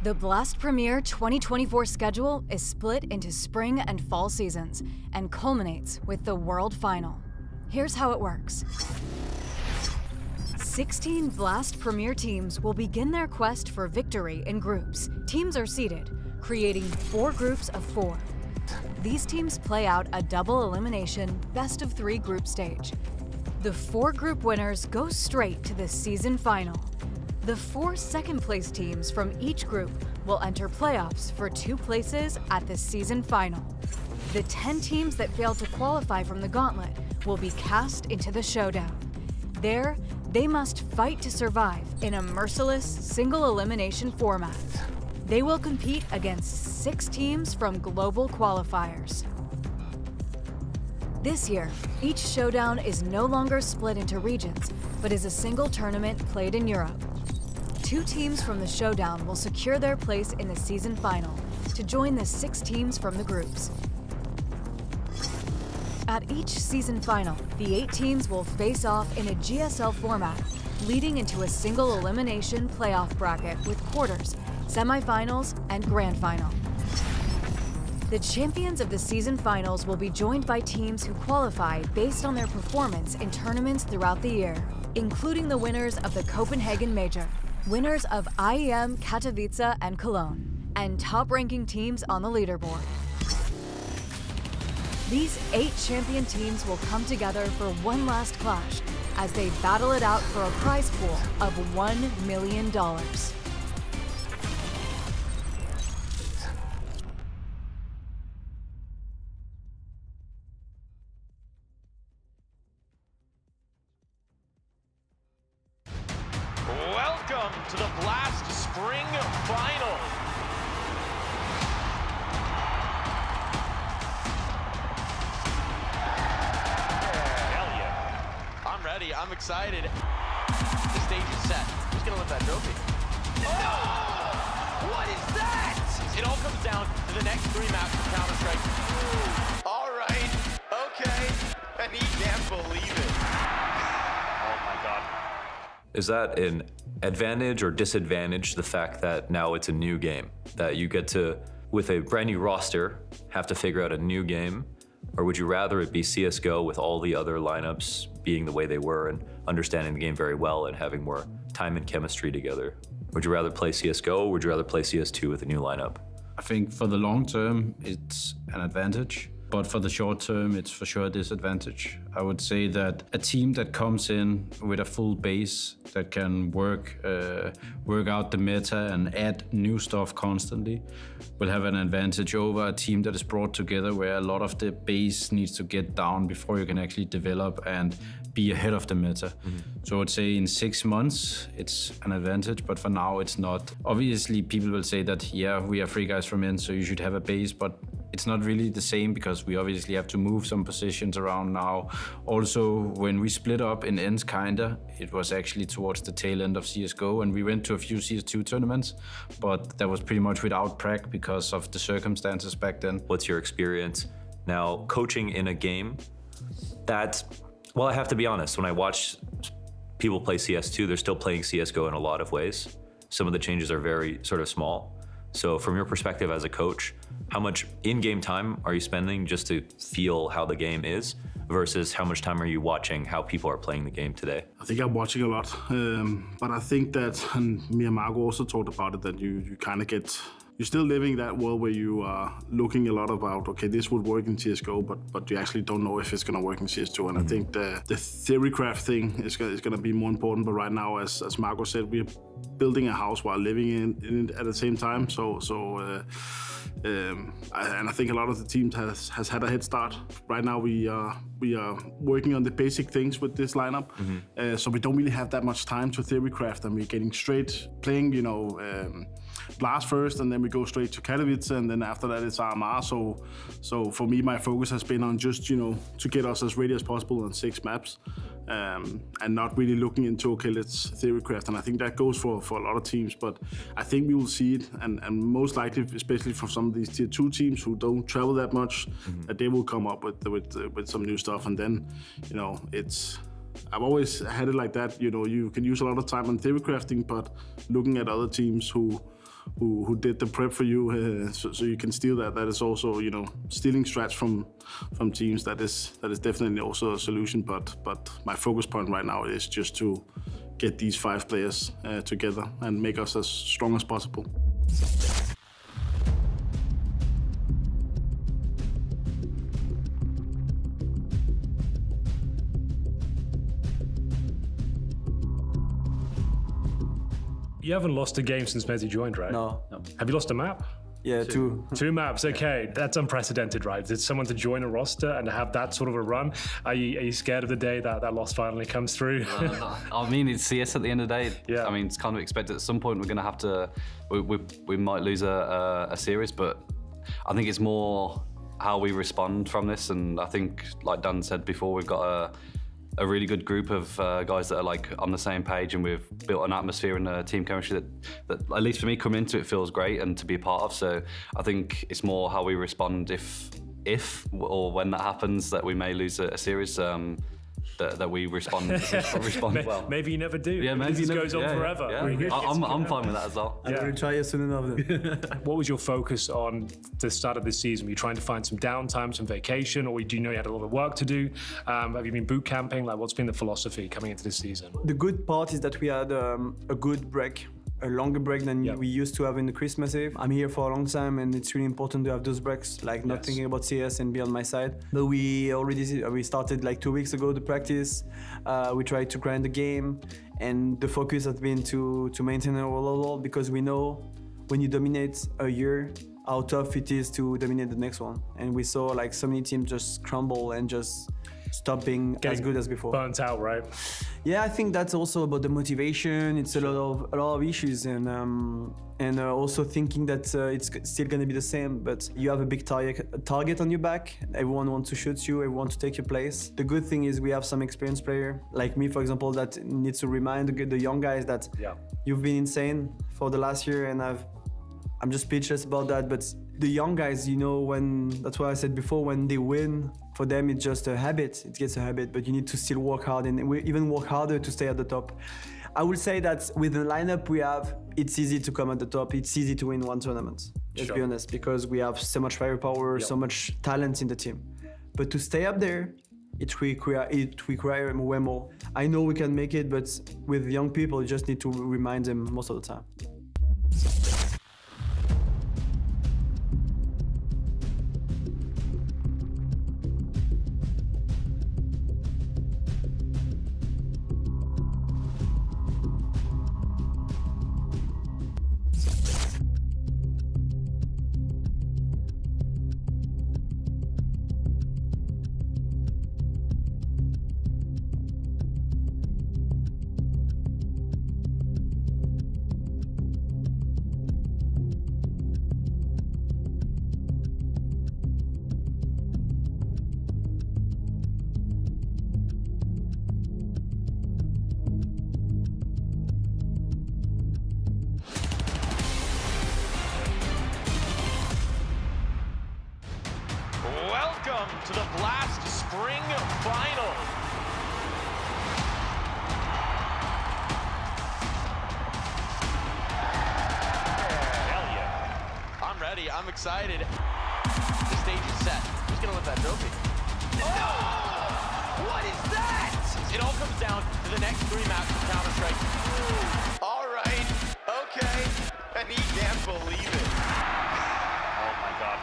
The Blast Premier 2024 schedule is split into spring and fall seasons and culminates with the World Final. Here's how it works. 16 Blast Premier teams will begin their quest for victory in groups. Teams are seeded, creating 4 groups of 4. These teams play out a double elimination best-of-3 group stage. The 4 group winners go straight to the season final. The 4 second-place teams from each group will enter playoffs for 2 places at the season final. The 10 teams that fail to qualify from the gauntlet will be cast into the showdown. There, they must fight to survive in a merciless single-elimination format. They will compete against 6 teams from global qualifiers. This year, each showdown is no longer split into regions, but is a single tournament played in Europe. 2 teams from the showdown will secure their place in the season final to join the 6 teams from the groups. At each season final, the 8 teams will face off in a GSL format, leading into a single elimination playoff bracket with quarters, semifinals, and grand final. The champions of the season finals will be joined by teams who qualify based on their performance in tournaments throughout the year, including the winners of the Copenhagen Major, winners of IEM Katowice and Cologne, and top-ranking teams on the leaderboard. These 8 champion teams will come together for one last clash as they battle it out for a prize pool of $1 million. Welcome to the Blast Spring Final. Hell yeah. I'm ready. I'm excited. The stage is set. Who's going to lift that trophy? Oh! What is that? It all comes down to the next 3 maps of Counter-Strike. All right. Okay. And he can't believe it. Oh my God. Is that an advantage or disadvantage, the fact that now it's a new game? That you get to, with a brand new roster, have to figure out a new game? Or would you rather it be CSGO with all the other lineups being the way they were and understanding the game very well and having more time and chemistry together? Would you rather play CSGO or would you rather play CS2 with a new lineup? I think for the long term, it's an advantage. But for the short term, it's for sure a disadvantage. I would say that a team that comes in with a full base that can work out the meta and add new stuff constantly will have an advantage over a team that is brought together where a lot of the base needs to get down before you can actually develop and be ahead of the meta. So I would say in 6 months, it's an advantage, but for now it's not. Obviously, people will say that, yeah, we are 3 guys from in, so you should have a base, but it's not really the same because we obviously have to move some positions around now. Also, when we split up in ends kinda, it was actually towards the tail end of CSGO and we went to a few CS2 tournaments, but that was pretty much without prac because of the circumstances back then. What's your experience now coaching in a game that, well, I have to be honest, when I watch people play CS2, they're still playing CSGO in a lot of ways. Some of the changes are very sort of small. So from your perspective as a coach, how much in-game time are you spending just to feel how the game is versus how much time are you watching how people are playing the game today? I think I'm watching a lot, but I think that, and me and Marco also talked about it, that you kind of get, you're still living that world where you are looking a lot about, okay, this would work in CSGO, but you actually don't know if it's going to work in CS2. And I think the theorycraft thing is going to be more important. But right now, as Marco said, we're building a house while living in it at the same time. And I think a lot of the teams has had a head start. Right now we are working on the basic things with this lineup, so we don't really have that much time to theorycraft, and we're getting straight playing, Blast first, and then we go straight to Katowice, and then after that it's RMR. So for me, my focus has been on just to get us as ready as possible on 6 maps, and not really looking into, okay, let's theorycraft. And I think that goes for a lot of teams, but I think we will see it, and most likely, especially for some of these tier 2 teams who don't travel that much, that they will come up with some new stuff. And then I've always had it like that. You can use a lot of time on theory crafting, but looking at other teams who who did the prep for you, so you can steal that. That is also, you know, stealing strats from teams. That is definitely also a solution. But my focus point right now is just to get these 5 players together and make us as strong as possible. You haven't lost a game since Mezzi joined, right? No. Have you lost a map? Yeah, 2. 2 maps, okay. That's unprecedented, right? It's someone to join a roster and have that sort of a run. Are you scared of the day that loss finally comes through? I mean, it's CS at the end of the day. Yeah. I mean, it's kind of expected. At some point, we're going to have to. We might lose a series, but I think it's more how we respond from this. And I think, like Dan said before, we've got a really good group of guys that are like on the same page, and we've built an atmosphere and a team chemistry that at least for me, coming into it feels great and to be a part of. So I think it's more how we respond if or when that happens, that we may lose a series. That we respond well. Maybe you never do. Yeah, maybe this never, goes on forever. Yeah. I'm fine with that as well. I will try soon enough then. What was your focus on the start of this season? Were you trying to find some downtime, some vacation, or do you know you had a lot of work to do? Have you been boot camping? Like, what's been the philosophy coming into this season? The good part is that we had a good break, a longer break than we used to have in the Christmas Eve. I'm here for a long time, and it's really important to have those breaks, like not thinking about CS and be on my side. But we started like 2 weeks ago to practice. We tried to grind the game, and the focus has been to maintain our level, because we know when you dominate a year, how tough it is to dominate the next one. And we saw like so many teams just crumble and just stop being as good as before. Burnt out, right? Yeah, I think that's also about the motivation. It's a lot of issues, and also thinking that it's still going to be the same, but you have a big target on your back. Everyone wants to shoot you, everyone wants to take your place. The good thing is we have some experienced player, like me, for example, that needs to remind the young guys that you've been insane for the last year, and I'm just speechless about that. But the young guys, you know, that's why I said before, when they win, for them it's just a habit. It gets a habit, but you need to still work hard, and we even work harder to stay at the top. I will say that with the lineup we have, it's easy to come at the top. It's easy to win one tournament. Let's be honest, because we have so much firepower, so much talent in the team. But to stay up there, it requires way more. I know we can make it, but with young people, you just need to remind them most of the time. Welcome to the Blast Spring Final. Hell yeah. I'm ready. I'm excited. The stage is set. Who's going to lift that trophy? Oh! What is that? It all comes down to the next 3 maps of Counter-Strike. All right. Okay. And he can't believe it. Oh my God.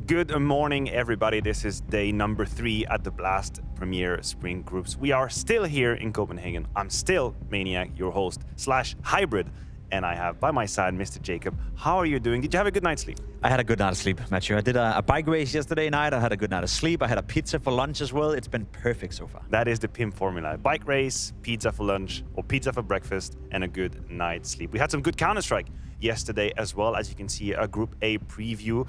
Good morning, everybody. This is day number 3 at the Blast Premier Spring Groups. We are still here in Copenhagen. I'm still Maniac, your host / hybrid, and I have by my side Mr. Jacob. How are you doing? Did you have a good night's sleep? I had a good night of sleep, Matthew. I did a bike race yesterday night. I had a good night of sleep. I had a pizza for lunch as well. It's been perfect so far. That is the PIM formula. Bike race, pizza for lunch, or pizza for breakfast, and a good night's sleep. We had some good Counter-Strike yesterday as well. As you can see, a Group A preview.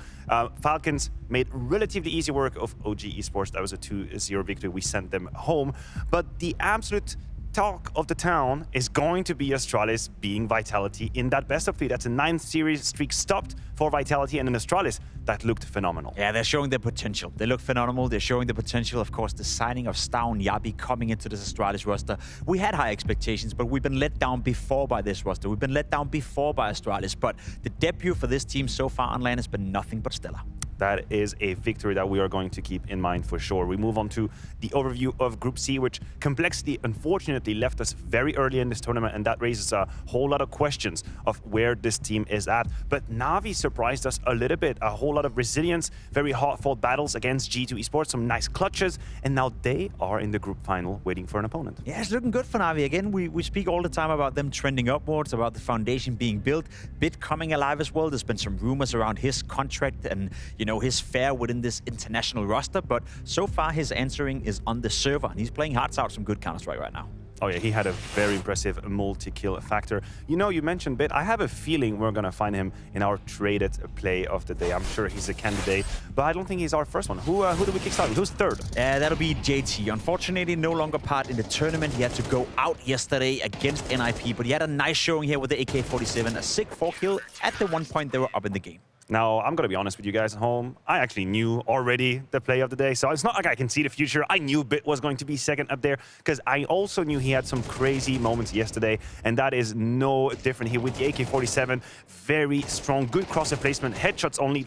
Falcons made relatively easy work of OG Esports. That was a 2-0 victory. We sent them home. But the absolute talk of the town is going to be Astralis being Vitality in that best of 3. That's a 9th series streak stopped for Vitality, and an Astralis that looked phenomenal. Yeah, they're showing their potential. They look phenomenal. They're showing the potential. Of course, the signing of Stavn Yabi coming into this Astralis roster. We had high expectations, but we've been let down before by this roster. We've been let down before by Astralis, but the debut for this team so far on LAN has been nothing but stellar. That is a victory that we are going to keep in mind for sure. We move on to the overview of Group C, which complexity unfortunately left us very early in this tournament, and that raises a whole lot of questions of where this team is at. But Na'Vi surprised us a little bit. A whole lot of resilience, very hard-fought battles against G2 Esports, some nice clutches, and now they are in the group final waiting for an opponent. Yeah, it's looking good for Na'Vi. Again, we speak all the time about them trending upwards, about the foundation being built. Bit coming alive as well. There's been some rumors around his contract and, you know, his fare within this international roster, but so far his answering is on the server, and he's playing hearts out some good Counter-Strike right now. Oh yeah, he had a very impressive multi-kill factor. You know, you mentioned Bit. I have a feeling we're going to find him in our traded play of the day. I'm sure he's a candidate, but I don't think he's our first one. Who do we kickstart with? Who's third? That'll be JT. Unfortunately, no longer part in the tournament. He had to go out yesterday against NIP, but he had a nice showing here with the AK-47, a sick 4-kill at the one point they were up in the game. Now, I'm going to be honest with you guys at home. I actually knew already the play of the day, so it's not like I can see the future. I knew Bit was going to be second up there because I also knew he had some crazy moments yesterday, and that is no different here with the AK-47. Very strong, good crosser placement, headshots only.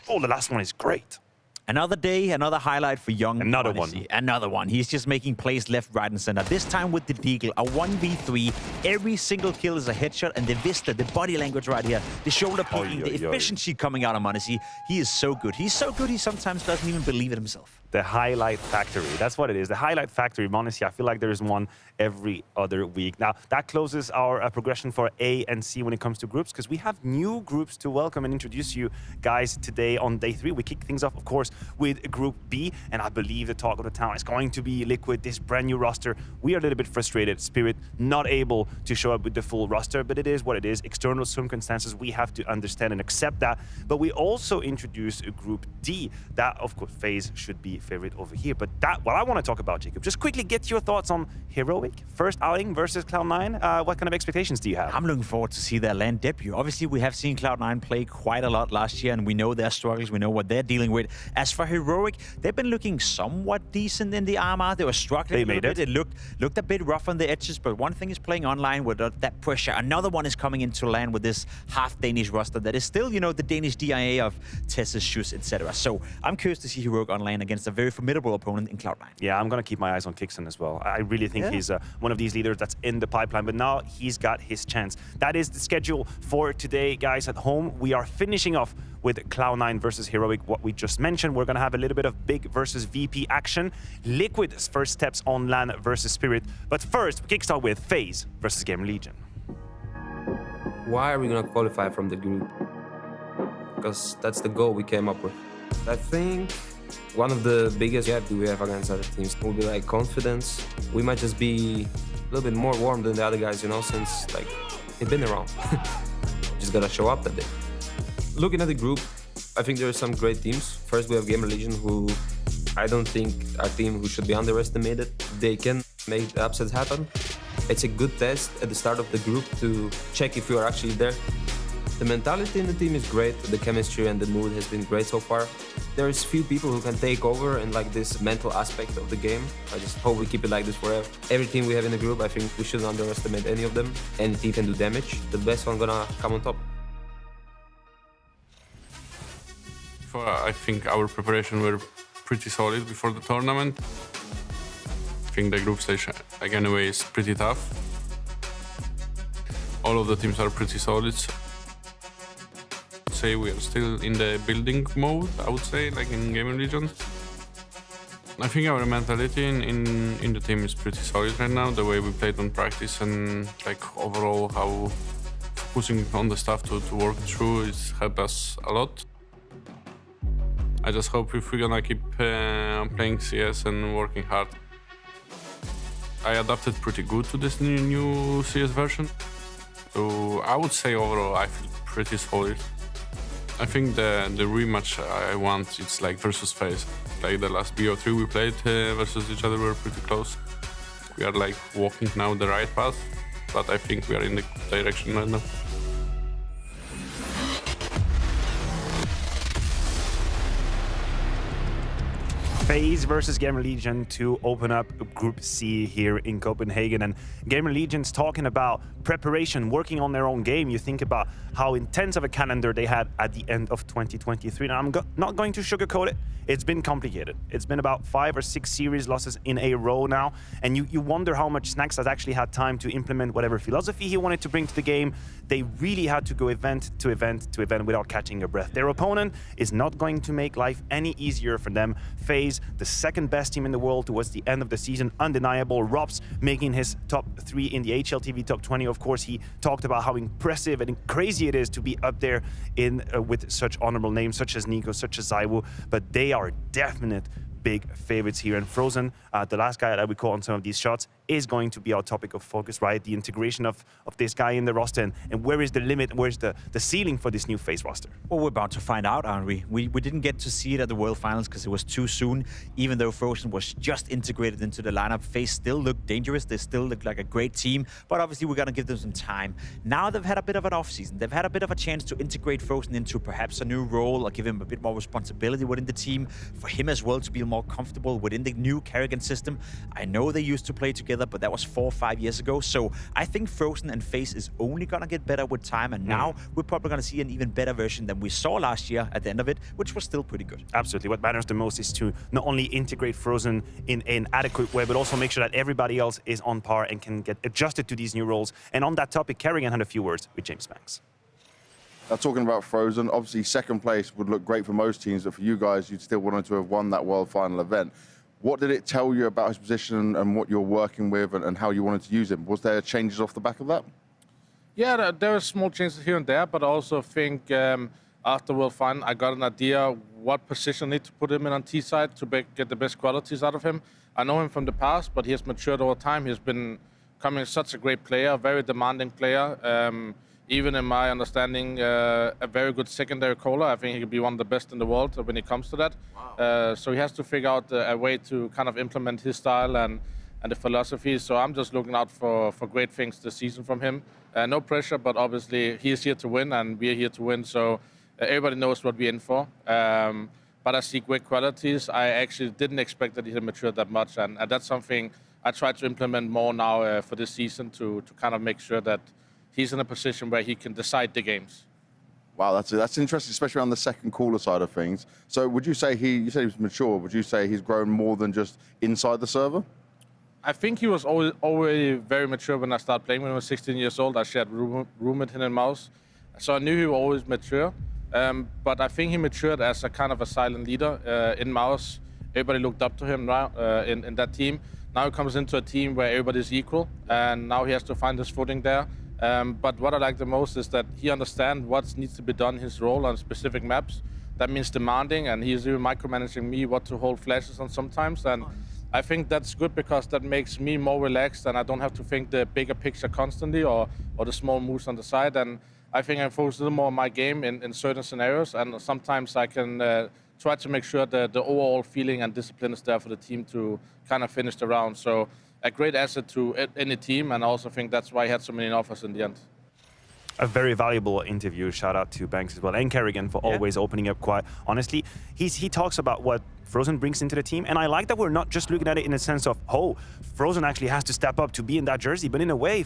Oh, the last one is great. Another day, another highlight for young Another Odyssey. one. Another one. He's just making plays left, right, and center. This time with the Deagle, a 1v3. Every single kill is a headshot, and the vista, the body language right here, the shoulder peeking, the efficiency coming out of Odyssey. He is so good. He's so good, he sometimes doesn't even believe it himself. The highlight factory. That's what it is. The highlight factory. Honestly, I feel like there is one every other week. Now, that closes our progression for A and C when it comes to groups, because we have new groups to welcome and introduce you guys today on day 3. We kick things off, of course, with Group B, and I believe the talk of the town is going to be Liquid, this brand new roster. We are a little bit frustrated. Spirit not able to show up with the full roster, but it is what it is. External circumstances, we have to understand and accept that. But we also introduce Group D. That, of course, FaZe should be favorite over here. But that, what I want to talk about, Jacob, just quickly get your thoughts on Heroic. First outing versus Cloud9. What kind of expectations do you have? I'm looking forward to see their LAN debut. Obviously, we have seen Cloud9 play quite a lot last year, and we know their struggles. We know what they're dealing with. As for Heroic, they've been looking somewhat decent in the armor. They were struggling a little bit. It looked a bit rough on the edges, but one thing is playing online with that pressure. Another one is coming into LAN with this half-Danish roster that is still, you know, the Danish DIA of Tessus, Schuss, etc. So I'm curious to see Heroic on LAN against a very formidable opponent in Cloud9. Yeah, I'm going to keep my eyes on Kixon as well. I really think he's one of these leaders that's in the pipeline, but now he's got his chance. That is the schedule for today, guys. At home, we are finishing off with Cloud9 versus Heroic, what we just mentioned. We're going to have a little bit of Big versus VP action. Liquid's first steps on LAN versus Spirit. But first, we kickstart with FaZe versus GamerLegion. Why are we going to qualify from the group? Because that's the goal we came up with. I think one of the biggest gaps we have against other teams will be like confidence. We might just be a little bit more warm than the other guys, you know, since like they've been around. Just gotta show up that day. Looking at the group, I think there are some great teams. First, we have GamerLegion, who I don't think are a team who should be underestimated. They can make the upsets happen. It's a good test at the start of the group to check if you are actually there. The mentality in the team is great. The chemistry and the mood has been great so far. There's few people who can take over and like this mental aspect of the game. I just hope we keep it like this forever. Every team we have in the group, I think we shouldn't underestimate any of them. Any team can do damage. The best one gonna come on top. I think our preparation were pretty solid before the tournament. I think the group stage, again, anyway, is pretty tough. All of the teams are pretty solid. say we are still in the building mode, I would say, like in GamerLegion. I think our mentality in the team is pretty solid right now. The way we played on practice and like overall how focusing on the stuff to work through is helped us a lot. I just hope if we're gonna keep playing CS and working hard. I adapted pretty good to this new CS version. So I would say overall I feel pretty solid. I think the rematch I want, it's like versus FaZe. Like the last BO3 we played versus each other, we were pretty close. We are like walking now the right path, but I think we are in the direction right now. FaZe versus GamerLegion to open up Group C here in Copenhagen. And GamerLegion's talking about preparation, working on their own game. You think about how intense of a calendar they had at the end of 2023. Now, I'm not going to sugarcoat it. It's been complicated. It's been about 5 or 6 series losses in a row now. And you wonder how much Snax has actually had time to implement whatever philosophy he wanted to bring to the game. They really had to go event to event to event without catching a breath. Their opponent is not going to make life any easier for them. FaZe, the second best team in the world towards the end of the season, undeniable. Robs making his top 3 in the HLTV top 20. Of course, he talked about how impressive and crazy it is to be up there in with such honorable names, such as Nico, such as Zaiwu. But they are definite big favorites here. And Frozen, the last guy that we call on some of these shots, is going to be our topic of focus, right? The integration of this guy in the roster, and where is the limit, where's the ceiling for this new FaZe roster? Well, we're about to find out, aren't we? We didn't get to see it at the World Finals because it was too soon. Even though Frozen was just integrated into the lineup, FaZe still looked dangerous. They still look like a great team, but obviously we're going to give them some time. Now they've had a bit of an off-season. They've had a bit of a chance to integrate Frozen into perhaps a new role or give him a bit more responsibility within the team. For him as well to be more comfortable within the new Kerrigan system. I know they used to play together, but that was 4 or 5 years ago. So I think Frozen and FaZe is only going to get better with time. And now we're probably going to see an even better version than we saw last year at the end of it, which was still pretty good. Absolutely. What matters the most is to not only integrate Frozen in an adequate way, but also make sure that everybody else is on par and can get adjusted to these new roles. And on that topic, Kerrigan had a few words with James Banks. Now, talking about Frozen, obviously second place would look great for most teams, but for you guys, you'd still wanted to have won that World Final event. What did it tell you about his position and what you're working with and how you wanted to use him? Was there changes off the back of that? Yeah, there were small changes here and there, but I also think after World Final, I got an idea what position I need to put him in on T side to get the best qualities out of him. I know him from the past, but he has matured over time. He's been becoming such a great player, a very demanding player. Even in my understanding, a very good secondary caller. I think he could be one of the best in the world when it comes to that. Wow. So he has to figure out a way to kind of implement his style and the philosophy. So I'm just looking out for great things this season from him. No pressure, but obviously he is here to win and we are here to win. So everybody knows what we're in for. But I see great qualities. I actually didn't expect that he had matured that much. And that's something I try to implement more now for this season to kind of make sure that he's in a position where he can decide the games. Wow, that's interesting, especially on the second caller side of things. So would you say you said he was mature, would you say he's grown more than just inside the server? I think he was already very mature when I started playing. When I was 16 years old, I shared room with him and Mouse. So I knew he was always mature. But I think he matured as a kind of a silent leader in Mouse. Everybody looked up to him now in that team. Now he comes into a team where everybody's equal, and now he has to find his footing there. But what I like the most is that he understands what needs to be done, his role on specific maps. That means demanding, and he's even micromanaging me what to hold flashes on sometimes. And I think that's good because that makes me more relaxed, and I don't have to think the bigger picture constantly or the small moves on the side. And I think I focus a little more on my game in certain scenarios, and sometimes I can try to make sure that the overall feeling and discipline is there for the team to kind of finish the round. So a great asset to any team, and I also think that's why he had so many offers in the end. A very valuable interview. Shout out to Banks as well, and Kerrigan for always opening up quite honestly. He talks about what Frozen brings into the team. And I like that we're not just looking at it in a sense of, oh, Frozen actually has to step up to be in that jersey. But in a way,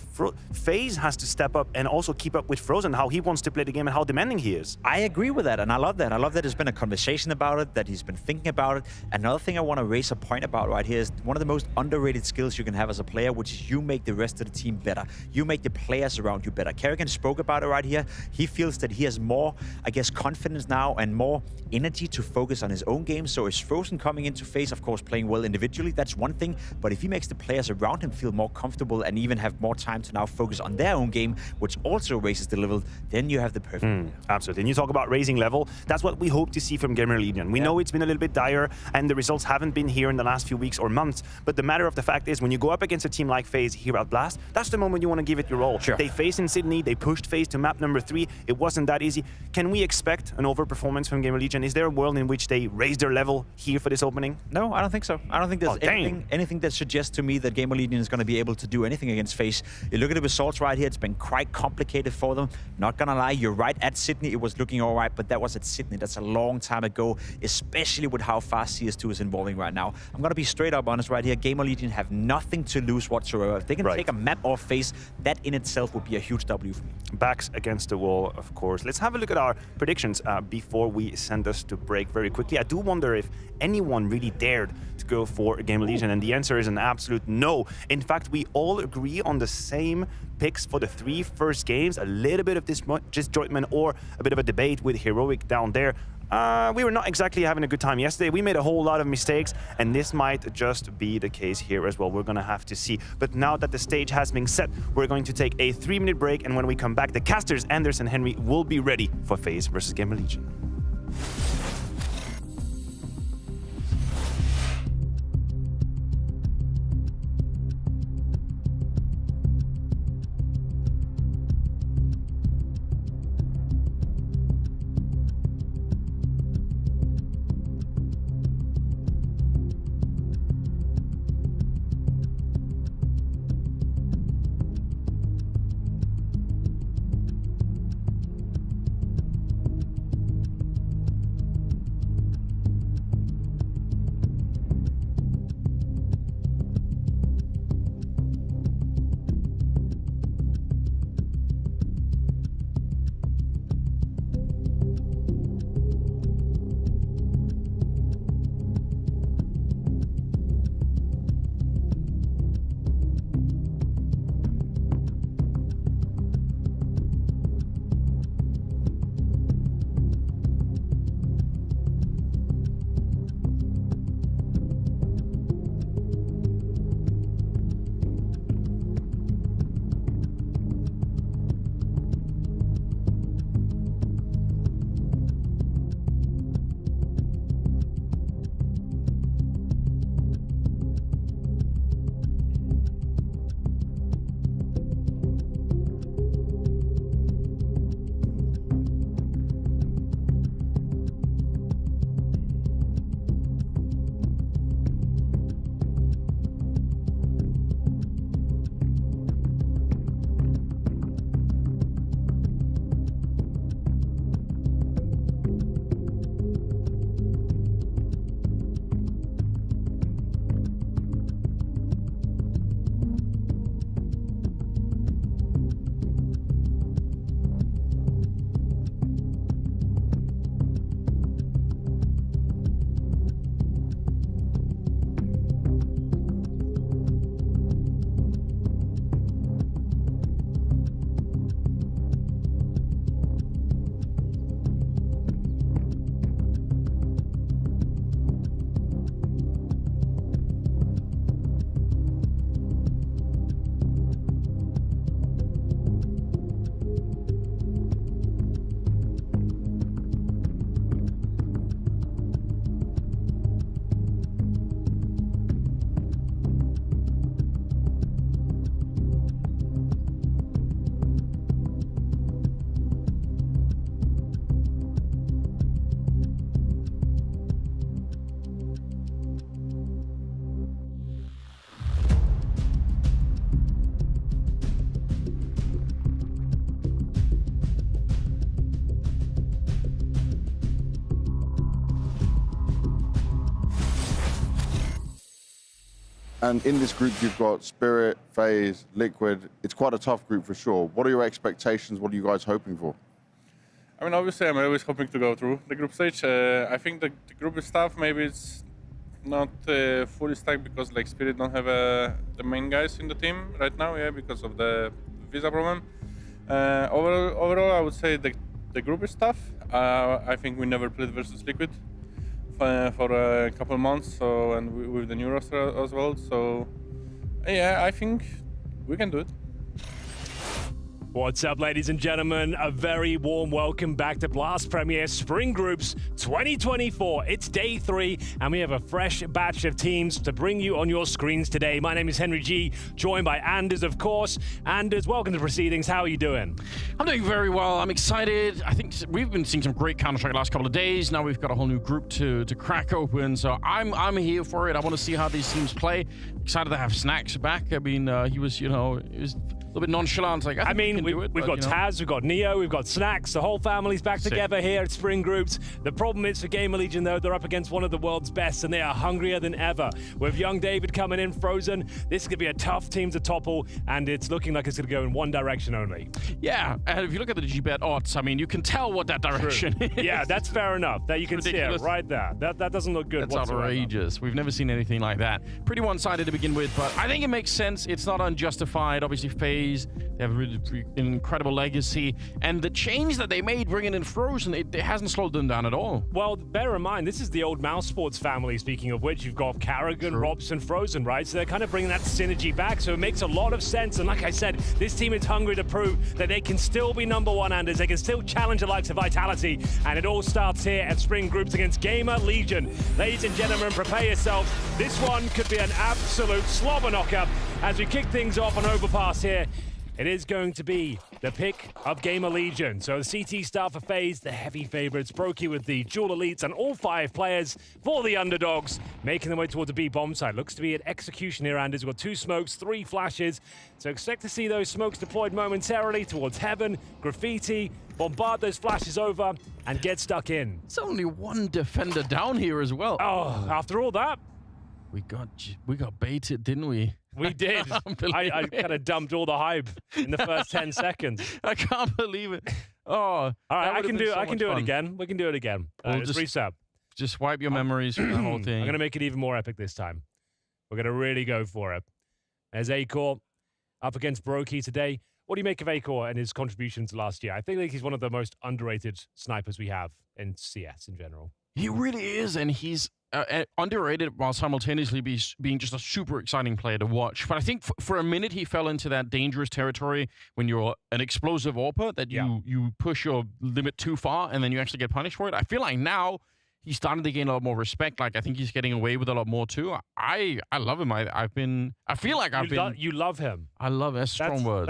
FaZe has to step up and also keep up with Frozen, how he wants to play the game and how demanding he is. I agree with that, and I love that. I love that there's been a conversation about it, that he's been thinking about it. Another thing I want to raise a point about right here is one of the most underrated skills you can have as a player, which is you make the rest of the team better. You make the players around you better. Kerrigan spoke about it right here. He feels that he has more, I guess, confidence now and more energy to focus on his own game. So is Frozen coming into FaZe, of course, playing well individually, that's one thing. But if he makes the players around him feel more comfortable and even have more time to now focus on their own game, which also raises the level, then you have the perfect. Absolutely. And you talk about raising level. That's what we hope to see from GamerLegion. We know it's been a little bit dire and the results haven't been here in the last few weeks or months. But the matter of the fact is, when you go up against a team like FaZe here at Blast, that's the moment you want to give it your all. Sure. They faced in Sydney, they pushed FaZe to map number 3. It wasn't that easy. Can we expect an overperformance from GamerLegion? Is there a world in which they raise their level here for this opening? No, I don't think so. I don't think there's anything that suggests to me that GamerLegion is going to be able to do anything against FaZe. You look at the results right here, it's been quite complicated for them. Not gonna lie, you're right, at Sydney it was looking all right, but that was at Sydney. That's a long time ago, especially with how fast CS2 is evolving right now. I'm gonna be straight up honest right here. GamerLegion have nothing to lose whatsoever. If they can take a map off FaZe, that in itself would be a huge W for me. Backs against the wall, of course. Let's have a look at our predictions before we send us to break very quickly. I do wonder if anyone really dared to go for GamerLegion, and the answer is an absolute no. In fact, we all agree on the same picks for the 3 first games. A little bit of disjointment or a bit of a debate with Heroic down there. We were not exactly having a good time yesterday. We made a whole lot of mistakes, and this might just be the case here as well. We're going to have to see. But now that the stage has been set, we're going to take a 3-minute break, and when we come back, the casters, Anders and Henry, will be ready for FaZe versus GamerLegion. And in this group, you've got Spirit, FaZe, Liquid. It's quite a tough group for sure. What are your expectations? What are you guys hoping for? I mean, obviously, I'm always hoping to go through the group stage. I think the group is tough. Maybe it's not fully stacked because like Spirit don't have the main guys in the team right now, yeah, because of the visa problem. Overall, I would say the group is tough. I think we never played versus Liquid for a couple months, so and with the new roster as well. So yeah, I think we can do it. What's up, ladies and gentlemen? A very warm welcome back to Blast Premier Spring Groups 2024. It's day 3, and we have a fresh batch of teams to bring you on your screens today. My name is Henry G, joined by Anders, of course. Anders, welcome to proceedings. How are you doing? I'm doing very well. I'm excited. I think we've been seeing some great Counter-Strike the last couple of days. Now we've got a whole new group to crack open, so I'm here for it. I want to see how these teams play. Excited to have Snacks back. I mean, he was a little bit nonchalant. Like, I mean, we've got Taz, we've got Neo, we've got Snacks. The whole family's back together here at Spring Groups. The problem is for GamerLegion, though, they're up against one of the world's best, and they are hungrier than ever. With young David coming in, Frozen, this is going to be a tough team to topple, and it's looking like it's going to go in one direction only. Yeah, and if you look at the GBet odds, I mean, you can tell what that direction is. Yeah, that's fair enough. That you can see it right there. That doesn't look good whatsoever. That's outrageous. We've never seen anything like that. Pretty one-sided to begin with, but I think it makes sense. It's not unjustified. Obviously, FaZe, they have an incredible legacy, and the change that they made bringing in Frozen, it hasn't slowed them down at all. Well, bear in mind, this is the old Mouse Sports family, speaking of which. You've got Karrigan, Robson, Frozen, right? So they're kind of bringing that synergy back, so it makes a lot of sense. And like I said, this team is hungry to prove that they can still be number one, Anders. They can still challenge the likes of Vitality, and it all starts here at Spring Groups against GamerLegion. Ladies and gentlemen, prepare yourselves. This one could be an absolute slobber knocker as we kick things off on Overpass here. It is going to be the pick of GamerLegion. So the CT start for FaZe, the heavy favorites. Brokey with the dual elites and all 5 players for the underdogs, making their way towards the B bomb site. Looks to be an execution here, Anders. We've got 2 smokes, 3 flashes. So expect to see those smokes deployed momentarily towards Heaven, Graffiti, bombard those flashes over, and get stuck in. It's only 1 defender down here as well. Oh, after all that, we got baited, didn't we? We did. I kind of dumped all the hype in the first 10 seconds. I can't believe it. Oh, all right. I can do it again. We can do it again. Just reset. Just wipe your memories from the whole thing. I'm going to make it even more epic this time. We're going to really go for it. There's Acor up against Brokey today. What do you make of Acor and his contributions last year? I think he's one of the most underrated snipers we have in CS in general. He really is, and he's underrated while simultaneously being just a super exciting player to watch. But I think for a minute he fell into that dangerous territory when you're an explosive AWPer that you push your limit too far and then you actually get punished for it. I feel like now he's starting to gain a lot more respect. Like I think he's getting away with a lot more too. I love him. You love him. I love it. That's strong words.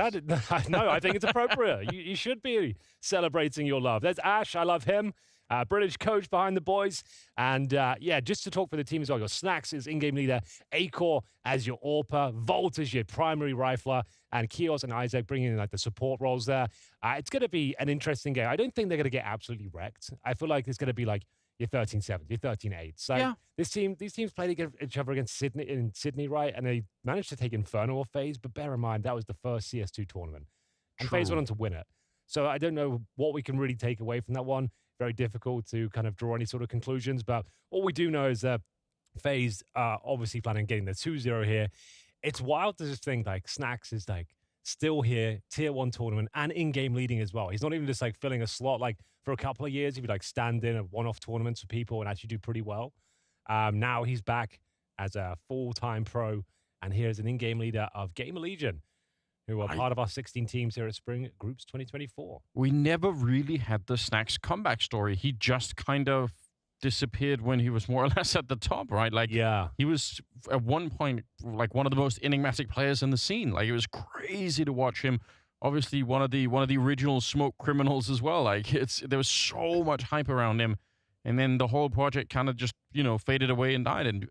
No, I think it's appropriate. You should be celebrating your love. There's Ash. I love him. British coach behind the boys. And just to talk for the team as well, your Snacks is in-game leader, Acor as your AWPer, Volt as your primary rifler, and Kios and Isaac bringing in like the support roles there. It's going to be an interesting game. I don't think they're going to get absolutely wrecked. I feel like it's going to be like your 13-7, your 13-8. So these teams played each other against Sydney, right? And they managed to take Inferno off FaZe, but bear in mind, that was the first CS2 tournament. And FaZe went on to win it. So I don't know what we can really take away from that one. Very difficult to kind of draw any sort of conclusions, but all we do know is that FaZe are obviously planning on getting the 2-0 here. It's wild to just think like Snacks is like still here, tier 1 tournament and in-game leading as well. He's not even just like filling a slot. Like for a couple of years, he would like stand in at one-off tournaments for people and actually do pretty well. Now he's back as a full-time pro, and here's an in-game leader of GamerLegion, who are part of our 16 teams here at Spring Groups 2024. We never really had the Snacks comeback story. He just kind of disappeared when he was more or less at the top, right? Like, he was at one point like one of the most enigmatic players in the scene. Like, it was crazy to watch him. Obviously, one of the original smoke criminals as well. Like, there was so much hype around him, and then the whole project kind of just faded away and died. And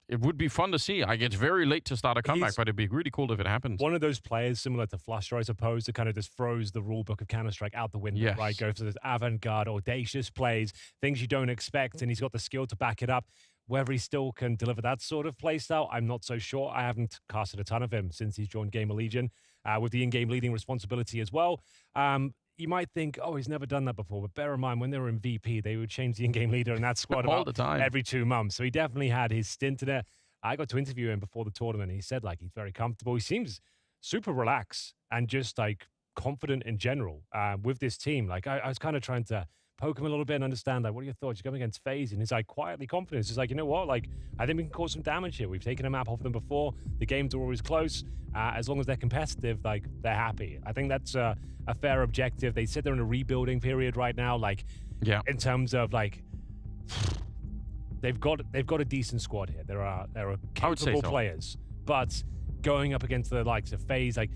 it would be fun to see. Like, it's very late to start a comeback, but it'd be really cool if it happens. One of those players similar to Flusher, I suppose, that kind of just throws the rule book of Counter-Strike out the window, right? Goes for this avant-garde, audacious plays, things you don't expect, and he's got the skill to back it up. Whether he still can deliver that sort of playstyle, I'm not so sure. I haven't casted a ton of him since he's joined GamerLegion with the in-game leading responsibility as well. You might think, oh, he's never done that before, but bear in mind, when they were in VP, they would change the in-game leader in that squad all the time, every 2 months. So he definitely had his stint in it. I got to interview him before the tournament. He said, like, he's very comfortable. He seems super relaxed and just, like, confident in general with this team. Like, I was kind of trying to poke him a little bit and understand, like, what are your thoughts? You're going against FaZe, and he's, like, quietly confident. He's like, you know what? Like, I think we can cause some damage here. We've taken a map off them before. The games are always close. As long as they're competitive, like, they're happy. I think that's a fair objective. They said they're in a rebuilding period right now. Like, in terms of, like, they've got a decent squad here. There are capable players, but going up against the likes of FaZe, like,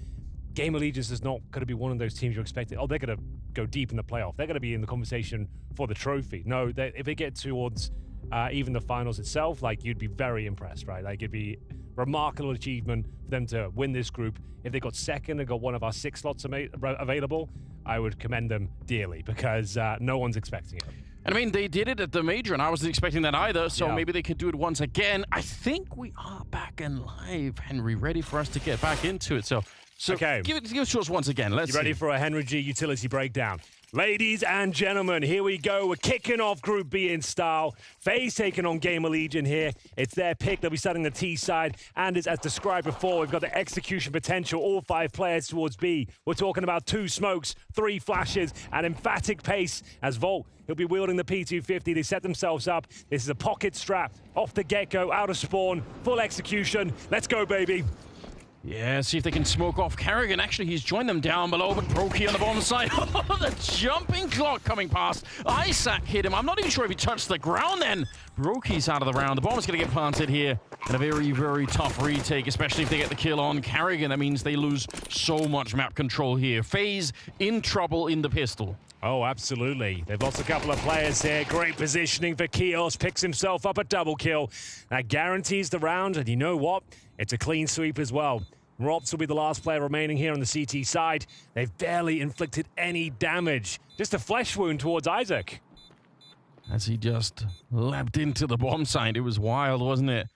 GamerLegion is not going to be one of those teams you expected. Oh, they're going to go deep in the playoff. They're going to be in the conversation for the trophy. No, if they get towards even the finals itself, like, you'd be very impressed, right? Like, it'd be remarkable achievement for them to win this group. If they got second and got one of our 6 slots available, I would commend them dearly, because no one's expecting it. And I mean, they did it at the major, and I wasn't expecting that either, so maybe they could do it once again. I think we are back and live, Henry, ready for us to get back into it. So okay, give it to us once again. Let's You ready for a Henry G utility breakdown? Ladies and gentlemen, here we go. We're kicking off Group B in style. FaZe taking on GamerLegion here. It's their pick. They'll be starting the T side. And as described before, we've got the execution potential. All 5 players towards B. We're talking about 2 smokes, 3 flashes, and emphatic pace as Volt. He'll be wielding the P250. They set themselves up. This is a pocket strap. Off the get-go, out of spawn, full execution. Let's go, baby. Yeah, see if they can smoke off Carrigan. Actually, he's joined them down below, but Brokey on the bottom side. Oh, the jumping clock coming past. Isaac hit him. I'm not even sure if he touched the ground then. Brokey's out of the round. The bomb's going to get planted here. And a very, very tough retake, especially if they get the kill on Carrigan. That means they lose so much map control here. FaZe in trouble in the pistol. Oh, absolutely. They've lost a couple of players here. Great positioning for Kios. Picks himself up a double kill. That guarantees the round. And you know what? It's a clean sweep as well. Robs will be the last player remaining here on the CT side. They've barely inflicted any damage. Just a flesh wound towards Isaac. As he just leapt into the bomb site. It was wild, wasn't it?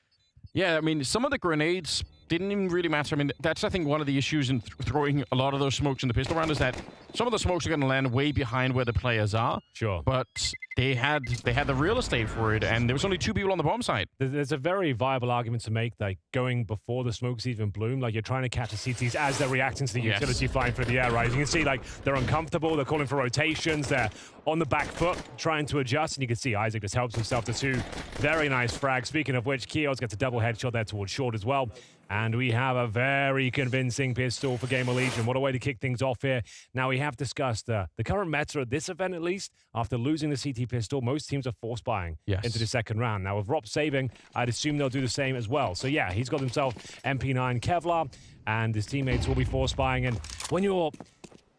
Yeah, I mean, some of the grenades didn't even really matter. I mean, that's, I think, one of the issues in throwing a lot of those smokes in the pistol round is that some of the smokes are going to land way behind where the players are. Sure. But they had the real estate for it, and there was only 2 people on the bomb site. There's a very viable argument to make, like, going before the smokes even bloom, like, you're trying to catch the CTs as they're reacting to the utility flying through the air, right? You can see, like, they're uncomfortable, they're calling for rotations, they're on the back foot, trying to adjust, and you can see Isaac just helps himself to 2 very nice frags. Speaking of which, Kios gets a double headshot there towards short as well. And we have a very convincing pistol for GamerLegion. What a way to kick things off here. Now, we have discussed the current meta at this event, at least. After losing the CT pistol, most teams are force buying into the second round. Now, with Rob saving, I'd assume they'll do the same as well. So, yeah, he's got himself MP9 Kevlar, and his teammates will be force buying. And when you're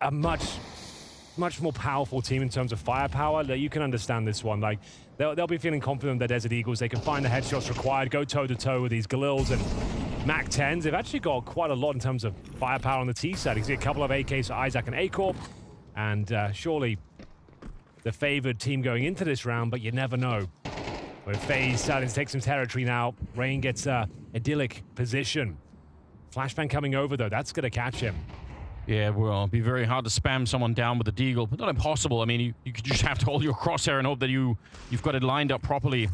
a much more powerful team in terms of firepower, that you can understand this one. Like, they'll be feeling confident that Desert Eagles, they can find the headshots required, go toe-to-toe with these Galils and Mac 10s. They've actually got quite a lot in terms of firepower on the T side. You can see a couple of AKs for Isaac and A-Corp, and surely the favored team going into this round, but you never know. With FaZe starting to take some territory now, Rain gets a idyllic position. Flashbang coming over, though. That's going to catch him. Yeah, well, it'd be very hard to spam someone down with a deagle, but not impossible. I mean, you could just have to hold your crosshair and hope that you've got it lined up properly.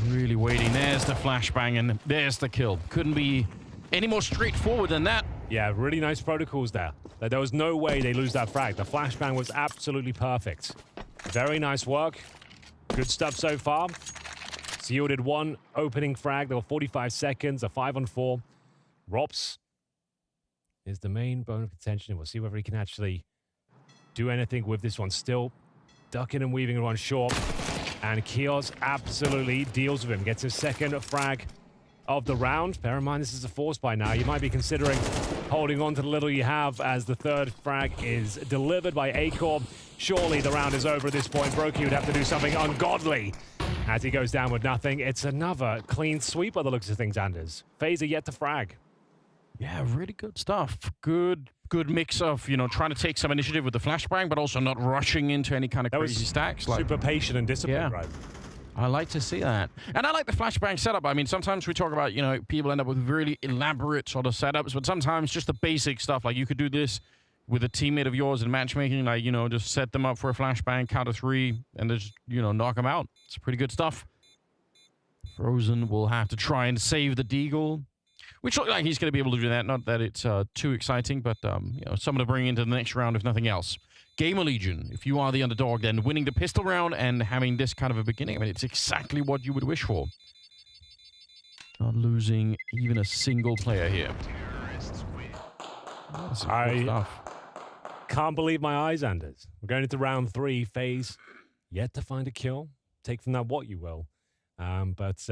Really waiting. There's the flashbang, and there's the kill. Couldn't be any more straightforward than that. Yeah, really nice protocols there. There was no way they lose that frag. The flashbang was absolutely perfect. Very nice work. Good stuff so far. So yielded 1 opening frag. There were 45 seconds, a 5-on-4. Rops is the main bone of contention. We'll see whether he can actually do anything with this one. Still ducking and weaving around short. And Kios absolutely deals with him. Gets his second frag of the round. Bear in mind, this is a force buy now. You might be considering holding on to the little you have as the 3rd frag is delivered by A-Corp. Surely the round is over at this point. Brokey would have to do something ungodly as he goes down with nothing. It's another clean sweep by the looks of things, Anders. FaZe are yet to frag. Yeah, really good stuff. Good mix of, trying to take some initiative with the flashbang, but also not rushing into any kind of crazy stacks. Super patient and disciplined, right? I like to see that. And I like the flashbang setup. I mean, sometimes we talk about, you know, people end up with really elaborate sort of setups, but sometimes just the basic stuff, like you could do this with a teammate of yours in matchmaking, like, you know, just set them up for a flashbang, count of 3, and just, you know, knock them out. It's pretty good stuff. Frozen will have to try and save the Deagle, which looks like he's going to be able to do that. Not that it's too exciting, but, you know, someone to bring into the next round, if nothing else. GamerLegion, if you are the underdog, then winning the pistol round and having this kind of a beginning, I mean, it's exactly what you would wish for. Not losing even a single player here. I can't believe my eyes, Anders. We're going into round 3. FaZe yet to find a kill. Take from that what you will. But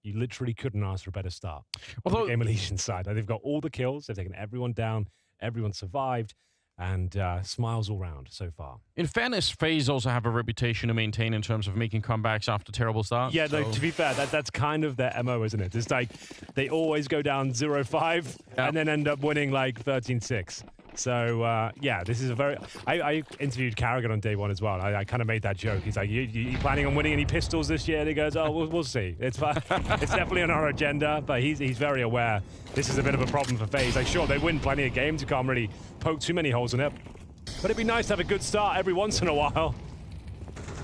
you literally couldn't ask for a better start. Although the GamerLegion side, they've got all the kills. They've taken everyone down. Everyone survived. And smiles all round so far. In fairness, FaZe also have a reputation to maintain in terms of making comebacks after terrible starts. Yeah, no, to be fair, that's kind of their MO, isn't it? It's like they always go down 0-5 and then end up winning like 13-6. So, yeah, this is a very... I interviewed Carrigan on day 1 as well. I kind of made that joke. He's like, you planning on winning any pistols this year? And he goes, oh, we'll see. It's definitely on our agenda, but he's very aware this is a bit of a problem for FaZe. Like, sure, they win plenty of games. You can't really poke too many holes in it. But it'd be nice to have a good start every once in a while.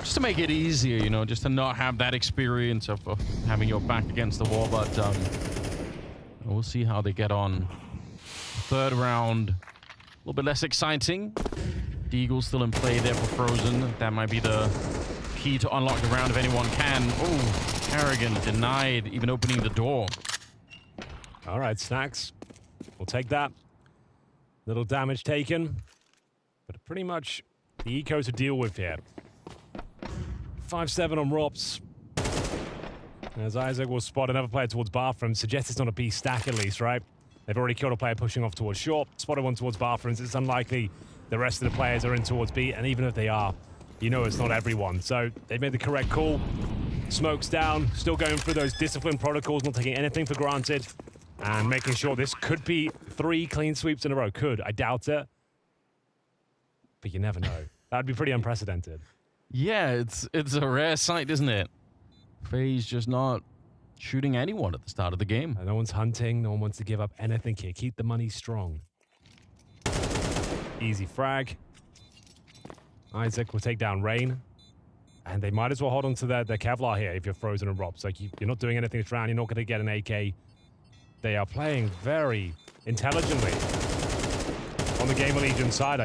Just to make it easier, you know, just to not have that experience of having your back against the wall. But we'll see how they get on. 3rd round... a little bit less exciting. Deagle's still in play there for Frozen. That might be the key to unlock the round if anyone can. Oh, Carrigan denied even opening the door. All right, Snacks. We'll take that. Little damage taken. But pretty much the eco to deal with here. 5-7 on Rops. As Isaac will spot another player towards Bathroom. Suggests it's not a B stack at least, right? They've already killed a player pushing off towards short. Spotted one towards Bathrooms. It's unlikely the rest of the players are in towards B. And even if they are, you know it's not everyone. So they made the correct call. Smoke's down. Still going through those discipline protocols, not taking anything for granted. And making sure this could be 3 clean sweeps in a row. Could. I doubt it. But you never know. That would be pretty unprecedented. Yeah, it's a rare sight, isn't it? FaZe just not shooting anyone at the start of the game. No one's hunting. No one wants to give up anything here. Keep the money strong. Easy frag. Isaac will take down Rain. And they might as well hold on to their Kevlar here if you're Frozen and Robs. Like, you're not doing anything this round. You're not going to get an AK. They are playing very intelligently on the GamerLegion side.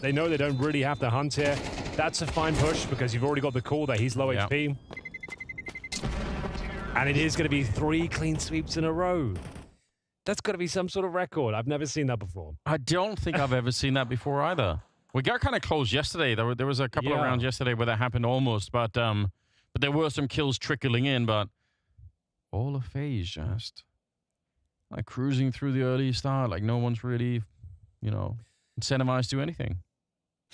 They know they don't really have to hunt here. That's a fine push because you've already got the call there. He's low HP. And it is going to be 3 clean sweeps in a row. That's got to be some sort of record. I've never seen that before. I don't think I've ever seen that before either. We got kind of close yesterday. There was a couple of rounds yesterday where that happened almost, but there were some kills trickling in. But all of FaZe just like cruising through the early start, like no one's really, you know, incentivized to do anything.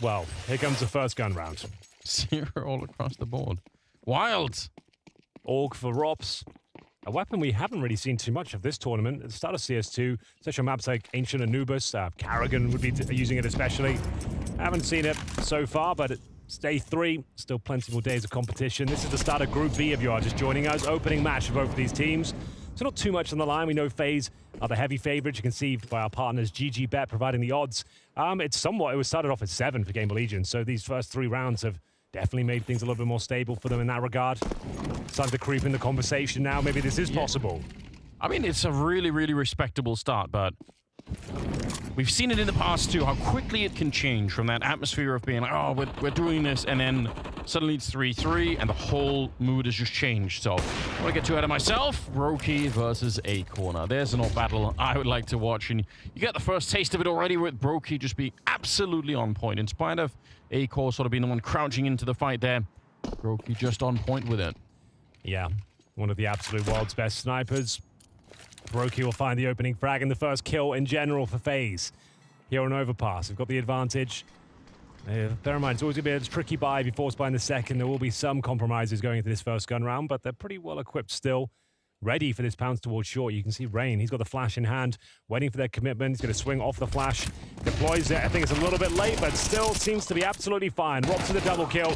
Well, here comes the first gun round. 0 all across the board. Wild. Org for Rops. A weapon we haven't really seen too much of this tournament. At the start of CS2, such on maps like Ancient Anubis, Carrigan would be using it especially. Haven't seen it so far, but it's day 3. Still plenty more days of competition. This is the start of Group B if you are just joining us. Opening match for both of these teams. So not too much on the line. We know FaZe are the heavy favorites. You can see by our partners GG Bet providing the odds. It was started off at 7 for GamerLegion. So these first 3 rounds have definitely made things a little bit more stable for them in that regard. Starting to creep in the conversation now. Maybe this is possible. I mean, it's a really, really respectable start, but we've seen it in the past too, how quickly it can change from that atmosphere of being like, oh, we're doing this, and then suddenly it's 3-3, and the whole mood has just changed. So, I don't want to get too ahead of myself. Brokey versus Acorn. There's an old battle I would like to watch, and you get the first taste of it already with Brokey just being absolutely on point. In spite of Acorn sort of being the one crouching into the fight there, Brokey just on point with it. Yeah, one of the absolute world's best snipers. Brokey will find the opening frag and the first kill in general for FaZe. Here on Overpass, we've got the advantage. Bear in mind, it's always going to be a tricky buy if you force buy in the second. There will be some compromises going into this first gun round, but they're pretty well equipped still. Ready for this pounce towards short. You can see Rain. He's got the flash in hand, waiting for their commitment. He's going to swing off the flash. Deploys it. I think it's a little bit late, but still seems to be absolutely fine. Rob to the double kill.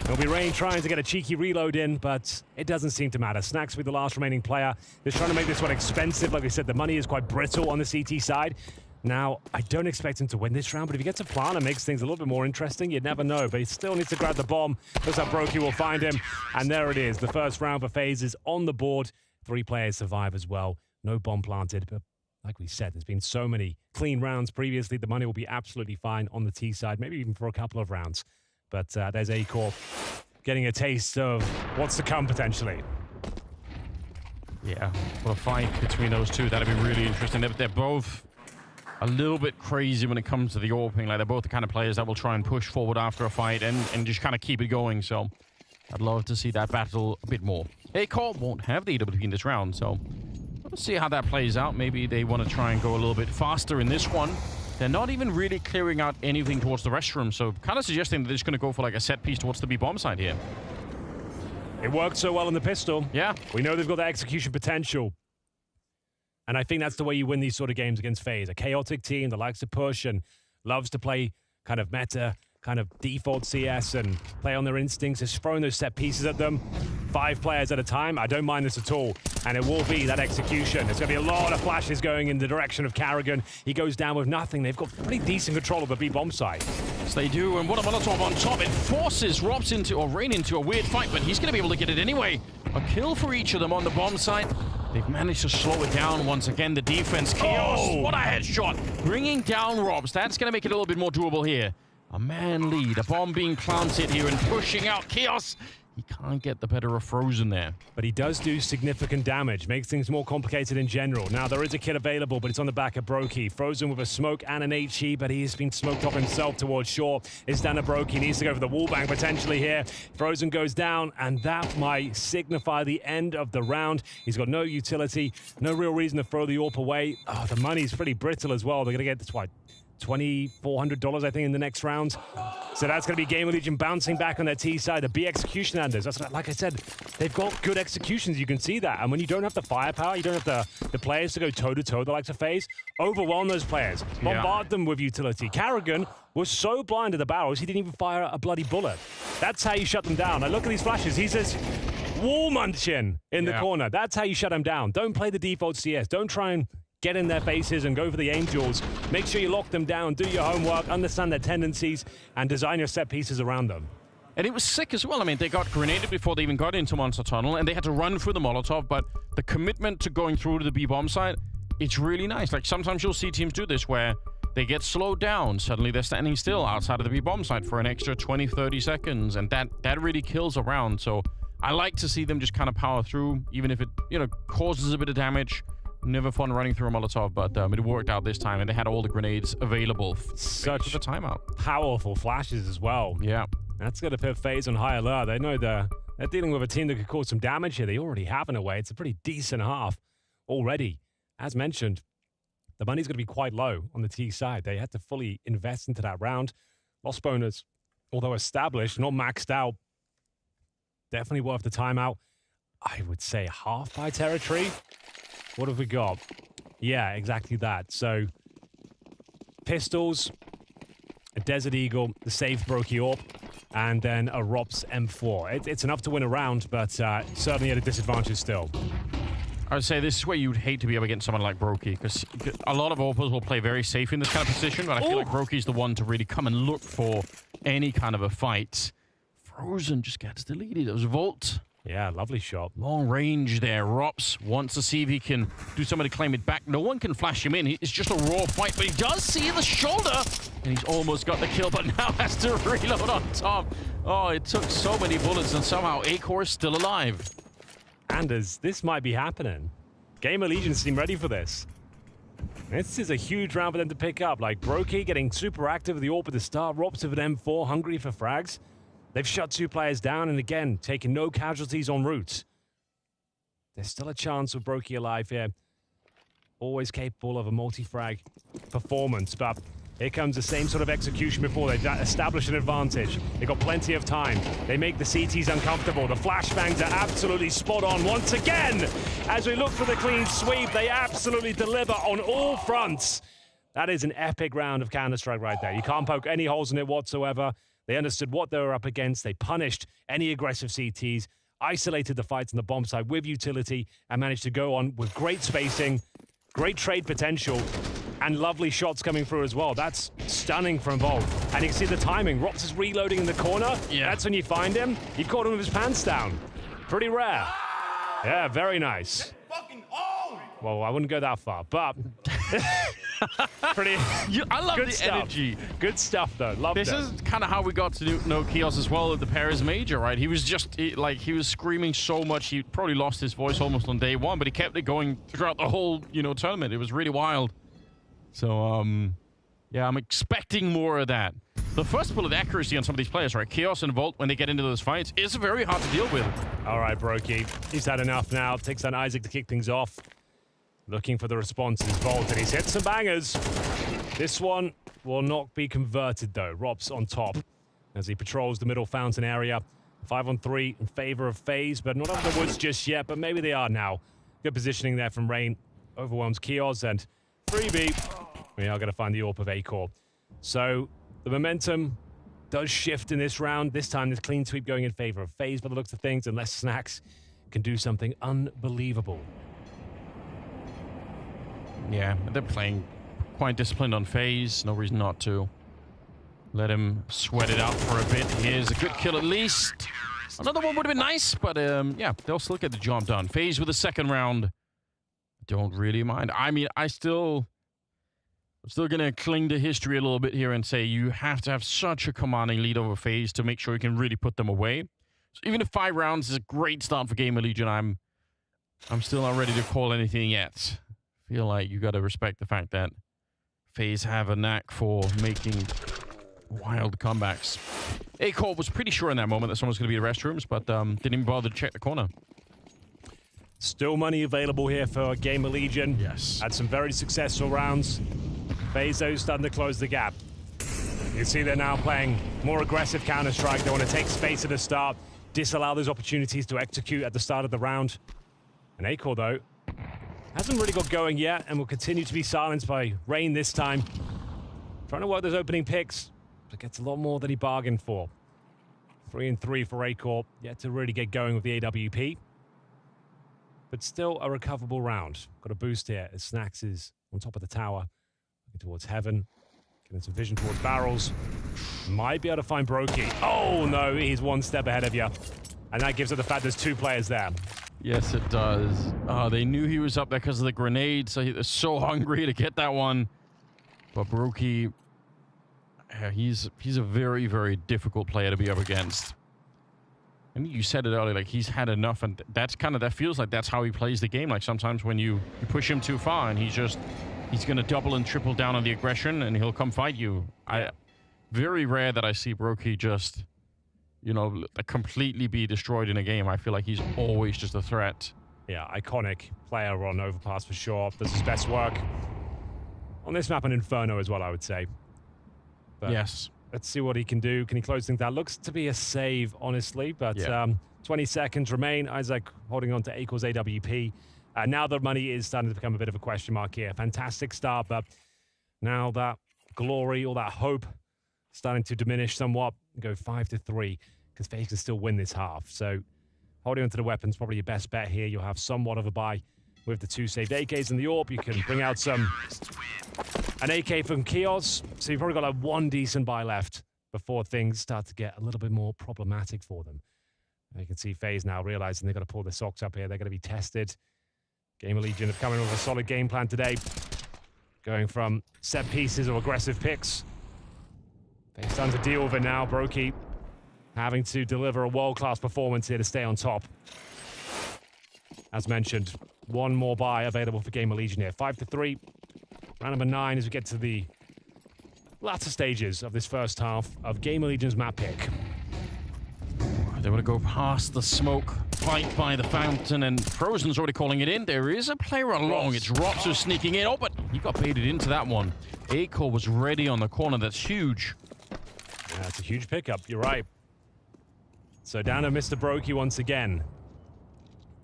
It'll be Rain trying to get a cheeky reload in, but it doesn't seem to matter. Snax will be the last remaining player. They're trying to make this one expensive. Like we said, the money is quite brittle on the CT side. Now, I don't expect him to win this round, but if he gets a plant and makes things a little bit more interesting, you'd never know. But he still needs to grab the bomb. Looks like Brokey will find him. And there it is. The first round for FaZe is on the board. 3 players survive as well. No bomb planted, but like we said, there's been so many clean rounds previously. The money will be absolutely fine on the T side, maybe even for a couple of rounds. But there's A-Corp getting a taste of what's to come potentially. Yeah, well, a fight between those two, that'd be really interesting. They're both a little bit crazy when it comes to the AWPing. Like, they're both the kind of players that will try and push forward after a fight and just kind of keep it going. So I'd love to see that battle a bit more. A-Corp won't have the AWP in this round, so we'll see how that plays out. Maybe they want to try and go a little bit faster in this one. They're not even really clearing out anything towards the restroom, so kind of suggesting that they're just going to go for like a set piece towards the B-bomb side here. It worked so well in the pistol. Yeah. We know they've got that execution potential. And I think that's the way you win these sort of games against FaZe. A chaotic team that likes to push and loves to play kind of meta, kind of default CS and play on their instincts. Just throwing those set pieces at them. 5 players at a time. I don't mind this at all. And it will be that execution. There's going to be a lot of flashes going in the direction of Karrigan. He goes down with nothing. They've got pretty decent control of the B-bomb side. Yes, they do. And what a Molotov on top. It forces Robs into, or Rain into a weird fight, but he's going to be able to get it anyway. A kill for each of them on the bomb side. They've managed to slow it down once again. The defense. Chaos. What a headshot. Bringing down Robs. That's going to make it a little bit more doable here. A man lead. A bomb being planted here and pushing out Chaos. He can't get the better of Frozen there. But he does do significant damage. Makes things more complicated in general. Now, there is a kit available, but it's on the back of Brokey. Frozen with a smoke and an HE, but he's been smoked off himself towards shore. It's down to Brokey. He needs to go for the wallbang potentially here. Frozen goes down, and that might signify the end of the round. He's got no utility, no real reason to throw the AWP away. Oh, the money's pretty brittle as well. They're going to get this, what, $2,400, I think, in the next round. So that's going to be GamerLegion bouncing back on their T side. The B execution handers. That's like I said, they've got good executions. You can see that. And when you don't have the firepower, you don't have the players to go toe-to-toe, the likes of FaZe, overwhelm those players. Bombard them with utility. Karrigan was so blind to the barrels, he didn't even fire a bloody bullet. That's how you shut them down. Now look at these flashes. He's just wall munching in the corner. That's how you shut them down. Don't play the default CS. Don't try and get in their faces and go for the angels. Make sure you lock them down, do your homework, understand their tendencies, and design your set pieces around them. And it was sick as well. I mean, they got grenaded before they even got into Monster Tunnel, and they had to run through the Molotov, but the commitment to going through to the B-bomb side, it's really nice. Like, sometimes you'll see teams do this where they get slowed down. Suddenly they're standing still outside of the B-bomb side for an extra 20, 30 seconds, and that really kills a round. So I like to see them just kind of power through, even if it, causes a bit of damage. Never fun running through a Molotov, but it worked out this time, and they had all the grenades available. Such the timeout. Powerful flashes as well. Yeah. That's going to put FaZe on high alert. They know they're dealing with a team that could cause some damage here. They already have in a way. It's a pretty decent half already. As mentioned, the money's going to be quite low on the T side. They had to fully invest into that round. Lost bonus, although established, not maxed out. Definitely worth the timeout. I would say half by territory. What have we got? Yeah, exactly that. So, pistols, a Desert Eagle, the saved Brokey AWP, and then a ROPS M4. It's enough to win a round, but certainly at a disadvantage still. I would say this is where you'd hate to be up against someone like Brokey, because a lot of AWPers will play very safe in this kind of position, but I feel like Brokey's the one to really come and look for any kind of a fight. Frozen just gets deleted. It was Volt. Yeah, lovely shot. Long range there. Rops wants to see if he can do something to claim it back. No one can flash him in. It's just a raw fight, but he does see the shoulder, and he's almost got the kill, but now has to reload on top. Oh, it took so many bullets, and somehow A-Core is still alive. Anders, this might be happening. GamerLegion seem ready for this. This is a huge round for them to pick up. Like, Brokey getting super active with the AWP at the start. Rops with an M4, hungry for frags. They've shut 2 players down, and again, taking no casualties en route. There's still a chance of Brokey alive here. Always capable of a multi-frag performance, but here comes the same sort of execution before. They've established an advantage. They've got plenty of time. They make the CTs uncomfortable. The flashbangs are absolutely spot on once again. As we look for the clean sweep, they absolutely deliver on all fronts. That is an epic round of Counter-Strike right there. You can't poke any holes in it whatsoever. They understood what they were up against. They punished any aggressive CTs, isolated the fights on the bomb side with utility, and managed to go on with great spacing, great trade potential, and lovely shots coming through as well. That's stunning from Volt. And you can see the timing. Rops is reloading in the corner. Yeah. That's when you find him. You caught him with his pants down. Pretty rare. Yeah, very nice. Well, I wouldn't go that far, but pretty. I love the stuff. energy. Good stuff, though. Love This is kind of how we got to know Kios as well at the Paris Major, right? He was just he was screaming so much. He probably lost his voice almost on day one, but he kept it going throughout the whole tournament. It was really wild. So yeah, I'm expecting more of that. The first bullet accuracy on some of these players, right? Kios and Volt, when they get into those fights, is very hard to deal with. All right, Brokey. He's had enough now. Takes on Isaac to kick things off. Looking for the responses, Volt, and he's hit some bangers. This one will not be converted, though. Rob's on top as he patrols the middle fountain area. 5-on-3 in favor of FaZe, but not over the woods just yet, but maybe they are now. Good positioning there from Rain. Overwhelms Kios, and 3B. We are going to find the AWP of Acor. So the momentum does shift in this round. This time, this clean sweep going in favor of FaZe by the looks of things, unless Snacks can do something unbelievable. Yeah, they're playing quite disciplined on FaZe. No reason not to. Let him sweat it out for a bit. Here's a good kill at least. Another one would have been nice, but yeah, they'll still get the job done. FaZe with the second round. Don't really mind. I mean, I'm still going to cling to history a little bit here and say you have to have such a commanding lead over FaZe to make sure you can really put them away. So even if 5 rounds is a great start for GamerLegion, I'm still not ready to call anything yet. Feel like you got to respect the fact that FaZe have a knack for making wild comebacks. Acor was pretty sure in that moment that someone was going to be in the restrooms, but didn't even bother to check the corner. Still money available here for GamerLegion. Yes. Had some very successful rounds. FaZe, though, starting to close the gap. You see they're now playing more aggressive Counter-Strike. They want to take space at the start, disallow those opportunities to execute at the start of the round. And Acor, though, hasn't really got going yet and will continue to be silenced by Rain this time. Trying to work those opening picks, but gets a lot more than he bargained for. 3-3 for Acor, yet to really get going with the AWP. But still a recoverable round. Got a boost here as Snacks is on top of the tower. Looking towards Heaven. Getting some vision towards barrels. Might be able to find Brokey. Oh no, he's one step ahead of you. And that gives it the fact there's 2 players there. Yes, it does. They knew he was up there because of the grenade, so he was so hungry to get that one. But Brokey, he's a very, very difficult player to be up against. And you said it earlier, like he's had enough, and that feels like that's how he plays the game. Like sometimes when you push him too far, and he's going to double and triple down on the aggression, and he'll come fight you. Very rare that I see Brokey just, completely be destroyed in a game. I feel like he's always just a threat. Yeah, iconic player on Overpass for sure. Does his best work on this map and Inferno as well, I would say. But yes. Let's see what he can do. Can he close things down? Looks to be a save, honestly, but 20 seconds remain. Isaac holding on to Acor's AWP. Now the money is starting to become a bit of a question mark here. Fantastic start, but now that glory or that hope starting to diminish somewhat. Go 5-3 because FaZe can still win this half. So holding onto the weapons probably your best bet here. You'll have somewhat of a buy with the 2 saved AKs and the AWP. You can bring out an AK from Kios. So you've probably got like 1 decent buy left before things start to get a little bit more problematic for them. You can see FaZe now realizing they've got to pull their socks up here. They're going to be tested. GamerLegion have come in with a solid game plan today. Going from set pieces or aggressive picks. FaZe starting to deal with it now. Brokey having to deliver a world-class performance here to stay on top. As mentioned, 1 more buy available for GamerLegion here. 5-3. Round number 9 as we get to the latter stages of this first half of GamerLegion's map pick. They want to go past the smoke, fight by the fountain, and Frozen's already calling it in. There is a player along. It's Rops who's sneaking in. Oh, but he got baited into that one. Acor was ready on the corner. That's huge. Yeah, it's a huge pickup. You're right. So down to Mr. Brokey once again.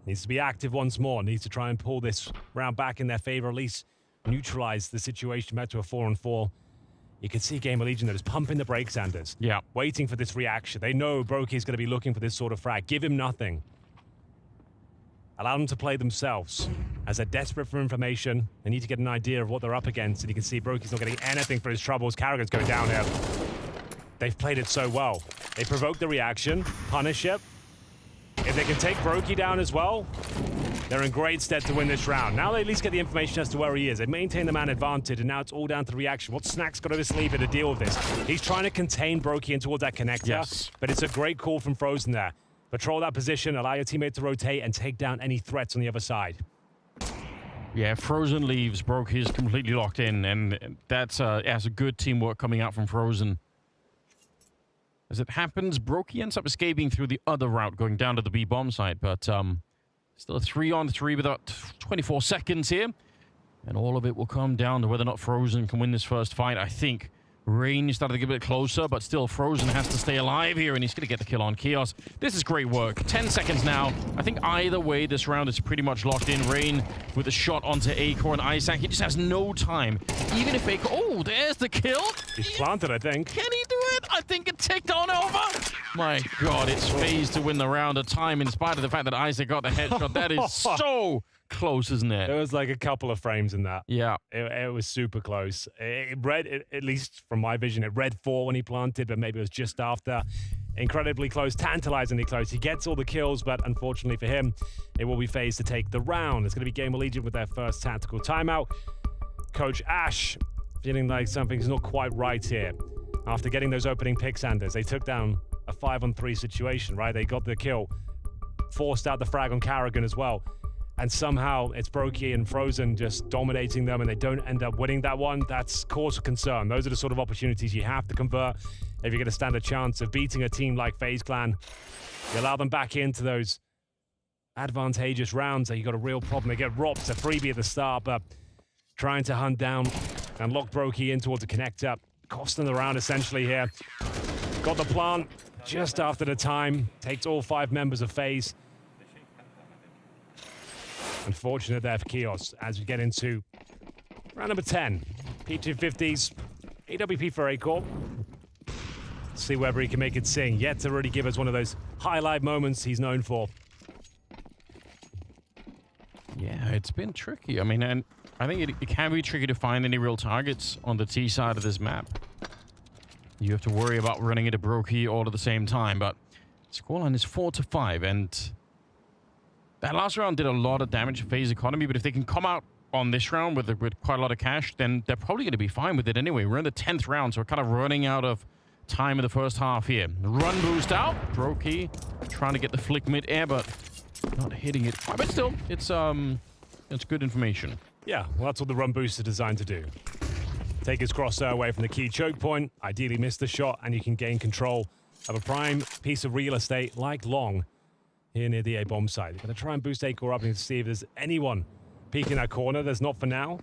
Needs to be active once more. Needs to try and pull this round back in their favor, at least neutralize the situation back to a 4-on-4. You can see GamerLegion that is pumping the brakes, Anders. Yeah. Waiting for this reaction. They know Brokey is going to be looking for this sort of frag. Give him nothing. Allow them to play themselves. As they're desperate for information, they need to get an idea of what they're up against. And you can see Brokey's not getting anything for his troubles. Carrigan's going down here. They've played it so well. They provoke the reaction, punish it. If they can take Brokey down as well, they're in great stead to win this round. Now they at least get the information as to where he is. They maintain the man advantage, and now it's all down to the reaction. What Snack's got up his sleeve to deal with this? He's trying to contain Brokey in towards that connector, but it's a great call from Frozen there. Patrol that position, allow your teammate to rotate, and take down any threats on the other side. Yeah, Frozen leaves. Brokey is completely locked in, and that's a good teamwork coming out from Frozen. As it happens, Brokey ends up escaping through the other route, going down to the B bomb site, but still a 3-on-3 with about 24 seconds here. And all of it will come down to whether or not Frozen can win this first fight. I think Rain is starting to get a bit closer, but still Frozen has to stay alive here, and he's going to get the kill on Chaos. This is great work. 10 seconds now. I think either way, this round is pretty much locked in. Rain with a shot onto Acor and Isaac. He just has no time. Even if Acor... Oh, there's the kill. He's planted, I think. Can he do it? I think it ticked on over. My God, it's FaZe to win the round of time in spite of the fact that Isaac got the headshot. That is so close, isn't it? There was like a couple of frames in that. Yeah. It was super close. It read, at least from my vision, it read 4 when he planted, but maybe it was just after. Incredibly close, tantalizingly close. He gets all the kills, but unfortunately for him, it will be FaZe to take the round. It's going to be GamerLegion with their first tactical timeout. Coach Ash feeling like something's not quite right here. After getting those opening picks, Anders, they took down a 5-on-3 situation, right? They got the kill, forced out the frag on Carrigan as well. And somehow it's Brokey and Frozen just dominating them, and they don't end up winning that one. That's cause for concern. Those are the sort of opportunities you have to convert if you're going to stand a chance of beating a team like FaZe Clan. You allow them back into those advantageous rounds, you got a real problem. They get robbed. It's a freebie at the start, but trying to hunt down and lock Brokey in towards a connector. Costing the round essentially here. Got the plant just after the time. Takes all 5 members of FaZe. Unfortunate there for Chaos as we get into round number 10. P250s, AWP for Acor. See whether he can make it sing. Yet to really give us one of those highlight moments he's known for. Yeah, it's been tricky. I mean, and I think it can be tricky to find any real targets on the T side of this map. You have to worry about running into Brokey all at the same time, but scoreline is 4-5, and that last round did a lot of damage to FaZe economy, but if they can come out on this round with quite a lot of cash, then they're probably going to be fine with it anyway. We're in the 10th round, so we're kind of running out of time in the first half here. Run boost out. Brokey trying to get the flick mid-air, but not hitting it. But still, it's good information. Yeah, well, that's what the run boost is designed to do. Take his crosshair away from the key choke point, ideally miss the shot, and you can gain control of a prime piece of real estate like Long here near the A-bomb site. You're going to try and boost Acor up and see if there's anyone peeking that corner. There's not for now.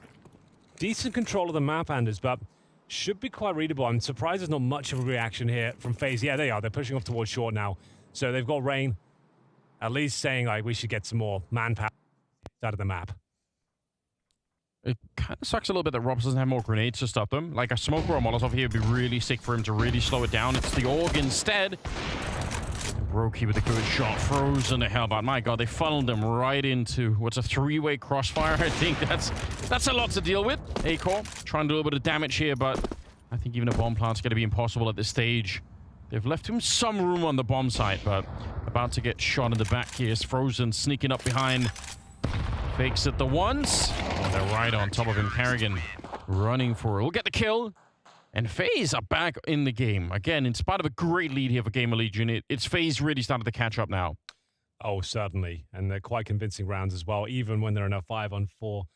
Decent control of the map, Anders, but should be quite readable. I'm surprised there's not much of a reaction here from FaZe. Yeah, they are. They're pushing off towards short now. So they've got Rain at least saying, like, we should get some more manpower out of the map. It kind of sucks a little bit that Robs doesn't have more grenades to stop them. Like a smoke or a Molotov here would be really sick for him to really slow it down. It's the Org instead. Brokey with a good shot. Frozen to hell, but my God, they funneled them right into what's a 3-way crossfire. I think that's a lot to deal with. Acor trying to do a little bit of damage here, but I think even a bomb plant's going to be impossible at this stage. They've left him some room on the bomb site, but about to get shot in the back here is Frozen sneaking up behind. Fakes it the once. Oh, they're right on top of him. Carrigan running for it. We'll get the kill. And FaZe are back in the game. Again, in spite of a great lead here for GamerLegion, it's FaZe really started to catch up now. Oh, certainly. And they're quite convincing rounds as well. Even when they're in a 5-on-4 or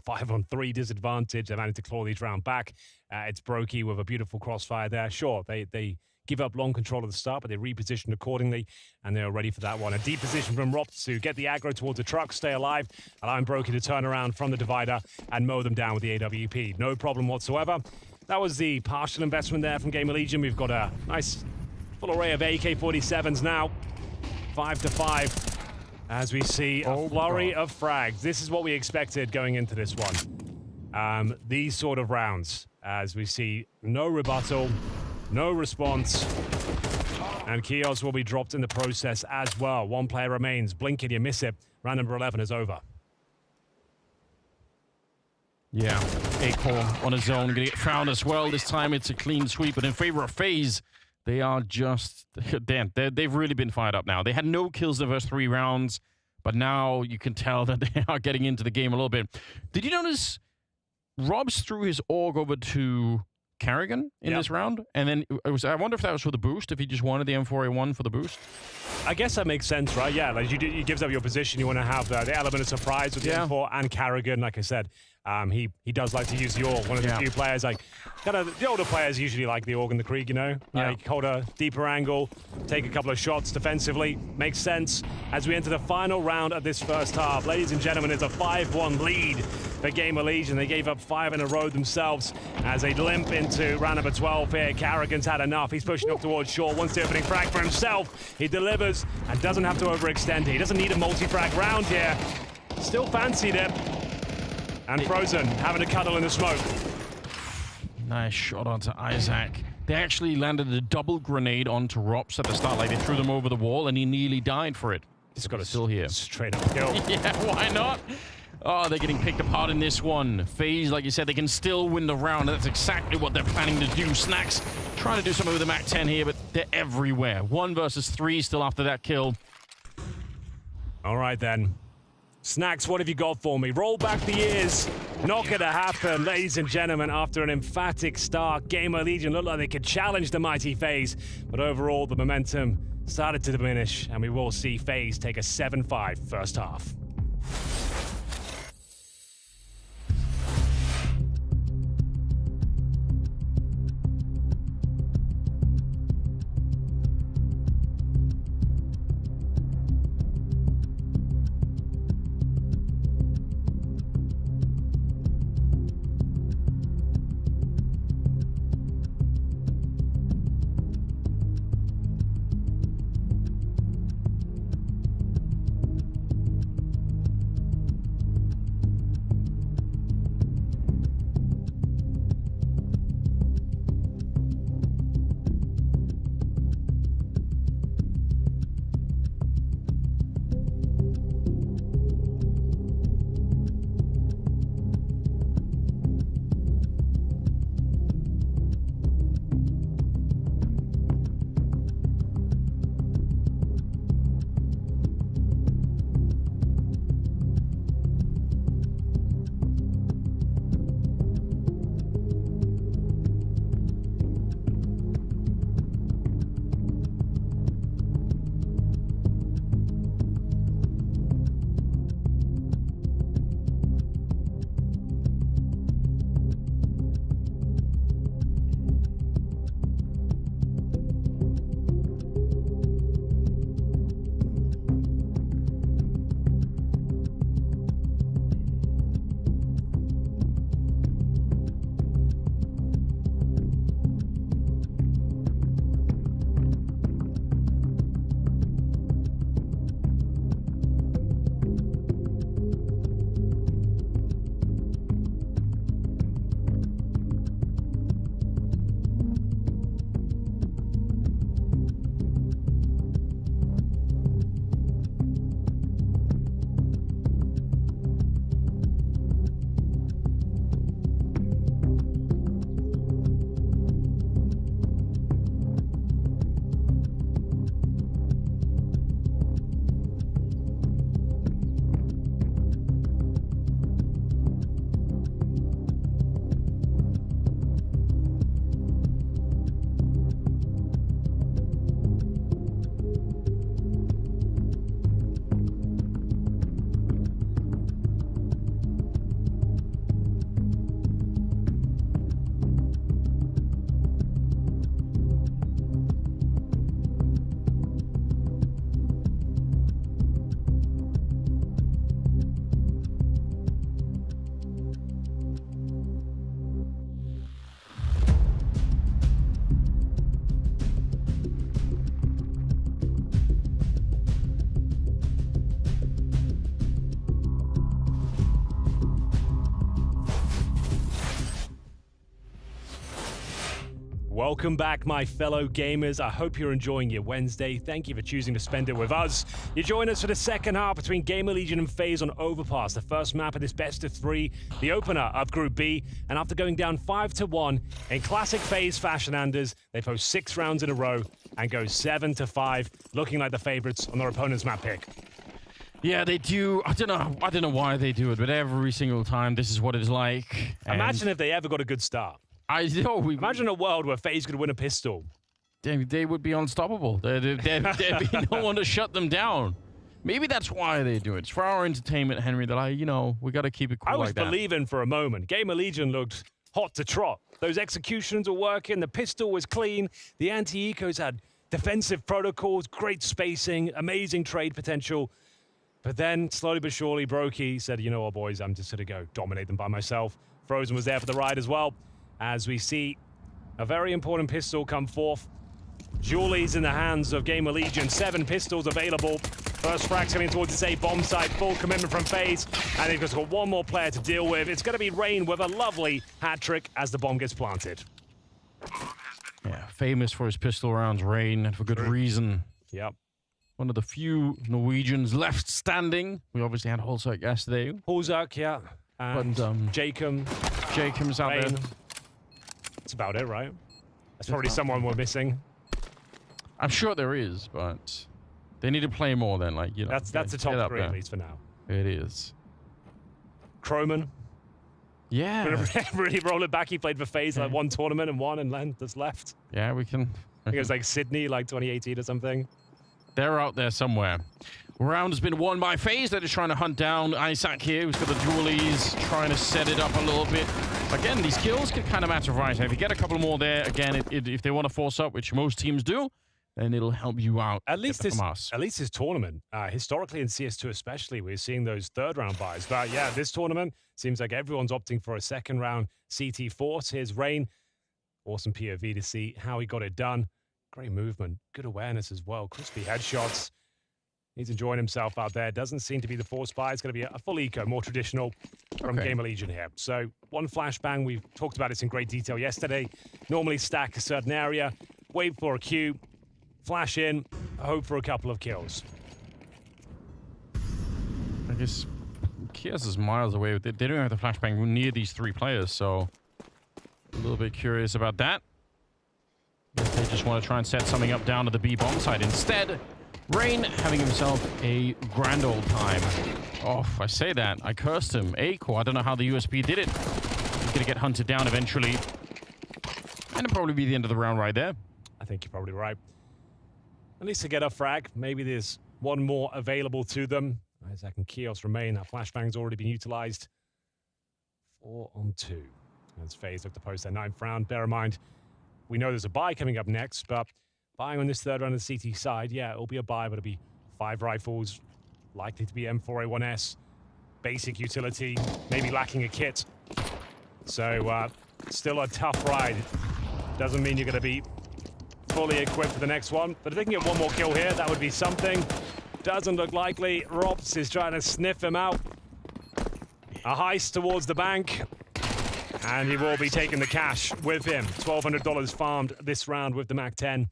5-on-3 disadvantage, they managed to claw these round back. It's Brokey with a beautiful crossfire there. Sure, they give up long control at the start, but they repositioned accordingly, and they're ready for that one. A deep position from Ropt to get the aggro towards the truck, stay alive, allowing Brokey to turn around from the divider and mow them down with the AWP. No problem whatsoever. That was the partial investment there from GamerLegion. We've got a nice full array of AK-47s now. 5-5 as we see a flurry of frags. This is what we expected going into this one. These sort of rounds. as we see no rebuttal, no response, and Kios will be dropped in the process as well. One player remains. Blink it, you miss it. Round number 11 is over. Yeah, Acorn on his own, gonna get found as well. This time it's a clean sweep, but in favor of FaZe, they are just, damn, they've really been fired up now. They had no kills the first 3 rounds, but now you can tell that they are getting into the game a little bit. Did you notice Robs threw his AUG over to Carrigan in this round? And then I wonder if that was for the boost, if he just wanted the M4A1 for the boost. I guess that makes sense, right? Yeah, like you gives up your position. You want to have the element of surprise with the M4 and Carrigan. Like I said, he does like to use the AUG. One of the few players, like kind of the older players usually like the AUG and the Krieg, you know? Like hold a deeper angle, take a couple of shots defensively. Makes sense as we enter the final round of this first half. Ladies and gentlemen, it's a 5-1 lead for GamerLegion. They gave up 5 in a row themselves as they limp into round number 12 here. Carrigan's had enough. He's pushing up towards short. Wants the opening frag for himself. He delivers and doesn't have to overextend. He doesn't need a multi-frag round here. Still fancied it. And Frozen having a cuddle in the smoke. Nice shot onto Isaac. They actually landed a double grenade onto Rops at the start. Like they threw them over the wall and he nearly died for it. He's got a still here. Straight up kill. Yeah, why not? Oh, they're getting picked apart in this one. FaZe, like you said, they can still win the round. That's exactly what they're planning to do. Snacks trying to do something with the MAC-10 here, but they're everywhere. 1 versus 3 still after that kill. All right, then. Snacks, what have you got for me? Roll back the years. Not going to happen, ladies and gentlemen. After an emphatic start, GamerLegion looked like they could challenge the mighty FaZe, but overall, the momentum started to diminish, and we will see FaZe take a 7-5 first half. Welcome back, my fellow gamers. I hope you're enjoying your Wednesday. Thank you for choosing to spend it with us. You join us for the second half between GamerLegion and FaZe on Overpass, the first map of this best of 3, the opener of Group B. And after going down 5-1 in classic FaZe fashion, Anders, they post 6 rounds in a row and go 7-5, looking like the favorites on their opponent's map pick. Yeah, they do. I don't know why they do it, but every single time this is what it's like. Imagine if they ever got a good start. I know. Imagine a world where FaZe could win a pistol. They would be unstoppable. There'd be no one to shut them down. Maybe that's why they do it. It's for our entertainment, Henry. That we got to keep it cool I was like that. believing for a moment. GamerLegion looked hot to trot. Those executions were working. The pistol was clean. The anti-ecos had defensive protocols, great spacing, amazing trade potential. But then, slowly but surely, Brokey said, you know what, boys, I'm just going to go dominate them by myself. Frozen was there for the ride as well. As we see a very important pistol come forth. Julie's in the hands of GamerLegion. 7 pistols available. First frag's coming towards its A bomb site. Full commitment from FaZe. And they've just got one more player to deal with. It's going to be Rain with a lovely hat trick as the bomb gets planted. Yeah, famous for his pistol rounds, Rain, and for good reason. Yep. One of the few Norwegians left standing. We obviously had Holzak yesterday. Holzak, yeah. And Jacob's out there. That's about it, right? That's probably someone we're missing. I'm sure there is, but they need to play more then. That's the top 3 at least for now. It is. Croman. Yeah. Really roll it back. He played for FaZe like one tournament and won, and then just left. Yeah, we can. I think it was like Sydney, like 2018 or something. They're out there somewhere. Round has been won by FaZe. They're just trying to hunt down Isaac here, who's got the dualies, trying to set it up a little bit. Again, these kills can kind of matter, right? If you get a couple more there, again, if they want to force up, which most teams do, then it'll help you out. At least this tournament, historically in CS2 especially, we're seeing those 3rd round buys. But yeah, this tournament seems like everyone's opting for a 2nd round CT force. Here's Rain. Awesome POV to see how he got it done. Great movement, good awareness as well. Crispy headshots. He's enjoying himself out there. Doesn't seem to be the force buy. It's going to be a full eco, more traditional from GamerLegion here. So one flashbang. We've talked about this in great detail yesterday. Normally stack a certain area, wait for a Q, flash in, hope for a couple of kills. I guess Kios is miles away. They don't have the flashbang near these 3 players, so a little bit curious about that. They just want to try and set something up down to the B bomb side. Instead, Rain having himself a grand old time. Oh, I say that. I cursed him. A-core. I don't know how the USP did it. He's going to get hunted down eventually. And it'll probably be the end of the round right there. I think you're probably right. At least to get a frag. Maybe there's one more available to them. Isaac and Kios remain. That flashbang's already been utilized. 4 on 2. As FaZe look to post their 9th round. Bear in mind, we know there's a buy coming up next, but buying on this 3rd round of the CT side, yeah, it'll be a buy, but it'll be 5 rifles, likely to be M4A1S, basic utility, maybe lacking a kit. So still a tough ride. Doesn't mean you're going to be fully equipped for the next one, but if they can get one more kill here, that would be something. Doesn't look likely. Robs is trying to sniff him out. A heist towards the bank. And he will be taking the cash with him. $1,200 farmed this round with the MAC-10.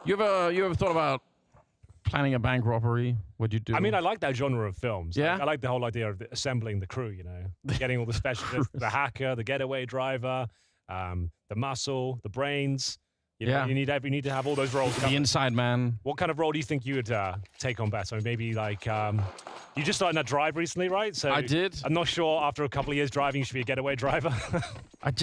You ever thought about planning a bank robbery? What'd you do? I mean, I like that genre of films. Yeah? I like the whole idea of assembling the crew, you know. Getting all the specialists, the hacker, the getaway driver, the muscle, the brains. You know, you need to have all those roles covered. The inside man. What kind of role do you think you would take on best? I mean, maybe like you just started that drive recently, right? So I did. I'm not sure after a couple of years driving, you should be a getaway driver.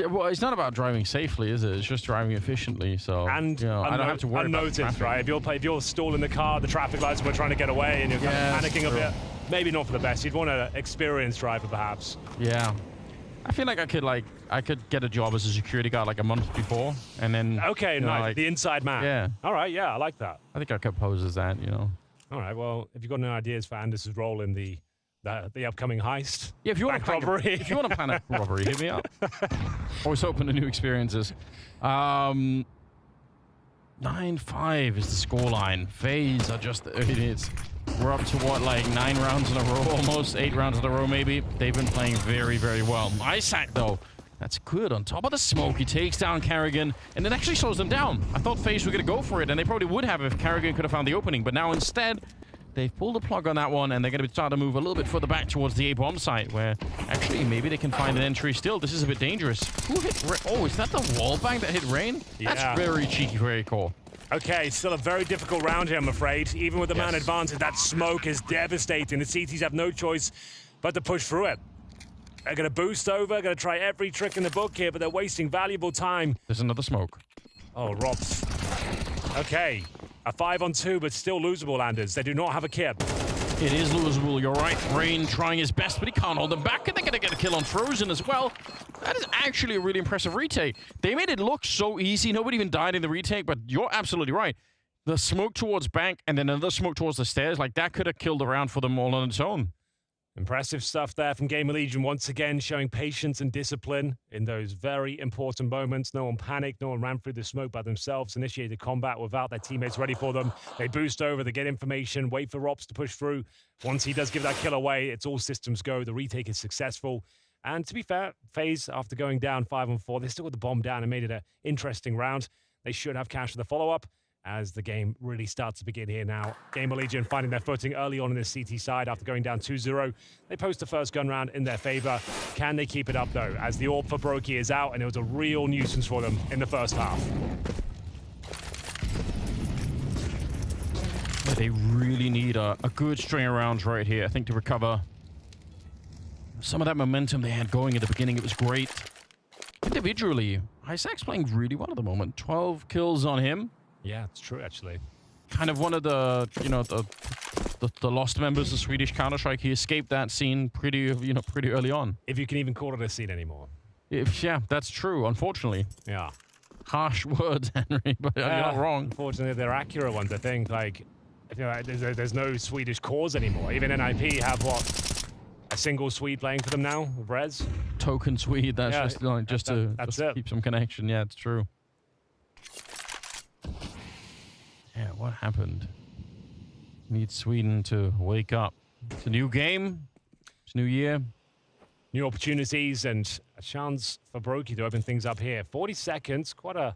Well, it's not about driving safely, is it? It's just driving efficiently. So and you know, I don't have to worry unnoticed, about right? If you're stalling the car, the traffic lights, and we're trying to get away, and you're kind of panicking a bit, maybe not for the best. You'd want an experienced driver, perhaps. Yeah. I feel like I could get a job as a security guard like a month before, and then nice. The inside man. Yeah. All right. Yeah, I like that. I think I could pose as that. You know. All right. Well, if you've got any ideas for Anders' role in the upcoming heist, yeah, if you want to plan if you want to plan a robbery, hit me up. Always open to new experiences. 9-5 is the scoreline. FaZe are just idiots. We're up to what, like 9 rounds in a row, almost 8 rounds in a row, maybe. They've been playing very, very well. Isaac, though, That's good. On top of the smoke, he takes down Carrigan, and it actually slows them down. I thought FaZe were going to go for it, and they probably would have if Carrigan could have found the opening. But now instead, they've pulled the plug on that one, and they're going to start to move a little bit further back towards the A-bomb site, where actually maybe they can find an entry still. This is a bit dangerous. Who hit Oh, is that the wall bang that hit Rain? Yeah. That's very cheeky, very cool. Okay, still a very difficult round here, I'm afraid. Even with the man advantage, that smoke is devastating. The CTs have no choice but to push through it. They're going to boost over, going to try every trick in the book here, but they're wasting valuable time. There's another smoke. Oh, Robs. Okay, a 5-on-2, but still losable, Anders. They do not have a kit. It is losable, you're right. Rain trying his best, but he can't hold them back, and they're going to get a kill on Frozen as well. That is actually a really impressive retake. They made it look so easy. Nobody even died in the retake, but you're absolutely right. The smoke towards bank and then another smoke towards the stairs, like that could have killed the round for them all on its own. Impressive stuff there from GamerLegion, once again showing patience and discipline in those very important moments. No one panicked, no one ran through the smoke by themselves, initiated combat without their teammates ready for them. They boost over, they get information, wait for Rops to push through. Once he does give that kill away, it's all systems go. The retake is successful. And to be fair, FaZe, after going down 5-on-4, they still got the bomb down and made it an interesting round. They should have cash for the follow-up as the game really starts to begin here now. GamerLegion finding their footing early on in the CT side after going down 2-0. They post the first gun round in their favor. Can they keep it up, though, as the AWP for Brokey is out, and it was a real nuisance for them in the first half. They really need a good string of rounds right here, I think, to recover some of that momentum they had going at the beginning. It was great. Individually, Isaac's playing really well at the moment. 12 kills on him. Yeah, it's true, actually. Kind of one of the, the lost members of Swedish Counter-Strike. He escaped that scene pretty early on. If you can even call it a scene anymore. Yeah, that's true, unfortunately. Yeah. Harsh words, Henry, but you're not wrong. Unfortunately, they're accurate ones, I think. Like, there's no Swedish cause anymore. Even NIP have, what, a single Swede playing for them now, with Rez? Token Swede, that's just to keep some connection. Yeah, it's true. Yeah, what happened? Need Sweden to wake up. It's a new game. It's a new year. New opportunities and a chance for Brokey to open things up here. 40 seconds, quite a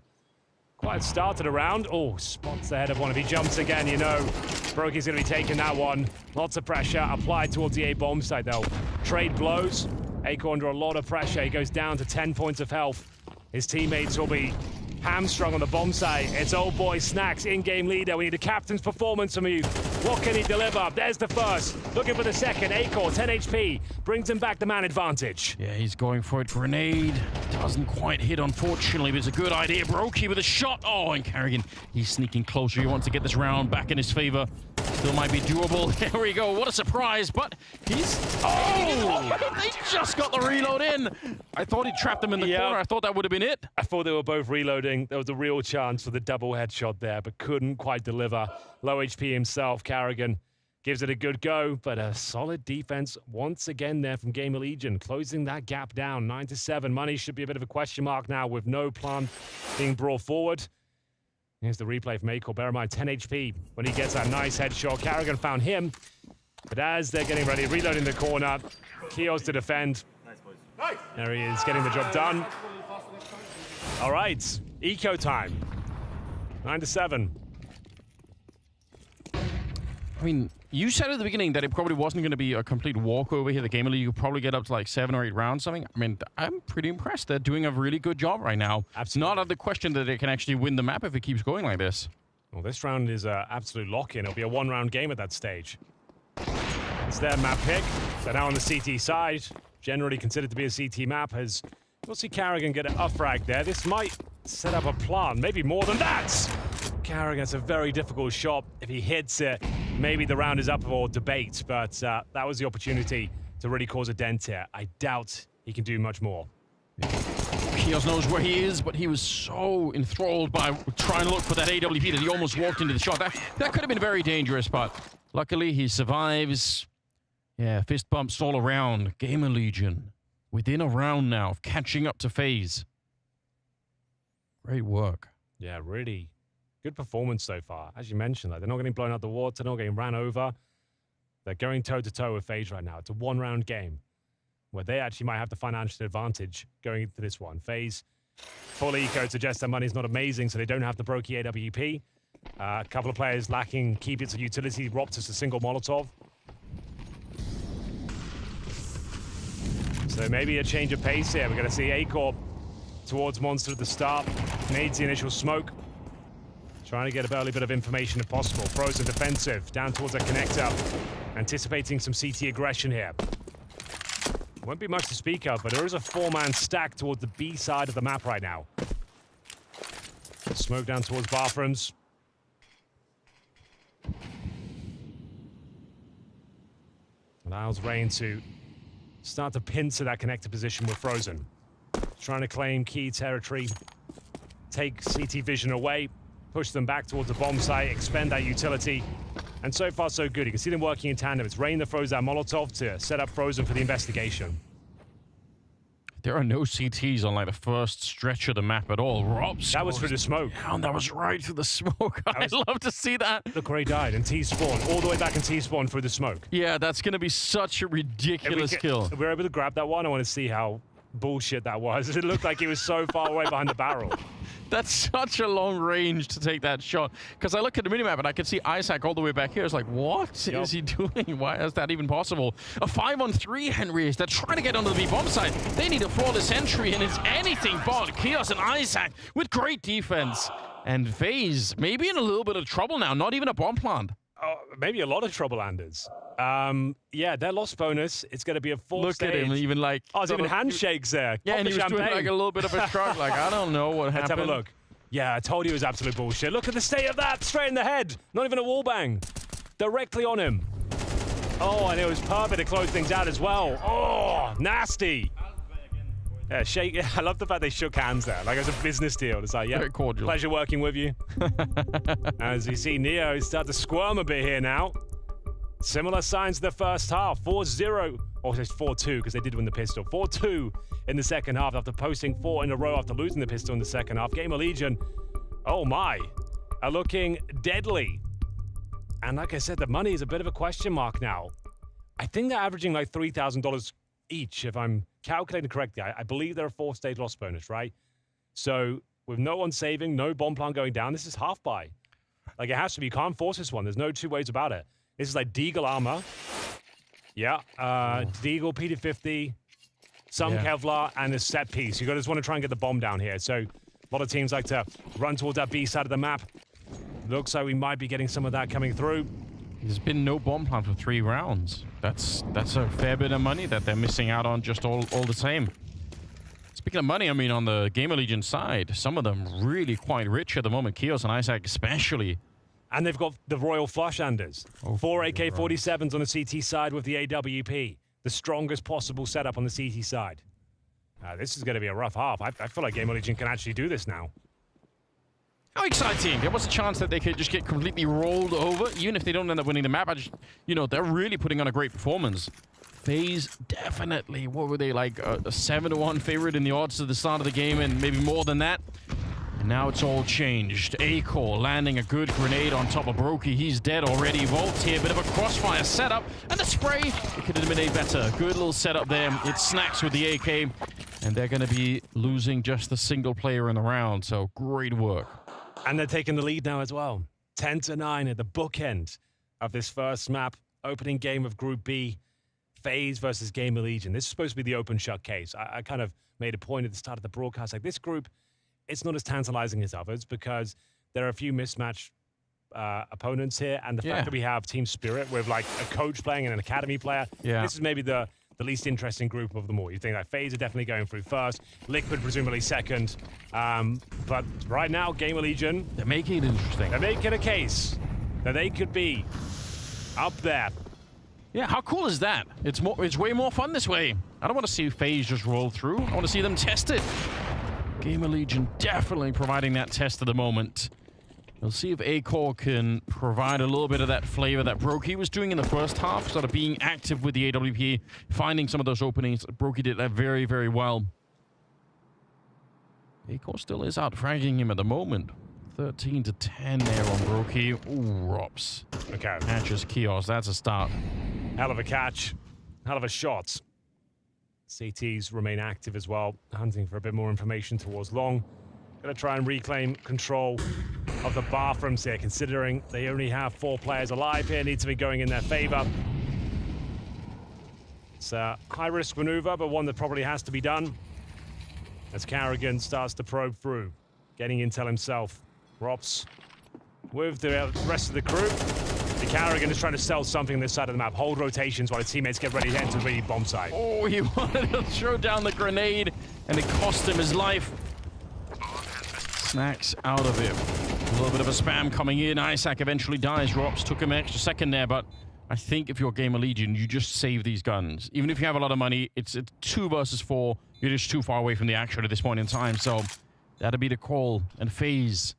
start to the round. Oh, spots ahead of one. If he jumps again, Brokey's going to be taking that one. Lots of pressure applied towards the A-bomb site. They'll trade blows. Aiko under a lot of pressure. He goes down to 10 points of health. His teammates will be hamstrung on the bomb site. It's old boy Snacks, in-game leader. We need a captain's performance from you. What can he deliver? There's the first. Looking for the second. Acor, 10 HP. Brings him back the man advantage. Yeah, he's going for it. Grenade. Doesn't quite hit, unfortunately, but it's a good idea. Brokey with a shot. Oh, and Carrigan, he's sneaking closer. He wants to get this round back in his favor. Still might be doable. There we go. What a surprise, but he's... Oh! They just got the reload in. I thought he trapped them in the corner. I thought that would have been it. I thought they were both reloading. There was a real chance for the double headshot there, but couldn't quite deliver. Low HP himself, Carrigan gives it a good go, but a solid defense once again there from GamerLegion, closing that gap down, 9-7. Money should be a bit of a question mark now with no plan being brought forward. Here's the replay from Acor. Bear in mind, 10 HP when he gets that nice headshot. Carrigan found him, but as they're getting ready, reloading the corner, Kios to defend. There he is, getting the job done. All right, eco time. 9-7. I mean, you said at the beginning that it probably wasn't going to be a complete walkover here. The GamerLegion, you could probably get up to like 7 or 8 rounds, something. I mean, I'm pretty impressed. They're doing a really good job right now. It's not out of the question that they can actually win the map if it keeps going like this. Well, this round is an absolute lock-in. It'll be a one-round game at that stage. It's their map pick. They're now on the CT side. Generally considered to be a CT map, as we'll see Carrigan get an up-frag there. This might set up a plan, maybe more than that. Carrigan, it's a very difficult shot. If he hits it, maybe the round is up for debate, but that was the opportunity to really cause a dent here. I doubt he can do much more. Kios knows where he is, but he was so enthralled by trying to look for that AWP that he almost walked into the shot. That could have been very dangerous, but luckily he survives. Yeah, fist bumps all around. GamerLegion within a round now of catching up to FaZe. Great work. Yeah, really good performance so far. As you mentioned, they're not getting blown out the water, not getting ran over. They're going toe-to-toe with FaZe right now. It's a one-round game. where they actually might have the financial advantage going into this one. FaZe, full eco suggests their money's not amazing, so they don't have the Brokey AWP. A couple of players lacking key bits of utility. Ropt us a single Molotov. So maybe a change of pace here. We're going to see A-Corp towards Monster at the start. Needs the initial smoke. Trying to get a early bit of information if possible. Frozen defensive, down towards that connector. Anticipating some CT aggression here. Won't be much to speak of, but there is a 4-man stack towards the B side of the map right now. Smoke down towards bathrooms. Allows Rain to start to pincer that connector position with Frozen. Trying to claim key territory. Take CT vision away. Push them back towards the bomb site. Expend that utility. And so far, so good. You can see them working in tandem. It's Rain that throws that Molotov to set up Frozen for the investigation. There are no CTs on like the first stretch of the map at all. Robs. That was through the smoke. Down. That was right through the smoke. I'd love to see that. Look where he died in T-spawn. All the way back in T-spawn through the smoke. Yeah, that's going to be such a ridiculous kill. If we're able to grab that one, I want to see how bullshit that was. It looked like he was so far away behind the barrel. That's such a long range to take that shot. Because I look at the minimap and I can see Isaac all the way back here. It's like, what is he doing? Why is that even possible? A 5-on-3 Henry. They're trying to get onto the B bomb site. They need a flawless entry, and it's anything but Chaos and Isaac with great defense. And FaZe maybe in a little bit of trouble now. Not even a bomb plant. Oh, maybe a lot of trouble, Anders. Yeah, their loss bonus. It's going to be a full Look stage. at him, even like... Oh, there's even handshakes there. Yeah, and he was doing like a little bit of a shrug, like, I don't know what happened. Let's have a look. Yeah, I told you it was absolute bullshit. Look at the state of that. Straight in the head. Not even a wall bang. Directly on him. Oh, and it was perfect to close things out as well. Oh, nasty. Yeah, shake. I love the fact they shook hands there, like it was a business deal. It's like, yeah, very cordial. Pleasure working with you. As you see, Neo start to squirm a bit here now. Similar signs to the first half. 4-0, or it's 4-2 because they did win the pistol. 4-2 in the second half after posting 4 in a row after losing the pistol in the second half. GamerLegion, oh my, are looking deadly. And like I said, the money is a bit of a question mark now. I think they're averaging like $3,000 each, if I'm calculating correctly. I believe they're a 4-stage loss bonus, right? So with no one saving, no bomb plant going down, this is half buy. Like it has to be. You can't force this one. There's no two ways about it. This is like Deagle armor. Yeah, Deagle PD50, some Kevlar, and a set piece. You just want to try and get the bomb down here. So a lot of teams like to run towards that B side of the map. Looks like we might be getting some of that coming through. There's been no bomb plant for 3 rounds. That's a fair bit of money that they're missing out on just all the same. Speaking of money, I mean, on the GamerLegion side, some of them really quite rich at the moment. Kios and Isaac especially. And they've got the Royal Flush Anders. 4 AK-47s on the CT side with the AWP. The strongest possible setup on the CT side. This is going to be a rough half. I feel like GamerLegion can actually do this now. How exciting. There was a chance that they could just get completely rolled over, even if they don't end up winning the map. They're really putting on a great performance. FaZe definitely, what were they, like a 7-1 favorite in the odds at the start of the game, and maybe more than that. And now it's all changed. A-Core landing a good grenade on top of Brokey. He's dead already. Volt here, bit of a crossfire setup. And the spray, it could have been made better. Good little setup there. It snacks with the AK. And they're going to be losing just the single player in the round. So great work. And they're taking the lead now as well. 10-9 at the bookend of this first map. Opening game of Group B. FaZe versus GamerLegion. This is supposed to be the open shut case. I kind of made a point at the start of the broadcast. Like this group, it's not as tantalizing as others because there are a few mismatched opponents here. And the fact that we have team spirit with like a coach playing and an academy player. This is maybe the least interesting group of them all. You think that FaZe are definitely going through first, Liquid presumably second. But right now, GamerLegion, they're making it interesting. They're making a case that they could be up there. Yeah, how cool is that? It's way more fun this way. I don't want to see FaZe just roll through. I want to see them test it. GamerLegion definitely providing that test at the moment. We'll see if A-Core can provide a little bit of that flavor that Brokey was doing in the first half, sort of being active with the AWP, finding some of those openings. Brokey did that very, very well. A-Core still is out-fragging him at the moment. 13-10 there on Brokey. Ooh, Rops. Okay. Catches Kios. That's a start. Hell of a catch. Hell of a shot. CTs remain active as well, hunting for a bit more information towards long. Gonna try and reclaim control of the bathrooms here, considering they only have 4 players alive here. Needs to be going in their favor. It's a high-risk maneuver, but one that probably has to be done. As Carrigan starts to probe through, getting intel himself. Rops with the rest of the crew. The Carrigan is trying to sell something on this side of the map. Hold rotations while his teammates get ready to enter the bomb site. Oh, he wanted to throw down the grenade, and it cost him his life. Snacks out of it. A little bit of a spam coming in. Isaac eventually dies. Rops took him an extra second there, but I think if you're GamerLegion, you just save these guns. Even if you have a lot of money, it's 2 versus 4. You're just too far away from the action at this point in time, so that'll be the call. And FaZe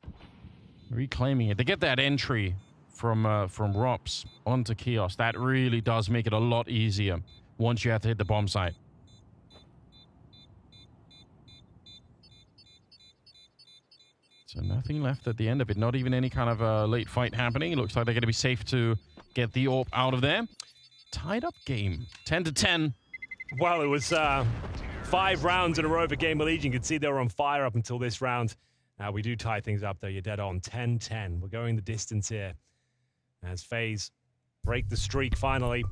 reclaiming it. They get that entry from Rops onto Chaos. That really does make it a lot easier once you have to hit the bomb site. So nothing left at the end of it. Not even any kind of a late fight happening. It looks like they're going to be safe to get the AWP out of there. Tied up game. 10-10. Well, it was 5 rounds in a row for GamerLegion. You can see they were on fire up until this round. We do tie things up, though. You're dead on. 10-10. We're going the distance here. As FaZe break the streak finally.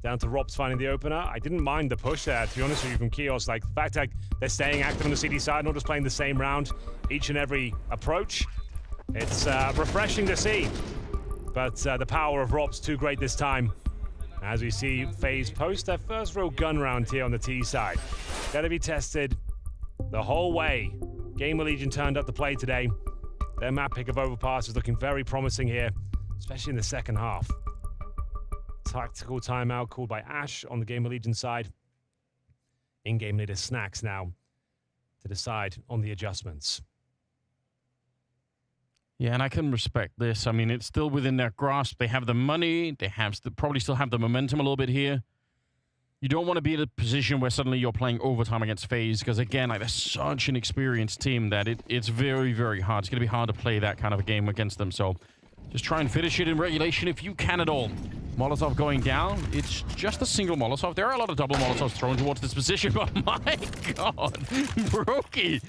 Down to Rops finding the opener. I didn't mind the push there, to be honest with you, from Chaos. Like, the fact that they're staying active on the CD side, not just playing the same round each and every approach. It's refreshing to see. But the power of Rops too great this time. As we see FaZe post their first real gun round here on the T side. Gotta be tested the whole way. GamerLegion turned up to play today. Their map pick of overpass is looking very promising here, especially in the second half. Tactical timeout called by Ash on the GamerLegion side. In-game leader Snacks now to decide on the adjustments. Yeah, and I can respect this. I mean, it's still within their grasp. They have the money. They have probably still have the momentum a little bit here. You don't want to be in a position where suddenly you're playing overtime against FaZe, because again, like, they're such an experienced team that it's very, very hard. It's going to be hard to play that kind of a game against them. So just try and finish it in regulation if you can at all. Molotov going down. It's just a single Molotov. There are a lot of double Molotovs thrown towards this position, but my God, Brokey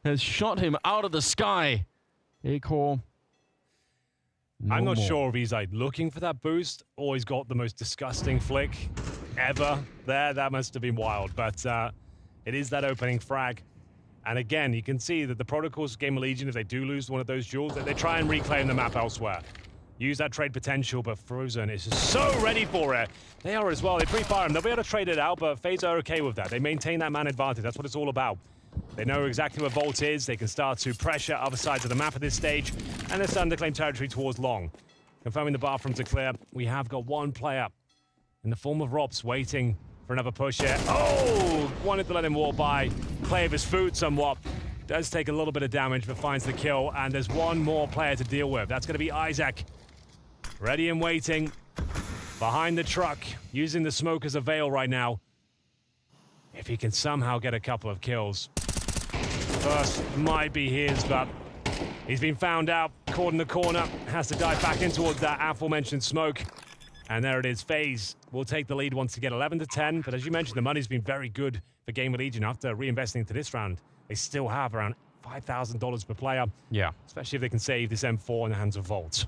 has shot him out of the sky. Acor. I'm not sure if he's like looking for that boost or he's got the most disgusting flick ever there. That must have been wild, but it is that opening frag. And again, you can see that the protocols of GamerLegion, if they do lose one of those duels, they try and reclaim the map elsewhere. Use that trade potential, but Frozen is just so ready for it. They are as well. They pre-fire him. They'll be able to trade it out, but FaZe are okay with that. They maintain that man advantage. That's what it's all about. They know exactly where Volt is. They can start to pressure other sides of the map at this stage, and they're starting to claim territory towards long. Confirming the bathrooms are clear. We have got one player in the form of Rops waiting for another push here. Oh! Wanted to let him walk by. Play of his food somewhat. Does take a little bit of damage, but finds the kill, and there's one more player to deal with. That's going to be Isaac. Ready and waiting. Behind the truck. Using the smoke as a veil right now. If he can somehow get a couple of kills. First might be his, but he's been found out, caught in the corner, has to dive back in towards that aforementioned smoke. And there it is. FaZe will take the lead once again, 11-10. But as you mentioned, the money's been very good for GamerLegion after reinvesting into this round. They still have around $5,000 per player. Yeah. Especially if they can save this M4 in the hands of Volt.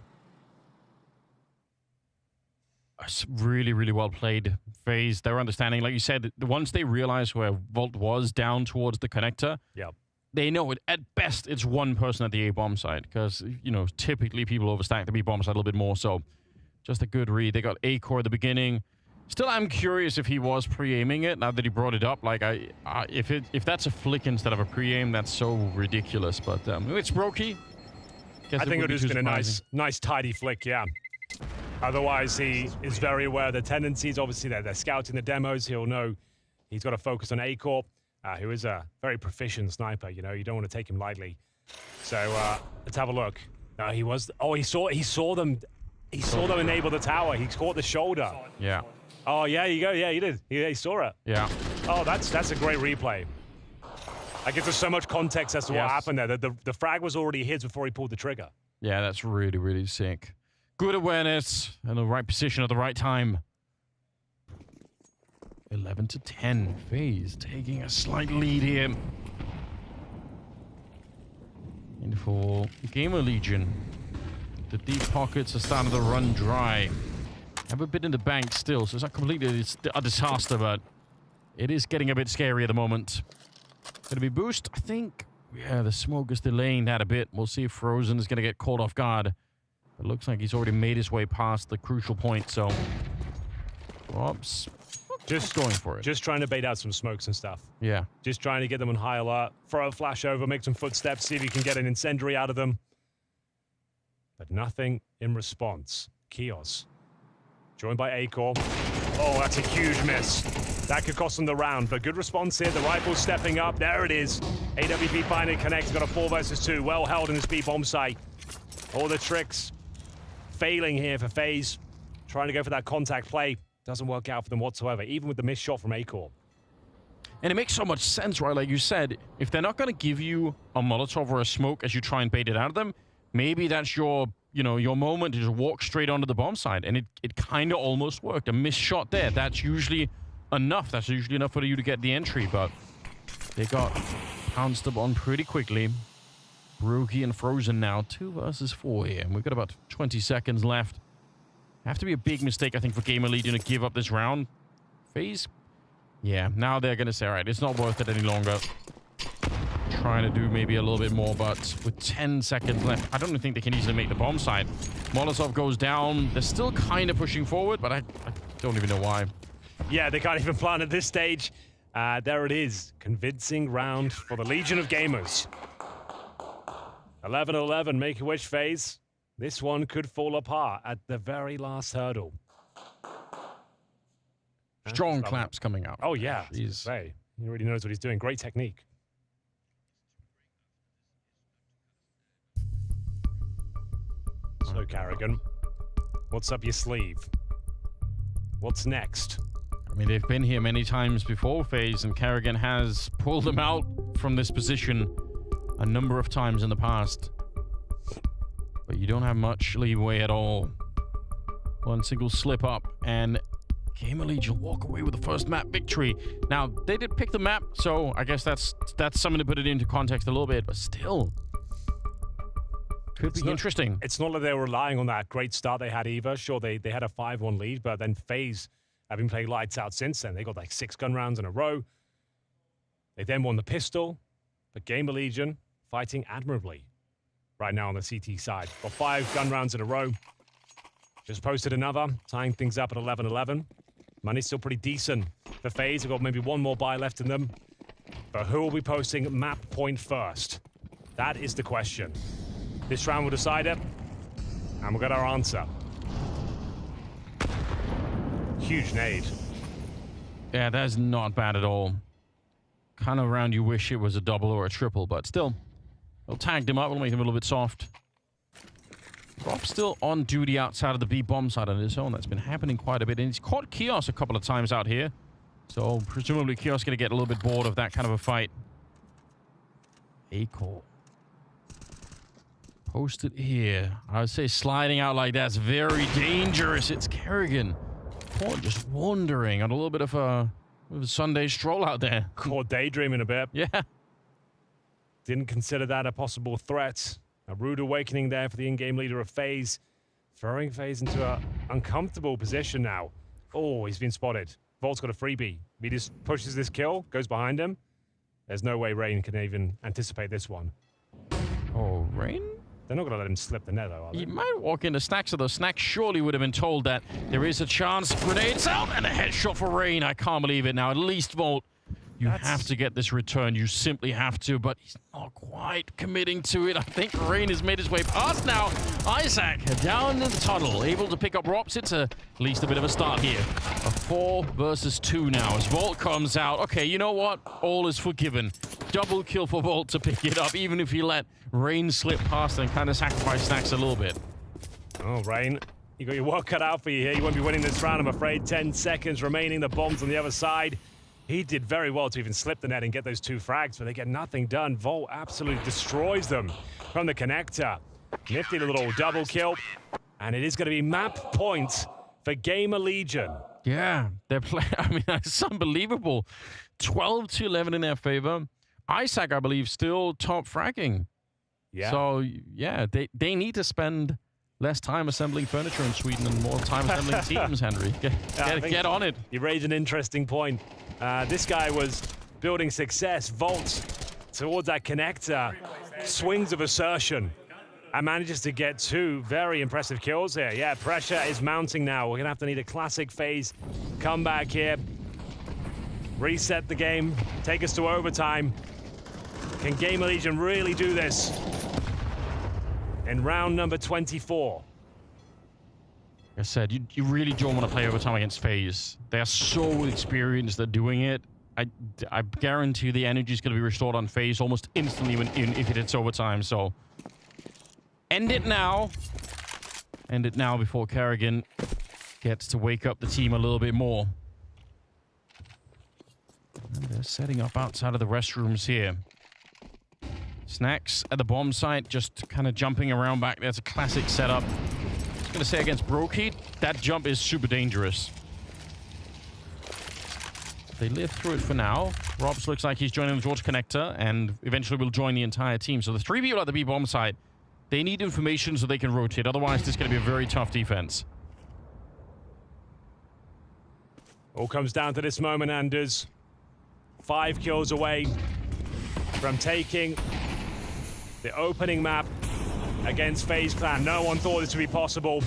It's really, really well played. FaZe, their understanding, like you said, once they realize where Volt was down towards the connector, they know it. At best, it's one person at the A-bomb side, because, you know, typically people overstack the B-bomb side a little bit more, so just a good read. They got A-core at the beginning. Still, I'm curious if he was pre-aiming it, now that he brought it up. Like, if that's a flick instead of a pre-aim, that's so ridiculous, but it's Brokey. I think it would have been a nice tidy flick, yeah. Otherwise, he is very aware of the tendencies. Obviously, they're scouting the demos. He'll know he's got to focus on A-Core, who is a very proficient sniper. You know, you don't want to take him lightly. So let's have a look. He was. Oh, he saw them. He saw them enable the tower. He caught the shoulder. Yeah. Oh, yeah, you go. Yeah, he did. He saw it. Yeah. Oh, that's a great replay. That gives us so much context as to what happened there. The frag was already his before he pulled the trigger. Yeah, that's really, really sick. Good awareness and the right position at the right time. 11-10. FaZe taking a slight lead here. And for GamerLegion, the deep pockets are starting to run dry. Have a bit in the bank still, so it's not completely a disaster, but it is getting a bit scary at the moment. Gonna be boost, I think. Yeah, the smoke is delaying that a bit. We'll see if Frozen is gonna get caught off guard. It looks like he's already made his way past the crucial point, so Rob's just going for it. Just trying to bait out some smokes and stuff. Yeah. Just trying to get them on high alert. Throw a flash over, make some footsteps, see if you can get an incendiary out of them. But nothing in response. Kios, joined by Acor. Oh, that's a huge miss. That could cost them the round, but good response here. The rifle's stepping up. There it is. AWP finally connects. Got a 4 versus 2. Well held in this B bomb site. All the tricks failing here for FaZe. Trying to go for that contact play. Doesn't work out for them whatsoever, even with the missed shot from Acor. And it makes so much sense, right? Like you said, if they're not going to give you a Molotov or a smoke as you try and bait it out of them, maybe that's your, your moment to just walk straight onto the bomb side. And it kind of almost worked. A missed shot there. That's usually enough. That's usually enough for you to get the entry, but they got pounced upon pretty quickly. Brookie and Frozen now 2 versus 4 here. And we've got about 20 seconds left. Have to be a big mistake, I think, for GamerLegion to give up this round. FaZe? Yeah, now they're going to say, all right, it's not worth it any longer. Trying to do maybe a little bit more, but with 10 seconds left, I don't even think they can easily make the bomb side. Molotov goes down. They're still kind of pushing forward, but I don't even know why. Yeah, they can't even plan at this stage. There it is. Convincing round for the Legion of Gamers. 11-11, Make-A-Wish FaZe. This one could fall apart at the very last hurdle. Strong claps coming out. Oh, yeah. He already knows what he's doing. Great technique. So, Carrigan, what's up your sleeve? What's next? I mean, they've been here many times before, FaZe, and Carrigan has pulled them out from this position a number of times in the past. But you don't have much leeway at all. One single slip up, and GamerLegion walk away with the first map victory. Now, they did pick the map, so I guess that's something to put it into context a little bit, but still. Could be interesting. It's not like they were relying on that great start they had either. Sure, they had a 5-1 lead, but then FaZe have been playing lights out since then. They got like 6 gun rounds in a row. They then won the pistol, but GamerLegion fighting admirably right now on the CT side. Got 5 gun rounds in a row. Just posted another, tying things up at 11-11. Money's still pretty decent for FaZe. They've got maybe one more buy left in them. But who will be posting map point first? That is the question. This round will decide it, and we'll get our answer. Huge nade. Yeah, that's not bad at all. Kind of round you wish it was a double or a triple, but still. We'll tag him up, we'll make him a little bit soft. Rob's still on duty outside of the B bomb side on his own. That's been happening quite a bit, and he's caught Kios a couple of times out here. So presumably Kios gonna get a little bit bored of that kind of a fight. Acor. Posted here. I would say sliding out like that's very dangerous. It's Carrigan. Caught just wandering on a little bit of a Sunday stroll out there. Caught daydreaming a bit. Yeah. Didn't consider that a possible threat. A rude awakening there for the in-game leader of FaZe. Throwing FaZe into an uncomfortable position now. Oh, he's been spotted. Volt's got a freebie. He just pushes this kill, goes behind him. There's no way Rain can even anticipate this one. Oh, Rain? They're not going to let him slip the net, though, are they? He might walk into Snacks, although Snacks surely would have been told that there is a chance. Grenades out, and a headshot for Rain. I can't believe it now. At least, Volt, you have to get this return. You simply have to, but he's not quite committing to it. I think Rain has made his way past now. Isaac down in the tunnel, able to pick up Rops. It's at least a bit of a start here. A 4 versus 2 now as Volt comes out. Okay, you know what? All is forgiven. Double kill for Volt to pick it up, even if he let Rain slip past and kind of sacrifice Snacks a little bit. Oh, Rain, you got your work cut out for you here. You won't be winning this round, I'm afraid. 10 seconds remaining. The bomb's on the other side. He did very well to even slip the net and get those 2 frags, but they get nothing done. Volt absolutely destroys them from the connector. Nifty little double kill. And it is going to be map point for GamerLegion. Yeah, they're playing. I mean, it's unbelievable. 12-11 in their favor. Isaac, I believe, still top fragging. Yeah. So, yeah, they need to spend less time assembling furniture in Sweden and more time assembling teams, Henry. Get on it. You raised an interesting point. This guy was building success, vaults towards that connector, swings of assertion, and manages to get 2 very impressive kills here. Yeah, pressure is mounting now. We're going to need a classic FaZe comeback here. Reset the game, take us to overtime. Can GamerLegion really do this in round number 24? Like I said, you really don't want to play overtime against FaZe. They're so experienced at doing it. I guarantee the energy is going to be restored on FaZe almost instantly if it hits overtime. So end it now. End it now before Kerrigan gets to wake up the team a little bit more. And they're setting up outside of the restrooms here. Snacks at the bomb site, just kind of jumping around back there. It's a classic setup. I was going to say against Brokey, that jump is super dangerous. They live through it for now. Robs looks like he's joining the George connector and eventually will join the entire team. So the 3 people at the B bomb site, they need information so they can rotate. Otherwise, this is going to be a very tough defense. All comes down to this moment, Anders. 5 kills away from taking the opening map against FaZe Clan. No one thought this would be possible.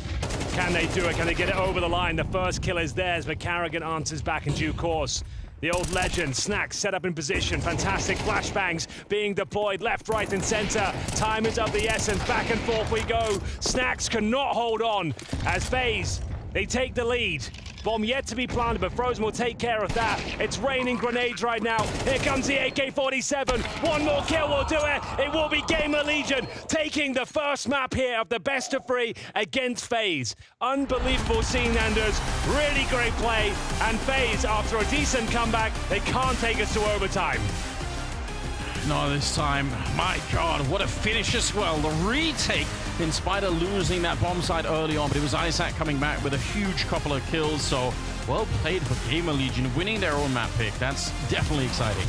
Can they do it? Can they get it over the line? The first kill is theirs, but Kerrigan answers back in due course. The old legend, Snacks, set up in position. Fantastic flashbangs being deployed left, right, and center. Time is of the essence. Back and forth we go. Snacks cannot hold on as FaZe, they take the lead. Bomb yet to be planted, but Frozen will take care of that. It's raining grenades right now. Here comes the AK-47. One more kill will do it. It will be GamerLegion taking the first map here of the best of 3 against FaZe. Unbelievable scene, Anders. Really great play. And FaZe, after a decent comeback, they can't take us to overtime. Not this time. My God, what a finish as well. The retake, in spite of losing that bomb site early on, but it was Isaac coming back with a huge couple of kills. So well played for GamerLegion, winning their own map pick. That's definitely exciting.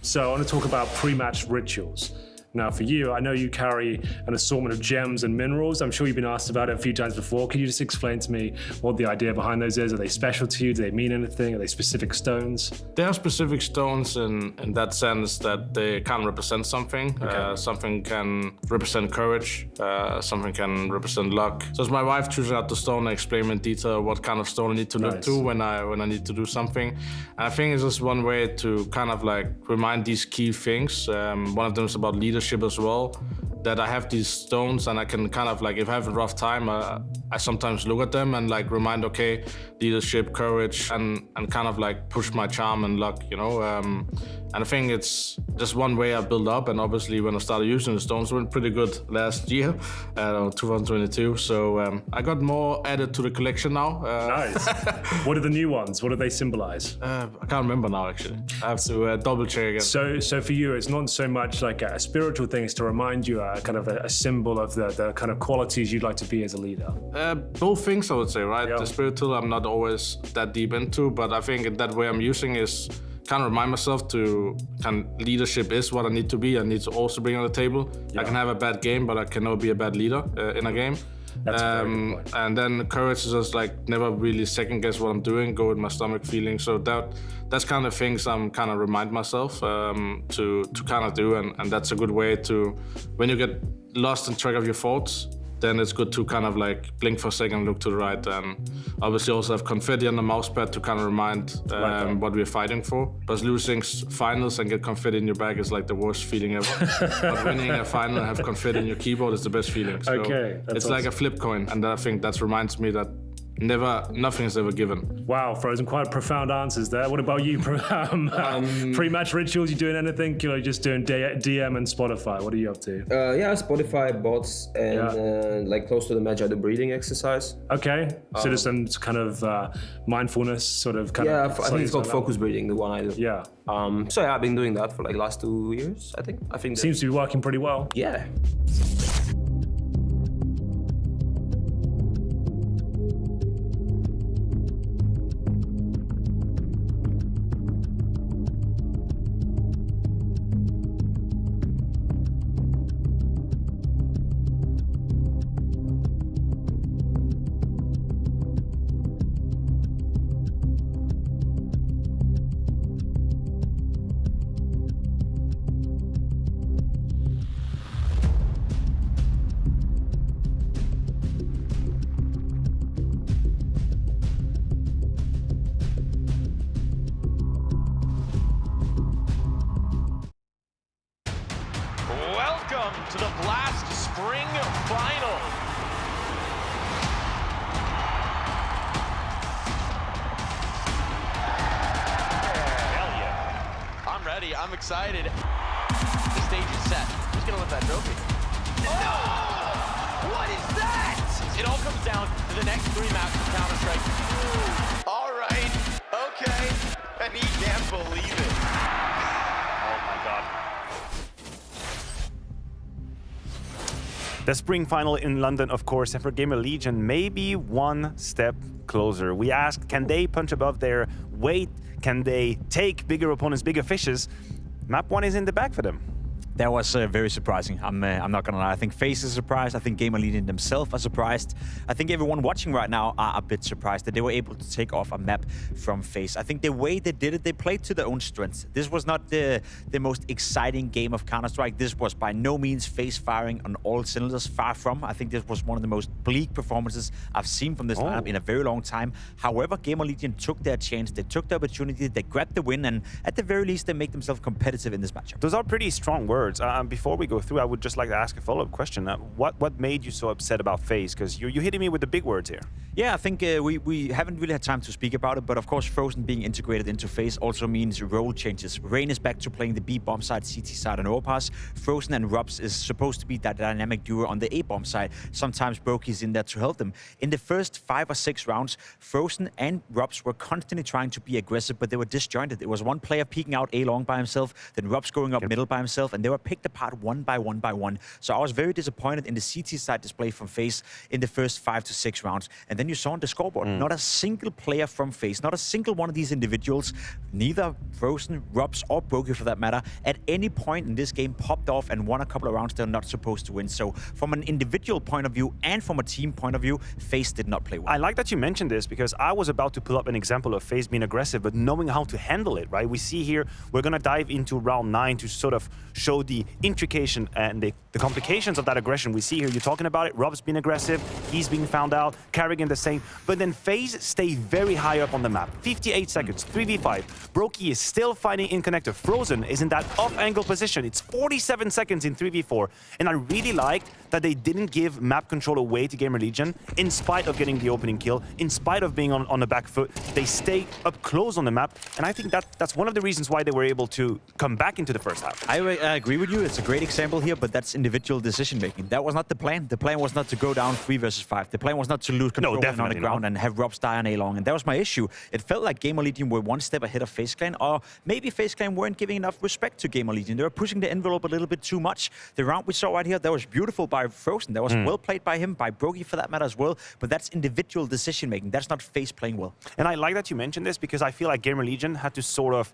So I want to talk about pre-match rituals. Now for you, I know you carry an assortment of gems and minerals. I'm sure you've been asked about it a few times before. Can you just explain to me what the idea behind those is? Are they special to you? Do they mean anything? Are they specific stones? They are specific stones in that sense that they can represent something. Okay. Something can represent courage. Something can represent luck. So it's my wife choosing out the stone. I explain in detail what kind of stone I need to look to when I need to do something. And I think it's just one way to kind of like remind these key things. One of them is about leadership as well, that I have these stones and I can kind of like, if I have a rough time, I sometimes look at them and like remind, okay, leadership, courage, and kind of like push my charm and luck, you know. And I think it's just one way I build up. And obviously when I started using the stones, went pretty good last year, 2022. So I got more added to the collection now. Nice. What are the new ones? What do they symbolize? I can't remember now, actually. I have to double check again. So for you, it's not so much like a spiritual thing, it's to remind you kind of a symbol of the kind of qualities you'd like to be as a leader. Both things, I would say, right? The spiritual, I'm not always that deep into, but I think that way I'm using is kind of remind myself to leadership is what I need to be. I need to also bring on the table. I can have a bad game, but I can never be a bad leader in a game. That's very good point. And then courage is just like never really second guess what I'm doing, go with my stomach feeling. So that's kind of things I'm kind of remind myself to kind of do, and that's a good way to, when you get lost in track of your thoughts, then it's good to kind of like blink for a second, look to the right, and obviously also have confetti on the mouse pad to kind of remind what we're fighting for. Because losing finals and get confetti in your bag is like the worst feeling ever. But winning a final and have confetti in your keyboard is the best feeling. So okay, that's it's like a flip coin, and I think that reminds me that nothing is ever given. Wow, Frozen, quite profound answers there. What about you? Pre-match rituals, you doing anything? You know, just doing DM and Spotify. What are you up to? Yeah, Spotify, bots, and like close to the match, I do breathing exercise. Okay, so there's some kind of mindfulness sort of kind of... Yeah, I think it's called focus breathing, the one I do. Yeah. So yeah, I've been doing that for like last 2 years, I think. Seems to be working pretty well. Yeah. spring final. Hell yeah. I'm ready. I'm excited. The stage is set. Who's going to lift that trophy? No! What is that? It all comes down to the next 3 maps of Counter-Strike. All right. Okay. And he can't believe it. Oh my god. The spring final in London, of course, and for GamerLegion, maybe one step closer. We asked, can they punch above their weight? Can they take bigger opponents, bigger fishes? Map 1 is in the bag for them. That was very surprising. I'm not gonna lie. I think FaZe is surprised. I think GamerLegion themselves are surprised. I think everyone watching right now are a bit surprised that they were able to take off a map from FaZe. I think the way they did it, they played to their own strengths. This was not the most exciting game of Counter-Strike. This was by no means FaZe firing on all cylinders, far from. I think this was one of the most bleak performances I've seen from this lineup in a very long time. However, GamerLegion took their chance. They took the opportunity. They grabbed the win, and at the very least, they make themselves competitive in this matchup. Those are pretty strong words. Before we go through, I would just like to ask a follow-up question. What made you so upset about FaZe? Because you're hitting me with the big words here. Yeah, I think we haven't really had time to speak about it, but of course Frozen being integrated into FaZe also means role changes. Rain is back to playing the B bomb side, CT side, and Overpass. Frozen and Rubs is supposed to be that dynamic duo on the A bomb side. Sometimes Brokey's in there to help them. In the first 5 or 6 rounds, Frozen and Rubs were constantly trying to be aggressive, but they were disjointed. It was one player peeking out A long by himself, then Rubs going up middle by himself, and they were picked apart one by one. So I was very disappointed in the CT side display from FaZe in the first 5 to 6 rounds. And then you saw on the scoreboard, not a single player from FaZe, not a single one of these individuals, neither Frozen, Rubs, or Brokey for that matter, at any point in this game popped off and won a couple of rounds they're not supposed to win. So from an individual point of view and from a team point of view, FaZe did not play well. I like that you mentioned this because I was about to pull up an example of FaZe being aggressive, but knowing how to handle it, right? We see here, we're going to dive into round 9 to sort of show the intrication and the complications of that aggression. We see here, you're talking about it, Rob's being aggressive, he's being found out, Carrigan the same, but then FaZe stay very high up on the map. 58 seconds, 3v5. Brokey is still fighting in connector. Frozen is in that off-angle position. It's 47 seconds in 3v4, and I really liked that they didn't give map control away to GamerLegion in spite of getting the opening kill, in spite of being on the back foot. They stay up close on the map, and I think that's one of the reasons why they were able to come back into the first half. I agree with you. It's a great example here, but that's individual decision-making. That was not the plan. The plan was not to go down 3 versus 5. The plan was not to lose control on the ground and have Robs die on A-long, and that was my issue. It felt like GamerLegion were one step ahead of FaZe Clan, or maybe FaZe Clan weren't giving enough respect to GamerLegion. They were pushing the envelope a little bit too much. The round we saw right here, that was beautiful by Frozen. That was well played by him, by Brokey for that matter as well, but that's individual decision-making. That's not FaZe playing well. And I like that you mentioned this because I feel like GamerLegion had to sort of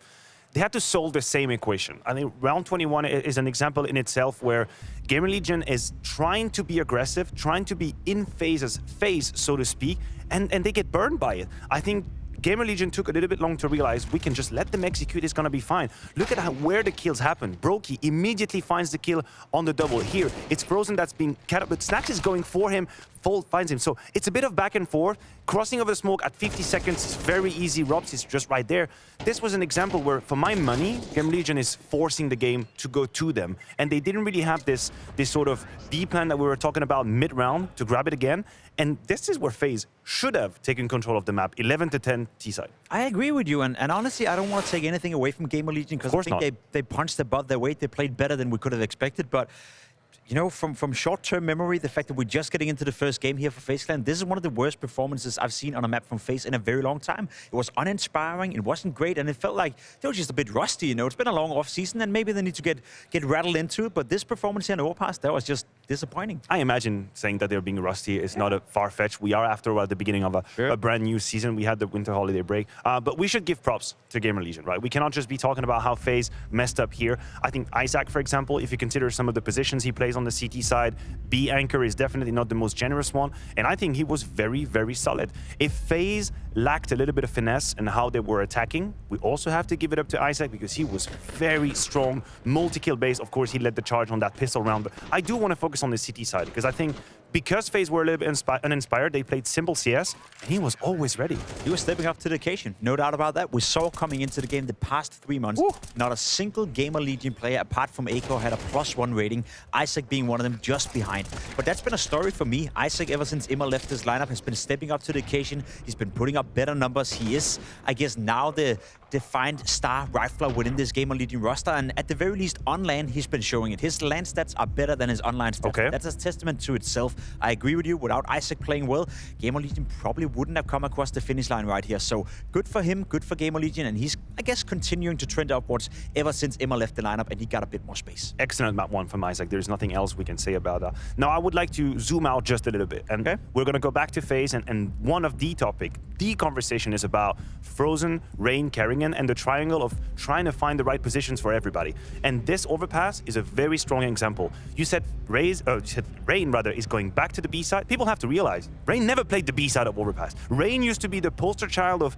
they had to solve the same equation. I think round 21 is an example in itself where GamerLegion is trying to be aggressive, trying to be in FaZe's face, so to speak, and they get burned by it. I think GamerLegion took a little bit long to realize we can just let them execute, it's gonna be fine. Look at where the kills happen. Brokey immediately finds the kill on the double here. It's Frozen that's being cat up, but Snacks is going for him, Fold finds him. So it's a bit of back and forth. Crossing over the smoke at 50 seconds is very easy. Robs is just right there. This was an example where, for my money, GamerLegion is forcing the game to go to them. And they didn't really have this sort of B plan that we were talking about mid-round to grab it again. And this is where FaZe should have taken control of the map, 11-10 T-side. I agree with you, and honestly, I don't want to take anything away from GamerLegion because I think they punched above their weight. They played better than we could have expected, but you know, from short-term memory, the fact that we're just getting into the first game here for FaZe Clan, this is one of the worst performances I've seen on a map from FaZe in a very long time. It was uninspiring, it wasn't great, and it felt like they were just a bit rusty, you know. It's been a long off-season, and maybe they need to get rattled into it, but this performance here in Overpass, that was just disappointing. I imagine saying that they're being rusty is not a far-fetched. We are, after all, at the beginning of a brand new season. We had the winter holiday break, but we should give props to GamerLegion, right? We cannot just be talking about how FaZe messed up here. I think Isaac, for example, if you consider some of the positions he plays on the CT side, B anchor is definitely not the most generous one, and I think he was very, very solid. If FaZe lacked a little bit of finesse in how they were attacking, we also have to give it up to Isaac because he was very strong, multi-kill base. Of course, he led the charge on that pistol round, but I do want to focus on the CT side because I think because FaZe were a little bit uninspired, they played simple CS, and he was always ready. He was stepping up to the occasion, no doubt about that. We saw coming into the game the past 3 months, not a single GamerLegion player apart from Aiko had a +1 rating, Isaac being one of them just behind. But that's been a story for me. Isaac, ever since Immer left his lineup, has been stepping up to the occasion. He's been putting up better numbers. He is, I guess, now the defined star rifler within this GamerLegion roster, and at the very least on LAN, he's been showing it. His LAN stats are better than his online stats. Okay. That's a testament to itself. I agree with you. Without Isaac playing well, GamerLegion probably wouldn't have come across the finish line right here. So good for him, good for GamerLegion, and he's, I guess, continuing to trend upwards ever since Immer left the lineup and he got a bit more space. Excellent map one from Isaac. There's nothing else we can say about that. Now, I would like to zoom out just a little bit, and we're going to go back to FaZe, and one of the conversation is about Frozen, Rain, Kerrigan, and the triangle of trying to find the right positions for everybody. And this overpass is a very strong example. You said Rain is going back to the B side. People have to realize Rain never played the B side of overpass. Rain used to be the poster child of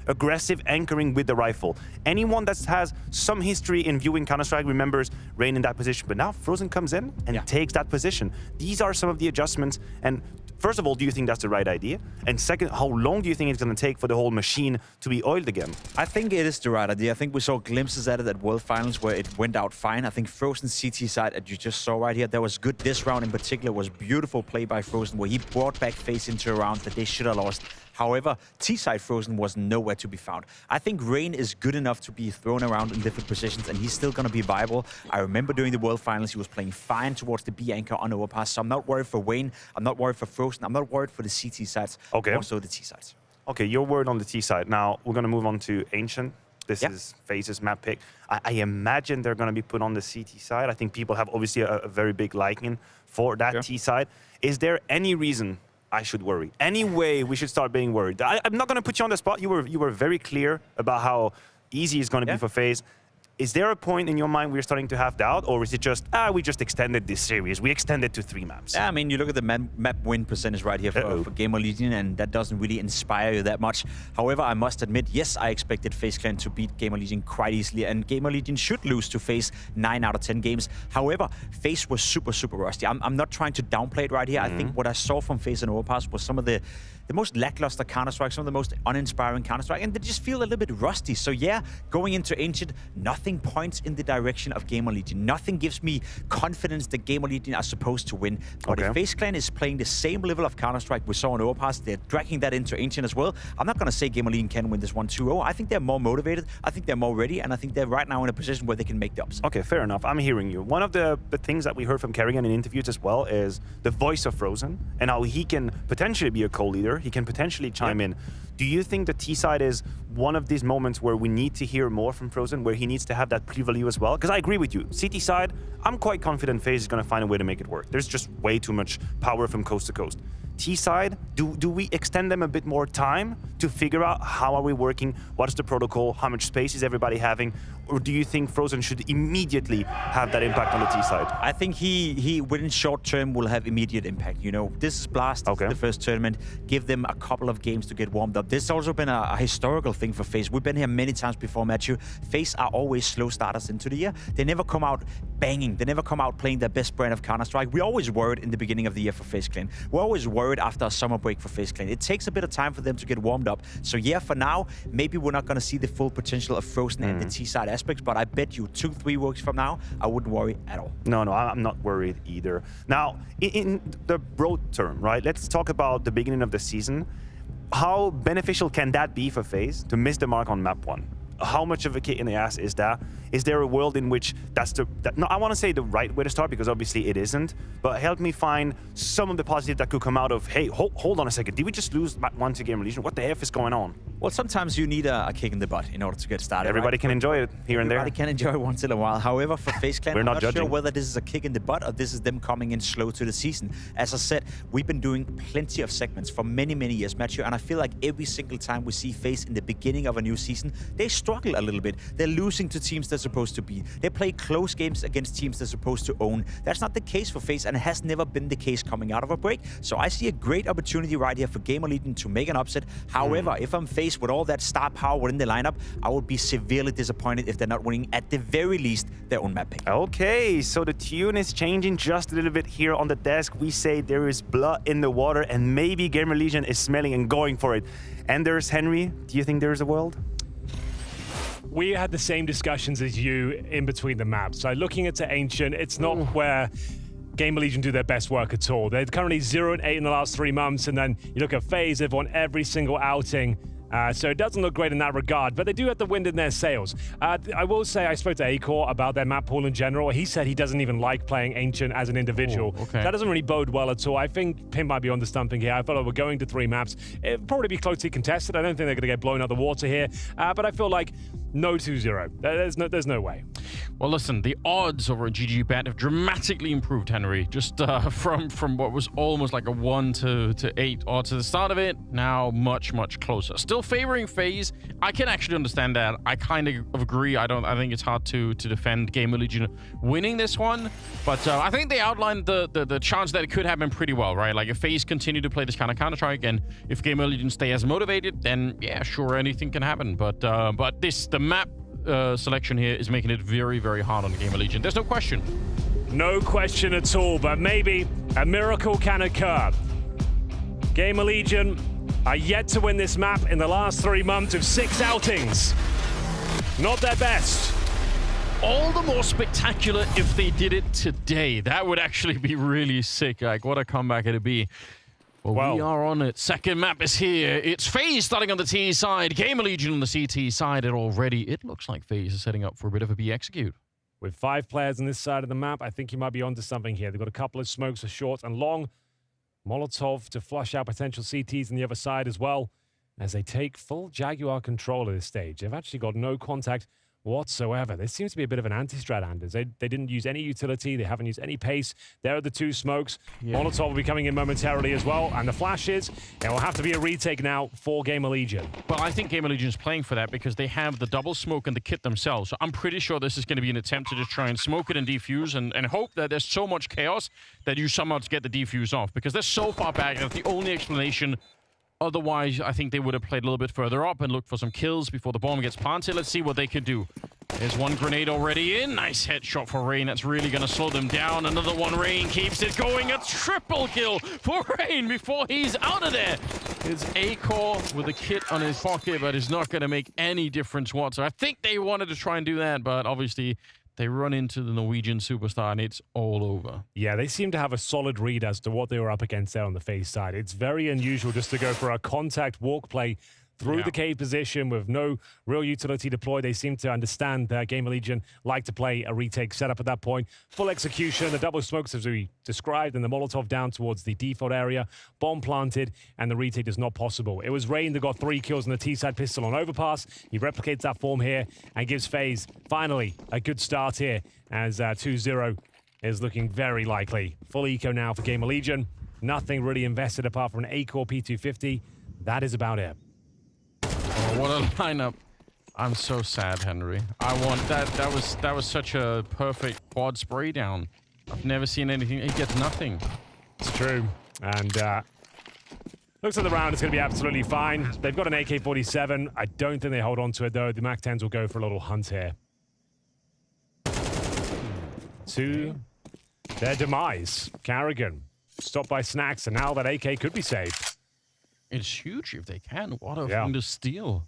aggressive anchoring with the rifle. Anyone that has some history in viewing Counter-Strike remembers Rain in that position. But now Frozen comes in and takes that position. These are some of the adjustments. And first of all, do you think that's the right idea? And second, how long do you think it's going to take for the whole machine to be oiled again? I think it is the right idea. I think we saw glimpses at it at World Finals where it went out fine. I think Frozen CT side, as you just saw right here, that was good. This round in particular was beautiful play by Frozen where he brought back FaZe into a round that they should have lost. However, T-side Frozen was nowhere to be found. I think Rain is good enough to be thrown around in different positions, and he's still going to be viable. I remember during the World Finals, he was playing fine towards the B anchor on overpass, so I'm not worried for Rain. I'm not worried for Frozen. I'm not worried for the CT sides. Okay. Also the T sides. Okay, your word on the T side. Now, we're going to move on to Ancient. This is FaZe's map pick. I imagine they're going to be put on the CT side. I think people have obviously a very big liking for that T side. Is there any reason I should worry? Any way we should start being worried? I'm not going to put you on the spot. You were very clear about how easy it's going to be for FaZe. Is there a point in your mind we're starting to have doubt, or is it just, we just extended this series? We extended to 3 maps. Yeah, I mean, you look at the map win percentage right here for GamerLegion, and that doesn't really inspire you that much. However, I must admit, yes, I expected FaZe Clan to beat GamerLegion quite easily, and GamerLegion should lose to FaZe 9 out of 10 games. However, FaZe was super, super rusty. I'm not trying to downplay it right here. I think what I saw from FaZe and Overpass was some of the most lackluster Counter-Strike, some of the most uninspiring Counter-Strike, and they just feel a little bit rusty. So yeah, going into Ancient, nothing points in the direction of GamerLegion. Nothing gives me confidence that GamerLegion are supposed to win. But if FaZe Clan is playing the same level of Counter-Strike we saw in Overpass, they're dragging that into Ancient as well. I'm not going to say GamerLegion can win this 1-2-0. I think they're more motivated. I think they're more ready, and I think they're right now in a position where they can make the upset. Okay, fair enough. I'm hearing you. One of the things that we heard from Kerrigan in interviews as well is the voice of Frozen and how he can potentially be a co-leader. He can potentially chime in. Do you think the T-side is one of these moments where we need to hear more from Frozen, where he needs to have that pre-value as well? Because I agree with you. CT side, I'm quite confident FaZe is going to find a way to make it work. There's just way too much power from coast to coast. T-side, do we extend them a bit more time to figure out how are we working, what is the protocol, how much space is everybody having, or do you think Frozen should immediately have that impact on the T-side? I think he within short term will have immediate impact. You know, this is Blast, this is the first tournament. Give them a couple of games to get warmed up. This has also been a historical thing for FaZe. We've been here many times before, Matthew. FaZe are always slow starters into the year. They never come out banging. They never come out playing their best brand of Counter-Strike. We're always worried in the beginning of the year for FaZe Clan. We're always worried after a summer break for FaZe Clan. It takes a bit of time for them to get warmed up. So yeah, for now, maybe we're not going to see the full potential of Frozen and the T-side aspects, but I bet you 2-3 weeks from now, I wouldn't worry at all. No, I'm not worried either. Now, in the broad term, right, let's talk about the beginning of the season. How beneficial can that be for FaZe to miss the mark on map 1? How much of a kick in the ass is that? Is there a world in which that's no, I want to say the right way to start, because obviously it isn't, but help me find some of the positive that could come out of, hey, hold on a second, did we just lose map 1 to GamerLegion? What the F is going on? Well, sometimes you need a kick in the butt in order to get started. Everybody can enjoy it here and there. Everybody can enjoy it once in a while. However, for FaZe Clan, We're I'm not not judging. sure whether this is a kick in the butt or this is them coming in slow to the season. As I said, we've been doing plenty of segments for many, many years, Matthew, and I feel like every single time we see FaZe in the beginning of a new season, they struggle struggle a little bit. They're losing to teams they're supposed to beat. They play close games against teams they're supposed to own. That's not the case for FaZe, and it has never been the case coming out of a break. So I see a great opportunity right here for GamerLegion to make an upset. However, if I'm faced with all that star power within the lineup, I would be severely disappointed if they're not winning at the very least their own map pick. Okay, so the tune is changing just a little bit here on the desk. We say there is blood in the water, and maybe GamerLegion is smelling and going for it. Anders, Henry, do you think there is a world? We had the same discussions as you in between the maps. So looking at the Ancient, it's not where GamerLegion do their best work at all. They're currently 0-8 in the last 3 months, and then you look at FaZe, they've won every single outing. So it doesn't look great in that regard, but they do have the wind in their sails. I will say I spoke to Acor about their map pool in general. He said he doesn't even like playing Ancient as an individual. That doesn't really bode well at all. I think Pim might be onto something here. I feel like we're going to 3 maps. It'll probably be closely contested. I don't think they're going to get blown out of the water here, but I feel like no 2-0. There's no way. Well, listen, the odds over at GGBet have dramatically improved, Henry. Just from what was almost like a 1 to 8 odds at the start of it, now much, much closer. Still favoring FaZe. I can actually understand that. I kind of agree. I think it's hard to defend GamerLegion winning this one, but I think they outlined the chance that it could happen pretty well, right? Like if FaZe continue to play this kind of Counter-Strike, and if GamerLegion stay as motivated, then yeah, sure, anything can happen. But the map selection here is making it very, very hard on GamerLegion. There's no question. No question at all, but maybe a miracle can occur. GamerLegion are yet to win this map in the last 3 months of 6 outings. Not their best. All the more spectacular if they did it today. That would actually be really sick. Like, what a comeback it'd be. Well, we are on it. Second map is here. It's FaZe starting on the T side. GamerLegion on the CT side. It looks like FaZe is setting up for a bit of a B execute. With 5 players on this side of the map, I think you might be onto something here. They've got a couple of smokes for short and long. Molotov to flush out potential CTs on the other side as well, as they take full Jaguar control at this stage. They've actually got no contact whatsoever. There seems to be a bit of an anti-strat, Anders. They didn't use any utility. They haven't used any pace. There are the 2 smokes. Molotov will be coming in momentarily as well. And the flashes, it will have to be a retake now for GamerLegion. Well, I think GamerLegion is playing for that because they have the double smoke and the kit themselves. So I'm pretty sure this is going to be an attempt to just try and smoke it and defuse and hope that there's so much chaos that you somehow get the defuse off, because they're so far back. That's the only explanation. Otherwise, I think they would have played a little bit further up and looked for some kills before the bomb gets planted. Let's see what they could do. There's 1 grenade already in. Nice headshot for Rain. That's really going to slow them down. Another one. Rain keeps it going. A triple kill for Rain before he's out of there. It's Acor with a kit on his pocket, but it's not going to make any difference whatsoever. I think they wanted to try and do that, but obviously they run into the Norwegian superstar and it's all over. Yeah, they seem to have a solid read as to what they were up against there on the FaZe side. It's very unusual just to go for a contact walk play through the cave position with no real utility deployed. They seem to understand that GamerLegion like to play a retake setup at that point. Full execution, the double smokes as we described, and the Molotov down towards the default area. Bomb planted, and the retake is not possible. It was Rain that got 3 kills on the T-side pistol on overpass. He replicates that form here and gives FaZe finally a good start here as 2-0 is looking very likely. Full eco now for GamerLegion. Nothing really invested apart from an Acor P250. That is about it. Oh, what a lineup. I'm so sad, Henry. I want that. That was such a perfect quad spray down. I've never seen anything. He gets nothing. It's true. And looks like the round is going to be absolutely fine. They've got an AK-47. I don't think they hold on to it, though. The MAC-10s will go for a little hunt here. To their demise. Carrigan stopped by Snacks, and now that AK could be saved. It's huge if they can. What a thing to steal.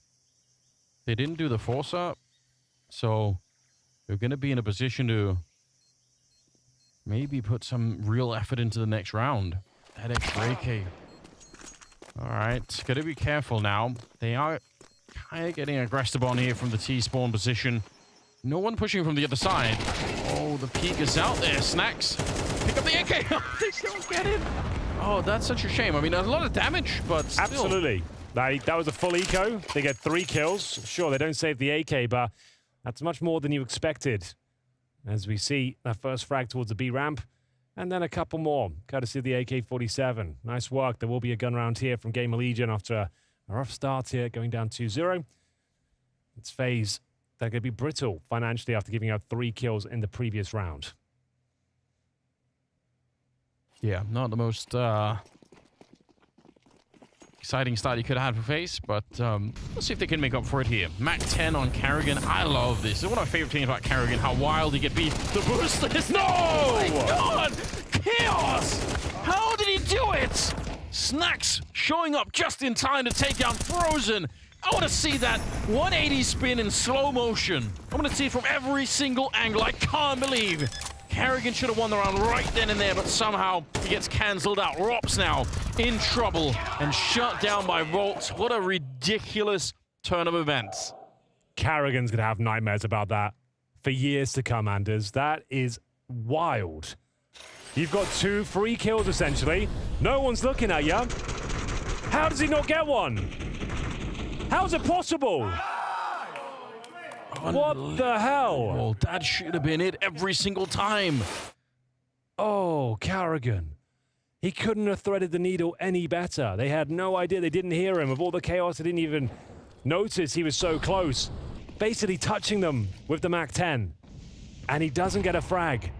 They didn't do the force up, so they're going to be in a position to maybe put some real effort into the next round. That extra AK. All right, got to be careful now. They are kind of getting aggressive on here from the T-spawn position. No one pushing from the other side. Oh, the peak is out there. Snacks, pick up the AK. They don't get it. Oh, that's such a shame. I mean, there's a lot of damage, but still. Absolutely. That was a full eco. They get 3 kills. Sure, they don't save the AK, but that's much more than you expected. As we see that first frag towards the B ramp, and then a couple more, courtesy of the AK-47. Nice work. There will be a gun round here from GamerLegion after a rough start here, going down 2-0. It's FaZe. They're going to be brittle financially after giving out 3 kills in the previous round. Yeah, not the most exciting start you could have had for FaZe, but let's see if they can make up for it here. Mac 10 on Karrigan. I love this. This is one of my favorite things about Karrigan, how wild he can be. The boost is... No! Oh my God! Chaos! How did he do it? Snacks showing up just in time to take down Frozen. I want to see that 180 spin in slow motion. I want to see it from every single angle. I can't believe Karrigan should have won the round right then and there, but somehow he gets cancelled out. Rops now in trouble and shut down by Volt. What a ridiculous turn of events. Karrigan's going to have nightmares about that for years to come, Anders. That is wild. You've got 2 free kills, essentially. No one's looking at you. How does he not get one? How's it possible? What the hell? Well, that should have been it every single time. Oh, Karrigan. He couldn't have threaded the needle any better. They had no idea. They didn't hear him. Of all the chaos, they didn't even notice he was so close. Basically touching them with the Mac 10. And he doesn't get a frag.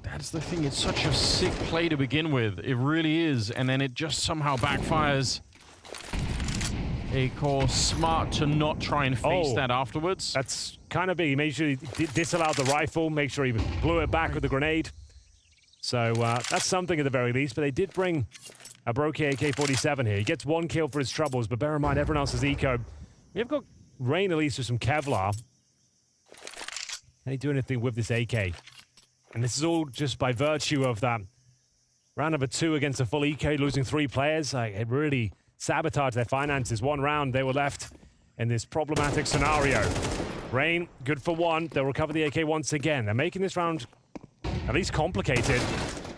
That's the thing. It's such a sick play to begin with. It really is. And then it just somehow backfires. Acor smart to not try and face that afterwards. That's kind of big. He made sure he disallowed the rifle, make sure he blew it back with the grenade. So that's something at the very least. But they did bring a Brokey AK-47 here. He gets 1 kill for his troubles, but bear in mind, everyone else is eco. We've got Rain at least with some Kevlar. Can he do anything with this AK? And this is all just by virtue of that round number 2 against a full eco, losing 3 players. It really sabotaged their finances. 1 round, they were left in this problematic scenario. Rain, good for 1. They'll recover the AK once again. They're making this round at least complicated.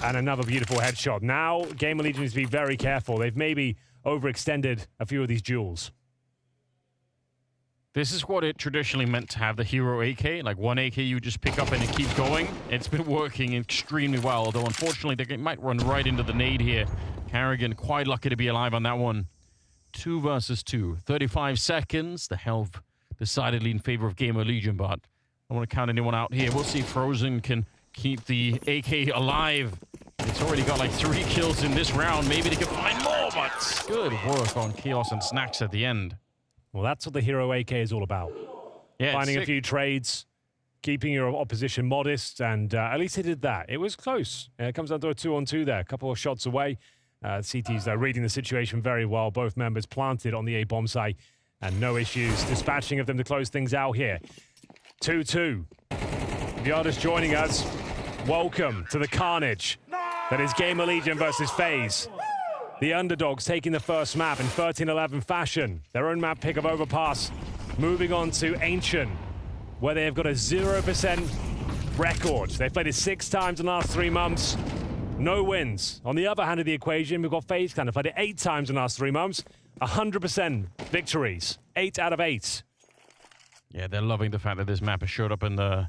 And another beautiful headshot. Now, GamerLegion needs to be very careful. They've maybe overextended a few of these duels. This is what it traditionally meant to have, the hero AK. Like 1 AK you just pick up and it keeps going. It's been working extremely well, although unfortunately they might run right into the nade here. Karrigan quite lucky to be alive on that one. 2 versus 2. 35 seconds. The health decidedly in favor of GamerLegion, but I don't want to count anyone out here. We'll see if Frozen can keep the AK alive. It's already got like 3 kills in this round. Maybe they can find more, but good work on Chaos and Snacks at the end. Well, that's what the hero AK is all about. Yeah, finding a few trades, keeping your opposition modest, and at least he did that. It was close. It comes down to a 2-on-2 there, a couple of shots away. CT's reading the situation very well. Both members planted on the A bomb site, and no issues. Dispatching of them to close things out here. 2-2. If you are just joining us, welcome to the carnage that is GamerLegion versus FaZe. The underdogs taking the first map in 13-11 fashion. Their own map pick of Overpass. Moving on to Ancient, where they have got a 0% record. They've played it 6 times in the last 3 months. No wins. On the other hand of the equation, we've got FaZe Clan. They've played it 8 times in the last 3 months. 100% victories. 8 out of 8. Yeah, they're loving the fact that this map has showed up in the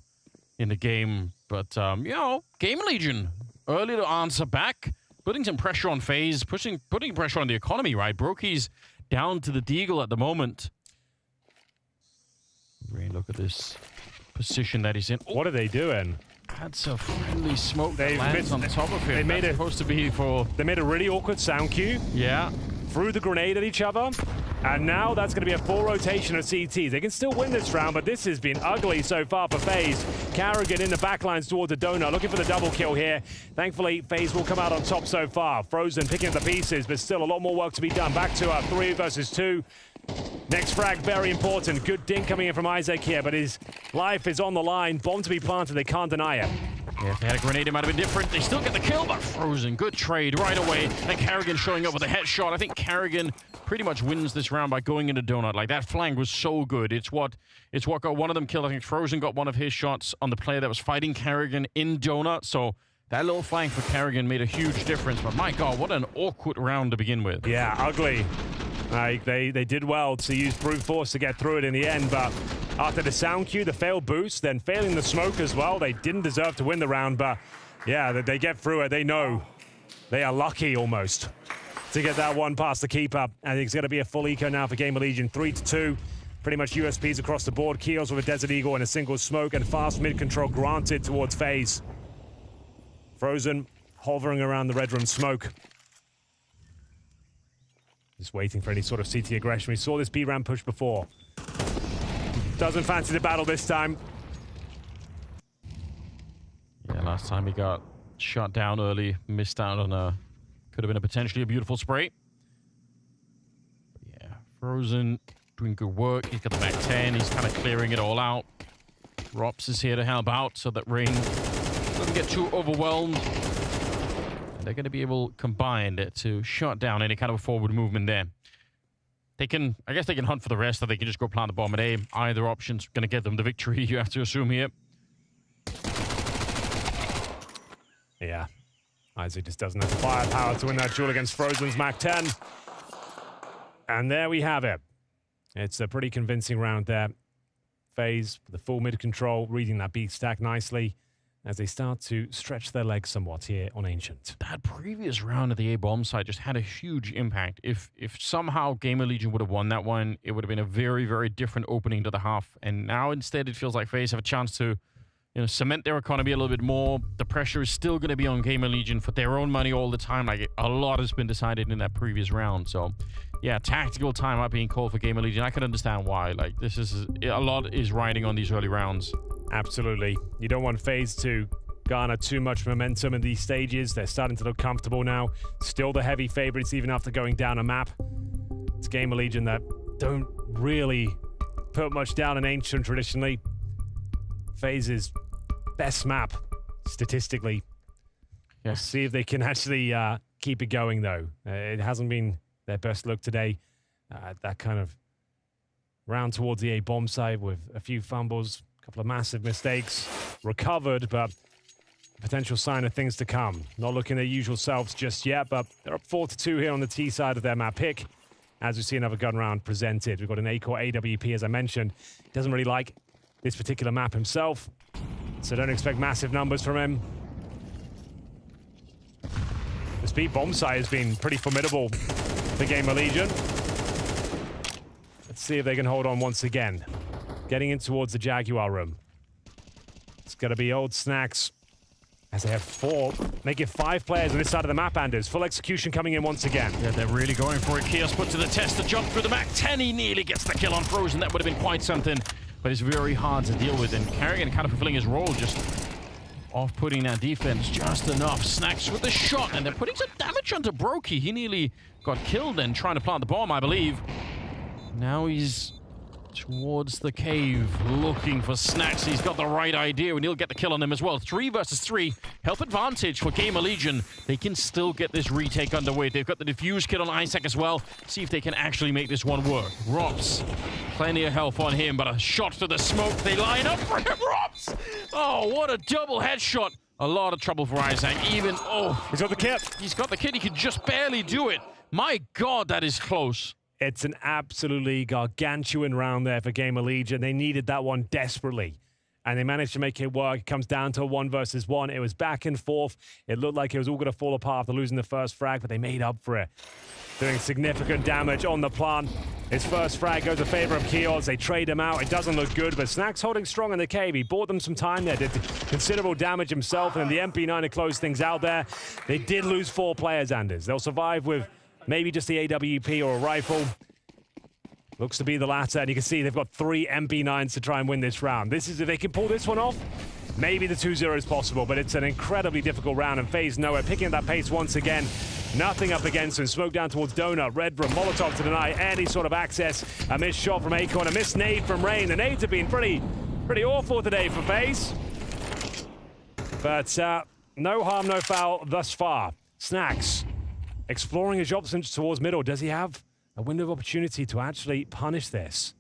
game. But, you know, GamerLegion early to answer back. Putting some pressure on FaZe, putting pressure on the economy, right? Brokey's down to the deagle at the moment. Really look at this position that he's in. Oh, what are they doing? That's a friendly smoke that lands on top of him. They made a really awkward sound cue. Yeah. Threw the grenade at each other. And now that's going to be a full rotation of CTs. They can still win this round, but this has been ugly so far for FaZe. Karrigan in the backlines towards the donut, looking for the double kill here. Thankfully, FaZe will come out on top so far. Frozen picking up the pieces, but still a lot more work to be done. Back to 3 versus 2. Next frag, very important. Good dink coming in from Isaac here, but his life is on the line. Bomb to be planted, they can't deny it. Yeah, if they had a grenade, it might have been different. They still get the kill, but Frozen, good trade right away. And Karrigan showing up with a headshot. I think Karrigan pretty much wins this round by going into donut. Like, that flank was so good. It's what got one of them killed. I think Frozen got one of his shots on the player that was fighting Karrigan in donut. So that little flank for Karrigan made a huge difference. But my God, what an awkward round to begin with. Yeah, ugly. Like, they did well to use brute force to get through it in the end, but after the sound cue, the failed boost, then failing the smoke as well, they didn't deserve to win the round, but yeah, they get through it. They know they are lucky almost to get that one past the keeper. And it's going to be a full eco now for GamerLegion, 3-2. Pretty much USPs across the board. Keels with a Desert Eagle and a single smoke, and fast mid-control granted towards FaZe. Frozen hovering around the red room smoke. Just waiting for any sort of CT aggression. We saw this B ramp push before. Doesn't fancy the battle this time. Yeah, last time he got shot down early, missed out on a... Could have been potentially a beautiful spray. But yeah, Frozen doing good work. He's got the back 10. He's kind of clearing it all out. Rops is here to help out so that Rain doesn't get too overwhelmed. And they're going to be able, combined, to shut down any kind of forward movement there. They can, I guess they can hunt for the rest, or they can just go plant the bomb at A. Either option's going to get them the victory, you have to assume here. Yeah. Isaac just doesn't have the firepower to win that duel against Frozen's Mach 10. And there we have it. It's a pretty convincing round there. FaZe, the full mid control, reading that beat stack nicely as they start to stretch their legs somewhat here on Ancient. That previous round at the A bomb site just had a huge impact. If somehow GamerLegion would have won that one, it would have been a very, very different opening to the half. And now instead it feels like FaZe have a chance to cement their economy a little bit more. The pressure is still going to be on GamerLegion for their own money all the time. Like, a lot has been decided in that previous round. So, yeah, tactical timeout being called for GamerLegion. I can understand why. Like, this is a lot is riding on these early rounds. Absolutely. You don't want FaZe to garner too much momentum in these stages. They're starting to look comfortable now. Still the heavy favorites even after going down a map. It's GamerLegion that don't really put much down in Ancient traditionally. FaZe's best map, statistically. Yeah. We'll see if they can actually keep it going, though. It hasn't been their best look today. That kind of round towards the A bomb side with a few fumbles, a couple of massive mistakes. Recovered, but potential sign of things to come. Not looking their usual selves just yet, but they're up 4-2 here on the T side of their map pick. As we see another gun round presented. We've got an A-Core AWP, as I mentioned. He doesn't really like this particular map himself, so don't expect massive numbers from him. The speed bomb site has been pretty formidable for GamerLegion. Let's see if they can hold on once again. Getting in towards the Jaguar room. It's going to be old Snacks, as they have 4, make it 5 players on this side of the map, Anders. Full execution coming in once again. Yeah, they're really going for it. Chaos put to the test to jump through the Mach 10. He nearly gets the kill on Frozen. That would have been quite something. But it's very hard to deal with, and Carrigan kind of fulfilling his role, just off-putting that defense just enough. Snacks with the shot, and they're putting some damage onto Brokey. He nearly got killed and trying to plant the bomb, I believe. Now he's towards the cave, looking for Snacks. He's got the right idea, and he'll get the kill on him as well. 3 versus 3, help advantage for GamerLegion. They can still get this retake underway. They've got the defuse kit on Isaac as well. See if they can actually make this one work. Rops, plenty of health on him, but a shot to the smoke. They line up for him, Rops! Oh, what a double headshot. A lot of trouble for Isaac. Even, he's got the kit. He's got the kit. He could just barely do it. My God, that is close. It's an absolutely gargantuan round there for GamerLegion. They needed that one desperately, and they managed to make it work. It comes down to a 1 versus 1. It was back and forth. It looked like it was all going to fall apart after losing the first frag, but they made up for it, doing significant damage on the plant. His first frag goes in favor of Keels. They trade him out. It doesn't look good, but Snacks holding strong in the cave. He bought them some time there, did considerable damage himself, and the MP9 to close things out there. They did lose 4 players, Anders. They'll survive with maybe just the AWP or a rifle. Looks to be the latter, and you can see they've got 3 MP9s to try and win this round. This is, if they can pull this one off, maybe the 2-0 is possible, but it's an incredibly difficult round, and FaZe know it. Picking up that pace once again. Nothing up against him. Smoke down towards Donut. Red room. Molotov to deny any sort of access. A missed shot from Acorn. A missed nade from Rain. The nades have been pretty awful today for FaZe. But no harm, no foul thus far. Snacks exploring his options towards middle. Does he have a window of opportunity to actually punish this?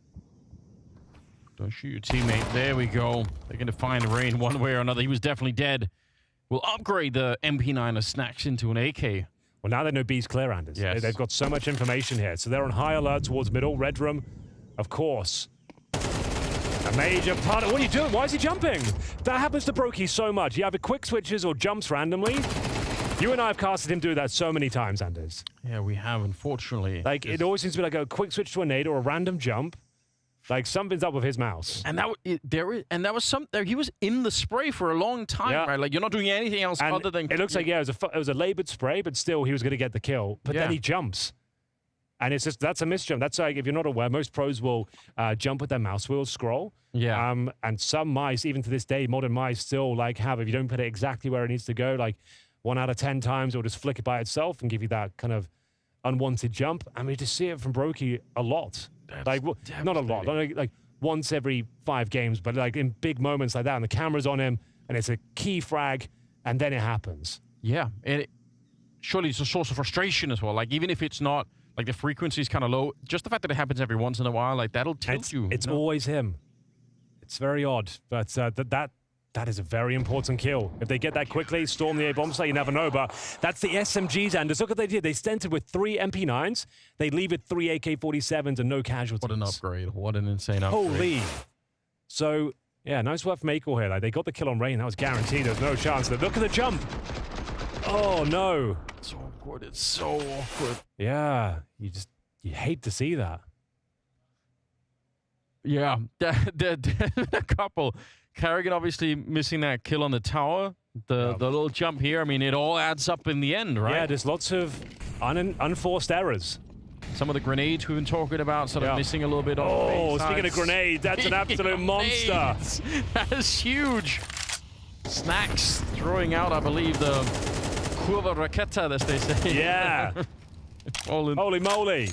Don't shoot your teammate. There we go. They're going to find Rain one way or another. He was definitely dead. We'll upgrade the MP9 of Snacks into an AK. Well, now they know B's clear, Anders. Yes. They've got so much information here. So they're on high alert towards middle. Red room, of course. A major part of... What are you doing? Why is he jumping? That happens to Brokey so much. He either quick switches or jumps randomly. You and I have casted him do that so many times, Anders. Yeah, we have, unfortunately. Like, it always seems to be like a quick switch to a nade or a random jump. Like something's up with his mouse. And that was he was in the spray for a long time, right? Like you're not doing anything else other than. It looks like it was a labored spray, but still he was going to get the kill. But then he jumps, and it's just that's a misjump. That's like if you're not aware, most pros will jump with their mouse wheel scroll. Yeah. And some mice, even to this day, modern mice still like have if you don't put it exactly where it needs to go, like 1 out of 10 times, it'll just flick it by itself and give you that kind of unwanted jump. And we just see it from Brokey a lot. Like not a lot, like once every 5 games, but like in big moments like that, and the camera's on him, and it's a key frag, and then it happens. Yeah, and surely it's a source of frustration as well. Like even if it's not like the frequency is kind of low, just the fact that it happens every once in a while, like that'll tilt you. It's always him. It's very odd, but that is a very important kill. If they get that quickly, storm the A bomb site, you never know. But that's the SMGs, Anders. Look what they did. They stented with 3 MP9s. They leave it 3 AK-47s and no casualties. What an upgrade. What an insane upgrade. Holy. So, yeah, nice work from Akor here. Like, they got the kill on Rain. That was guaranteed. There's no chance. Look at the jump. Oh, no. It's awkward. It's so awkward. Yeah. You hate to see that. Yeah. A couple. Karrigan obviously missing that kill on the tower. The little jump here, I mean, it all adds up in the end, right? Yeah, there's lots of unforced errors. Some of the grenades we've been talking about sort of missing a little bit. Oh, speaking of grenades, that's an absolute monster. That is huge. Snacks throwing out, I believe, the curva raqueta, as they say. Yeah. Holy moly.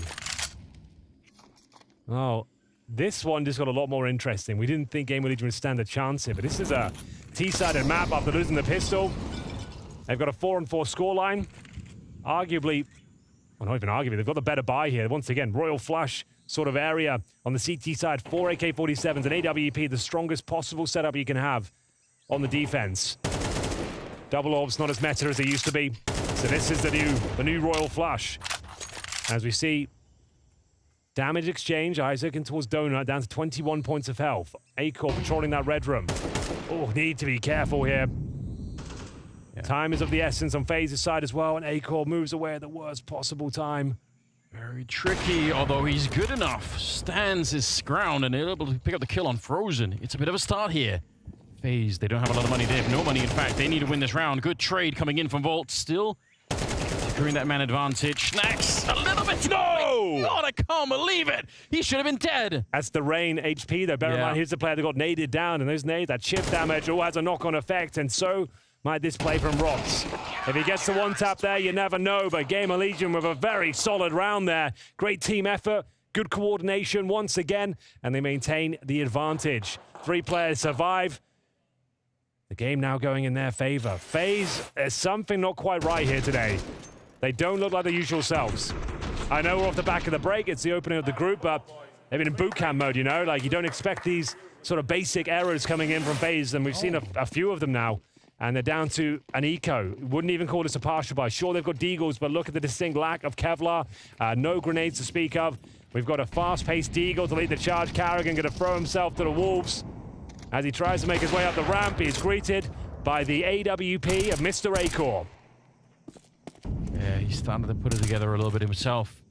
Oh. This one just got a lot more interesting. We didn't think GamerLegion would stand a chance here, but this is a T-sided map after losing the pistol. They've got a 4-4 scoreline. Arguably, well, not even arguably, they've got the better buy here. Once again, Royal Flush sort of area on the CT side. 4 AK-47s and AWP, the strongest possible setup you can have on the defense. Double orbs, not as meta as they used to be. So this is the new Royal Flush. As we see, damage exchange, Isaac and towards Donut, down to 21 points of health. Akor patrolling that red room. Oh, need to be careful here. Yeah. Time is of the essence on FaZe's side as well, and Akor moves away at the worst possible time. Very tricky, although he's good enough. Stands his ground and able to pick up the kill on Frozen. It's a bit of a start here. FaZe, they don't have a lot of money. They have no money, in fact. They need to win this round. Good trade coming in from Volt still. Securing that man advantage. Snacks a little bit. No! God, I can't believe it. He should have been dead. That's the Rain HP, though. Bear in mind, here's the player that got naded down, and those nades, that chip damage, all has a knock-on effect, and so might this play from Rots. If he gets the one tap there, you never know, but GamerLegion with a very solid round there. Great team effort, good coordination once again, and they maintain the advantage. 3 players survive. The game now going in their favor. FaZe, there's something not quite right here today. They don't look like their usual selves. I know we're off the back of the break. It's the opening of the group, but they've been in boot camp mode, you know? Like, you don't expect these sort of basic errors coming in from FaZe, and we've seen a few of them now. And they're down to an eco. Wouldn't even call this a partial buy. Sure, they've got deagles, but look at the distinct lack of Kevlar. No grenades to speak of. We've got a fast-paced deagle to lead the charge. Karrigan going to throw himself to the wolves. As he tries to make his way up the ramp, he's greeted by the AWP of Mr. Akor. Yeah, he's starting to put it together a little bit himself.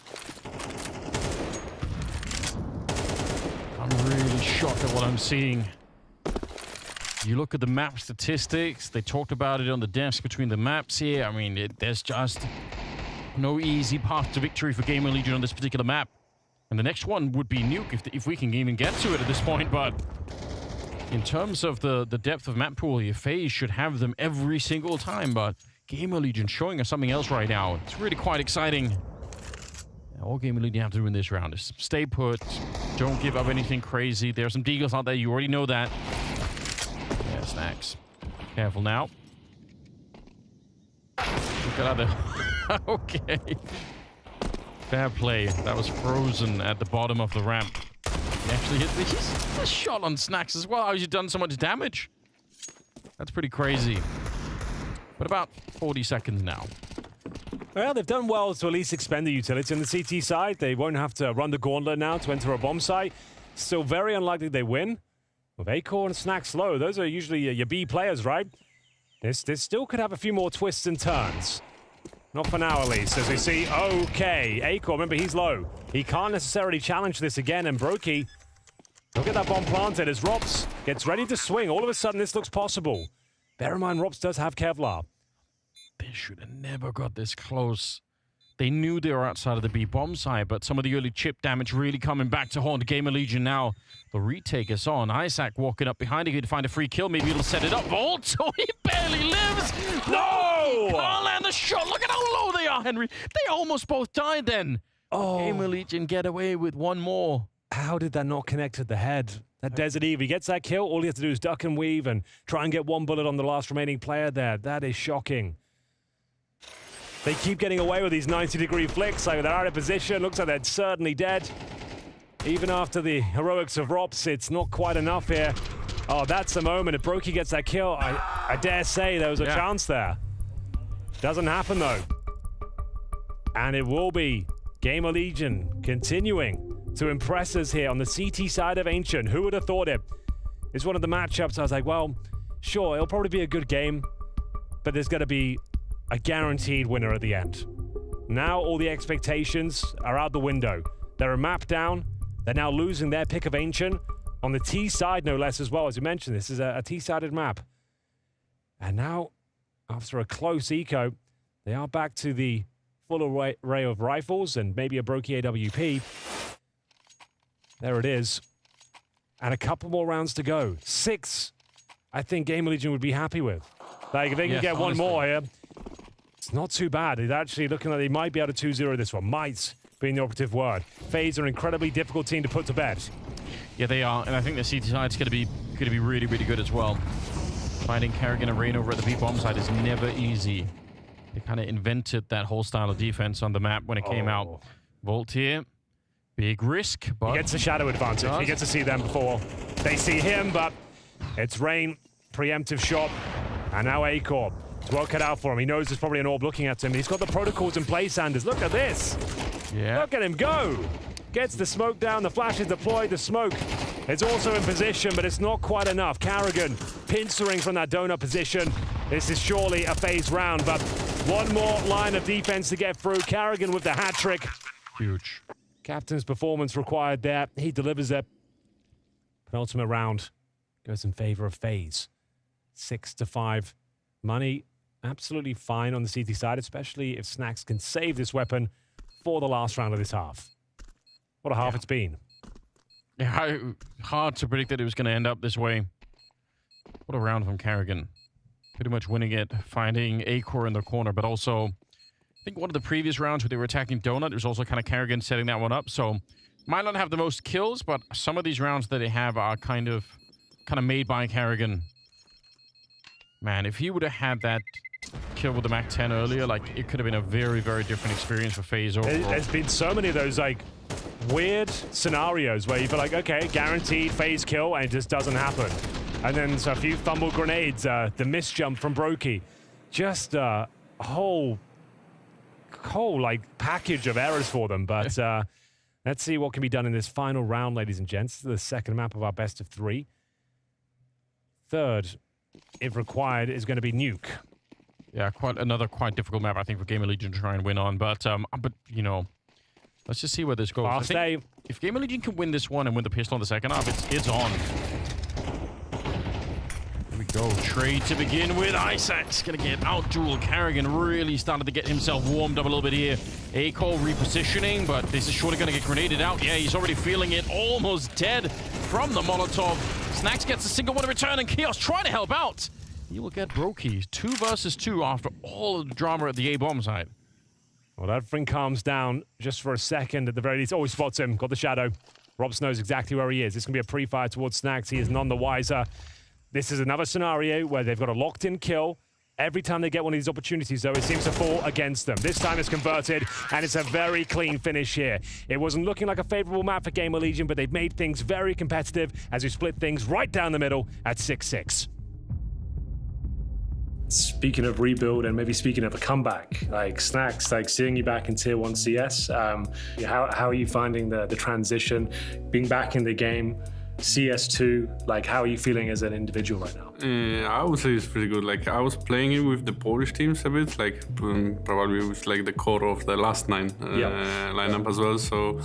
I'm really shocked at what I'm seeing. You look at the map statistics, they talked about it on the desk between the maps here. I mean, there's just no easy path to victory for GamerLegion on this particular map. And the next one would be Nuke if we can even get to it at this point, but in terms of the depth of map pool here, FaZe should have them every single time, but GamerLegion showing us something else right now. It's really quite exciting. All GamerLegion have to do in this round is stay put, don't give up anything crazy. There's some deagles out there, you already know that. Yeah, Snacks. Careful now. Look at that. Okay. Fair play. That was Frozen at the bottom of the ramp. He actually hit the shot on Snacks as well. How has he done so much damage? That's pretty crazy. But about 40 seconds now. Well, they've done well to at least expend the utility on the CT side. They won't have to run the gauntlet now to enter a bomb site. Still very unlikely they win. With Akor and Snacks low, those are usually your B players, right? This still could have a few more twists and turns. Not for now, at least, as we see, okay, Akor, remember, he's low. He can't necessarily challenge this again, and Brokey Look at that bomb planted as Robs gets ready to swing. All of a sudden, this looks possible. Bear in mind, Robs does have Kevlar. They should have never got this close. They knew they were outside of the B bomb side, but some of the early chip damage really coming back to haunt GamerLegion now. The retake is on. Isaac walking up behind him to find a free kill. Maybe it'll set it up. Volt, oh, he barely lives. No! He can't land the shot. Look at how low they are, Henry. They almost both died then. Oh. GamerLegion get away with one more. How did that not connect at the head? That Desert Eve, he gets that kill. All he has to do is duck and weave and try and get one bullet on the last remaining player there. That is shocking. They keep getting away with these 90-degree flicks. Like they're out of position. Looks like they're certainly dead. Even after the heroics of Rops, it's not quite enough here. Oh, that's the moment. If Brokey gets that kill, I dare say there was a chance there. Doesn't happen, though. And it will be GamerLegion continuing to impress us here on the CT side of Ancient. Who would have thought it? It's one of the matchups I was like, well, sure, it'll probably be a good game, but there's going to be a guaranteed winner at the end. Now all the expectations are out the window. They're a map down. They're now losing their pick of Ancient on the T side, no less, as well. As you mentioned, this is a T-sided map. And now, after a close eco, they are back to the full array of rifles and maybe a Brokey AWP. There it is. And a couple more rounds to go. 6, I think GamerLegion would be happy with. Like, if they can get one more here, it's not too bad. It's actually looking like they might be able to 2-0 this one. Might being the operative word. FaZe are an incredibly difficult team to put to bed. Yeah, they are, and I think the CT side's going to be really, really good as well. Finding Kerrigan and Rain over at the B bomb side is never easy. They kind of invented that whole style of defense on the map when it came out. Volt here, big risk, but he gets a shadow advantage. He gets to see them before they see him, but it's Rain, preemptive shot, and now Acor. It's well cut out for him. He knows there's probably an orb looking at him. He's got the protocols in place, Anders. Look at this. Yeah. Look at him go. Gets the smoke down. The flash is deployed. The smoke is also in position, but it's not quite enough. Kerrigan pincering from that donut position. This is surely a FaZe round, but one more line of defense to get through. Kerrigan with the hat trick. Huge. Captain's performance required there. He delivers it. Penultimate round goes in favor of FaZe. 6-5. Money absolutely fine on the CT side, especially if Snax can save this weapon for the last round of this half. What a half it's been. Yeah, hard to predict that it was going to end up this way. What a round from Kerrigan. Pretty much winning it, finding Acor in the corner, but also, I think one of the previous rounds where they were attacking Donut, it was also kind of Kerrigan setting that one up, so might not have the most kills, but some of these rounds that they have are kind of made by Kerrigan. Man, if he would have had that kill with the Mac 10 earlier, like, it could have been a very, very different experience for FaZe overall. There's been so many of those, like, weird scenarios where you feel like, okay, guaranteed FaZe kill, and it just doesn't happen. And then so a few fumble grenades, the miss jump from Brokey. Just a whole like, package of errors for them. But let's see what can be done in this final round, ladies and gents. This is the second map of our best of 3. Third, if required, is going to be Nuke. Yeah, another quite difficult map, I think, for GamerLegion to try and win on. But you know, let's just see where this goes. I think if GamerLegion can win this one and win the pistol in the second half, it's on. Here we go. Trade to begin with. Isaac's going to get out duel. Kerrigan really started to get himself warmed up a little bit here. Acor repositioning, but this is surely going to get grenaded out. Yeah, he's already feeling it. Almost dead from the Molotov. Snax gets a single one in return, and Chaos trying to help out. You will get Brokey 2 versus 2 after all of the drama at the A bomb side. Well, everything calms down just for a second at the very least. Oh, he spots him. Got the shadow. Robs knows exactly where he is. This can be a pre-fire towards Snax. He is none the wiser. This is another scenario where they've got a locked-in kill. Every time they get one of these opportunities, though, it seems to fall against them. This time it's converted, and it's a very clean finish here. It wasn't looking like a favorable map for GamerLegion, but they've made things very competitive as we split things right down the middle at 6-6. Speaking of rebuild and maybe speaking of a comeback, like Snax, like seeing you back in Tier 1 CS, how are you finding the transition, being back in the game? CS2? Like, how are you feeling as an individual right now? I would say it's pretty good. Like, I was playing it with the Polish teams a bit, like probably with like the core of the last 9 lineup as well. So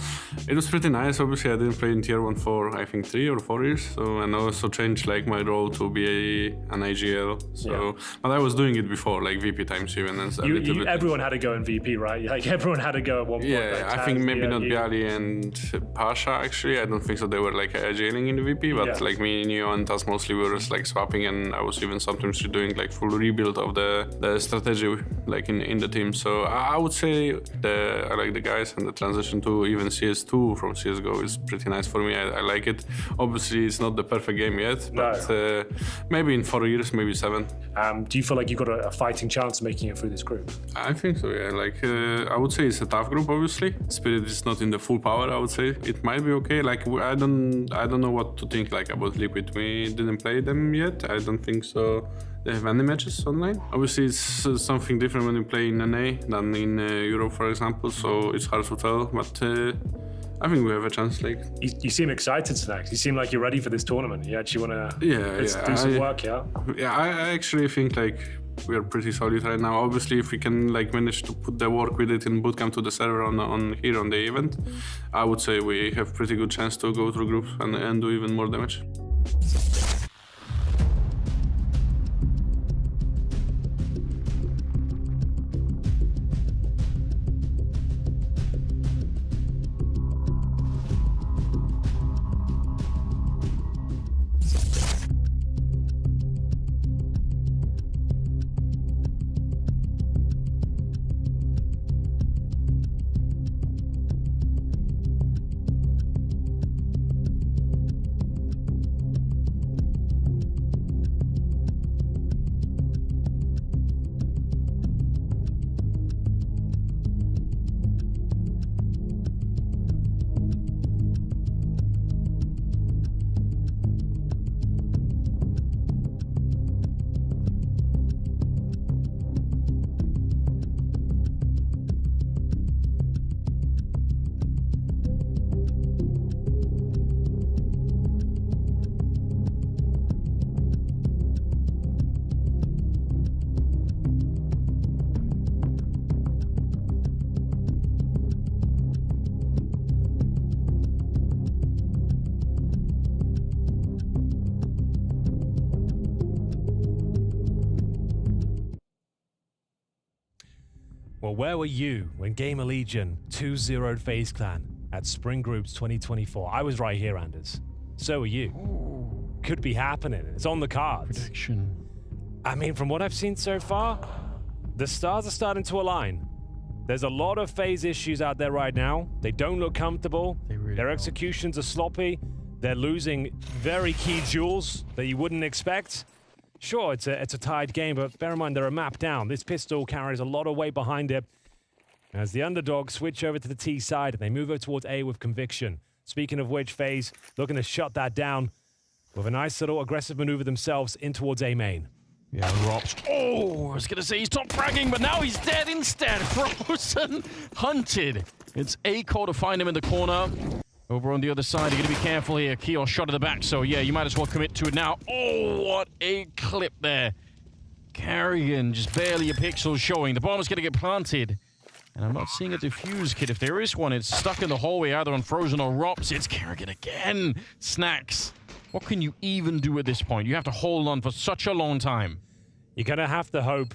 it was pretty nice. Obviously, I didn't play in Tier 1 for I think 3 or 4 years. So and I also changed like my role to be an AGL. So but I was doing it before, like VP times even. And everyone had to go in VP, right? Like everyone had to go at one point. Yeah, like, I think maybe not Bialy and Pasha actually. I don't think so. They were like AGLing in the VP, but like me, Neo, and Taz mostly were just like swapping, and I was even sometimes doing like full rebuild of the strategy like in the team. So I would say I like the guys, and the transition to even CS2 from CSGO is pretty nice for me. I like it. Obviously, it's not the perfect game yet, but maybe in 4 years, maybe 7. Do you feel like you've got a fighting chance of making it through this group? I think so, yeah. Like I would say it's a tough group, obviously. Spirit is not in the full power, I would say. It might be okay. Like I don't know what to think like about Liquid. We didn't play them yet. I don't think so. They have any matches online. Obviously, it's something different when you play in NA than in Europe, for example. So it's hard to tell, but I think we have a chance. Like you seem excited, Snacks. You seem like you're ready for this tournament. You actually want to do some work, yeah? Yeah, I actually think like we are pretty solid right now. Obviously, if we can like manage to put the work with it in bootcamp to the server on here on the event, I would say we have pretty good chance to go through groups and do even more damage. Well, where were you when GamerLegion 2-0'd FaZe Clan at Spring Groups 2024? I was right here, Anders. So are you. Could be happening. It's on the cards. Prediction. I mean, from what I've seen so far, the stars are starting to align. There's a lot of FaZe issues out there right now. They don't look comfortable. Their executions are sloppy. They're losing very key jewels that you wouldn't expect. Sure, it's a tied game, but bear in mind they're a map down. This pistol carries a lot of weight behind it. As the underdogs switch over to the T side, and they move over towards A with conviction. Speaking of which, FaZe looking to shut that down with a nice little aggressive maneuver themselves in towards A main. Yeah, Rops. Oh, I was going to say he's top fragging, but now he's dead instead. Frozen, hunted. It's A-Core to find him in the corner. Over on the other side, you're going to be careful here. Keo shot at the back, so yeah, you might as well commit to it now. Oh, what a clip there. Carrigan, just barely a pixel showing. The bomb is going to get planted. And I'm not seeing a defuse kit. If there is one, it's stuck in the hallway, either on Frozen or Rops. It's Carrigan again. Snacks. What can you even do at this point? You have to hold on for such a long time. You're going to have to hope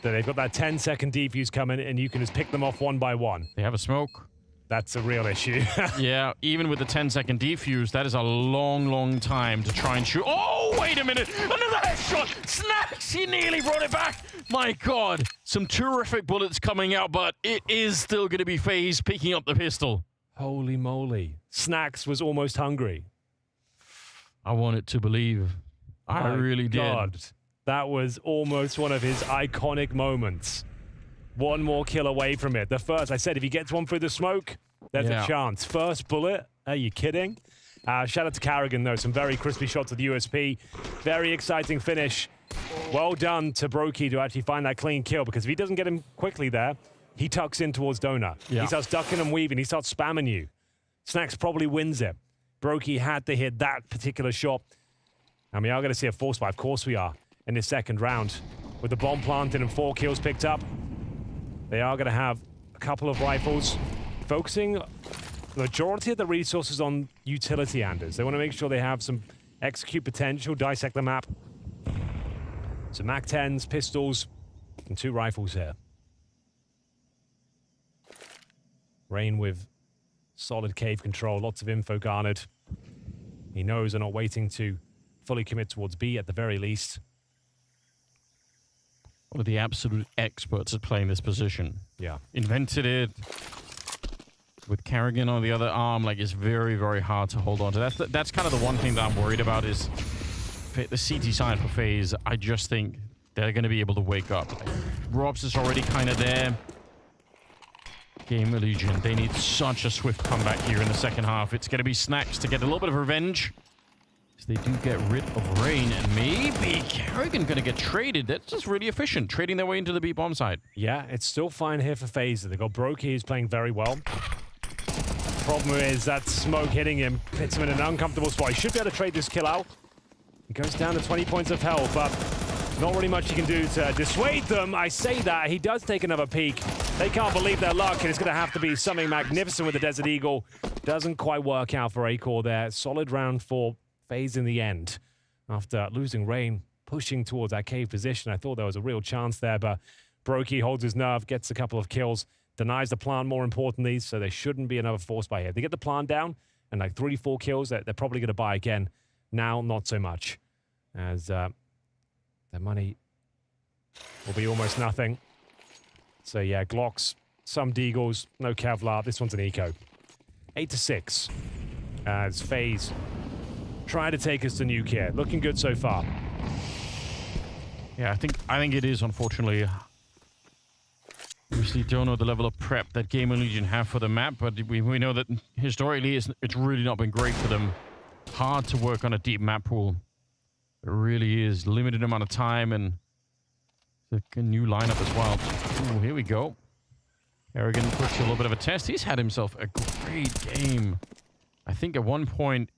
that they've got that 10-second defuse coming and you can just pick them off one by one. They have a smoke. That's a real issue. Yeah, even with the 10-second defuse, that is a long, long time to try and shoot. Oh, wait a minute. Another headshot. Snacks, he nearly brought it back. My God. Some terrific bullets coming out, but it is still going to be FaZe picking up the pistol. Holy moly. Snacks was almost hungry. I wanted to believe. I really did. That was almost one of his iconic moments. One more kill away from it. The first, I said, if he gets one through the smoke, there's a chance. First bullet, are you kidding? Shout out to Carrigan, though. Some very crispy shots of the USP. Very exciting finish. Well done to Brokey to actually find that clean kill, because if he doesn't get him quickly there, he tucks in towards Donut. He starts ducking and weaving. He starts spamming you. Snacks probably wins it. Brokey had to hit that particular shot. And we are going to see a force buy. Of course we are in this second round. With the bomb planted and 4 kills picked up, they are going to have a couple of rifles, focusing the majority of the resources on utility Anders. They want to make sure they have some execute potential, dissect the map. So MAC-10s, pistols, and 2 rifles here. Rain with solid cave control, lots of info garnered. He knows they're not waiting to fully commit towards B at the very least. One of the absolute experts at playing this position. Yeah. Invented it. With Carrigan on the other arm, like, it's very, very hard to hold on to. That's kind of the one thing that I'm worried about is the CT side for FaZe. I just think they're going to be able to wake up. Robs is already kind of there. GamerLegion, they need such a swift comeback here in the second half. It's going to be Snacks to get a little bit of revenge. They do get rid of Rain, and maybe Carrigan going to get traded. That's just really efficient, trading their way into the B bomb side. Yeah, it's still fine here for FaZe. They've got Brokey, who's playing very well. Problem is that smoke hitting him puts him in an uncomfortable spot. He should be able to trade this kill out. He goes down to 20 points of health, but not really much he can do to dissuade them. I say that. He does take another peek. They can't believe their luck, and it's going to have to be something magnificent with the Desert Eagle. Doesn't quite work out for Acor there. Solid round for FaZe in the end. After losing Rain, pushing towards that cave position, I thought there was a real chance there, but Brokey holds his nerve, gets a couple of kills, denies the plant more importantly, so there shouldn't be another force buy here. They get the plant down and like 3-4 kills, they're probably going to buy again. Now, not so much, as their money will be almost nothing. So yeah, Glocks, some Deagles, no Kevlar. This one's an eco. 8-6 as FaZe try to take us to nuke here. Looking good so far. Yeah, I think it is, unfortunately. Obviously, don't know the level of prep that GamerLegion have for the map, but we know that historically it's really not been great for them. Hard to work on a deep map pool. It really is. Limited amount of time and a new lineup as well. Ooh, here we go. Kerrigan puts a little bit of a test. He's had himself a great game. I think at one point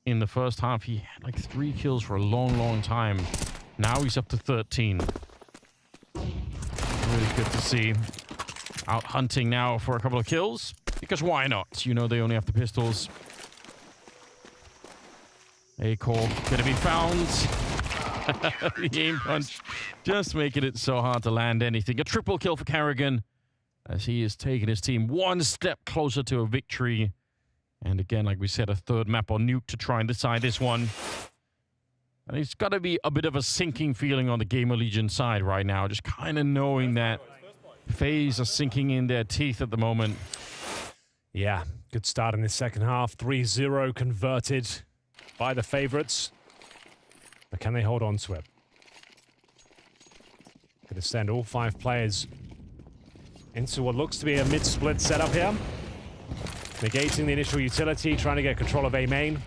in the first half, he had like 3 kills for a long, long time. Now he's up to 13. Really good to see. Out hunting now for a couple of kills. Because why not? You know they only have the pistols. Acor gonna be found. The aim punch just making it so hard to land anything. A triple kill for Kerrigan as he is taking his team one step closer to a victory. And again, like we said, a third map on nuke to try and decide this one. And it's got to be a bit of a sinking feeling on the GamerLegion side right now. Just kind of knowing that FaZe are sinking in their teeth at the moment. Yeah, good start in this second half. 3-0 converted by the favorites. But can they hold on to it? Going to send all 5 players into what looks to be a mid-split setup here. Negating the initial utility, trying to get control of A main.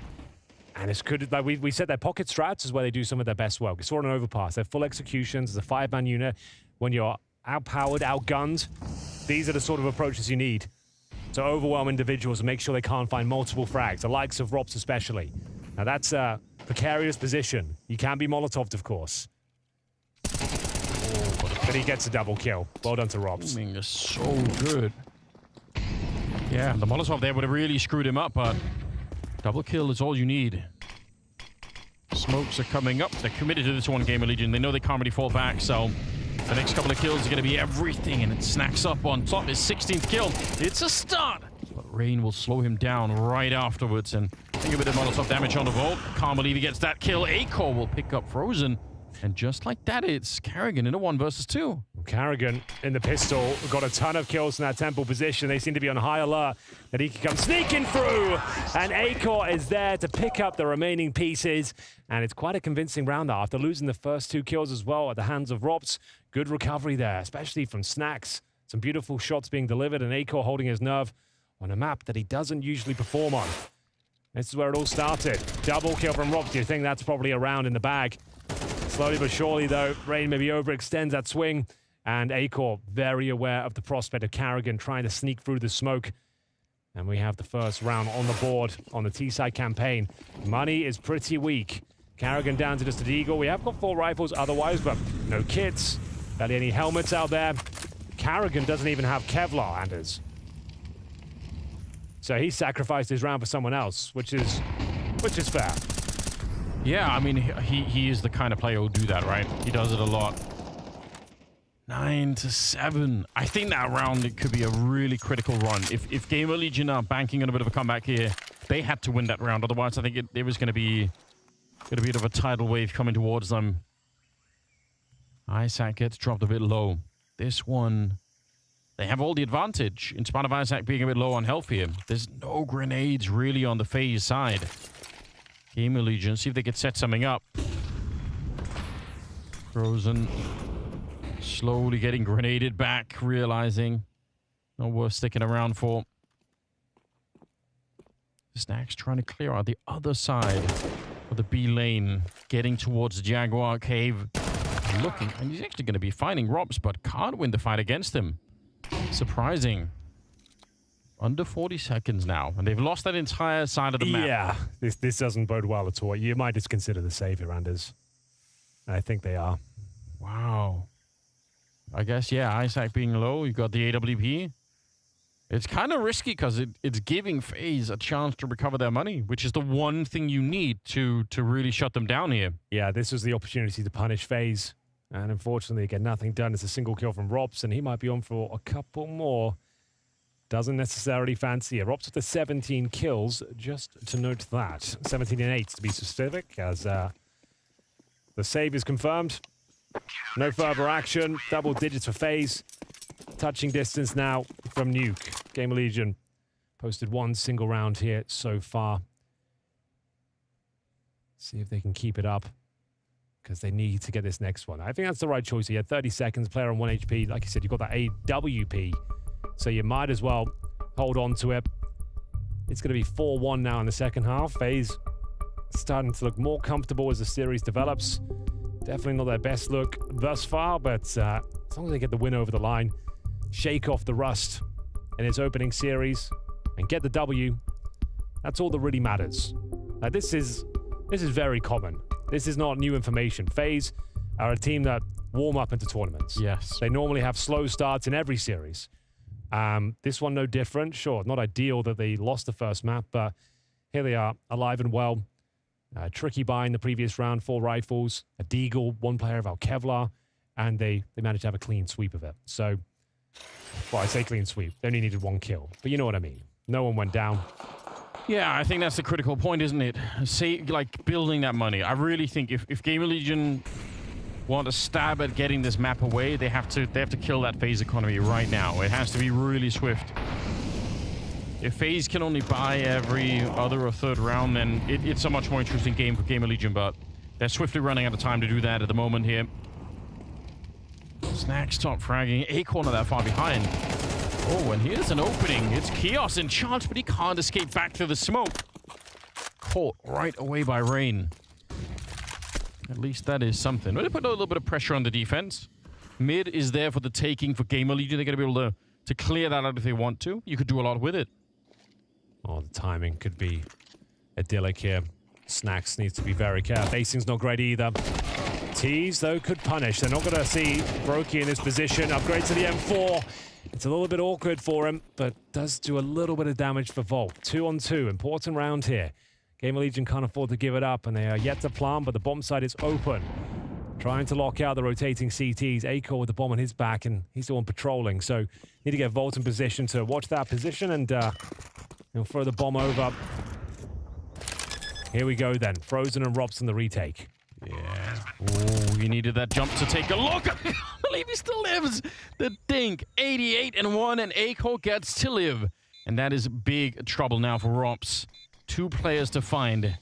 And it's good, like we said, their pocket strats is where they do some of their best work. We saw an overpass, their full executions as a 5-man unit. When you're outpowered, outgunned, these are the sort of approaches you need to overwhelm individuals and make sure they can't find multiple frags, the likes of Rops especially. Now that's a precarious position. You can be Molotov'd, of course. Oh, but he gets a double kill. Well done to Rops. Timing is so good. Yeah, the Molotov there would have really screwed him up, but double kill is all you need. Smokes are coming up. They're committed to this one, GamerLegion. They know they can't really fall back, so the next couple of kills are going to be everything, and it snacks up on top. His 16th kill. It's a start. But Rain will slow him down right afterwards, and think a bit of Molotov damage on the vault. Can't believe he gets that kill. Acor will pick up Frozen. And just like that, it's Kerrigan in a 1 versus 2. Kerrigan in the pistol got a ton of kills in that temple position. They seem to be on high alert that he can come sneaking through. And Acor is there to pick up the remaining pieces. And it's quite a convincing round after losing the first 2 kills as well at the hands of Rops. Good recovery there, especially from Snacks. Some beautiful shots being delivered and Acor holding his nerve on a map that he doesn't usually perform on. This is where it all started. Double kill from Rops. Do you think that's probably a round in the bag? Slowly but surely, though, Rain maybe overextends that swing. And Acor very aware of the prospect of Kerrigan trying to sneak through the smoke. And we have the first round on the board on the T-side campaign. Money is pretty weak. Carrigan down to just an Eagle. We have got 4 rifles otherwise, but no kits. Barely any helmets out there. Carrigan doesn't even have Kevlar, Anders. So he sacrificed his round for someone else, which is fair. Yeah, I mean, he is the kind of player who'll do that, right? He does it a lot. 9-7. I think that round, it could be a really critical run. If GamerLegion are banking on a bit of a comeback here, they had to win that round. Otherwise, I think it was going to be a bit of a tidal wave coming towards them. Isaac gets dropped a bit low. This one, they have all the advantage, in spite of Isaac being a bit low on health here. There's no grenades really on the FaZe side. GamerLegion, see if they can set something up. Frozen. Slowly getting grenaded back, realizing not worth sticking around for. Snacks trying to clear out the other side of the B lane, getting towards the Jaguar Cave. Looking, and he's actually going to be finding Robs, but can't win the fight against him. Surprising. Under 40 seconds now, and they've lost that entire side of the map. Yeah, this doesn't bode well at all. You might just consider the savior, Anders. I think they are. Wow. I guess, yeah, Isaac being low, you got the AWP. It's kind of risky because it's giving FaZe a chance to recover their money, which is the one thing you need to really shut them down here. Yeah, this was the opportunity to punish FaZe. And unfortunately, again, nothing done. It's a single kill from Robson. He might be on for a couple more. Doesn't necessarily fancy it. Robs with the 17 kills, just to note that. 17 and 8 to be specific, as the save is confirmed. No further action. Double digits for FaZe. Touching distance now from Nuke. GamerLegion posted 1 single round here so far. See if they can keep it up, because they need to get this next one. I think that's the right choice. He had 30 seconds, player on 1 HP. Like you said, you've got that AWP, so you might as well hold on to it. It's going to be 4-1 now in the second half. FaZe starting to look more comfortable as the series develops. Definitely not their best look thus far, but as long as they get the win over the line, shake off the rust in its opening series, and get the W, that's all that really matters. This is very common. This is not new information. FaZe are a team that warm up into tournaments. Yes. They normally have slow starts in every series. This one no different. Sure, not ideal that they lost the first map, but here they are, alive and well. Tricky buy in the previous round, 4 rifles, a Deagle, 1 player of Kevlar, and they managed to have a clean sweep of it. So, well, I say clean sweep. They only needed 1 kill, but you know what I mean. No one went down. Yeah, I think that's the critical point, isn't it? Like building that money. I really think if GamerLegion want to stab at getting this map away, they have to kill that FaZe economy right now. It has to be really swift. If FaZe can only buy every other or third round, then it's a much more interesting game for GamerLegion, but they're swiftly running out of time to do that at the moment here. Snacks top fragging. Acorn not that far behind. Oh, and here's an opening. It's Chaos in charge, but he can't escape back through the smoke. Caught right away by Rain. At least that is something. We're going to put a little bit of pressure on the defense. Mid is there for the taking for GamerLegion. They're going to be able to clear that out if they want to. You could do a lot with it. Oh, the timing could be idyllic here. Snacks needs to be very careful. Basing's not great either. Tease, though, could punish. They're not going to see Brokey in this position. Upgrade to the M4. It's a little bit awkward for him, but does do a little bit of damage for Volt. 2 on 2. Important round here. GamerLegion can't afford to give it up, and they are yet to plant, but the bomb site is open. Trying to lock out the rotating CTs. Acor with the bomb on his back, and he's the one patrolling. So need to get Volt in position to watch that position, and he'll throw the bomb over. Here we go then. Frozen and Robson the retake. Yeah. Oh, he needed that jump to take a look. I can't believe he still lives. The dink. 88-1, and Acor gets to live. And that is big trouble now for Rops. 2 players to find.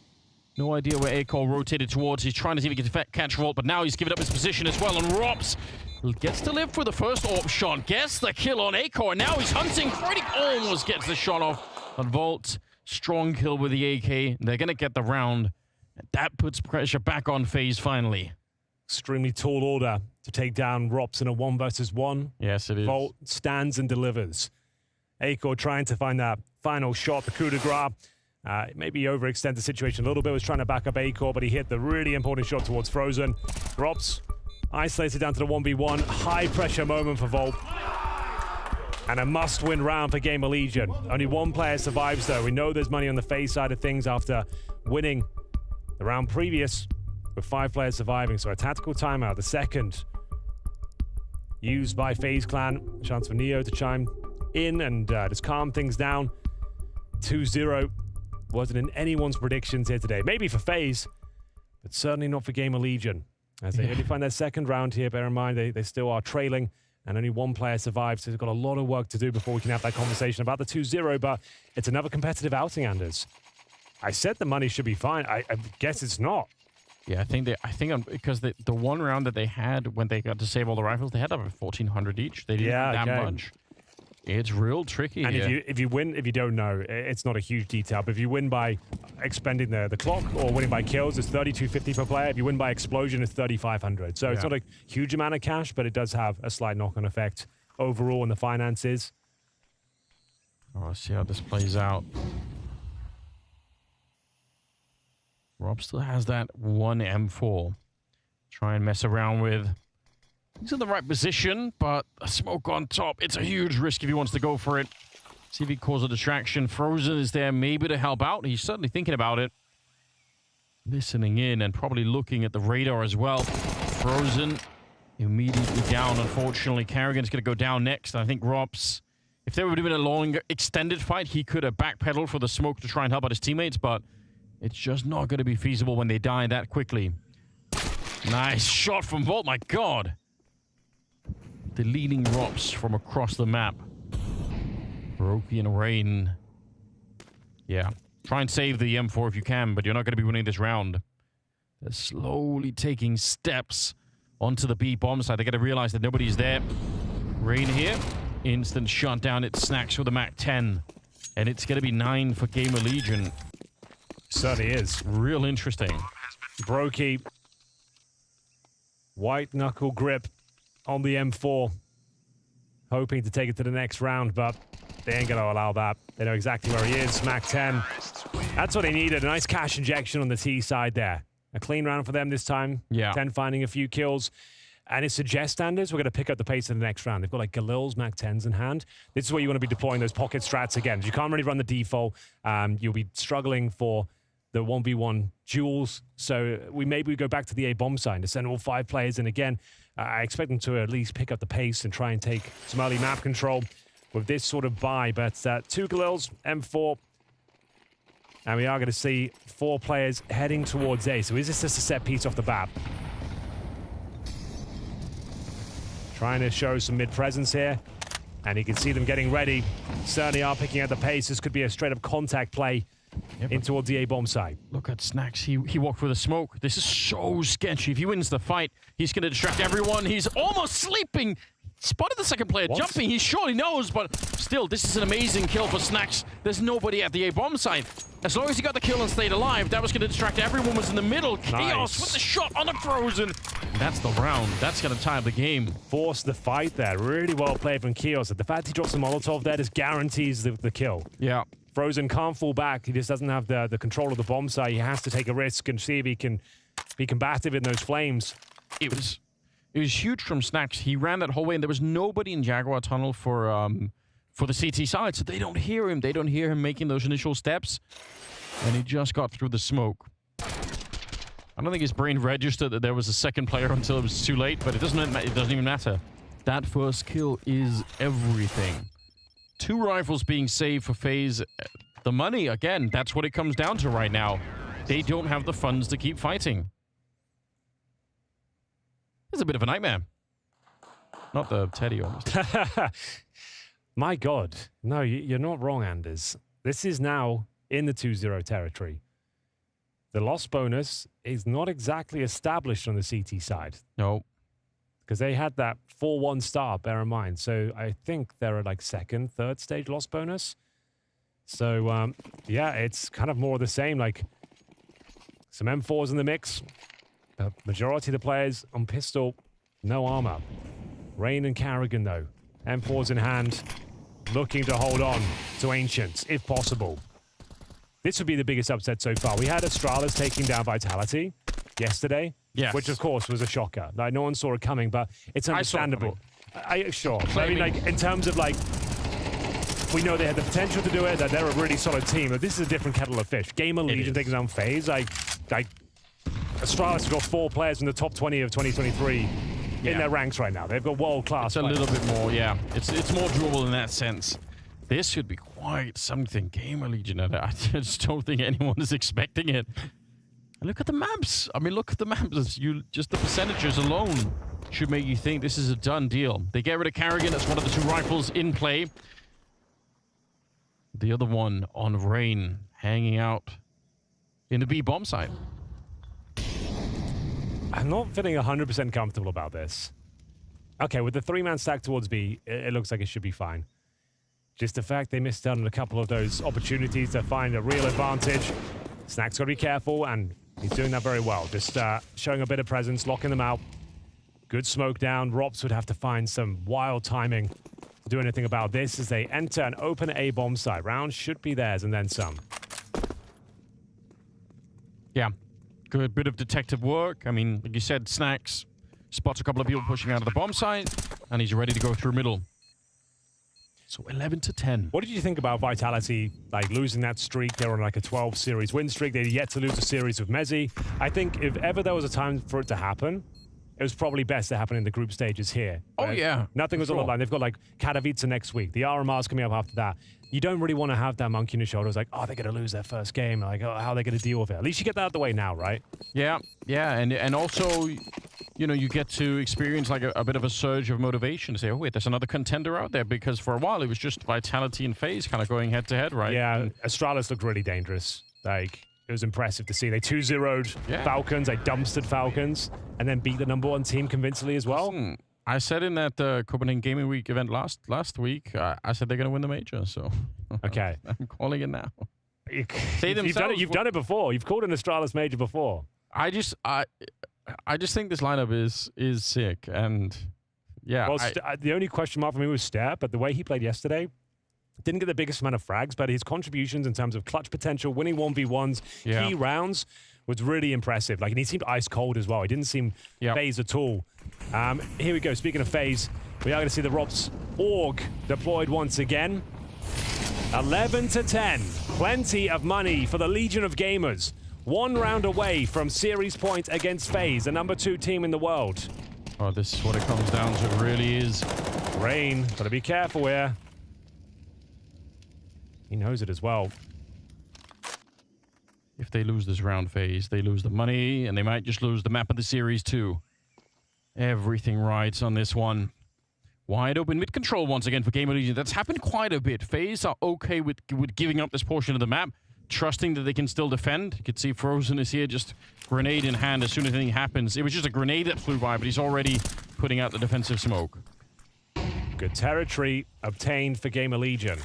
No idea where Acor rotated towards. He's trying to see if he can catch Volt, but now he's given up his position as well. And Rops gets to live for the first AWP shot. Gets the kill on Acor. Now he's hunting. Freddy almost gets the shot off on Volt. Strong kill with the AK. They're going to get the round. That puts pressure back on FaZe finally. Extremely tall order to take down Rops in a 1 versus 1. Yes, it is. Volt stands and delivers. Acor trying to find that final shot, the coup de grace. Maybe overextend the situation a little bit, was trying to back up Acor, but he hit the really important shot towards Frozen. Drops, isolated down to the 1v1. High pressure moment for Volt. And a must-win round for GamerLegion. Only one player survives, though. We know there's money on the FaZe side of things after winning the round previous with 5 players surviving. So a tactical timeout, the second used by FaZe Clan. Chance for Neo to chime in and just calm things down. 2-0 wasn't in anyone's predictions here today. Maybe for FaZe, but certainly not for GamerLegion. As they only find their second round here, bear in mind they still are trailing. And only one player survived, so they've got a lot of work to do before we can have that conversation about the 2-0, but it's another competitive outing, Anders. I said the money should be fine. I guess it's not. Yeah, I think because the one round that they had when they got to save all the rifles, they had over 1,400 each. They didn't have that much. It's real tricky. And if you win, if you don't know, it's not a huge detail, but if you win by expending the clock or winning by kills, it's 3,250 per player. If you win by explosion, it's 3,500. So it's not a huge amount of cash, but it does have a slight knock-on effect overall in the finances. Oh, let's see how this plays out. Rob still has that one M4. Try and mess around with. He's in the right position, but a smoke on top. It's a huge risk if he wants to go for it. See if he causes a distraction. Frozen is there maybe to help out. He's certainly thinking about it. Listening in and probably looking at the radar as well. Frozen immediately down, unfortunately. Carrigan's going to go down next. I think Rob's, if there would have been a long, extended fight, he could have backpedaled for the smoke to try and help out his teammates, but it's just not going to be feasible when they die that quickly. Nice shot from Volt, my God. Deleting Rops from across the map. Roki and Rain. Yeah. Try and save the M4 if you can, but you're not going to be winning this round. They're slowly taking steps onto the B bomb side. They got to realize that nobody's there. Rain here. Instant shutdown. It snacks with the Mac 10. And it's going to be 9 for GamerLegion. Certainly is. Real interesting. Brokey. White knuckle grip on the M4. Hoping to take it to the next round, but they ain't going to allow that. They know exactly where he is. Mac 10. That's what they needed. A nice cash injection on the T side there. A clean round for them this time. Yeah. 10 finding a few kills. And it suggests, Anders, we're going to pick up the pace in the next round. They've got like Galil's Mac 10s in hand. This is where you want to be deploying those pocket strats again. You can't really run the default. You'll be struggling for the 1v1 duels. So maybe we go back to the A bomb side to send all 5 players in again. I expect them to at least pick up the pace and try and take some early map control with this sort of buy. But 2 Galils, M4. And we are going to see 4 players heading towards A. So is this just a set piece off the bat? Trying to show some mid-presence here. And you can see them getting ready. Certainly are picking up the pace. This could be a straight-up contact play in towards the A-bomb side. Look at Snacks. He walked with a smoke. This is so sketchy. If he wins the fight, he's going to distract everyone. He's almost sleeping. Spotted the second player jumping. He surely knows, but still, this is an amazing kill for Snacks. There's nobody at the A-bomb side. As long as he got the kill and stayed alive, that was going to distract everyone was in the middle. Chaos with the shot on the Frozen. That's the round. That's going to tie up the game. Force the fight there. Really well played from Chaos. The fact he drops a Molotov there just guarantees the kill. Yeah. Frozen can't fall back. He just doesn't have the control of the bomb site. He has to take a risk and see if he can be combative in those flames. It was huge from Snacks. He ran that whole way, and there was nobody in Jaguar Tunnel for the CT side, so they don't hear him. They don't hear him making those initial steps, and he just got through the smoke. I don't think his brain registered that there was a second player until it was too late, but it doesn't even matter. That first kill is everything. 2 rifles being saved for FaZe. The money, again, that's what it comes down to right now. They don't have the funds to keep fighting. It's a bit of a nightmare. Not the Teddy, almost. My God. No, you're not wrong, Anders. This is now in the 2-0 territory. The loss bonus is not exactly established on the CT side. No. Because they had that 4-1 start, bear in mind. So I think they're at like 2nd, 3rd stage loss bonus. So, yeah, it's kind of more of the same. Like, some M4s in the mix. The majority of the players on pistol, no armor. Rain and Carrigan, though. M4s in hand. looking to hold on to Ancients, if possible. This would be the biggest upset so far. We had Astralis taking down Vitality yesterday, which of course was a shocker. Like, no one saw it coming, but it's understandable. Sure. I mean, like, in terms of, like, we know they had the potential to do it, that they're a really solid team, but this is a different kettle of fish. GamerLegion taking down FaZe. Like Astralis has got 4 players in the top 20 of 2023 in their ranks right now. They've got world-class players. It's a little bit more, yeah. It's more doable in that sense. This should be quite something. GamerLegion, I just don't think anyone is expecting it. And look at the maps. I mean, look at the maps. Just the percentages alone should make you think this is a done deal. They get rid of Carrigan. That's one of the 2 rifles in play. The other one on Rain, hanging out in the B bomb site. I'm not feeling 100% comfortable about this. Okay, with the 3-man stack towards B, it looks like it should be fine. Just the fact they missed out on a couple of those opportunities to find a real advantage. Snack's got to be careful, and he's doing that very well. Just showing a bit of presence, locking them out. Good smoke down. Rops would have to find some wild timing to do anything about this as they enter an open A bomb site. Round should be theirs, and then some. Yeah. Good bit of detective work. I mean, like you said, Snacks spots a couple of people pushing out of the bomb site, and he's ready to go through middle. So 11-10. What did you think about Vitality, like, losing that streak? They're on like a 12-series win streak. They're yet to lose a series with Mezzi. I think if ever there was a time for it to happen, it was probably best to happen in the group stages here. Oh, yeah. Nothing was on the line. They've got, like, Katowice next week. The RMR's coming up after that. You don't really want to have that monkey on your shoulders, like, oh, they're going to lose their first game. Like, oh, how are they going to deal with it? At least you get that out of the way now, right? Yeah, yeah. And also, you know, you get to experience, like, a bit of a surge of motivation to say, oh, wait, there's another contender out there. Because for a while, it was just Vitality and FaZe kind of going head-to-head, right? Yeah, Astralis looked really dangerous. Like, it was impressive to see. They 2-0'd Falcons, they dumpstered Falcons, and then beat the #1 team convincingly as well. Listen, I said in that Copenhagen Gaming Week event last week, I said they're going to win the major, so okay, I'm calling it now. You've done it before. You've called an Astralis major before. I just think this lineup is sick, and yeah. Well, the only question mark for me was Stair, but the way he played yesterday, didn't get the biggest amount of frags, but his contributions in terms of clutch potential, winning 1v1s, key rounds, was really impressive. Like, and he seemed ice cold as well. He didn't seem phased at all. Here we go. Speaking of phase, we are going to see the Rops Org deployed once again. 11-10. Plenty of money for the Legion of Gamers. 1 round away from series point against FaZe, the #2 team in the world. Oh, this is what it comes down to. It really is. Rain, got to be careful here. He knows it as well. If they lose this round, FaZe, they lose the money, and they might just lose the map of the series too. Everything rides on this one. Wide open mid control once again for GamerLegion. That's happened quite a bit. FaZe are okay with giving up this portion of the map, trusting that they can still defend. You can see Frozen is here, just grenade in hand as soon as anything happens. It was just a grenade that flew by, but he's already putting out the defensive smoke. Good territory obtained for GamerLegion.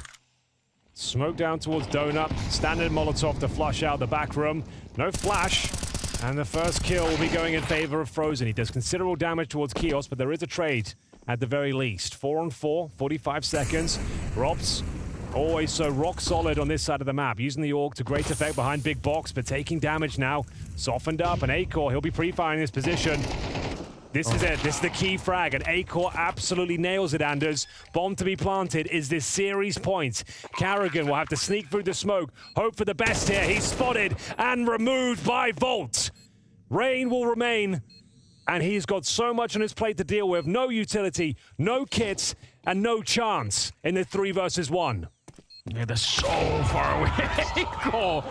Smoke down towards Donut. Standard Molotov to flush out the back room. No flash. And the first kill will be going in favor of Frozen. He does considerable damage towards Kios, but there is a trade at the very least. 4-on-4, 45 seconds. Rops, always so rock solid on this side of the map. Using the AUG to great effect behind Big Box, but taking damage now. Softened up, and Acor, he'll be pre-firing this position. This is it. This is the key frag, and Acor absolutely nails it, Anders. Bomb to be planted is this series point. Carrigan will have to sneak through the smoke. Hope for the best here. He's spotted and removed by Volt. Rain will remain, and he's got so much on his plate to deal with. No utility, no kits, and no chance in the 3 versus 1. Yeah, they're so far away. Acor,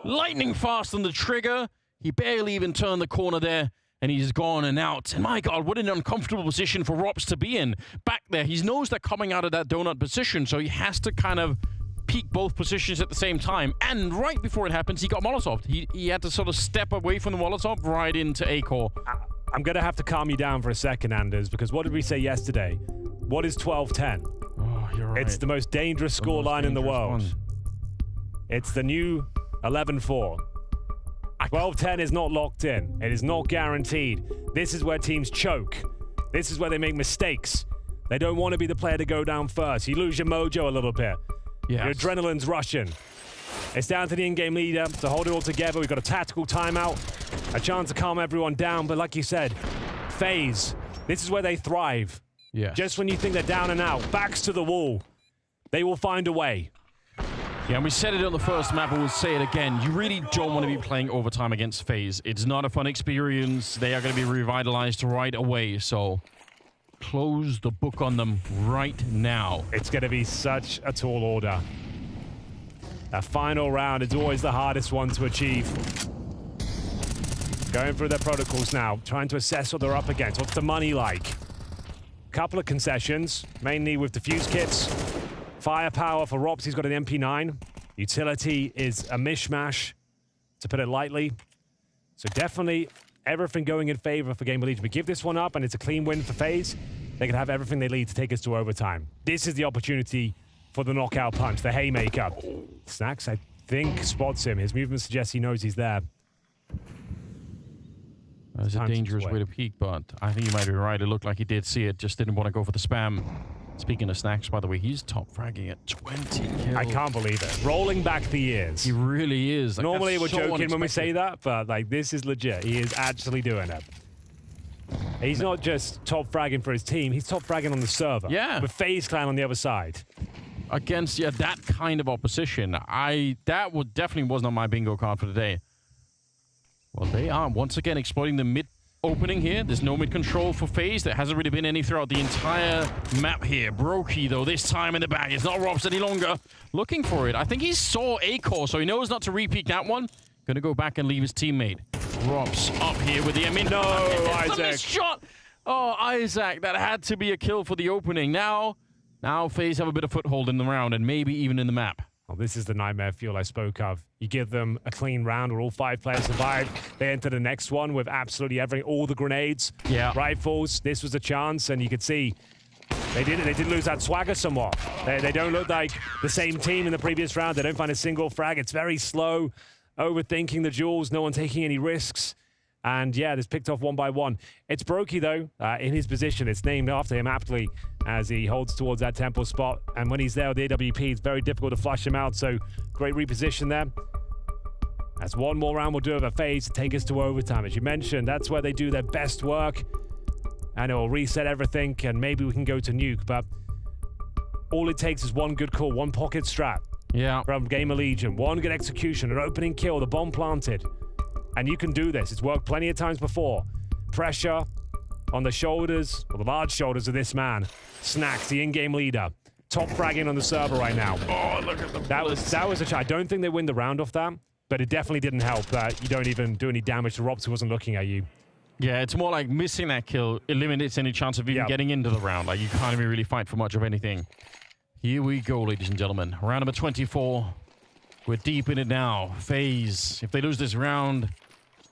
lightning fast on the trigger. He barely even turned the corner there. And he's gone and out. And my God, what an uncomfortable position for Rops to be in. Back there, he knows they're coming out of that donut position, so he has to kind of peek both positions at the same time. And right before it happens, he got Molotov. He had to sort of step away from the Molotov right into Acor. I'm going to have to calm you down for a second, Anders, because what did we say yesterday? What is 12-10? Oh, you're right. It's the most dangerous scoreline in the world. It's the new 11-4. 12-10 is not locked in. It is not guaranteed. This is where teams choke. This is where they make mistakes. They don't want to be the player to go down first. You lose your mojo a little bit. Yes. Your adrenaline's rushing. It's down to the in-game leader to hold it all together. We've got a tactical timeout, a chance to calm everyone down. But like you said, FaZe, this is where they thrive. Yeah. Just when you think they're down and out, backs to the wall, they will find a way. Yeah, and we said it on the first map, but we'll say it again. You really don't want to be playing overtime against FaZe. It's not a fun experience. They are going to be revitalized right away, so close the book on them right now. It's going to be such a tall order. That final round is always the hardest one to achieve. Going through their protocols now, trying to assess what they're up against. What's the money like? Couple of concessions, mainly with defuse kits. Firepower for Rops, he's got an MP9. Utility is a mishmash, to put it lightly. So definitely everything going in favor for GamerLegion. We give this one up and it's a clean win for FaZe. They can have everything they need to take us to overtime. This is the opportunity for the knockout punch, the haymaker. Snacks, I think, spots him. His movement suggests he knows he's there. That's a dangerous way to peek, but I think you might be right. It looked like he did see it, just didn't want to go for the spam. Speaking of Snacks, by the way, he's top fragging at 20 kills. I can't believe it. Rolling back the years. He really is. Like, normally we're so joking when we say that, but like this is legit. He is actually doing it. He's not just top fragging for his team, he's top fragging on the server. Yeah. With FaZe Clan on the other side. Against, yeah, that kind of opposition. That definitely was not my bingo card for today. Well, they are once again exploiting the mid opening here. There's no mid control for FaZe. There hasn't really been any throughout the entire map here. Brokey, though, this time in the back. It's not Robs any longer. Looking for it. I think he saw a core, so he knows not to repeat that one. Gonna go back and leave his teammate. Robs up here with the No, Isaac. Shot. Oh, Isaac, that had to be a kill for the opening. Now FaZe have a bit of foothold in the round and maybe even in the map. Well, this is the nightmare fuel I spoke of. You give them a clean round where all 5 players survive. They enter the next one with absolutely everything, all the grenades, rifles. This was a chance, and you could see they did lose that swagger somewhat. They don't look like the same team in the previous round. They don't find a single frag. It's very slow, overthinking the duels, no one taking any risks. And yeah, this picked off one by one. It's Brokey, though, in his position. It's named after him aptly as he holds towards that temple spot. And when he's there with the AWP, it's very difficult to flush him out. So great reposition there. That's one more round we'll do of a FaZe to take us to overtime. As you mentioned, that's where they do their best work. And it will reset everything, and maybe we can go to nuke. But all it takes is one good call, one pocket strat from GamerLegion. One good execution, an opening kill, the bomb planted. And you can do this. It's worked plenty of times before. Pressure on the shoulders, or the large shoulders of this man. Snacks, the in-game leader. Top fragging on the server right now. Oh, look at the that was a shot. I don't think they win the round off that, but it definitely didn't help that you don't even do any damage to Robs, who wasn't looking at you. Yeah, it's more like missing that kill eliminates any chance of even getting into the round. Like, you can't even really fight for much of anything. Here we go, ladies and gentlemen. Round number 24. We're deep in it now. FaZe, if they lose this round,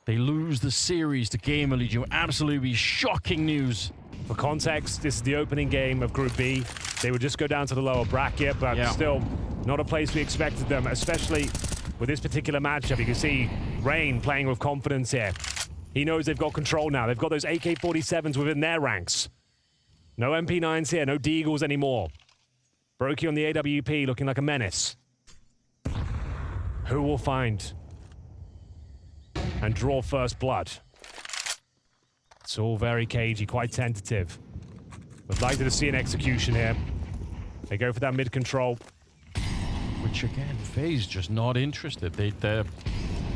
they lose the series to GamerLegion. Absolutely shocking news. For context, this is the opening game of Group B. They would just go down to the lower bracket, but still not a place we expected them, especially with this particular matchup. You can see Rain playing with confidence here. He knows they've got control now. They've got those AK-47s within their ranks. No MP9s here, no Deagles anymore. Brokey on the AWP looking like a menace. Who will find and draw first blood? It's all very cagey, quite tentative. Would like to see an execution here. They go for that mid-control. Which, again, FaZe just not interested. They're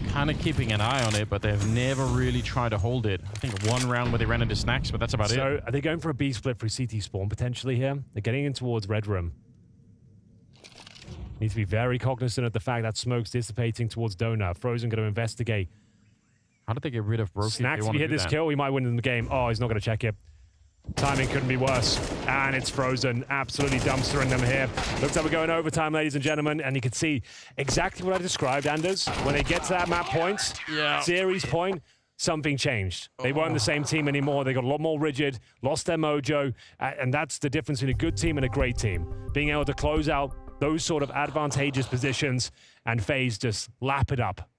kind of keeping an eye on it, but they've never really tried to hold it. I think one round where they ran into Snacks, but that's about it. So, are they going for a B split through CT spawn, potentially, here? They're getting in towards Red Room. Need to be very cognizant of the fact that smoke's dissipating towards Donut. Frozen going to investigate. How did they get rid of Brokey? Snacks, if you hit this kill, he might win in the game. Oh, he's not going to check it. Timing couldn't be worse. And it's Frozen, absolutely dumpstering them here. Looks like we're going overtime, ladies and gentlemen. And you can see exactly what I described, Anders. When they get to that map point, series point, something changed. They weren't the same team anymore. They got a lot more rigid, lost their mojo. And that's the difference between a good team and a great team. Being able to close out those sort of advantageous positions, and FaZe just lap it up.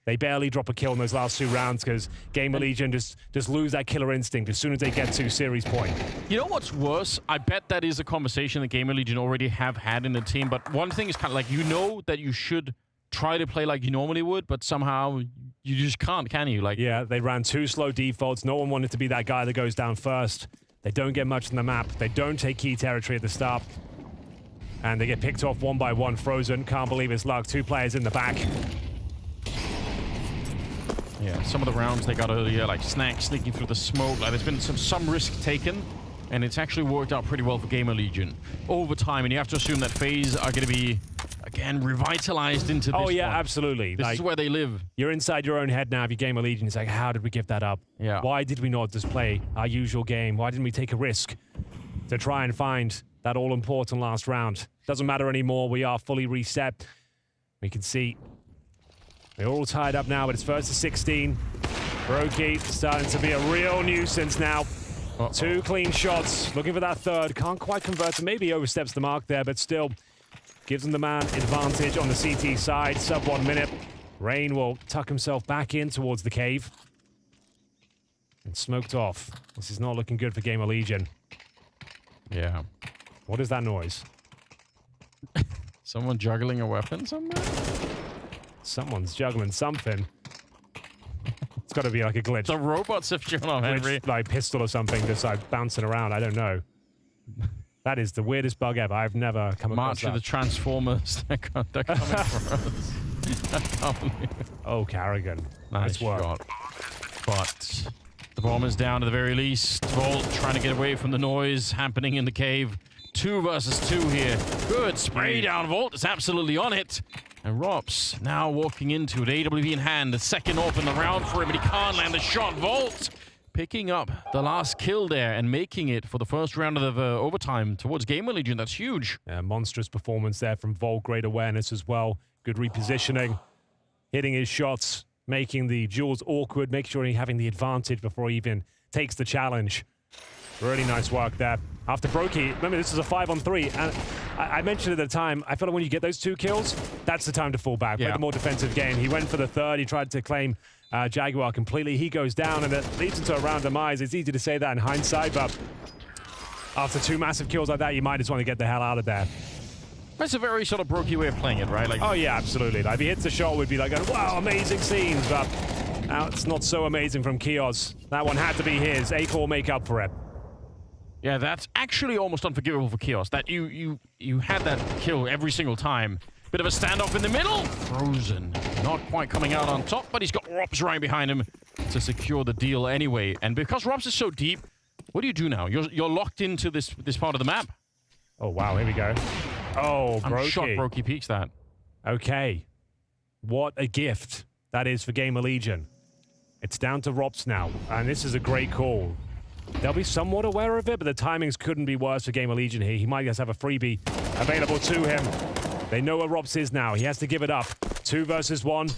They barely drop a kill in those last 2 rounds because GamerLegion just lose that killer instinct as soon as they get to series point. You know what's worse? I bet that is a conversation that GamerLegion already have had in the team. But one thing is kind of like, you know that you should try to play like you normally would, but somehow you just can't, can you? Like, yeah, they ran 2 slow defaults. No one wanted to be that guy that goes down first. They don't get much on the map. They don't take key territory at the start. And they get picked off 1 by 1. Frozen, can't believe his luck. 2 players in the back. yeah, some of the rounds they got earlier, like Snack sneaking through the smoke. Like, there's been some risk taken, and it's actually worked out pretty well for GamerLegion over time. And you have to assume that FaZe are going to be, again, revitalized into this. Oh, yeah, one. absolutely. This is where they live. You're inside your own head now if you're GamerLegion. It's like, how did we give that up? Yeah. Why did we not just play our usual game? Why didn't we take a risk to try and find that all-important last round? Doesn't matter anymore. We are fully reset. We can see they're all tied up now, but it's first to 16. Brokey starting to be a real nuisance now. 2 clean shots. Looking for that third. Can't quite convert to, maybe oversteps the mark there, but still gives them the man advantage on the CT side. Sub 1 minute. Rain will tuck himself back in towards the cave. And smoked off. This is not looking good for GamerLegion. Yeah. What is that noise? Someone juggling a weapon somewhere? Someone's juggling something. It's got to be like a glitch. The robots have shown up, Henry. Like pistol or something, just like bouncing around. I don't know. That is the weirdest bug ever. I've never come across March that. of the Transformers. They're coming for us. I can't believe it. Oh, Carrigan. Nice work. shot. But the bomb is down at the very least. Volt trying to get away from the noise happening in the cave. 2 versus 2 here. Good spray down. Volt is absolutely on it. And Rops now walking into it. AWP in hand. The second open the round for him, but he can't land the shot. Volt picking up the last kill there and making it for the first round of overtime towards GamerLegion. That's huge. Yeah, monstrous performance there from Volt. Great awareness as well. Good repositioning. Hitting his shots. Making the duels awkward. Making sure he's having the advantage before he even takes the challenge. Really nice work there. After Brokey, remember this is a 5-on-3, and I mentioned at the time, I feel like when you get those 2 kills, that's the time to fall back. Play the more defensive game. He went for the third. He tried to claim Jaguar completely. He goes down, and it leads into a round demise. It's easy to say that in hindsight, but after 2 massive kills like that, you might just want to get the hell out of there. That's a very sort of Brokey way of playing it, right? Like, oh, yeah, absolutely. Like, if he hits the shot, we'd be like, wow, amazing scenes, but now it's not so amazing from Kios. That one had to be his. A-Core will make up for it. Yeah, that's actually almost unforgivable for Kios. That you had that kill every single time. Bit of a standoff in the middle. Frozen. Not quite coming out on top, but he's got Rops right behind him to secure the deal anyway. And because Rops is so deep, what do you do now? You're locked into this part of the map. Oh, wow. Here we go. Oh, Brokey. I'm shocked Brokey peeks that. Okay. What a gift that is for GamerLegion. It's down to Rops now, and this is a great call. They'll be somewhat aware of it, but the timings couldn't be worse for GamerLegion here. He might just have a freebie available to him. They know where Rops is now. He has to give it up. 2 versus 1.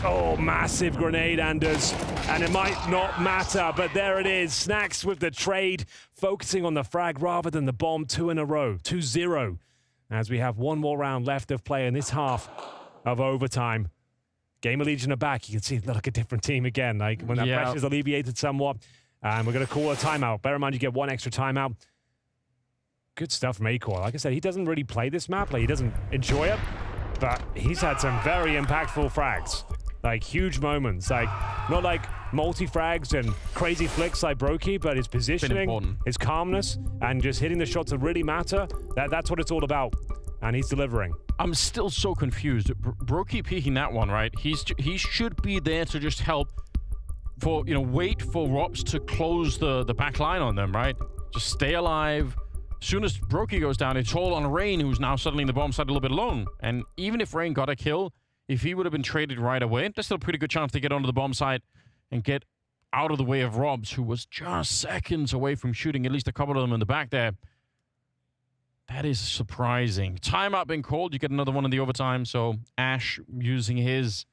Oh, massive grenade, Anders. And it might not matter, but there it is. Snacks with the trade, focusing on the frag rather than the bomb. 2 in a row. 2-0. As we have 1 more round left of play in this half of overtime. GamerLegion are back. You can see they look a different team again. Like when that pressure's alleviated somewhat. And we're going to call a timeout. Bear in mind, you get 1 extra timeout. Good stuff from A-Core. Like I said, he doesn't really play this map. Like, he doesn't enjoy it. But he's had some very impactful frags. Like, huge moments. Like, not like multi-frags and crazy flicks like Brokey, but his positioning, his calmness, and just hitting the shots that really matter. That's what it's all about. And he's delivering. I'm still so confused. Brokey peeking that one, right? He should be there to just help for, wait for Rops to close the back line on them, right? Just stay alive. As soon as Brokey goes down, it's all on Rain, who's now suddenly the bomb side a little bit alone. And even if Rain got a kill, if he would have been traded right away, there's still a pretty good chance to get onto the bomb site and get out of the way of Robs, who was just seconds away from shooting at least a couple of them in the back there. That is surprising. Timeout being called. You get another one in the overtime. So Ash using his...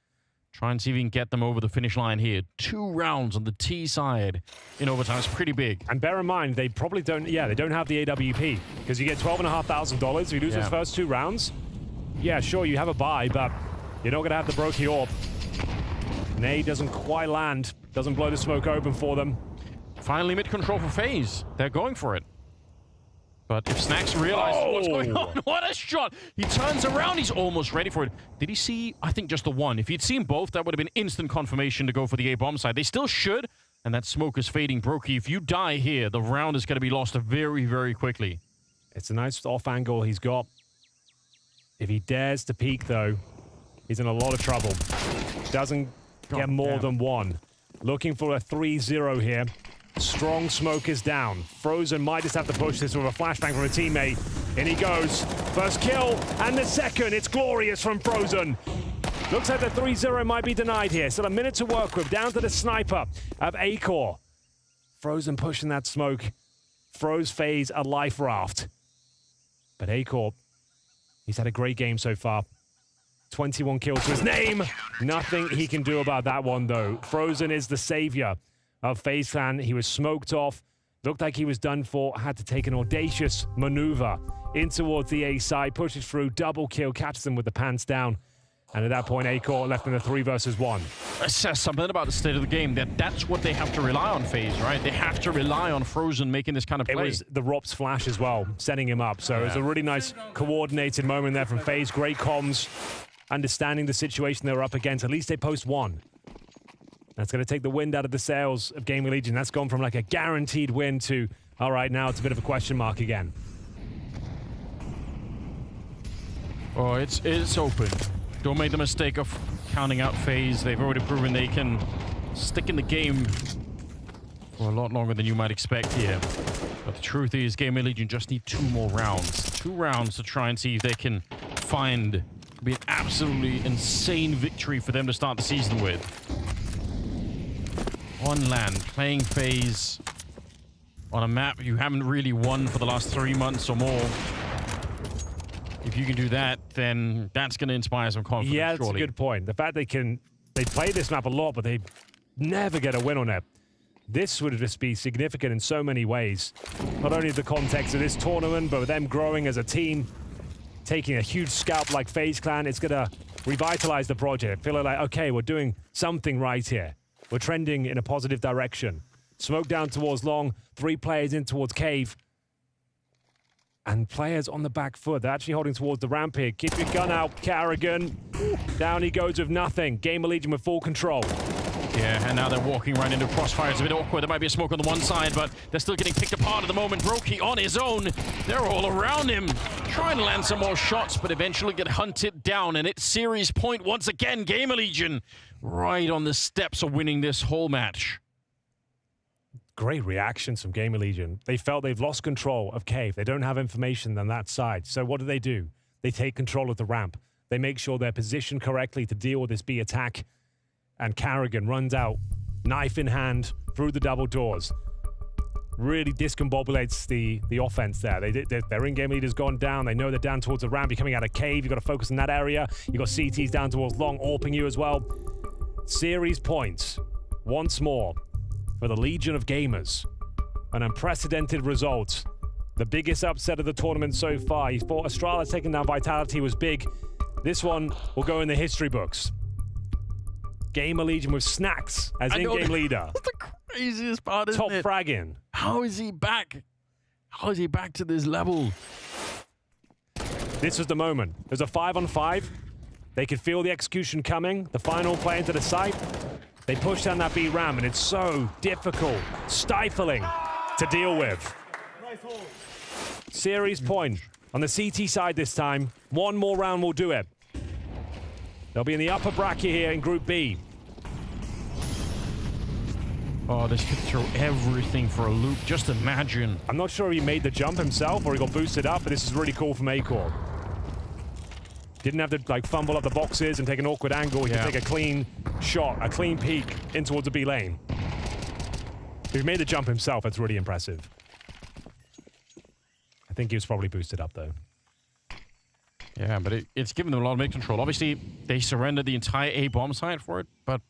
Try and see if we can get them over the finish line here. 2 rounds on the T side in overtime. It's pretty big. And bear in mind, they probably don't... Yeah, they don't have the AWP. Because you get $12,500 if you lose those first 2 rounds. Yeah, sure, you have a buy, but you're not going to have the Brokey AWP. Nade doesn't quite land. Doesn't blow the smoke open for them. Finally mid-control for FaZe. They're going for it. But if Snax realizes what's going on, what a shot! He turns around, he's almost ready for it. Did he see, I think, just the one? If he'd seen both, that would have been instant confirmation to go for the A-bomb side. They still should, and that smoke is fading. Brokey, if you die here, the round is going to be lost very, very quickly. It's a nice off angle he's got. If he dares to peek, though, he's in a lot of trouble. Doesn't get more than one. Looking for a 3-0 here. Strong smoke is down. Frozen might just have to push this with a flashbang from a teammate. In he goes. First kill, and the second. It's glorious from Frozen. Looks like the 3-0 might be denied here. Still a minute to work with. Down to the sniper of Acor. Frozen pushing that smoke. Froze FaZe a life raft. But Acor, he's had a great game so far. 21 kills to his name. Nothing he can do about that one, though. Frozen is the savior of FaZe Clan. He was smoked off. Looked like he was done for. Had to take an audacious maneuver in towards the A side. Pushes through. Double kill. Catches them with the pants down. And at that point, Acor left in a 3 versus 1. It says something about the state of the game. That's what they have to rely on, FaZe, right? They have to rely on Frozen making this kind of play. It was the Rop's flash as well, setting him up. So it was a really nice coordinated moment there from FaZe. Great comms, understanding the situation they were up against. At least they post one. That's going to take the wind out of the sails of GamerLegion. That's gone from like a guaranteed win to, all right, now it's a bit of a question mark again. Oh, it's open. Don't make the mistake of counting out FaZe. They've already proven they can stick in the game for a lot longer than you might expect here. But the truth is, GamerLegion just need 2 more rounds. 2 rounds to try and see if they can find be an absolutely insane victory for them to start the season with. On land, playing FaZe on a map you haven't really won for the last 3 months or more. If you can do that, then that's going to inspire some confidence. Yeah, that's surely. a good point. The fact they play this map a lot, but they never get a win on it. This would just be significant in so many ways. Not only the context of this tournament, but with them growing as a team, taking a huge scalp like FaZe Clan, it's going to revitalize the project. Feeling like, okay, we're doing something right here. We're trending in a positive direction. Smoke down towards long, 3 players in towards cave. And players on the back foot. They're actually holding towards the ramp here. Keep your gun out, Carrigan. Down he goes with nothing. GamerLegion with full control. Yeah, and now they're walking right into crossfire. It's a bit awkward. There might be a smoke on the one side, but they're still getting picked apart at the moment. Brokey on his own. They're all around him. Trying to land some more shots, but eventually get hunted down. And it's series point once again. GamerLegion right on the steps of winning this whole match. Great reactions from GamerLegion. They felt they've lost control of cave. They don't have information on that side. So what do? They take control of the ramp. They make sure they're positioned correctly to deal with this B attack. And Carrigan runs out, knife in hand, through the double doors. Really discombobulates the offense there. Their in-game leader's gone down. They know they're down towards the ramp. You're coming out of cave. You've got to focus in that area. You've got CTs down towards long, AWPing you as well. Series points, once more, for the Legion of Gamers. An unprecedented result. The biggest upset of the tournament so far. He fought Astralis, taking down Vitality was big. This one will go in the history books. GamerLegion with Snax as in-game leader. That's the craziest part, isn't Top it? fragging. How is he back? How is he back to this level? This was the moment. There's a 5-on-5. They could feel the execution coming. The final play into the site. They push down that B ram, and it's so difficult, stifling to deal with. Series point on the CT side this time. 1 more round will do it. They'll be in the upper bracket here in Group B. Oh, this could throw everything for a loop. Just imagine. I'm not sure if he made the jump himself or he got boosted up, but this is really cool from Acor. Didn't have to fumble up the boxes and take an awkward angle. He could take a clean shot, a clean peek in towards the B lane. If he made the jump himself, that's really impressive. I think he was probably boosted up though. Yeah, but it's given them a lot of mid control. Obviously, they surrendered the entire A bomb site for it, but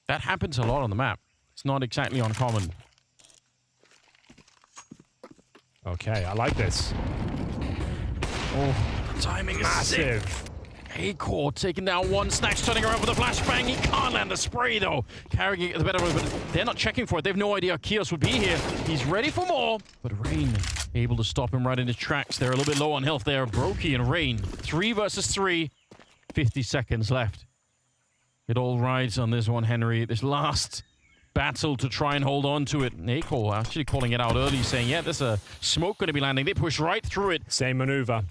that happens a lot on the map. It's not exactly uncommon. Okay, I like this. Oh, timing is massive. sick. Acor taking down one. Snacks turning around with a flashbang. He can't land a spray though. Carrying it the better, but they're not checking for it. They have no idea Kios would be here. He's ready for more, but Rain able to stop him right in his tracks. They're a little bit low on health there. Brokey and Rain, 3 versus 3. 50 seconds left. It all rides on this one, Henry. This last battle to try and hold on to it. Acor actually calling it out early, saying, yeah, there's a smoke going to be landing. They push right through it. Same maneuver.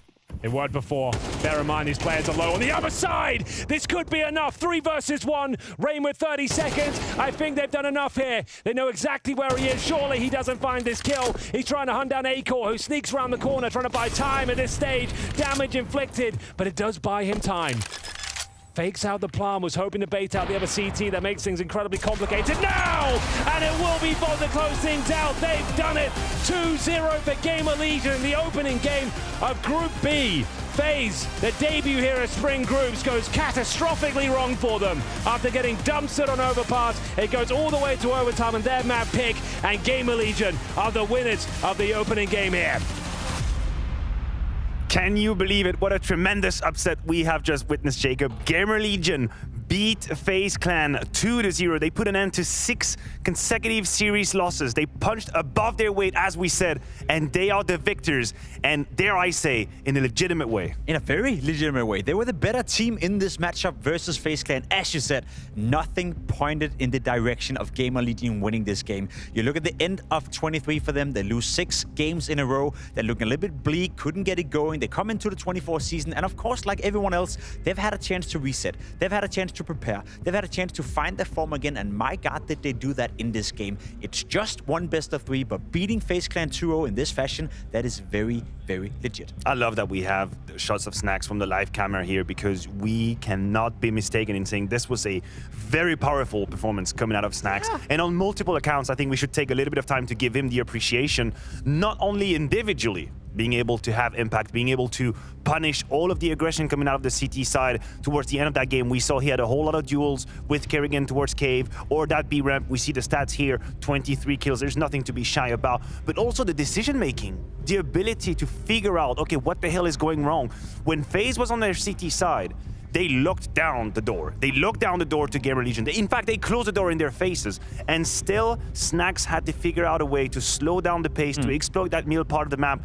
It worked before. Bear in mind, these players are low on the other side. This could be enough. 3 versus 1. Rain with 30 seconds. I think they've done enough here. They know exactly where he is. Surely he doesn't find this kill. He's trying to hunt down Acor, who sneaks around the corner, trying to buy time at this stage. Damage inflicted, but it does buy him time. Fakes out the plan, was hoping to bait out the other CT. That makes things incredibly complicated now! And it will be Bold to close things out. They've done it. 2-0 for GamerLegion in the opening game of Group B. FaZe, their debut here at Spring Groups, goes catastrophically wrong for them. After getting dumpstered on Overpass, it goes all the way to overtime and their map pick, and GamerLegion are the winners of the opening game here. Can you believe it? What a tremendous upset we have just witnessed, Jacob. GamerLegion beat FaZe Clan 2-0. They put an end to 6 consecutive series losses. They punched above their weight, as we said, and they are the victors. And dare I say, in a legitimate way. In a very legitimate way. They were the better team in this matchup versus FaZe Clan. As you said, nothing pointed in the direction of GamerLegion winning this game. You look at the end of 23 for them. They lose 6 games in a row. They're looking a little bit bleak, couldn't get it going. They come into the 24 season, and of course, like everyone else, they've had a chance to reset. They've had a chance to prepare. They've had a chance to find their form again, and my God, did they do that in this game. It's just one best of 3, but beating FaZe Clan 2-0 in this fashion, that is very, very legit. I love that we have shots of Snacks from the live camera here, because we cannot be mistaken in saying this was a very powerful performance coming out of Snacks. Yeah. And on multiple accounts, I think we should take a little bit of time to give him the appreciation, not only individually, being able to have impact, being able to punish all of the aggression coming out of the CT side. Towards the end of that game, we saw he had a whole lot of duels with Kerrigan towards Cave, or that B ramp. We see the stats here, 23 kills. There's nothing to be shy about. But also the decision-making, the ability to figure out, okay, what the hell is going wrong? When FaZe was on their CT side, they looked down the door. They looked down the door to GamerLegion. In fact, they closed the door in their faces. And still, Snacks had to figure out a way to slow down the pace, to exploit that middle part of the map.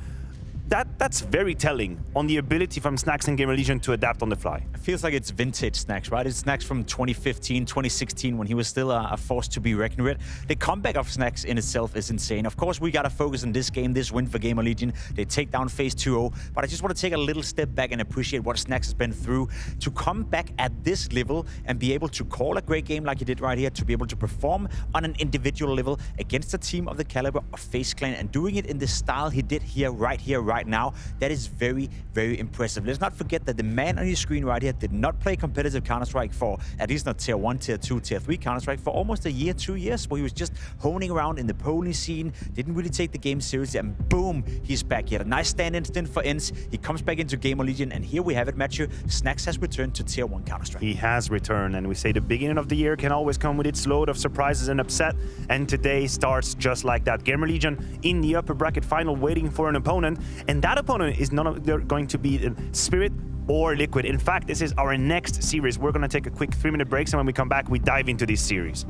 That's very telling on the ability from Snacks and GamerLegion to adapt on the fly. It feels like it's vintage Snacks, right? It's Snacks from 2015, 2016, when he was still a force to be reckoned with. The comeback of Snacks in itself is insane. Of course, we got to focus on this game, this win for GamerLegion. They take down FaZe 2-0, but I just want to take a little step back and appreciate what Snacks has been through to come back at this level and be able to call a great game like he did right here, to be able to perform on an individual level against a team of the caliber of FaZe Clan, and doing it in the style he did here, right now. That is very, very impressive. Let's not forget that the man on your screen right here did not play competitive Counter-Strike for, at least not tier 1, tier 2, tier 3 Counter-Strike for almost a year, 2 years, where he was just honing around in the Polish scene, didn't really take the game seriously, and boom, he's back. He had a nice stand-in stint for ENCE. He comes back into GamerLegion, and here we have it, Matthew. Snacks has returned to tier 1 Counter-Strike. He has returned, and we say the beginning of the year can always come with its load of surprises and upset, and today starts just like that. GamerLegion in the upper bracket final, waiting for an opponent, and that opponent is they're going to be Spirit or Liquid. In fact, this is our next series. We're going to take a quick 3-minute break, and when we come back, we dive into this series.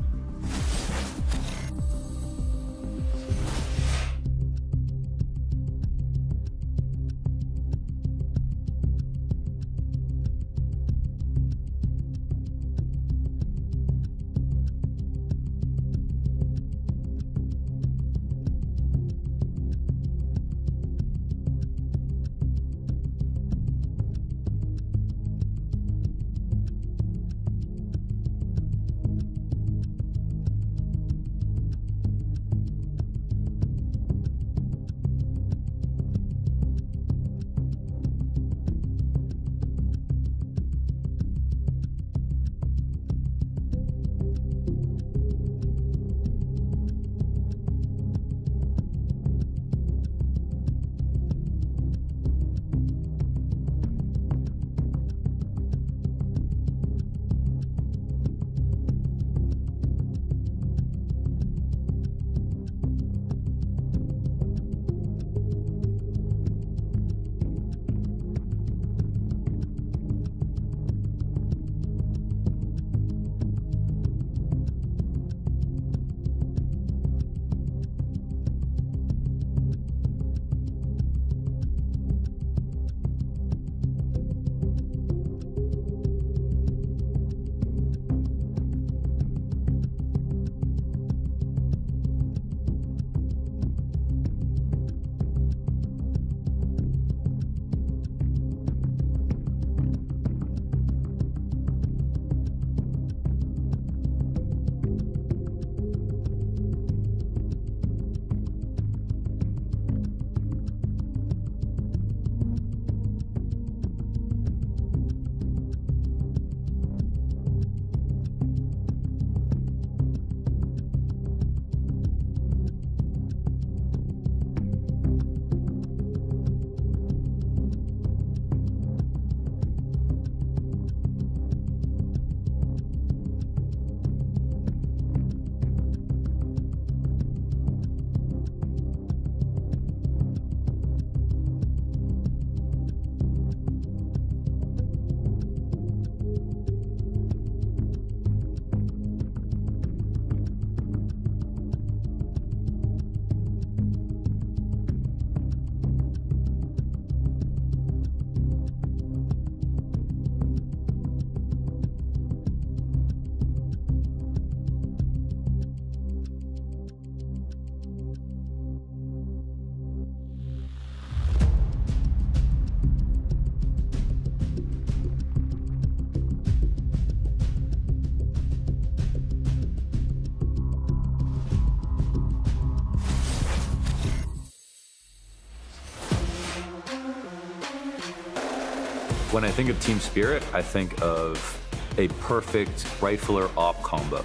When I think of Team Spirit, I think of a perfect rifler op combo.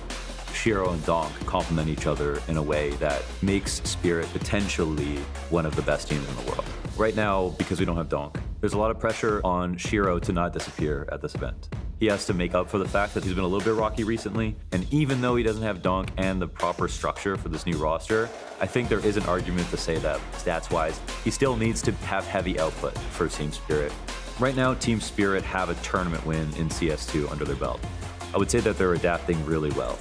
Shiro and Donk complement each other in a way that makes Spirit potentially one of the best teams in the world. Right now, because we don't have Donk, there's a lot of pressure on Shiro to not disappear at this event. He has to make up for the fact that he's been a little bit rocky recently, and even though he doesn't have Donk and the proper structure for this new roster, I think there is an argument to say that, stats-wise, he still needs to have heavy output for Team Spirit. Right now, Team Spirit have a tournament win in CS2 under their belt. I would say that they're adapting really well.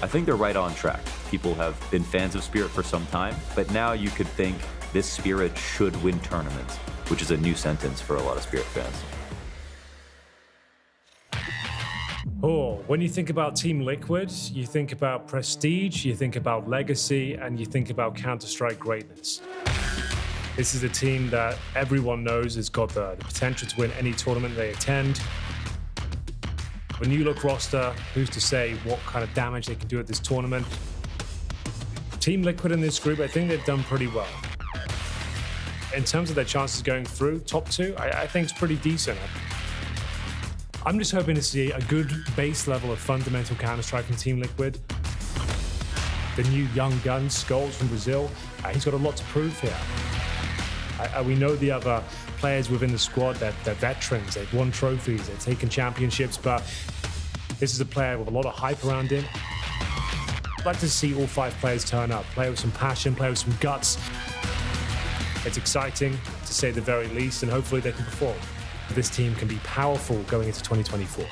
I think they're right on track. People have been fans of Spirit for some time, but now you could think this Spirit should win tournaments, which is a new sentence for a lot of Spirit fans. Oh, when you think about Team Liquid, you think about prestige, you think about legacy, and you think about Counter-Strike greatness. This is a team that everyone knows has got the potential to win any tournament they attend. When you look roster, who's to say what kind of damage they can do at this tournament? Team Liquid in this group, I think they've done pretty well. In terms of their chances going through top 2, I think it's pretty decent. I'm just hoping to see a good base level of fundamental Counter-Strike from Team Liquid. The new young gun, Skulls from Brazil, he's got a lot to prove here. We know the other players within the squad, they're veterans, they've won trophies, they've taken championships, but this is a player with a lot of hype around him. I'd like to see all 5 players turn up, play with some passion, play with some guts. It's exciting, to say the very least, and hopefully they can perform. This team can be powerful going into 2024.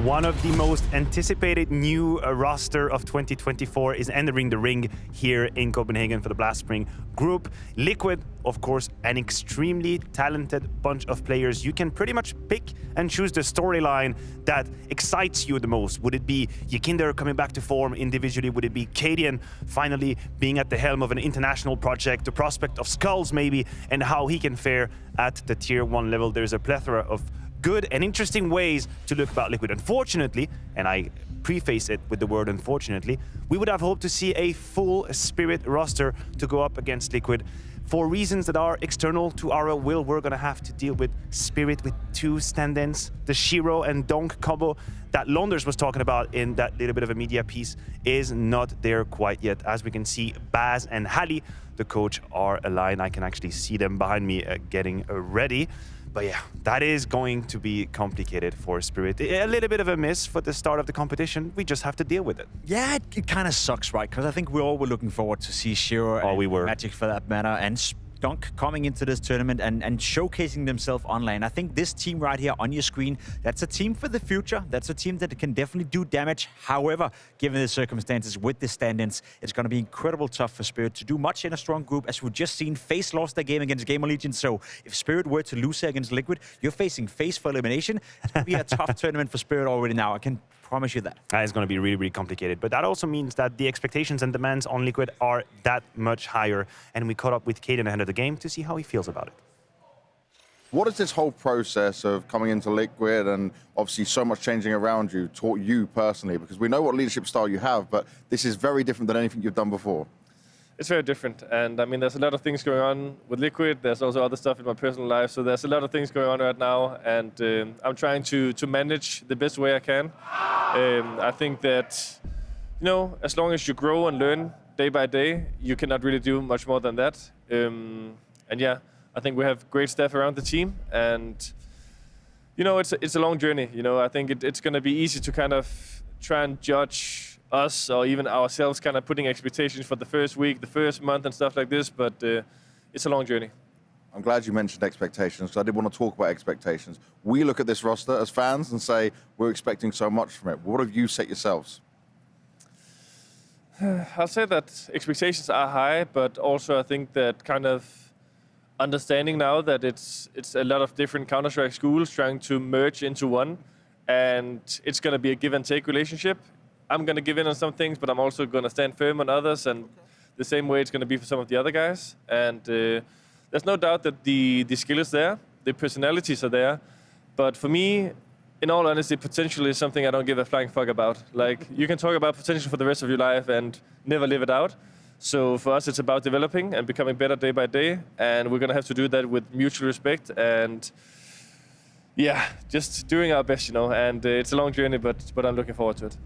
One of the most anticipated new roster of 2024 is entering the ring here in Copenhagen for the Blast Spring group. Liquid, of course, an extremely talented bunch of players. You can pretty much pick and choose the storyline that excites you the most. Would it be Yikinder coming back to form individually? Would it be Cadian finally being at the helm of an international project? The prospect of Skulls maybe, and how he can fare at the tier 1 level. There's a plethora of good and interesting ways to look about Liquid. Unfortunately, and I preface it with the word unfortunately, we would have hoped to see a full Spirit roster to go up against Liquid. For reasons that are external to our will, we're gonna have to deal with Spirit with 2 stand-ins. The Shiro and Donk combo that Londers was talking about in that little bit of a media piece is not there quite yet. As we can see, Baz and Hallie, the coach, are aligned. I can actually see them behind me getting ready. But yeah, that is going to be complicated for Spirit. A little bit of a miss for the start of the competition. We just have to deal with it. Yeah, it kind of sucks, right? Because I think we all were looking forward to see Shiro and Magic for that matter, and Donk coming into this tournament and showcasing themselves online. I think this team right here on your screen, that's a team for the future. That's a team that can definitely do damage. However, given the circumstances with the stand-ins, it's going to be incredible tough for Spirit to do much in a strong group. As we've just seen, FaZe lost their game against GamerLegion. So if Spirit were to lose against Liquid, you're facing FaZe for elimination. It's going to be a tough tournament for Spirit already now. I can promise you that. That is going to be really, really complicated. But that also means that the expectations and demands on Liquid are that much higher. And we caught up with Caden ahead of the game to see how he feels about it. What is this whole process of coming into Liquid and obviously so much changing around you taught you personally? Because we know what leadership style you have, but this is very different than anything you've done before. It's very different, and I mean, there's a lot of things going on with Liquid. There's also other stuff in my personal life, so there's a lot of things going on right now, and I'm trying to manage the best way I can. I think that, you know, as long as you grow and learn day by day, you cannot really do much more than that. And yeah, I think we have great staff around the team, and you know, it's a long journey. You know, I think it's going to be easy to kind of try and judge us or even ourselves kind of putting expectations for the first week, the first month and stuff like this, but it's a long journey. I'm glad you mentioned expectations, because I did want to talk about expectations. We look at this roster as fans and say, we're expecting so much from it. What have you set yourselves? I'll say that expectations are high, but also I think that kind of understanding now that it's a lot of different Counter-Strike schools trying to merge into one, and it's going to be a give and take relationship. I'm going to give in on some things, but I'm also going to stand firm on others, and the same way it's going to be for some of the other guys. And there's no doubt that the skill is there, the personalities are there, but for me, in all honesty, potential is something I don't give a flying fuck about. Like, you can talk about potential for the rest of your life and never live it out, So for us, it's about developing and becoming better day by day, and we're gonna have to do that with mutual respect and just doing our best, And it's a long journey, but I'm looking forward to it.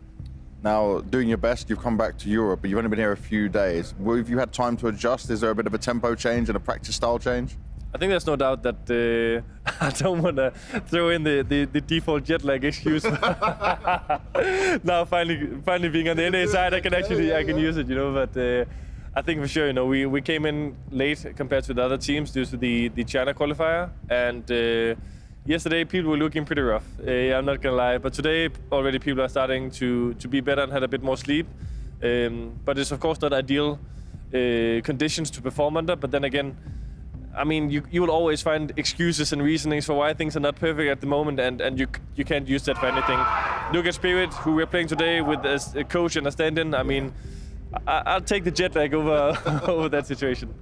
Now, doing your best, you've come back to Europe, but you've only been here a few days. Have you had time to adjust? Is there a bit of a tempo change and a practice style change? I think there's no doubt that I don't want to throw in the default jet lag excuse. Now finally being on the NA side, I can use it, But I think for sure, we came in late compared to the other teams due to the China qualifier, and yesterday people were looking pretty rough. I'm not gonna lie, but today already people are starting to be better and had a bit more sleep. But it's of course not ideal conditions to perform under. But then again, I mean, you will always find excuses and reasonings for why things are not perfect at the moment, and you can't use that for anything. Look at Spirit, who we're playing today with as a coach and a stand-in. I mean, I'll take the jet lag over that situation.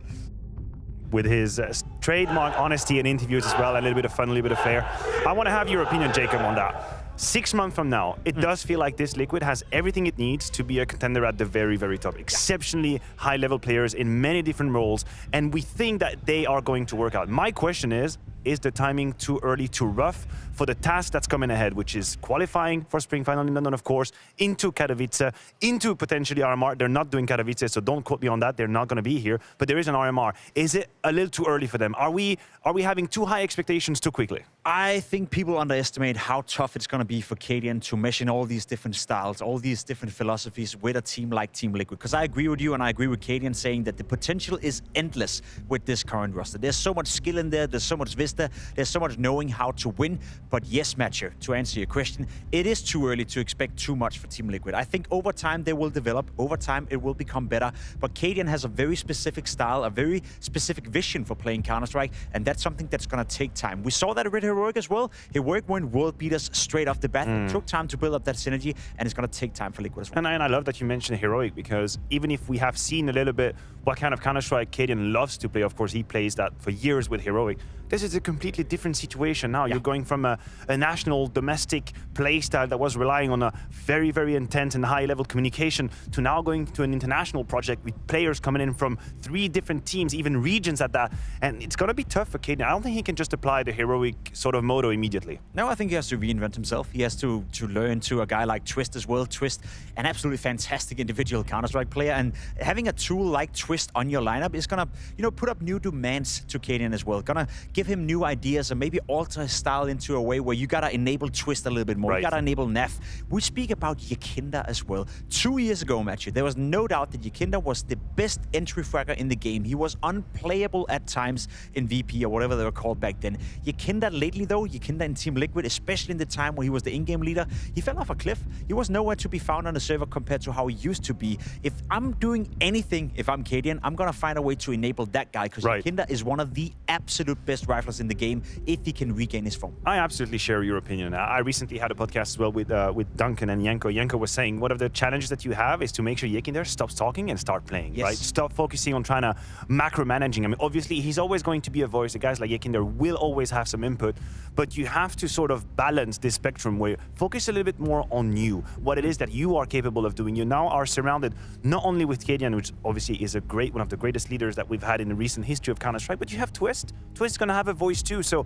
With his trademark honesty in interviews as well, a little bit of fun, a little bit of flair. I want to have your opinion, Jacob, on that. 6 months from now, it does feel like this Liquid has everything it needs to be a contender at the very, very top. Exceptionally high-level players in many different roles, and we think that they are going to work out. My question is the timing too early, too rough for the task that's coming ahead, which is qualifying for Spring Final in London, of course, into Katowice, into potentially RMR. They're not doing Katowice, so don't quote me on that. They're not going to be here, but there is an RMR. Is it a little too early for them? Are we having too high expectations too quickly? I think people underestimate how tough it's going to be for KDN to mesh in all these different styles, all these different philosophies with a team like Team Liquid. Because I agree with you, and I agree with KDN saying that the potential is endless with this current roster. There's so much skill in there, there's so much vista, there's so much knowing how to win. But yes, Matcher, to answer your question, it is too early to expect too much for Team Liquid. I think over time they will develop, over time it will become better. But KDN has a very specific style, a very specific vision for playing Counter-Strike, and that's something that's going to take time. We saw that with Heroic as well. Heroic went world beaters straight off the bat. It took time to build up that synergy, and it's going to take time for Liquid as well. And I love that you mentioned Heroic, because even if we have seen a little bit what kind of Counter-Strike KDN loves to play, of course he plays that for years with Heroic, this is a completely different situation now. You're going from a national domestic play style that was relying on a very, very intense and high-level communication to now going to an international project with players coming in from 3 different teams, even regions at that. And it's going to be tough for KDN. I don't think he can just apply the Heroic sort of motto immediately. No, I think he has to reinvent himself. He has to learn to a guy like Twist as well. Twist, an absolutely fantastic individual Counter-Strike player, and having a tool like Twist on your lineup is gonna, put up new demands to KDN as well. Gonna give him new ideas and maybe alter his style into a way where you gotta enable Twist a little bit more. Right. You gotta enable Nef. We speak about Yakinda as well. 2 years ago, Matthew, there was no doubt that Yakinda was the best entry fragger in the game. He was unplayable at times in VP or whatever they were called back then. Yakinda lately though, Yakinda in Team Liquid, especially in the time where he was the in-game leader, he fell off a cliff. He was nowhere to be found on the server compared to how he used to be. If I'm doing anything, if I'm KDN, I'm gonna find a way to enable that guy, because Yakinda is one of the absolute best riflers in the game if he can regain his form. I absolutely share your opinion. I recently had a podcast as well with Duncan and Yanko. Yanko was saying one of the challenges that you have is to make sure Yakinder stops talking and start playing, right? Stop focusing on trying to macro managing. I mean, obviously he's always going to be a voice. The guys like Yakinder will always have some input, but you have to sort of balance this spectrum where focus a little bit more on you, what it is that you are capable of doing. You now are surrounded not only with KDN, which obviously is one of the greatest leaders that we've had in the recent history of Counter-Strike, but you have Twist. Twist is going to have a voice too. So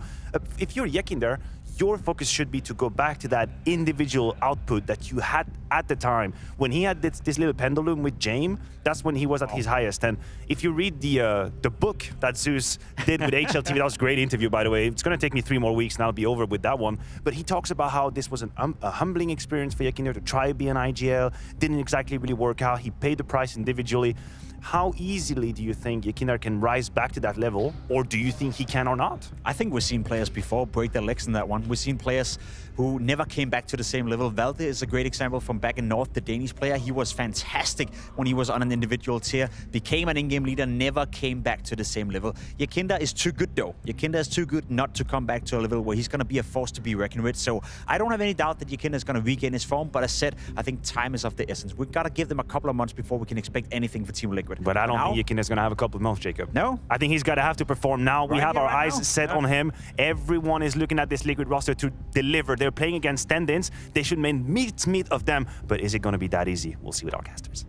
if you're Yakinder, your focus should be to go back to that individual output that you had at the time. When he had this little pendulum with Jame, that's when he was at his highest. And if you read the book that Zeus did with HLTV, that was a great interview, by the way. It's going to take me 3 more weeks and I'll be over with that one. But he talks about how this was a humbling experience for Yakinder to try to be an IGL. Didn't exactly really work out. He paid the price individually. How easily do you think Yakinder can rise back to that level, or do you think he can or not? I think we've seen players before break their legs in that one. We've seen players who never came back to the same level. Valde is a great example from back in North, the Danish player. He was fantastic when he was on an individual tier, became an in-game leader, never came back to the same level. Yakinda is too good though. Yakinda is too good not to come back to a level where he's going to be a force to be reckoned with. So I don't have any doubt that Yakinda is going to regain his form, but as said, I think time is of the essence. We've got to give them a couple of months before we can expect anything for Team Liquid. But I don't think Yakinda is going to have a couple of months, Jacob. No? I think he's got to have to perform now. We have our eyes set on him. Everyone is looking at this Liquid roster to deliver. They're playing against stand-ins. They should make meat of them. But is it going to be that easy? We'll see with our casters.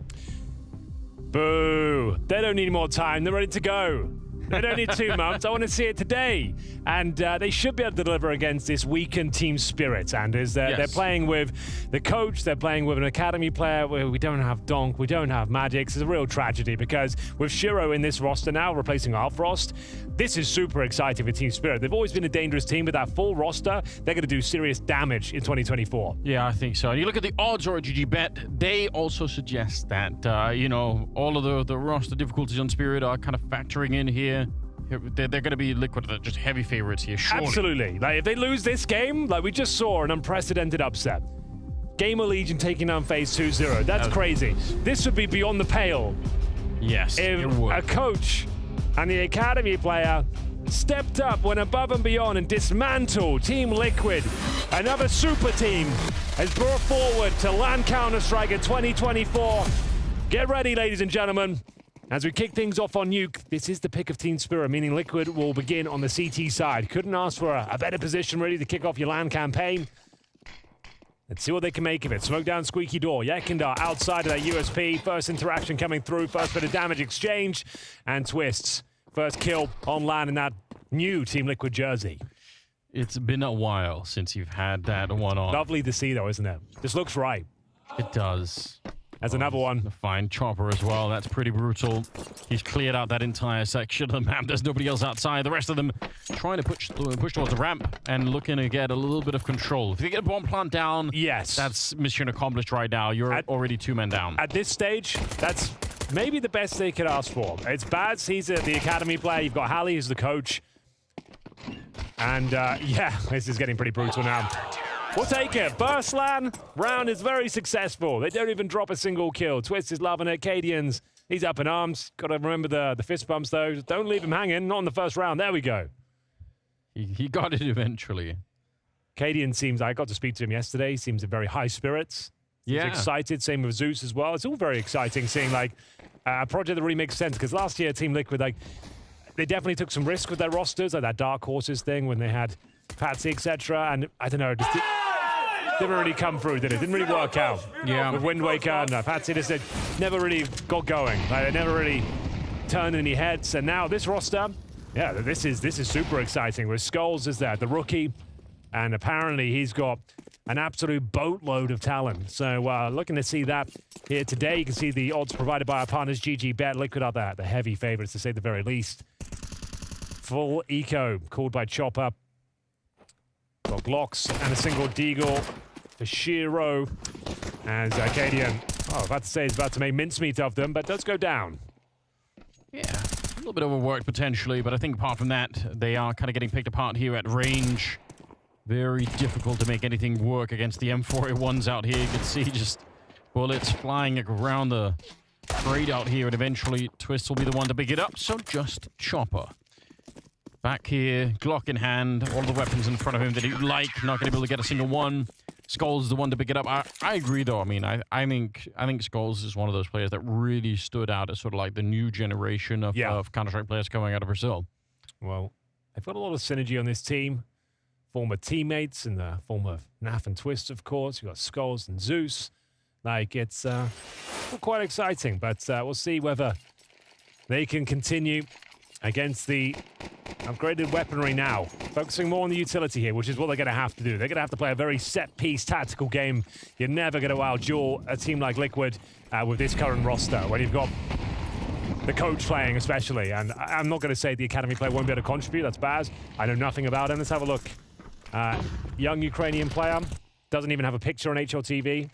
Boo. They don't need more time. They're ready to go. They don't need 2 months. I want to see it today. And they should be able to deliver against this weakened team spirit. And they're playing with the coach. They're playing with an academy player. We don't have Donk. We don't have Magix. It's a real tragedy because with Shiro in this roster now, replacing Alfrost, this is super exciting for team spirit. They've always been a dangerous team. With that full roster, they're going to do serious damage in 2024. Yeah, I think so. And you look at the odds or GGBet, they also suggest that, you know, all of the roster difficulties on Spirit are kind of factoring in here. They're going to be Liquid, just heavy favorites here, surely. Absolutely. Like, if they lose this game, like we just saw an unprecedented upset. GamerLegion taking down FaZe 2-0. That's crazy. This would be beyond the pale. Yes, if it would. A coach and the academy player stepped up, went above and beyond, and dismantled Team Liquid. Another super team has brought forward to land Counter-Strike in 2024. Get ready, ladies and gentlemen. As we kick things off on Nuke, this is the pick of Team Spirit, meaning Liquid will begin on the CT side. Couldn't ask for a better position, really, to kick off your LAN campaign. Let's see what they can make of it. Smoke down Squeaky Door. Yekindar outside of that USP. First interaction coming through. First bit of damage exchange. And Twists. First kill on LAN in that new Team Liquid jersey. It's been a while since you've had that one on. Lovely to see, though, isn't it? This looks right. It does. There's another one. A fine chopper as well. That's pretty brutal. He's cleared out that entire section of the map. There's nobody else outside. The rest of them trying to push towards the ramp and looking to get a little bit of control. If they get a bomb plant down, yes, that's mission accomplished right now. You're already 2 men down. At this stage, that's maybe the best they could ask for. It's Baz. He's the academy player. You've got Hallie who's the coach. And yeah, this is getting pretty brutal now. We'll take it. Burst LAN round is very successful. They don't even drop a single kill. Twist is loving it. Cadians, he's up in arms. Got to remember the fist bumps, though. Don't leave him hanging. Not in the first round. There we go. He got it eventually. Cadian seems, I got to speak to him yesterday. He seems in very high spirits. He's excited. Same with Zeus as well. It's all very exciting seeing like a project that really makes sense because last year Team Liquid, like, they definitely took some risk with their rosters, like that Dark Horses thing when they had Patsy, etc. And I don't know, just didn't really come through, did it? Didn't really work out. Yeah. With Wind Waker, no, Patsy just never really got going. Like, they never really turned any heads. And now this roster, yeah, this is super exciting. With Skulls is there, the rookie, and apparently he's got an absolute boatload of talent. So looking to see that here today. You can see the odds provided by our partners, GGBet. Liquid are the heavy favorites, to say the very least. Full eco, called by Chopper. Got Glocks and a single Deagle for Shiro. And Arcadian, about to say he's about to make mincemeat of them, but does go down. Yeah, a little bit overworked potentially, but I think apart from that, they are kind of getting picked apart here at range. Very difficult to make anything work against the M4A1s out here. You can see just bullets flying around the trade out here, and eventually Twist will be the one to pick it up, so just Chopper. Back here, Glock in hand, all the weapons in front of him that he'd like, not going to be able to get a single one. Skulls is the one to pick it up. I agree, though. I mean, I think Skulls is one of those players that really stood out as sort of like the new generation of Counter-Strike players coming out of Brazil. Well, they've got a lot of synergy on this team. Former teammates in the form of Naf and Twist, of course. You've got Skulls and Zeus. Like, it's quite exciting, but we'll see whether they can continue against the upgraded weaponry now. Focusing more on the utility here, which is what they're going to have to do. They're going to have to play a very set-piece tactical game. You're never going to outduel a team like Liquid with this current roster, when you've got the coach playing especially. And I'm not going to say the academy player won't be able to contribute. That's Baz. I know nothing about him. Let's have a look. Young Ukrainian player. Doesn't even have a picture on HLTV.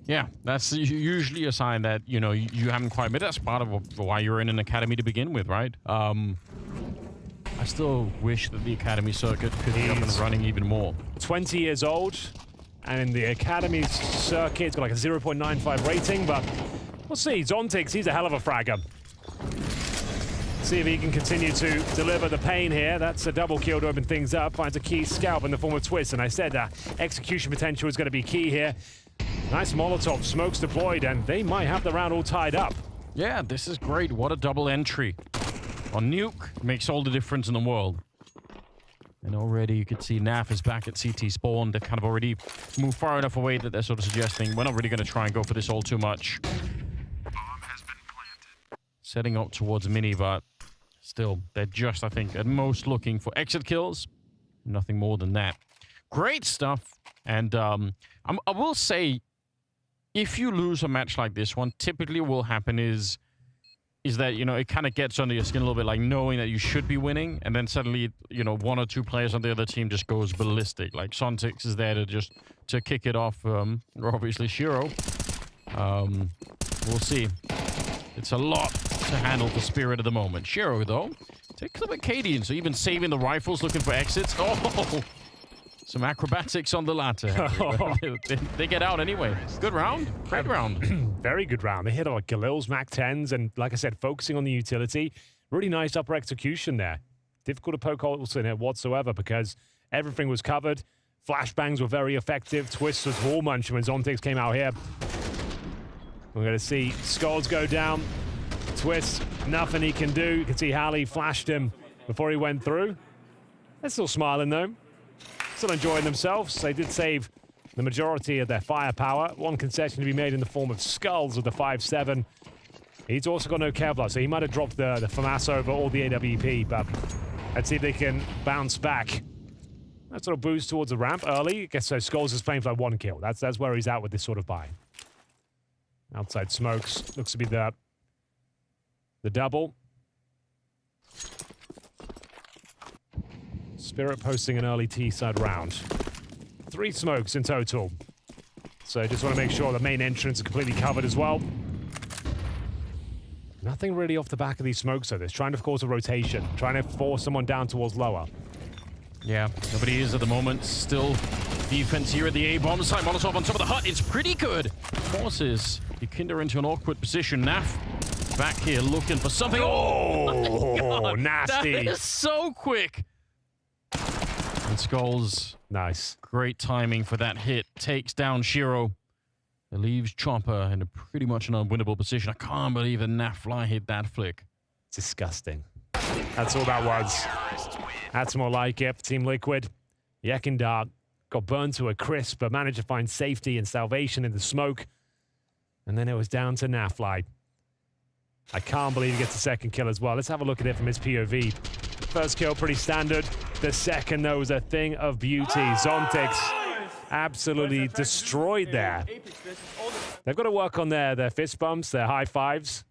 Yeah, that's usually a sign that, you know, you haven't quite made. That's part of why you're in an academy to begin with, right? I still wish that the academy circuit could be up and running even more. 20 years old, and in the academy circuit, it's got like a 0.95 rating, but we'll see. Zontix, he's a hell of a fragger. See if he can continue to deliver the pain here. That's a double kill to open things up. Finds a key scalp in the form of Twist, and I said execution potential is going to be key here. Nice Molotov, smokes deployed, and they might have the round all tied up. Yeah, this is great. What a double entry. On Nuke, makes all the difference in the world. And already you could see Naf is back at CT spawn. They've kind of already moved far enough away that they're sort of suggesting we're not really going to try and go for this all too much. setting up towards Mini, but still, they're just, I think, at most looking for exit kills. Nothing more than that. Great stuff. And I will say, if you lose a match like this one, typically what will happen is that, you know, it kind of gets under your skin a little bit, like knowing that you should be winning, and then suddenly, you know, one or two players on the other team just goes ballistic. Like Sontix is there to kick it off, or obviously Shiro. We'll see. It's a lot to handle the spirit of the moment. Shiro, though, takes up a Cadian, so even saving the rifles, looking for exits. Oh! Some acrobatics on the ladder. They get out anyway. Good round. Great round. Very good round. They hit like Galil's Mac 10s, and like I said, focusing on the utility. Really nice upper execution there. Difficult to poke holes in it whatsoever because everything was covered. Flashbangs were very effective. Twist was wall munching when Zontix came out here. We're going to see Skulls go down. Twist, nothing he can do. You can see Halley flashed him before he went through. They're still smiling though. Still enjoying themselves. They did save the majority of their firepower. One concession to be made in the form of Skulls with the 5-7. He's also got no Kevlar, so he might have dropped the FAMAS over or the AWP, but let's see if they can bounce back. That sort of boost towards the ramp early. I guess so Skulls is playing for like 1 kill. That's where he's at with this sort of buy. Outside smokes. Looks to be the double. Spirit posting an early T-side round. 3 smokes in total. So just want to make sure the main entrance is completely covered as well. Nothing really off the back of these smokes, though. They're trying to cause a rotation. Trying to force someone down towards lower. Yeah, nobody is at the moment. Still defense here at the A-bomb site. Molotov on top of the hut. It's pretty good. Forces Kinder into an awkward position. Naf back here looking for something. Oh, nasty. That is so quick. And Skulls. Nice. Great timing for that hit. Takes down Shiro. It leaves Chopper in a pretty much an unwinnable position. I can't believe that Nafly hit that flick. Disgusting. That's all that was. That's more like it for Team Liquid. Yekindar got burned to a crisp, but managed to find safety and salvation in the smoke. And then it was down to Nafly. I can't believe he gets the second kill as well. Let's have a look at it from his POV. First kill, pretty standard. The second, though, was a thing of beauty. Zontix absolutely destroyed there. They've got to work on their fist bumps, their high fives.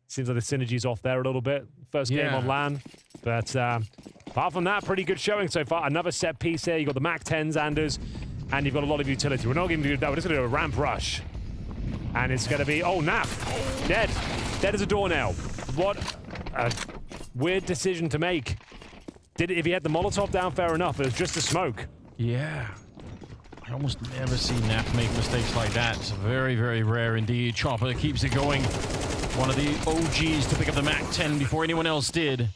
Seems like the synergy's off there a little bit. First game on LAN. But apart from that, pretty good showing so far. Another set piece here. You've got the Mac 10s, Anders, and you've got a lot of utility. We're not going to do that. We're just going to do a ramp rush. And it's going to be, oh, Naf, dead. Dead as a doornail. What a weird decision to make. If he had the Molotov down, fair enough. It was just a smoke. Yeah. I almost never see Naf make mistakes like that. It's very, very rare indeed. Chopper keeps it going. One of the OGs to pick up the Mac 10 before anyone else did.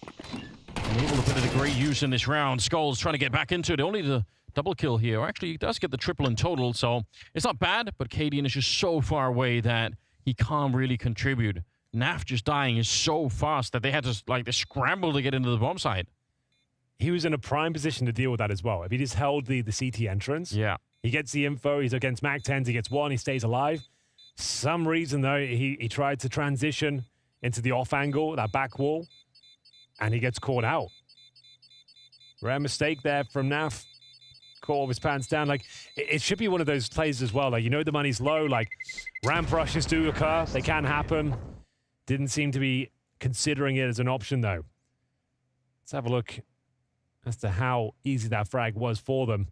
And able to put it to great use in this round. Skulls trying to get back into it. Only the double kill here. Actually, he does get the triple in total, so it's not bad, but Cadian is just so far away that he can't really contribute. Naf just dying is so fast that they had to they scramble to get into the bomb site. He was in a prime position to deal with that as well. If he just held the CT entrance, yeah, he gets the info, he's against Mac 10s, he gets one, he stays alive. Some reason, though, he tried to transition into the off angle, that back wall, and he gets caught out. Rare mistake there from Naf. Caught all his pants down. Like, it should be one of those plays as well. Like, you know the money's low. Like, ramp rushes do occur. They can happen. Didn't seem to be considering it as an option, though. Let's have a look as to how easy that frag was for them.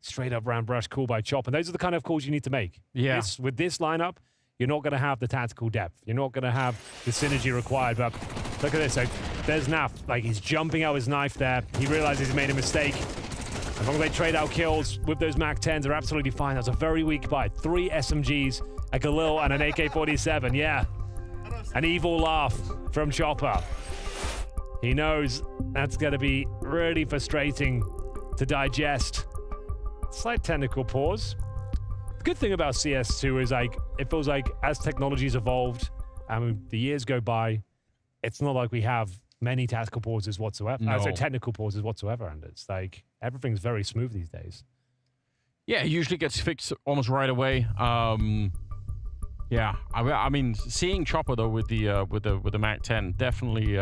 Straight up ramp rush call by Chop. And those are the kind of calls you need to make. Yeah. With this lineup, you're not going to have the tactical depth. You're not going to have the synergy required. But look at this. So there's Naf. Like, he's jumping out his knife there. He realizes he's made a mistake. As long as they trade out kills with those Mac 10s, they're absolutely fine. That's a very weak buy. 3 SMGs, a Galil, and an AK-47. Yeah. An evil laugh from Chopper. He knows that's going to be really frustrating to digest. Slight technical pause. The good thing about CS2 is, like, it feels like as technology's evolved and the years go by, it's not like we have many tactical pauses whatsoever. No. So technical pauses whatsoever, and it's like everything's very smooth these days. Yeah, it usually gets fixed almost right away. Yeah, I mean, seeing Chopper though with the Mac 10 definitely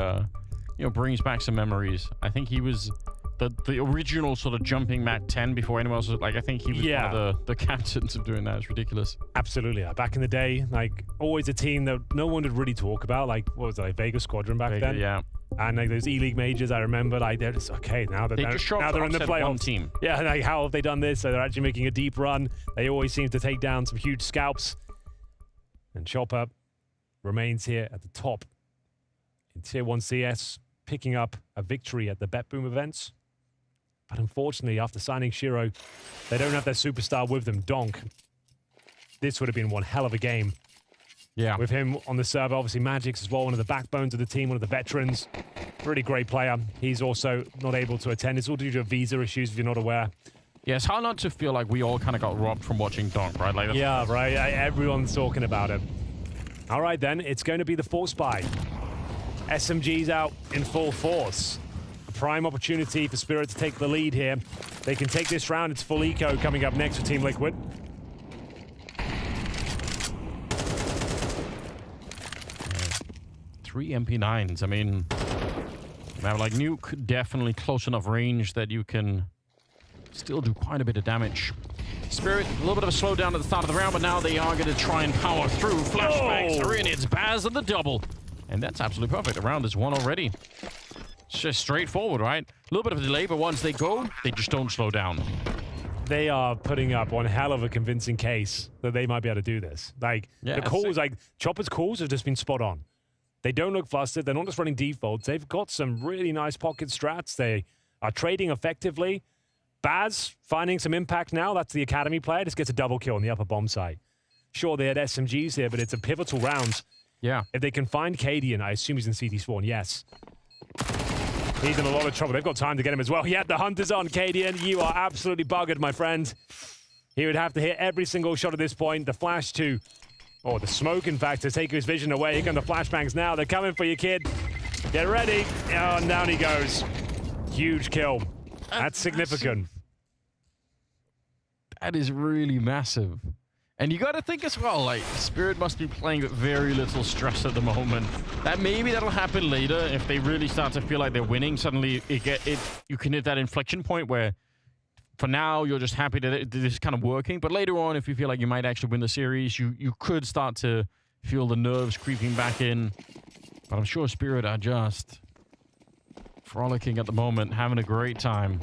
brings back some memories. I think he was the original sort of jumping Mac 10 before anyone else was like. I think he was one of the captains of doing that. It's ridiculous. Absolutely. Back in the day, like always a team that no one would really talk about. Like what was it, like Vegas Squadron back then? Yeah. And like those E-League majors, I remember like they're just okay now that they're in the playoffs. One team. Yeah, like how have they done this? So they're actually making a deep run. They always seem to take down some huge scalps. And Chopper remains here at the top in Tier 1 CS, picking up a victory at the Bet Boom events. But unfortunately, after signing Shiro, they don't have their superstar with them, Donk. This would have been one hell of a game. Yeah. With him on the server, obviously Magix as well, one of the backbones of the team, one of the veterans. Really great player. He's also not able to attend. It's all due to visa issues, if you're not aware. Yeah, it's hard not to feel like we all kind of got robbed from watching Donk, right? Like, yeah, right. Everyone's talking about it. All right, then. It's going to be the Force Buy. SMG's out in full force. A prime opportunity for Spirit to take the lead here. They can take this round. It's full eco coming up next for Team Liquid. Three MP9s. I mean, like Nuke, definitely close enough range that you can still do quite a bit of damage. Spirit, a little bit of a slowdown at the start of the round, but now they are going to try and power through. Flashbangs are in. It's Baz and the double. And that's absolutely perfect. The round is won already. It's just straightforward, right? A little bit of a delay, but once they go, they just don't slow down. They are putting up one hell of a convincing case that they might be able to do this. Like, the calls, like, Chopper's calls have just been spot on. They don't look flustered. They're not just running defaults. They've got some really nice pocket strats. They are trading effectively. Baz finding some impact now. That's the academy player. Just gets a double kill on the upper bomb site. Sure, they had SMGs here, but it's a pivotal round. Yeah. If they can find Cadian, I assume he's in CT spawn. Yes. He's in a lot of trouble. They've got time to get him as well. Yeah, the hunt is on, Cadian. You are absolutely buggered, my friend. He would have to hit every single shot at this point. The flash to... Oh, the smoke, in fact, to take his vision away. Here come the flashbangs now. They're coming for you, kid. Get ready. Oh, and down he goes. Huge kill. That's significant. That is really massive. And you got to think as well, like, Spirit must be playing with very little stress at the moment. That maybe that'll happen later if they really start to feel like they're winning. Suddenly, you can hit that inflection point where, for now, you're just happy that this is kind of working. But later on, if you feel like you might actually win the series, you could start to feel the nerves creeping back in. But I'm sure Spirit are just frolicking at the moment, having a great time.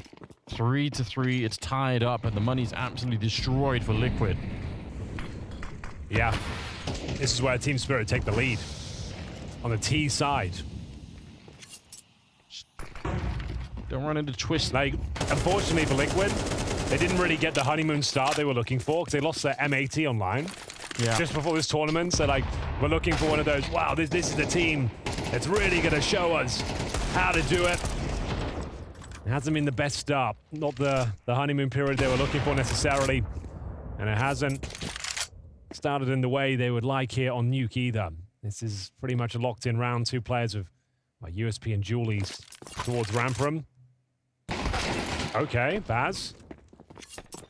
3-3, it's tied up, and the money's absolutely destroyed for Liquid. Yeah, this is where Team Spirit take the lead on the T side. Don't run into twists. Like, unfortunately for Liquid, they didn't really get the honeymoon start they were looking for because they lost their M80 online just before this tournament. So, like, we're looking for one of those, wow, this is the team that's really going to show us how to do it. It hasn't been the best start. Not the honeymoon period they were looking for necessarily. And it hasn't started in the way they would like here on Nuke either. This is pretty much a locked-in round. Two players with USP and Julies towards Rampram. Okay, Baz.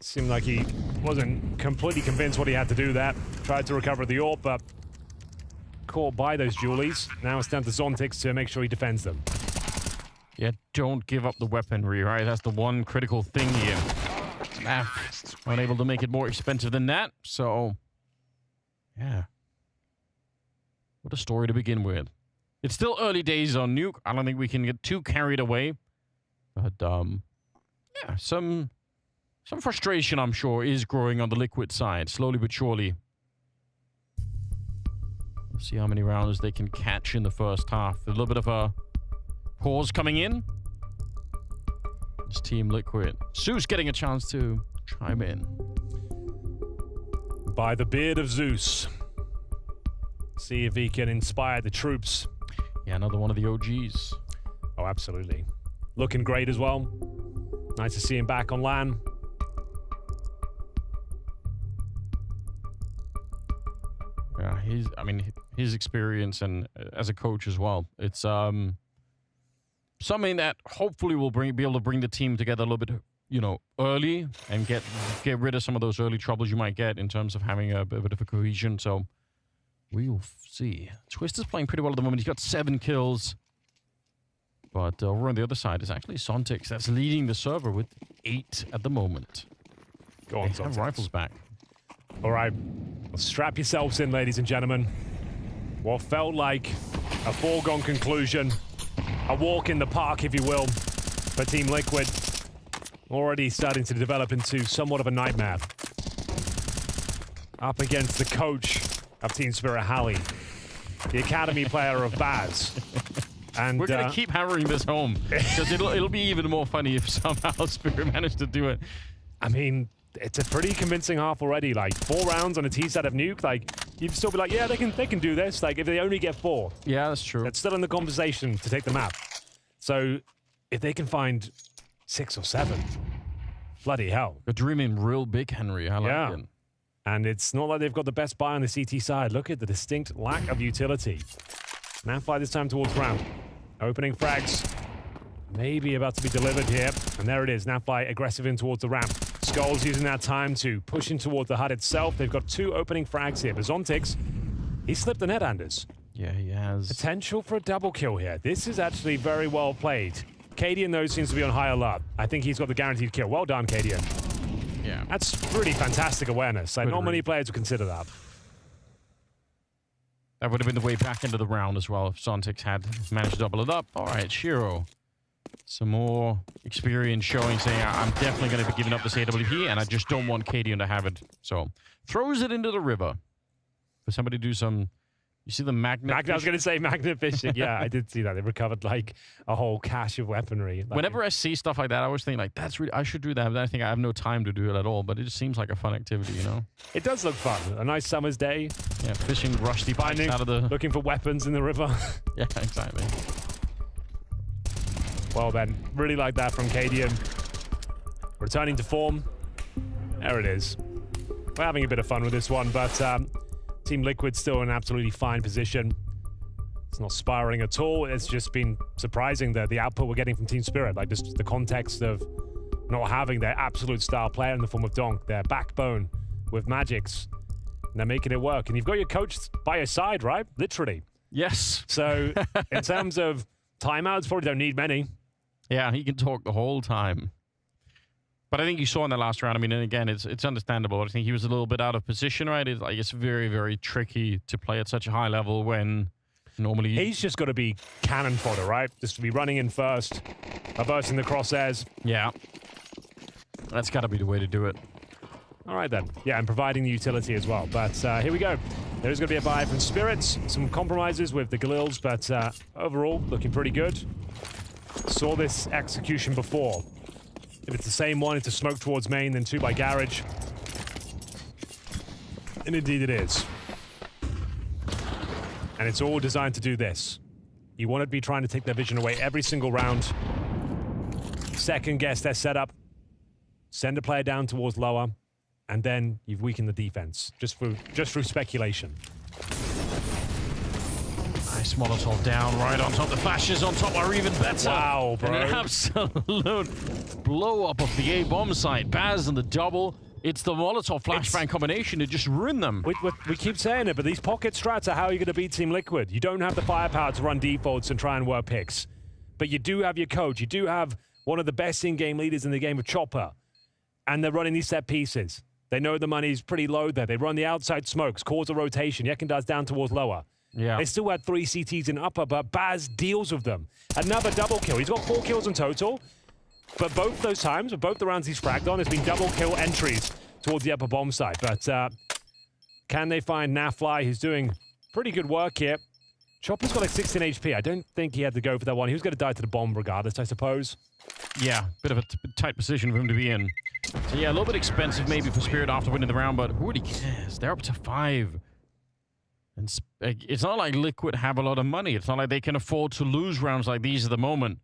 Seemed like he wasn't completely convinced what he had to do there. Tried to recover the AWP, but caught by those Julies. Now it's down to Zontix to make sure he defends them. Yeah, don't give up the weaponry, right? That's the one critical thing here. Unable to make it more expensive than that, so... Yeah. What a story to begin with. It's still early days on Nuke. I don't think we can get too carried away. But, yeah, some frustration, I'm sure, is growing on the Liquid side, slowly but surely. We'll see how many rounds they can catch in the first half. A little bit of a pause coming in. It's Team Liquid. Zeus getting a chance to chime in. By the beard of Zeus. See if he can inspire the troops. Yeah, another one of the OGs. Oh, absolutely. Looking great as well. Nice to see him back on LAN. Yeah, his experience and as a coach as well. It's something that hopefully will be able to bring the team together a little bit, early and get rid of some of those early troubles you might get in terms of having a bit of a cohesion. So We'll see. Twister's playing pretty well at the moment. He's got 7 kills. But over on the other side is actually Sontix. That's leading the server with 8 at the moment. Go on, They have Sontix. rifles back. All right, strap yourselves in, ladies and gentlemen. What felt like a foregone conclusion, a walk in the park, if you will, for Team Liquid, already starting to develop into somewhat of a nightmare. Up against the coach of Team Spirit, Hallie, the academy player of Baz. And we're going to keep hammering this home, because it'll be even more funny if somehow Spirit managed to do it. I mean, it's a pretty convincing half already. Like 4 rounds on a T-set of nuke. Like you'd still be like, yeah, they can do this. Like if they only get 4, yeah, that's true. That's still in the conversation to take the map. So if they can find 6 or 7, bloody hell, you're dreaming real big, Henry. I like it. And it's not like they've got the best buy on the CT side. Look at the distinct lack of utility. Now fly this time towards ramp. Opening frags. Maybe about to be delivered here. And there it is. Now fly aggressive in towards the ramp. Skull's using that time to push in towards the HUD itself. They've got 2 opening frags here. But Zontix, he slipped the net, Anders. Yeah, he has. Potential for a double kill here. This is actually very well played. Cadian, though, seems to be on high alert. I think he's got the guaranteed kill. Well done, Cadian. Yeah. That's really fantastic awareness. Like, not many players would consider that. That would have been the way back into the round as well if Sontix had managed to double it up. All right, Shiro. Some more experience showing, saying, I'm definitely going to be giving up this AWP, and I just don't want Cadian to have it. So, throws it into the river. For somebody to do some... You see the magnet I was going to say magnet fishing. Yeah, I did see that. They recovered like a whole cache of weaponry. Like, whenever I see stuff like that, I always think like, that's really, I should do that. But I think I have no time to do it at all. But it just seems like a fun activity, you know? It does look fun. A nice summer's day. Yeah, fishing rusty pipes out of the... Looking for weapons in the river. Yeah, exactly. Well then, really like that from Cadian. Returning to form. There it is. We're having a bit of fun with this one, but Team Liquid's still in an absolutely fine position. It's not spiraling at all. It's just been surprising the output we're getting from Team Spirit. Like just the context of not having their absolute star player in the form of Donk, their backbone with Magix. And they're making it work. And you've got your coach by your side, right? Literally. Yes. So in terms of timeouts, probably don't need many. Yeah, he can talk the whole time. But I think you saw in the last round, I mean, and again, it's understandable. I think he was a little bit out of position, right? It's very, very tricky to play at such a high level when normally... He's just got to be cannon fodder, right? Just to be running in first, reversing the crosshairs. Yeah. That's got to be the way to do it. All right, then. Yeah, and providing the utility as well. But here we go. There's going to be a buy from Spirits. Some compromises with the Galils, but overall, looking pretty good. Saw this execution before. If it's the same one, it's a smoke towards main, then 2 by Garage. And indeed it is. And it's all designed to do this. You want to be trying to take their vision away every single round. Second guess their setup. Send a player down towards lower. And then you've weakened the defense. Just through speculation. Nice Molotov down right on top. The flashes on top are even better. Wow, bro. And an absolute blow up of the A bomb site. Baz and the double. It's the Molotov flashbang combination. It just ruined them. We keep saying it, but these pocket strats are how you're going to beat Team Liquid. You don't have the firepower to run defaults and try and work picks. But you do have your coach. You do have one of the best in-game leaders in the game of Chopper. And they're running these set pieces. They know the money's pretty low there. They run the outside smokes, cause a rotation. Yekendar's down towards lower. Yeah. They still had 3 CTs in upper, but Baz deals with them. Another double kill. He's got 4 kills in total. But both those times, with both the rounds he's fragged on, there's been double kill entries towards the upper bomb site. But can they find Nafly, who's doing pretty good work here? Chopper's got like 16 HP. I don't think he had to go for that one. He was going to die to the bomb regardless, I suppose. Yeah, bit of a tight position for him to be in. So yeah, a little bit expensive maybe for Spirit after winning the round, but who really cares? They're up to 5. And it's not like Liquid have a lot of money. It's not like they can afford to lose rounds like these at the moment.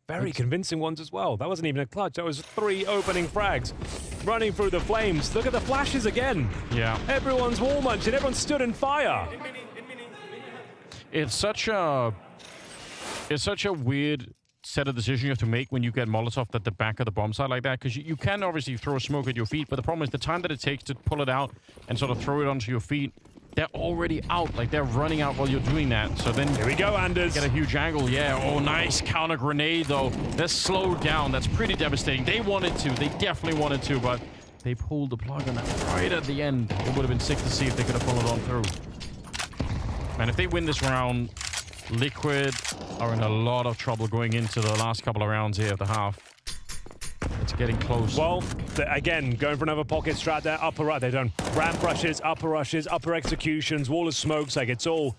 Very convincing ones as well. That wasn't even a clutch. That was 3 opening frags. Running through the flames. Look at the flashes again. Yeah. Everyone's wall munching. Everyone stood in fire. It's such a weird set of decisions you have to make when you get Molotov at the back of the bomb site like that, because you can obviously throw smoke at your feet, but the problem is the time that it takes to pull it out and sort of throw it onto your feet they're already out. Like, they're running out while you're doing that. So then here we go, Anders. Get a huge angle. Yeah. Oh, nice counter grenade, though. They're slowed down. That's pretty devastating. They wanted to. They definitely wanted to, but they pulled the plug on that right at the end. It would have been sick to see if they could have followed on through. Man, if they win this round, Liquid are in a lot of trouble going into the last couple of rounds here of the half. It's getting close. Well, again, going for another pocket strat there. Upper right, they've done ramp rushes, upper executions, wall of smokes. Like, it's all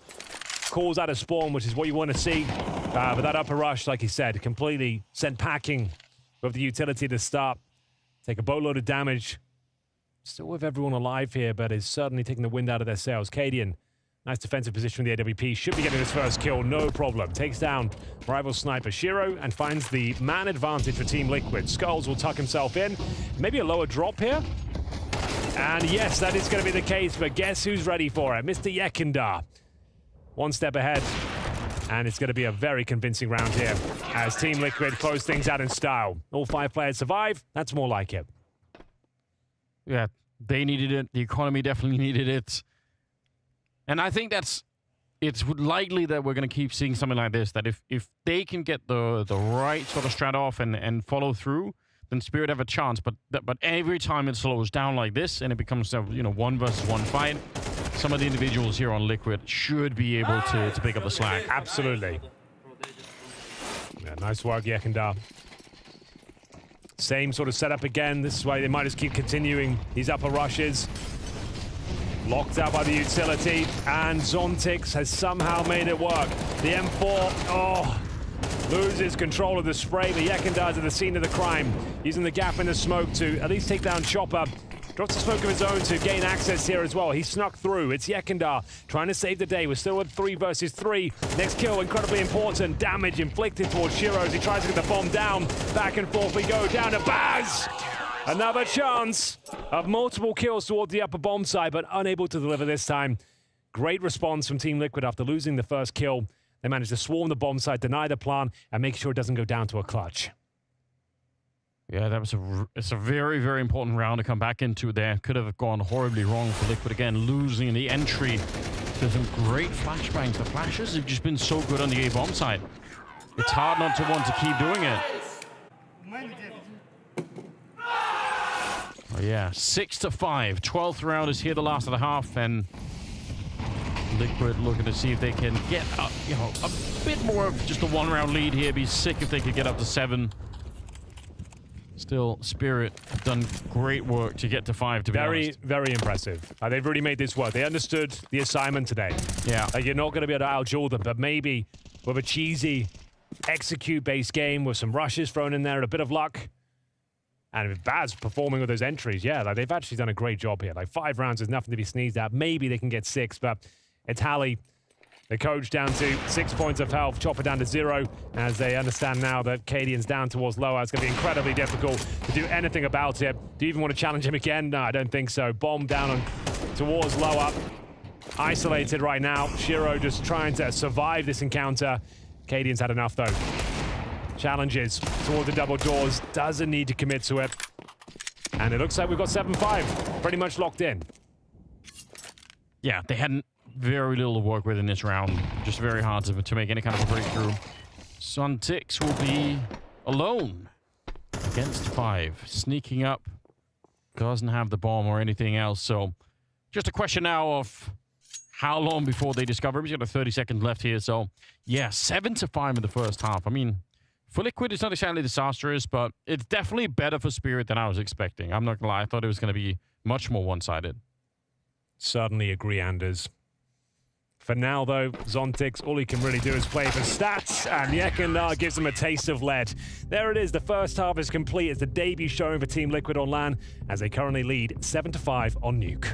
calls out of spawn, which is what you want to see. But that upper rush, like you said, completely sent packing with the utility to start. Take a boatload of damage. Still with everyone alive here, but is certainly taking the wind out of their sails. Cadian, nice defensive position from the AWP. Should be getting his first kill, no problem. Takes down rival sniper Shiro and finds the man advantage for Team Liquid. Skulls will tuck himself in. Maybe a lower drop here. And yes, that is going to be the case, but guess who's ready for it? Mr. Yekindar. One step ahead. And it's going to be a very convincing round here as Team Liquid close things out in style. All 5 players survive. That's more like it. Yeah, they needed it. The economy definitely needed it. And I think it's likely that we're going to keep seeing something like this, that if they can get the right sort of strat off and follow through, then Spirit have a chance. But every time it slows down like this and it becomes a 1 versus 1 fight, some of the individuals here on Liquid should be able to pick up the slack. Absolutely. Yeah, nice work, Yekindar. Same sort of setup again. This is why they might just keep continuing these upper rushes. Locked out by the utility, and Zontix has somehow made it work. The M4, loses control of the spray, but Yekindar's at the scene of the crime, using the gap in the smoke to at least take down Chopper. Drops the smoke of his own to gain access here as well. He snuck through. It's Yekindar trying to save the day. We're still at 3 versus 3. Next kill, incredibly important. Damage inflicted towards Shiro as he tries to get the bomb down. Back and forth we go, down to Baz! Another chance of multiple kills towards the upper bomb side, but unable to deliver this time. Great response from Team Liquid after losing the first kill. They managed to swarm the bomb site, deny the plan, and make sure it doesn't go down to a clutch. Yeah, that was it's a very, very important round to come back into there. Could have gone horribly wrong for Liquid again, losing the entry to some great flashbangs. The flashes have just been so good on the A-bomb side. It's hard not to want to keep doing it. Oh yeah, 6-5. 12th round is here, the last of the half, and Liquid looking to see if they can get a bit more of just a 1-round lead here. Be sick if they could get up to 7. Still, Spirit have done great work to get to 5, to be honest. Very impressive. They've really made this work. They understood the assignment today. Yeah. You're not going to be able to outduel them, but maybe with a cheesy execute-based game with some rushes thrown in there and a bit of luck, and with Baz performing with those entries, yeah, they've actually done a great job here. 5 rounds is nothing to be sneezed at. Maybe they can get 6, but it's Hallie, the coach, down to 6 points of health, Chopper down to 0, as they understand now that Cadian's down towards lower. It's going to be incredibly difficult to do anything about it. Do you even want to challenge him again? No, I don't think so. Bomb down towards lower. Isolated right now. Shiro just trying to survive this encounter. Cadian's had enough, though. Challenges toward the double doors. Doesn't need to commit to it. And it looks like we've got 7-5. Pretty much locked in. Yeah, they hadn't very little to work with in this round. Just very hard to make any kind of a breakthrough. Suntix will be alone against 5. Sneaking up. Doesn't have the bomb or anything else. So just a question now of how long before they discover him. He's got 30 seconds left here. So yeah, 7-5 in the first half. I mean, for Liquid, it's not exactly disastrous, but it's definitely better for Spirit than I was expecting. I'm not gonna lie. I thought it was going to be much more one-sided. Certainly agree, Anders. For now, though, Zontix, all he can really do is play for stats, and Yekindar gives him a taste of lead. There it is. The first half is complete. It's the debut showing for Team Liquid on LAN, as they currently lead 7-5 on Nuke.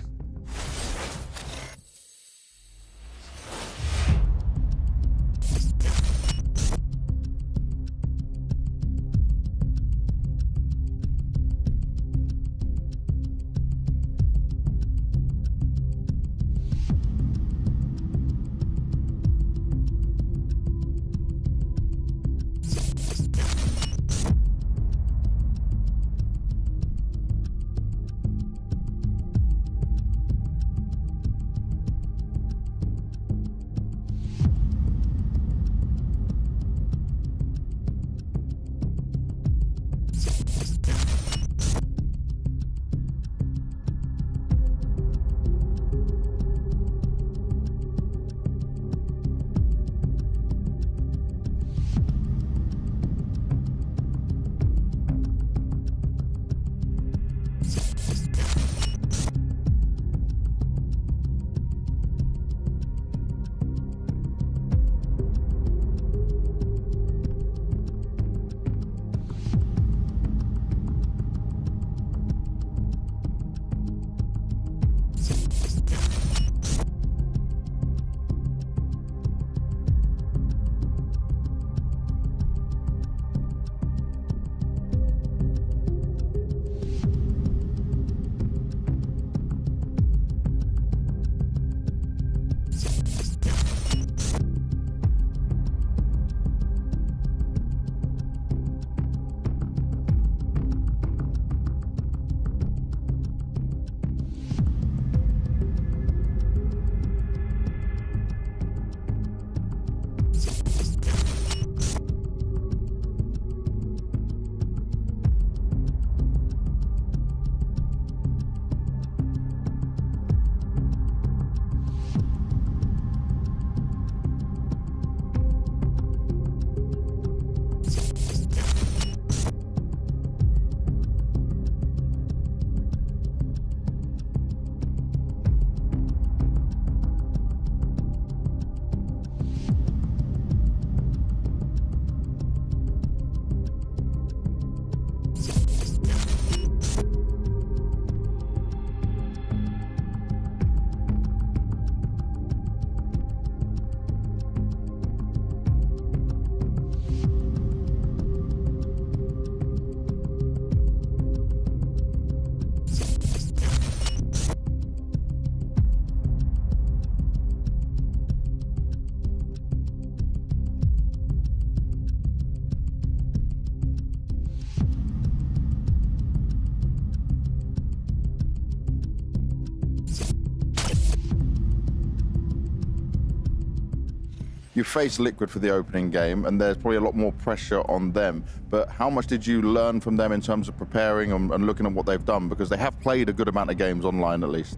You faced Liquid for the opening game, and there's probably a lot more pressure on them. But how much did you learn from them in terms of preparing and looking at what they've done? Because they have played a good amount of games online, at least.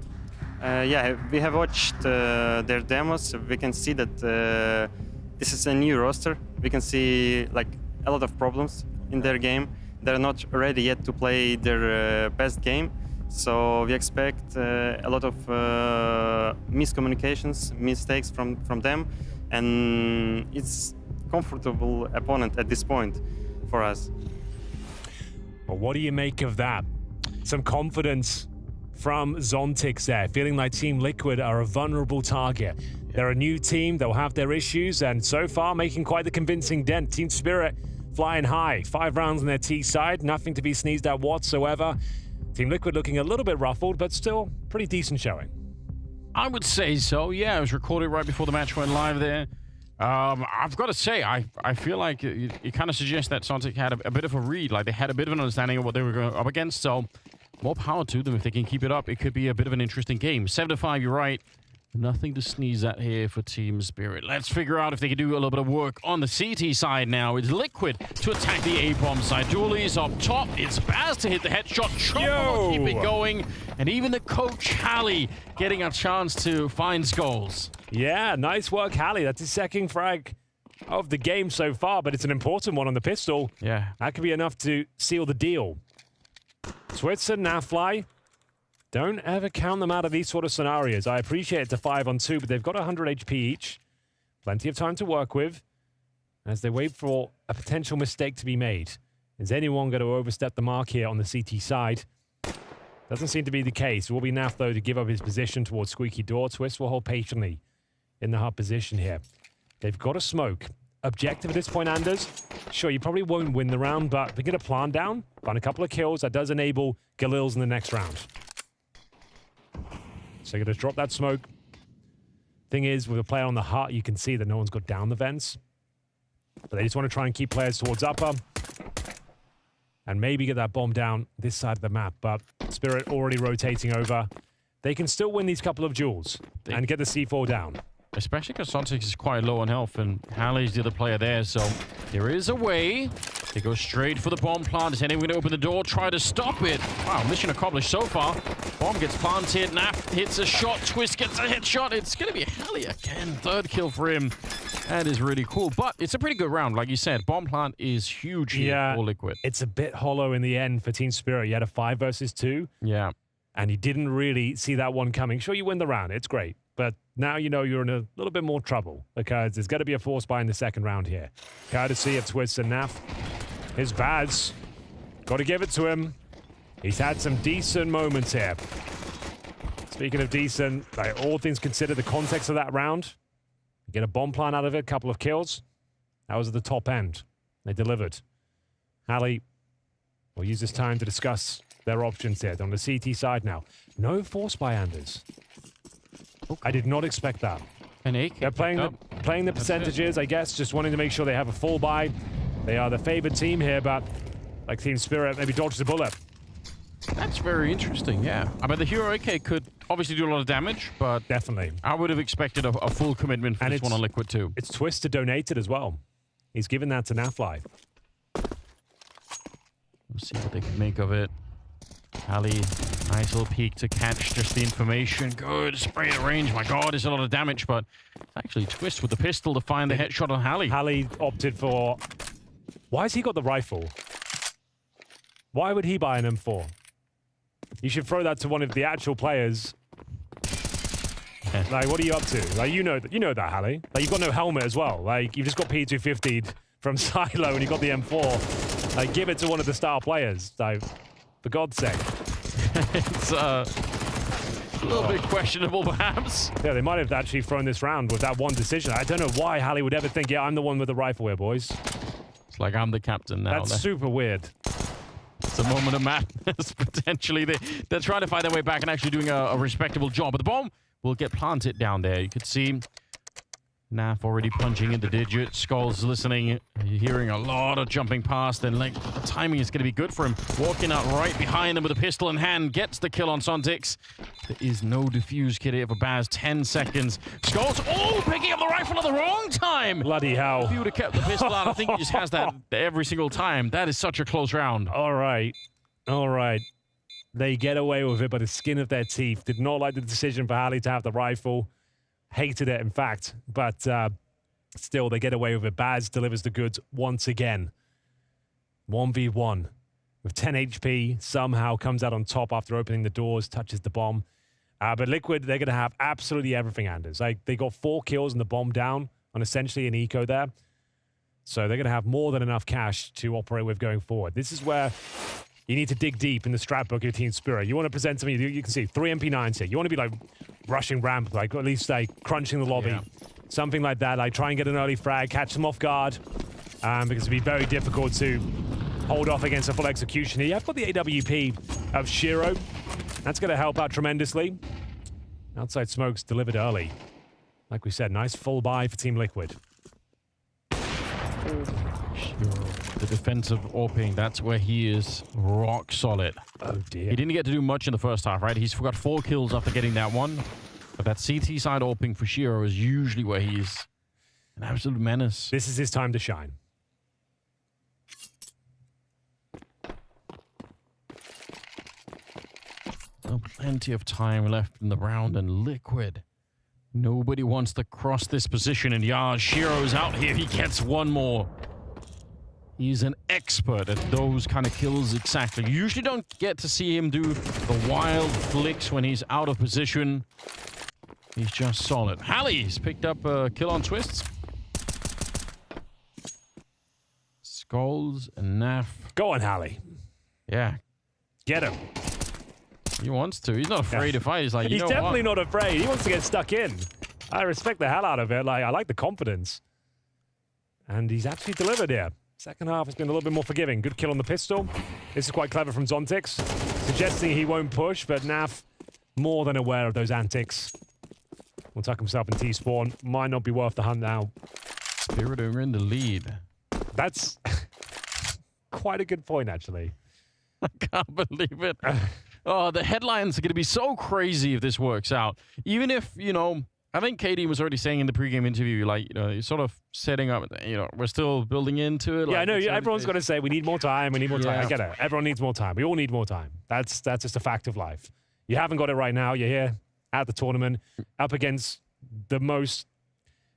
Yeah, we have watched their demos. We can see that this is a new roster. We can see like a lot of problems in their game. They're not ready yet to play their best game. So we expect a lot of miscommunications, mistakes from them, and it's comfortable opponent at this point for us. Well, what do you make of that? Some confidence from Zontix there, feeling like Team Liquid are a vulnerable target. They're a new team, they'll have their issues, and so far making quite the convincing dent. Team Spirit flying high, 5 rounds on their T side, nothing to be sneezed at whatsoever. Team Liquid looking a little bit ruffled, but still pretty decent showing. I would say so, yeah. It was recorded right before the match went live there. I've got to say, I feel like it kind of suggests that Zontix had a bit of a read, like they had a bit of an understanding of what they were going up against, so more power to them. If they can keep it up, it could be a bit of an interesting game. 7-5, you're right. Nothing to sneeze at here for Team Spirit. Let's figure out if they can do a little bit of work on the CT side now. It's Liquid to attack the A-bomb side. Dooley's up top. It's Baz to hit the headshot. Chopo keep it going. And even the coach, Hallie, getting a chance to find goals. Yeah, nice work, Hallie. That's his second frag of the game so far, but it's an important one on the pistol. Yeah. That could be enough to seal the deal. Switzer, Nafly. Don't ever count them out of these sort of scenarios. I appreciate it's a 5-on-2, but they've got 100 HP each. Plenty of time to work with as they wait for a potential mistake to be made. Is anyone going to overstep the mark here on the CT side? Doesn't seem to be the case. It will be Naf, though, to give up his position towards Squeaky Door. Twist will hold patiently in the hard position here. They've got a smoke. Objective at this point, Anders. Sure, you probably won't win the round, but they get a plant down, find a couple of kills. That does enable Galil's in the next round. So you're going to drop that smoke. Thing is, with a player on the heart, you can see that no one's got down the vents. But they just want to try and keep players towards upper. And maybe get that bomb down this side of the map. But Spirit already rotating over. They can still win these couple of duels and get the C4 down. Especially because Zontix is quite low on health, and Hallie's the other player there, so there is a way. They go straight for the bomb plant. Is anyone going to open the door? Try to stop it. Wow, mission accomplished so far. Bomb gets planted. Naf hits a shot. Twist gets a headshot. It's going to be Hallie again. 3rd kill for him. That is really cool. But it's a pretty good round, like you said. Bomb plant is huge here for Liquid. It's a bit hollow in the end for Team Spirit. You had a 5 versus 2. Yeah. And you didn't really see that one coming. Sure, you win the round. It's great. But now you know you're in a little bit more trouble because there's got to be a force buy in the second round here. Courtesy of Twist and Naf. His Baz. Got to give it to him. He's had some decent moments here. Speaking of decent, like all things considered, the context of that round, you get a bomb plant out of it, a couple of kills. That was at the top end. They delivered. Hallie will use this time to discuss their options here. They're on the CT side now. No force buy, Anders. I did not expect that. They're playing the percentages, I guess, just wanting to make sure they have a full buy. They are the favored team here, but like Team Spirit, maybe dodged a bullet. That's very interesting, yeah. I mean, the Hero AK could obviously do a lot of damage, but definitely, I would have expected a full commitment for this one on Liquid too. It's Twist to donate it as well. He's given that to Nafly. We'll see what they can make of it. Hallie, nice little peek to catch just the information. Good spray at range. My God, it's a lot of damage, but actually Twist with the pistol to find the headshot on Hallie. Hallie opted for... Why has he got the rifle? Why would he buy an M4? You should throw that to one of the actual players. Like, what are you up to? Like, you know that, Hallie. Like, you've got no helmet as well. Like, you've just got P250'd from Silo and you got the M4. Like, give it to one of the star players. Like, for God's sake. It's a little bit questionable, perhaps. Yeah, they might have actually thrown this round with that one decision. I don't know why Hallie would ever think, yeah, I'm the one with the rifle here, boys. It's like I'm the captain now. That's super weird. It's a moment of madness, potentially. They're trying to find their way back and actually doing a respectable job. But the bomb will get planted down there. You could see Naf already punching into digits. Skull's listening, hearing a lot of jumping past, and like the timing is going to be good for him. Walking out right behind him with a pistol in hand, gets the kill on Sontix. There is no defuse kit here for Baz. 10 seconds. Skull's picking up the rifle at the wrong time. Bloody hell! If he would have kept the pistol out, I think he just has that every single time. That is such a close round. All right. They get away with it by the skin of their teeth. Did not like the decision for Halley to have the rifle. Hated it, in fact, but still, they get away with it. Baz delivers the goods once again. 1v1 with 10 HP, somehow comes out on top after opening the doors, touches the bomb. But Liquid, they're going to have absolutely everything, Anders. Like, they got 4 kills and the bomb down on essentially an eco there. So they're going to have more than enough cash to operate with going forward. This is where you need to dig deep in the strat book of your team spirit. You want to present something, you can see 3 MP9s here. You want to be like rushing ramp, like at least like crunching the lobby. Yeah. Something like that, like try and get an early frag, catch them off guard, because it'd be very difficult to hold off against a full execution here. I've got the AWP of Shiro. That's going to help out tremendously. Outside smokes delivered early. Like we said, nice full buy for Team Liquid. The defensive AWPing, that's where he is rock solid. Oh dear. He didn't get to do much in the first half, right? He's got 4 kills after getting that one. But that CT side AWPing for Shiro is usually where he's an absolute menace. This is his time to shine. Oh, plenty of time left in the round, and Liquid. Nobody wants to cross this position, and Shiro's out here. He gets one more. He's an expert at those kind of kills, exactly. You usually don't get to see him do the wild flicks when he's out of position. He's just solid. Halley's picked up a kill on Twists. Skulls and Naf. Go on, Halley. Yeah. Get him. He wants to. He's not afraid to fight. He's like, he's definitely not afraid. He wants to get stuck in. I respect the hell out of it. Like, I like the confidence. And he's actually delivered here. Second half has been a little bit more forgiving. Good kill on the pistol. This is quite clever from Zontix, suggesting he won't push, but Naf more than aware of those antics. Will tuck himself in T-spawn. Might not be worth the hunt now. Spirit are in the lead. That's quite a good point, actually. I can't believe it. Oh, the headlines are going to be so crazy if this works out. Even if, I think KD was already saying in the pregame interview, you're sort of setting up, we're still building into it. Yeah, I know. Everyone's going to say, we need more time, we need more time. I get it. Everyone needs more time. We all need more time. That's just a fact of life. You haven't got it right now. You're here at the tournament, up against the most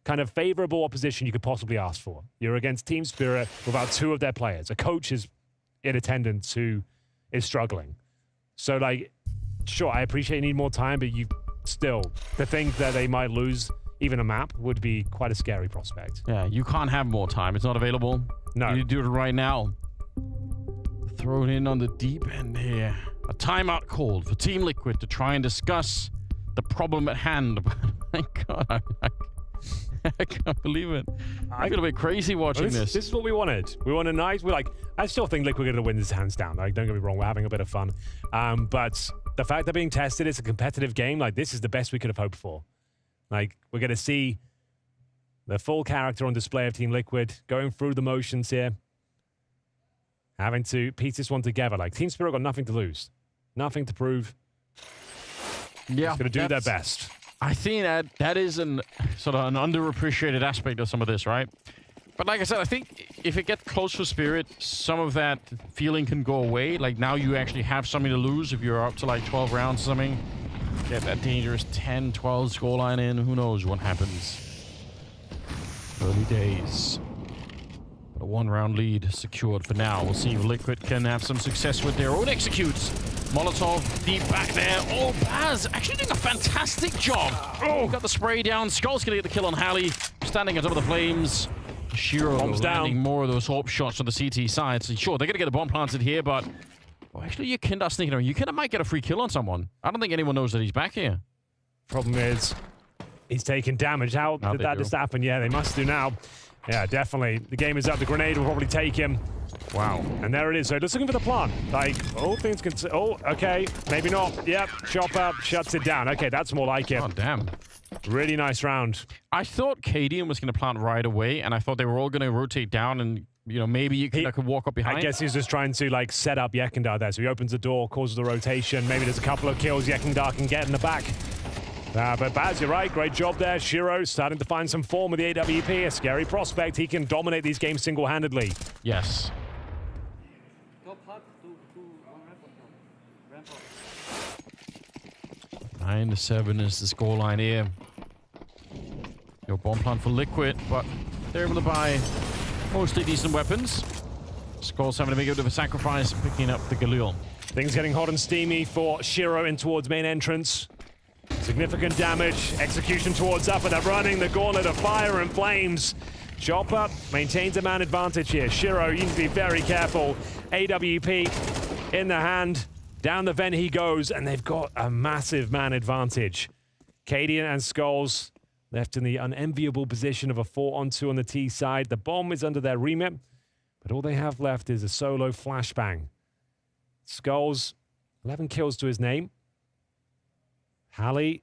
kind of favorable opposition you could possibly ask for. You're against Team Spirit without 2 of their players. A coach is in attendance who is struggling. So, sure, I appreciate you need more time, but you still, to think that they might lose even a map would be quite a scary prospect. Yeah, you can't have more time. It's not available. No. You need to do it right now. Throw it in on the deep end here. A timeout called for Team Liquid to try and discuss the problem at hand. My God, I can't believe it. I feel a bit crazy watching this. This is what we wanted. We wanted nice. I still think Liquid are going to win this hands down. Don't get me wrong. We're having a bit of fun. But the fact they're being tested, it's a competitive game. This is the best we could have hoped for. We're going to see the full character on display of Team Liquid, going through the motions here, having to piece this one together. Team Spirit got nothing to lose, nothing to prove. Yeah, just going to do their best. I think that is an underappreciated aspect of some of this, right? But like I said, I think if it gets close to Spirit, some of that feeling can go away. Now you actually have something to lose if you're up to 12 rounds or something. Get that dangerous 10, 12 scoreline in. Who knows what happens? Early days. But a 1-round lead secured for now. We'll see if Liquid can have some success with their own executes. Molotov deep back there. Oh, Baz actually doing a fantastic job. Oh, got the spray down. Skull's gonna get the kill on Halley. Standing on top of the flames. Shiro landing more of those AWP shots on the CT side. So sure, they're gonna get a bomb planted here, but actually Yukinda sneaking around. Yukinda might get a free kill on someone. I don't think anyone knows that he's back here. Problem is, he's taking damage. How did that just happen? Yeah, they must do now. Yeah, definitely. The game is up. The grenade will probably take him. Wow. And there it is. So just looking for the plant. All things can... Oh, okay. Maybe not. Yep. Chopper shuts it down. Okay, that's more like it. Oh, damn. Really nice round. I thought Cadian was going to plant right away, and I thought they were all going to rotate down, and maybe you could walk up behind. I guess he's just trying to like set up Yekindar there. So he opens the door, causes the rotation. Maybe there's a couple of kills Yekindar can get in the back. But Baz, you're right. Great job there. Shiro starting to find some form with the AWP. A scary prospect. He can dominate these games single-handedly. Yes. 9-7 is the scoreline here. Your bomb plant for Liquid, but they're able to buy mostly decent weapons. Skulls having to make a bit of a sacrifice, picking up the Galil. Things getting hot and steamy for Shiro in towards main entrance. Significant damage. Execution towards upper. They're running the gauntlet of fire and flames. Chopper maintains a man advantage here. Shiro, you need to be very careful. AWP in the hand. Down the vent he goes, and they've got a massive man advantage. Cadian and Skulls left in the unenviable position of a 4-on-2 on the T side. The bomb is under their remit, but all they have left is a solo flashbang. Skulls, 11 kills to his name. Hallie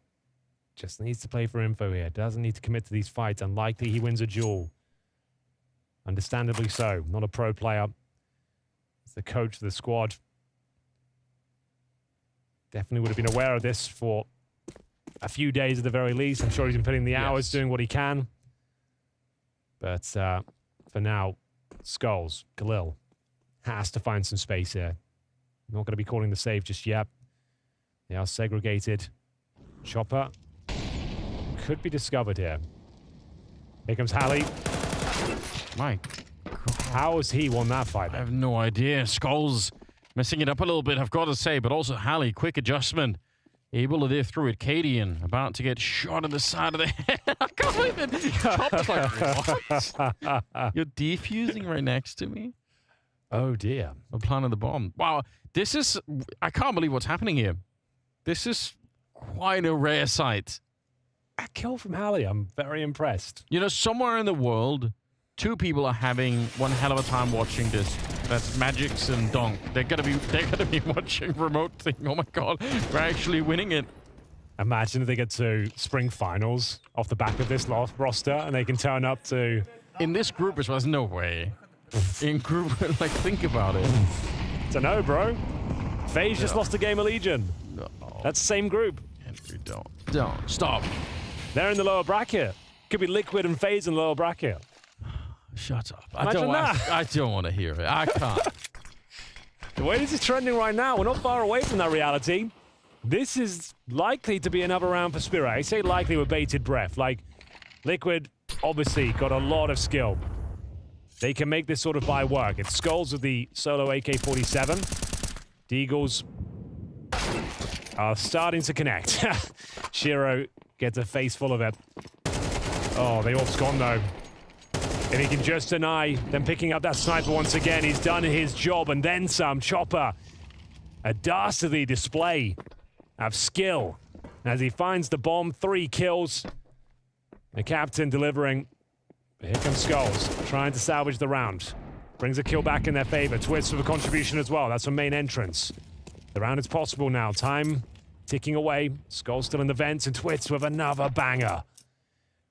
just needs to play for info here. Doesn't need to commit to these fights. Unlikely he wins a duel. Understandably so. Not a pro player. It's the coach of the squad. Definitely would have been aware of this for a few days at the very least. I'm sure he's been putting the hours, doing what he can. But for now, Skulls, Galil, has to find some space here. Not going to be calling the save just yet. They are segregated. Chopper could be discovered here. Here comes Hallie. My God. How has he won that fight? I have no idea. Skulls messing it up a little bit, I've got to say, but also Hallie, quick adjustment. Able to live through it. Cadian about to get shot in the side of the head. I can't believe it. Chopper's like, what? You're defusing right next to me? Oh, dear. I'm planting the bomb. Wow, this is... I can't believe what's happening here. This is quite a rare sight. A kill from Hallie. I'm very impressed. Somewhere in the world, two people are having one hell of a time watching this. That's Magix and Donk. They're gonna be watching remote thing. Oh my God, we're actually winning it. Imagine if they get to spring finals off the back of this roster and they can turn up to... In this group as well, there's no way. In group, like, think about it. It's a no, bro. FaZe just lost to GamerLegion. No. That's the same group. Henry, don't. Stop. They're in the lower bracket. Could be Liquid and FaZe in the lower bracket. Shut up. I don't want to hear it. I can't. The way this is trending right now, we're not far away from that reality. This is likely to be another round for Spirit. I say likely with bated breath. Like, Liquid obviously got a lot of skill. They can make this sort of buy work. It's Skulls with the solo AK-47. Deagles are starting to connect. Shiro gets a face full of it. Oh, the orb's gone though. If he can just deny them picking up that sniper once again, he's done his job and then some. Chopper, a dastardly display of skill as he finds the bomb. 3 kills. The captain delivering. Here comes Skulls, trying to salvage the round. Brings a kill back in their favor. Twist with a contribution as well. That's from main entrance. The round is possible now. Time ticking away. Skulls still in the vents, and Twist with another banger.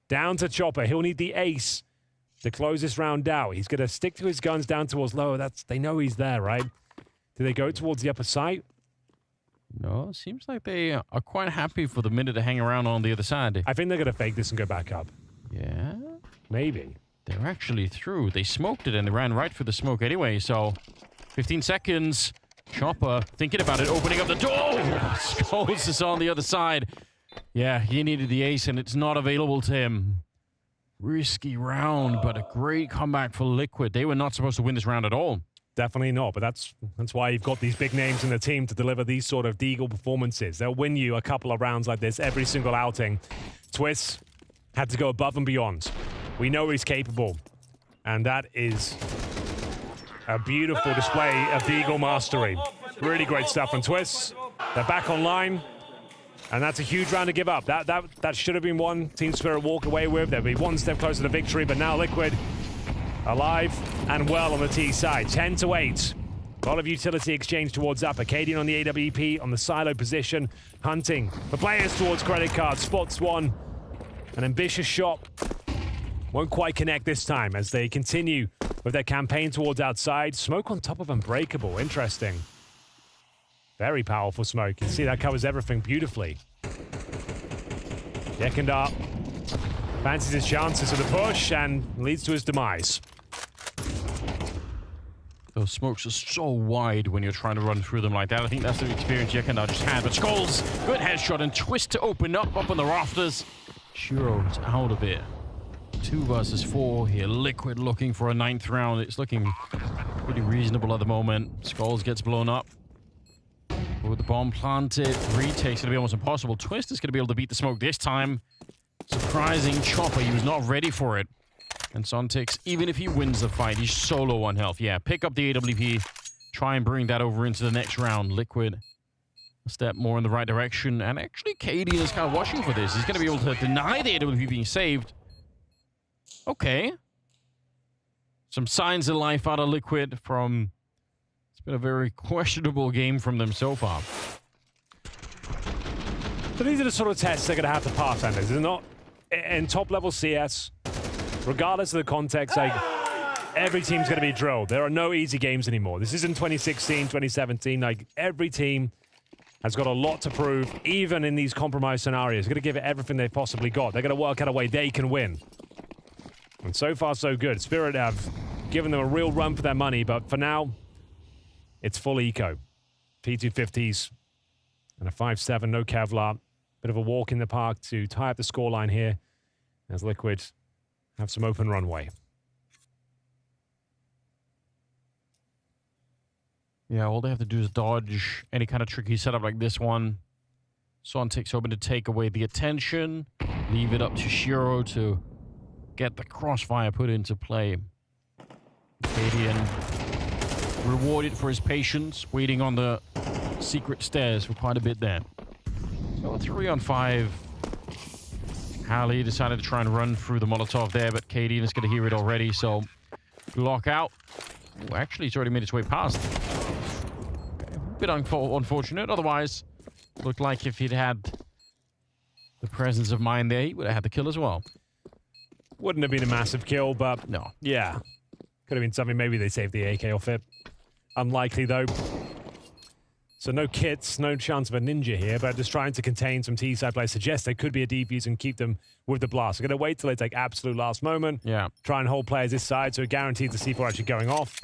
Down to Chopper. He'll need the ace to close this round out. He's going to stick to his guns down towards lower. They know he's there, right? Do they go towards the upper site? No, it seems like they are quite happy for the minute to hang around on the other side. I think they're going to fake this and go back up. Yeah? Maybe. They're actually through. They smoked it and they ran right for the smoke anyway, so 15 seconds. Chopper thinking about it, opening up the door. Skulls is on the other side. Yeah, he needed the ace and it's not available to him. Risky round, but a great comeback for Liquid. They were not supposed to win this round at all. Definitely not, but that's why you've got these big names in the team to deliver these sort of Deagle performances. They'll win you a couple of rounds like this every single outing. Twist had to go above and beyond. We know he's capable, and that is a beautiful display of Deagle mastery. Really great stuff from Twist. They're back online. And that's a huge round to give up. That should have been one Team Spirit walk away with. They'll be one step closer to victory, but now Liquid alive and well on the T side. 10-8. A lot of utility exchange towards upper. Cadian on the AWP on the silo position, hunting for players towards credit card. Spots one. An ambitious shot. Won't quite connect this time as they continue with their campaign towards outside. Smoke on top of Unbreakable. Interesting. Very powerful smoke. You can see that covers everything beautifully. Yekindar fancies his chances of the push and leads to his demise. Those smokes are so wide when you're trying to run through them like that. I think that's the experience Yekindar just had. But Skulls, good headshot and twist to open up on the rafters. Shiro's out of it. 2 versus 4 here. Liquid looking for a 9th round. It's looking pretty reasonable at the moment. Skulls gets blown up. With the bomb planted, retake's gonna be almost impossible. Twist is gonna be able to beat the smoke this time. Surprising chopper, he was not ready for it. And Sontix, even if he wins the fight, he's so low on health. Yeah, pick up the AWP, try and bring that over into the next round. Liquid a step more in the right direction. And actually, KD is kind of watching for this. He's gonna be able to deny the AWP being saved. Okay. Some signs of life out of Liquid from... It's been a very questionable game from them so far. So these are the sort of tests they're going to have to pass, Anders. It's not in top-level CS, regardless of the context, like, every team's going to be drilled. There are no easy games anymore. This isn't 2016, 2017. Like, every team has got a lot to prove, even in these compromised scenarios. They're going to give it everything they've possibly got. They're going to work out a way they can win. And so far, so good. Spirit have given them a real run for their money, but for now, it's full eco. P250s and a 5-7, no Kevlar. Bit of a walk in the park to tie up the scoreline here as Liquid have some open runway. Yeah, all they have to do is dodge any kind of tricky setup like this one. Sontix hoping to take away the attention, leave it up to Shiro to get the crossfire put into play. Cadian rewarded for his patience, waiting on the secret stairs for quite a bit there. So 3-on-5. Hallie decided to try and run through the Molotov there, but Cadian is going to hear it already, so lock out. Ooh, actually, it's already made its way past. Okay, a bit unfortunate. Otherwise, looked like if he'd had the presence of mind there, he would have had the kill as well. Wouldn't have been a massive kill, but no. Yeah. Could have been something. Maybe they saved the AK off it. Unlikely, though. So no kits, no chance of a ninja here, but just trying to contain some T-side players. Suggest there could be a defuse and keep them with the blast. They're going to wait till it's like absolute last moment. Yeah. Try and hold players this side, so it guarantees the C4 actually going off.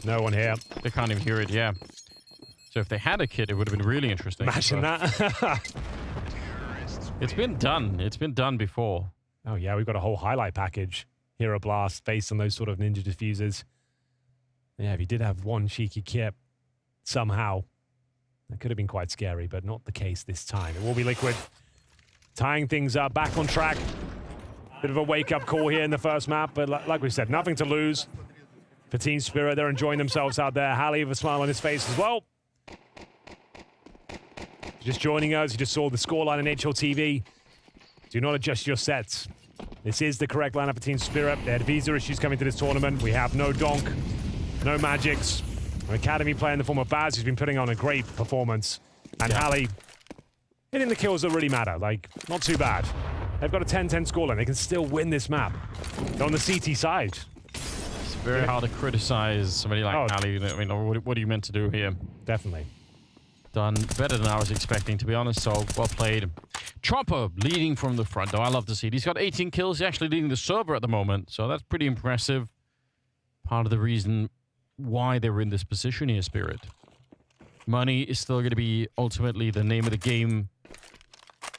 No one here. They can't even hear it, yeah. So if they had a kit, it would have been really interesting. Imagine that. It's been done. It's been done before. Oh, yeah, we've got a whole highlight package. Hero Blast based on those sort of ninja diffusers. Yeah, if he did have one cheeky kit somehow, that could have been quite scary, but not the case this time. It will be Liquid tying things up, back on track. Bit of a wake-up call here in the first map, but like we said, nothing to lose for Team Spirit. They're enjoying themselves out there. Hallie with a smile on his face as well. Just joining us, you just saw the scoreline on HLTV. Do not adjust your sets. This is the correct lineup for Team Spirit. They had visa issues coming to this tournament. We have no Donk, no Magics, an academy player in the form of Baz who's been putting on a great performance. And Hallie hitting the kills that really matter. Like, not too bad. They've got a 10-10 scoreline. They can still win this map. They're on the CT side. It's very hard to criticize somebody like Hallie. I mean, what are you meant to do here? Definitely. Done better than I was expecting, to be honest, so well played. Chopper leading from the front, though. I love to see it. He's got 18 kills. He's actually leading the server at the moment, so that's pretty impressive. Part of the reason why they were in this position here, Spirit. Money is still going to be ultimately the name of the game.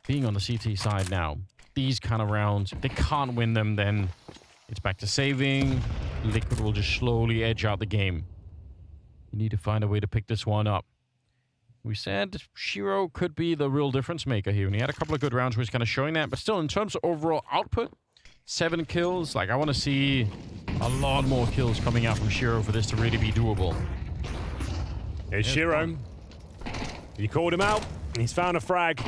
Being on the CT side now, these kind of rounds, if they can't win them, then it's back to saving. Liquid will just slowly edge out the game. You need to find a way to pick this one up. We said Shiro could be the real difference maker here, and he had a couple of good rounds where he's kind of showing that, but still, in terms of overall output, 7 kills, like, I want to see a lot more kills coming out from Shiro for this to really be doable. Here's Shiro. He called him out, and he's found a frag.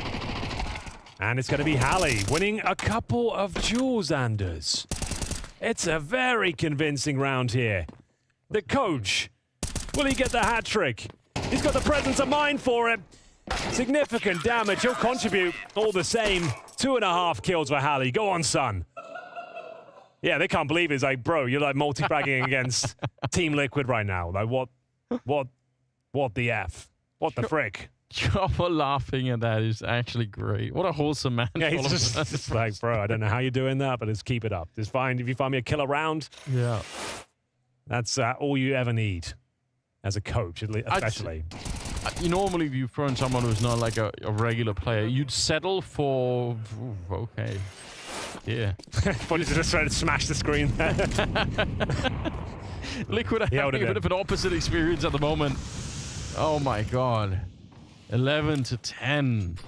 And it's going to be Hallie winning a couple of duels, Anders. It's a very convincing round here. The coach, will he get the hat trick? He's got the presence of mind for it. Significant damage. He'll contribute all the same. 2.5 kills for Halley. Go on, son. Yeah, they can't believe it. It's like, bro, you're like multi-fragging against Team Liquid right now. Like, what the F? What the frick? Chopper laughing at that is actually great. What a wholesome man. Yeah, he's just like, bro, I don't know how you're doing that, but just keep it up. It's fine. If you find me a killer round, yeah, that's all you ever need as a coach, especially. Normally, if you throw in someone who's not like a regular player, you'd settle for, okay. Yeah. Funny to just try to smash the screen there. Liquid are having a bit of an opposite experience at the moment. Oh my god. 11-10.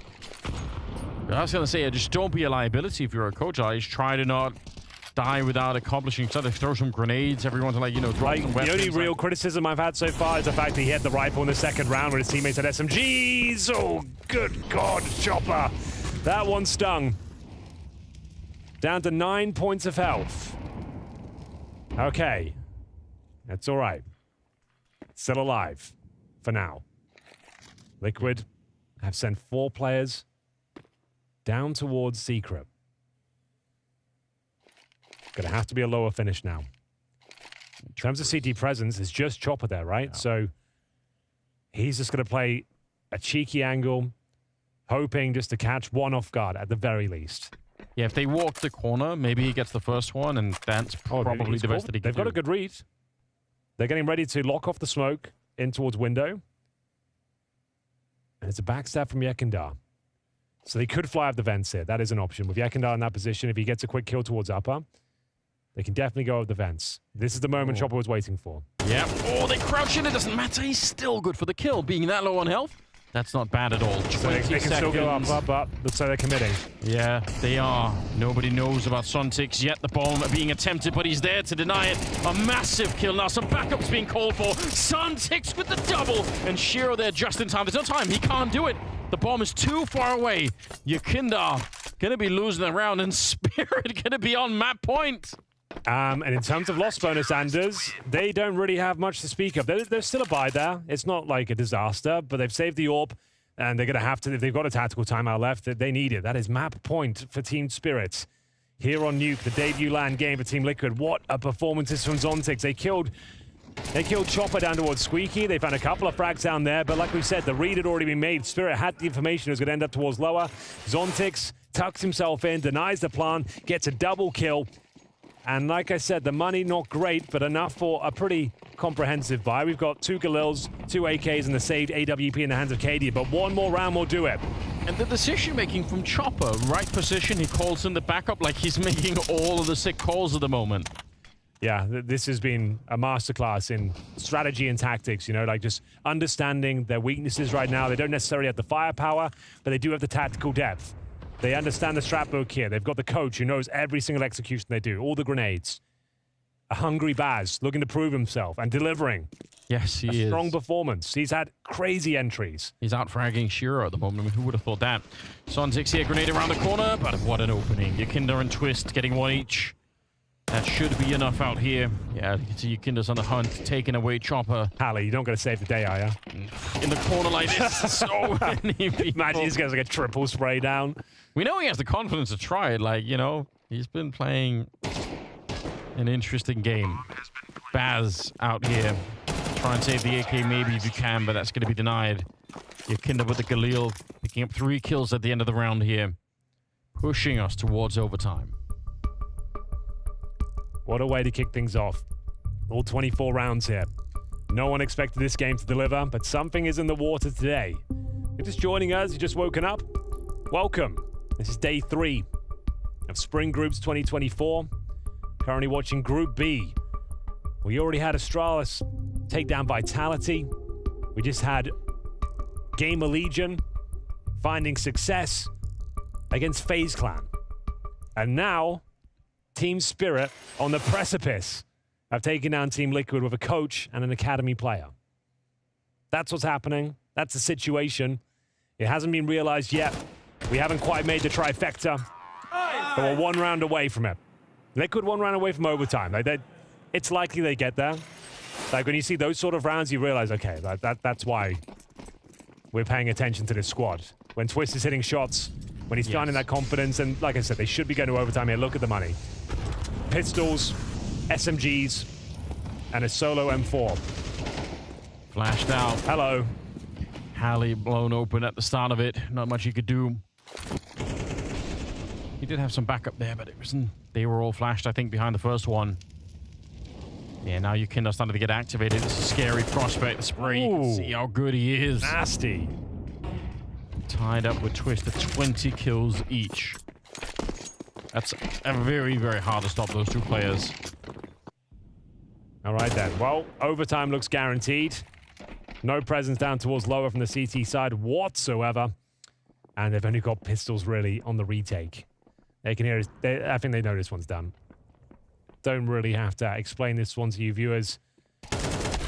I was going to say, just don't be a liability if you're a coach. I just try to not die without accomplishing. Try to throw some grenades. Everyone's like, drop some weapons. The only real criticism I've had so far is the fact that he had the rifle in the second round when his teammates had SMGs. Oh, good God, Chopper. That one stung. Down to 9 points of health. Okay. That's all right. Still alive. For now. Liquid have sent 4 players down towards Secret. Gonna have to be a lower finish now. In terms of CT presence, it's just Chopper there, right? Yeah. So he's just gonna play a cheeky angle, hoping just to catch one off guard at the very least. Yeah, if they walk the corner, maybe he gets the first one, and that's probably the best that he can do. They've got a good read. They're getting ready to lock off the smoke in towards window. And it's a backstab from Yekindar. So they could fly up the vents here. That is an option. With Yekindar in that position, if he gets a quick kill towards upper, they can definitely go up the vents. This is the moment Chopper was waiting for. Yeah. Oh, they crouch in. It doesn't matter. He's still good for the kill. Being that low on health, that's not bad at all. So they can still go up. Looks like they're committing. Yeah, they are. Nobody knows about Sontix yet. The bomb being attempted, but he's there to deny it. A massive kill. Now some backups being called for. Sontix with the double. And Shiro there just in time. There's no time. He can't do it. The bomb is too far away. Yekindar gonna be losing the round, and Spirit gonna be on map point. And in terms of loss bonus, Anders, they don't really have much to speak of. There's still a buy there. It's not like a disaster, but they've saved the orb, and they're going to have to, if they've got a tactical timeout left, they need it. That is map point for Team Spirit. Here on Nuke, the debut LAN game for Team Liquid. What a performance is from Zontix. They killed Chopper down towards Squeaky. They found a couple of frags down there, but like we said, the read had already been made. Spirit had the information it was going to end up towards lower. Zontix tucks himself in, denies the plan, gets a double kill. And like I said, the money not great, but enough for a pretty comprehensive buy. We've got 2 Galils, 2 AKs, and the saved AWP in the hands of Kadia, but one more round will do it. And the decision-making from Chopper, right position, he calls in the backup like he's making all of the sick calls at the moment. Yeah, this has been a masterclass in strategy and tactics, like just understanding their weaknesses right now. They don't necessarily have the firepower, but they do have the tactical depth. They understand the strat book here. They've got the coach who knows every single execution they do, all the grenades. A hungry Baz looking to prove himself and delivering. Yes, he is. A strong performance. He's had crazy entries. He's out-fragging Shiro at the moment. I mean, who would have thought that? Sontix here, grenade around the corner, but what an opening. Yekindar and Twist getting one each. That should be enough out here. Yeah, you can see Yekindar's on the hunt, taking away Chopper. Halley, you don't got to save the day, are you? In the corner like this, so many people. Imagine he's going to get a triple spray down. We know he has the confidence to try it. He's been playing an interesting game. Baz out here. Try and save the AK maybe if you can, but that's going to be denied. Yekindar with the Galil, picking up 3 kills at the end of the round here. Pushing us towards overtime. What a way to kick things off. All 24 rounds here. No one expected this game to deliver, but something is in the water today. If you're just joining us, you've just woken up, welcome. This is day 3 of Spring Groups 2024. Currently watching Group B. We already had Astralis take down Vitality. We just had GamerLegion finding success against FaZe Clan. And now, Team Spirit on the precipice of taking down Team Liquid with a coach and an academy player. That's what's happening. That's the situation. It hasn't been realized yet. We haven't quite made the trifecta, but we're 1 round away from it. Liquid 1 round away from overtime. It's likely they get there. Like when you see those sort of rounds, you realize, okay, that's why we're paying attention to this squad. When Twist is hitting shots, when he's finding that confidence, and like I said, they should be going to overtime here. Look at the money. Pistols, SMGs, and a solo M4. Flashed out. Hello. Halley blown open at the start of it. Not much he could do. He did have some backup there, but it wasn't. They were all flashed, I think, behind the first one. Yeah, now Yukinda starting to get activated. It's a scary prospect. Spray, you can see how good he is. Nasty. Tied up with Twist at 20 kills each. That's very, very hard to stop those two players. All right, then. Well, overtime looks guaranteed. No presence down towards lower from the CT side whatsoever. And they've only got pistols, really, on the retake. They can hear it. I think they know this one's done. Don't really have to explain this one to you viewers.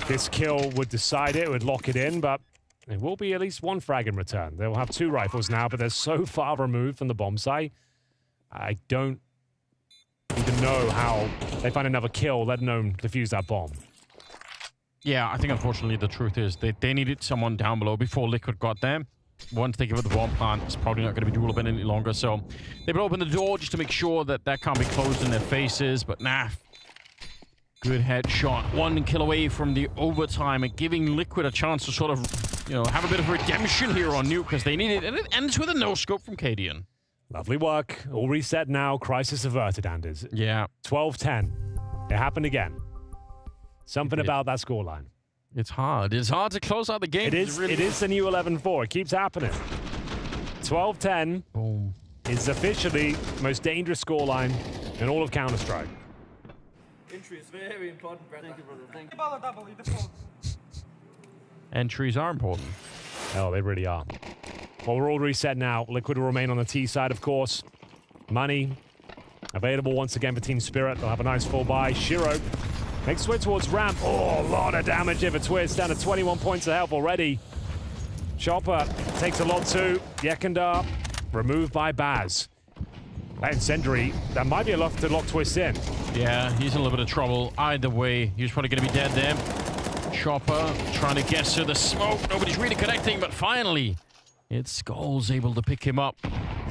This kill would decide it, would lock it in, but it will be at least one frag in return. They'll have 2 rifles now, but they're so far removed from the bomb site. I don't even know how they find another kill, let alone defuse that bomb. Yeah, I think unfortunately the truth is they needed someone down below before Liquid got there. Once they give it the bomb plant, it's probably not going to be doable any longer. So they will open the door just to make sure that that can't be closed in their faces. But nah, good headshot. 1 kill away from the overtime and giving Liquid a chance to sort of, you know, have a bit of redemption here on Nuke because they need it. And it ends with a no-scope from Cadian. Lovely work. All reset now. Crisis averted, Anders. Yeah. 12-10. It happened again. Something about that scoreline. It's hard. It's hard to close out the game. It is the new 11-4. It keeps happening. 12-10 is officially the most dangerous scoreline in all of Counter-Strike. Entry is very important, brother. Thank you, brother. Thank you. Entries are important. Oh, they really are. Well, we're all reset now. Liquid will remain on the T side, of course. Money available once again for Team Spirit. They'll have a nice full buy. Shiro makes way towards ramp. Oh, a lot of damage here for Twist. Down to 21 points of health already. Chopper takes a lot too. Yekindar removed by Baz. That incendiary, that might be enough to lock Twist in. Yeah, he's in a little bit of trouble. Either way, he's probably going to be dead there. Chopper trying to guess through the smoke. Nobody's really connecting, but finally, it's Skull's able to pick him up.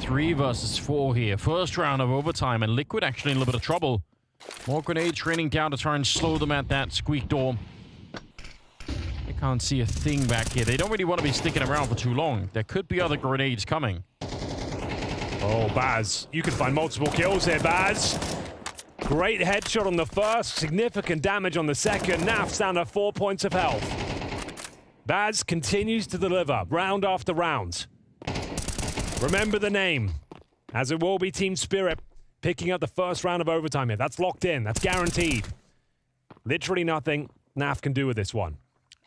3 versus 4 here. First round of overtime, and Liquid actually in a little bit of trouble. More grenades raining down to try and slow them at that squeak door. They can't see a thing back here. They don't really want to be sticking around for too long. There could be other grenades coming. Oh, Baz. You can find multiple kills here, Baz. Great headshot on the first. Significant damage on the second. Naf's down to 4 points of health. Baz continues to deliver round after round. Remember the name, as it will be Team Spirit picking up the first round of overtime here. That's locked in. That's guaranteed. Literally nothing Naf can do with this one.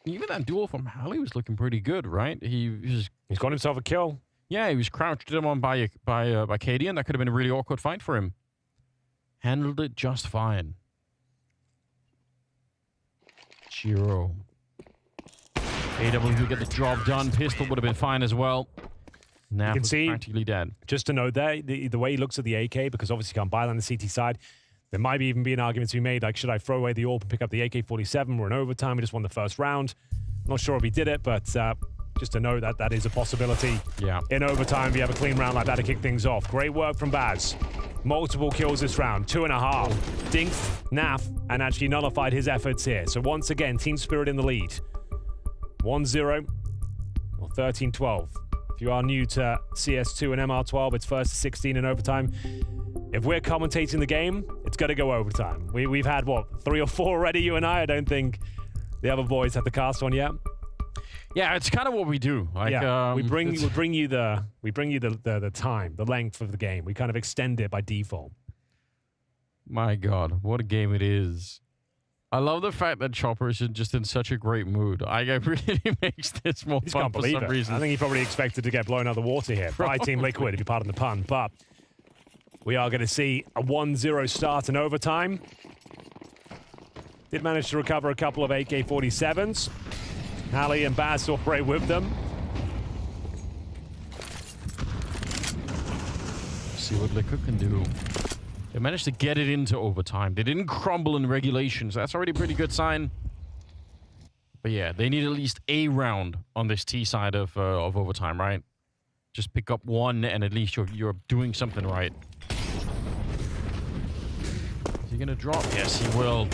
Even that duel from Halley was looking pretty good, right? He's got himself a kill. Yeah, he was crouched in on by Cadian. That could have been a really awkward fight for him. Handled it just fine. Chiro. AW get the job done. Pistol would have been fine as well. Now you can see, practically dead. Just to note there, the way he looks at the AK, because obviously you can't buy that on the CT side, there might even be an argument to be made, like, should I throw away the AWP and pick up the AK-47? We're in overtime. We just won the first round. Not sure if he did it, but just to know that that is a possibility. Yeah. In overtime, if you have a clean round like that to kick things off. Great work from Baz. Multiple kills this round, 2.5. Dinked Naf and actually nullified his efforts here. So once again, Team Spirit in the lead. 1-0 or 13-12. If you are new to CS2 and MR12, it's first to 16 in overtime. If we're commentating the game, it's going to go overtime. We've had, what, 3 or 4 already, you and I? I don't think the other boys have the cast on yet. Yeah, it's kind of what we do. Like, yeah, we bring you the time, the length of the game. We kind of extend it by default. My God, what a game it is! I love the fact that Chopper is just in such a great mood. It really makes this more fun for some reason. I think he probably expected to get blown out of the water here by Team Liquid, if you pardon the pun. But we are going to see a 1-0 start in overtime. Did manage to recover a couple of AK-47s. Halley and Baz operate with them. See what Liquid can do. They managed to get it into overtime. They didn't crumble in regulations. That's already a pretty good sign. But yeah, they need at least a round on this T side of overtime, right? Just pick up one, and at least you're doing something right. Is he gonna drop? Yes, he will.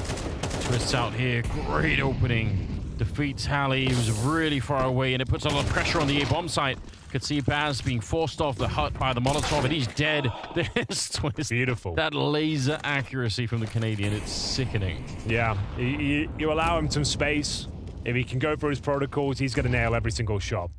Twists out here. Great opening. Defeats Hallie. He was really far away, and it puts a lot of pressure on the A bomb site. Could see Baz being forced off the hut by the Molotov, and he's dead. There's Twist. Beautiful. That laser accuracy from the Canadian, it's sickening. Yeah, you allow him some space. If he can go through his protocols, he's going to nail every single shot.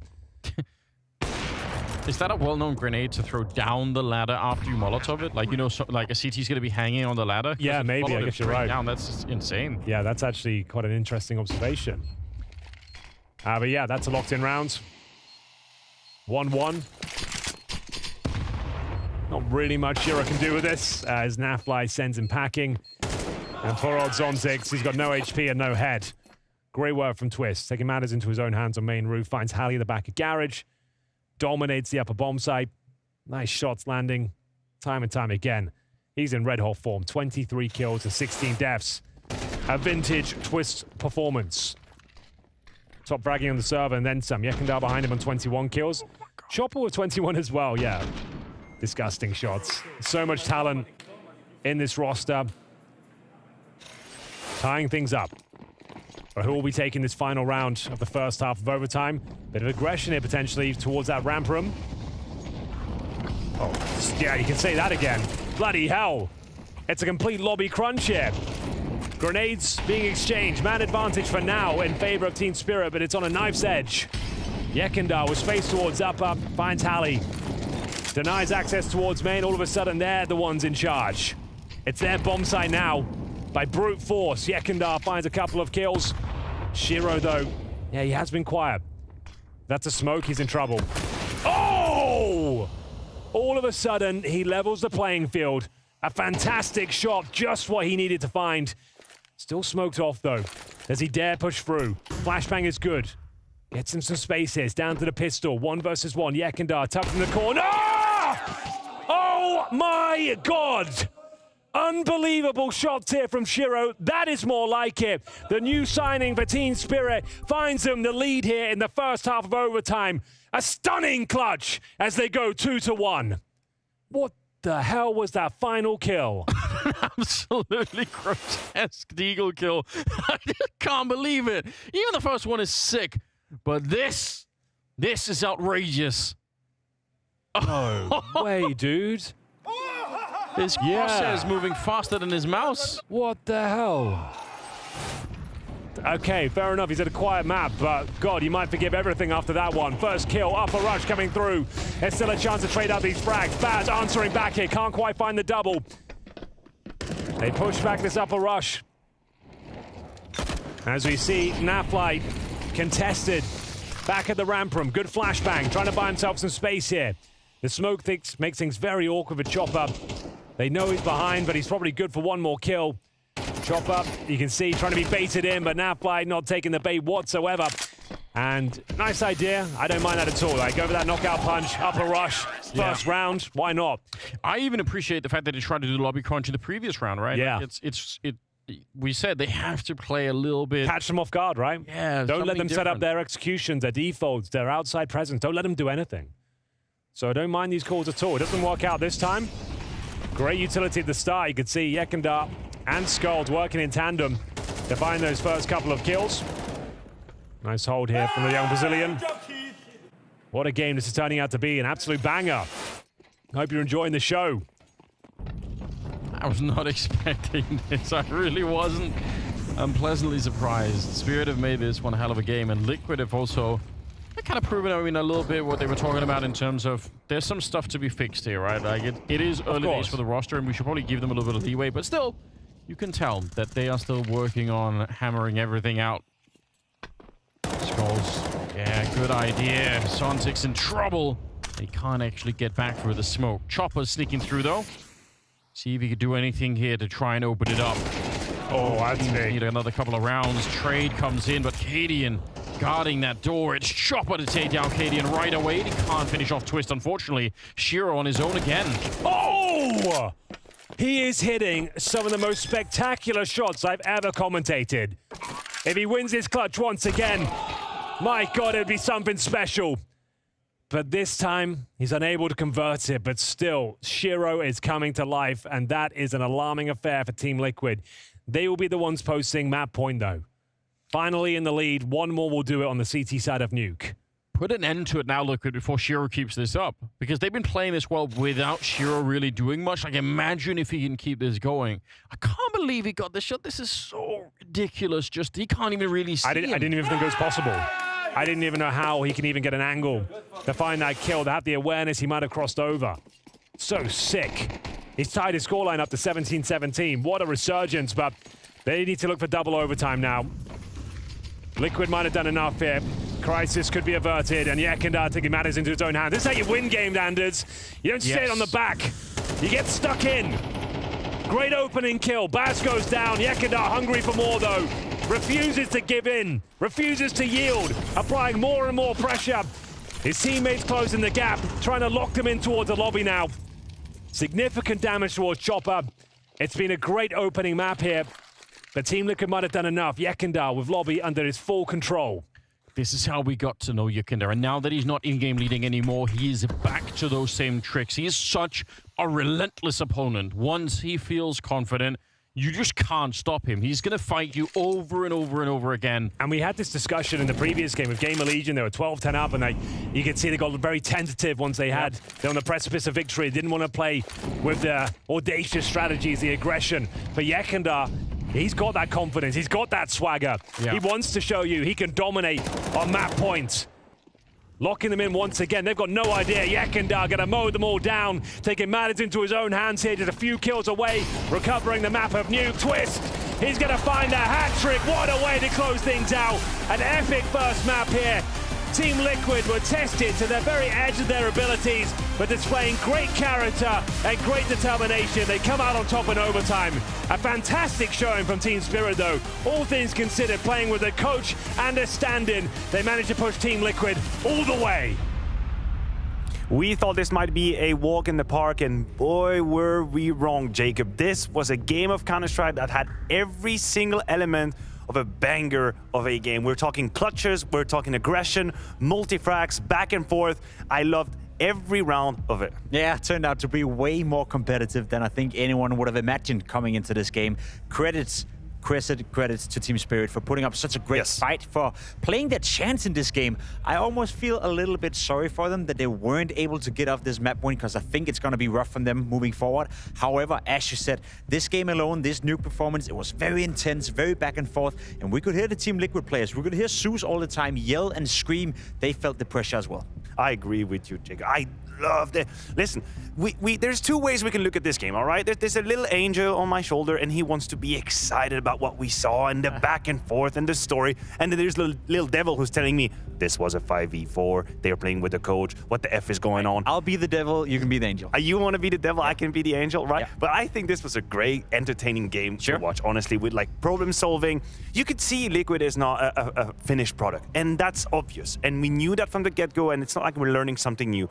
Is that a well-known grenade to throw down the ladder after you Molotov it? Like, you know, like a CT's going to be hanging on the ladder? Yeah, maybe. I guess you're right. Down. That's just insane. Yeah, that's actually quite an interesting observation. But yeah, that's a locked-in round. 1-1. Not really much Shiro can do with this, as Nafly sends him packing. And for odds on 6, he's got no HP and no head. Great work from Twist, taking matters into his own hands on main roof, finds Hallie at the back of garage, dominates the upper bomb site. Nice shots landing time and time again. He's in red hot form, 23 kills and 16 deaths. A vintage Twist performance. Top fragging on the server and then some. Yekindar behind him on 21 kills. Chopper with 21 as well, yeah. Disgusting shots. So much talent in this roster. Tying things up. But who will be taking this final round of the first half of overtime? Bit of aggression here potentially towards that ramp room. Oh, yeah, you can say that again. Bloody hell. It's a complete lobby crunch here. Grenades being exchanged. Man advantage for now in favor of Team Spirit, but it's on a knife's edge. Yekindar was faced towards upper, finds Hallie. Denies access towards main. All of a sudden, they're the ones in charge. It's their bomb site now. By brute force, Yekindar finds a couple of kills. Shiro, though, yeah, he has been quiet. That's a smoke, he's in trouble. Oh! All of a sudden, he levels the playing field. A fantastic shot, just what he needed to find. Still smoked off, though. Does he dare push through? Flashbang is good. Gets him some space here. Down to the pistol. 1 versus 1. Yekindar tucked in the corner. Oh, my God! Unbelievable shots here from Shiro. That is more like it. The new signing for Team Spirit finds them the lead here in the first half of overtime. A stunning clutch as they go 2-1. What the hell was that final kill? Absolutely grotesque Deagle kill. I just can't believe it. Even the first one is sick, but this is outrageous. No way, dude. His crosshair is moving faster than his mouse. What the hell? Okay, fair enough. He's at a quiet map, but God, you might forgive everything after that one. First kill, upper rush coming through. There's still a chance to trade out these frags. Baz answering back here. Can't quite find the double. They push back this upper rush. As we see, Nafly contested back at the ramp room. Good flashbang, trying to buy himself some space here. The smoke makes things very awkward for Chopper. They know he's behind, but he's probably good for one more kill. Chopper, you can see, trying to be baited in, but Nafly not taking the bait whatsoever. And nice idea. I don't mind that at all. Like, go for that knockout punch, upper rush, first round. Why not? I even appreciate the fact that they tried to do the lobby crunch in the previous round, right? Yeah. Like we said they have to play a little bit. Catch them off guard, right? Yeah. Don't let them set up different. their executions, their defaults, their outside presence. Don't let them do anything. So I don't mind these calls at all. It doesn't work out this time. Great utility at the start. You could see Yekindar and Skuld working in tandem to find those first couple of kills. Nice hold here from the young Brazilian. What a game this is turning out to be. An absolute banger. Hope you're enjoying the show. I was not expecting this. I really wasn't. I'm pleasantly surprised. Spirit have made this one hell of a game, and Liquid have also kind of proven, I mean, a little bit what they were talking about in terms of there's some stuff to be fixed here, right? Like it is early days for the roster, and we should probably give them a little bit of leeway, but still, you can tell that they are still working on hammering everything out. Skulls, yeah, good idea. Sontic's in trouble. He can't actually get back through the smoke. Chopper's sneaking through, though. See if he could do anything here to try and open it up. Oh, that's big. Need another couple of rounds. Trade comes in, but Cadian guarding that door. It's Chopper to take down Cadian right away. He can't finish off Twist, unfortunately. Shiro on his own again. Oh! He is hitting some of the most spectacular shots I've ever commentated. If he wins this clutch once again, my God, it'd be something special. But this time, he's unable to convert it, but still, Shiro is coming to life, and that is an alarming affair for Team Liquid. They will be the ones posting map point, though. Finally in the lead, one more will do it on the CT side of Nuke. Put an end to it now, Liquid, before Shiro keeps this up. Because they've been playing this well without Shiro really doing much. Like, imagine if he can keep this going. I can't believe he got this shot. This is so ridiculous. Just, he can't even really see I didn't even think it was possible. I didn't even know how he can even get an angle to find that kill, to have the awareness he might have crossed over. So sick. He's tied his scoreline up to 17-17. What a resurgence, but they need to look for double overtime now. Liquid might have done enough here. Crisis could be averted, and Yekindar taking matters into his own hands. This is how you win games, Anders. You don't sit on the back. You get stuck in. Great opening kill. Baz goes down. Yekindar hungry for more, though. Refuses to give in. Refuses to yield. Applying more and more pressure. His teammates closing the gap. Trying to lock them in towards the lobby now. Significant damage towards Chopper. It's been a great opening map here. But Team Liquid might have done enough. Yekindar with lobby under his full control. This is how we got to know Yekindar. And now that he's not in-game leading anymore, he is back to those same tricks. He is such a relentless opponent. Once he feels confident, you just can't stop him. He's going to fight you over and over and over again. And we had this discussion in the previous game with GamerLegion. They were 12-10 up, and you could see they got very tentative once they're on the precipice of victory. They didn't want to play with the audacious strategies, the aggression. But Yekindar, he's got that confidence. He's got that swagger. He wants to show you he can dominate on map points. Locking them in once again. They've got no idea. Yekindar gonna mow them all down. Taking matters into his own hands here. Just a few kills away. Recovering the map of Nuke. Twist. He's gonna find a hat trick. What a way to close things out. An epic first map here. Team Liquid were tested to the very edge of their abilities, but displaying great character and great determination. They come out on top in overtime. A fantastic showing from Team Spirit, though. All things considered, playing with a coach and a stand-in, they managed to push Team Liquid all the way. We thought this might be a walk in the park, and boy, were we wrong, Jacob. This was a game of Counter-Strike that had every single element of a banger of a game. We're talking clutches, we're talking aggression, multi-frags, back and forth. I loved every round of it. Yeah, it turned out to be way more competitive than I think anyone would have imagined coming into this game. Credits to Team Spirit for putting up such a great fight, for playing their chance in this game. I almost feel a little bit sorry for them that they weren't able to get off this map point, because I think it's going to be rough for them moving forward. However, as you said, this game alone, this Nuke performance, it was very intense, very back and forth, and we could hear the Team Liquid players, we could hear Zeus all the time yell and scream. They felt the pressure as well. I agree with you, Jacob. I loved it. Listen, there's two ways we can look at this game, all right? There's a little angel on my shoulder, and he wants to be excited about what we saw and the back and forth and the story. And then there's little devil who's telling me, this was a 5v4. They're playing with the coach. What the F is going on? I'll be the devil. You can be the angel. You want to be the devil? I can be the angel, right? Yeah. But I think this was a great, entertaining game to watch, honestly, with like problem solving. You could see Liquid is not a finished product, and that's obvious. And we knew that from the get-go, and it's not like we're learning something new.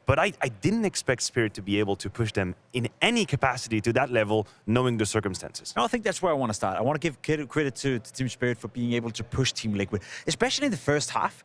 But I didn't expect Spirit to be able to push them in any capacity to that level, knowing the circumstances. No, I think that's where I want to start. I want to give credit to Team Spirit for being able to push Team Liquid, especially in the first half.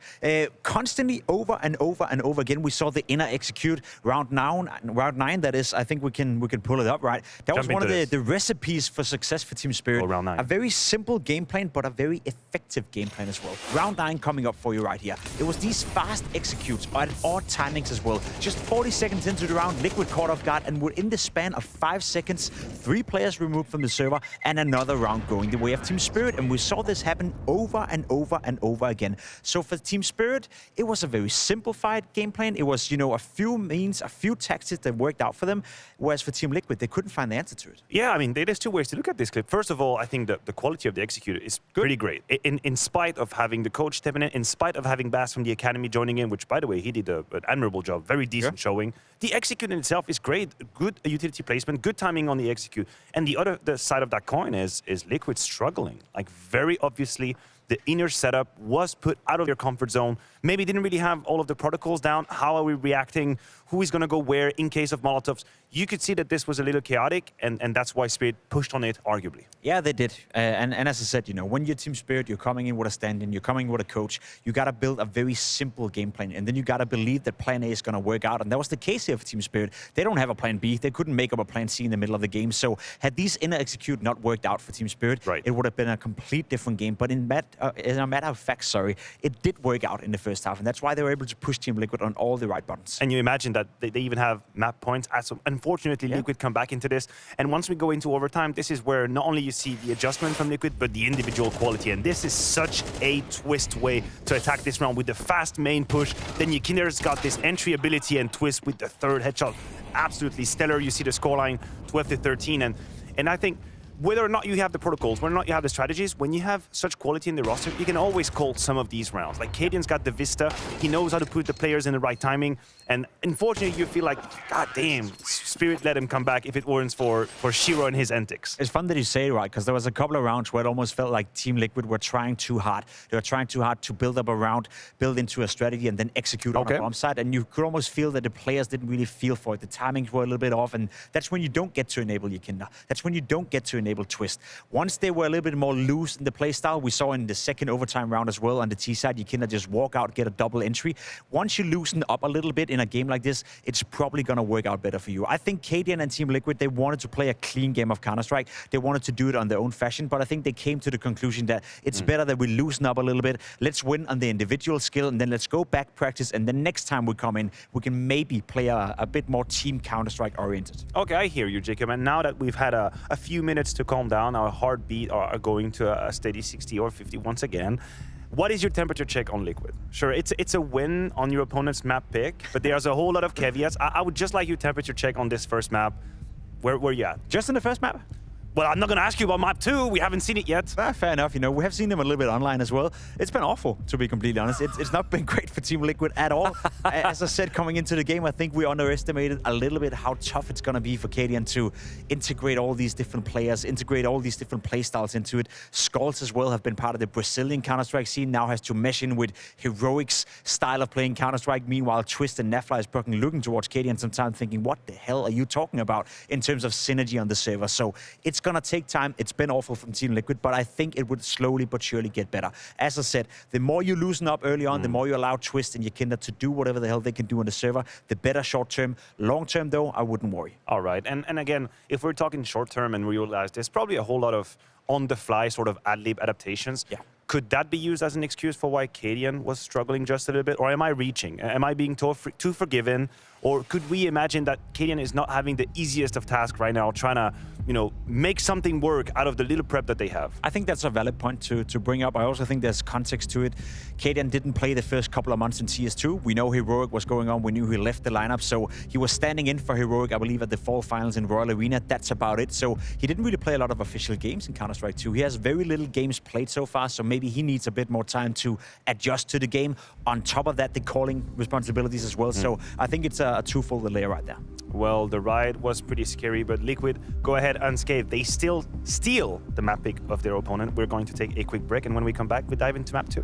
Constantly over and over and over again, we saw the inner execute round 9. That is, I think we can pull it up, right? That was one of the recipes for success for Team Spirit. Round 9. A very simple game plan, but a very effective game plan as well. Round 9 coming up for you right here. It was these fast executes at odd timings as well. Just 40 seconds into the round, Liquid caught off guard, and within the span of 5 seconds, 3 players removed from the server, and another round going the way of Team Spirit. And we saw this happen over and over and over again. So for Team Spirit, it was a very simplified game plan. It was, you know, a few means, a few tactics that worked out for them. Whereas for Team Liquid, they couldn't find the answer to it. Yeah, I mean, there's two ways to look at this clip. First of all, I think the quality of the executor is pretty great. In spite of having the coach stepping in spite of having Baz from the academy joining in, which, by the way, he did an admirable job, very decent showing. The execute in itself is great, good utility placement, good timing on the execute. And the side of that coin is Liquid struggling. Like, very obviously, the inner setup was put out of their comfort zone. Maybe didn't really have all of the protocols down. How are we reacting? Who is going to go where in case of Molotovs? You could see that this was a little chaotic, and that's why Spirit pushed on it, arguably. Yeah, they did. And as I said, when you're Team Spirit, you're coming in with a stand-in, you're coming with a coach, you got to build a very simple game plan, and then you got to believe that plan A is going to work out. And that was the case here for Team Spirit. They don't have a plan B. They couldn't make up a plan C in the middle of the game. So had these inner execute not worked out for Team Spirit, it would have been a complete different game. But in a matter of fact, it did work out in the first half, and that's why they were able to push Team Liquid on all the right buttons. And you imagine that they even have map points. Unfortunately, Liquid come back into this. And once we go into overtime, this is where not only you see the adjustment from Liquid, but the individual quality. And this is such a twist way to attack this round with the fast main push. Then Ykinder's got this entry ability and twist with the third headshot. Absolutely stellar. You see the scoreline 12-13. And I think whether or not you have the protocols, whether or not you have the strategies, when you have such quality in the roster, you can always call some of these rounds. Like Cadian's got the vista, he knows how to put the players in the right timing, and unfortunately you feel like, god damn, Spirit let him come back if it weren't for Shiro and his antics. It's fun that you say it, right, because there was a couple of rounds where it almost felt like Team Liquid were trying too hard. They were trying too hard to build up a round, build into a strategy, and then execute on a bomb site, and you could almost feel that the players didn't really feel for it. The timings were a little bit off, and that's when you don't get to enable Ykinder. That's when you don't get to enable Twist. Once they were a little bit more loose in the playstyle, we saw in the second overtime round as well on the T side, Ykinder just walk out, get a double entry. Once you loosen up a little bit in a game like this, it's probably going to work out better for you. I think Cadian and Team Liquid, they wanted to play a clean game of Counter-Strike. They wanted to do it on their own fashion, but I think they came to the conclusion that it's better that we loosen up a little bit. Let's win on the individual skill, and then let's go back, practice, and then next time we come in, we can maybe play a bit more team Counter-Strike oriented. Okay, I hear you, Jacob. And now that we've had a few minutes to calm down, our heartbeat are going to a steady 60 or 50 once again. What is your temperature check on Liquid? Sure, it's a win on your opponent's map pick, but there's a whole lot of caveats. I would just like your temperature check on this first map. Where you at? Just in the first map? Well, I'm not going to ask you about map 2. We haven't seen it yet. Fair enough. We have seen them a little bit online as well. It's been awful, to be completely honest. It's not been great for Team Liquid at all. As I said, coming into the game, I think we underestimated a little bit how tough it's going to be for Cadian to integrate all these different players, integrate all these different playstyles into it. Skulls as well have been part of the Brazilian Counter-Strike scene, now has to mesh in with Heroic's style of playing Counter-Strike. Meanwhile, Twist and Nafla is probably looking towards Cadian sometimes thinking, what the hell are you talking about in terms of synergy on the server? So it's going to take time. It's been awful from Team Liquid, but I think it would slowly but surely get better. As I said, the more you loosen up early on, the more you allow Twist and Ykinder to do whatever the hell they can do on the server, the better short term. Long term, though, I wouldn't worry. All right. And again, if we're talking short term and realize there's probably a whole lot of on-the-fly sort of ad-lib adaptations. Yeah. Could that be used as an excuse for why Cadian was struggling just a little bit? Or am I reaching? Am I being too forgiven? Or could we imagine that Cadian is not having the easiest of tasks right now, trying to, make something work out of the little prep that they have? I think that's a valid point to bring up. I also think there's context to it. Cadian didn't play the first couple of months in CS2. We know Heroic was going on. We knew he left the lineup. So he was standing in for Heroic, I believe, at the fall finals in Royal Arena. That's about it. So he didn't really play a lot of official games in Counter-Strike 2. He has very little games played so far, so maybe he needs a bit more time to adjust to the game. On top of that, the calling responsibilities as well. So I think it's a twofold layer right there. Well, the ride was pretty scary, but Liquid go ahead unscathed. They still steal the map pick of their opponent. We're going to take a quick break, and when we come back, we dive into map 2.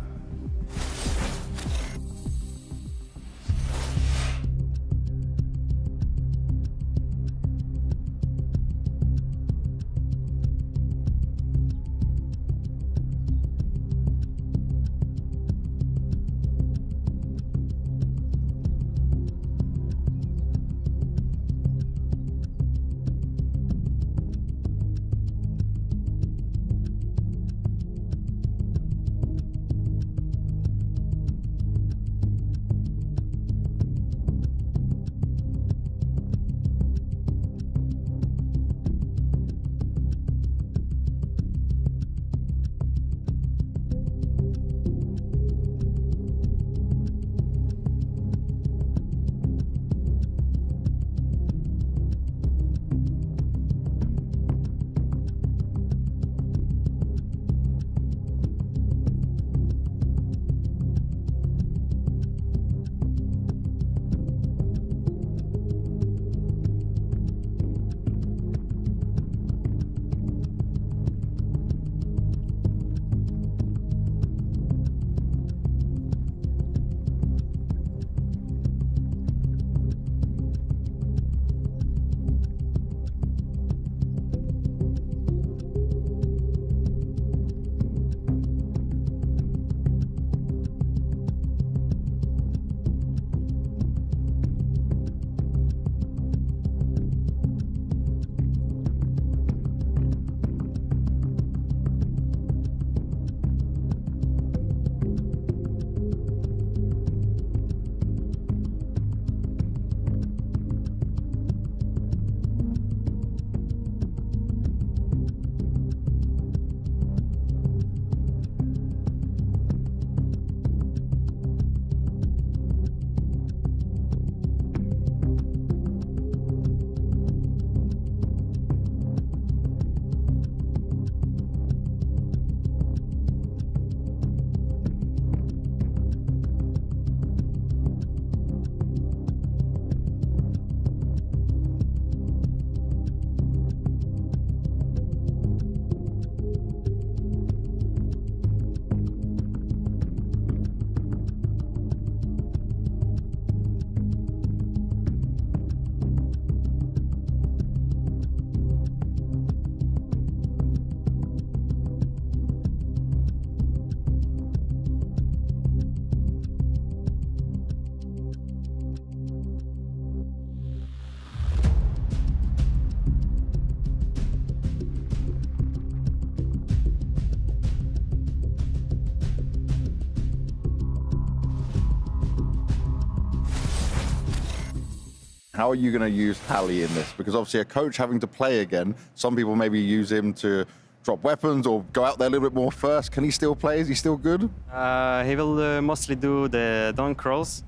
How are you going to use Hallie in this? Because obviously a coach having to play again, some people maybe use him to drop weapons or go out there a little bit more first. Can he still play? Is he still good? He will mostly do the dunk crawls.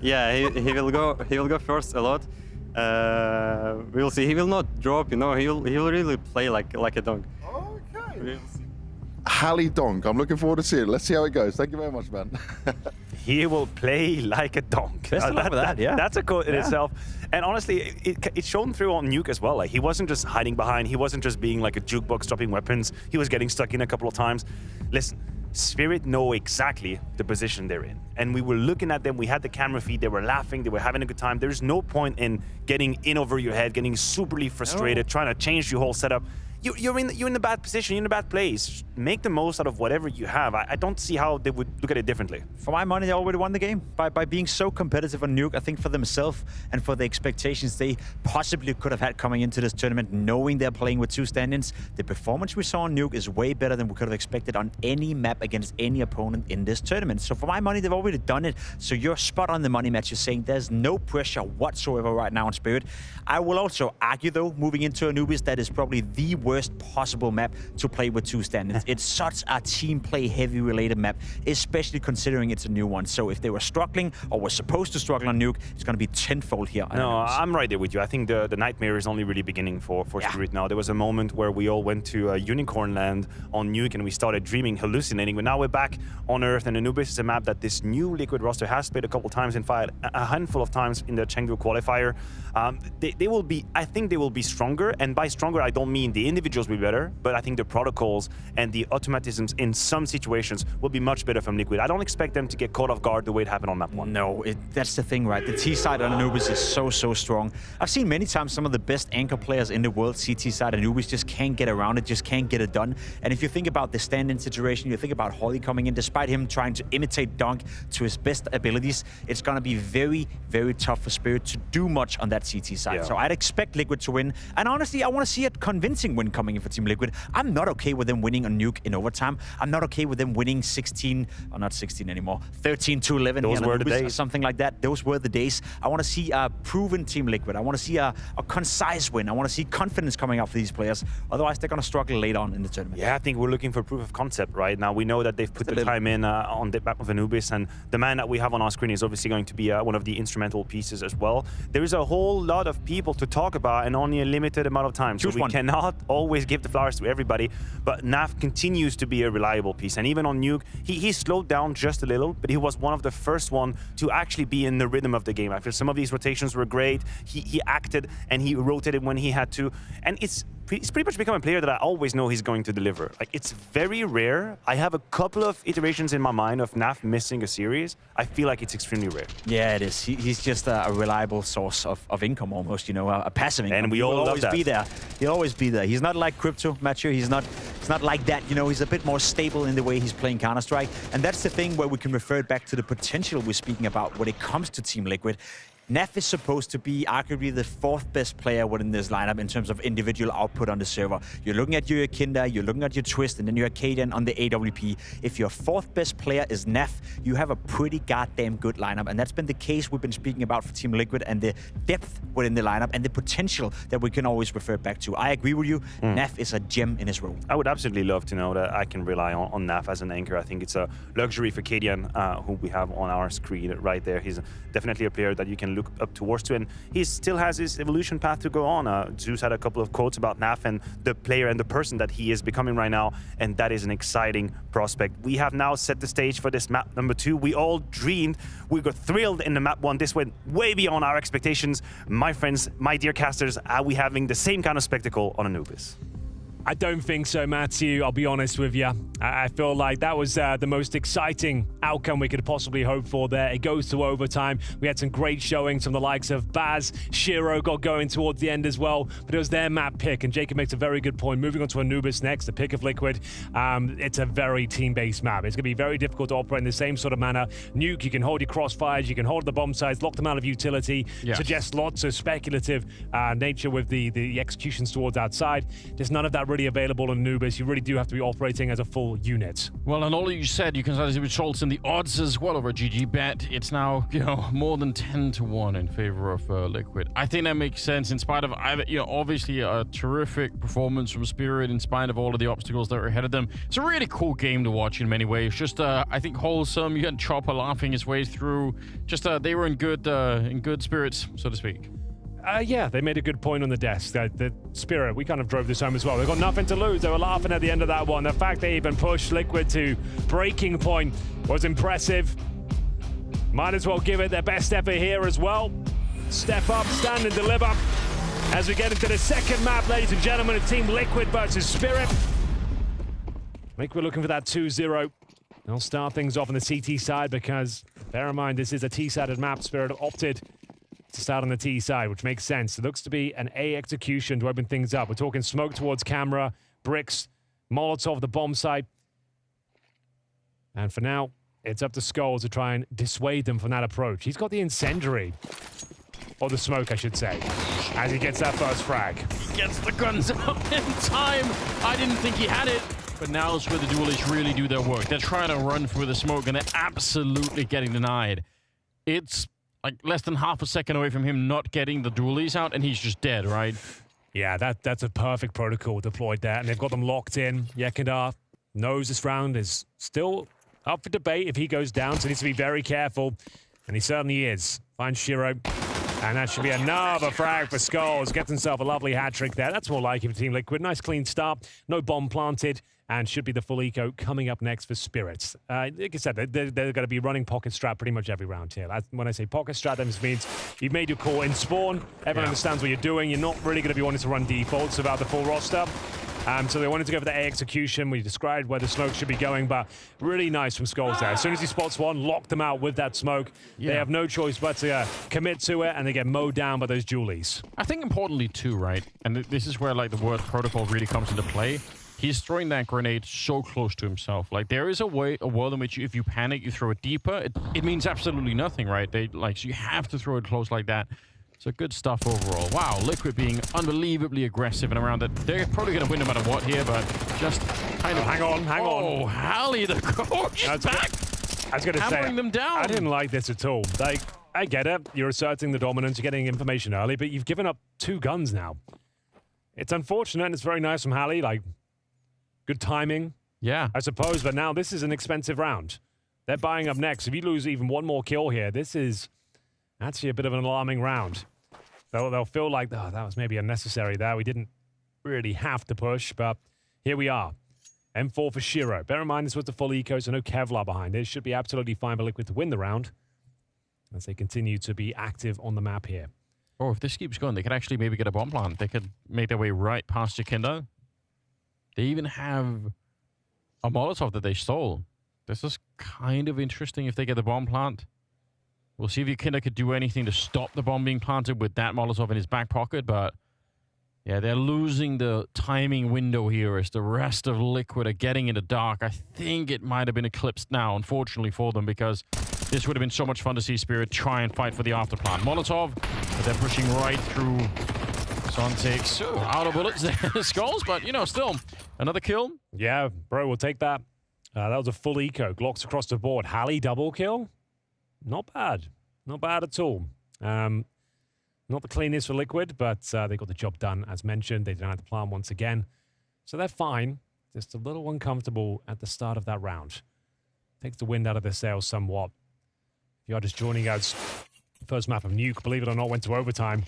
Yeah, he will go first a lot. We'll see. He will not drop. You know, he'll really play like a dunk. Okay. We'll see. Hallie donk. I'm looking forward to seeing it. Let's see how it goes. Thank you very much, man. He will play like a donk. Best of luck with that, yeah. That's a quote in itself. And honestly, it's shown through on Nuke as well. Like, he wasn't just hiding behind. He wasn't just being like a jukebox dropping weapons. He was getting stuck in a couple of times. Listen, Spirit know exactly the position they're in. And we were looking at them. We had the camera feed. They were laughing. They were having a good time. There's no point in getting in over your head, getting superly frustrated, trying to change your whole setup. You're in the bad position, you're in a bad place. Make the most out of whatever you have. I don't see how they would look at it differently. For my money, they already won the game by being so competitive on Nuke. I think for themselves and for the expectations they possibly could have had coming into this tournament, knowing they're playing with 2 stand-ins, the performance we saw on Nuke is way better than we could have expected on any map against any opponent in this tournament. So for my money, they've already done it. So you're spot on the money, Matt. You're saying there's no pressure whatsoever right now on Spirit. I will also argue, though, moving into Anubis, that is probably the worst possible map to play with 2 stand-ins. It's such a team play heavy related map, especially considering it's a new one. So if they were struggling or were supposed to struggle on Nuke, it's going to be tenfold here. No, I'm right there with you. I think the nightmare is only really beginning for Spirit now. There was a moment where we all went to Unicorn Land on Nuke and we started dreaming, hallucinating, but now we're back on Earth, and Anubis is a map that this new Liquid roster has played a couple times, in fact a handful of times in the Chengdu qualifier. They will be, I think they will be stronger, and by stronger I don't mean the individuals will be better, but I think the protocols and the automatisms in some situations will be much better from Liquid. I don't expect them to get caught off guard the way it happened on map 1. No, that's the thing, right? The T side on Anubis is so strong. I've seen many times some of the best anchor players in the world, CT side Anubis, just can't get around it, just can't get it done. And if you think about the stand-in situation, you think about Holly coming in, despite him trying to imitate Dunk to his best abilities, it's going to be very, very tough for Spirit to do much on that CT side. Yeah. So I'd expect Liquid to win. And honestly, I want to see a convincing win coming in for Team Liquid. I'm not okay with them winning on Nuke in overtime. I'm not okay with them winning 16, or not 16 anymore, 13-11. Those were the days. Or something like that. Those were the days. I want to see a proven Team Liquid. I want to see a concise win. I want to see confidence coming out for these players. Otherwise, they're going to struggle later on in the tournament. Yeah, I think we're looking for proof of concept right now. We know that they've put the time in on the map of Anubis, and the man that we have on our screen is obviously going to be one of the instrumental pieces as well. There is a whole lot of people to talk about and only a limited amount of time. So we cannot always give the flowers to everybody, but Naf continues to be a reliable piece. And even on Nuke, he slowed down just a little, but he was one of the first one to actually be in the rhythm of the game. I feel some of these rotations were great. He acted and he rotated when he had to. And it's pretty much become a player that I always know he's going to deliver. Like, it's very rare. I have a couple of iterations in my mind of Naf missing a series. I feel like it's extremely rare. Yeah, it is. He's just a reliable source of income almost, you know, a passive income. And we all love that. He'll always be there. He'll always be there. He's not like Crypto, Matthew. He's not like that. You know, he's a bit more stable in the way he's playing Counter-Strike. And that's the thing where we can refer back to the potential we're speaking about when it comes to Team Liquid. Naf is supposed to be arguably the 4th best player within this lineup in terms of individual output on the server. You're looking at your Kinder, you're looking at your Twist, and then your Kaden on the AWP. If your 4th best player is Naf, you have a pretty goddamn good lineup, and that's been the case we've been speaking about for Team Liquid, and the depth within the lineup and the potential that we can always refer back to. I agree with you. Naf is a gem in his role. I would absolutely love to know that I can rely on Naf as an anchor. I think it's a luxury for Kadian, who we have on our screen right there. He's definitely a player that you can look up towards to, and he still has his evolution path to go on. Zeus had a couple of quotes about Naf and the player and the person that he is becoming right now, and that is an exciting prospect. We have now set the stage for this map number 2. We all dreamed, we got thrilled in the map 1. This went way beyond our expectations. My friends, my dear casters, are we having the same kind of spectacle on Anubis? I don't think so, Matthew. I'll be honest with you. I feel like that was the most exciting outcome we could possibly hope for there. It goes to overtime. We had some great showings from the likes of Baz. Shiro got going towards the end as well, but it was their map pick, and Jacob makes a very good point. Moving on to Anubis next, the pick of Liquid. It's a very team-based map. It's going to be very difficult to operate in the same sort of manner. Nuke, you can hold your crossfires, you can hold the bomb sites, lock them out of utility, suggest lots of speculative nature with the executions towards outside. There's none of that really available on Anubis. You really do have to be operating as a full unit. Well, and all you said, you can start to see results in the odds as well over GG Bet. It's now, more than 10-1 in favor of Liquid. I think that makes sense in spite of, obviously a terrific performance from Spirit in spite of all of the obstacles that are ahead of them. It's a really cool game to watch in many ways. Just, I think, wholesome. You had Chopper laughing his way through. Just, they were in good spirits, so to speak. Yeah, they made a good point on the desk. The Spirit, we kind of drove this home as well. They've got nothing to lose. They were laughing at the end of that one. The fact they even pushed Liquid to breaking point was impressive. Might as well give it their best effort here as well. Step up, stand and deliver. As we get into the second map, ladies and gentlemen, of Team Liquid versus Spirit. Liquid looking for that 2-0. They'll start things off on the CT side because, bear in mind, this is a T-sided map. Spirit opted to start on the T side, which makes sense. It looks to be an A execution to open things up. We're talking smoke towards camera, bricks, Molotov, the bomb site. And for now, it's up to Skulls to try and dissuade them from that approach. He's got the incendiary, or the smoke, I should say, as he gets that first frag. He gets the guns up in time. I didn't think he had it, but now is where the duelists really do their work. They're trying to run through the smoke, and they're absolutely getting denied. It's like less than half a second away from him not getting the dualies out, and he's just dead, right? Yeah, that's a perfect protocol deployed there, and they've got them locked in. Yekindar knows this round is still up for debate if he goes down, so he needs to be very careful, and he certainly is. Finds Shiro, and that should be another frag for Skulls. Gets himself a lovely hat trick there. That's more like him for Team Liquid. Nice clean start, no bomb planted, and should be the full eco coming up next for Spirits. Like I said, they're going to be running pocket strat pretty much every round here. When I say pocket strat, that just means you've made your call in spawn. Everyone understands what you're doing. You're not really going to be wanting to run defaults about the full roster. So they wanted to go for the A execution. We described where the smoke should be going, but really nice from Skulls there. As soon as he spots one, lock them out with that smoke. They have no choice but to commit to it, and they get mowed down by those dualies. I think importantly too, right? And this is where like the word protocol really comes into play. He's throwing that grenade so close to himself. Like there is a world in which if you panic, you throw it deeper. It means absolutely nothing, right? So you have to throw it close like that. So good stuff overall. Wow, Liquid being unbelievably aggressive and around that. They're probably going to win no matter what here, but just kind of... Hang on. Oh, Hallie, the coach is back. I was going to say, hammering them down. I didn't like this at all. Like, I get it. You're asserting the dominance. You're getting information early, but you've given up 2 guns now. It's unfortunate, and it's very nice from Hallie. Like, good timing. Yeah. I suppose, but now this is an expensive round. They're buying up next. If you lose even one more kill here, this is actually a bit of an alarming round. They'll feel like, oh, that was maybe unnecessary there. We didn't really have to push, but here we are. M4 for Shiro. Bear in mind, this was the full eco, so no Kevlar behind it. Should be absolutely fine for Liquid to win the round as they continue to be active on the map here. Oh, if this keeps going, they could actually maybe get a bomb plant. They could make their way right past Jakinda. They even have a Molotov that they stole. This is kind of interesting if they get the bomb plant. We'll see if Jakinda could do anything to stop the bomb being planted with that Molotov in his back pocket, but yeah, they're losing the timing window here as the rest of Liquid are getting into dark. I think it might have been eclipsed now, unfortunately for them, because this would have been so much fun to see Spirit try and fight for the after plant. Molotov, but they're pushing right through. Son takes out of bullets there, Skulls, but still another kill. Yeah, bro, we'll take that. That was a full eco. Glocks across the board. Hallie double kill. Not bad. Not bad at all. Not the cleanest for Liquid, but they got the job done, as mentioned. They denied the plant once again. So they're fine. Just a little uncomfortable at the start of that round. Takes the wind out of their sails somewhat. If you are just joining us, first map of Nuke, believe it or not, went to overtime.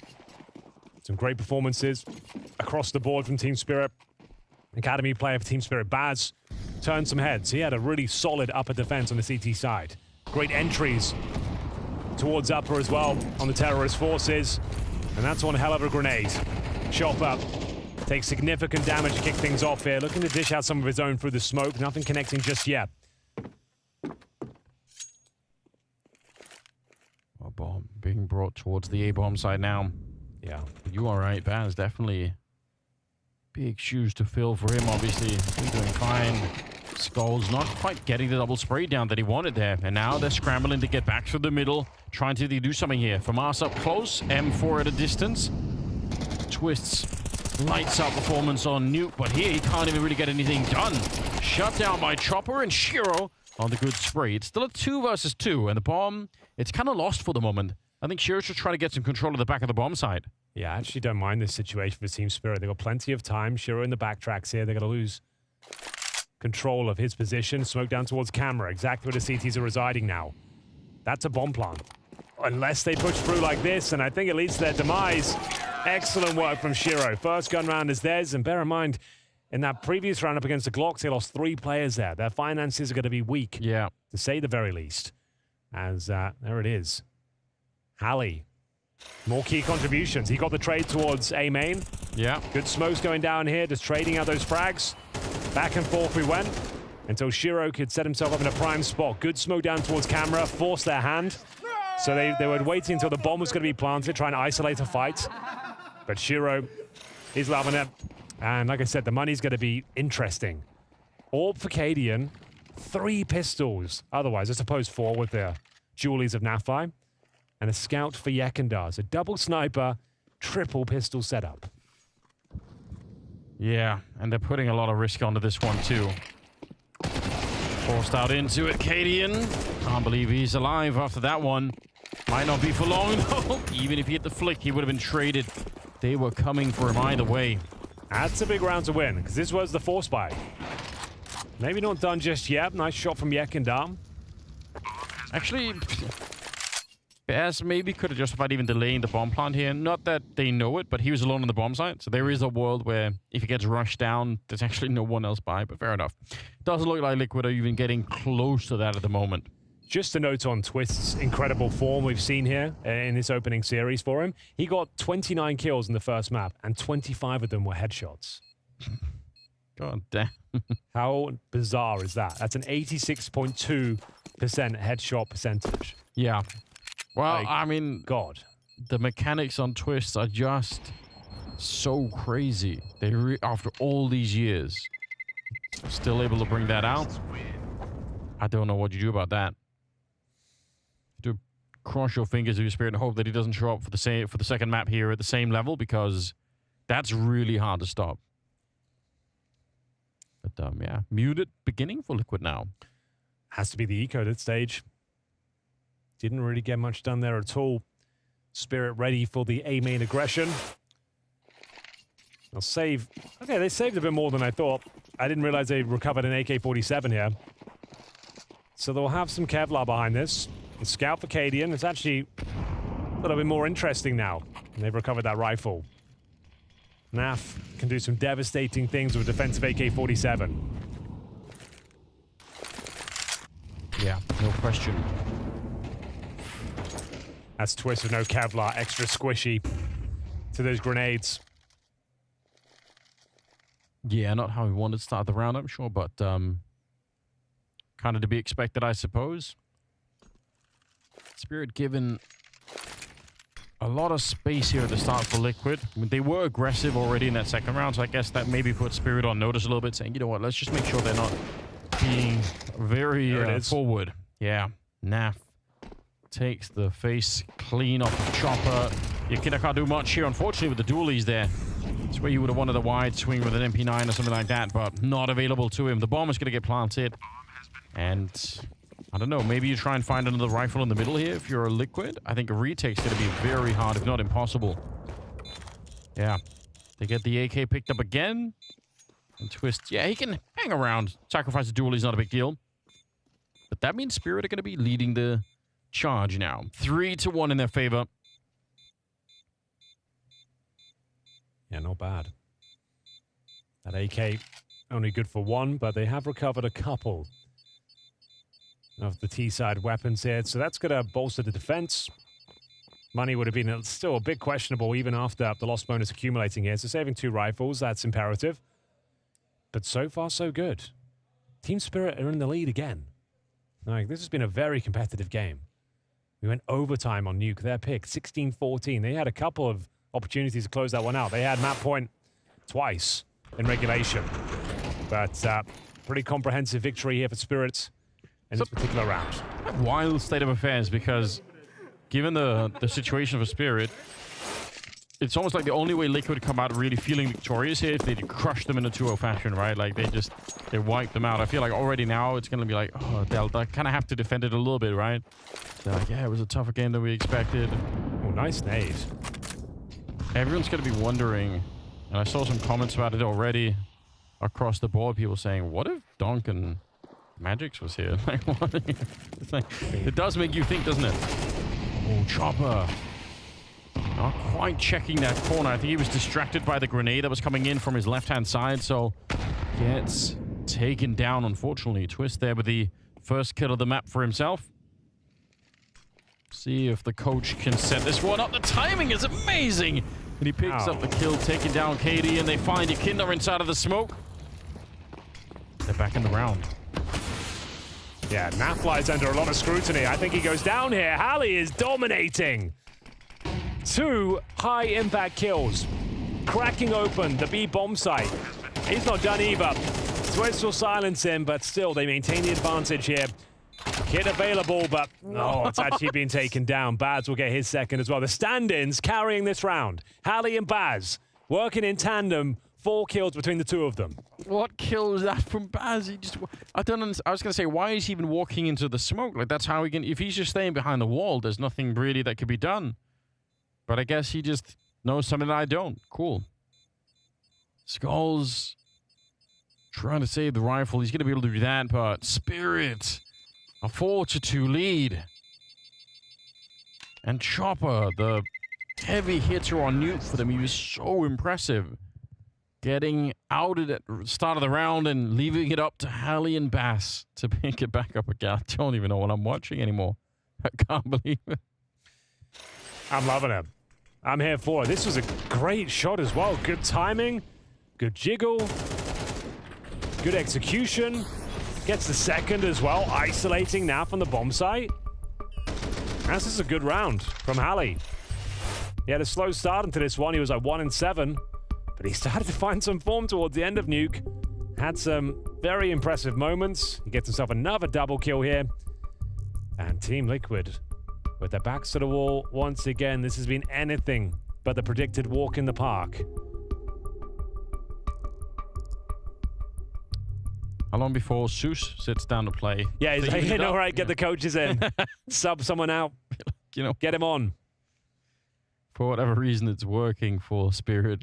Some great performances across the board from Team Spirit. Academy player for Team Spirit, Baz, turned some heads. He had a really solid upper defense on the CT side. Great entries towards upper as well on the terrorist forces. And that's one hell of a grenade. Chopper takes significant damage to kick things off here. Looking to dish out some of his own through the smoke. Nothing connecting just yet. A bomb being brought towards the A-bomb side now. Yeah. You are right, Baz. Definitely big shoes to fill for him, obviously. He's doing fine. Skulls not quite getting the double spray down that he wanted there. And now they're scrambling to get back through the middle, trying to do something here. FAMAS up close, M4 at a distance. Twists Lights out performance on Nuke, but here he can't even really get anything done. Shut down by Chopper and Shiro on the good spray. It's still a 2 versus 2, and the bomb, it's kind of lost for the moment. I think Shiro's just trying to get some control of the back of the bomb side. Yeah, I actually don't mind this situation for Team Spirit. They've got plenty of time. Shiro in the backtracks here. They're going to lose control of his position. Smoke down towards camera, exactly where the CTs are residing now. That's a bomb plant. Unless they push through like this, and I think it leads to their demise. Excellent work from Shiro. First gun round is theirs, and bear in mind, in that previous round up against the Glocks, they lost 3 players there. Their finances are going to be weak, to say the very least. As there it is. Hallie, more key contributions. He got the trade towards A main. Yeah. Good smokes going down here, just trading out those frags. Back and forth we went until Shiro could set himself up in a prime spot. Good smoke down towards camera, forced their hand. So they were waiting until the bomb was going to be planted, trying to isolate a fight. But Shiro is loving it. And like I said, the money's going to be interesting. Orb for Cadian, 3 pistols. Otherwise, I suppose 4 with the Julies of Nafai. And a scout for Yekindar. So double sniper, triple pistol setup. Yeah, and they're putting a lot of risk onto this one too. Forced out into it, Cadian. Can't believe he's alive after that one. Might not be for long though. Even if he hit the flick, he would have been traded. They were coming for him either way. That's a big round to win, because this was the force buy. Maybe not done just yet. Nice shot from Yekindar. Actually, Bears maybe could have justified even delaying the bomb plant here. Not that they know it, but he was alone on the bomb site. So there is a world where if he gets rushed down, there's actually no one else by, but fair enough. Doesn't look like Liquid are even getting close to that at the moment. Just a note on Twist's incredible form we've seen here in this opening series for him. He got 29 kills in the first map, and 25 of them were headshots. God damn. How bizarre is that? That's an 86.2% headshot percentage. Yeah. Well, I mean, God, the mechanics on Twist are just so crazy. They after all these years, still able to bring that out. I don't know what you do about that. Do cross your fingers with your Spirit and hope that he doesn't show up for the second map here at the same level, because that's really hard to stop. But yeah, muted beginning for Liquid now. Has to be the eco-ed stage. Didn't really get much done there at all. Spirit ready for the A main aggression. They'll save. Okay, they saved a bit more than I thought. I didn't realize they recovered an AK-47 here. So they'll have some Kevlar behind this. The scout for Cadian. It's actually a little bit more interesting now. And they've recovered that rifle. Naf can do some devastating things with a defensive AK-47. Yeah, no question. That's Twist with no Kevlar, extra squishy to those grenades. Yeah, not how we wanted to start the round, I'm sure, but kind of to be expected, I suppose. Spirit given a lot of space here at the start for Liquid. I mean, they were aggressive already in that second round, so I guess that maybe put Spirit on notice a little bit, saying, you know what, let's just make sure they're not being very forward. Yeah, Naf takes the face clean off the Chopper. Yekindar can't do much here, unfortunately, with the dualies there. It's where you would have wanted a wide swing with an MP9 or something like that, but not available to him. The bomb is going to get planted. And I don't know, maybe you try and find another rifle in the middle here if you're a Liquid. I think a retake's going to be very hard, if not impossible. Yeah. They get the AK picked up again. And Twist, yeah, he can hang around. Sacrifice the dualies, not a big deal. But that means Spirit are going to be leading the charge now. 3-1 in their favor. Yeah, not bad. That AK only good for 1, but they have recovered a couple of the T-side weapons here. So that's going to bolster the defense. Money would have been still a bit questionable even after the loss bonus accumulating here. So saving 2 rifles, that's imperative. But so far, so good. Team Spirit are in the lead again. Like, this has been a very competitive game. We went overtime on Nuke. Their pick, 16-14. They had a couple of opportunities to close that one out. They had map point twice in regulation. But pretty comprehensive victory here for Spirit in this particular round. Wild state of affairs, because given the situation for Spirit, it's almost like the only way Liquid come out really feeling victorious here is they crush them in a 2-0 fashion, right? Like they wipe them out. I feel like already now it's going to be like, oh, they'll kind of have to defend it a little bit, right? They're like, yeah, it was a tougher game than we expected. Oh, nice nade. Everyone's going to be wondering, and I saw some comments about it already across the board, people saying, what if Donk and Magix was here? Like, what? It's like, it does make you think, doesn't it? Oh, Chopper. Not quite checking that corner. I think he was distracted by the grenade that was coming in from his left-hand side, so gets taken down, unfortunately. Twist there with the first kill of the map for himself. See if the coach can set this one up. The timing is amazing! And he picks up the kill, taking down KD, and they find Ikinder inside of the smoke. They're back in the round. Yeah, Nafly's under a lot of scrutiny. I think he goes down here. Halley is dominating. 2 high-impact kills. Cracking open the B bomb site. He's not done either. Twist will silence him, but still, they maintain the advantage here. Kid available, but no, it's actually been taken down. Baz will get his second as well. The stand-ins carrying this round. Halley and Baz working in tandem. 4 kills between the two of them. What kill is that from Baz? He just, I don't understand. I was going to say, why is he even walking into the smoke? Like, that's how he can... If he's just staying behind the wall, there's nothing really that could be done. But I guess he just knows something that I don't. Cool. Skulls trying to save the rifle. He's going to be able to do that, but Spirit, a 4-2 lead. And Chopper, the heavy hitter on Nuke for them. He was so impressive. Getting outed at the start of the round and leaving it up to Halley and Bass to pick it back up again. I don't even know what I'm watching anymore. I can't believe it. I'm loving it. I'm here for it. This was a great shot as well. Good timing, good jiggle, good execution. Gets the second as well, isolating now from the bomb site. This is a good round from Halley. He had a slow start into this one. He was like 1-7. But he started to find some form towards the end of Nuke. Had some very impressive moments. He gets himself another double kill here. And Team Liquid, with their backs to the wall once again. This has been anything but the predicted walk in the park. How long before Seuss sits down to play? Yeah, he's like, all right, get the coaches in. Sub someone out. You know, get him on. For whatever reason, it's working for Spirit.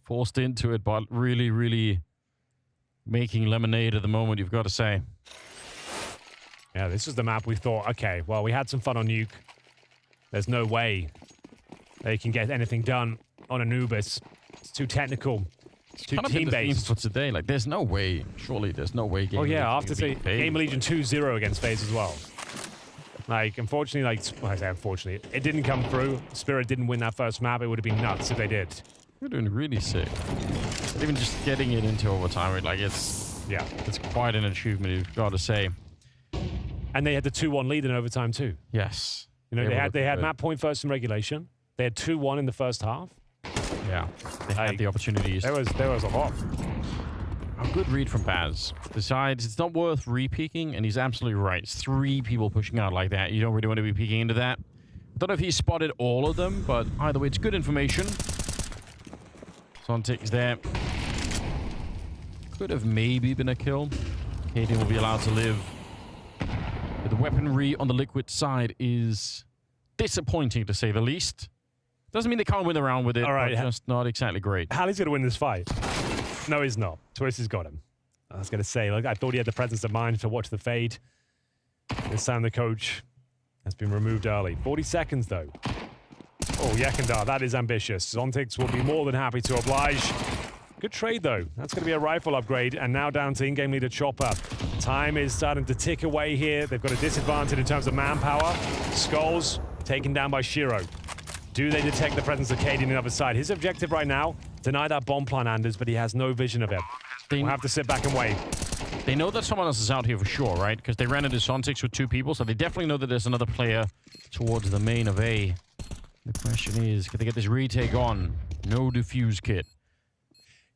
Forced into it, but really, really making lemonade at the moment, you've got to say. Yeah, this was the map we thought, okay, well, we had some fun on Nuke. There's no way they can get anything done on Anubis. It's too technical. It's too team-based. For today, like, there's no way. Surely there's no way. Oh, yeah, after GamerLegion 2-0 against FaZe as well. Like, unfortunately, well, I say unfortunately, it didn't come through. Spirit didn't win that first map. It would have been nuts if they did. We're doing really sick. Even just getting it into overtime, like, it's quite an achievement, you've got to say. And they had the 2-1 lead in overtime too. Yes. You know, they had map point first in regulation. They had 2-1 in the first half. Yeah, they had the opportunities. There was a lot. A good read from Baz. Besides, it's not worth re-peeking, and he's absolutely right. It's 3 people pushing out like that. You don't really want to be peeking into that. I don't know if he spotted all of them, but either way, it's good information. Sontic is there. Could have maybe been a kill. Katie will be allowed to live. But the weaponry on the Liquid side is disappointing, to say the least. Doesn't mean they can't win the round with it, all right, but just not exactly great. Halley's going to win this fight. No, he's not. Twist has got him. I was going to say, look, I thought he had the presence of mind to watch the fade. This time the coach has been removed early. 40 seconds, though. Oh, Yekindar, that is ambitious. Zontix will be more than happy to oblige. Good trade, though. That's going to be a rifle upgrade, and now down to in-game leader Chopper. Time is starting to tick away here. They've got a disadvantage in terms of manpower. Skulls taken down by Shiro. Do they detect the presence of KD on the other side? His objective right now, deny that bomb plan, Anders, but he has no vision of it. We'll have to sit back and wait. They know that someone else is out here for sure, right? Because they ran into Zontix with 2 people, so they definitely know that there's another player towards the main of A. The question is, can they get this retake on? No defuse kit.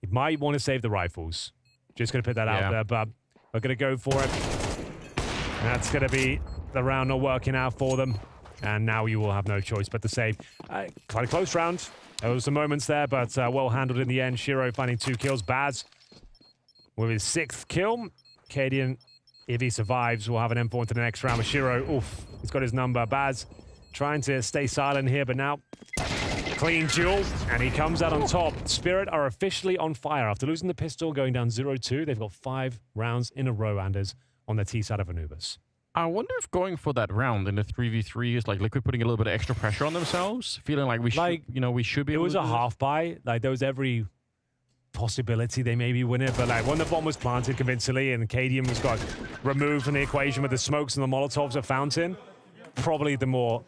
He might want to save the rifles. Just going to put that out there, but we're going to go for it. And that's going to be the round not working out for them. And now you will have no choice but to save. Quite a close round. There was some moments there, but well handled in the end. Shiro finding 2 kills. Baz with his 6th kill. Cadian, if he survives, will have an M4 into the next round. But Shiro, oof, he's got his number. Baz trying to stay silent here, but now clean duel, and he comes out on top. Spirit are officially on fire. After losing the pistol, going down 0-2, they've got 5 rounds in a row, Anders, on the T side of Anubis. I wonder if going for that round in the 3v3 is like Liquid putting a little bit of extra pressure on themselves, feeling like we should, we should be able to do It was a half buy. Like, there was every possibility they maybe win it, but like when the bomb was planted convincingly and Cadian was got removed from the equation with the smokes and the Molotovs at Fountain, probably the more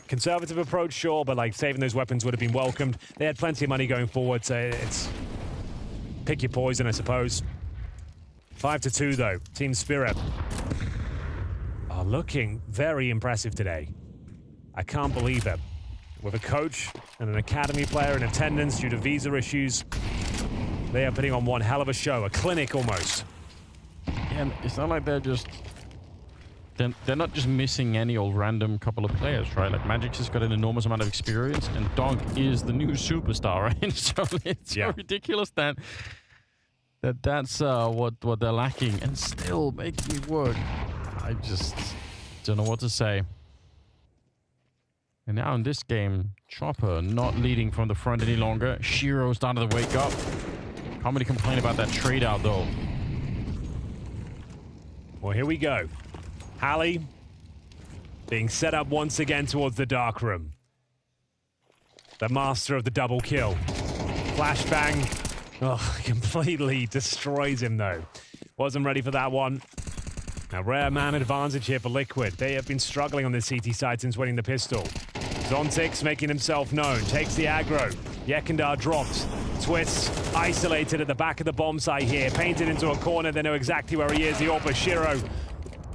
conservative approach, sure, but like saving those weapons would have been welcomed. They had plenty of money going forward, so it's pick your poison, I suppose. 5-2 though. Team Spirit are looking very impressive today. I can't believe it. With a coach and an academy player in attendance due to visa issues, they are putting on one hell of a show, a clinic almost. And it's not like they're not just missing any old random couple of players, right? Like Magic's has got an enormous amount of experience, and Donk is the new superstar, right? So it's so ridiculous that's what they're lacking, and still making it work. I just don't know what to say. And now in this game, Chopper not leading from the front any longer. Shiro started to wake up. Can't really complain about that trade out though. Well, here we go. Hallie being set up once again towards the dark room. The master of the double kill. Flashbang. Oh, completely destroys him though. Wasn't ready for that one. A rare man advantage here for Liquid. They have been struggling on the CT side since winning the pistol. Zontix making himself known. Takes the aggro. Yekindar drops. Twists. Isolated at the back of the bomb site here. Painted into a corner. They know exactly where he is. The AWP Shiro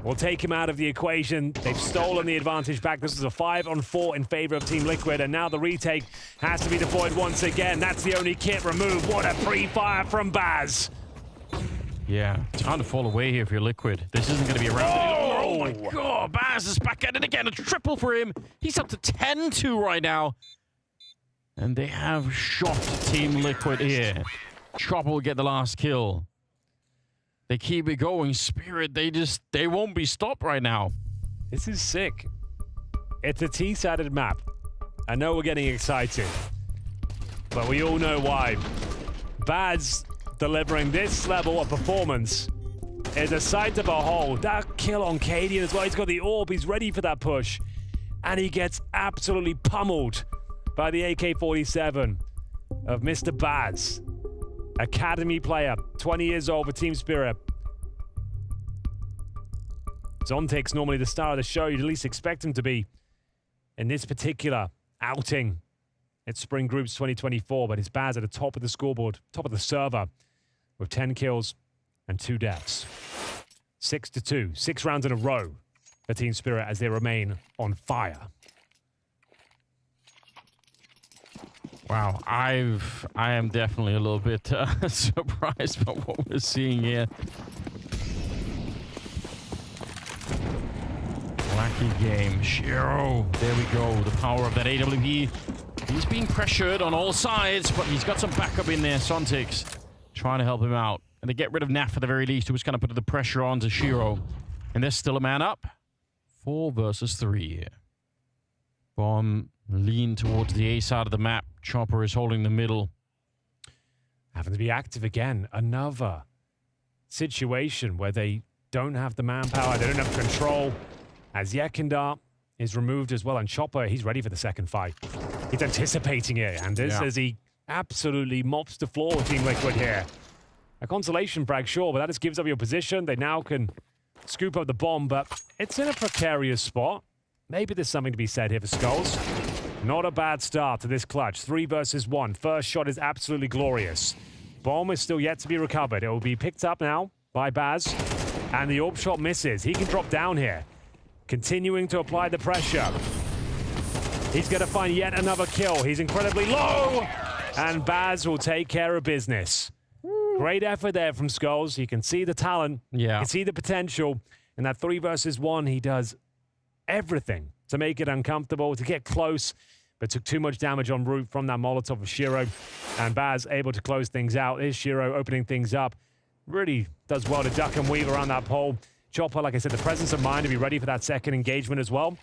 will take him out of the equation. They've stolen the advantage back. This is a 5-on-4 in favor of Team Liquid, and now the retake has to be deployed once again. That's the only kit removed. What a pre-fire from Baz. Yeah, time to fall away here if you're Liquid. This isn't going to be around any longer. Oh my god, Baz is back at it again. A triple for him. He's up to 10-2 right now. And they have shot Team Liquid here. Chopper will get the last kill. They keep it going. Spirit, they won't be stopped right now. This is sick. It's a T-sided map. I know we're getting excited, but we all know why. Baz delivering this level of performance is a sight to behold. That kill on Cadian as well. He's got the AWP. He's ready for that push. And he gets absolutely pummeled by the AK-47 of Mr. Baz. Academy player, 20 years old for Team Spirit. Zontic's normally the star of the show. You'd at least expect him to be in this particular outing at Spring Groups 2024, but it's Baz at the top of the scoreboard, top of the server, with 10 kills and 2 deaths. 6-2, 6 rounds in a row for Team Spirit as they remain on fire. Wow, I am definitely a little bit surprised by what we're seeing here. Lucky game. Shiro, there we go. The power of that AWP. He's being pressured on all sides, but he's got some backup in there. Sontix trying to help him out. And they get rid of Naf at the very least, who was kind of putting the pressure on to Shiro. And there's still a man up. 4 versus 3 here. Bomb lean towards the A side of the map. Chopper is holding the middle. Having to be active again. Another situation where they don't have the manpower, they don't have control. As Yekindar is removed as well, and Chopper, he's ready for the second fight. He's anticipating it, and this as he absolutely mops the floor with Team Liquid here. A consolation frag, sure, but that just gives up your position. They now can scoop up the bomb, but it's in a precarious spot. Maybe there's something to be said here for Skulls. Not a bad start to this clutch. 3 versus 1. First shot is absolutely glorious. Bomb is still yet to be recovered. It will be picked up now by Baz. And the AWP shot misses. He can drop down here. Continuing to apply the pressure. He's going to find yet another kill. He's incredibly low. And Baz will take care of business. Great effort there from Skulls. You can see the talent. You can see the potential. In that 3 versus 1, he does everything to make it uncomfortable, to get close, but took too much damage en route from that Molotov of Shiro. And Baz able to close things out. Here's Shiro opening things up. Really does well to duck and weave around that pole. Chopper, like I said, the presence of mind to be ready for that second engagement as well.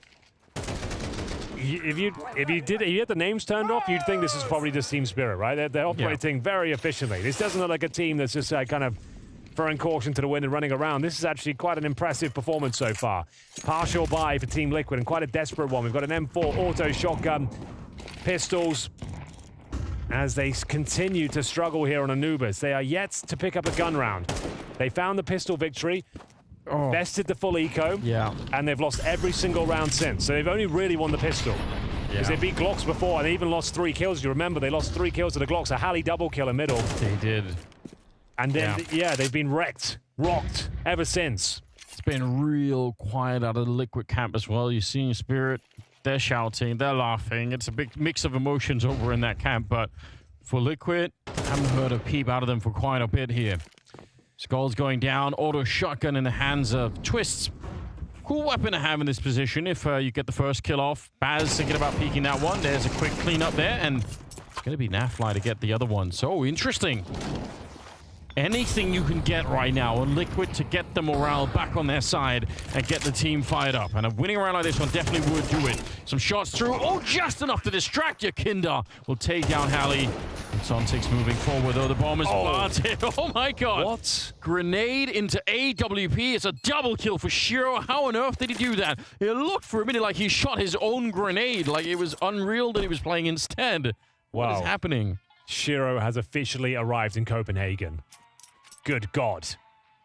If you had the names turned off, you'd think this is probably just Team Spirit, right? They're operating very efficiently. This doesn't look like a team that's just kind of throwing caution to the wind and running around. This is actually quite an impressive performance so far. Partial buy for Team Liquid and quite a desperate one. We've got an M4 auto shotgun, pistols, as they continue to struggle here on Anubis. They are yet to pick up a gun round. They found the pistol victory, bested the full eco, and they've lost every single round since. So they've only really won the pistol. Because they beat Glocks before, and they even lost 3 kills. You remember, they lost 3 kills to the Glocks, a Halley double kill in middle. They did. And then, they've been rocked ever since. It's been real quiet out of the Liquid camp as well. You're seeing Spirit, they're shouting, they're laughing. It's a big mix of emotions over in that camp, but for Liquid, I haven't heard a peep out of them for quite a bit here. Skull's going down, auto shotgun in the hands of Twists. Cool weapon to have in this position if you get the first kill off. Baz thinking about peeking that one. There's a quick cleanup there, and it's going to be Nafly to get the other one. So interesting. Anything you can get right now on Liquid to get the morale back on their side and get the team fired up. And a winning round like this one definitely would do it. Some shots through. Oh, just enough to distract you. Kinder will take down Halley. Sontic's moving forward, though. The bomb is planted. Oh, my God. What? Grenade into AWP. It's a double kill for Shiro. How on earth did he do that? It looked for a minute like he shot his own grenade. Like it was unreal that he was playing instead. What is happening? Shiro has officially arrived in Copenhagen. Good God.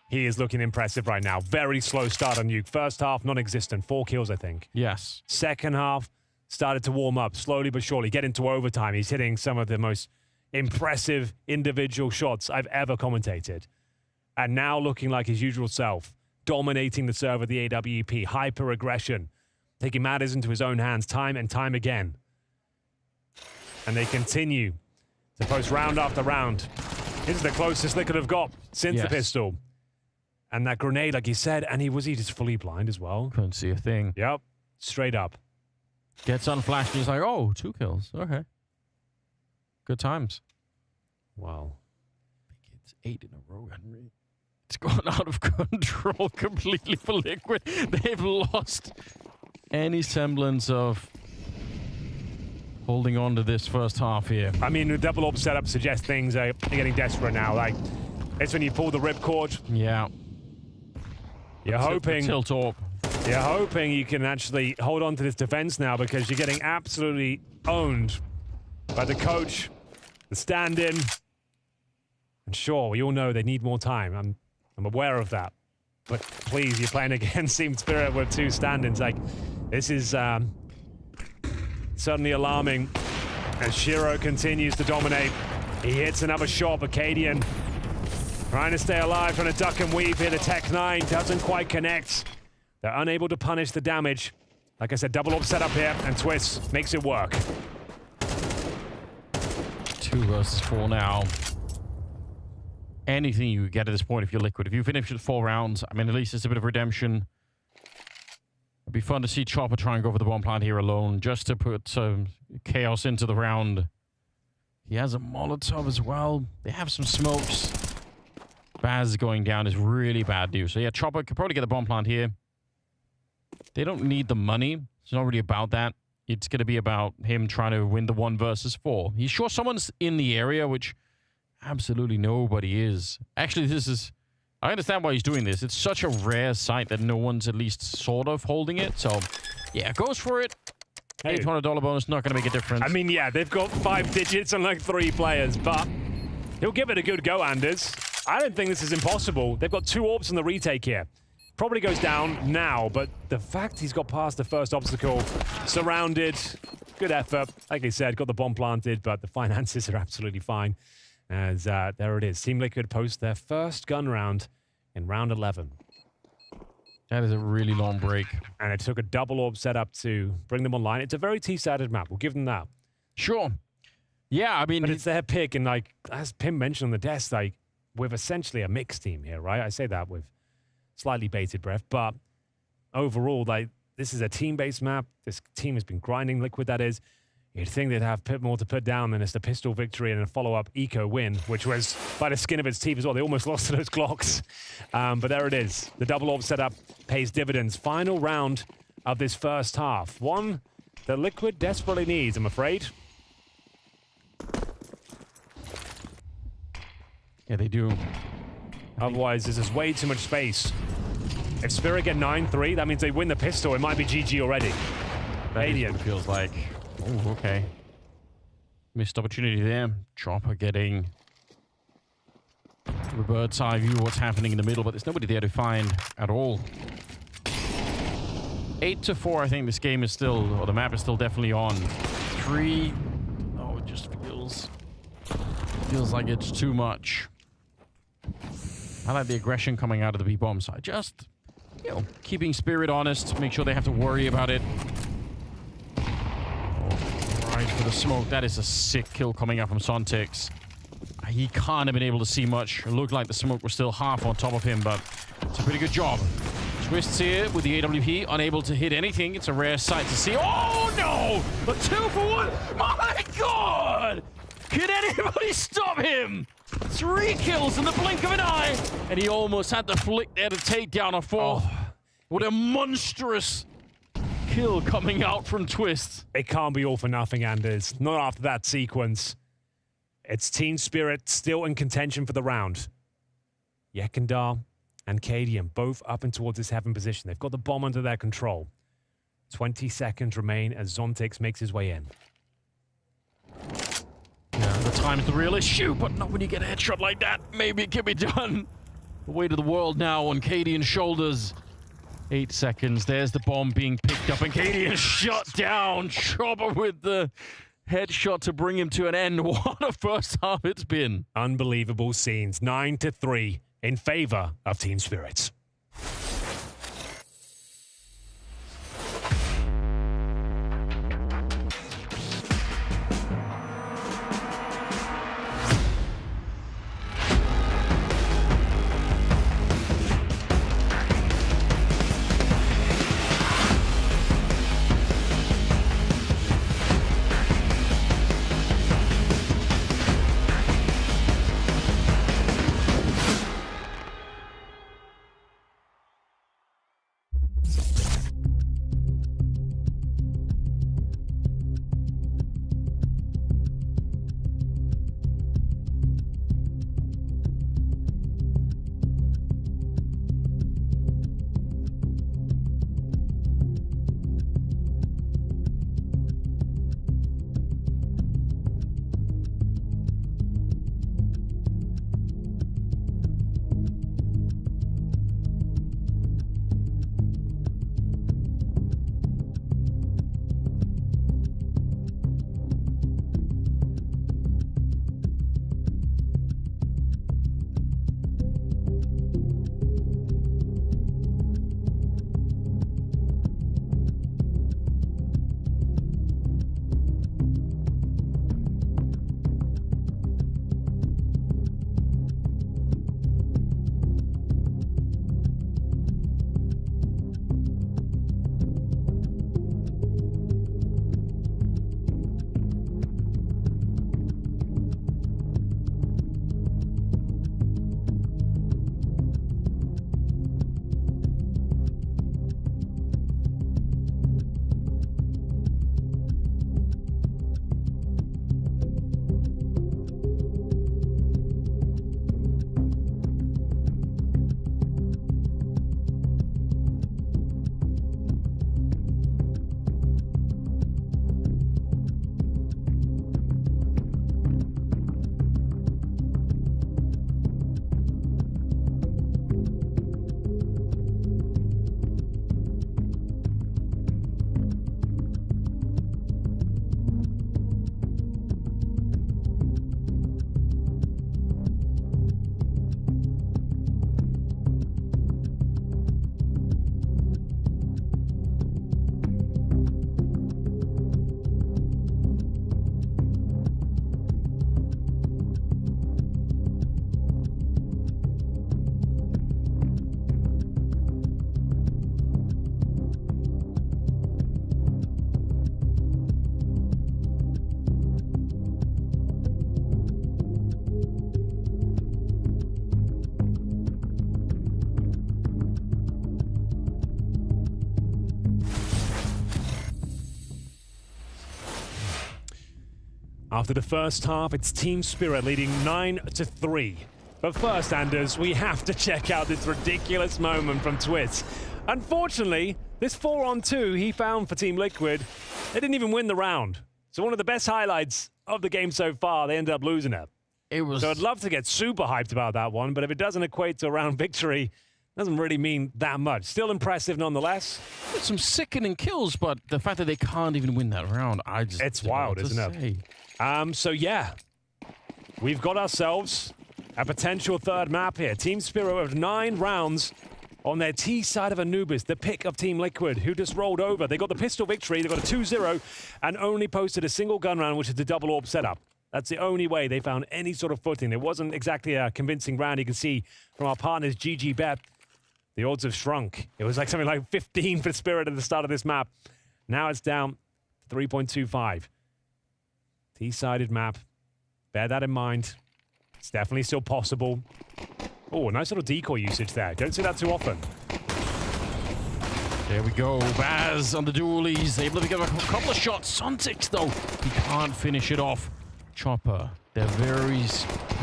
He is looking impressive right now. Very slow start on Nuke. First half, non-existent. 4 kills, I think. Yes. Second half, started to warm up slowly but surely. Get into overtime. He's hitting some of the most impressive individual shots I've ever commentated. And now looking like his usual self. Dominating the serve of the AWP. Hyper-aggression. Taking matters into his own hands time and time again. And they continue to post round after round. This is the closest they could have got since the pistol. And that grenade, like you said, and he just fully blind as well. Couldn't see a thing. Yep, straight up. Gets unflashed, he's like, oh, 2 kills. Okay. Good times. Wow. I think it's 8 in a row, Henry. It's gone out of control completely for Liquid. They've lost any semblance of holding on to this first half here. I mean, the double AWP setup suggests things are getting desperate now. Like, it's when you pull the ripcord. Yeah. You're hoping... Tilt AWP. You're hoping you can actually hold on to this defense now because you're getting absolutely owned by the coach, the stand-in. And sure, we all know they need more time. I'm aware of that. But please, you're playing against Team Spirit with 2 stand-ins. Like, this is... suddenly alarming as Shiro continues to dominate. He hits another shot, Acadian trying to stay alive, trying to duck and weave here. The Tech 9 doesn't quite connect. They're unable to punish the damage. Like I said, double AWP setup here, and Twist makes it work. 2 versus 4 now. Anything you get at this point if you're Liquid. If you finish with 4 rounds, I mean, at least it's a bit of redemption. It'd be fun to see Chopper try and go for the bomb plant here alone, just to put some chaos into the round. He has a Molotov as well. They have some smokes. Baz going down is really bad news. So yeah, Chopper could probably get the bomb plant here. They don't need the money. It's not really about that. It's going to be about him trying to win the 1 versus 4. He's sure someone's in the area, which absolutely nobody is. Actually, this is... I understand why he's doing this. It's such a rare sight that no one's at least sort of holding it. So, yeah, goes for it. Hey. $800 bonus, not going to make a difference. I mean, yeah, they've got 5 digits and like 3 players, but he'll give it a good go, Anders. I don't think this is impossible. They've got 2 AWPs on the retake here. Probably goes down now, but the fact he's got past the first obstacle, surrounded, good effort. Like I said, got the bomb planted, but the finances are absolutely fine. As there it is. Team Liquid post their first gun round in round 11. That is a really long break. And it took a double AWP setup to bring them online. It's a very T-sided map. We'll give them that. Sure. Yeah, I mean... But it's their pick, and like, as Pim mentioned on the desk, like, we're essentially a mixed team here, right? I say that with slightly bated breath, but overall, like, this is a team-based map. This team has been grinding Liquid, that is. You'd think they'd have more to put down than it's the pistol victory and a follow-up eco win, which was by the skin of its teeth as well. They almost lost to those Glocks. But there it is. The double orb setup pays dividends. Final round of this first half. One that Liquid desperately needs, I'm afraid. Yeah, they do. Otherwise, there's just way too much space. If Spirit get 9-3, that means they win the pistol. It might be GG already. That feels like. Oh, okay. Missed opportunity there. Chopper getting a bird's eye view of what's happening in the middle, but there's nobody there to find at all. 8-4, I think this game is still, or the map is still definitely on. 3. Oh, it just feels like it's too much. I like the aggression coming out of the B-bomb side. Just, you know, keeping Spirit honest, make sure they have to worry about it. Right for the smoke. That is a sick kill coming out from Sontex. He can't have been able to see much. It looked like the smoke was still half on top of him, but it's a pretty good job. Twists here with the AWP, unable to hit anything. It's a rare sight to see. Oh no! A 2-for-1! My God! Can anybody stop him? 3 kills in the blink of an eye, and he almost had the flick there to take down a 4th. Oh. What a monstrous kill coming out from Twist. It can't be all for nothing, Anders. Not after that sequence. It's Team Spirit still in contention for the round. Yekindar and Cadian both up and towards this heaven position. They've got the bomb under their control. 20 seconds remain as Zontex makes his way in. Yeah, the time's the real issue, but not when you get a headshot like that. Maybe it can be done. The weight of the world now on Cadian's shoulders. 8 seconds. There's the bomb being picked up, and Cadian shot down. Chopper with the headshot to bring him to an end. What a first half it's been. Unbelievable scenes. 9-3 in favor of Team Spirits. After the first half, it's Team Spirit leading 9-3. But first, Anders, we have to check out this ridiculous moment from Twitz. Unfortunately, this 4-on-2 he found for Team Liquid, they didn't even win the round. So one of the best highlights of the game so far, they ended up losing it. So I'd love to get super hyped about that one, but if it doesn't equate to a round victory, it doesn't really mean that much. Still impressive nonetheless. There's some sickening kills, but the fact that they can't even win that round, it's wild, isn't it? So yeah, we've got ourselves a potential third map here. Team Spirit with 9 rounds on their T side of Anubis, the pick of Team Liquid, who just rolled over. They got the pistol victory, they got a 2-0, and only posted a single gun round, which is the double AWP setup. That's the only way they found any sort of footing. It wasn't exactly a convincing round. You can see from our partners, GG Bet, the odds have shrunk. It was like something like 15 for Spirit at the start of this map. Now it's down to 3.25. T-sided map. Bear that in mind. It's definitely still possible. Oh, nice little decoy usage there. Don't see that too often. There we go. Baz on the dualies. Able to get a couple of shots. Suntix, though, he can't finish it off. Chopper. They're very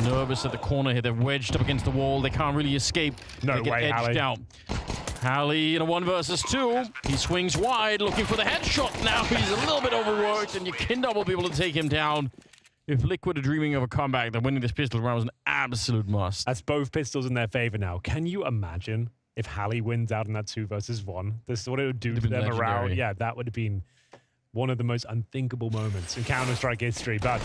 nervous at the corner here. They're wedged up against the wall. They can't really escape. No they get way, edged Hallie. out. Hallie in a 1 versus 2. He swings wide, looking for the headshot. Now he's a little bit overworked, and Yakinda will be able to take him down. If Liquid are dreaming of a comeback, then winning this pistol round was an absolute must. That's both pistols in their favor now. Can you imagine if Hallie wins out in that 2 versus 1? This is what it would do to them around. Yeah, that would have been one of the most unthinkable moments in Counter-Strike history. But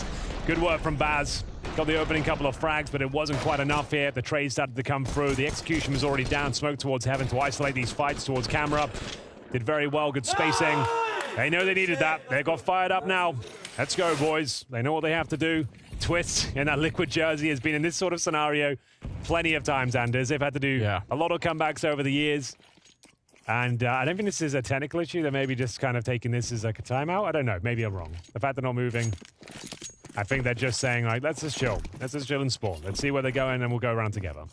good work from Baz. Got the opening couple of frags, but it wasn't quite enough here. The trade started to come through. The execution was already down. Smoke towards heaven to isolate these fights towards camera. Did very well. Good spacing. They know they needed that. They got fired up now. Let's go, boys. They know what they have to do. Twist in that Liquid jersey has been in this sort of scenario plenty of times, Anders. They've had to do a lot of comebacks over the years. And I don't think this is a technical issue. They're maybe just kind of taking this as like a timeout. I don't know. Maybe I'm wrong. The fact they're not moving, I think they're just saying, like, let's just chill. Let's just chill and spawn. Let's see where they're going, and we'll go around together.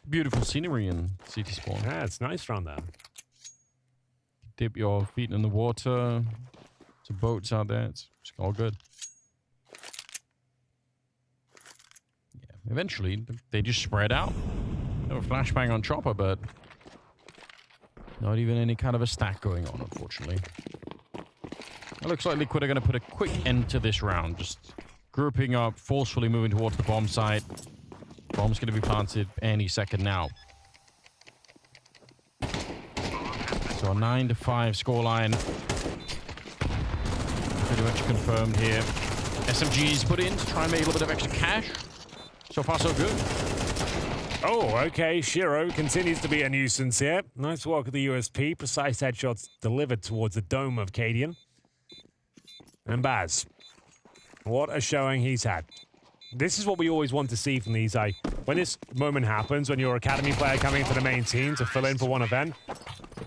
Beautiful scenery in CT spawn. Yeah, it's nice around there. Dip your feet in the water. Some boats out there. It's all good. Yeah, eventually, they just spread out. No flashbang on Chopper, but not even any kind of a stack going on, unfortunately. It looks like Liquid are going to put a quick end to this round. Just grouping up, forcefully moving towards the bomb site. Bomb's going to be planted any second now. So a 9-5 scoreline. Pretty much confirmed here. SMG's put in to try and make a little bit of extra cash. So far, so good. Oh, okay. Shiro continues to be a nuisance here. Nice work with the USP. Precise headshots delivered towards the dome of Cadian. And Baz. What a showing he's had. This is what we always want to see from these. When this moment happens, when you're an academy player coming into the main team to fill in for one event,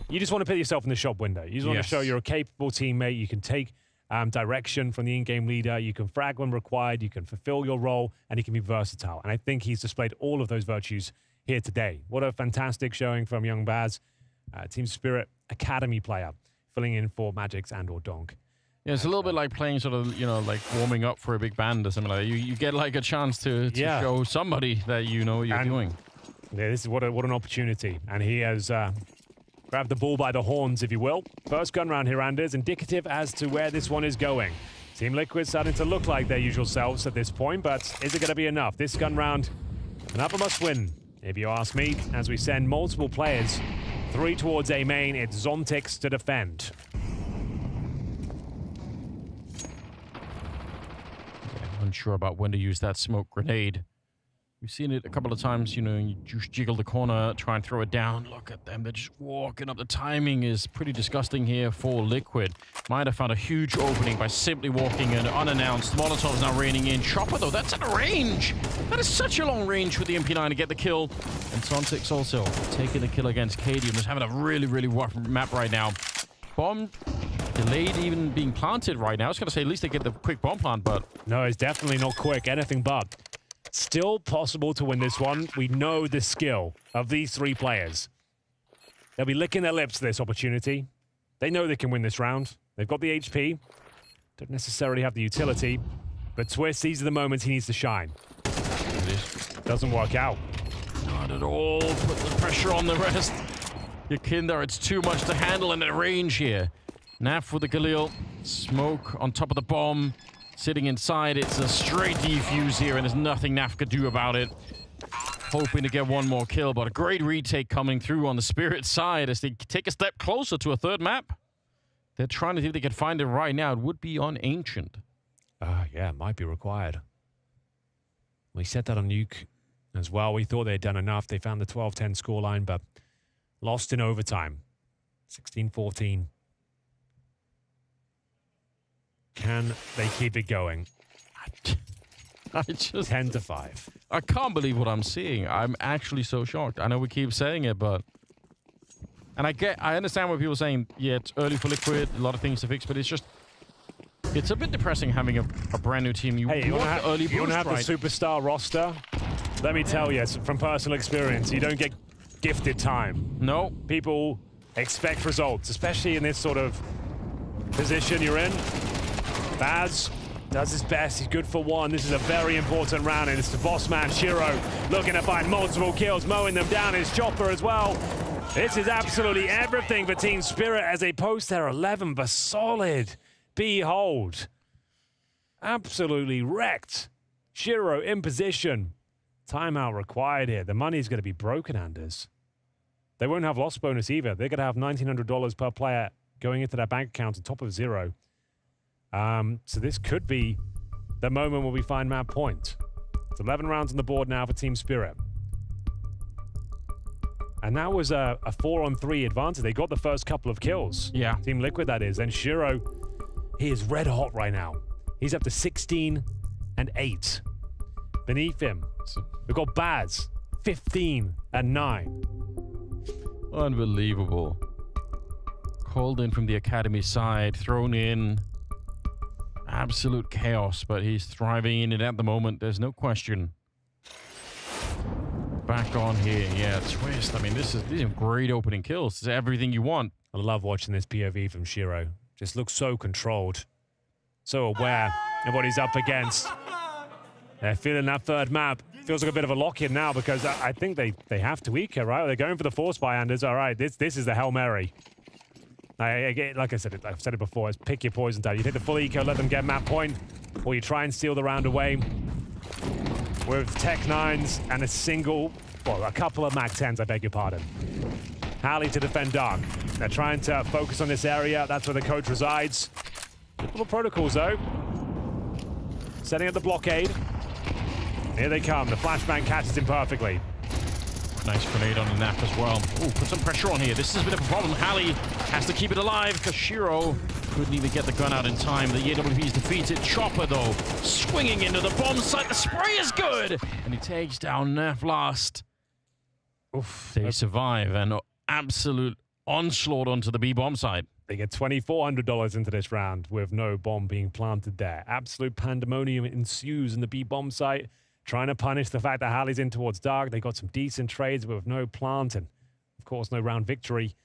you just want to put yourself in the shop window. You just want to show you're a capable teammate. You can take direction from the in-game leader. You can frag when required. You can fulfill your role, and you can be versatile. And I think he's displayed all of those virtues here today. What a fantastic showing from young Baz, Team Spirit Academy player, filling in for Magix and or Donk. Yeah, it's a little bit like playing sort of, you know, like warming up for a big band or something like that. You get like a chance to show somebody that you know what you're doing. Yeah, this is what an opportunity. And he has grabbed the bull by the horns, if you will. First gun round here, Anders, indicative as to where this one is going. Team Liquid starting to look like their usual selves at this point, but is it going to be enough? This gun round, an upper must win, if you ask me, as we send multiple players, 3 towards A main. It's Zontix to defend. Unsure about when to use that smoke grenade. We've seen it a couple of times, you know, you just jiggle the corner, try and throw it down. Look at them, they're just walking up. The timing is pretty disgusting here for Liquid. Might have found a huge opening by simply walking in unannounced. Molotov's now raining in. Chopper, though, that's at a range. That is such a long range with the MP9 to get the kill. And Sontix also taking the kill against Cadian. Just having a really, really rough map right now. Bomb delayed even being planted right now. I was going to say at least they get the quick bomb plant, but... No, it's definitely not quick. Anything but. Still possible to win this one. We know the skill of these 3 players. They'll be licking their lips to this opportunity. They know they can win this round. They've got the HP. Don't necessarily have the utility. But Twist, these are the moments he needs to shine. Doesn't work out. Not at all. Put the pressure on the rest. Yakinda, it's too much to handle in the range here. Naf with the Galil. Smoke on top of the bomb. Sitting inside. It's a straight defuse here, and there's nothing Naf could do about it. Hoping to get one more kill, but a great retake coming through on the Spirit side as they take a step closer to a third map. They're trying to see if they can find it right now. It would be on Ancient. Yeah, it might be required. We set that on Nuke as well. We thought they'd done enough. They found the 12-10 scoreline, but lost in overtime. 16-14. Can they keep it going? I just 10-5. I can't believe what I'm seeing. I'm actually so shocked. I know we keep saying it, but and I understand what people are saying. Yeah, it's early for Liquid, a lot of things to fix, but it's a bit depressing having a brand new team. You want the early boost, you want to have right? the superstar roster. Let me tell you, from personal experience, you don't get gifted time. No. People expect results, especially in this sort of position you're in. Baz does his best. He's good for one. This is a very important round, and it's the boss man, Shiro, looking to find multiple kills, mowing them down. His chopper as well. This is absolutely everything for Team Spirit as they post their 11, but solid. Behold. Absolutely wrecked. Shiro in position. Timeout required here. The money's going to be broken, Anders. They won't have loss bonus either. They're going to have $1,900 per player going into their bank account on top of 0. So this could be the moment where we find map point. It's 11 rounds on the board now for Team Spirit. And that was a 4-on-3 advantage. They got the first couple of kills. Yeah. Team Liquid, that is. And Shiro, he is red hot right now. He's up to 16 and 8. Beneath him, we've got Baz, 15 and 9. Unbelievable. Called in from the academy side, thrown in. Absolute chaos, but he's thriving in it at the moment. There's no question. Back on here, yeah, Twist. I mean, these are great opening kills. This is everything you want. I love watching this POV from Shiro. Just looks so controlled, so aware of what he's up against. They're feeling that third map. Feels like a bit of a lock-in now because I think they have to eco, right? They're going for the force buy, Anders. All right, this is the Hail Mary. Like I said, I've said it before, it's pick your poison down. You take the full eco, let them get map point, or you try and steal the round away with Tech 9s and a couple of Mac 10s, I beg your pardon. Halley to defend Dark. They're trying to focus on this area. That's where the coach resides. Little protocols, though. Setting up the blockade. Here they come. The flashbang catches him perfectly. Nice grenade on the nap as well. Ooh, put some pressure on here. This is a bit of a problem. Halley has to keep it alive because Shiro couldn't even get the gun out in time. The AWP is defeated. Chopper, though, swinging into the bomb site. The spray is good! And he takes down Nef last. Oof, they survive. An absolute onslaught onto the B bomb site. They get $2,400 into this round with no bomb being planted there. Absolute pandemonium ensues in the B bomb site. Trying to punish the fact that Halley's in towards Dark. They got some decent trades with no plant and, of course, no round victory.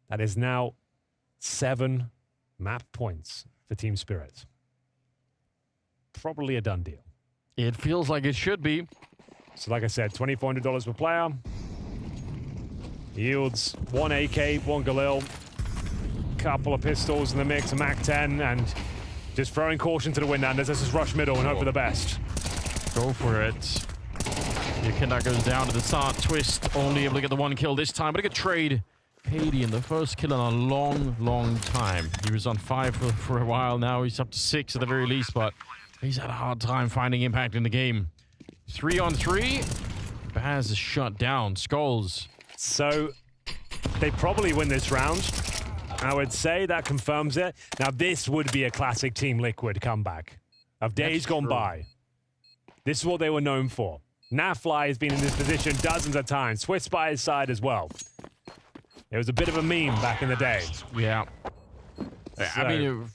That is now 7 map points for Team Spirit. Probably a done deal. It feels like it should be. So like I said, $2,400 per player. Yields 1 AK, 1 Galil. Couple of pistols in the mix, a Mac 10, and just throwing caution to the wind, Anders. Let's just rush middle and hope for the best. Go for it. Yakinda goes down to the start. Twist only able to get the 1 kill this time, but a good trade. Katie in the first kill in a long, long time. He was on 5 for a while now. He's up to 6 at the very least, but he's had a hard time finding impact in the game. 3-on-3. Baz is shut down. Skulls. So they probably win this round. I would say that confirms it. Now this would be a classic Team Liquid comeback of days gone by. This is what they were known for. Nafly has been in this position dozens of times. Swiss by his side as well. It was a bit of a meme back in the day. Yeah. I mean,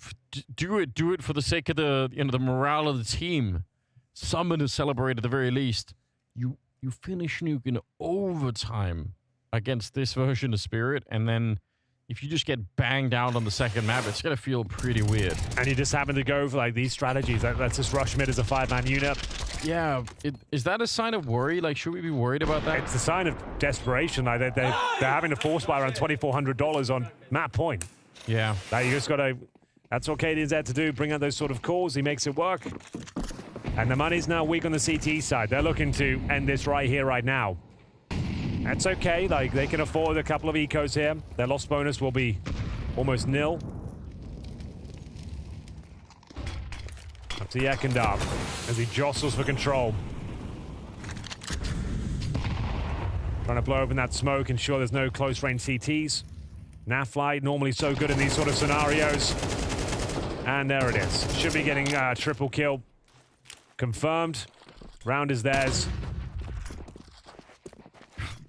do it for the sake of the the morale of the team. Someone to celebrate at the very least. You finish Nuke in overtime against this version of Spirit, and then if you just get banged out on the second map, it's going to feel pretty weird. And you just happen to go for like these strategies. Let's just rush mid as a 5-man unit. Yeah, is that a sign of worry? Like, should we be worried about that? It's a sign of desperation. Like they're having to force buy around $2,400 on map point. Yeah. Now you just got to. That's what KD's there to do. Bring out those sort of calls. He makes it work. And the money's now weak on the CT side. They're looking to end this right here, right now. That's okay. Like they can afford a couple of ecos here. Their loss bonus will be almost nil. Up to Yekindar as he jostles for control. Trying to blow open that smoke, ensure there's no close range CTs. Naflight, normally so good in these sort of scenarios. And there it is. Should be getting a triple kill. Confirmed. Round is theirs.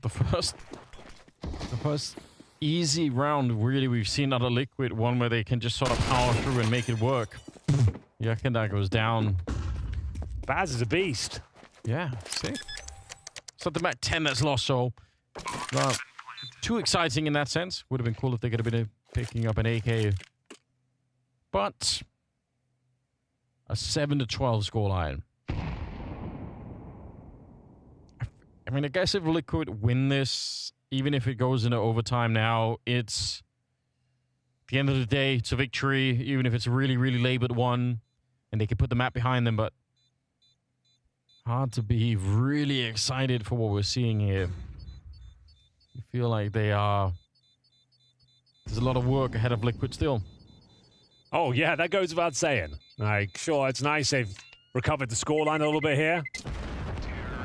The first easy round, really, we've seen out of Liquid, one where they can just sort of power through and make it work. Yekindar goes down. Baz is a beast. Yeah, sick. So the Mac 10 that's lost, so too exciting in that sense. Would have been cool if they could have been picking up an AK. But a 7-12 scoreline. I mean, I guess if Liquid win this, even if it goes into overtime now, it's at the end of the day, it's a victory, even if it's a really, really labored one, and they can put the map behind them, but hard to be really excited for what we're seeing here. You feel like there's a lot of work ahead of Liquid still. Oh, yeah, that goes without saying. Like, sure, it's nice they've recovered the scoreline a little bit here.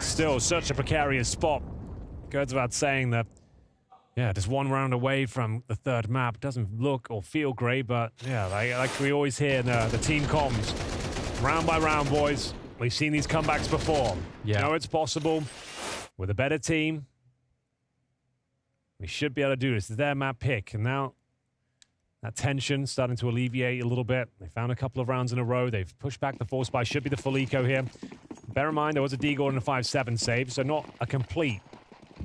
Still, such a precarious spot. Goes without saying that, yeah, just one round away from the third map. Doesn't look or feel great, but, yeah, like we always hear in the team comms. Round by round, boys. We've seen these comebacks before. Yeah. You know it's possible. With a better team, we should be able to do this. It's their map pick, and now that tension starting to alleviate a little bit. They found a couple of rounds in a row. They've pushed back the force buy. Should be the full eco here. Bear in mind, there was a D-Gord and a 5-7 save, so not a complete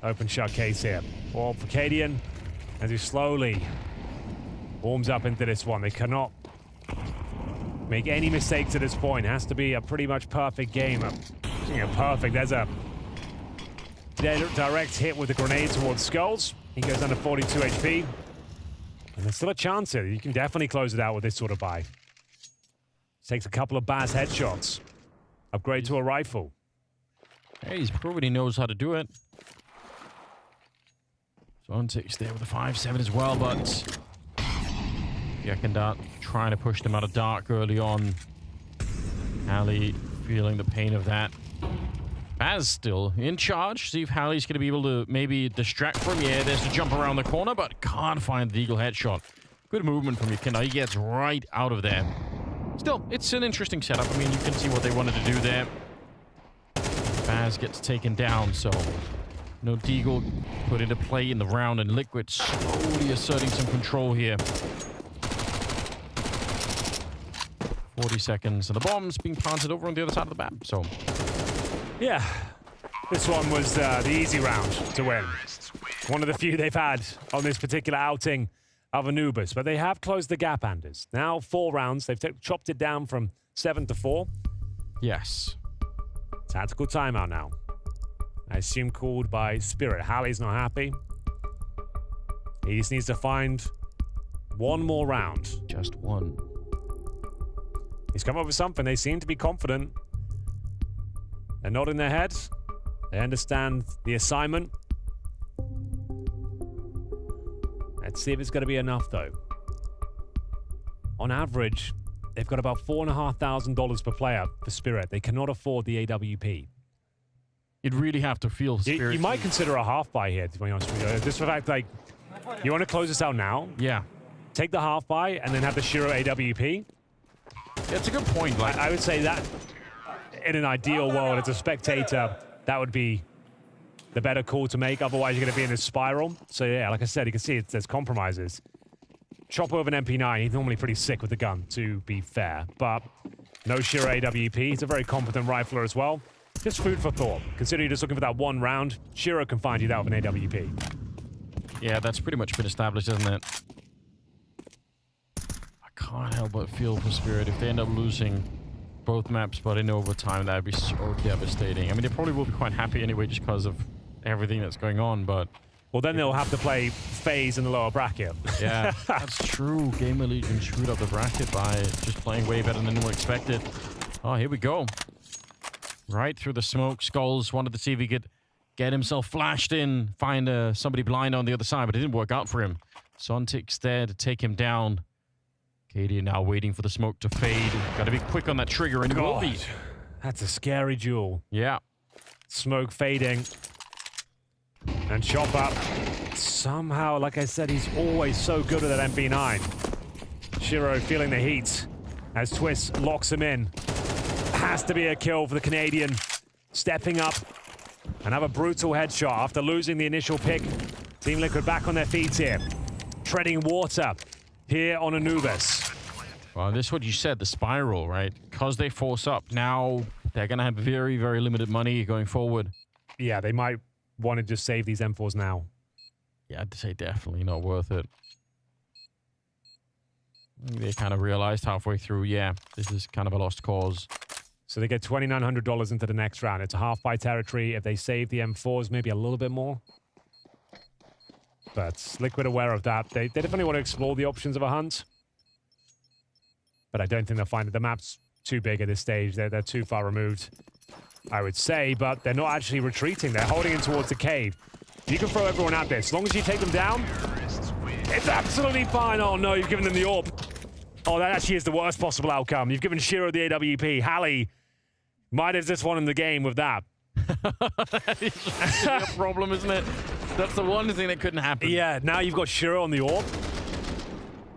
open shot case here. Well, for Cadian, as he slowly warms up into this one, they cannot make any mistakes at this point. It has to be a pretty much perfect game. Perfect. There's a direct hit with the grenade towards Skulls. He goes down to 42 HP. And there's still a chance here. You can definitely close it out with this sort of buy. Takes a couple of Baz headshots. Upgrade to a rifle. Hey, he's proven he knows how to do it. So Untick's there with a 5-7 as well, but Yekindar trying to push them out of dark early on. Hallie feeling the pain of that. Baz still in charge. See if Hallie's going to be able to maybe distract from the air. There's the jump around the corner, but can't find the Eagle headshot. Good movement from Yekindar. He gets right out of there. Still, it's an interesting setup. I mean, you can see what they wanted to do there. Baz gets taken down, so no Deagle put into play in the round, and Liquid slowly asserting some control here. 40 seconds, and the bomb's being planted over on the other side of the map, so... Yeah, this one was the easy round to win. One of the few they've had on this particular outing of Anubis, but they have closed the gap, Anders. Now 4 rounds. They've chopped it down from 7 to 4. Yes. Tactical timeout now. I assume called by Spirit. Hallie's not happy. He just needs to find one more round. Just one. He's come up with something. They seem to be confident. They're nodding their heads. They understand the assignment. Let's see if it's going to be enough, though. On average, they've got about $4,500 per player for Spirit. They cannot afford the AWP. You'd really have to feel Spirit. You might consider a half buy here, to be honest with you. Just for the fact, like, you want to close this out now? Yeah. Take the half buy and then have the Shiro AWP. Yeah, it's a good point. Like, I would say that in an ideal world, as a spectator, that would be the better call to make. Otherwise, you're going to be in this spiral. So, yeah, like I said, you can see there's compromises. Chopper with an MP9, he's normally pretty sick with the gun, to be fair. But no Shiro AWP. He's a very competent rifler as well. Just food for thought. Considering you're just looking for that one round, Shiro can find you that with an AWP. Yeah, that's pretty much been established, isn't it? can't help but feel for Spirit if they end up losing both maps, but in overtime, that'd be so devastating. I mean, they probably will be quite happy anyway just because of everything that's going on, but... Well, then they'll have to play FaZe in the lower bracket. Yeah, that's true. GamerLegion screwed up the bracket by just playing way better than anyone expected. Oh, here we go. Right through the smoke. Skulls wanted to see if he could get himself flashed in, find somebody blind on the other side, but it didn't work out for him. Sontic's there to take him down. Katie now waiting for the smoke to fade. Got to be quick on that trigger, and it will be. That's a scary duel. Yeah. Smoke fading. And chop up. Somehow, like I said, he's always so good with that MP9. Shiro feeling the heat as Twist locks him in. Has to be a kill for the Canadian. Stepping up. Another brutal headshot after losing the initial pick. Team Liquid back on their feet here. Treading water here on Anubis. Well, this is what you said, the spiral, right? Because they force up, now they're going to have very, very limited money going forward. Yeah, they might want to just save these M4s now. Yeah, I'd say definitely not worth it. They kind of realized halfway through, yeah, this is kind of a lost cause. So they get $2,900 into the next round. It's a half-buy territory. If they save the M4s, maybe a little bit more. But Liquid aware of that. They definitely want to explore the options of a hunt. But I don't think they'll find it. The map's too big at this stage. They're too far removed, I would say. But they're not actually retreating. They're holding in towards the cave. You can throw everyone out there. As long as you take them down, it's absolutely fine. Oh, no, you've given them the orb. Oh, that actually is the worst possible outcome. You've given Shiro the AWP. Hallie might have just won in the game with that. That is a problem, isn't it? That's the one thing that couldn't happen. Yeah, now you've got Shiro on the orb.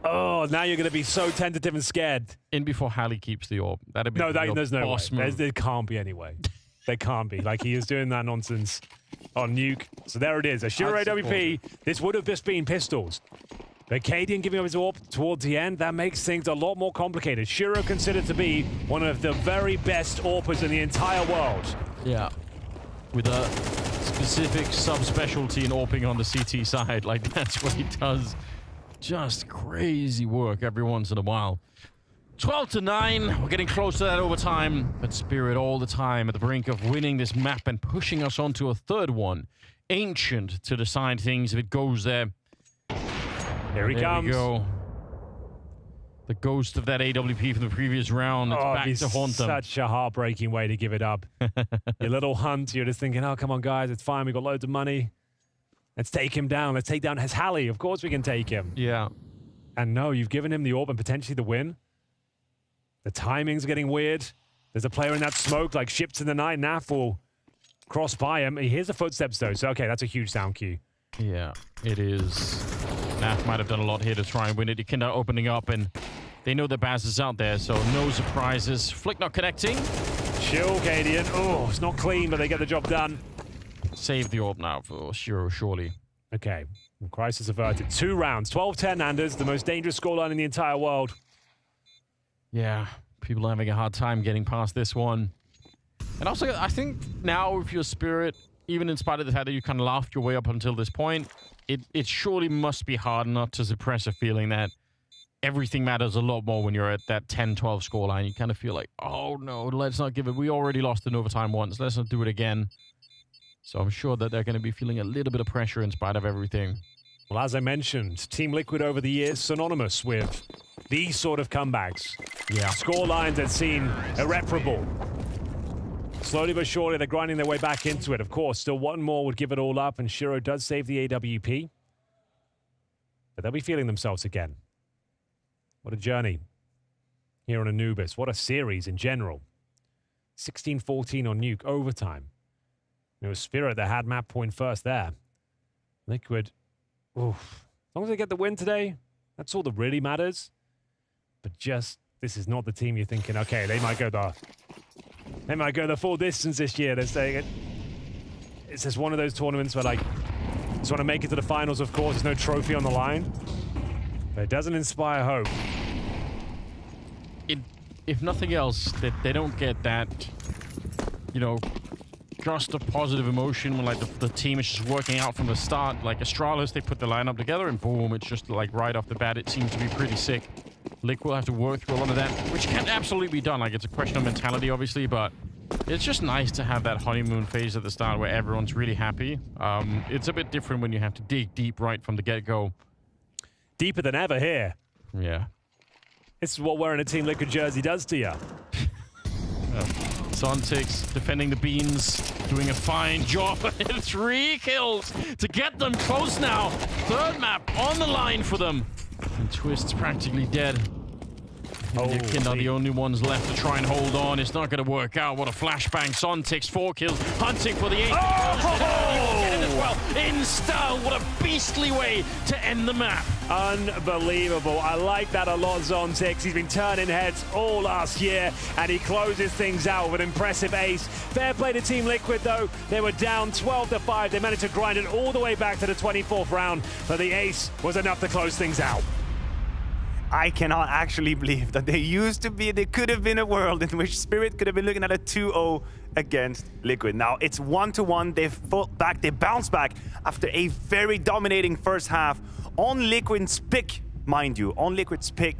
Oh, now you're going to be so tentative and scared. In before Hallie keeps the orb. That'd be there's no way. Move. There can't be any way. There can't be. Like, he is doing that nonsense on Nuke. So there it is. A Shiro AWP. This would have just been pistols. But Cadian giving up his orb towards the end, that makes things a lot more complicated. Shiro considered to be one of the very best AWPers in the entire world. Yeah. With a specific subspecialty in AWPing on the CT side. Like, that's what he does. Just crazy work every once in a while. 12-9. We're getting close to that overtime. But Spirit all the time at the brink of winning this map and pushing us onto a third one. Ancient to decide things if it goes there. Here he comes. We go. The ghost of that AWP from the previous round. It's back to haunt them. Such a heartbreaking way to give it up. Your little hunt, you're just thinking, oh, come on, guys, it's fine. We've got loads of money. Let's take him down. Let's take down his Hallie. Of course we can take him. Yeah. And no, you've given him the orb and potentially the win. The timing's getting weird. There's a player in that smoke, like ships in the night. Naf will cross by him. He hears the footsteps, though. So, okay, that's a huge sound cue. Yeah, it is. Naf might have done a lot here to try and win it. Ikinda opening up, and they know that Baz is out there, so no surprises. Flick not connecting. Chill, Cadian. Oh, it's not clean, but they get the job done. Save the orb now for Shiro, surely. Okay, crisis averted. 2 rounds, 12-10, Anders, the most dangerous scoreline in the entire world. Yeah, people are having a hard time getting past this one. And also, I think now with your Spirit, even in spite of the fact that you kind of laughed your way up until this point, it surely must be hard not to suppress a feeling that everything matters a lot more when you're at that 10-12 scoreline. You kind of feel like, oh no, let's not give it. We already lost in overtime once. Let's not do it again. So I'm sure that they're going to be feeling a little bit of pressure in spite of everything. Well, as I mentioned, Team Liquid over the years synonymous with these sort of comebacks. Yeah. Scorelines that seem irreparable. Slowly but surely, they're grinding their way back into it. Of course, still one more would give it all up, and Shiro does save the AWP. But they'll be feeling themselves again. What a journey here on Anubis. What a series in general. 16-14 on Nuke, overtime. It was Spirit that had map point first there. Liquid, oof. As long as they get the win today, that's all that really matters. But just, this is not the team you're thinking, okay, they might go the full distance this year. They're saying it. It's just one of those tournaments where, like, just want to make it to the finals, of course. There's no trophy on the line. But it doesn't inspire hope. If nothing else, they don't get that, you know, just a positive emotion when, like, the team is just working out from the start. Like Astralis, they put the lineup together and boom, it's just like right off the bat, it seems to be pretty sick. Liquid will have to work through a lot of that, which can absolutely be done. Like, it's a question of mentality, obviously, but it's just nice to have that honeymoon phase at the start where everyone's really happy. It's a bit different when you have to dig deep right from the get-go. Deeper than ever here. Yeah. This is what wearing a Team Liquid jersey does to you. Zontix defending the beans, doing a fine job. 3 kills to get them close now. 3rd map on the line for them. And Twist's practically dead. Kin are the only ones left to try and hold on. It's not going to work out. What a flashbang. Zontix, 4 kills, hunting for the 8th. As well. In style, what a beastly way to end the map. Unbelievable. I like that a lot, Zontix. He's been turning heads all last year, and he closes things out with an impressive ace. Fair play to Team Liquid, though. They were down 12-5. They managed to grind it all the way back to the 24th round, but the ace was enough to close things out. I cannot actually believe that there could have been a world in which Spirit could have been looking at a 2-0 against Liquid. Now it's 1-1. They've fought back, they bounced back after a very dominating first half on Liquid's pick, mind you, on Liquid's pick.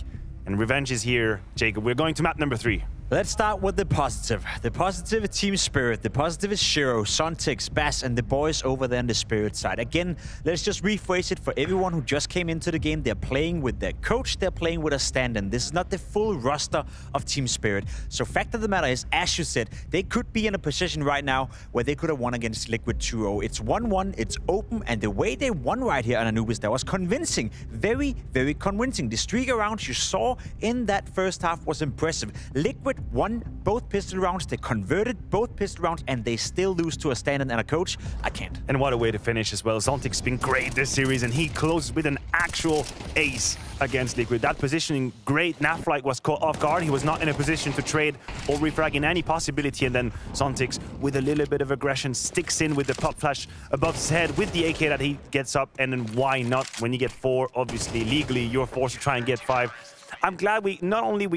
And revenge is here, Jacob. We're going to map number 3. Let's start with the positive. The positive is Team Spirit. The positive is Shiro, Zontix, Bass, and the boys over there on the Spirit side. Again, let's just rephrase it for everyone who just came into the game. They're playing with their coach. They're playing with a stand-in. This is not the full roster of Team Spirit. So fact of the matter is, as you said, they could be in a position right now where they could have won against Liquid 2-0. It's 1-1. It's open. And the way they won right here on Anubis, that was convincing. Very, very convincing. The streak around you saw in that first half was impressive. Liquid won both pistol rounds, they converted both pistol rounds, and they still lose to a stand-in and a coach. I can't. And what a way to finish as well. Zontix's been great this series, and he closes with an actual ace against Liquid. That positioning, great. Naflight was caught off guard. He was not in a position to trade or refrag in any possibility, and then Zontix, with a little bit of aggression, sticks in with the pop flash above his head with the AK that he gets up, and then why not? When you get 4, obviously, legally, you're forced to try and get 5. I'm glad we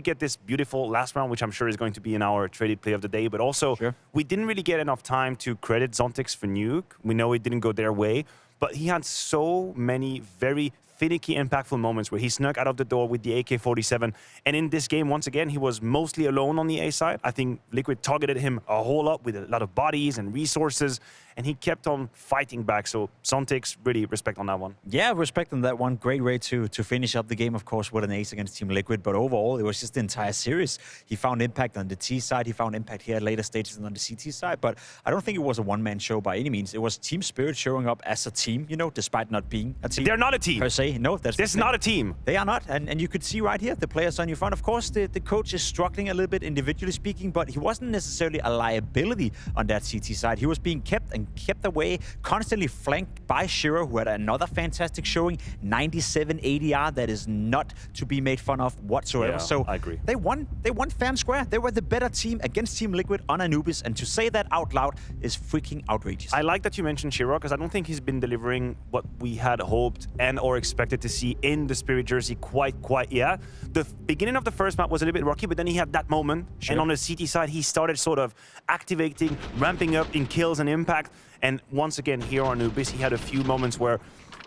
get this beautiful last round, which I'm sure is going to be in our traded play of the day, but also we didn't really get enough time to credit Zontix for nuke. We know it didn't go their way, but he had so many very finicky, impactful moments where he snuck out of the door with the AK-47. And in this game, once again, he was mostly alone on the A side. I think Liquid targeted him a whole lot with a lot of bodies and resources, and he kept on fighting back. So Zontix, really respect on that one. Yeah, respect on that one. Great way to finish up the game, of course, with an ace against Team Liquid. But overall, it was just the entire series. He found impact on the T side. He found impact here at later stages and on the CT side. But I don't think it was a one-man show by any means. It was Team Spirit showing up as a team, you know, despite not being a team. They're not a team. Per se. No, this is not a team. They are not. And you could see right here, the players on your front. Of course, the coach is struggling a little bit individually speaking, but he wasn't necessarily a liability on that CT side. He was being kept away, constantly flanked by Shiro, who had another fantastic showing, 97 ADR. That is not to be made fun of whatsoever. Yeah, so I agree. They won fair and square. They were the better team against Team Liquid on Anubis, and to say that out loud is freaking outrageous. I like that you mentioned Shiro, because I don't think he's been delivering what we had hoped and or expected to see in the Spirit jersey quite yet. The beginning of the first map was a little bit rocky, but then he had that moment, and on the CT side, he started sort of activating, ramping up in kills and impact. And once again, here on Anubis, he had a few moments where,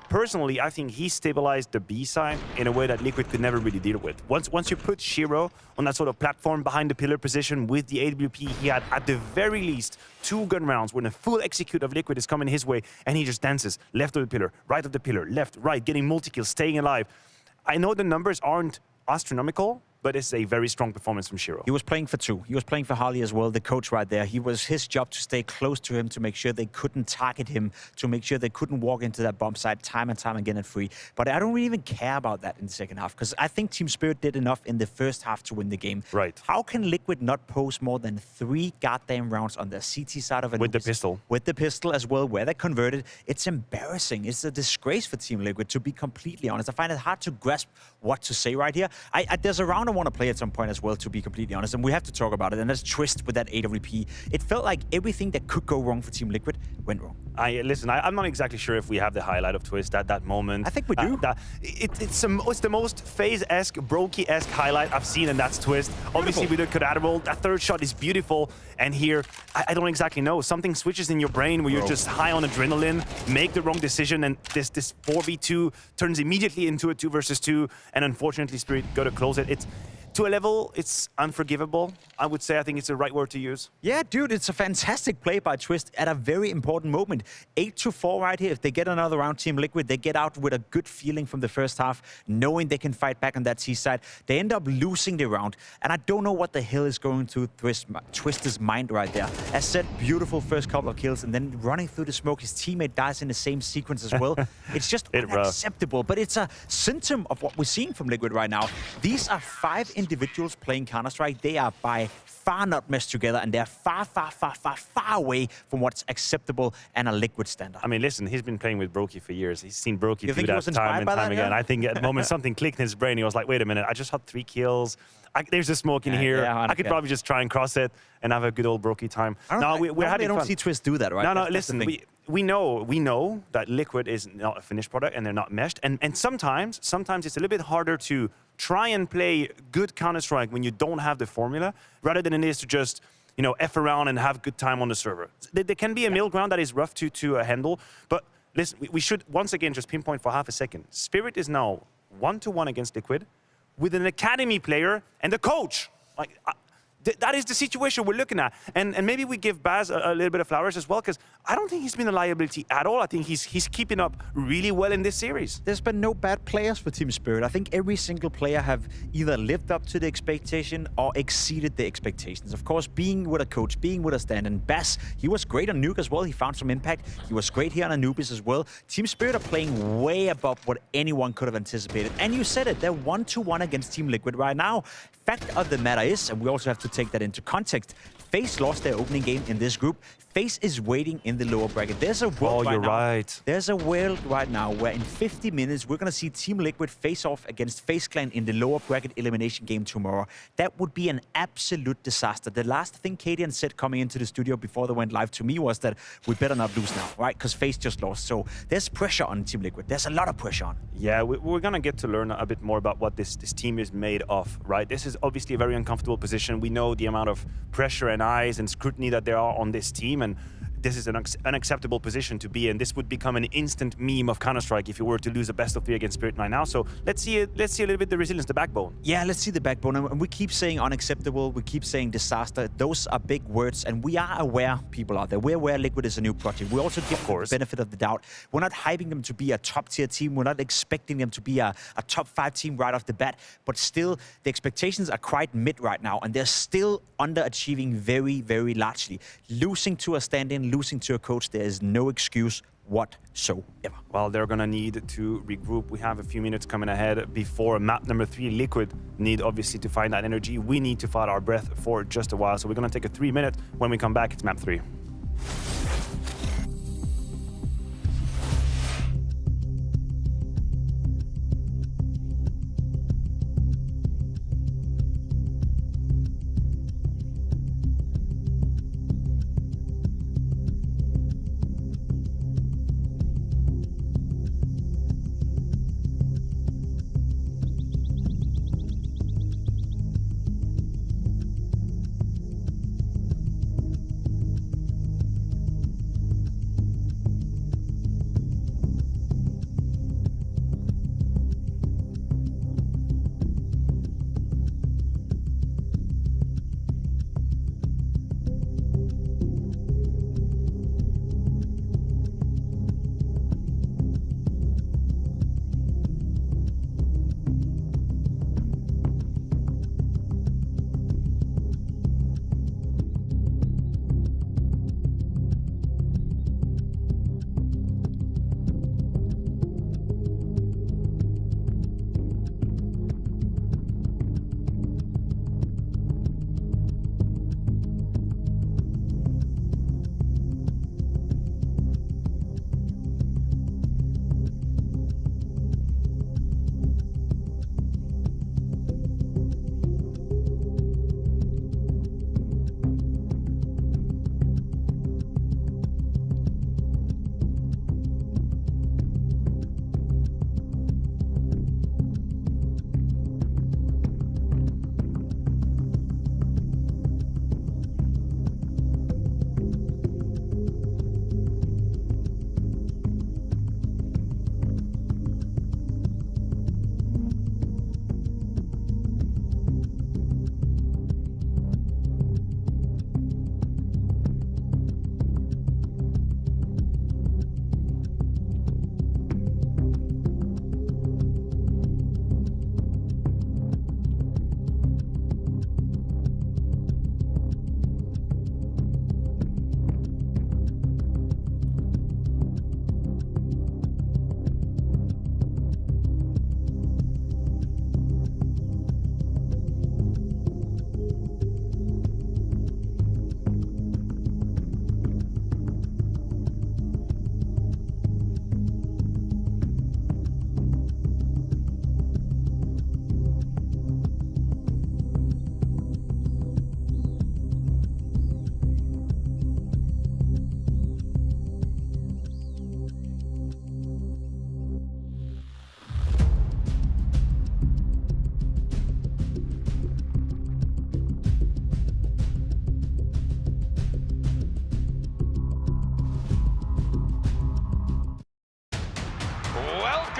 personally, I think he stabilized the B side in a way that Liquid could never really deal with. Once you put Shiro on that sort of platform behind the pillar position with the AWP, he had at the very least 2 gun rounds when a full execute of Liquid is coming his way, and he just dances left of the pillar, right of the pillar, left, right, getting multi-kills, staying alive. I know the numbers aren't astronomical, but it's a very strong performance from Shiro. He was playing for 2. He was playing for Harley as well, the coach right there. He was his job to stay close to him, to make sure they couldn't target him, to make sure they couldn't walk into that bomb site time and time again and free. But I don't really even care about that in the second half, because I think Team Spirit did enough in the first half to win the game. Right. How can Liquid not post more than 3 goddamn rounds on the CT side of it? With the pistol. With the pistol as well, where they converted. It's embarrassing. It's a disgrace for Team Liquid, to be completely honest. I find it hard to grasp what to say right here. There's a round going to want to play at some point as well, to be completely honest. And we have to talk about it. And that's Twist with that AWP. It felt like everything that could go wrong for Team Liquid went wrong. Listen, I'm not exactly sure if we have the highlight of Twist at that moment. I think we do. It's the most FaZe-esque, Brokey-esque highlight I've seen, and that's Twist. Beautiful. Obviously, with the collateral, that third shot is beautiful. And here, I don't exactly know. Something switches in your brain where you're just high on adrenaline, make the wrong decision, and this 4v2 turns immediately into a 2 versus 2. And unfortunately, Spirit got to close it. It's to a level, it's unforgivable. I would say, I think it's the right word to use. Yeah, dude, it's a fantastic play by Twist at a very important moment. 8-4 right here. If they get another round, Team Liquid, they get out with a good feeling from the first half, knowing they can fight back on that C side. They end up losing the round, and I don't know what the hell is going through Twist's mind right there. As said, beautiful first couple of kills, and then running through the smoke, his teammate dies in the same sequence as well. It's just unacceptable, but it's a symptom of what we're seeing from Liquid right now. These are 5 individuals playing Counter-Strike. They are by far not meshed together, and they're far away from what's acceptable and a Liquid standard. I mean, listen, he's been playing with Brokey for years. He's seen Brokey do that time and time again. I think at the moment something clicked in his brain. He was like, wait a minute, I just had 3 kills. There's a smoke in here. I could probably just try and cross it and have a good old Brokey time. We're having fun. I don't see Twist do that, right? No, listen, we know that Liquid is not a finished product and they're not meshed. And sometimes it's a little bit harder to try and play good Counter-Strike when you don't have the formula, rather than it is to just, F around and have good time on the server. There can be a middle ground that is rough to handle, but listen, we should once again just pinpoint for half a second. Spirit is now 1-1 against Liquid with an academy player and the coach. That is the situation we're looking at. And maybe we give Baz a little bit of flowers as well, because I don't think he's been a liability at all. I think he's keeping up really well in this series. There's been no bad players for Team Spirit. I think every single player have either lived up to the expectation or exceeded the expectations. Of course, being with a coach, being with a stand. And Baz, he was great on Nuke as well. He found some impact. He was great here on Anubis as well. Team Spirit are playing way above what anyone could have anticipated. And you said it, they're 1-1 against Team Liquid right now. Fact of the matter is, and we also have to take that into context, FaZe lost their opening game in this group. FaZe is waiting in the lower bracket. There's a world There's a world right now where in 50 minutes, we're going to see Team Liquid face off against FaZe Clan in the lower bracket elimination game tomorrow. That would be an absolute disaster. The last thing Cadian said coming into the studio before they went live to me was that we better not lose now, right? Because FaZe just lost. So there's pressure on Team Liquid. There's a lot of pressure on. Yeah, we're going to get to learn a bit more about what this team is made of, right? This is obviously a very uncomfortable position. We know the amount of pressure and eyes and scrutiny that there are on this team, and this is an unacceptable position to be in. This would become an instant meme of Counter-Strike if you were to lose a best of 3 against Spirit right now. So let's see a little bit the resilience, the backbone. Yeah, let's see the backbone. And we keep saying unacceptable. We keep saying disaster. Those are big words, and we are aware, people out there. We're aware Liquid is a new project. We also give them the benefit of the doubt. We're not hyping them to be a top-tier team. We're not expecting them to be a top 5 team right off the bat. But still, the expectations are quite mid right now, and they're still underachieving very, very largely. Losing to a stand-in, losing to a coach, there is no excuse whatsoever. Well, they're going to need to regroup. We have a few minutes coming ahead before map number 3. Liquid need, obviously, to find that energy. We need to find our breath for just a while. So we're going to take a 3-minute. When we come back, it's map 3.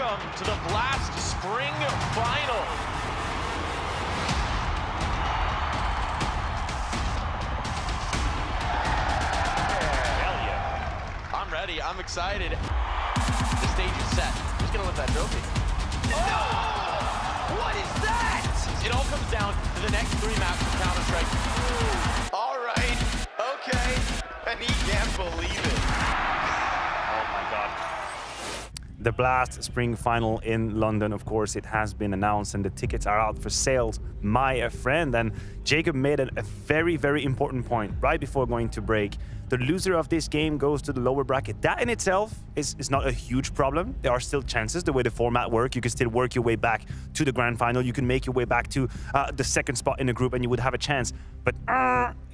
welcome to the Blast Spring Final. Hell yeah. I'm ready. I'm excited. The stage is set. Who's going to lift that trophy? Oh! What is that? It all comes down to the next 3 maps of Counter-Strike. All right. Okay. And he can't believe it. Oh my God. The Blast Spring Final in London, of course, it has been announced and the tickets are out for sales, my friend. And Jacob made a very, very important point right before going to break. The loser of this game goes to the lower bracket. That in itself is not a huge problem. There are still chances, the way the format works. You can still work your way back to the grand final. You can make your way back to the second spot in the group and you would have a chance. But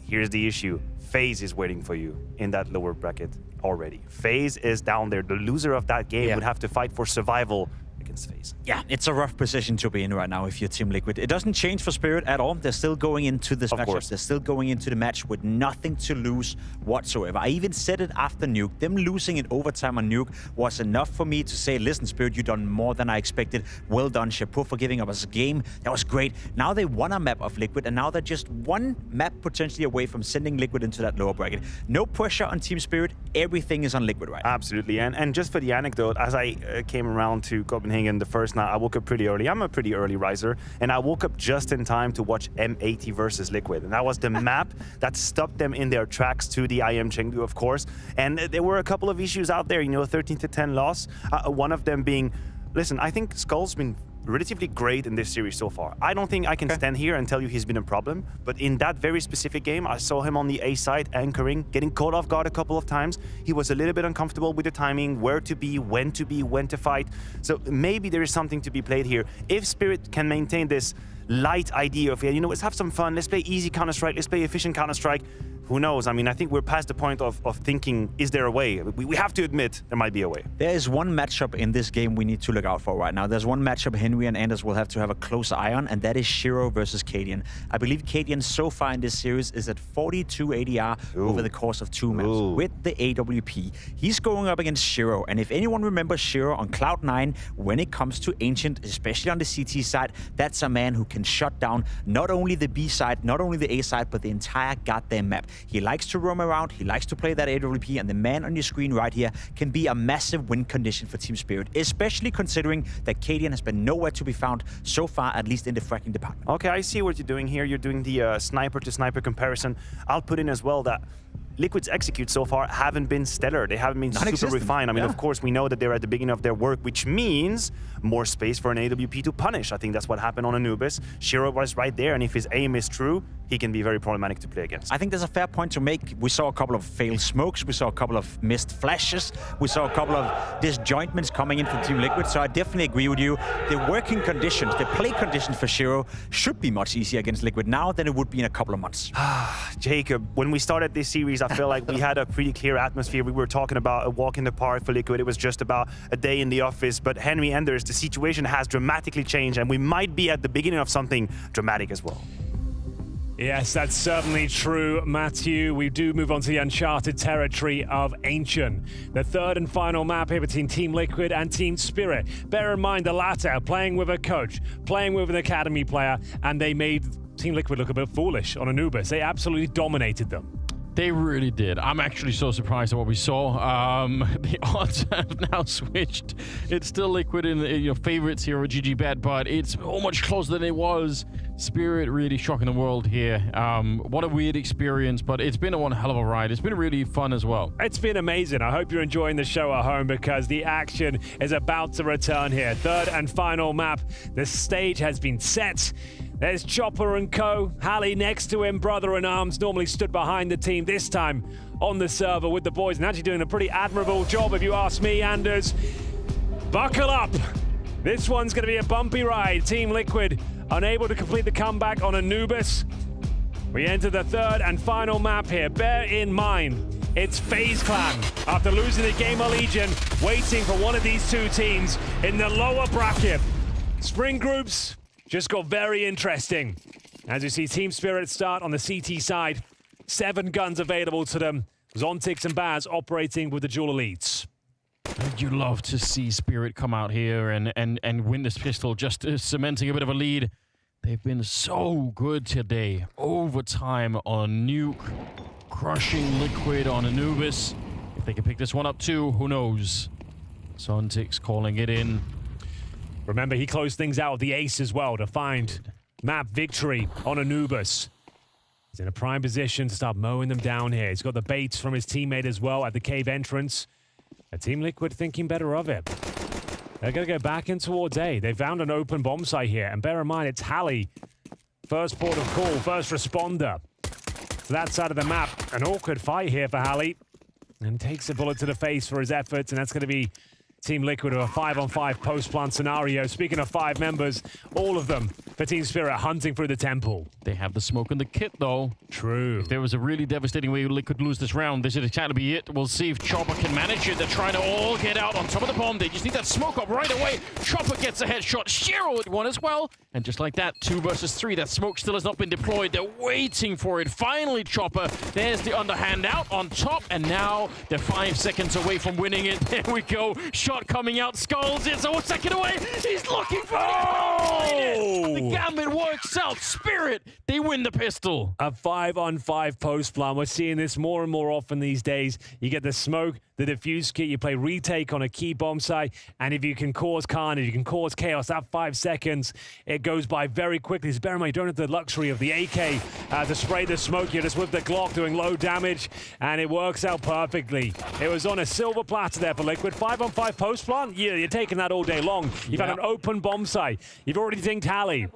here's the issue. FaZe is waiting for you in that lower bracket already. FaZe is down there. The loser of that game would have to fight for survival against FaZe. Yeah, it's a rough position to be in right now if you're Team Liquid. It doesn't change for Spirit at all. They're still going into this matchup. They're still going into the match with nothing to lose whatsoever. I even said it after Nuke. Them losing in overtime on Nuke was enough for me to say, listen, Spirit, you've done more than I expected. Well done, Chapeau for giving up us a game. That was great. Now they won a map of Liquid, and now they're just one map potentially away from sending Liquid into that lower bracket. No pressure on Team Spirit. Everything is on Liquid right now. Absolutely. And just for the anecdote, as I came around to Copenhagen the first night, I woke up pretty early. I'm a pretty early riser, and I woke up just in time to watch M80 versus Liquid. And that was the map that stopped them in their tracks to the IM Chengdu, of course. And there were a couple of issues out there, you know, 13-10 loss. One of them being, listen, I think Skull's been relatively great in this series so far. I don't think I can stand here and tell you he's been a problem, but in that very specific game, I saw him on the A side anchoring, getting caught off guard a couple of times. He was a little bit uncomfortable with the timing, where to be, when to fight. So maybe there is something to be played here. If Spirit can maintain this light idea of, you know, let's have some fun, let's play easy Counter-Strike, let's play efficient Counter-Strike, who knows? I mean, I think we're past the point of thinking, is there a way? We have to admit there might be a way. There is one matchup in this game we need to look out for right now. There's one matchup Henry and Anders will have to have a close eye on, and that is Shiro versus Cadian. I believe Cadian so far in this series is at 42 ADR over the course of 2 maps with the AWP. He's going up against Shiro, and if anyone remembers Shiro on Cloud9, when it comes to Ancient, especially on the CT side, that's a man who can shut down not only the B side, not only the A side, but the entire goddamn map. He likes to roam around, he likes to play that AWP, and the man on your screen right here can be a massive win condition for Team Spirit, especially considering that Cadian has been nowhere to be found so far, at least in the fracking department. Okay, I see what you're doing here. You're doing the sniper-to-sniper comparison. I'll put in as well that Liquid's executes so far haven't been stellar. They haven't been super refined. I mean, of course, we know that they're at the beginning of their work, which means more space for an AWP to punish. I think that's what happened on Anubis. Shiro was right there, and if his aim is true, he can be very problematic to play against. I think there's a fair point to make. We saw a couple of failed smokes. We saw a couple of missed flashes. We saw a couple of disjointments coming in from Team Liquid. So I definitely agree with you. The working conditions, the play conditions for Shiro should be much easier against Liquid now than it would be in a couple of months. Jacob, when we started this series, I feel like we had a pretty clear atmosphere. We were talking about a walk in the park for Liquid. It was just about a day in the office. But Henry Anders, the situation has dramatically changed, and we might be at the beginning of something dramatic as well. Yes, that's certainly true, Matthew. We do move on to the uncharted territory of Ancient. The third and final map here between Team Liquid and Team Spirit. Bear in mind the latter playing with a coach, playing with an academy player, and they made Team Liquid look a bit foolish on Anubis. They absolutely dominated them. They really did. I'm actually so surprised at what we saw. The odds have now switched. It's still Liquid in your favorites here at GG Bet, but it's so much closer than it was. Spirit really shocking the world here. What a weird experience, but it's been one hell of a ride. It's been really fun as well. It's been amazing. I hope you're enjoying the show at home because the action is about to return here. Third and final map. The stage has been set. There's Chopper and co. Hallie next to him, brother-in-arms, normally stood behind the team, this time on the server with the boys, and actually doing a pretty admirable job, if you ask me, Anders. Buckle up. This one's going to be a bumpy ride. Team Liquid unable to complete the comeback on Anubis. We enter the third and final map here. Bear in mind, it's FaZe Clan. After losing the GamerLegion, waiting for one of these two teams in the lower bracket. Spring groups just got very interesting. As you see, Team Spirit start on the CT side. 7 guns available to them. Zontix and Baz operating with the dual elites. You love to see Spirit come out here and win this pistol, just cementing a bit of a lead. They've been so good today. Overtime on Nuke, crushing Liquid on Anubis. If they can pick this one up too, who knows? Sontics calling it in. Remember, he closed things out with the ace as well to find map victory on Anubis. He's in a prime position to start mowing them down here. He's got the baits from his teammate as well at the cave entrance. Team Liquid thinking better of it. They're going to go back in towards A. They found an open bomb site here. And bear in mind, it's Halley. First port of call, first responder. To that side of the map. An awkward fight here for Halley. And takes a bullet to the face for his efforts. And that's going to be Team Liquid with a 5-on-5 post-plant scenario. Speaking of 5 members, all of them for Team Spirit hunting through the temple. They have the smoke in the kit, though. True. If there was a really devastating way Liquid lose this round, this is exactly be it. We'll see if Chopper can manage it. They're trying to all get out on top of the bomb. They just need that smoke up right away. Chopper gets a headshot. Shiro with one as well. And just like that, 2 versus 3. That smoke still has not been deployed. They're waiting for it. Finally, Chopper. There's the underhand out on top. And now they're 5 seconds away from winning it. There we go. Shot coming out. Skulls. It's a second away. He's looking for it. The gambit works out. Spirit. They win the pistol. A 5-on-5 post plan. We're seeing this more and more often these days. You get the smoke, the defuse kit, you play retake on a key bomb site, and if you can cause carnage, you can cause chaos, that 5 seconds, it goes by very quickly. So bear in mind, you don't have the luxury of the AK to spray the smoke. You're just with the Glock doing low damage, and it works out perfectly. It was on a silver platter there for Liquid. 5-on-5 post plant, yeah, you're taking that all day long. You've had an open bomb site. You've already dinged Halley.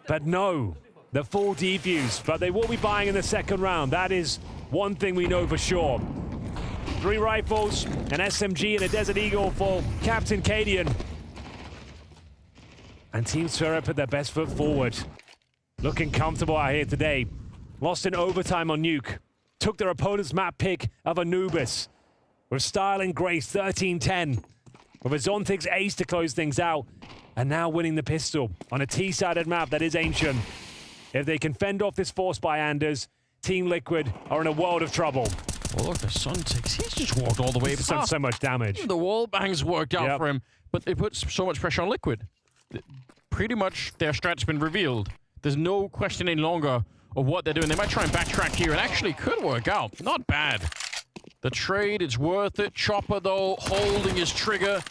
But no, the full defuse. But they will be buying in the second round. That is one thing we know for sure. 3 rifles, an SMG, and a Desert Eagle for Captain Cadian. And Team Spirit put their best foot forward. Looking comfortable out here today. Lost in overtime on Nuke. Took their opponent's map pick of Anubis. With style and grace, 13-10. With a Zontics ace to close things out. And now winning the pistol on a T-sided map that is ancient. If they can fend off this force by Anders, Team Liquid are in a world of trouble. Oh, look, the Sontics. He's just walked all the way He's done so much damage. The wall bangs worked out for him, but it puts so much pressure on Liquid. Pretty much their strat's been revealed. There's no question any longer of what they're doing. They might try and backtrack here, and actually could work out. Not bad. The trade, it's worth it. Chopper, though, holding his trigger.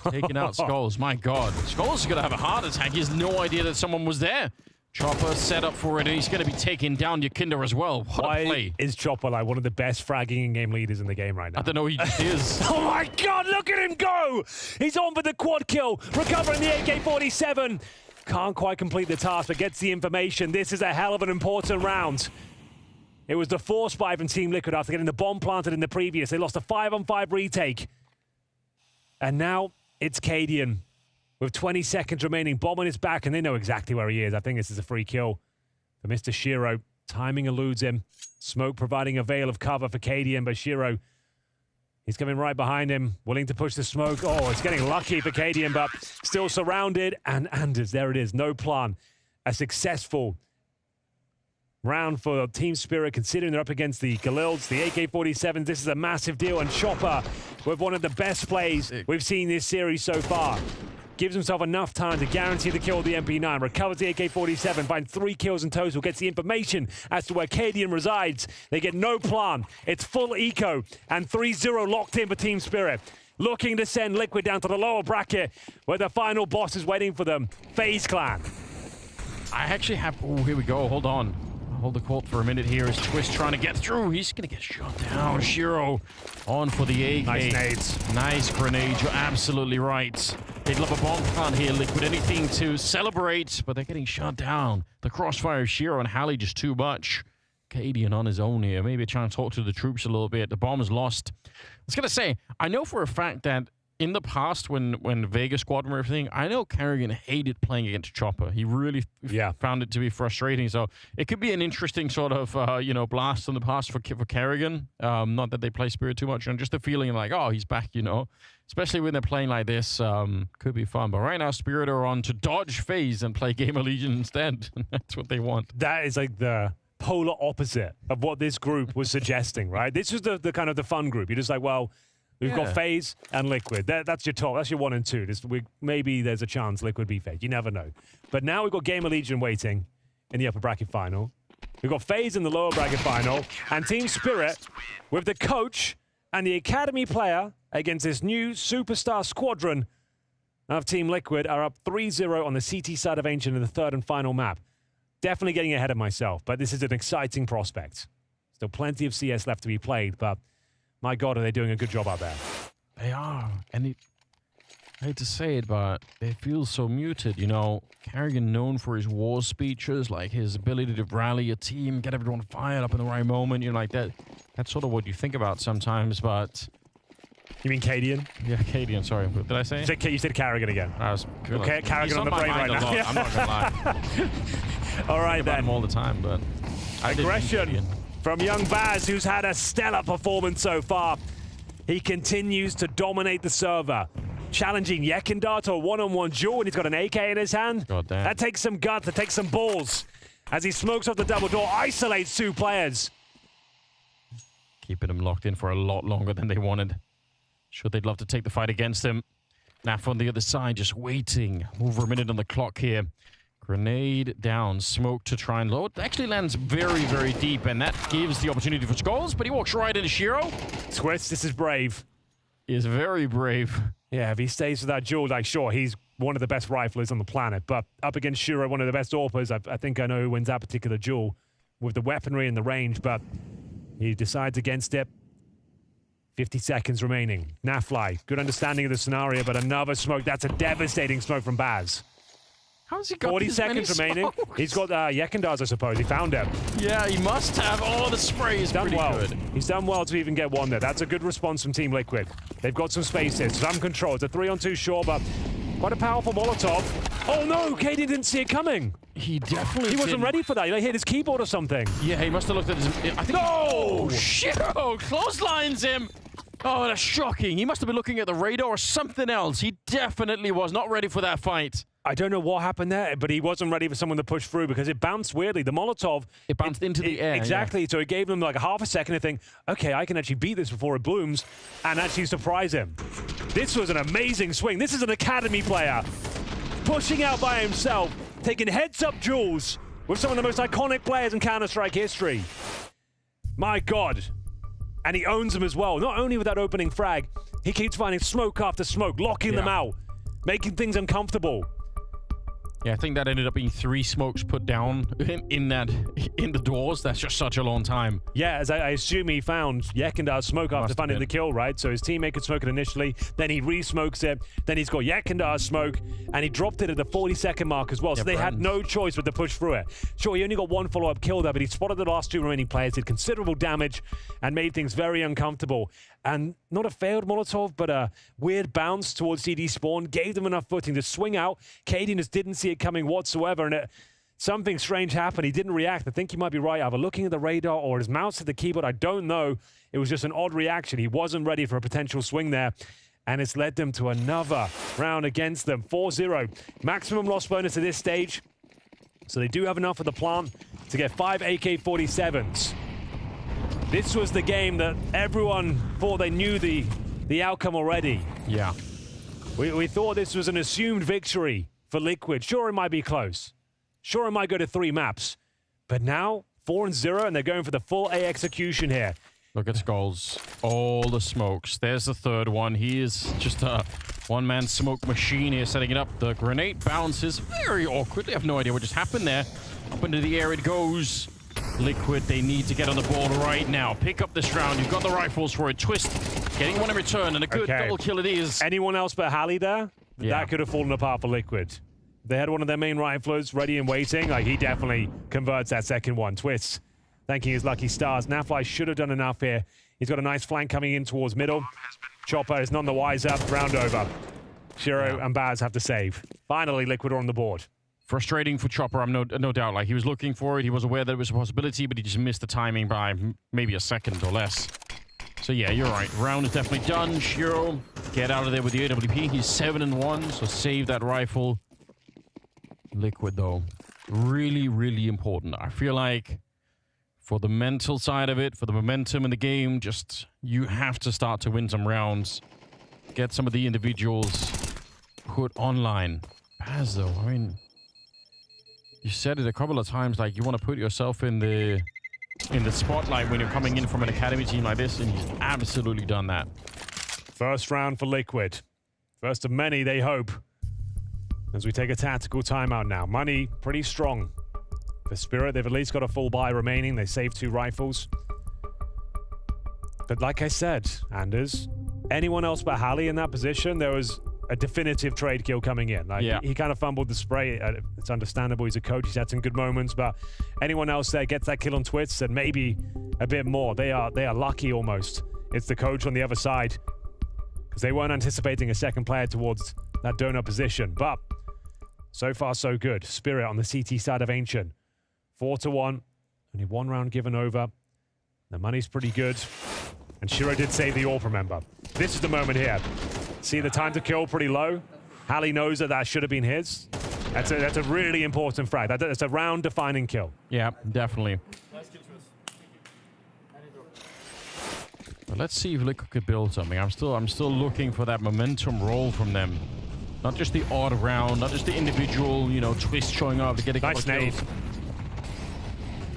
Taking out Skulls. My God. Skulls is going to have a heart attack. He has no idea that someone was there. Chopper set up for it, and he's going to be taking down Yakinda as well. What a play. Is Chopper like one of the best fragging in-game leaders in the game right now? I don't know, he just is. Oh my God, look at him go! He's on for the quad kill, recovering the AK-47. Can't quite complete the task, but gets the information. This is a hell of an important round. It was the force buy from Team Liquid after getting the bomb planted in the previous. They lost a 5-on-5 retake. And now it's Cadian. With 20 seconds remaining, bomb on his back, and they know exactly where he is. I think this is a free kill for Mr. Shiro. Timing eludes him. Smoke providing a veil of cover for Cadian, but Shiro, he's coming right behind him, willing to push the smoke. Oh, it's getting lucky for Cadian, but still surrounded. And Anders, there it is, no plan. A successful round for Team Spirit, considering they're up against the Galils, the AK-47s. This is a massive deal, and Chopper with one of the best plays we've seen this series so far. Gives himself enough time to guarantee the kill with the MP9, recovers the AK-47, finds 3 kills in total, gets the information as to where Cadian resides. They get no plan. It's full eco, and 3-0 locked in for Team Spirit. Looking to send Liquid down to the lower bracket, where the final boss is waiting for them, FaZe Clan. I actually have... Oh, here we go. Hold on. Hold the court for a minute here as Twist trying to get through. He's going to get shot down. Shiro on for the AK. Nice nades. Nice grenade. You're absolutely right. They'd love a bomb plant here, Liquid. Anything to celebrate, but they're getting shot down. The crossfire of Shiro and Halley just too much. Cadian on his own here. Maybe trying to talk to the troops a little bit. The bomb is lost. I was going to say, I know for a fact that in the past, when Vegas Squad and everything, I know Kerrigan hated playing against Chopper. He really found it to be frustrating. So it could be an interesting sort of, blast in the past for Kerrigan. Not that they play Spirit too much, and just the feeling like, oh, he's back, Especially when they're playing like this, could be fun. But right now, Spirit are on to dodge FaZe and play GamerLegion instead. That's what they want. That is like the polar opposite of what this group was suggesting, right? This was the kind of the fun group. You're just like, well, We've got Yeah. FaZe and Liquid. That's your top. That's your 1 and 2. Maybe there's a chance Liquid beat FaZe. You never know. But now we've got GamerLegion waiting in the upper bracket final. We've got FaZe in the lower bracket final. And Team Spirit with the coach and the academy player against this new superstar squadron of Team Liquid are up 3-0 on the CT side of Ancient in the third and final map. Definitely getting ahead of myself, but this is an exciting prospect. Still plenty of CS left to be played, but my God, are they doing a good job out there. They are. And I hate to say it, but they feel so muted. You know, Carrigan known for his war speeches, like his ability to rally a team, get everyone fired up in the right moment. You know, like that. That's sort of what you think about sometimes, but... You mean Cadian? Yeah, Cadian, sorry. What did I say? You said Carrigan again. I was okay, Carrigan on the brain right now. I'm not going to lie. All right, then. Him all the time, but... Aggression from young Baz, who's had a stellar performance so far. He continues to dominate the server, challenging Yekindar to a one-on-one duel, and he's got an AK in his hand. God damn. That takes some guts, that takes some balls. As he smokes off the double door, isolates 2 players. Keeping him locked in for a lot longer than they wanted. Sure, they'd love to take the fight against him. Naf on the other side, just waiting. Over a minute on the clock here. Grenade down, smoke to try and load. Actually lands very, very deep, and that gives the opportunity for Skulls, but he walks right into Shiro. Twist, this is brave. He is very brave. Yeah, if he stays with that duel, like, sure, he's one of the best riflers on the planet, but up against Shiro, one of the best AWPers, I think I know who wins that particular duel with the weaponry and the range, but he decides against it. 50 seconds remaining. Nafly, good understanding of the scenario, but another smoke. That's a devastating smoke from Baz. How's he got 40 this many seconds remaining. smokes? He's got Yekendar's, I suppose. He found him. Yeah, he must have. Oh, the spray is pretty good. He's done well to even get one there. That's a good response from Team Liquid. They've got some spaces, some control. It's a 3-on-2 short, but quite a powerful Molotov. Oh no, Katie didn't see it coming. He definitely He wasn't didn't. ready for that. He hit his keyboard or something. Yeah, he must have looked at his... I think No! Shit! Oh, clotheslines him! Oh, that's shocking. He must have been looking at the radar or something else. He definitely was not ready for that fight. I don't know what happened there, but he wasn't ready for someone to push through because it bounced weirdly. The Molotov... It bounced into the air. Exactly. So it gave them like a half a second to think, okay, I can actually beat this before it blooms and actually surprise him. This was an amazing swing. This is an academy player pushing out by himself, taking heads-up duels with some of the most iconic players in Counter-Strike history. My God. And he owns them as well. Not only with that opening frag, he keeps finding smoke after smoke, locking them out, making things uncomfortable. Yeah, I think that ended up being 3 smokes put down in the doors. That's just such a long time. Yeah, as I assume he found Yekendar's smoke after finding the kill, right? So his teammate could smoke it initially, then he re-smokes it, then he's got Yekendar's smoke, and he dropped it at the 40-second mark as well. So they had no choice but to push through it. Sure, he only got 1 follow-up kill there, but he spotted the last 2 remaining players, did considerable damage, and made things very uncomfortable. And not a failed Molotov, but a weird bounce towards CD spawn, gave them enough footing to swing out. Cadian just didn't see it coming whatsoever, and something strange happened. He didn't react. I think you might be right, either looking at the radar or his mouse at the keyboard. I don't know. It was just an odd reaction. He wasn't ready for a potential swing there, and it's led them to another round against them. 4-0. Maximum loss bonus at this stage, so they do have enough of the plant to get 5 AK-47s. This was the game that everyone thought they knew the outcome already. Yeah. We thought this was an assumed victory for Liquid. Sure, it might be close. Sure, it might go to 3 maps. But now, 4-0, and they're going for the full A execution here. Look at Skulls. All the smokes. There's the third one. He is just a one-man smoke machine here, setting it up. The grenade bounces very awkwardly. I have no idea what just happened there. Up into the air it goes. Liquid, they need to get on the board right now. Pick up this round. You've got the rifles for it. Twist, getting one in return, and a good double kill it is. Anyone else but Halley there? Yeah. That could have fallen apart for Liquid. They had one of their main riflers ready and waiting. Like, he definitely converts that second one. Twist, thanking his lucky stars. Nafly should have done enough here. He's got a nice flank coming in towards middle. Chopper is none the wiser. Round over. Shiro and Baz have to save. Finally, Liquid are on the board. Frustrating for Chopper, I'm no doubt. Like, he was looking for it. He was aware that it was a possibility, but he just missed the timing by maybe a second or less. So yeah, you're right. Round is definitely done. Shiro, get out of there with the AWP. He's 7-1, so save that rifle. Liquid, though, really, really important. I feel like For the mental side of it, for the momentum in the game, just you have to start to win some rounds. Get some of the individuals put online. Baz, though, I mean, you said it a couple of times, like you want to put yourself in the spotlight when you're coming in from an academy team like this, and he's absolutely done that. First round for Liquid. First of many, they hope. As we take a tactical timeout now. Money pretty strong. For Spirit, they've at least got a full buy remaining. They saved 2 rifles. But like I said, Anders, anyone else but Hallie in that position, there was a definitive trade kill coming in. Like, he kind of fumbled the spray. It's understandable. He's a coach. He's had some good moments. But anyone else there gets that kill on Twitch and maybe a bit more. They are lucky almost. It's the coach on the other side. Because they weren't anticipating a second player towards that donut position. But so far, so good. Spirit on the CT side of Ancient. 4-1. Only 1 round given over. The money's pretty good. And Shiro did save the AWP, remember. This is the moment here. See the time to kill pretty low. Hallie knows that should have been his. That's a really important frag. That's a round-defining kill. Yeah, definitely. But let's see if Liquid could build something. I'm still looking for that momentum roll from them. Not just the odd round, not just the individual, twist showing up to get a couple of kills.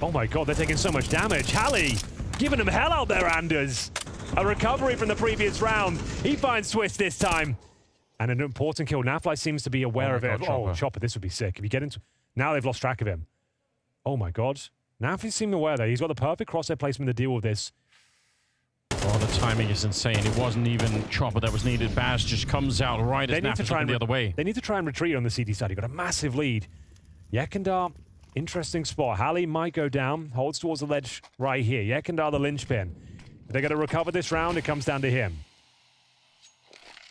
Oh my god, they're taking so much damage. Hallie giving them hell out there, Anders. A recovery from the previous round. He finds Twist this time. And an important kill. Nafly seems to be aware of it. Oh, Chopper, this would be sick. If you get into... Now they've lost track of him. Oh my god. Nafly seemed aware that he's got the perfect crosshair placement to deal with this. Oh, the timing is insane. It wasn't even Chopper that was needed. Baz just comes out right as Nafly's looking the other way. They need to try and retreat on the CT side. You've got a massive lead. Yekindar, interesting spot. Hallie might go down. Holds towards the ledge right here. Yekindar, the linchpin. If they're going to recover this round, it comes down to him.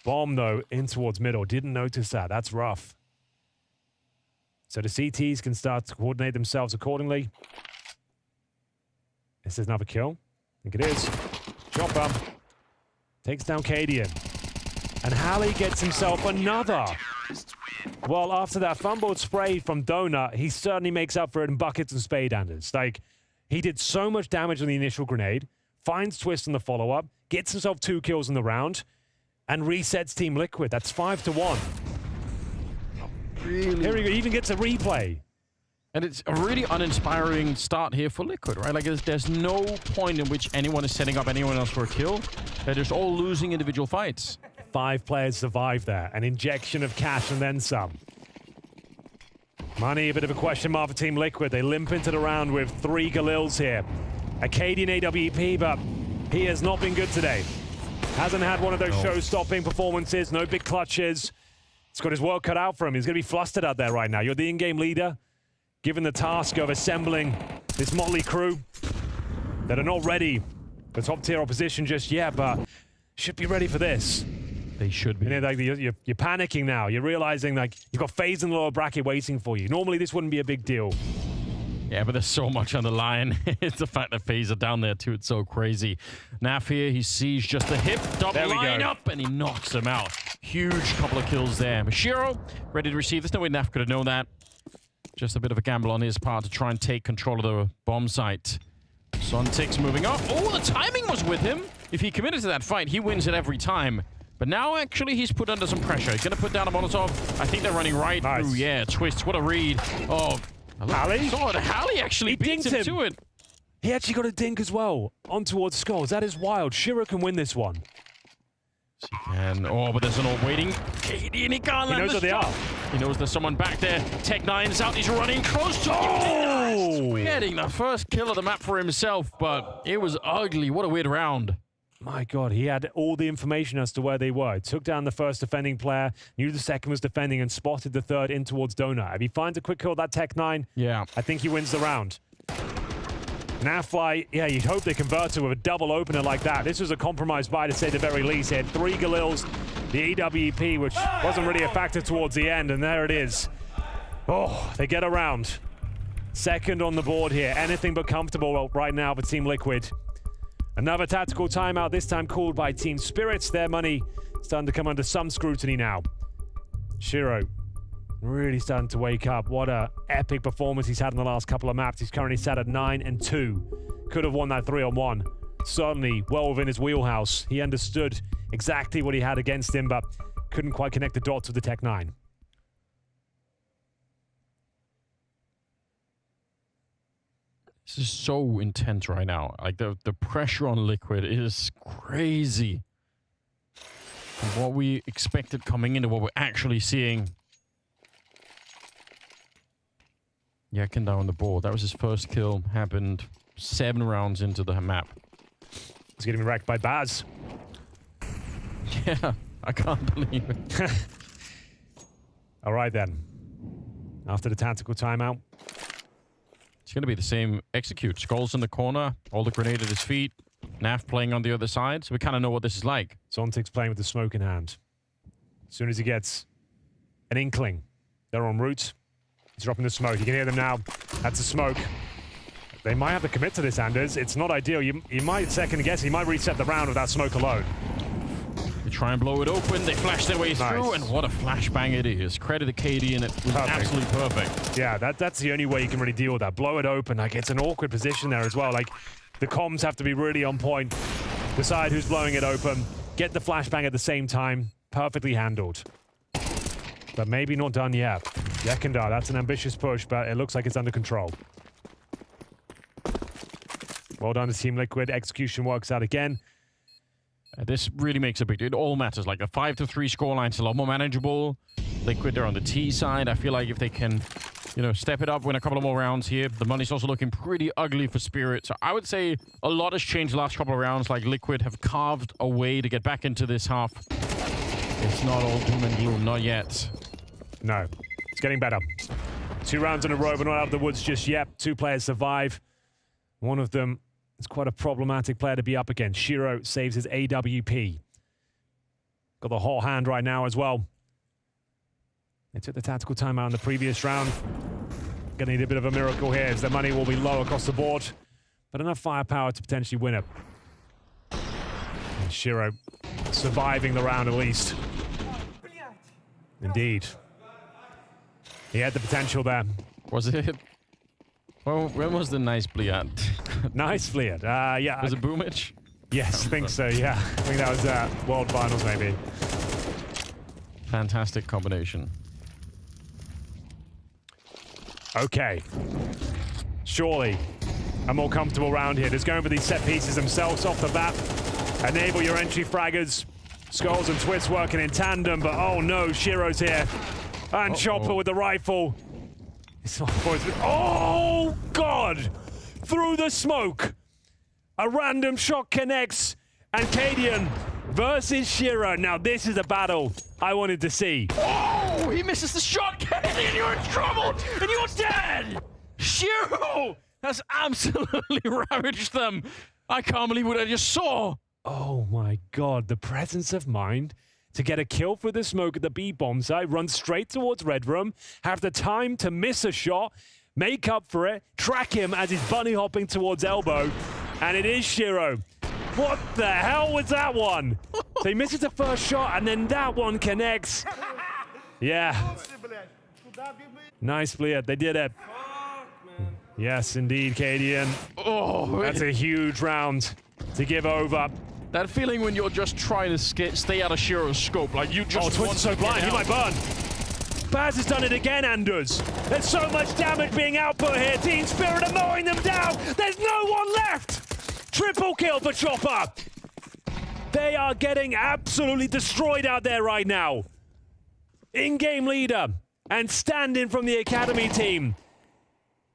Bomb, though, in towards middle. Didn't notice that. That's rough. So the CTs can start to coordinate themselves accordingly. This is another kill. I think it is. Chopper takes down Cadian. And Hallie gets himself another. Well, after that fumbled spray from Donut, he certainly makes up for it in buckets and spade, Anders. Like, he did so much damage on the initial grenade, finds Twist on the follow-up, gets himself 2 kills in the round, and resets Team Liquid. That's 5-1. Really? Here we go. He even gets a replay. And it's a really uninspiring start here for Liquid, right? Like, there's no point in which anyone is setting up anyone else for a kill. They're just all losing individual fights. 5 players survived there. An injection of cash and then some. Money, a bit of a question mark for Team Liquid. They limp into the round with 3 Galils here. Acadian AWP, but he has not been good today. Hasn't had one of those show-stopping performances. No big clutches. He's got his work cut out for him. He's going to be flustered out there right now. You're the in-game leader, given the task of assembling this motley crew that are not ready for top-tier opposition just yet, but should be ready for this. They should be. You know, like you're panicking now. You're realizing like you've got FaZe in the lower bracket waiting for you. Normally this wouldn't be a big deal. Yeah, but there's so much on the line. It's the fact that FaZe are down there too. It's so crazy. Naf here, he sees just the hip, double line up, and he knocks him out. Huge couple of kills there. Mashiro, ready to receive. There's no way Naf could have known that. Just a bit of a gamble on his part to try and take control of the bomb site. Sontik's moving up. Oh, the timing was with him. If he committed to that fight, he wins it every time. But now, actually, he's put under some pressure. He's going to put down a Molotov. I think they're running right through. Yeah, Twist. What a read. Oh, Hallie? Hallie actually beats him to it. He actually got a dink as well on towards Skulls. That is wild. Shiro can win this one. And but there's an all waiting. KD, and he can't land. He knows where they are. He knows there's someone back there. Tech9's out. He's running close to him. Getting the first kill of the map for himself, but it was ugly. What a weird round. My God, he had all the information as to where they were. Took down the first defending player, knew the second was defending, and spotted the third in towards Donut. If he finds a quick kill, that Tech9, I think he wins the round. Nafly, yeah, you'd hope they convert to a double opener like that. This was a compromised buy, to say the very least. He had 3 Galils, the EWP, which wasn't really a factor towards the end, and there it is. Oh, they get around. Second on the board here. Anything but comfortable right now for Team Liquid. Another tactical timeout, this time called by Team Spirits. Their money starting to come under some scrutiny now. Shiro Really starting to wake up. What a epic performance he's had in the last couple of maps. He's currently sat at 9-2. Could have won that 3-on-1. Certainly well within his wheelhouse. He understood exactly what he had against him, but couldn't quite connect the dots with the Tech 9. This is so intense right now. Like the pressure on Liquid is crazy. From what we expected coming into what we're actually seeing. Yakin down on the board. That was his first kill. Happened 7 rounds into the map. He's getting wrecked by Baz. Yeah, I can't believe it. All right then. After the tactical timeout. It's going to be the same execute. Skulls in the corner, all the grenade at his feet. Naf playing on the other side, so we kind of know what this is like. Zontic's playing with the smoke in hand. As soon as he gets an inkling, they're en route. He's dropping the smoke. You can hear them now. That's the smoke. They might have to commit to this, Anders. It's not ideal. You might second guess. He might reset the round with that smoke alone. They try and blow it open. They flash their way through, and what a flashbang it is. Credit to KD, and it was absolutely perfect. Yeah, that's the only way you can really deal with that. Blow it open. Like, it's an awkward position there as well. Like, the comms have to be really on point. Decide who's blowing it open. Get the flashbang at the same time. Perfectly handled. But maybe not done yet. Yekindar, that's an ambitious push, but it looks like it's under control. Well done to Team Liquid. Execution works out again. This really makes a big deal. It all matters. Like a 5-3 scoreline's a lot more manageable. Liquid, they're on the T side. I feel like if they can, you know, step it up, win a couple of more rounds here. The money's also looking pretty ugly for Spirit. So I would say a lot has changed the last couple of rounds. Like Liquid have carved a way to get back into this half. It's not all doom and gloom, not yet. No, it's getting better. 2 rounds in a row, but not out of the woods just yet. 2 players survive. One of them is quite a problematic player to be up against. Shiro saves his AWP. Got the hot hand right now as well. They took the tactical timeout in the previous round. Gonna need a bit of a miracle here as the money will be low across the board, but enough firepower to potentially win it. And Shiro surviving the round at least. Indeed. He had the potential there. Was it? Well, when was the nice Bliat? Nice Bliat. Yeah. Was it Boomich? Yes, I think so, yeah. I think that was World Finals, maybe. Fantastic combination. Okay. Surely a more comfortable round here. Just going for these set pieces themselves off the bat. Enable your entry fraggers. Skulls and Twists working in tandem, but oh no, Shiro's here. And Chopper with the rifle. Oh, God! Through the smoke. A random shot connects. And Cadian versus Shiro. Now, this is a battle I wanted to see. Oh, he misses the shot, Cadian. You're in trouble, and you're dead. Shiro has absolutely ravaged them. I can't believe what I just saw. Oh, my God. The presence of mind to get a kill for the smoke at the B bomb site, run straight towards Red Room, have the time to miss a shot, make up for it, track him as he's bunny hopping towards Elbow, and it is Shiro. What the hell was that one? So he misses the first shot, and then that one connects. Yeah. Nice Bliat, they did it. Yes, indeed, Cadian. Oh, that's a huge round to give over. That feeling when you're just trying to stay out of Shiro's scope, like you just Twist is so blind, he might burn. Baz has done it again, Anders. There's so much damage being output here. Team Spirit are mowing them down. There's no one left. Triple kill for Chopper. They are getting absolutely destroyed out there right now. In-game leader and stand-in from the Academy team.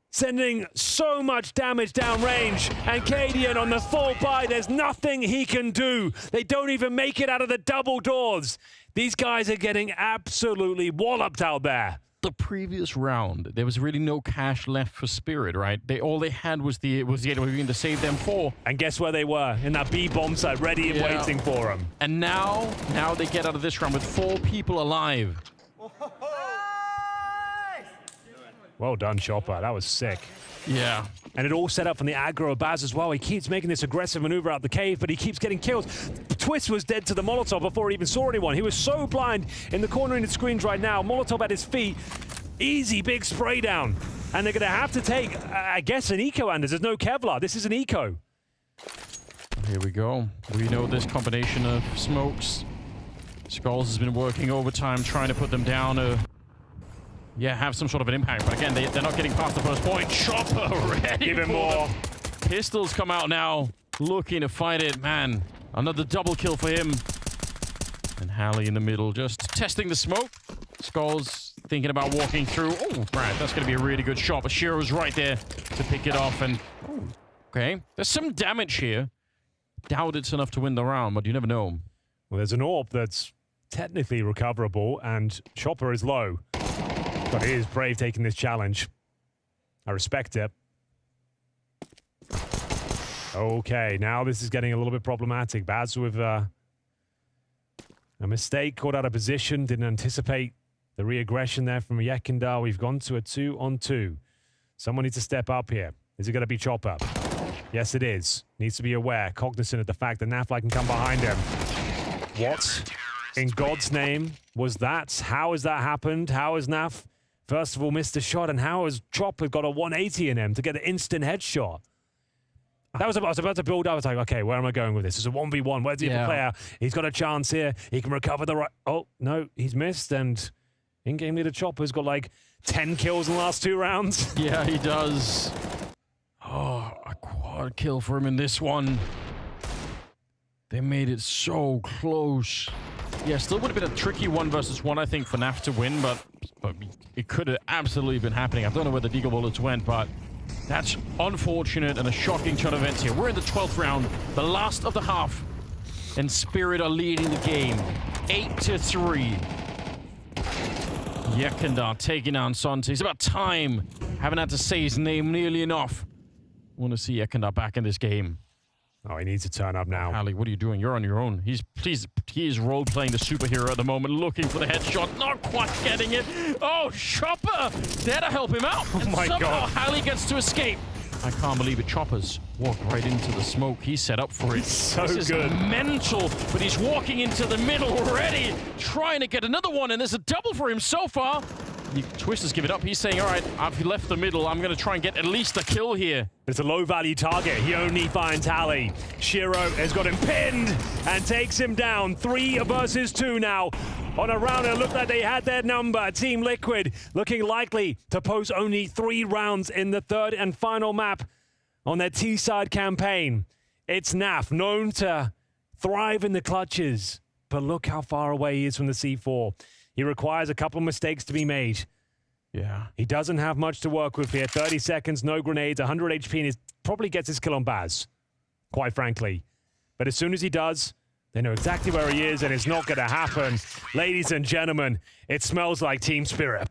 Sending so much damage downrange, and Cadian on the full buy, there's nothing he can do. They don't even make it out of the double doors. These guys are getting absolutely walloped out there. The previous round, there was really no cash left for Spirit, right? All they had was the AWP to save them 4. And guess where they were? In that B bomb site, ready and waiting for them. And now they get out of this round with 4 people alive. Well done, Chopper. That was sick. Yeah. And it all set up from the aggro of Baz as well. He keeps making this aggressive maneuver out the cave, but he keeps getting kills. Twist was dead to the Molotov before he even saw anyone. He was so blind in the corner in the screens right now. Molotov at his feet. Easy big spray down. And they're going to have to take, I guess, an eco, Anders. There's no Kevlar. This is an eco. Here we go. We know this combination of smokes. Skulls has been working overtime, trying to put them down. Yeah, have some sort of an impact. But again, they're not getting past the first point. Chopper ready. Even more. Pistols come out now, looking to fight it. Man, another double kill for him. And Hallie in the middle, just testing the smoke. Skulls thinking about walking through. Oh, right, that's going to be a really good shot. But Shiro's right there to pick it off. And okay, there's some damage here. Doubt it's enough to win the round, but you never know. Well, there's an AWP that's technically recoverable, and Chopper is low. But he is brave taking this challenge. I respect it. Okay, now this is getting a little bit problematic. Baz with a mistake, caught out of position, didn't anticipate the re-aggression there from Yekindar. We've gone to a 2-on-2. Someone needs to step up here. Is it going to be Chopper? Yes, it is. Needs to be aware, cognizant of the fact that Nafla can come behind him. What in God's name was that? How has that happened? How has Naf, first of all, missed a shot, and how has Chopper got a 180 in him to get an instant headshot? I was about to build up. I was like, okay, where am I going with this? It's a 1v1. Where's the other player? He's got a chance here. He can recover the right... Oh, no, he's missed, and in-game leader Chopper's got like 10 kills in the last 2 rounds. Yeah, he does. Oh, a quad kill for him in this one. They made it so close. Yeah, still would have been a tricky 1v1, I think, for Naf to win, but it could have absolutely been happening. I don't know where the Deagle bullets went, but that's unfortunate and a shocking turn of events here. We're in the 12th round, the last of the half, and Spirit are leading the game, 8-3. Yekindar taking down Sonte. It's about time. Haven't had to say his name nearly enough. Want to see Yekindar back in this game. Oh, he needs to turn up now. Ali, what are you doing? You're on your own. He is role-playing the superhero at the moment, looking for the headshot, not quite getting it. Oh, Chopper! There to help him out. Oh my God. Hallie gets to escape. I can't believe it. Chopper's walked right into the smoke. He's set up for it. So this good. Is mental, but he's walking into the middle already, trying to get another one, and there's a double for him so far. Twister's give it up. He's saying, all right, I've left the middle. I'm going to try and get at least a kill here. It's a low-value target. He only finds Hallie. Shiro has got him pinned and takes him down. 3 versus 2 now. On a round, it looked like they had their number. Team Liquid looking likely to post only 3 rounds in the 3rd and final map on their T-side campaign. It's Naf, known to thrive in the clutches, but look how far away he is from the C4. He requires a couple of mistakes to be made. Yeah. He doesn't have much to work with here. 30 seconds, no grenades, 100 HP, and he probably gets his kill on Baz, quite frankly. But as soon as he does, they know exactly where he is, and it's not going to happen. Ladies and gentlemen, it smells like Team Spirit.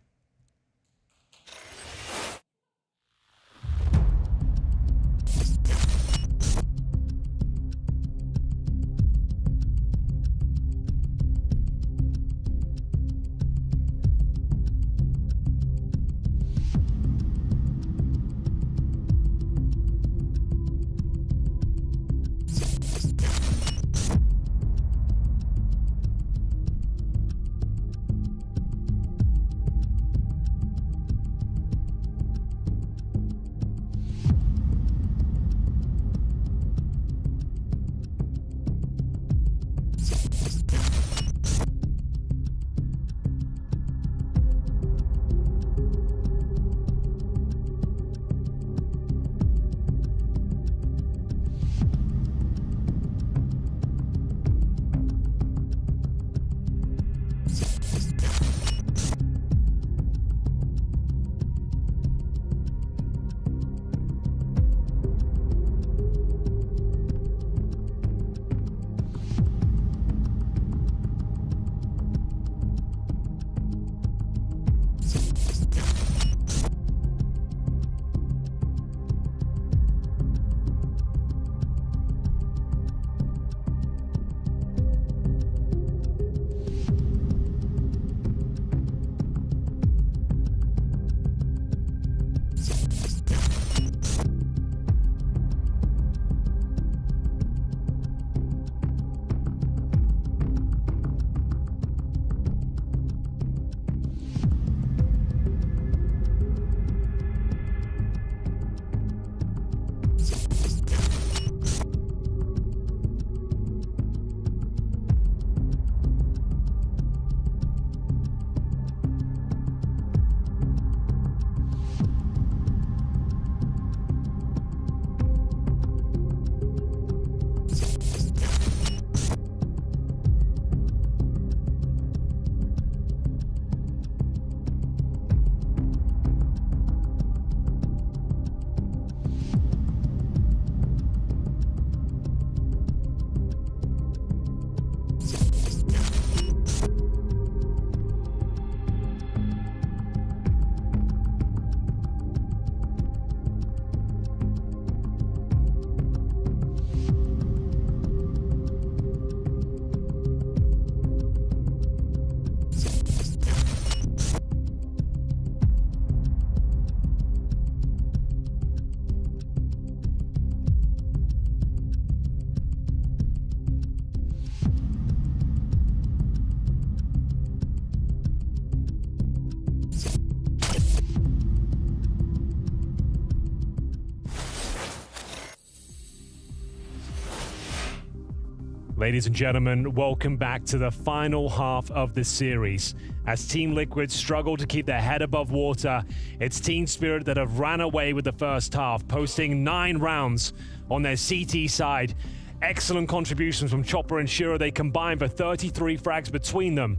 Ladies and gentlemen, welcome back to the final half of the series. As Team Liquid struggle to keep their head above water, it's Team Spirit that have ran away with the first half, posting 9 rounds on their CT side. Excellent contributions from Chopper and Shiro. They combine for 33 frags between them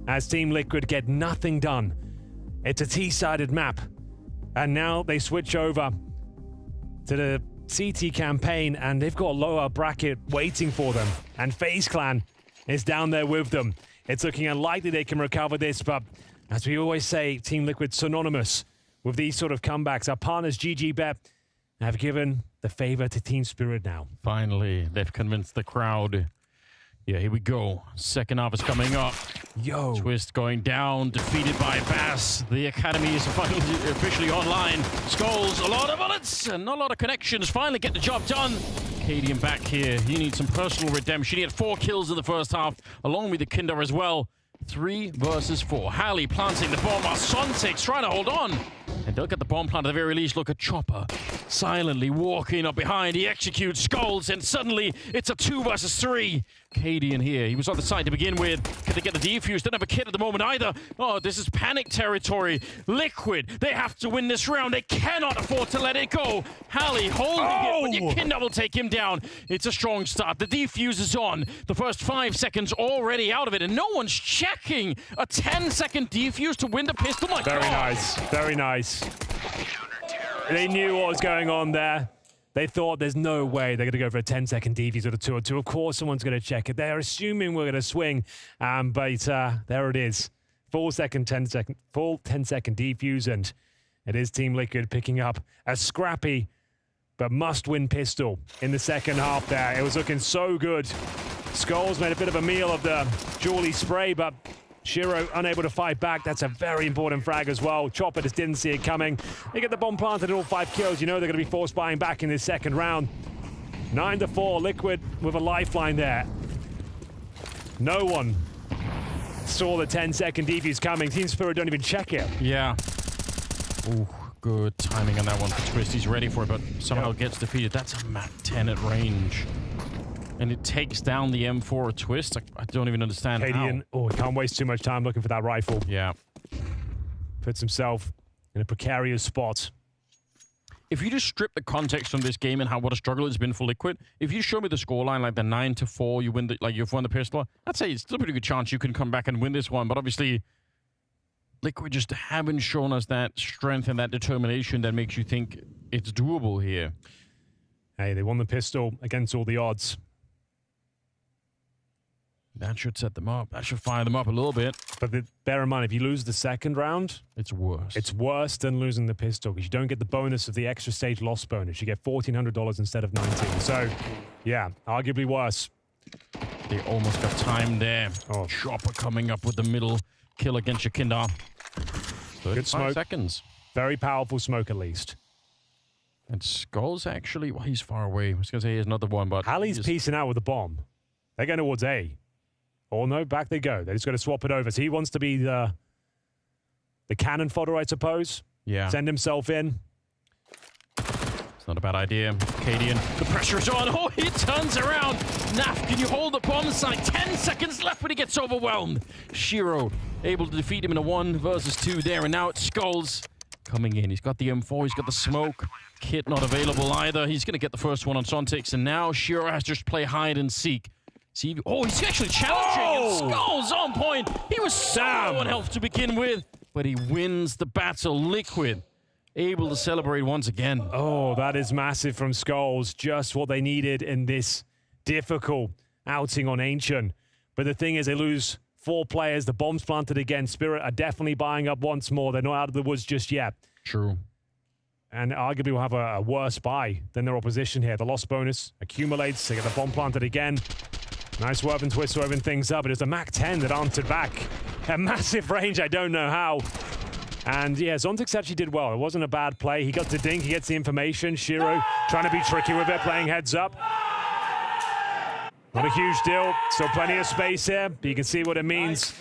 as Team Liquid get nothing done. It's a T-sided map. And now they switch over to the CT campaign, and they've got a lower bracket waiting for them. And FaZe Clan is down there with them. It's looking unlikely they can recover this, but as we always say, Team Liquid synonymous with these sort of comebacks. Our partners GGBet have given the favor to Team Spirit now. Finally, they've convinced the crowd. Yeah, here we go. Second half is coming up. Yo. Twist going down, defeated by Bass. The Academy is finally officially online. Skulls, a lot of bullets and not a lot of connections. Finally get the job done. Cadian back here. He needs some personal redemption. He had 4 kills in the first half, along with the Kinder as well. 3 versus 4. Halley planting the bomb while Sontics trying to hold on. And they'll get the bomb plant at the very least. Look at Chopper silently walking up behind. He executes Skulls, and suddenly it's a 2 versus 3. Cadian here. He was on the side to begin with. Can they get the defuse? Don't have a kit at the moment either. Oh, this is panic territory. Liquid, they have to win this round. They cannot afford to let it go. Halley holding it, but you can double take him down. It's a strong start. The defuse is on. The first 5 seconds already out of it, and no one's checking a 10-second defuse to win the pistol. My Very God. nice. Very nice. They knew what was going on there. They thought there's no way they're going to go for a 10-second defuse with a 2-on-2. Of course, someone's going to check it. They're assuming we're going to swing, but there it is. Full 10-second defuse, and it is Team Liquid picking up a scrappy but must-win pistol in the second half there. It was looking so good. Skulls made a bit of a meal of the Julie spray, but Shiro unable to fight back. That's a very important frag as well. Chopper just didn't see it coming. They get the bomb planted at all 5 kills. You know they're going to be force buying back in this second round. 9-4, Liquid with a lifeline there. No one saw the 10-second defuse coming. Team Spirit don't even check it. Yeah. Ooh, good timing on that one for Twist. He's ready for it, but somehow gets defeated. That's a Mat 10 at range. And it takes down the M4 of Twist. I don't even understand Cadian, how. oh, he can't waste too much time looking for that rifle. Yeah. Puts himself in a precarious spot. If you just strip the context from this game and what a struggle it's been for Liquid, if you show me the scoreline, like the 9-4, you win you've won the pistol, I'd say it's still a pretty good chance you can come back and win this one. But obviously, Liquid just haven't shown us that strength and that determination that makes you think it's doable here. Hey, they won the pistol against all the odds. That should set them up. That should fire them up a little bit. But bear in mind, if you lose the second round, it's worse. It's worse than losing the pistol because you don't get the bonus of the extra stage loss bonus. You get $1,400 instead of $19. So, yeah, arguably worse. They almost got time there. Oh, Chopper coming up with the middle kill against Yakinda. Good smoke. Seconds. Very powerful smoke, at least. And Skulls actually, well, he's far away. I was going to say here's another one, but Halley's piecing out with the bomb. They're going towards A. Oh no, back they go. They're just going to swap it over. So he wants to be the cannon fodder, I suppose. Yeah. Send himself in. It's not a bad idea. Cadian, the pressure is on. Oh, he turns around. Naf, can you hold the bomb site? 10 seconds left when he gets overwhelmed. Shiro able to defeat him in a 1 versus 2 there, and now it's Skulls coming in. He's got the M4, he's got the smoke. Kit not available either. He's going to get the first one on Sontics, and now Shiro has to just play hide and seek. See, oh, he's actually challenging, and Skulls on point. He was so low on health to begin with, but he wins the battle. Liquid able to celebrate once again. Oh, that is massive from Skulls. Just what they needed in this difficult outing on Ancient. But the thing is, they lose 4 players. The bomb's planted again. Spirit are definitely buying up once more. They're not out of the woods just yet. True. And arguably will have a worse buy than their opposition here. The loss bonus accumulates. They get the bomb planted again. Nice swerving twist, swerving things up. It is the Mac 10 that answered back. A massive range, I don't know how. And yeah, Zontix actually did well. It wasn't a bad play. He got to dink, he gets the information. Shiro trying to be tricky with it, playing heads up. Not a huge deal. Still plenty of space here, but you can see what it means.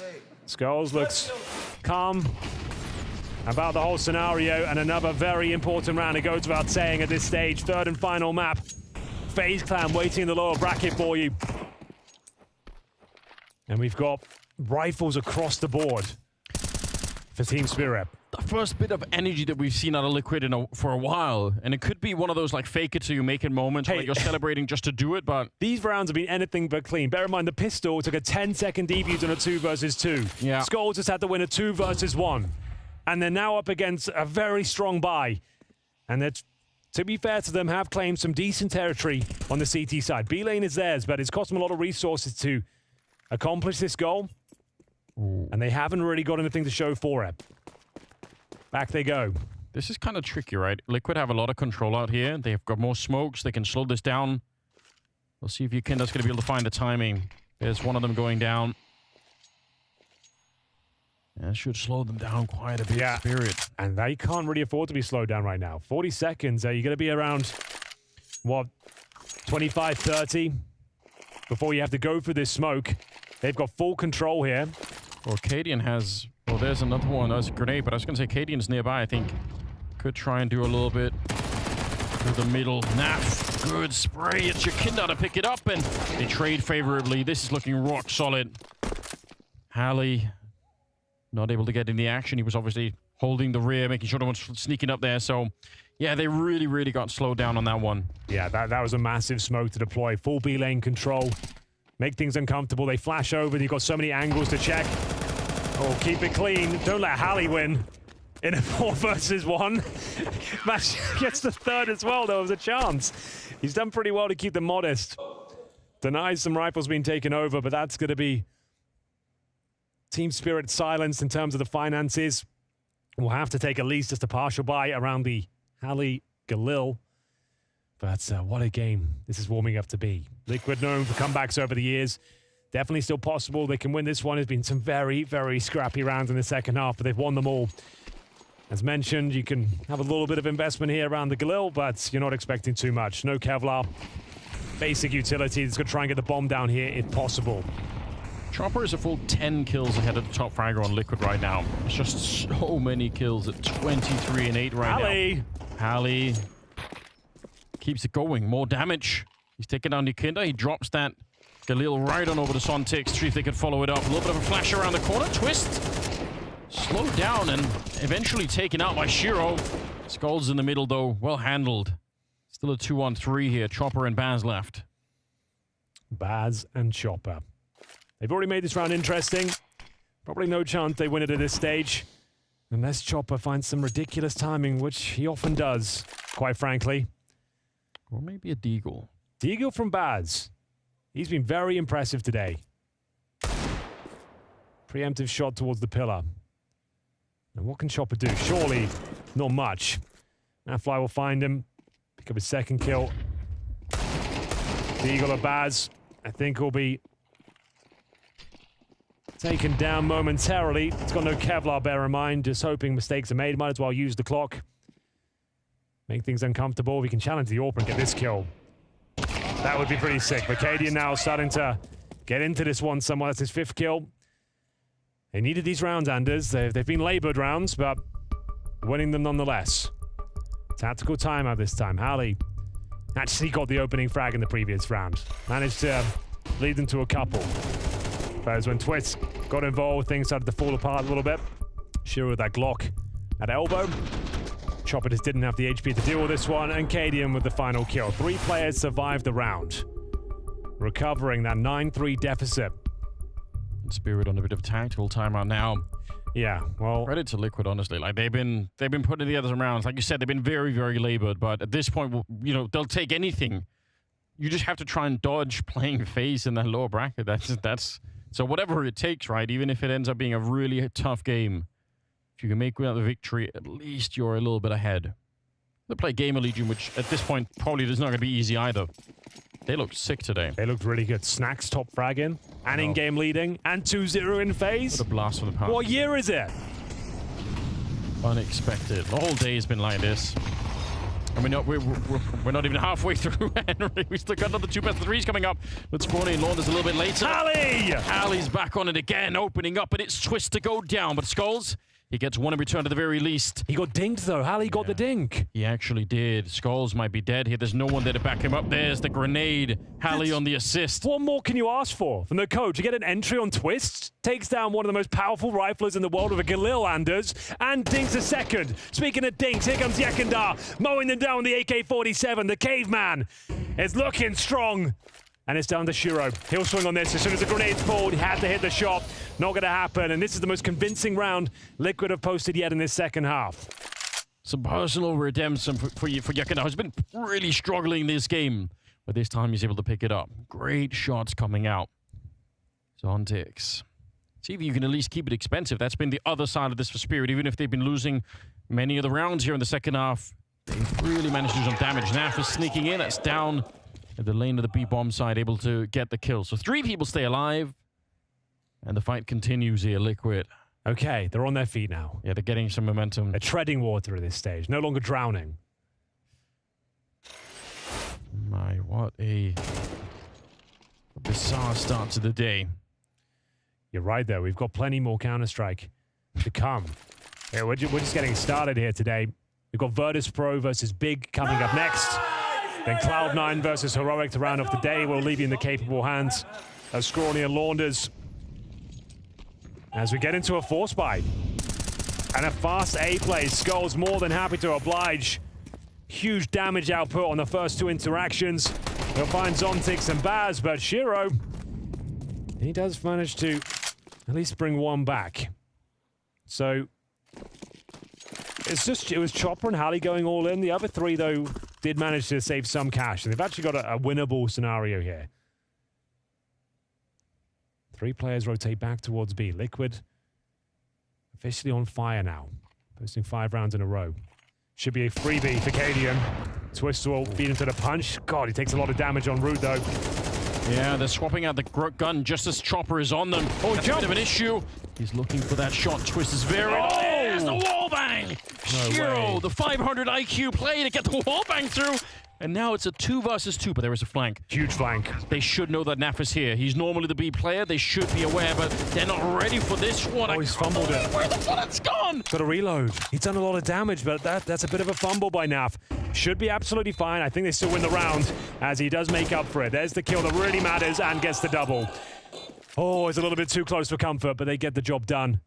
Skulls looks calm about the whole scenario, and another very important round. It goes without saying at this stage. 3rd and final map. FaZe Clan waiting in the lower bracket for you. And we've got rifles across the board for Team Spirit. The first bit of energy that we've seen out of Liquid for a while. And it could be one of those like fake it till you make it moments where you're celebrating just to do it, but... These rounds have been anything but clean. Bear in mind, the pistol took a 10-second defuse on a 2 versus 2. Yeah. Skulls has had to win a 2 versus 1. And they're now up against a very strong buy. And they're, to be fair to them, have claimed some decent territory on the CT side. B lane is theirs, but it's cost them a lot of resources to accomplish this goal. Ooh. And they haven't really got anything to show for it. Back they go. This is kind of tricky, right? Liquid have a lot of control out here. They've got more smokes. They can slow this down. We'll see if Yukinda's going to be able to find the timing. There's one of them going down. That should slow them down quite a bit, Yeah. Spirit. And they can't really afford to be slowed down right now. 40 seconds. You're going to be around, what, 25, 30 before you have to go for this smoke. They've got full control here. Well, Cadian has... Well, there's another one. There's a grenade, but I was going to say Cadian's nearby, I think. Could try and do a little bit through the middle. Naf, good spray. It's Yukinda to pick it up, and they trade favorably. This is looking rock solid. Halley not able to get in the action. He was obviously holding the rear, making sure no one's sneaking up there. So, yeah, they really, really got slowed down on that one. Yeah, that was a massive smoke to deploy. Full B lane control. Make things uncomfortable. They flash over. You've got so many angles to check. Oh, keep it clean. Don't let Halley win in a 4 versus 1. Match gets the 3rd as well. There was a chance. He's done pretty well to keep them modest. Denies some rifles being taken over, but that's going to be Team Spirit silenced in terms of the finances. We'll have to take at least just a partial buy around the Halley Galil. But what a game this is warming up to be. Liquid known for comebacks over the years. Definitely still possible. They can win this one. There's been some very, very scrappy rounds in the second half, but they've won them all. As mentioned, you can have a little bit of investment here around the Galil, but you're not expecting too much. No Kevlar. Basic utility. It's going to try and get the bomb down here if possible. Chopper is a full 10 kills ahead of the top fragger on Liquid right now. It's just so many kills at 23 and 8 right now. Halley keeps it going. More damage. He's taking down Yukinda. He drops that Galil right on over to Sontix. See if they can follow it up. A little bit of a flash around the corner. Twist. Slowed down and eventually taken out by Shiro. Skulls in the middle, though. Well handled. Still a 2-on-3 here. Chopper and Baz left. Baz and Chopper. They've already made this round interesting. Probably no chance they win it at this stage. Unless Chopper finds some ridiculous timing, which he often does, quite frankly. Or maybe a Deagle. Deagle from Baz. He's been very impressive today. Preemptive shot towards the pillar. And what can Chopper do? Surely not much. Nafly will find him. Pick up his 2nd kill. Deagle or Baz, I think, will be taken down momentarily. It's got no Kevlar, bear in mind. Just hoping mistakes are made. Might as well use the clock. Make things uncomfortable. We can challenge the AWP and get this kill. That would be pretty sick. But Cadian now starting to get into this one somewhat. That's his 5th kill. They needed these rounds, Anders. They've been labored rounds, but winning them nonetheless. Tactical timeout this time. Halley actually got the opening frag in the previous round. Managed to lead them to a couple. But as when Twist got involved, things started to fall apart a little bit. Shiro with that Glock at elbow. Chopper just didn't have the HP to deal with this one, and Cadian with the final kill. 3 players survived the round, recovering that 9-3 deficit. And Spirit on a bit of a tactical timeout now. Yeah, well, credit to Liquid, honestly. Like they've been putting the others around. Like you said, they've been very, very labored. But at this point, you know, they'll take anything. You just have to try and dodge playing FaZe in that lower bracket. That's so whatever it takes, right? Even if it ends up being a really tough game. If you can make the victory, at least you're a little bit ahead. They play GamerLegion, which at this point probably is not going to be easy either. They looked sick today. They looked really good. Snacks top fragging, and in-game leading, and 2-0 in FaZe. What a blast from the past. What year is it? Unexpected. The whole day has been like this. And we're not even halfway through, Henry. We still got another 2 best of 3s coming up. Let's spawn in Launders a little bit later. Halley! Halley's back on it again, opening up, and it's Twist to go down. But Skulls, He gets one in return at the very least. He got dinked though. Halley got the dink. He actually did. Skulls might be dead here. There's no one there to back him up. There's the grenade. Halley on the assist. What more can you ask for from the coach? You get an entry on Twist, takes down one of the most powerful riflers in the world with a Galil Anders, and dinks a second. Speaking of dinks, here comes Yekindar, mowing them down with the AK-47. The caveman is looking strong. And it's down to Shiro. He'll swing on this as soon as the grenade's pulled. He had to hit the shot. Not going to happen. And this is the most convincing round Liquid have posted yet in this second half. Some personal redemption for Yekindar, who's been really struggling this game. But this time he's able to pick it up. Great shots coming out. Zontix. See if you can at least keep it expensive. That's been the other side of this for Spirit. Even if they've been losing many of the rounds here in the second half, they've really managed to do some damage. Naf is sneaking in. That's down at the lane of the B-bomb side, able to get the kill. So 3 people stay alive, and the fight continues here, Liquid. Okay, they're on their feet now. Yeah, they're getting some momentum. They're treading water at this stage, no longer drowning. My, what a bizarre start to the day. You're right, though. We've got plenty more Counter-Strike to come. Yeah, we're just getting started here today. We've got Virtus.pro versus Big coming up next. Then Cloud9 versus Heroic to round off the day. We'll leave you in the capable hands of Scrawny and Launders. As we get into a force buy. And a fast A play. Skull's more than happy to oblige. Huge damage output on the first 2 interactions. He'll find Zontix and Baz, but Shiro, he does manage to at least bring one back. So it was Chopper and Halley going all in. The other 3, though, did manage to save some cash. And they've actually got a winnable scenario here. 3 players rotate back towards B. Liquid officially on fire now. Posting 5 rounds in a row. Should be a freebie for Cadian. Twist will beat him to the punch. God, he takes a lot of damage en route, though. Yeah, they're swapping out the gun just as Chopper is on them. Oh, that's a bit of an issue. He's looking for that shot. Twist is very... Oh, there's the wallbang! Shiro, the 500 IQ play to get the wallbang through. And now it's a 2 versus 2, but there is a flank. Huge flank. They should know that Naf is here. He's normally the B player. They should be aware, but they're not ready for this one. Oh, he's fumbled it. Where the bullet's gone? Got to reload. He's done a lot of damage, but that's a bit of a fumble by Naf. Should be absolutely fine. I think they still win the round as he does make up for it. There's the kill that really matters and gets the double. Oh, it's a little bit too close for comfort, but they get the job done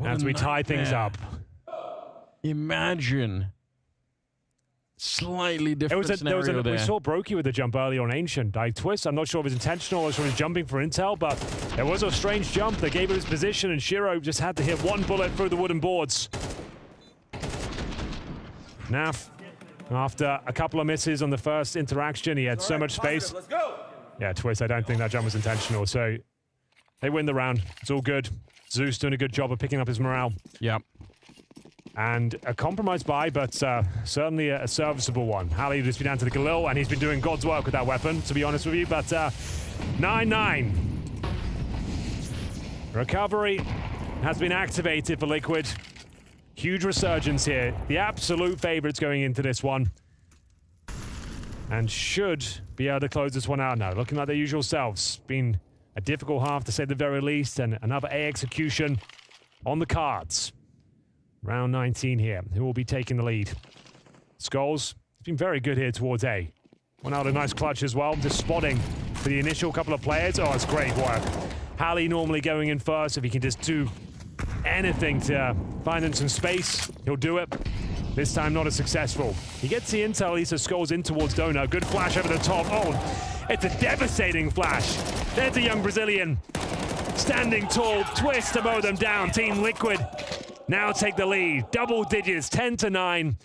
as we tie things up. Imagine. Slightly different scenario there. We saw Brokey with the jump earlier on Ancient. Twist, I'm not sure if it's intentional or if he's jumping for intel, but there was a strange jump that gave him his position, and Shiro just had to hit 1 bullet through the wooden boards. Naf, after a couple of misses on the first interaction, he had so much space. Let's go. Yeah, Twist, I don't think that jump was intentional, so they win the round. It's all good. Zeus doing a good job of picking up his morale. Yeah. And a compromised buy, but certainly a serviceable one. Halley just been down to the Galil, and he's been doing God's work with that weapon, to be honest with you. But 9-9. Recovery has been activated for Liquid. Huge resurgence here. The absolute favorites going into this one. And should be able to close this one out now. Looking like their usual selves. Been a difficult half, to say the very least, and another A execution on the cards. Round 19 here. Who will be taking the lead? Skulls has been very good here towards A. One out a nice clutch as well. Just spotting for the initial couple of players. Oh, it's great work. Halley normally going in first. If he can just do anything to find him some space, he'll do it. This time not as successful. He gets the intel. He Skulls in towards Donut. Good flash over the top. Oh, it's a devastating flash. There's a young Brazilian. Standing tall. Twist to mow them down. Team Liquid now take the lead. Double digits, 10-9.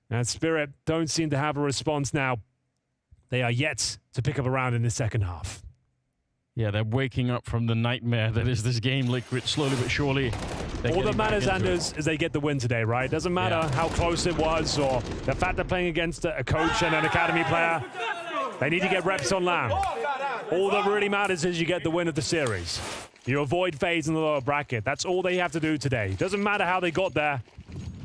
And Spirit don't seem to have a response now. They are yet to pick up a round in the second half. Yeah, they're waking up from the nightmare that is this game. Liquid, slowly but surely. All that matters, Anders, is they get the win today, right? Doesn't matter how close it was or the fact they're playing against a coach and an academy player. They need to get reps on LAN. All that really matters is you get the win of the series. You avoid FaZe in the lower bracket. That's all they have to do today. Doesn't matter how they got there,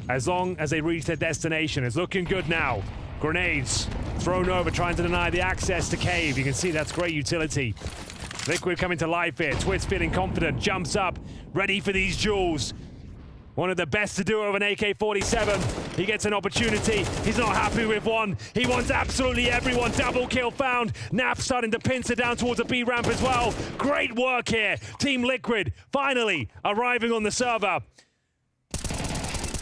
as long as they reach their destination. It's looking good now. Grenades thrown over, trying to deny the access to Cave. You can see that's great utility. Liquid coming to life here. Twist feeling confident, jumps up, ready for these duels. One of the best to do it with an AK-47. He gets an opportunity. He's not happy with one. He wants absolutely everyone. Double kill found. Naf starting to pincer down towards the B ramp as well. Great work here. Team Liquid finally arriving on the server.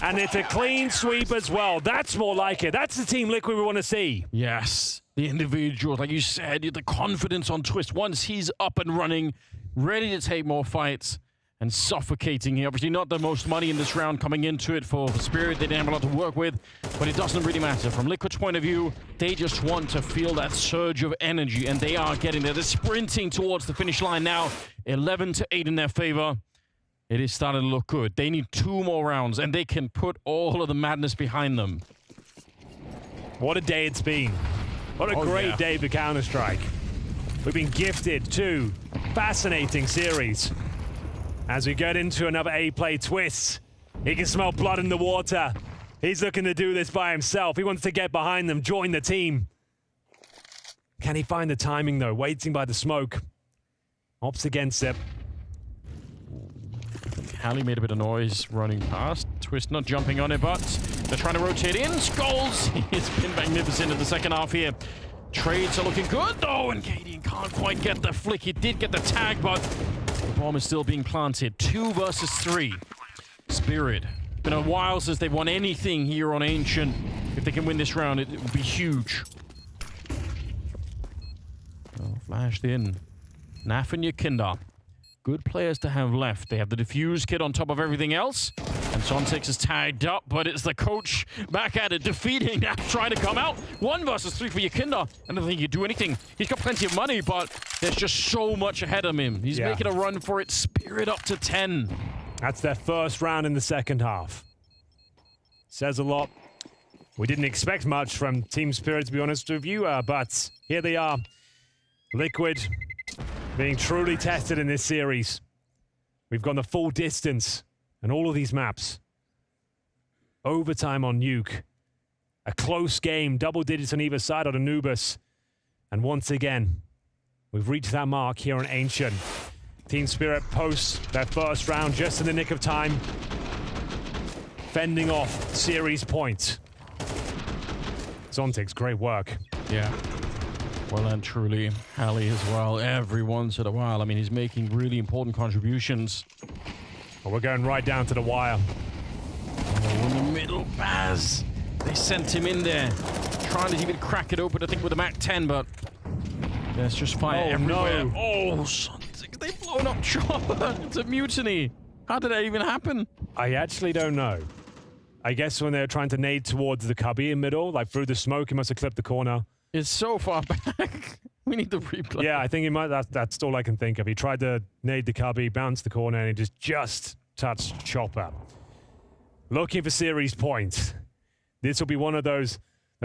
And it's a clean sweep as well. That's more like it. That's the Team Liquid we want to see. Yes, the individuals, like you said, the confidence on Twist. Once he's up and running, ready to take more fights and suffocating here. Obviously not the most money in this round coming into it for Spirit. They didn't have a lot to work with, but it doesn't really matter. From Liquid's point of view, they just want to feel that surge of energy, and they are getting there. They're sprinting towards the finish line now. 11-8 in their favor. It is starting to look good. They need 2 more rounds, and they can put all of the madness behind them. What a day it's been. What a great day for Counter-Strike. We've been gifted 2 fascinating series. As we get into another A-play Twist, he can smell blood in the water. He's looking to do this by himself. He wants to get behind them, join the team. Can he find the timing, though? Waiting by the smoke. Opts against it. Hallie made a bit of noise running past. Twist not jumping on it, but they're trying to rotate in. Skulls! It's been magnificent in the second half here. Trades are looking good, though, and Cadian can't quite get the flick. He did get the tag, but the bomb is still being planted. 2 versus 3. Spirit. Been a while since they've won anything here on Ancient. If they can win this round, it would be huge. Oh, flashed in. Naf and Yakinda. Good players to have left. They have the defuse kit on top of everything else. And Sontex is tagged up, but it's the coach back at it, defeating Naf, trying to come out. 1 versus 3 for Yakinda. I don't think he'd do anything. He's got plenty of money, but there's just so much ahead of him. He's making a run for it. Spirit up to 10. That's their first round in the second half. Says a lot. We didn't expect much from Team Spirit, to be honest with you, but here they are. Liquid being truly tested in this series. We've gone the full distance and all of these maps. Overtime on Nuke. A close game, double digits on either side on Anubis. And once again, we've reached that mark here on Ancient. Team Spirit posts their first round just in the nick of time. Fending off series points. Zontic's great work. Yeah. Well, and truly, Hallie as well, every once in a while. I mean, he's making really important contributions. Well, we're going right down to the wire. Oh, in the middle, Baz. They sent him in there. Trying to even crack it open, I think, with a MAC-10, but there's just fire everywhere. No. Oh, they've blown up Chopper. It's a mutiny. How did that even happen? I actually don't know. I guess when they were trying to nade towards the cubby in middle, like through the smoke, he must have clipped the corner. It's so far back. We need the replay. Yeah, I think he might. That's all I can think of. He tried to nade the cubby, bounced the corner, and he just touched Chopper. Looking for series points. This will be one of those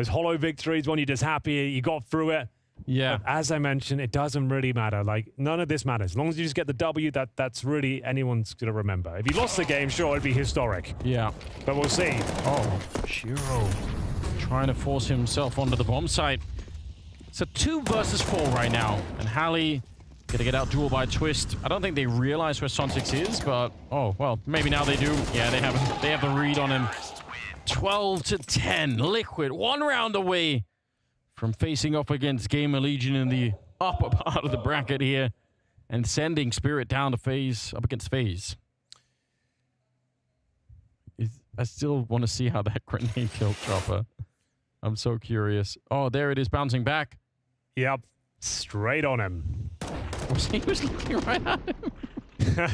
hollow victories, when you're just happy you got through it. Yeah. But as I mentioned, it doesn't really matter. Like, none of this matters. As long as you just get the W, that's really anyone's going to remember. If you lost the game, sure, it'd be historic. Yeah. But we'll see. Oh, Shiro trying to force himself onto the bomb site. It's a 2 versus 4 right now. And Hallie gonna get out duel by Twist. I don't think they realize where Sontex is, but oh, well, maybe now they do. Yeah, they have the read on him. 12-10. Liquid, 1 round away from facing off against GamerLegion in the upper part of the bracket here and sending Spirit down to FaZe, up against FaZe. I still want to see how that grenade killed Chopper. I'm so curious. Oh, there it is, bouncing back. Yep, straight on him. He was looking right at him.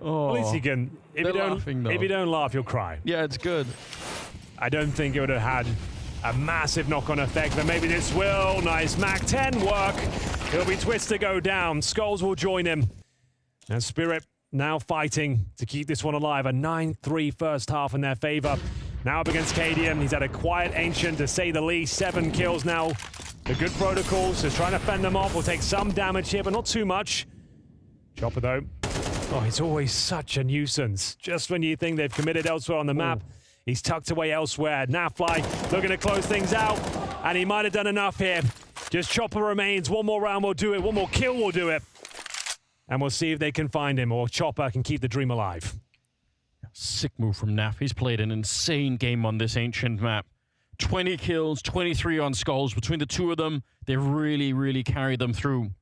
Oh, at least you can. If you don't laugh, you'll cry. Yeah, it's good. I don't think it would have had a massive knock-on effect, but maybe this will. Nice MAC-10 work. It'll be Twist to go down. Skulls will join him. And Spirit now fighting to keep this one alive. A 9-3 first half in their favor. Now up against Cadian. He's had a quiet Ancient, to say the least. 7 kills now. The good protocols, so trying to fend them off. Will take some damage here, but not too much. Chopper, though. Oh, he's always such a nuisance. Just when you think they've committed elsewhere on the map, he's tucked away elsewhere. Nafly looking to close things out, and he might have done enough here. Just Chopper remains. 1 more round will do it. 1 more kill will do it. And we'll see if they can find him or Chopper can keep the dream alive. Sick move from Naf. He's played an insane game on this Ancient map. 20 kills, 23 on skulls. Between the two of them, they really, really carried them through. And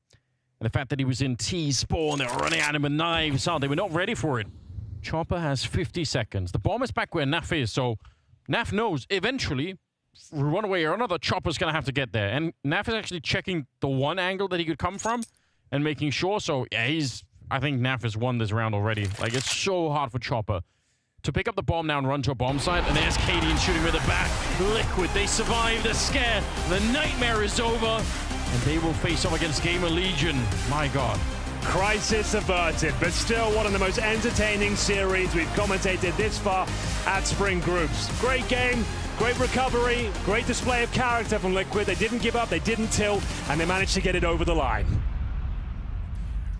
the fact that he was in T-spawn, they were running at him with knives. Oh, they were not ready for it. Chopper has 50 seconds. The bomb is back where Naf is, so Naf knows eventually, one way or another, Chopper's going to have to get there. And Naf is actually checking the one angle that he could come from and making sure. So, yeah, I think Naf has won this round already. Like, it's so hard for Chopper to pick up the bomb now and run to a bomb site. And there's Cadian shooting with the back. Liquid, they survive the scare. The nightmare is over. And they will face off against GamerLegion. My God. Crisis averted, but still one of the most entertaining series we've commentated this far at Spring Groups. Great game, great recovery, great display of character from Liquid. They didn't give up, they didn't tilt, and they managed to get it over the line.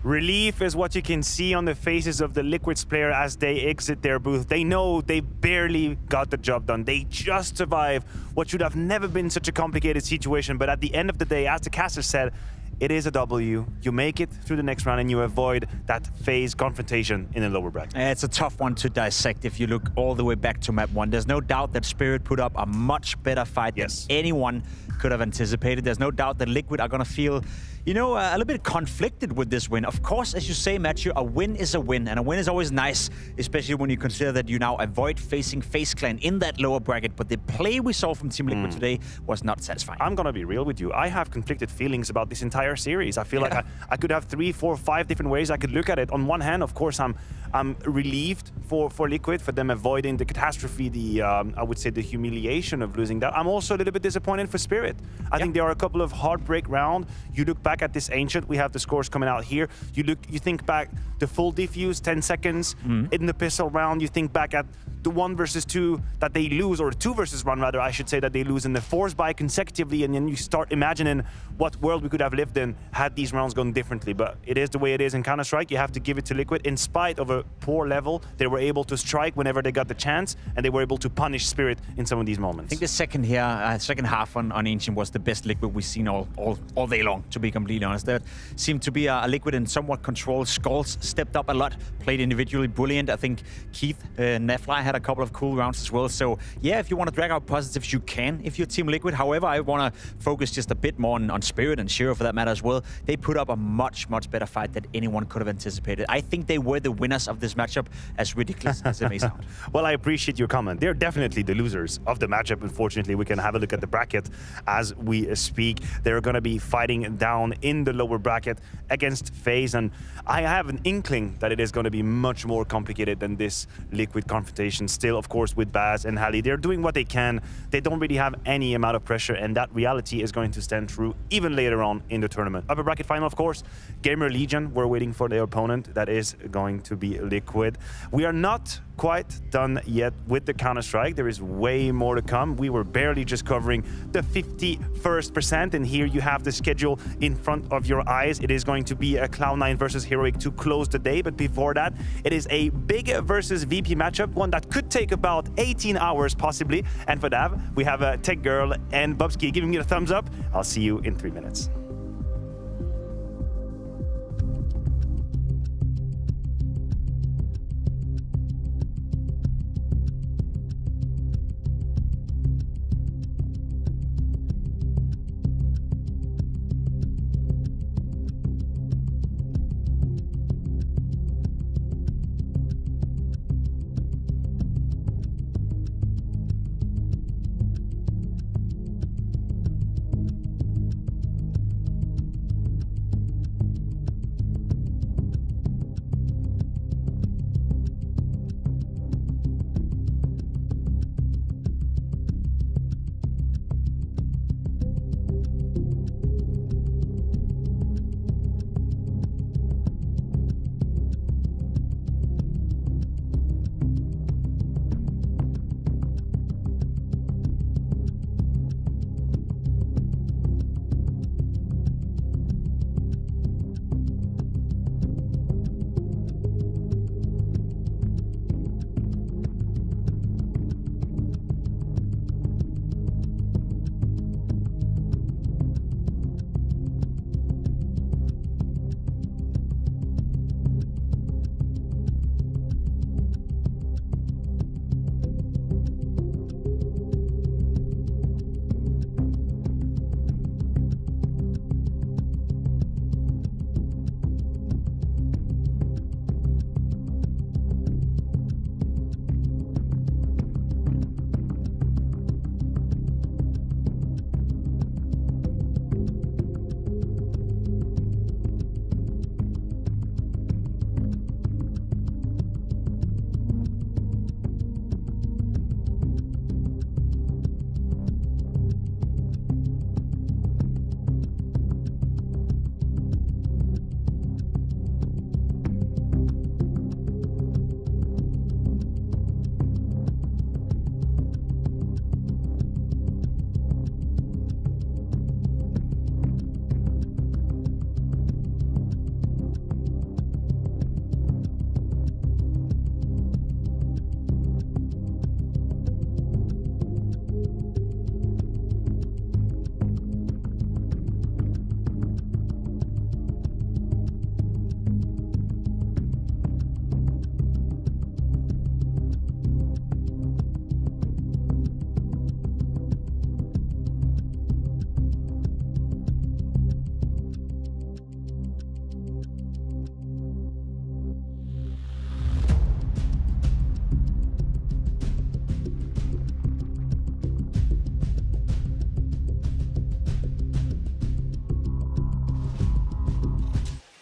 Relief is what you can see on the faces of the Liquid's player as they exit their booth. They know they barely got the job done. They just survived what should have never been such a complicated situation. But at the end of the day, as the caster said, it is a W. You make it through the next round and you avoid that FaZe confrontation in the lower bracket. It's a tough one to dissect if you look all the way back to map 1. There's no doubt that Spirit put up a much better fight than anyone could have anticipated. There's no doubt that Liquid are going to feel, you know, a little bit conflicted with this win. Of course, as you say, Matthew, a win is a win, and a win is always nice, especially when you consider that you now avoid facing FaZe Clan in that lower bracket. But the play we saw from Team Liquid today was not satisfying. I'm going to be real with you. I have conflicted feelings about this entire series. I feel like I could have 3, 4, 5 different ways I could look at it. On one hand, of course, I'm relieved for Liquid, for them avoiding the catastrophe, the I would say the humiliation of losing that. I'm also a little bit disappointed for Spirit. I think there are a couple of heartbreak rounds. You look back at this Ancient, we have the scores coming out here. You think back the full defuse, 10 seconds in the pistol round. You think back at the 1 versus 2 that they lose, or 2 versus 1 rather, I should say, that they lose in the force buy consecutively, and then you start imagining what world we could have lived in had these rounds gone differently. But it is the way it is in Counter-Strike. You have to give it to Liquid. In spite of a poor level, they were able to strike whenever they got the chance, and they were able to punish Spirit in some of these moments. I think the second half on Ancient was the best Liquid we've seen all day long, to be completely honest. That seemed to be a Liquid in somewhat controlled. Skulls stepped up a lot, played individually brilliant. I think Keith Nefly had a couple of cool rounds as well. So yeah, if you want to drag out positives, you can if you're Team Liquid. However, I want to focus just a bit more on Spirit and Shiro for that matter as well. They put up a much better fight than anyone could have anticipated. I think they were the winners of this matchup, as ridiculous as it may sound. Well, I appreciate your comment. They're definitely the losers of the matchup. Unfortunately, we can have a look at the bracket as we speak. They're going to be fighting down in the lower bracket against FaZe, and I have an inkling that it is going to be much more complicated than this Liquid confrontation. Still, of course, with Baz and Halley, they're doing what they can. They don't really have any amount of pressure, and that reality is going to stand true even later on in the tournament. Upper bracket final, of course, GamerLegion. We're waiting for their opponent. That is going to be Liquid. We are not quite done yet with the Counter-Strike. There is way more to come. We were barely just covering the 51st%, and here you have the schedule in front of your eyes. It is going to be a Cloud9 versus Heroic to close the day, but before that, it is a big versus VP matchup, one that could take about 18 hours possibly, and for that, we have Tech Girl and Bubsky giving me a thumbs up. I'll see you in 3 minutes.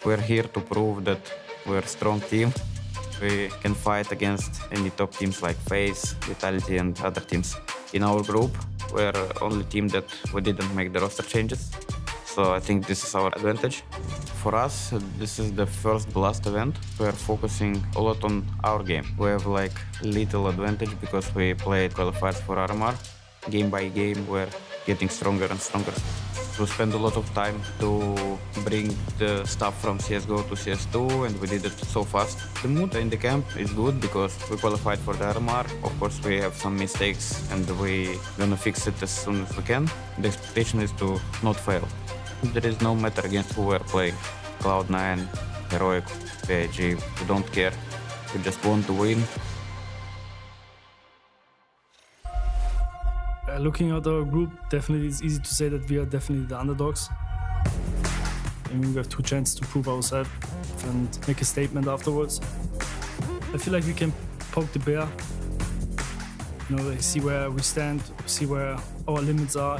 We're here to prove that we're a strong team. We can fight against any top teams like FaZe, Vitality and other teams. In our group, we're the only team that we didn't make the roster changes. So I think this is our advantage. For us, this is the first Blast event. We're focusing a lot on our game. We have like little advantage because we played qualifiers for RMR. Game by game, we're getting stronger and stronger. We spend a lot of time to bring the stuff from CSGO to CS2, and we did it so fast. The mood in the camp is good because we qualified for the RMR. Of course, we have some mistakes and we're gonna fix it as soon as we can. The expectation is to not fail. There is no matter against who we're playing. Cloud9, Heroic, PIG, we don't care. We just want to win. Looking at our group, definitely it's easy to say that we are definitely the underdogs. I mean, we have 2 chances to prove ourselves and make a statement afterwards. I feel like we can poke the bear, you know, see where we stand, see where our limits are.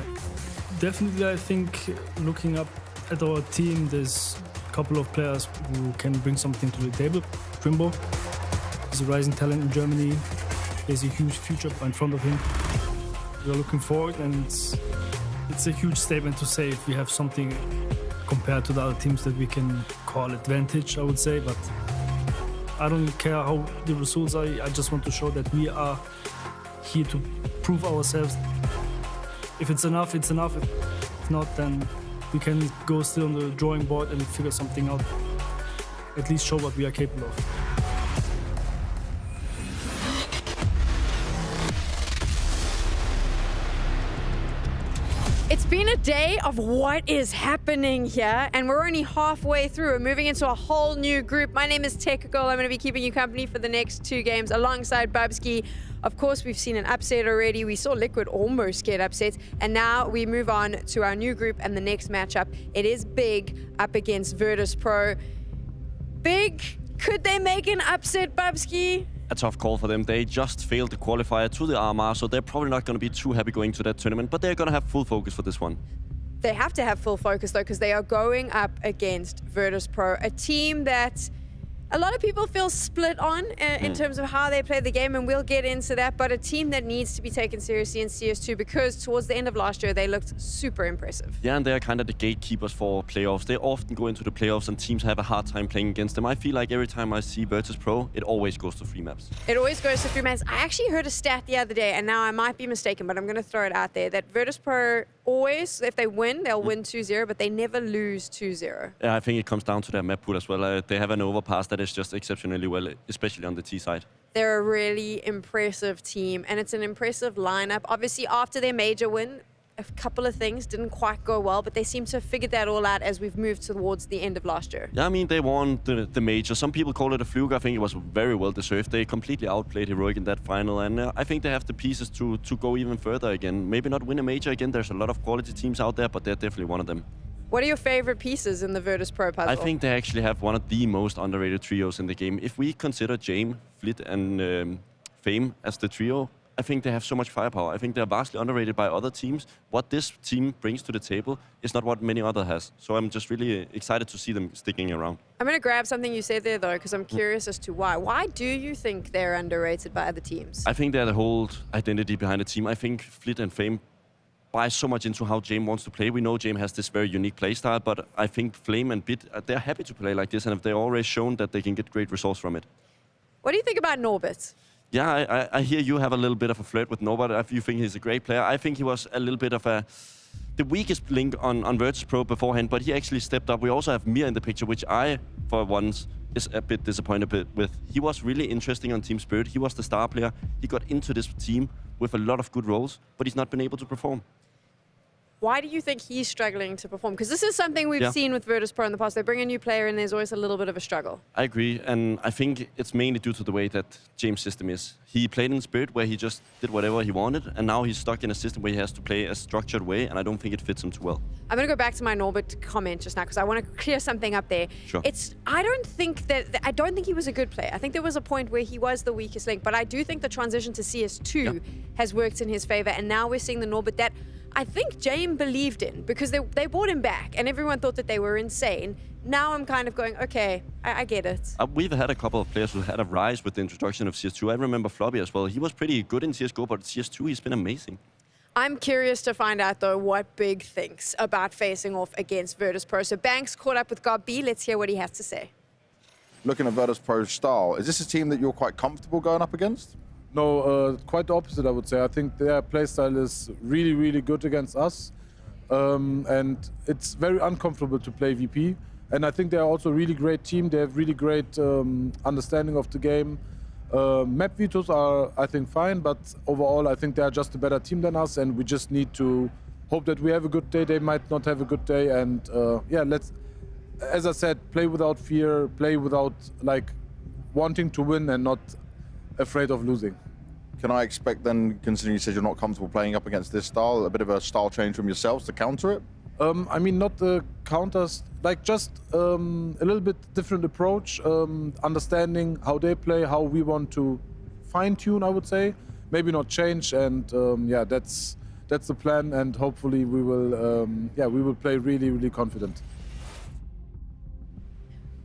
Definitely, I think looking up at our team, there's a couple of players who can bring something to the table. Trimbo is a rising talent in Germany. He has a huge future in front of him. We're looking forward, and it's a huge statement to say if we have something compared to the other teams that we can call advantage, I would say, but I don't care how the results are. I just want to show that we are here to prove ourselves. If it's enough, it's enough. If not, then we can go still on the drawing board and figure something out. At least show what we are capable of. It's been a day of what is happening here, and we're only halfway through. We're moving into a whole new group. My name is Tekagol. I'm going to be keeping you company for the next 2 games alongside Babski. Of course, we've seen an upset already. We saw Liquid almost get upset, and now we move on to our new group and the next matchup. It is Big up against Virtus.pro. Big, could they make an upset, Babski? A tough call for them. They just failed the qualifier to the RMR, so they're probably not going to be too happy going to that tournament, but they're going to have full focus for this one. They have to have full focus, though, because they are going up against Virtus.pro, a team that a lot of people feel split on in terms of how they play the game, and we'll get into that, but a team that needs to be taken seriously in CS2 because towards the end of last year, they looked super impressive. Yeah, and they're kind of the gatekeepers for playoffs. They often go into the playoffs and teams have a hard time playing against them. I feel like every time I see Virtus.pro, it always goes to 3 maps. It always goes to 3 maps. I actually heard a stat the other day, and now I might be mistaken, but I'm going to throw it out there, that Virtus.pro always, if they win, they'll win 2-0, but they never lose 2-0. Yeah, I think it comes down to their map pool as well. They have an overpass that is just exceptionally well, especially on the T side. They're a really impressive team, and it's an impressive lineup. Obviously, after their major win, a couple of things didn't quite go well, but they seem to have figured that all out as we've moved towards the end of last year. Yeah, I mean, they won the major. Some people call it a fluke. I think it was very well deserved. They completely outplayed Heroic in that final, and I think they have the pieces to go even further again. Maybe not win a major again. There's a lot of quality teams out there, but they're definitely one of them. What are your favorite pieces in the Virtus.pro puzzle? I think they actually have one of the most underrated trios in the game. If we consider Jame, Flit, and Fame as the trio, I think they have so much firepower. I think they're vastly underrated by other teams. What this team brings to the table is not what many others has. So I'm just really excited to see them sticking around. I'm going to grab something you said there, though, because I'm curious as to why. Why do you think they're underrated by other teams? I think they're the whole identity behind the team. I think Flit and Fame buy so much into how Jame wants to play. We know Jame has this very unique play style, but I think Flame and Bit, they're happy to play like this, and they've already shown that they can get great results from it. What do you think about Norbert? Yeah, I hear you have a little bit of a flirt with Norbert. You think he's a great player. I think he was a little bit of the weakest link on Virtus.pro beforehand, but he actually stepped up. We also have Mir in the picture, which I, for once, is a bit disappointed with. He was really interesting on Team Spirit. He was the star player. He got into this team with a lot of good roles, but he's not been able to perform. Why do you think he's struggling to perform? Because this is something we've seen with Virtus.pro in the past. They bring a new player and there's always a little bit of a struggle. I agree, and I think it's mainly due to the way that James' system is. He played in Spirit where he just did whatever he wanted, and now he's stuck in a system where he has to play a structured way, and I don't think it fits him too well. I'm going to go back to my Norbert comment just now because I want to clear something up there. Sure. I don't think he was a good player. I think there was a point where he was the weakest link, but I do think the transition to CS2 has worked in his favor, and now we're seeing the Norbert that I think Jame believed in because they brought him back and everyone thought that they were insane. now I'm kind of going, okay, I get it. We've had a couple of players who had a rise with the introduction of CS2. I remember Floppy as well. He was pretty good in CSGO, but CS2, he's been amazing. I'm curious to find out, though, what Big thinks about facing off against Virtus.pro. So Banks caught up with God B. Let's hear what he has to say. Looking at Virtus.pro's style, is this a team that you're quite comfortable going up against? No, quite the opposite, I would say. I think their playstyle is really, really good against us. And it's very uncomfortable to play VP. And I think they're also a really great team. They have really great understanding of the game. Map vetoes are, I think, fine, but overall, I think they are just a better team than us, and we just need to hope that we have a good day. They might not have a good day, and yeah, let's, as I said, play without fear, play without like wanting to win and not afraid of losing. Can I expect then, considering you said you're not comfortable playing up against this style, a bit of a style change from yourselves to counter it? I mean, not the counters, like just a little bit different approach, understanding how they play, how we want to fine-tune, I would say. Maybe not change, and yeah, that's the plan, and hopefully we will play really, really confident.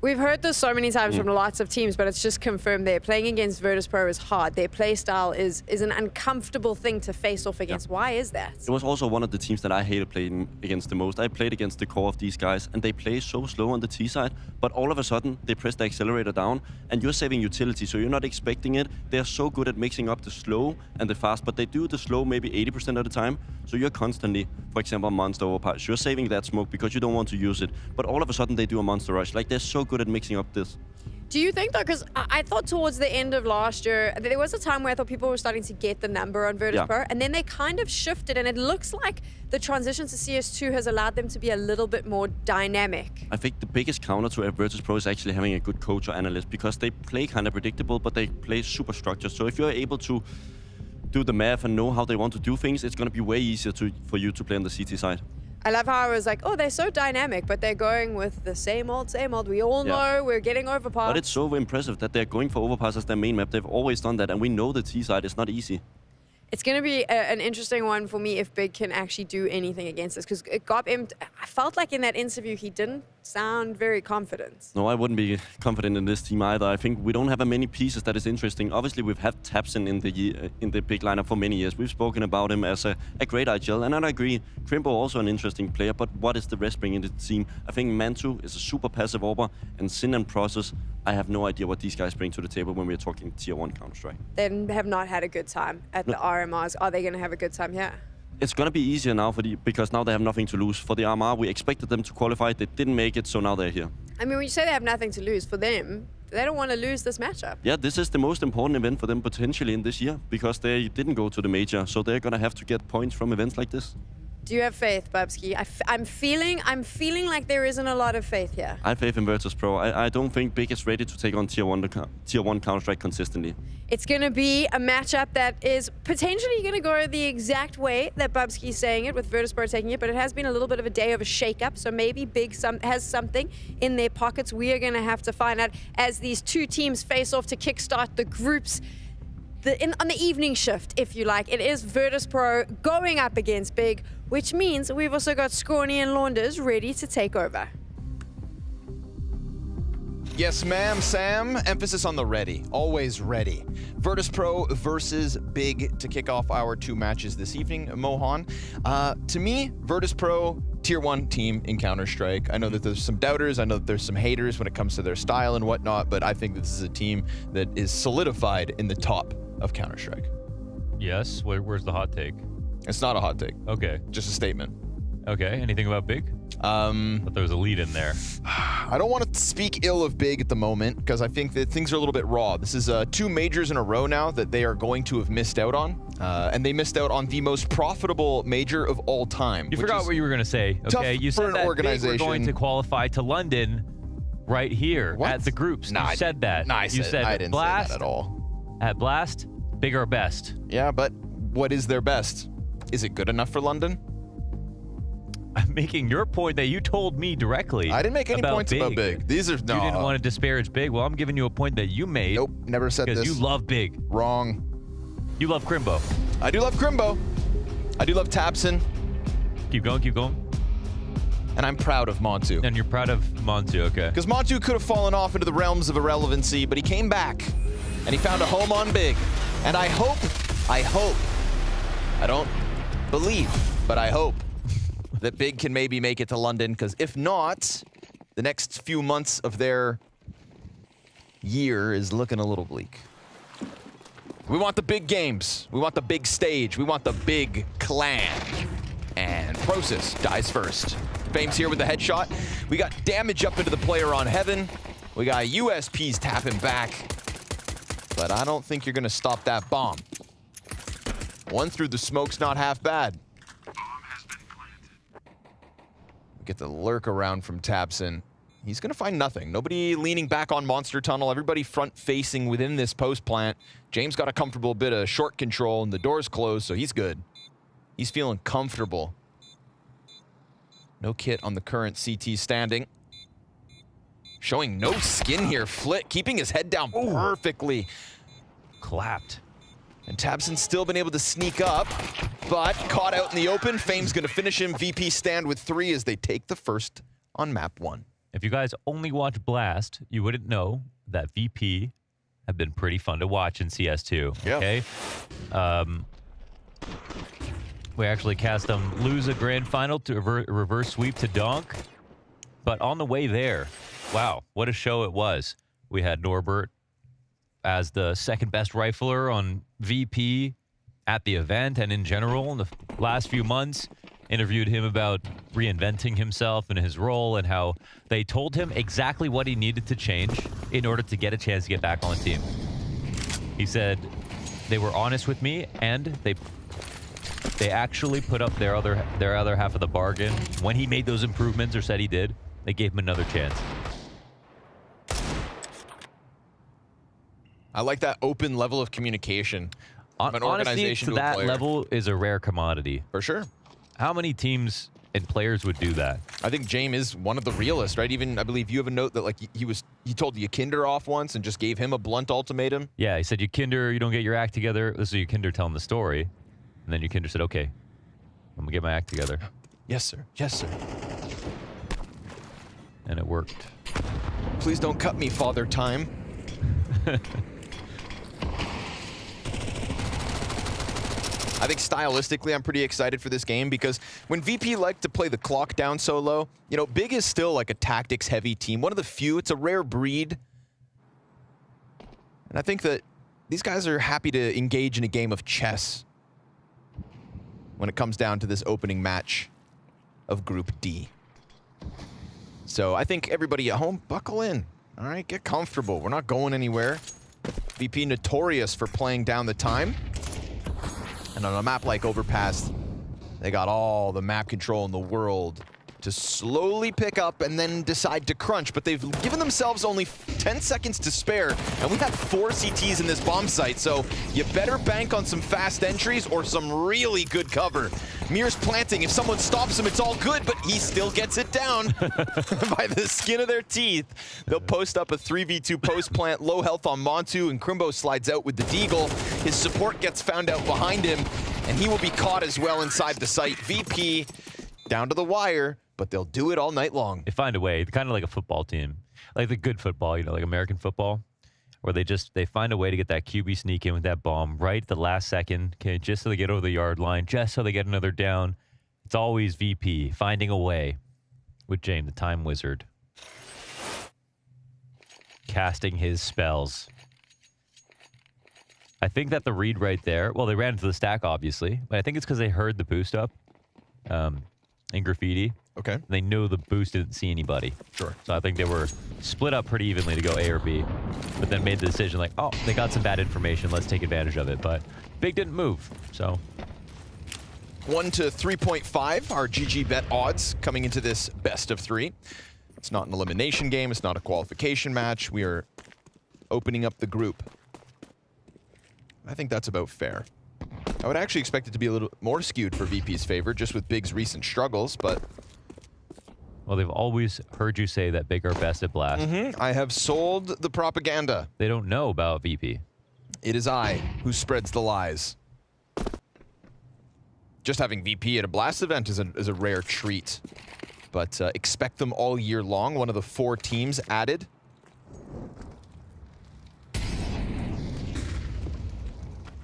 We've heard this so many times from lots of teams, but it's just confirmed there. Playing against Virtus.pro is hard. Their play style is an uncomfortable thing to face off against. Why is that? It was also one of the teams that I hated playing against the most. I played against the core of these guys, and they play so slow on the T side, but all of a sudden, they press the accelerator down, and you're saving utility, so you're not expecting it. They're so good at mixing up the slow and the fast, but they do the slow maybe 80% of the time, so you're constantly, for example, monster overpass. You're saving that smoke because you don't want to use it, but all of a sudden, they do a monster rush. Like, they're so good at mixing up this. Do you think, though, because I thought towards the end of last year, there was a time where I thought people were starting to get the number on Virtus.pro, and then they kind of shifted, and it looks like the transition to CS2 has allowed them to be a little bit more dynamic. I think the biggest counter to Virtus.pro is actually having a good coach or analyst, because they play kind of predictable, but they play super structured. So if you're able to do the math and know how they want to do things, it's going to be way easier for you to play on the CT side. I love how I was like, oh, they're so dynamic, but they're going with the same old, same old. We all know we're getting overpass. But it's so impressive that they're going for overpass as their main map. They've always done that, and we know the T side is not easy. It's going to be an interesting one for me if Big can actually do anything against us. Because I felt like in that interview, he didn't sound very confident. No, I wouldn't be confident in this team either. I think we don't have many pieces that is interesting. Obviously, we've had Tapsin in the Big lineup for many years. We've spoken about him as a great IGL, and I agree. Crimbo also an interesting player, but what is the rest bringing to the team? I think Mantu is a super passive AWPer, and Sin and Process, I have no idea what these guys bring to the table when we're talking Tier 1 Counter-Strike. They have not had a good time at the RMRs. Are they going to have a good time here? It's going to be easier now because now they have nothing to lose. For the RMR, we expected them to qualify. They didn't make it, so now they're here. I mean, when you say they have nothing to lose, for them, they don't want to lose this matchup. Yeah, this is the most important event for them potentially in this year, because they didn't go to the major, so they're going to have to get points from events like this. Do you have faith, Babski? I'm feeling like there isn't a lot of faith here. I have faith in Virtus.pro. I don't think Big is ready to take on Tier 1 Counter-Strike consistently. It's going to be a matchup that is potentially going to go the exact way that Babski's saying it, with Virtus.pro taking it, but it has been a little bit of a day of a shake-up, so maybe Big has something in their pockets. We are going to have to find out as these two teams face off to kickstart the groups. On the evening shift, if you like. It is Virtus.pro going up against Big, which means we've also got Scrawny and Launders ready to take over. Yes, ma'am, Sam. Emphasis on the ready. Always ready. Virtus.pro versus Big to kick off our two matches this evening, Mohan. To me, Virtus.pro, Tier 1 team in Counter-Strike. I know that there's some doubters. I know that there's some haters when it comes to their style and whatnot, but I think this is a team that is solidified in the top of Counter-Strike. Yes? Where's the hot take? It's not a hot take. Okay. Just a statement. Okay. Anything about Big? But there was a lead in there. I don't want to speak ill of Big at the moment because I think that things are a little bit raw. This is 2 majors in a row now that they are going to have missed out on. And they missed out on the most profitable major of all time. You forgot what you were going to say. Okay, you said that Big were going to qualify to London right here at the groups. Nah, you said that. Nah, I didn't say that at all. At Blast, Big are best. Yeah, but what is their best? Is it good enough for London? I'm making your point that you told me directly. I didn't make any points about Big. These are no. You didn't want to disparage Big. Well, I'm giving you a point that you made. Nope, never said this. Because you love Big. Wrong. You love Crimbo. I do love Crimbo. I do love Tapsin. Keep going, keep going. and I'm proud of Montu. And you're proud of Montu, okay. Because Montu could have fallen off into the realms of irrelevancy, but he came back, and he found a home on Big. And I hope, I don't believe, but I hope that Big can maybe make it to London, because if not, the next few months of their year is looking a little bleak. We want the big games. We want the big stage. We want the big clan. And Prosis dies first. Fame's here with the headshot. We got damage up into the player on Heaven. We got USPs tapping back. But I don't think you're going to stop that bomb. One through the smoke's not half bad. We get the lurk around from Tabson. He's going to find nothing. Nobody leaning back on Monster Tunnel. Everybody front-facing within this post plant. James got a comfortable bit of short control, and the door's closed, so he's good. He's feeling comfortable. No kit on the current CT standing. Showing no skin here. Flit keeping his head down perfectly. Clapped. And Tabson's still been able to sneak up, but caught out in the open. Fame's going to finish him. VP stand with 3 as they take the first on map 1. If you guys only watch Blast, you wouldn't know that VP have been pretty fun to watch in CS2. Yeah. Okay. We actually cast them lose a grand final to reverse sweep to Donk. But on the way there, wow, what a show it was. We had Norbert as the second best rifler on VP at the event and in general in the last few months. Interviewed him about reinventing himself and his role and how they told him exactly what he needed to change in order to get a chance to get back on the team. He said they were honest with me and they actually put up their other half of the bargain. When he made those improvements or said he did, they gave him another chance. I like that open level of communication. From an organization to that level is a rare commodity. For sure. How many teams and players would do that? I think James is one of the realest, right? Even I believe you have a note that like he told Yakinder off once and just gave him a blunt ultimatum. Yeah, he said, Yakinder, you don't get your act together. This is Yakinder telling the story. And then Yakinder said, okay, I'm gonna get my act together. Yes, sir. Yes, sir. And it worked. Please don't cut me, Father Time. I think stylistically, I'm pretty excited for this game because when VP like to play the clock down so low, you know, Big is still like a tactics-heavy team. One of the few. It's a rare breed. And I think that these guys are happy to engage in a game of chess when it comes down to this opening match of Group D. So I think everybody at home, buckle in. All right, get comfortable. We're not going anywhere. VP notorious for playing down the time. And on a map like Overpass, they got all the map control in the world to slowly pick up and then decide to crunch. But they've given themselves only 10 seconds to spare. And we have 4 CTs in this bomb site. So you better bank on some fast entries or some really good cover. Mir's planting. If someone stops him, it's all good. But he still gets it down by the skin of their teeth. They'll post up a 3v2 post plant. Low health on Montu. And Crimbo slides out with the Deagle. His support gets found out behind him. And he will be caught as well inside the site. VP down to the wire. But they'll do it all night long. They find a way, kind of like a football team. Like the good football, you know, like American football, where they find a way to get that QB sneak in with that bomb right at the last second, okay, just so they get over the yard line, just so they get another down. It's always VP finding a way with James, the time wizard, casting his spells. I think that the read right there, well, they ran into the stack, obviously, but I think it's because they heard the boost up in Graffiti. Okay. They knew the boost didn't see anybody. Sure. So I think they were split up pretty evenly to go A or B, but then made the decision like, oh, they got some bad information. Let's take advantage of it. But Big didn't move, so. 1 to 3.5 are GG bet odds coming into this best of 3. It's not an elimination game. It's not a qualification match. We are opening up the group. I think that's about fair. I would actually expect it to be a little more skewed for VP's favor, just with Big's recent struggles, but... Well, they've always heard you say that Big are best at Blast. I have sold the propaganda. They don't know about VP. It is I who spreads the lies. Just having VP at a Blast event is a rare treat. but expect them all year long. One of the 4 teams added.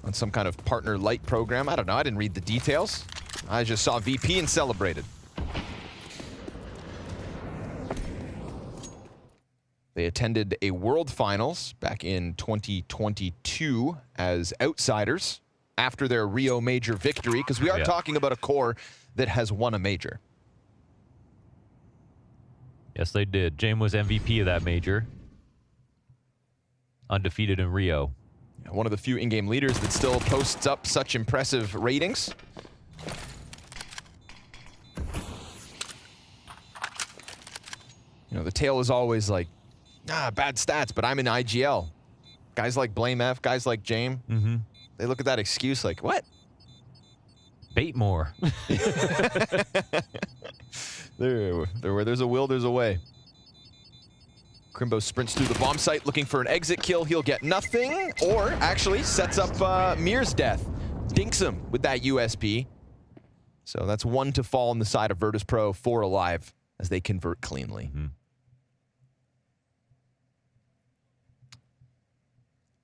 On some kind of partner light program. I don't know, I didn't read the details. I just saw VP and celebrated. They attended a World Finals back in 2022 as outsiders after their Rio Major victory, because we are talking about a core that has won a major. Yes, they did. James was MVP of that major. Undefeated in Rio. One of the few in-game leaders that still posts up such impressive ratings. You know, the tale is always like, bad stats, but I'm in IGL. Guys like Blame F, guys like James, they look at that excuse like, what? Bait more. Where there's a will, there's a way. Crimbo sprints through the bomb site looking for an exit kill. He'll get nothing, or actually sets up Mir's death. Dinks him with that USP. So that's 1 to fall on the side of Virtus.pro, 4 alive as they convert cleanly.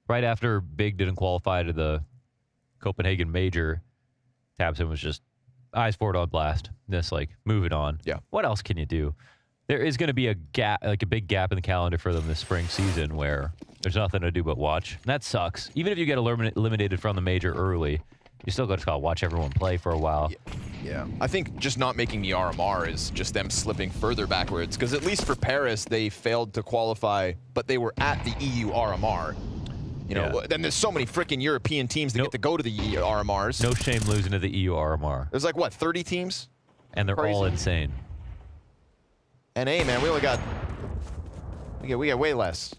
Right after Big didn't qualify to the Copenhagen Major, tabseN was just eyes forward on blast. Just like, moving on. Yeah. What else can you do? There is going to be a gap, like a big gap in the calendar for them this spring season where there's nothing to do but watch. And that sucks. Even if you get eliminated from the major early, you still got to watch everyone play for a while. Yeah, I think just not making the RMR is just them slipping further backwards, because at least for Paris, they failed to qualify, but they were at the EU RMR. You know, then there's so many freaking European teams that get to go to the EU RMRs. No shame losing to the EU RMR. There's like, what, 30 teams? And they're all insane. NA, man, we only got... We got way less.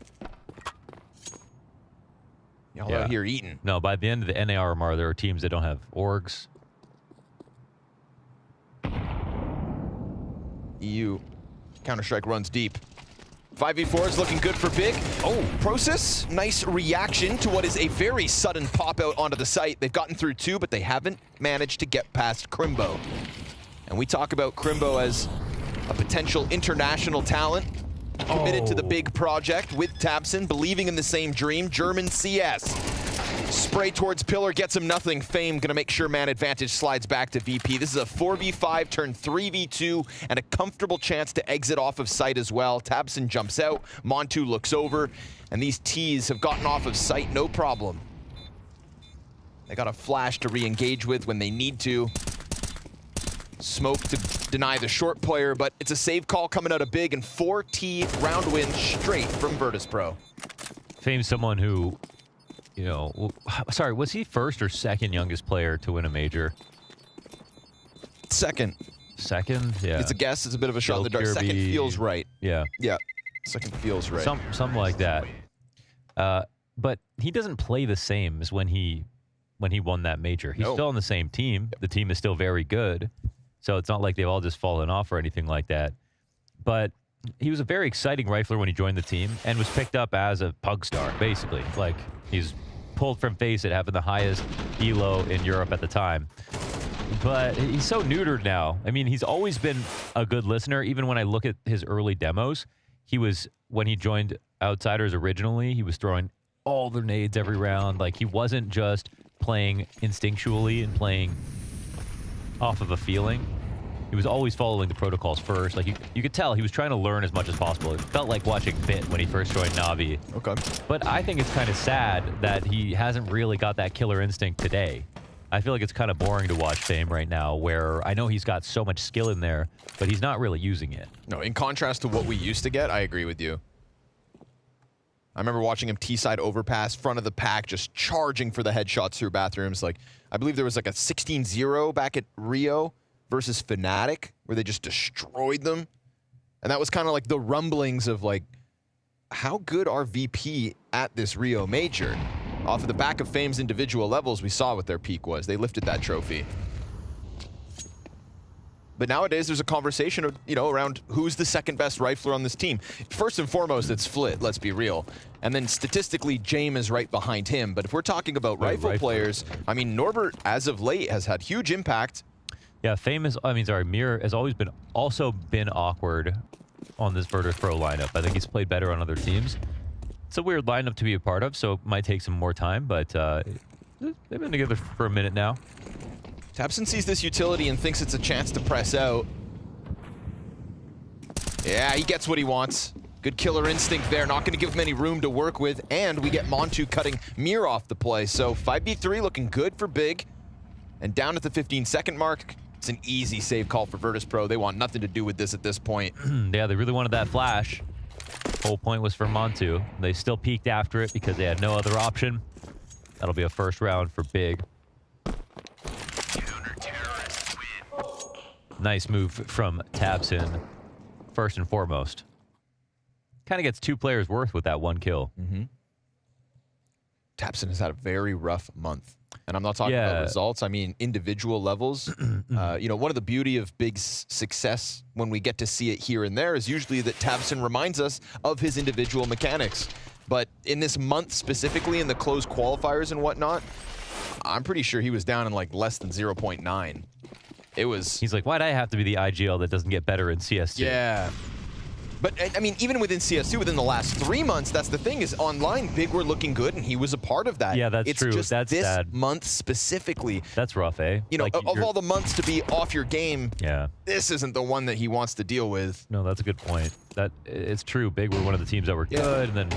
Y'all out here eating. No, by the end of the NA RMR, there are teams that don't have orgs. EU Counter-Strike runs deep. 5v4 is looking good for Big. Oh, Prosus, nice reaction to what is a very sudden pop out onto the site. They've gotten through 2, but they haven't managed to get past Crimbo. And we talk about Crimbo as a potential international talent, committed to the Big project with tabseN, believing in the same dream, German CS. Spray towards Pillar, gets him nothing. Fame gonna make sure man advantage slides back to VP. This is a 4v5 turn 3v2 and a comfortable chance to exit off of site as well. tabseN jumps out, Montu looks over, and these T's have gotten off of site, no problem. They got a flash to re-engage with when they need to. Smoke to deny the short player, but it's a save call coming out of Big, and 4T round win straight from Virtus.pro. Fame's someone who, you know, sorry, was he first or second youngest player to win a major? Second. Second? Yeah. It's a guess. It's a bit of a shot in the dark. Second feels right. Yeah. Yeah. Second feels right. Something like that. But he doesn't play the same as when he won that major. He's still on the same team. The team is still very good. So it's not like they've all just fallen off or anything like that. But he was a very exciting rifler when he joined the team and was picked up as a pug star, basically. Like, he's pulled from FaZe at having the highest elo in Europe at the time. But he's so neutered now. I mean, he's always been a good listener. Even when I look at his early demos, when he joined Outsiders originally, he was throwing all the nades every round. Like, he wasn't just playing instinctually and playing off of a feeling. He was always following the protocols first. Like, you could tell he was trying to learn as much as possible. It felt like watching Bit when he first joined Navi. Okay. But I think it's kind of sad that he hasn't really got that killer instinct today. I feel like it's kind of boring to watch Fame right now, where I know he's got so much skill in there, but he's not really using it. No, in contrast to what we used to get, I agree with you. I remember watching him T-side overpass, front of the pack, just charging for the headshots through bathrooms. Like, I believe there was like a 16-0 back at Rio versus Fnatic, where they just destroyed them. And that was kind of like the rumblings of like, how good are VP at this Rio Major? Off of the back of Fame's individual levels, we saw what their peak was. They lifted that trophy. But nowadays, there's a conversation, around who's the second best rifler on this team. First and foremost, it's Flit, let's be real. And then statistically, James is right behind him. But if we're talking about rifle players, I mean, Norbert, as of late, has had huge impact. Yeah, Mir has always been awkward on this Virtus.pro lineup. I think he's played better on other teams. It's a weird lineup to be a part of, so it might take some more time, but they've been together for a minute now. tabseN sees this utility and thinks it's a chance to press out. Yeah, he gets what he wants. Good killer instinct there, not going to give him any room to work with, and we get Montu cutting Mir off the play. So 5v3 looking good for Big. And down at the 15-second mark, it's an easy save call for Virtus.pro. They want nothing to do with this at this point. Yeah, they really wanted that flash. Whole point was for Montu. They still peeked after it because they had no other option. That'll be a first round for Big. Nice move from tabseN, first and foremost. Kind of gets 2 players worth with that 1 kill. tabseN has had a very rough month. And I'm not talking about results, I mean individual levels. You know, one of the beauty of Big's success when we get to see it here and there is usually that tabseN reminds us of his individual mechanics. But in this month specifically, in the closed qualifiers and whatnot, I'm pretty sure he was down in like less than 0.9. It was... He's like, why'd I have to be the IGL that doesn't get better in CS2? Yeah. But, I mean, even within CS2, within the last 3 months, that's the thing, is online, Big were looking good, and he was a part of that. Yeah, that's it's true. Just that's this sad. month specifically. That's rough, eh? You know, like of all the months to be off your game, yeah, this isn't the one that he wants to deal with. No, that's a good point. It's true. Big were one of the teams that were good, and then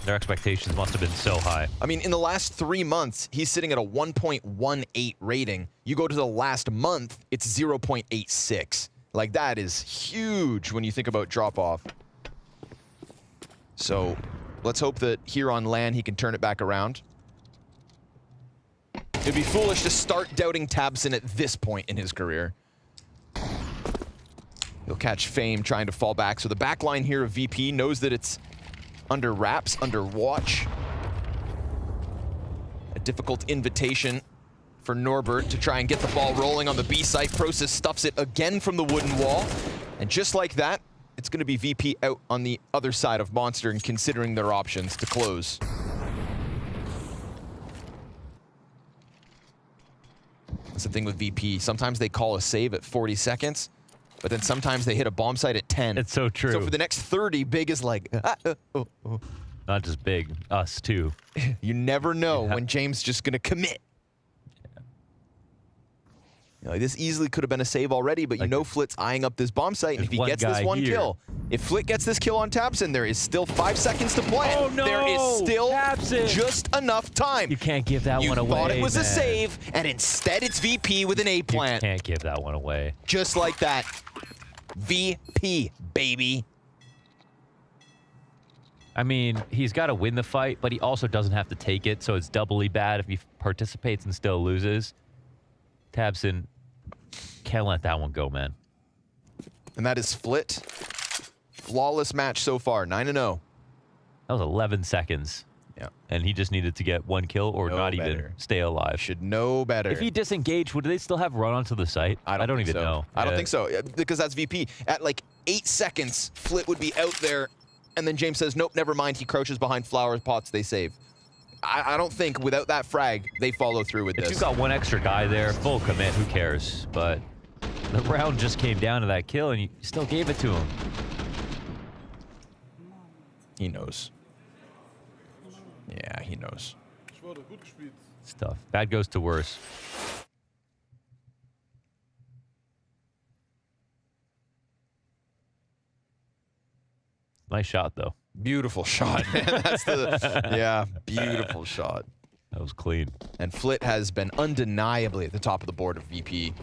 their expectations must have been so high. I mean, in the last 3 months, he's sitting at a 1.18 rating. You go to the last month, it's 0.86. Like, that is huge when you think about drop-off. So, let's hope that here on LAN he can turn it back around. It'd be foolish to start doubting tabseN at this point in his career. He'll catch Fame trying to fall back. So the back line here of VP knows that it's under wraps, under watch. A difficult invitation for Norbert to try and get the ball rolling on the B site. Prosus stuffs it again from the wooden wall. And just like that, it's going to be VP out on the other side of Monster and considering their options to close. That's the thing with VP. Sometimes they call a save at 40 seconds, but then sometimes they hit a bomb site at 10. It's so true. So for the next 30, Big is like, Not just Big, us too. You never know when James is just going to commit. You know, this easily could have been a save already, but you know Flit's eyeing up this bomb site, and if he gets this one kill, if Flit gets this kill on tabseN, there is still 5 seconds to play. Oh no! There is still tabseN. just enough time. You can't give that one away, You thought it was a man. save, and instead it's VP with an A plant. You can't give that one away. Just like that. VP, baby. I mean, he's got to win the fight, but he also doesn't have to take it, so it's doubly bad if he participates and still loses. tabseN, can't let that one go, man. And that is Flit. Flawless match so far, 9-0. That was 11 seconds. Yeah. And he just needed to get 1 kill or not even stay alive. Should know better. If he disengaged, would they still have run onto the site? I don't even know. I don't think so, because that's VP. At like 8 seconds, Flit would be out there, and then James says, nope, never mind. He crouches behind flower pots, they save. I don't think without that frag, they follow through with this. If you've got one extra guy there, full commit, who cares? But the round just came down to that kill, and you still gave it to him. He knows. Yeah, he knows. It's tough. Bad goes to worse. Nice shot, though. Beautiful shot, man. That's the, yeah, beautiful shot. That was clean. And Flit has been undeniably at the top of the board of VP.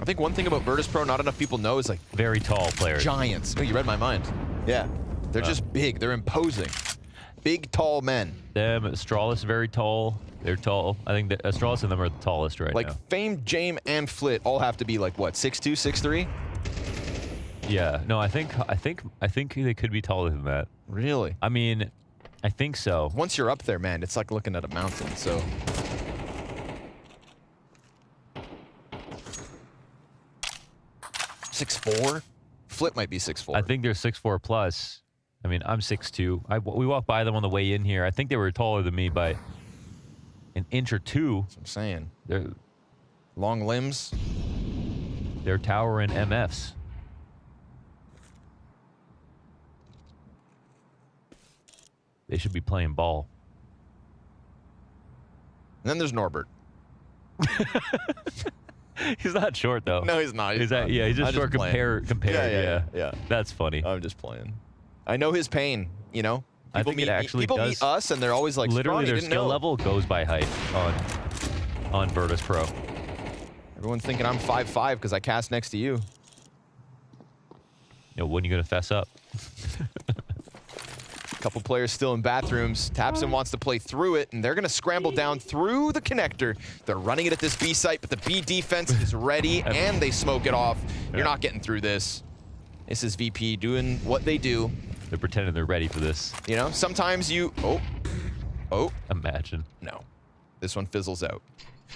I think one thing about Virtus.pro not enough people know is like very tall players. Giants. Oh, you read my mind. Yeah. They're just big. They're imposing. Big, tall men. Them, Astralis, very tall. They're tall. I think that Astralis and them are the tallest right now. Like Fame, Jame, and Flit all have to be like what, 6'2", 6'3"? Yeah. No, I think they could be taller than that. Really? I mean, I think so. Once you're up there, man, it's like looking at a mountain. So. .6'4"? Flit might be 6'4". I think they're 6'4" plus. I mean, I'm 6'2". We walked by them on the way in here. I think they were taller than me by an inch or two. That's what I'm saying. They're long limbs. They're towering MFs. They should be playing ball. And then there's Norbert. He's not short though. No, he's not. He's not. Yeah, he's just short compared. Yeah. That's funny. I'm just playing. I know his pain, you know? I think it actually people does. meet us and they're always like, Literally, their didn't skill know. level goes by height on Virtus.pro. Everyone's thinking I'm 5'5" because I cast next to you. You know, when are you going to fess up? Couple players still in bathrooms. Tapson wants to play through it, and they're going to scramble down through the connector. They're running it at this B site, but the B defense is ready, and they smoke it off. You're not getting through this. This is VP doing what they do. They're pretending they're ready for this. You know, sometimes you... Oh. Imagine. No. This one fizzles out.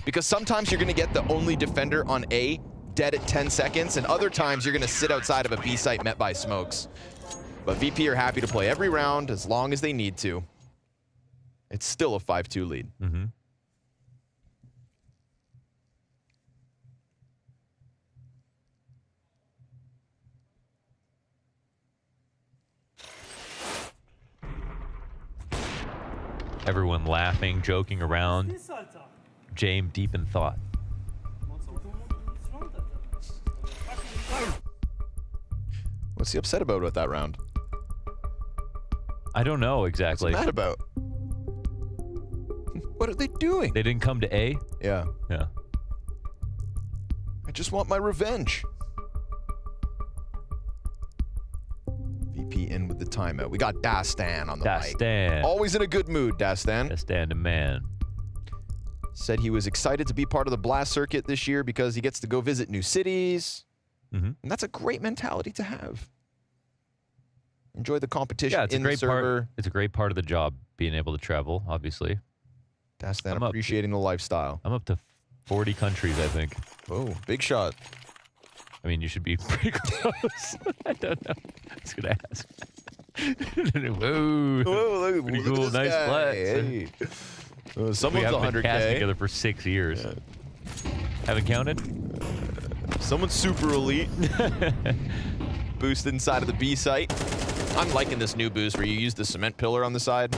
Because sometimes you're going to get the only defender on A dead at 10 seconds, and other times you're going to sit outside of a B site met by smokes. But VP are happy to play every round as long as they need to. It's still a 5-2 lead. Mm-hmm. Everyone laughing, joking around. James deep in thought. What's he upset about that round? I don't know exactly. What's he mad about? What are they doing? They didn't come to A? Yeah. Yeah. I just want my revenge. VP in with the timeout. We got Dastan on the mic. Dastan. Always in a good mood, Dastan. Dastan the man. Said he was excited to be part of the Blast circuit this year because he gets to go visit new cities. Mm-hmm. And that's a great mentality to have. Enjoy the competition Yeah, it's in a great the server. part. It's a great part of the job, being able to travel, obviously. Dastan appreciating the lifestyle. I'm up to 40 countries, I think. Oh, big shot. I mean, you should be pretty close. I don't know. I was going to ask. Whoa. Whoa, pretty look at cool. this Nice guy. flex. Hey. We Someone's haven't been 100K. casting together for 6 years. Haven't counted? Someone's super elite. Boost inside of the B site. I'm liking this new boost where you use the cement pillar on the side.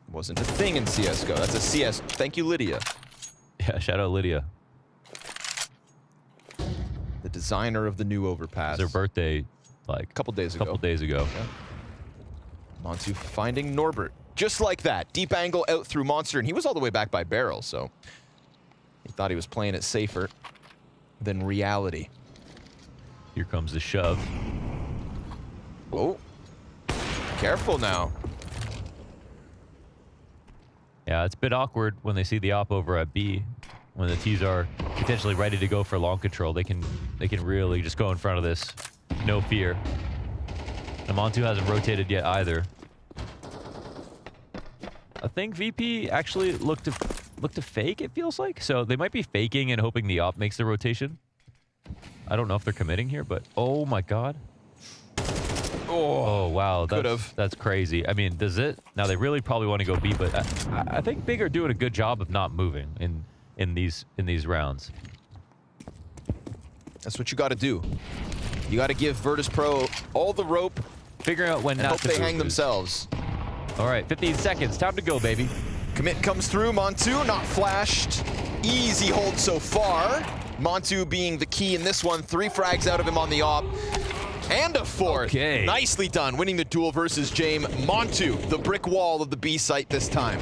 Wasn't a thing in CSGO. That's a CS. Thank you, Lydia. Yeah, shout out Lydia. The designer of the new overpass. It's her birthday, like a couple days ago. Yeah. Montu finding Norbert. Just like that. Deep angle out through Monster, and he was all the way back by barrel, so he thought he was playing it safer than reality. Here comes the shove. Oh. Careful now. Yeah, it's a bit awkward when they see the op over at B. When the T's are potentially ready to go for long control, they can really just go in front of this. No fear. Namontu hasn't rotated yet either. I think VP actually looked to fake, it feels like. So they might be faking and hoping the op makes the rotation. I don't know if they're committing here, but oh my god. Oh wow, that's crazy. I mean, does it? Now they really probably want to go B, but I think Big are doing a good job of not moving in these rounds. That's what you got to do. You got to give Virtus.pro all the rope. Figuring out when and not hope to they move hang is. themselves. All right, 15 seconds. Time to go, baby. Commit comes through. Montu not flashed. Easy hold so far. Montu being the key in this one. 3 frags out of him on the op. And a 4th. Okay. Nicely done. Winning the duel versus James. Montu, the brick wall of the B site this time.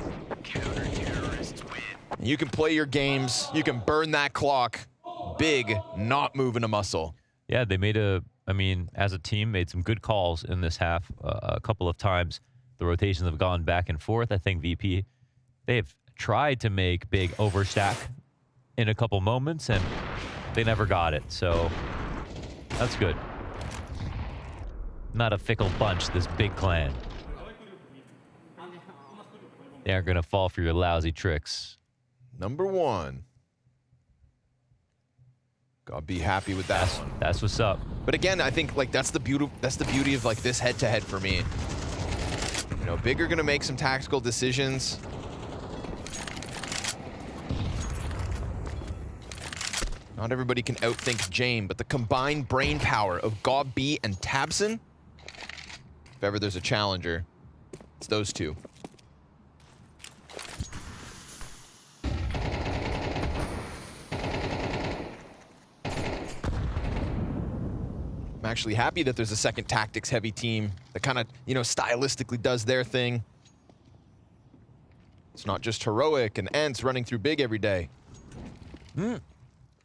You can play your games. You can burn that clock. Big, not moving a muscle. Yeah, they made as a team, made some good calls in this half a couple of times. The rotations have gone back and forth. I think VP, they've tried to make Big overstack in a couple moments, and they never got it. So that's good. Not a fickle bunch, this Big clan. They aren't going to fall for your lousy tricks. Number 1. Gotta be happy with that one. That's what's up. But again, I think like that's the beauty of like this head-to-head for me. You know, Big are going to make some tactical decisions. Not everybody can outthink Jame, but the combined brain power of Gob B and tabseN, if ever there's a challenger, it's those two. I'm actually happy that there's a second tactics-heavy team that kind of, you know, stylistically does their thing. It's not just Heroic and Ents running through Big every day.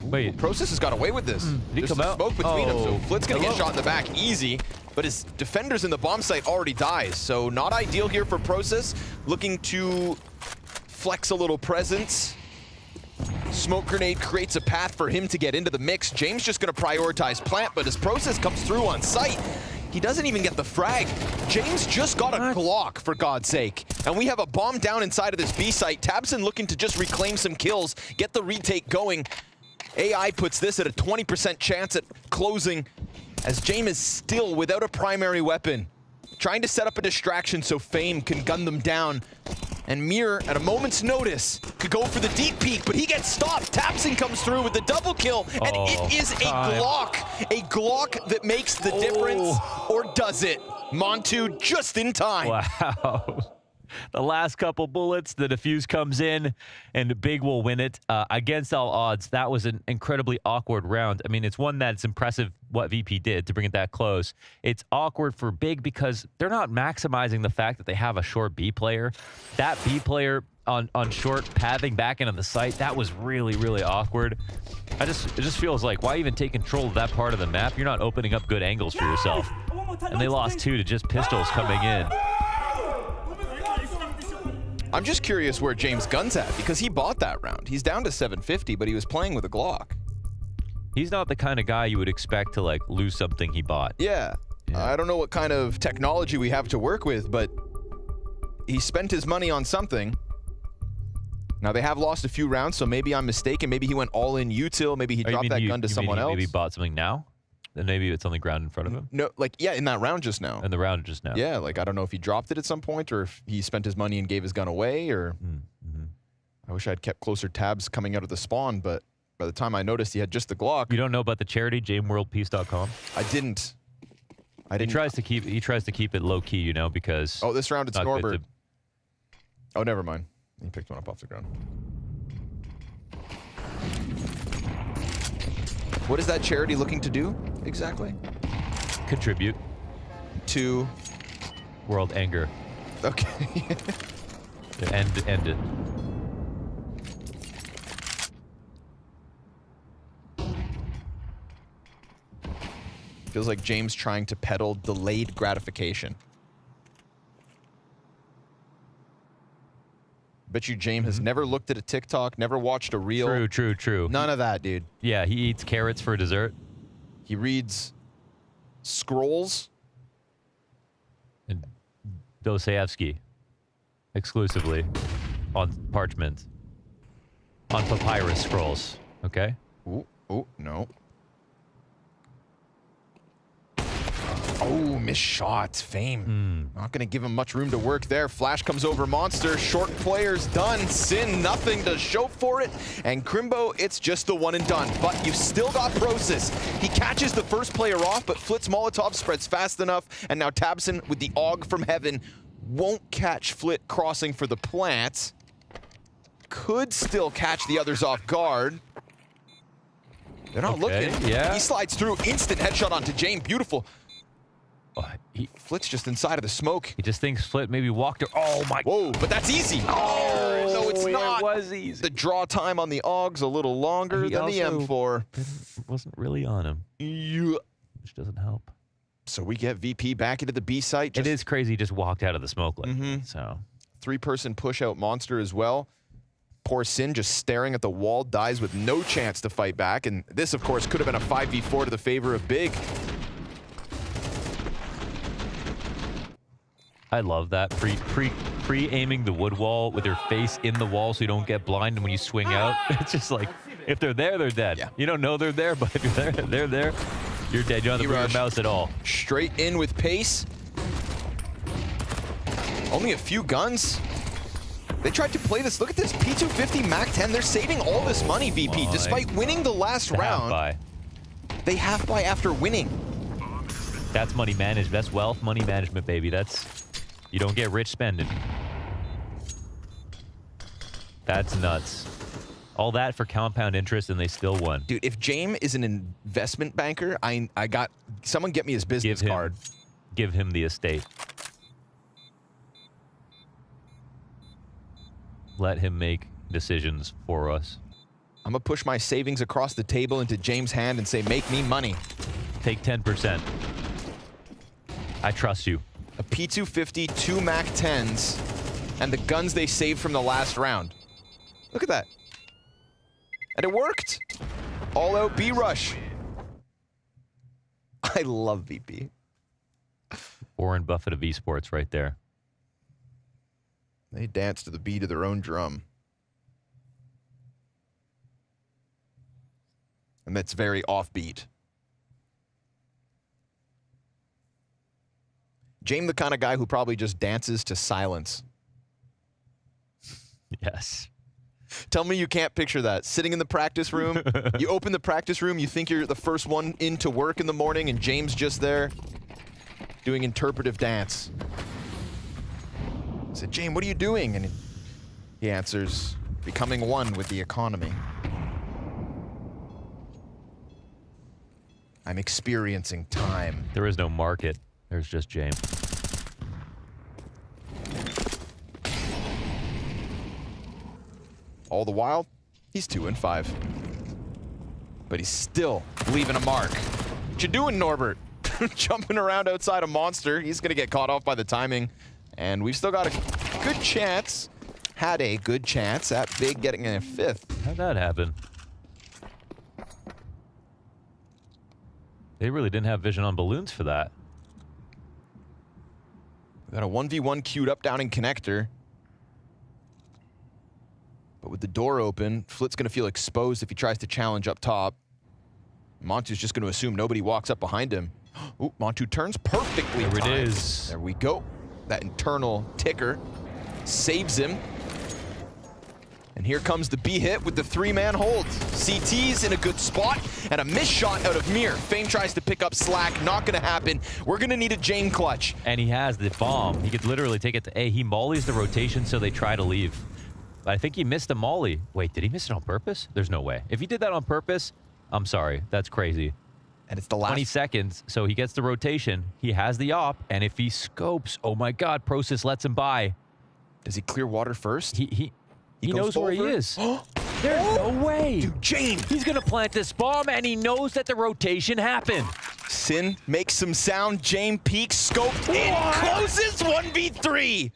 Wait, Process has got away with this. There's some smoke between them, so Flit's gonna get shot in the back easy, but his defenders in the bomb site already dies, so not ideal here for Process. Looking to flex a little presence. Smoke grenade creates a path for him to get into the mix. James just gonna prioritize plant, but as Process comes through on site, he doesn't even get the frag. James just got a Glock, for God's sake. And we have a bomb down inside of this B site. tabseN looking to just reclaim some kills, get the retake going. AI puts this at a 20% chance at closing, as James is still without a primary weapon. Trying to set up a distraction so Fame can gun them down. And Mir, at a moment's notice, could go for the deep peek, but he gets stopped. tabseN comes through with the double kill, and it is a Glock. A Glock that makes the difference, or does it? Montu just in time. Wow. The last couple bullets, the defuse comes in, and Big will win it. Against all odds, that was an incredibly awkward round. I mean, it's one that's impressive what VP did to bring it that close. It's awkward for Big because they're not maximizing the fact that they have a short B player. That B player on short pathing back into the site, that was really, really awkward. It just feels like, why even take control of that part of the map? You're not opening up good angles for yourself. And they lost 2 to just pistols coming in. I'm just curious where James Gunn's at, because he bought that round. He's down to 750, but he was playing with a Glock. He's not the kind of guy you would expect to, like, lose something he bought. Yeah. I don't know what kind of technology we have to work with, but he spent his money on something. Now, they have lost a few rounds, so maybe I'm mistaken. Maybe he went all in util. Maybe he dropped that gun to someone else. Maybe he bought something now? Then maybe it's on the ground in front of him? No, like, yeah, in that round just now. In the round just now. Yeah, like, I don't know if he dropped it at some point or if he spent his money and gave his gun away, or... I wish I'd kept closer tabs coming out of the spawn, but by the time I noticed he had just the Glock... You don't know about the charity, JameWorldPeace.com? I didn't. He tries to keep it low-key, you know, because... Oh, this round it's Norbert. Oh, never mind. He picked one up off the ground. What is that charity looking to do exactly? Contribute to world anger. Okay. To end it. Feels like James trying to peddle delayed gratification. Bet you James has never looked at a TikTok, never watched a reel. True. None of that, dude. Yeah, he eats carrots for dessert. He reads scrolls. And Dostoevsky. Exclusively. On parchment. On papyrus scrolls. Okay? Ooh, no. Oh, missed shot. Fame. Not going to give him much room to work there. Flash comes over Monster. Short player's done. Sin, nothing to show for it. And Crimbo, it's just the one and done. But you've still got Process. He catches the first player off, but Flit's Molotov spreads fast enough. And now tabseN with the AUG from heaven won't catch Flit crossing for the plant. Could still catch the others off guard. They're not looking. Yeah. He slides through. Instant headshot onto Jane. Beautiful. Flit's just inside of the smoke. He just thinks Flit maybe walked her. Oh my. Whoa, but that's easy. Oh, no, it's not. It was easy. The draw time on the AUG's a little longer than the M4. Wasn't really on him. Yeah. Which doesn't help. So we get VP back into the B site. It is crazy. He just walked out of the smoke like that, so. 3-person push out Monster as well. Poor Sin just staring at the wall, dies with no chance to fight back. And this, of course, could have been a 5v4 to the favor of Big. I love that. Pre-aiming the wood wall with your face in the wall so you don't get blind when you swing out. It's just like, if they're there, they're dead. Yeah. You don't know they're there, but if you're there, they're there. You're dead. You don't have to bring your mouse at all. Straight in with pace. Only a few guns. They tried to play this. Look at this, P250 MAC-10. They're saving all this money, VP. Despite winning the last round, they half buy after winning. That's money managed. That's wealth money management, baby. You don't get rich spending. That's nuts. All that for compound interest, and they still won. Dude, if James is an investment banker, someone get me his business card. Give him the estate. Let him make decisions for us. I'm gonna push my savings across the table into James' hand and say, make me money. Take 10%. I trust you. A P250, 2 MAC-10s, and the guns they saved from the last round. Look at that. And it worked. All out B rush. I love VP. Warren Buffett of esports right there. They dance to the beat of their own drum. And that's very offbeat. James, the kind of guy who probably just dances to silence. Yes. Tell me you can't picture that. Sitting in the practice room, you open the practice room, you think you're the first one in to work in the morning, and James just there doing interpretive dance. I said, James, what are you doing? And he answers, becoming one with the economy. I'm experiencing time. There is no market. There's just James. All the while, he's 2-5. But he's still leaving a mark. What you doing, Norbert? Jumping around outside a monster. He's going to get caught off by the timing. And we've still got a good chance. Had a good chance at Big getting in a 5th. How'd that happen? They really didn't have vision on balloons for that. We got a 1v1 queued up down in connector. But with the door open, Flit's going to feel exposed if he tries to challenge up top. Montu's just going to assume nobody walks up behind him. Ooh, Montu turns perfectly. There timed. it is. There we go. That internal ticker saves him. And here comes the B hit with the 3-man hold. CT's in a good spot and a missed shot out of Mir. Fame tries to pick up slack. Not going to happen. We're going to need a Jane clutch. And he has the bomb. He could literally take it to A. He mollies the rotation, so they try to leave. But I think he missed a molly. Wait, did he miss it on purpose? There's no way. If he did that on purpose, I'm sorry. That's crazy. And it's the last 20 seconds, so he gets the rotation. He has the op, and if he scopes, oh my God, Process lets him by. Does he clear water first? He knows where he is. There's no way. Dude, Jane. He's going to plant this bomb, and he knows that the rotation happened. Sin makes some sound. Jane peeks, scoped in, closes 1v3.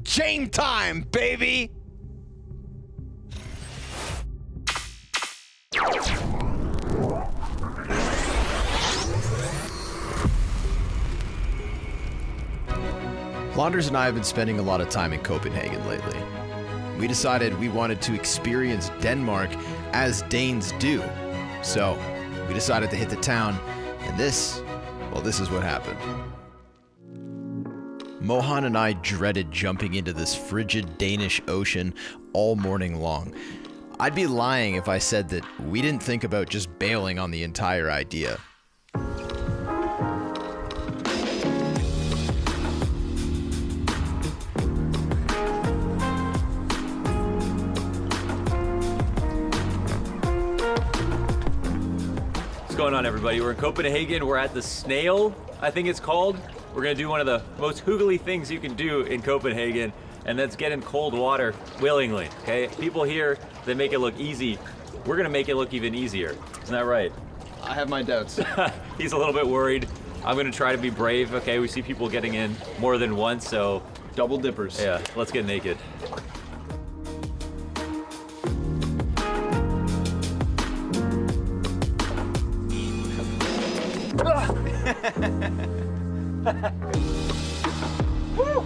Jane time, baby. Londers and I have been spending a lot of time in Copenhagen lately. We decided we wanted to experience Denmark as Danes do. So we decided to hit the town, and this is what happened. Mohan and I dreaded jumping into this frigid Danish ocean all morning long. I'd be lying if I said that we didn't think about just bailing on the entire idea. What's going on, everybody? We're in Copenhagen. We're at the Snail, I think it's called. We're gonna do one of the most hoogly things you can do in Copenhagen, and that's get in cold water willingly, okay? People here, they make it look easy. We're gonna make it look even easier. Isn't that right? I have my doubts. He's a little bit worried. I'm gonna try to be brave, okay? We see people getting in more than once, so. Double dippers. Yeah, let's get naked. Woo!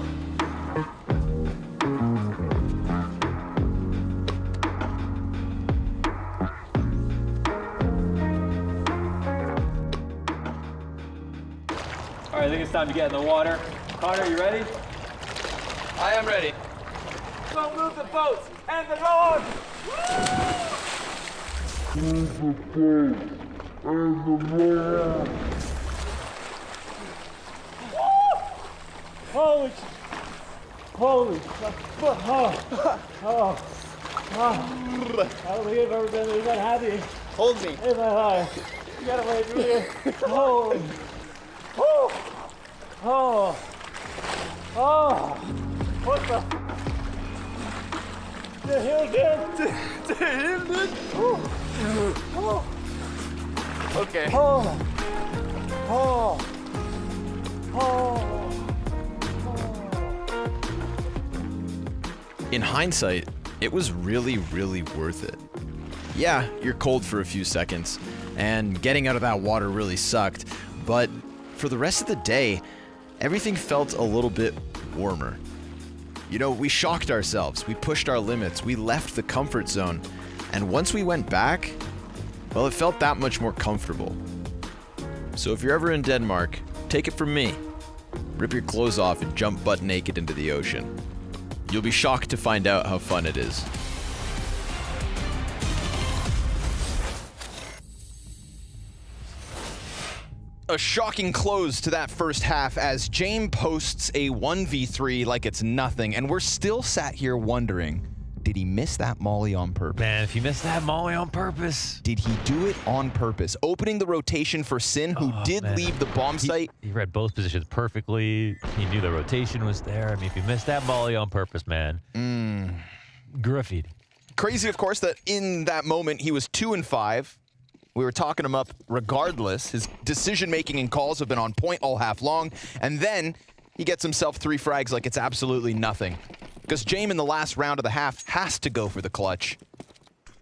All right, I think it's time to get in the water. Connor, you ready? I am ready. Don't move the boats and the road! Holy, holy, I don't think I've ever been that happy. Hold me. In my life. You gotta wait through here. Holy. What the? The hill, dude. The hill, dude. Okay. In hindsight, it was really, really worth it. Yeah, you're cold for a few seconds, and getting out of that water really sucked, but for the rest of the day, everything felt a little bit warmer. You know, we shocked ourselves, we pushed our limits, we left the comfort zone, and once we went back, well, it felt that much more comfortable. So if you're ever in Denmark, take it from me. Rip your clothes off and jump butt naked into the ocean. You'll be shocked to find out how fun it is. A shocking close to that first half as James posts a 1v3 like it's nothing, and we're still sat here wondering, did he miss that molly on purpose? Man, if he missed that molly on purpose. Did he do it on purpose? Opening the rotation for Sin, who did leave the bomb site. He read both positions perfectly. He knew the rotation was there. I mean, if he missed that molly on purpose, man. Griffied. Crazy, of course, that in that moment he was 2-5. We were talking him up regardless. His decision-making and calls have been on point all half long. And then he gets himself 3 frags like it's absolutely nothing. Because James in the last round of the half has to go for the clutch.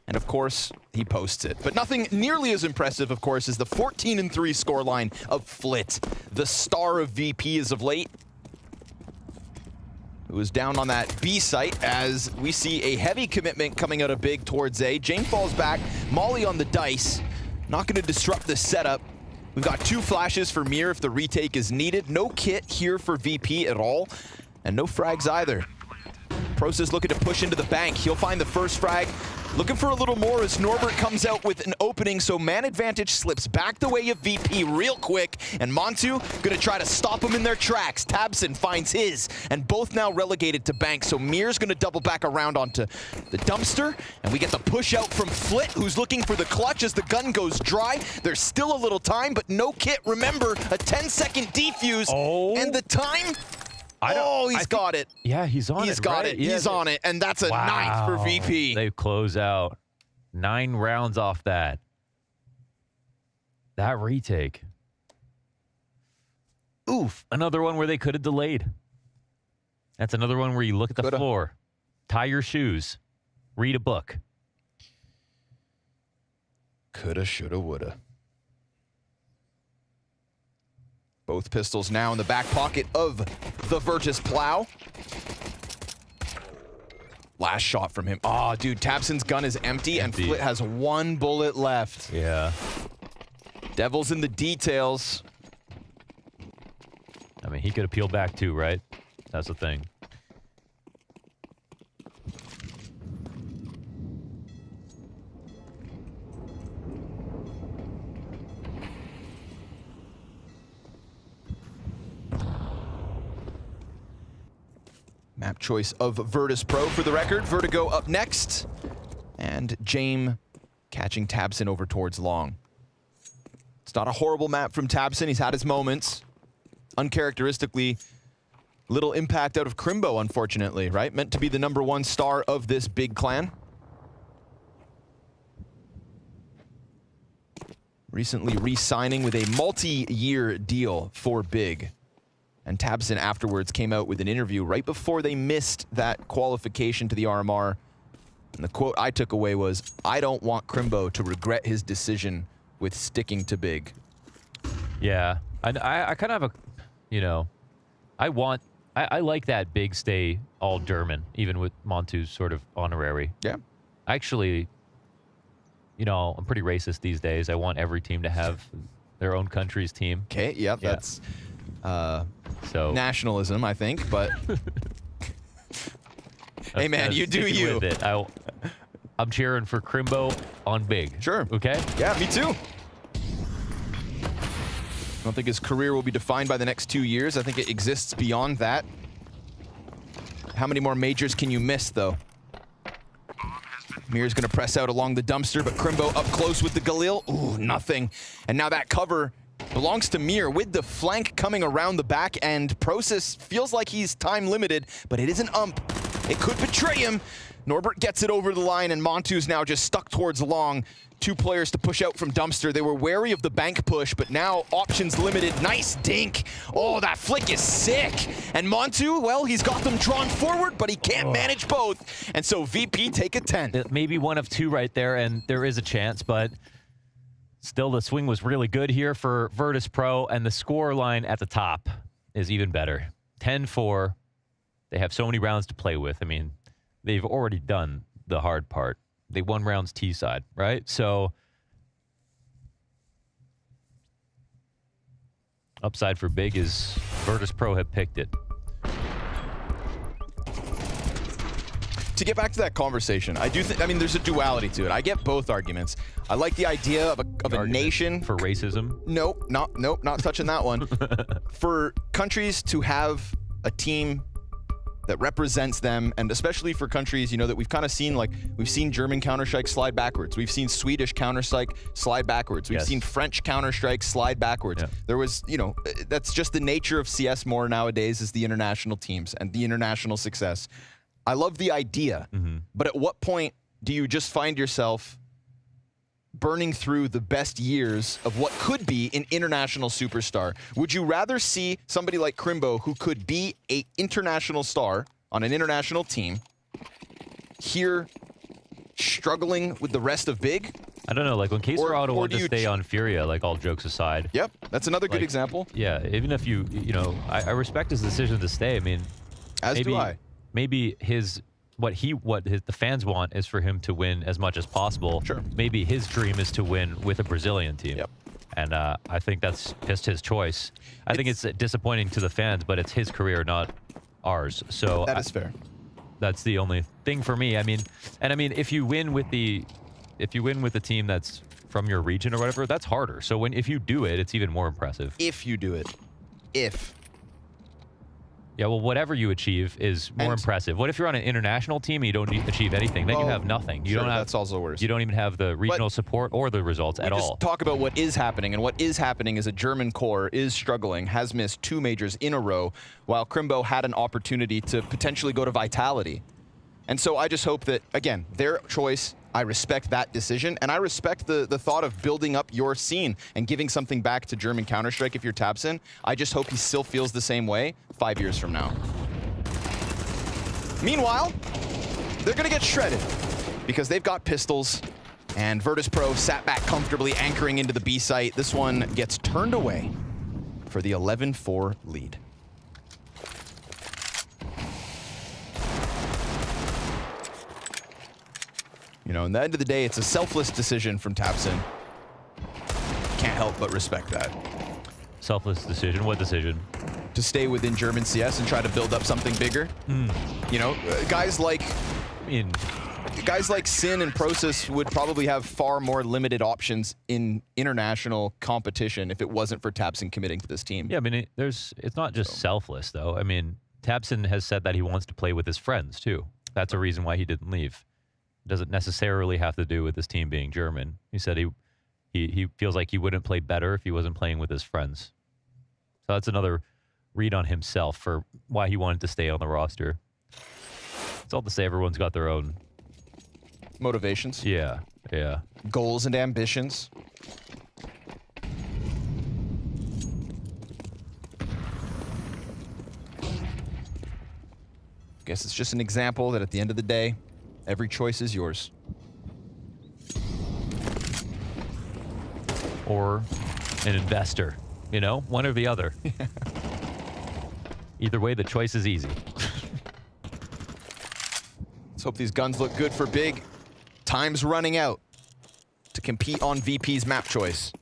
And of course, he posts it. But nothing nearly as impressive, of course, is the 14-3 scoreline of Flit, the star of VP as of late. Who was down on that B site as we see a heavy commitment coming out of Big towards A. James falls back, molly on the dice. Not going to disrupt the setup. We've got 2 flashes for Mir if the retake is needed. No kit here for VP at all, and no frags either. Prosa's looking to push into the bank. He'll find the first frag. Looking for a little more as Norbert comes out with an opening, so man advantage slips back the way of VP real quick, and Montu gonna try to stop him in their tracks. Tabson finds his, and both now relegated to bank, so Mir's gonna double back around onto the dumpster, and we get the push out from Flit, who's looking for the clutch as the gun goes dry. There's still a little time, but no kit. Remember, a 10-second defuse, and the time... he's got it. Yeah, he's on it. He's got it. Yeah, he's on it. And that's a 9th for VP. They close out 9 rounds off that. That retake. Oof. Another one where they could have delayed. That's another one where you look at the floor, tie your shoes, read a book. Coulda, shoulda, woulda. Both pistols now in the back pocket of the Virtus Plow. Last shot from him. Oh, dude, Tabson's gun is empty, and Flit has 1 bullet left. Yeah. Devil's in the details. I mean, he could have peeled back too, right? That's the thing. Map choice of Virtus.pro for the record. Vertigo up next. And James catching Tabson over towards long. It's not a horrible map from Tabson. He's had his moments. Uncharacteristically, little impact out of Crimbo, unfortunately, right? Meant to be the #1 star of this big clan. Recently re-signing with a multi-year deal for Big. And Tabson afterwards came out with an interview right before they missed that qualification to the RMR. And the quote I took away was, "I don't want Crimbo to regret his decision with sticking to Big." Yeah, I kind of have a, you know, I like that Big stay all German, even with Montu's sort of honorary. Yeah. Actually, you know, I'm pretty racist these days. I want every team to have their own country's team. Okay, yeah, that's... so nationalism, I think, but Hey, man, you do Sticking you. with it. I'm cheering for Crimbo on big. Sure. Okay? Yeah, me too. I don't think his career will be defined by the next 2 years. I think it exists beyond that. How many more majors can you miss, though? Mir's going to press out along the dumpster, but Crimbo up close with the Galil. Ooh, nothing. And now that cover belongs to Mir with the flank coming around the back end. Process feels like he's time limited, but it is an ump. It could betray him. Norbert gets it over the line, and Montu's now just stuck towards long. 2 players to push out from dumpster. They were wary of the bank push, but now options limited. Nice dink. Oh, that flick is sick. And Montu, well, he's got them drawn forward, but he can't manage both. And so VP take a 10. Maybe 1 of 2 right there, and there is a chance, but still the swing was really good here for Virtus.pro, and the score line at the top is even better. 10-4. They have so many rounds to play with. I mean, they've already done the hard part. They won rounds T side, right? So upside for big is Virtus.pro have picked it. To get back to that conversation, I do think, I mean, there's a duality to it. I get both arguments. I like the idea of a nation. For racism? Nope, not touching that one. For countries to have a team that represents them, and especially for countries, you know, that we've kind of seen, like, we've seen German Counter-Strike slide backwards. We've seen Swedish Counter-Strike slide backwards. We've seen French Counter-Strike slide backwards. There was, you know, that's just the nature of CS more nowadays, is the international teams and the international success. I love the idea, but at what point do you just find yourself burning through the best years of what could be an international superstar? Would you rather see somebody like Crimbo, who could be an international star on an international team, here struggling with the rest of big? I don't know, like when Case Rado wanted to stay on Furia, like all jokes aside. Yep, that's another good example. Yeah, even if you know, I respect his decision to stay. I mean, as do I. Maybe the fans want is for him to win as much as possible. Sure. Maybe his dream is to win with a Brazilian team. Yep. And I think that's just his choice. I think it's disappointing to the fans, but it's his career, not ours. So that is fair. That's the only thing for me. I mean, if you win with the team that's from your region or whatever, that's harder. So if you do it, it's even more impressive. If you do it. Yeah, well, whatever you achieve is more impressive. What if you're on an international team and you don't achieve anything? Then you have nothing. You don't have, that's also worse. You don't even have the regional support or the results at all. Just talk about what is happening, and what is happening is a German core is struggling, has missed 2 majors in a row, while Crimbo had an opportunity to potentially go to Vitality. And so I just hope that, again, their choice, I respect that decision, and I respect the thought of building up your scene and giving something back to German Counter-Strike if you're tabseN. I just hope he still feels the same way 5 years from now. Meanwhile, they're gonna get shredded because they've got pistols, and Virtus.pro sat back comfortably, anchoring into the B site. This one gets turned away for the 11-4 lead. You know, in the end of the day, it's a selfless decision from tabseN. Can't help but respect that. Selfless decision? What decision? To stay within German CS and try to build up something bigger. You know, guys like Sin and Process would probably have far more limited options in international competition if it wasn't for tabseN committing to this team. Yeah, I mean, it's not just selfless, though. I mean, tabseN has said that he wants to play with his friends, too. That's a reason why he didn't leave. Doesn't necessarily have to do with his team being German. He said he feels like he wouldn't play better if he wasn't playing with his friends. So that's another read on himself for why he wanted to stay on the roster. It's all to say everyone's got their own motivations. Yeah, yeah. Goals and ambitions. Guess it's just an example that at the end of the day, every choice is yours. Or an investor, you know, one or the other. Either way, the choice is easy. Let's hope these guns look good for big. Time's running out to compete on VP's map choice.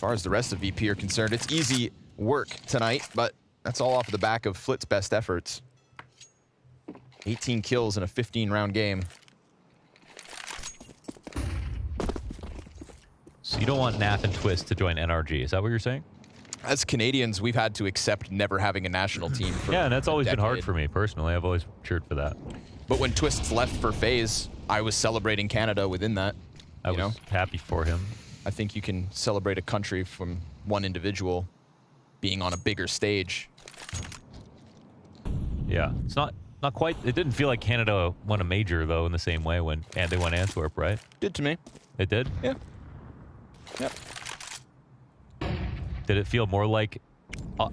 far as the rest of VP are concerned, it's easy work tonight, but that's all off the back of Flit's best efforts. 18 kills in a 15-round game. So you don't want Naf and Twist to join NRG, is that what you're saying? As Canadians, we've had to accept never having a national team for yeah, and that's always been hard decade. for me personally. I've always cheered for that. But when Twist's left for FaZe, I was celebrating Canada within that. I was happy for him. I think you can celebrate a country from one individual being on a bigger stage. Yeah, it's not quite. It didn't feel like Canada won a major though in the same way when they won Antwerp, right? Did to me. It did. Yeah. Yep. Did it feel more like? I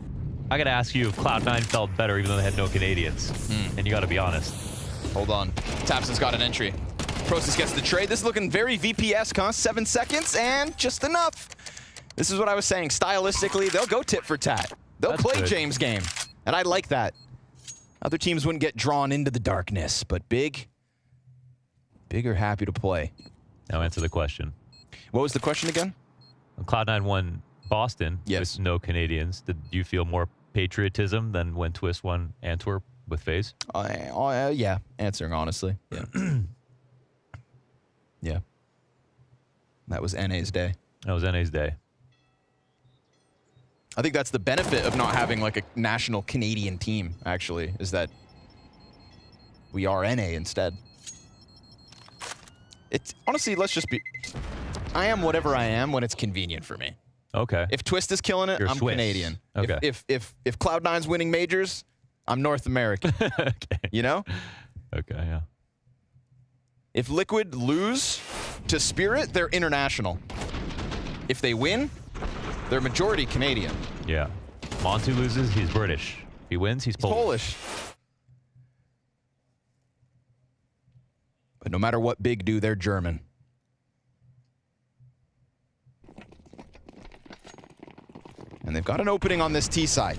gotta ask you if Cloud9 felt better even though they had no Canadians, and you gotta be honest. Hold on, tabseN's got an entry. Process gets the trade. This is looking very VP-esque, huh? 7 seconds and just enough. This is what I was saying. Stylistically, they'll go tit for tat. They'll That's play good. James' game, and I like that. Other teams wouldn't get drawn into the darkness, but Big are happy to play. Now answer the question. What was the question again? When Cloud9 won Boston with no Canadians, did you feel more patriotism than when Twist won Antwerp with FaZe? Yeah, answering honestly. Yeah. Yeah. That was NA's day. That was NA's day. I think that's the benefit of not having like a national Canadian team, actually, is that we are NA instead. It's honestly, let's just be, I am whatever I am when it's convenient for me. Okay. If Twist is killing it, You're I'm Swiss. Canadian. Okay. If Cloud9's winning majors, I'm North American. Okay. You know? Okay, yeah. If Liquid lose to Spirit, they're international. If they win, they're majority Canadian. Yeah. Montu loses, he's British. If he wins, he's Polish. But no matter what Big do, they're German. And they've got an opening on this T side.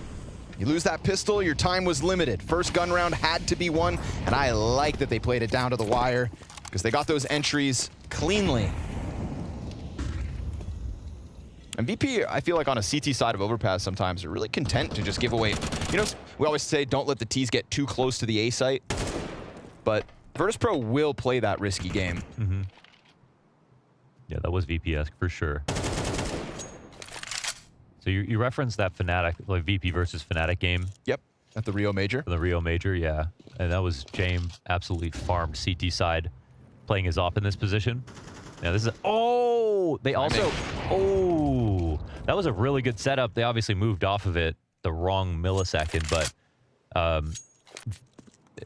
You lose that pistol, your time was limited. First gun round had to be won, and I like that they played it down to the wire because they got those entries cleanly. And VP, I feel like on a CT side of Overpass sometimes, are really content to just give away. You know, we always say don't let the Ts get too close to the A site, but Virtus.pro will play that risky game. Mm-hmm. Yeah, that was VP-esque for sure. So you referenced that Fnatic, like VP versus Fnatic game. Yep, at the Rio Major. The Rio Major, yeah. And that was James absolutely farmed CT side, playing his op in this position. Now this is, they also, that was a really good setup. They obviously moved off of it the wrong millisecond, but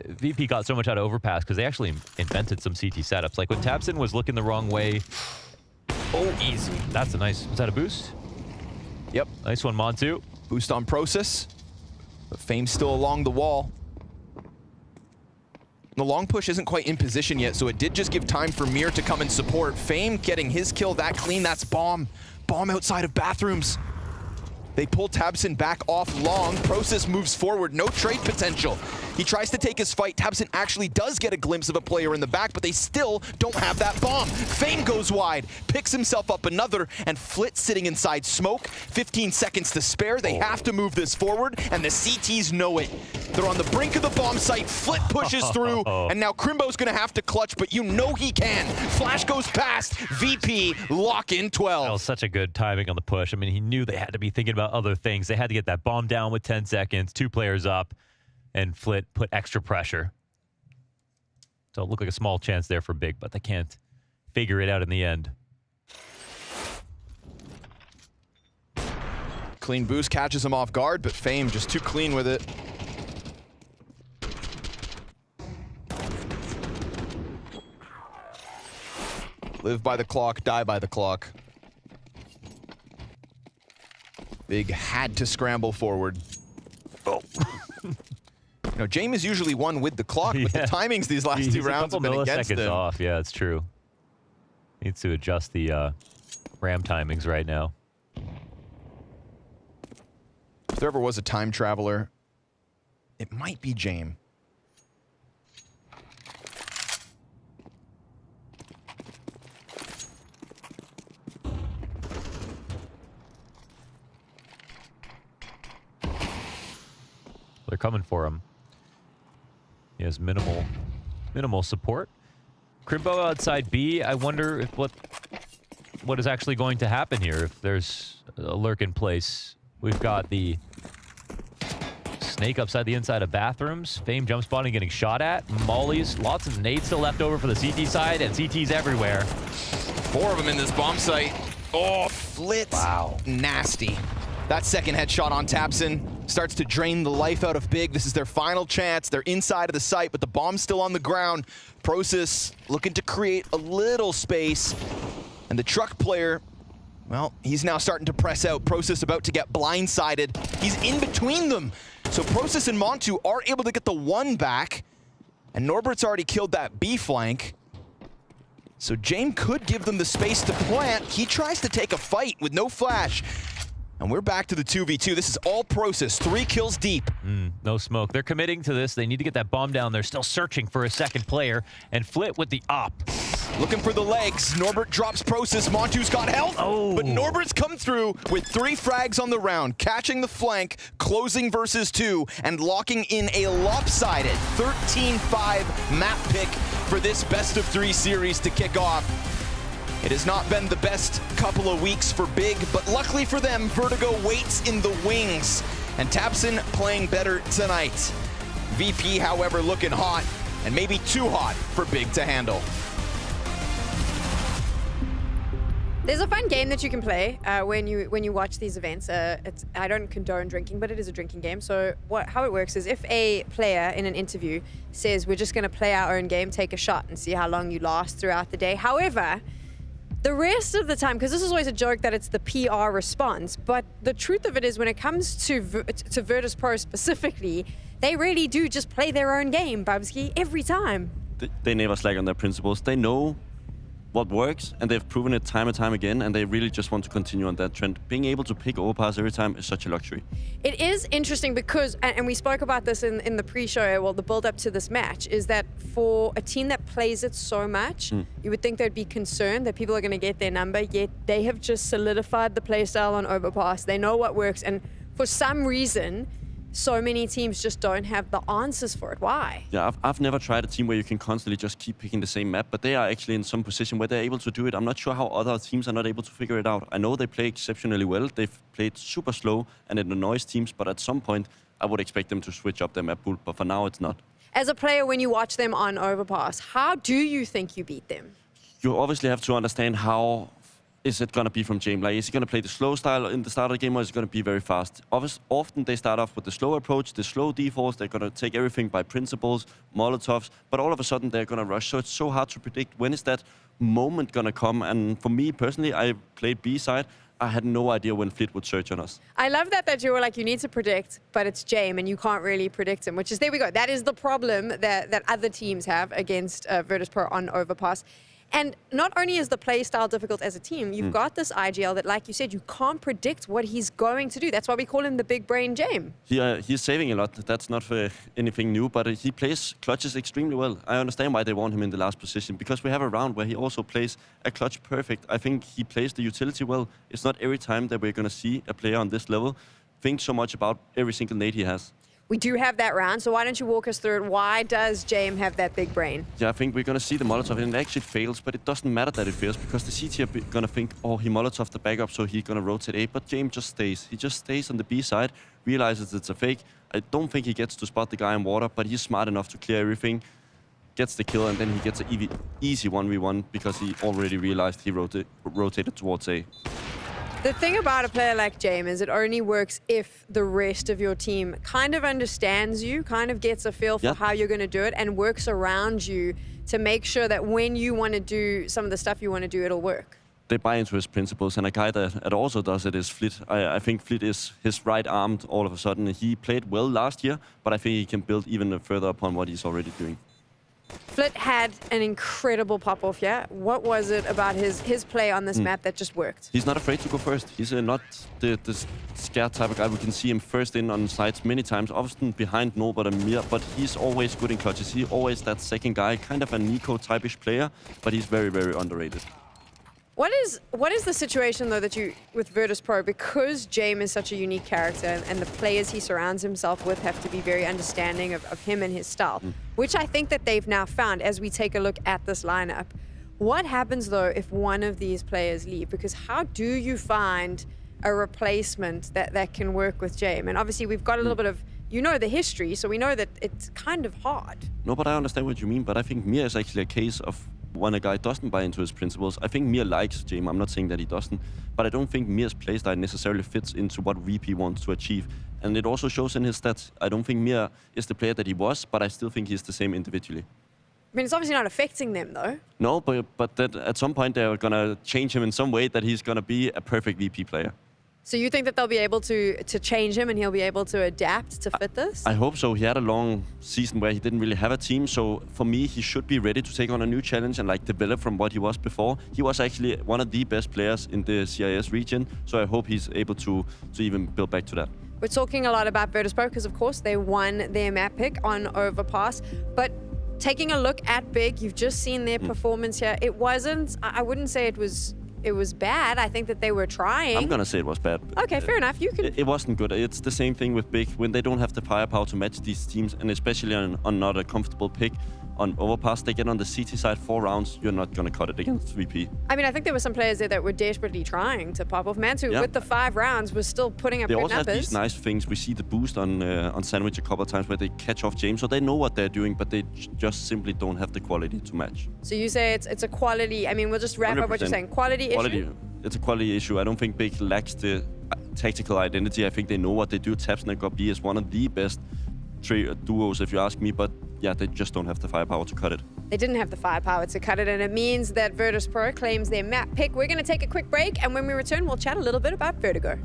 VP got so much out of Overpass because they actually invented some CT setups. Like when tabseN was looking the wrong way, easy. That's a nice, was that a boost? Yep. Nice one, Montu. Boost on Process, but Fame's still along the wall. The long push isn't quite in position yet, so it did just give time for Mir to come and support. Fame getting his kill that clean, that's Bomb. Bomb outside of bathrooms. They pull tabseN back off long. Process moves forward, no trade potential. He tries to take his fight. tabseN actually does get a glimpse of a player in the back, but they still don't have that bomb. Fame goes wide, picks himself up another, and Flit sitting inside smoke. 15 seconds to spare. They have to move this forward, and the CTs know it. They're on the brink of the bomb site. Flit pushes through, and now Crimbo's gonna have to clutch, but you know he can. Flash goes past. VP lock in 12. That was such a good timing on the push. I mean, he knew they had to be thinking about other things. They had to get that bomb down with 10 seconds, 2 players up, and Flit put extra pressure. So it looked like a small chance there for Big, but they can't figure it out in the end. Clean boost catches him off guard, but Fame just too clean with it. Live by the clock, die by the clock. Big had to scramble forward. You know, James is usually one with the clock, but the timings these last 2 rounds have been against him. Off. Yeah, it's true. Needs to adjust the RAM timings right now. If there ever was a time traveler, it might be James. They're coming for him. He has minimal support. Crimbo outside B. I wonder if what is actually going to happen here, if there's a lurk in place. We've got the Snake upside the inside of bathrooms. Fame jump spotting getting shot at. Mollies, lots of nades still left over for the CT side, and CT's everywhere. 4 of them in this bomb site. Oh, Flit. Wow. Nasty. That second headshot on tabseN starts to drain the life out of Big. This is their final chance. They're inside of the site, but the bomb's still on the ground. Prosus looking to create a little space. And the truck player, well, he's now starting to press out. Prosus about to get blindsided. He's in between them. So Prosus and Montu are able to get the 1 back. And Norbert's already killed that B flank. So Jame could give them the space to plant. He tries to take a fight with no flash. And we're back to the 2v2. This is all Prosus, 3 kills deep. No smoke. They're committing to this. They need to get that bomb down. They're still searching for a second player. And Flit with the op. Looking for the legs. Norbert drops Prosus. Montu's got health. Oh. But Norbert's come through with 3 frags on the round, catching the flank, closing versus 2, and locking in a lopsided 13-5 map pick for this best of 3 series to kick off. It has not been the best couple of weeks for Big, but luckily for them, Vertigo waits in the wings. And tabseN playing better tonight. VP, however, looking hot, and maybe too hot for Big to handle. There's a fun game that you can play when you watch these events. I don't condone drinking, but it is a drinking game. So how it works is if a player in an interview says, we're just going to play our own game, take a shot and see how long you last throughout the day. However, the rest of the time, because this is always a joke that it's the PR response, but the truth of it is when it comes to Virtus.pro specifically, they really do just play their own game, Bubsky, every time. They never slack on their principles. They know what works, and they've proven it time and time again, and they really just want to continue on that trend. Being able to pick overpass every time is such a luxury. It is interesting because, and we spoke about this in the pre-show, well, the build-up to this match, is that for a team that plays it so much, you would think they'd be concerned that people are going to get their number, yet they have just solidified the playstyle on overpass. They know what works, and for some reason, so many teams just don't have the answers for it. Why? Yeah, I've never tried a team where you can constantly just keep picking the same map, but they are actually in some position where they're able to do it. I'm not sure how other teams are not able to figure it out. I know they play exceptionally well. They've played super slow and it annoys teams, but at some point, I would expect them to switch up their map pool, but for now, it's not. As a player, when you watch them on overpass, how do you think you beat them? You obviously have to understand how is it going to be from Jame. Like, is he going to play the slow style in the start of the game, or is it going to be very fast? Often they start off with the slow approach, the slow defaults. They're going to take everything by principles, Molotovs, but all of a sudden they're going to rush. So it's so hard to predict when is that moment going to come. And for me personally, I played B side. I had no idea when Flit would search on us. I love that you were like, you need to predict, but it's Jame and you can't really predict him, which is, there we go. That is the problem that other teams have against Virtus.pro on overpass. And not only is the play style difficult as a team, you've got this IGL that, like you said, you can't predict what he's going to do. That's why we call him the big brain Jame. He's saving a lot. That's not for anything new, but he plays clutches extremely well. I understand why they want him in the last position, because we have a round where he also plays a clutch perfect. I think he plays the utility well. It's not every time that we're going to see a player on this level think so much about every single nade he has. We do have that round, so why don't you walk us through it? Why does Jame have that big brain? Yeah, I think we're going to see the Molotov, and it actually fails, but it doesn't matter that it fails, because the CT are going to think, oh, he Molotov the backup, so he's going to rotate A, but Jame just stays. He just stays on the B side, realizes it's a fake. I don't think he gets to spot the guy in water, but he's smart enough to clear everything, gets the kill, and then he gets an easy 1v1, because he already realized he rotated towards A. The thing about a player like Jame is it only works if the rest of your team kind of understands you, kind of gets a feel for how you're going to do it, and works around you to make sure that when you want to do some of the stuff you want to do, it'll work. They buy into his principles, and a guy that also does it is Flit. I think Flit is his right armed all of a sudden. He played well last year, but I think he can build even further upon what he's already doing. Flit had an incredible pop-off, yeah? What was it about his play on this map that just worked? He's not afraid to go first. He's not the scared type of guy. We can see him first in on sites many times, often behind Norbert and Mir, but he's always good in clutches. He's always that second guy, kind of a Nico type-ish player, but he's very, very underrated. What is the situation though that you with Virtus.pro, because James is such a unique character and the players he surrounds himself with have to be very understanding of him and his style, which I think that they've now found as we take a look at this lineup. What happens though if one of these players leave? Because how do you find a replacement that can work with James? And obviously we've got a little bit of, you know, the history, so we know that it's kind of hard. No, but I understand what you mean. But I think Mir is actually a case of when a guy doesn't buy into his principles. I think Mir likes James. I'm not saying that he doesn't, but I don't think Mir's playstyle necessarily fits into what VP wants to achieve. And it also shows in his stats. I don't think Mir is the player that he was, but I still think he's the same individually. I mean, it's obviously not affecting them though. No, but that at some point they're gonna change him in some way that he's gonna be a perfect VP player. So you think that they'll be able to change him and he'll be able to adapt to fit this? I hope so. He had a long season where he didn't really have a team. So for me, he should be ready to take on a new challenge and like develop from what he was before. He was actually one of the best players in the CIS region. So I hope he's able to even build back to that. We're talking a lot about Virtus.pro because, of course, they won their map pick on Overpass. But taking a look at Big, you've just seen their performance here. It wasn't, I wouldn't say it was bad. I think that they were trying. I'm gonna say it was bad. Okay, fair enough. You can. It wasn't good. It's the same thing with Big. When they don't have the firepower to match these teams, and especially on not a comfortable pick on Overpass, they get on the CT side 4 rounds. You're not gonna cut it against VP. I mean, I think there were some players there that were desperately trying to pop off. Mantu, with the 5 rounds, was still putting up They good also numbers. have these nice things. We see the boost on Sandwich a couple of times where they catch off James, so they know what they're doing, but they just simply don't have the quality to match. So you say it's a quality. I mean, we'll just wrap up what you're 100%. saying. Quality issue. It's a quality issue. I don't think Big lacks the tactical identity. I think they know what they do. Taps and God B is one of the best duos, if you ask me. But yeah, they just don't have the firepower to cut it. They didn't have the firepower to cut it, and it means that Virtus.pro claims their map pick. We're going to take a quick break, and when we return, we'll chat a little bit about Vertigo.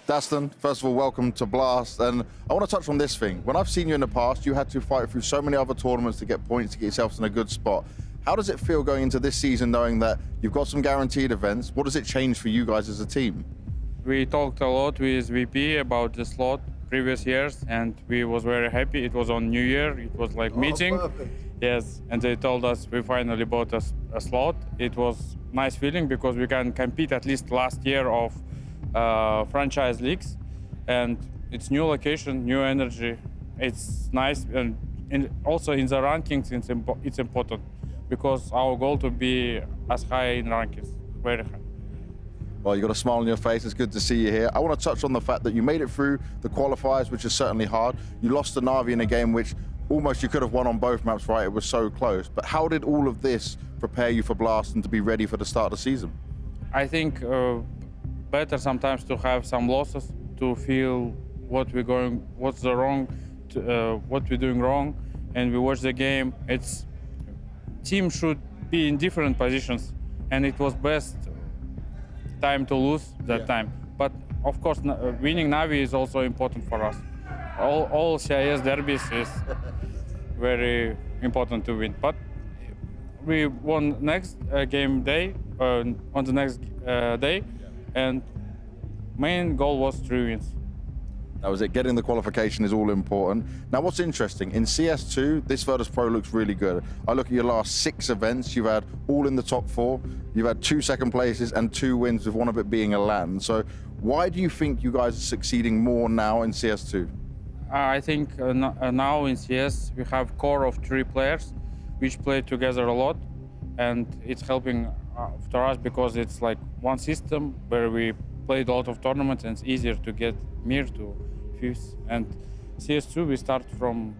Daston, first of all, welcome to Blast. And I want to touch on this thing. When I've seen you in the past, you had to fight through so many other tournaments to get points to get yourself in a good spot. How does it feel going into this season knowing that you've got some guaranteed events? What does it change for you guys as a team? We talked a lot with VP about the slot previous years, and we was very happy. It was on New Year. It was like meeting. Perfect. Yes, and they told us we finally bought a slot. It was nice feeling because we can compete at least last year of franchise leagues, and it's new location, new energy. It's nice, and also in the rankings, it's important because our goal to be as high in rankings, very high. Well, you got a smile on your face. It's good to see you here. I want to touch on the fact that you made it through the qualifiers, which is certainly hard. You lost to Na'Vi in a game which almost you could have won on both maps, right? It was so close. But how did all of this prepare you for Blast and to be ready for the start of the season? I think better sometimes to have some losses to feel what we're doing wrong, and we watch the game. Team should be in different positions, and it was best time to lose that time. But of course, winning Na'Vi is also important for us. All CIS derbies is very important to win. But we won next game day on the next day, and main goal was 3 wins. That was it. Getting the qualification is all important. Now, what's interesting, in CS2, this Virtus.pro looks really good. I look at your last 6 events. You've had all in the top 4. You've had 2 second places and 2 wins, with one of it being a LAN. So why do you think you guys are succeeding more now in CS2? I think now in CS, we have core of 3 players, which play together a lot. And it's helping for us because it's like one system where we played a lot of tournaments, and it's easier to get near to 5th. And CS2 we start from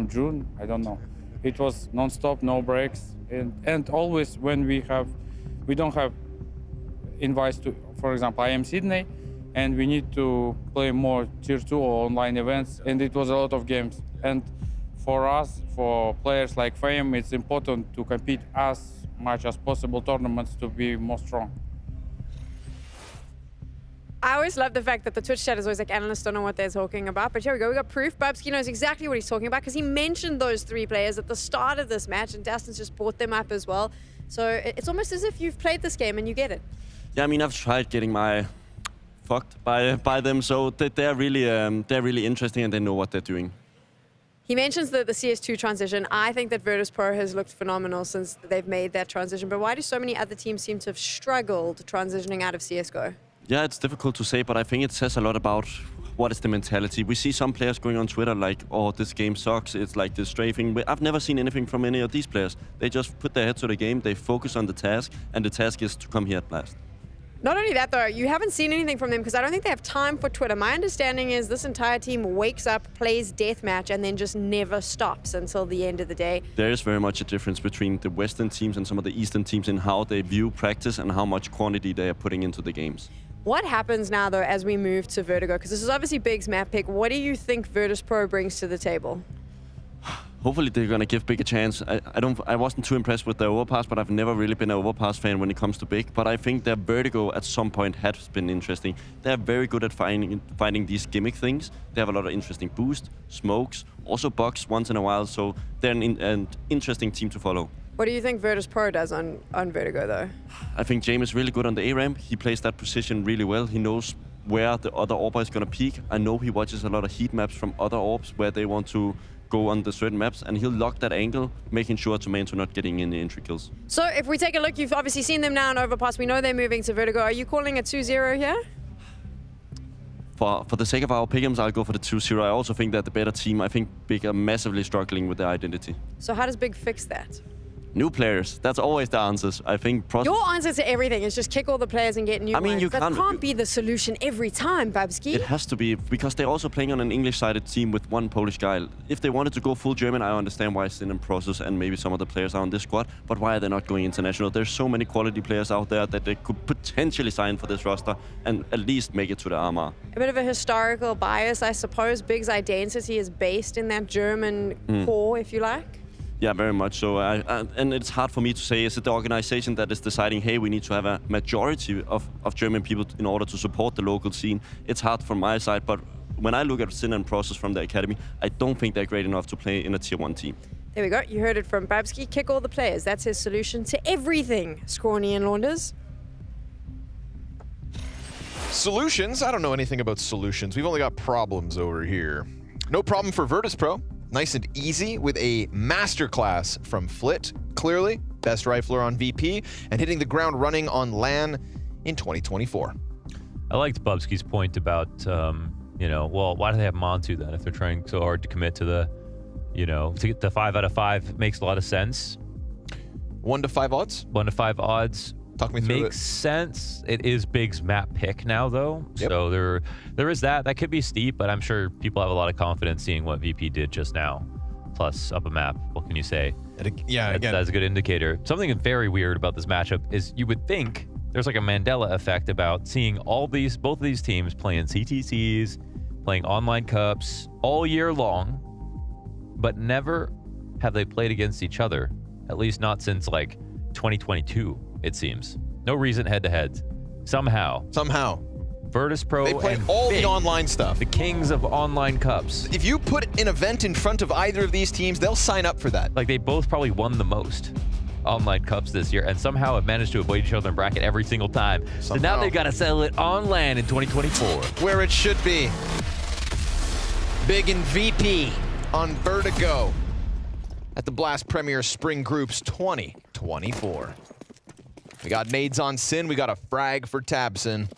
June, I don't know. It was non-stop, no breaks, and always when we don't have invites to, for example, I am Sydney, and we need to play more tier 2 or online events, and it was a lot of games. And for us, for players like Fame, it's important to compete as much as possible tournaments to be more strong. I always love the fact that the Twitch chat is always like, analysts don't know what they're talking about. But here we go, we got proof. Bubsky knows exactly what he's talking about because he mentioned those 3 players at the start of this match, and Daston's just brought them up as well. So it's almost as if you've played this game and you get it. Yeah, I mean, I've tried getting my fucked by them, so they're really interesting and they know what they're doing. He mentions the CS2 transition. I think that Virtus.pro has looked phenomenal since they've made that transition. But why do so many other teams seem to have struggled transitioning out of CSGO? Yeah, it's difficult to say, but I think it says a lot about what is the mentality. We see some players going on Twitter like, oh, this game sucks, it's like this strafing. I've never seen anything from any of these players. They just put their head to the game, they focus on the task, and the task is to come here at Blast. Not only that, though, you haven't seen anything from them because I don't think they have time for Twitter. My understanding is this entire team wakes up, plays deathmatch, and then just never stops until the end of the day. There is very much a difference between the Western teams and some of the Eastern teams in how they view practice and how much quantity they are putting into the games. What happens now, though, as we move to Vertigo? Because this is obviously Big's map pick. What do you think Virtus.pro brings to the table? Hopefully they're going to give Big a chance. I wasn't too impressed with their overpass, but I've never really been an overpass fan when it comes to Big. But I think their Vertigo at some point has been interesting. They're very good at finding these gimmick things. They have a lot of interesting boosts, smokes, also bugs once in a while. So they're an interesting team to follow. What do you think Virtus.pro does on Vertigo, though? I think James is really good on the A-ramp. He plays that position really well. He knows where the other AWPer is going to peak. I know he watches a lot of heat maps from other AWPs where they want to go on the certain maps, and he'll lock that angle, making sure to not getting any entry kills. So if we take a look, you've obviously seen them now in Overpass. We know they're moving to Vertigo. Are you calling a 2-0 here? For the sake of our pick'ems, I'll go for the 2-0. I also think they're the better team. I think Big are massively struggling with their identity. So how does Big fix that? New players. That's always the answers. I think. Your answer to everything is just kick all the players and get new ones. That can't be the solution every time, Babski. It has to be, because they're also playing on an English-sided team with one Polish guy. If they wanted to go full German, I understand why Sin and Process and maybe some of the players are on this squad. But why are they not going international? There's so many quality players out there that they could potentially sign for this roster and at least make it to the RMR. A bit of a historical bias, I suppose. Big's identity is based in that German core, if you like. Yeah, very much so. And it's hard for me to say, is it the organization that is deciding, hey, we need to have a majority of German people in order to support the local scene? It's hard from my side, but when I look at Sin and Process from the academy, I don't think they're great enough to play in a tier 1 team. There we go. You heard it from Babsky. Kick all the players. That's his solution to everything, Scrawny and Launders. Solutions? I don't know anything about solutions. We've only got problems over here. No problem for Virtus.pro. Nice and easy with a masterclass from Flit, clearly. Best rifler on VP and hitting the ground running on LAN in 2024. I liked Bubsky's point about, you know, well, why do they have Montu then if they're trying so hard to commit to the, you know, to get the 5 out of 5 makes a lot of sense. 1 to 5 odds? 1 to 5 odds. Talk me through Makes sense. It is Big's map pick now, though. Yep. So there is that. That could be steep, but I'm sure people have a lot of confidence seeing what VP did just now. Plus, up a map. What can you say? Yeah, again. That's a good indicator. Something very weird about this matchup is you would think there's like a Mandela effect about seeing both of these teams playing CTCs, playing online cups all year long, but never have they played against each other. At least not since like 2022. It seems. No recent head-to-heads. Somehow. Virtus.pro They play and all Big, the online stuff. the kings of online cups. If you put an event in front of either of these teams, they'll sign up for that. Like, they both probably won the most online cups this year, and somehow have managed to avoid each other in bracket every single time. So now they've got to settle it on LAN in 2024. Where it should be. Big and VP on Vertigo at the Blast Premier Spring Groups 2024. We got nades on Sin. We got a frag for Tabson.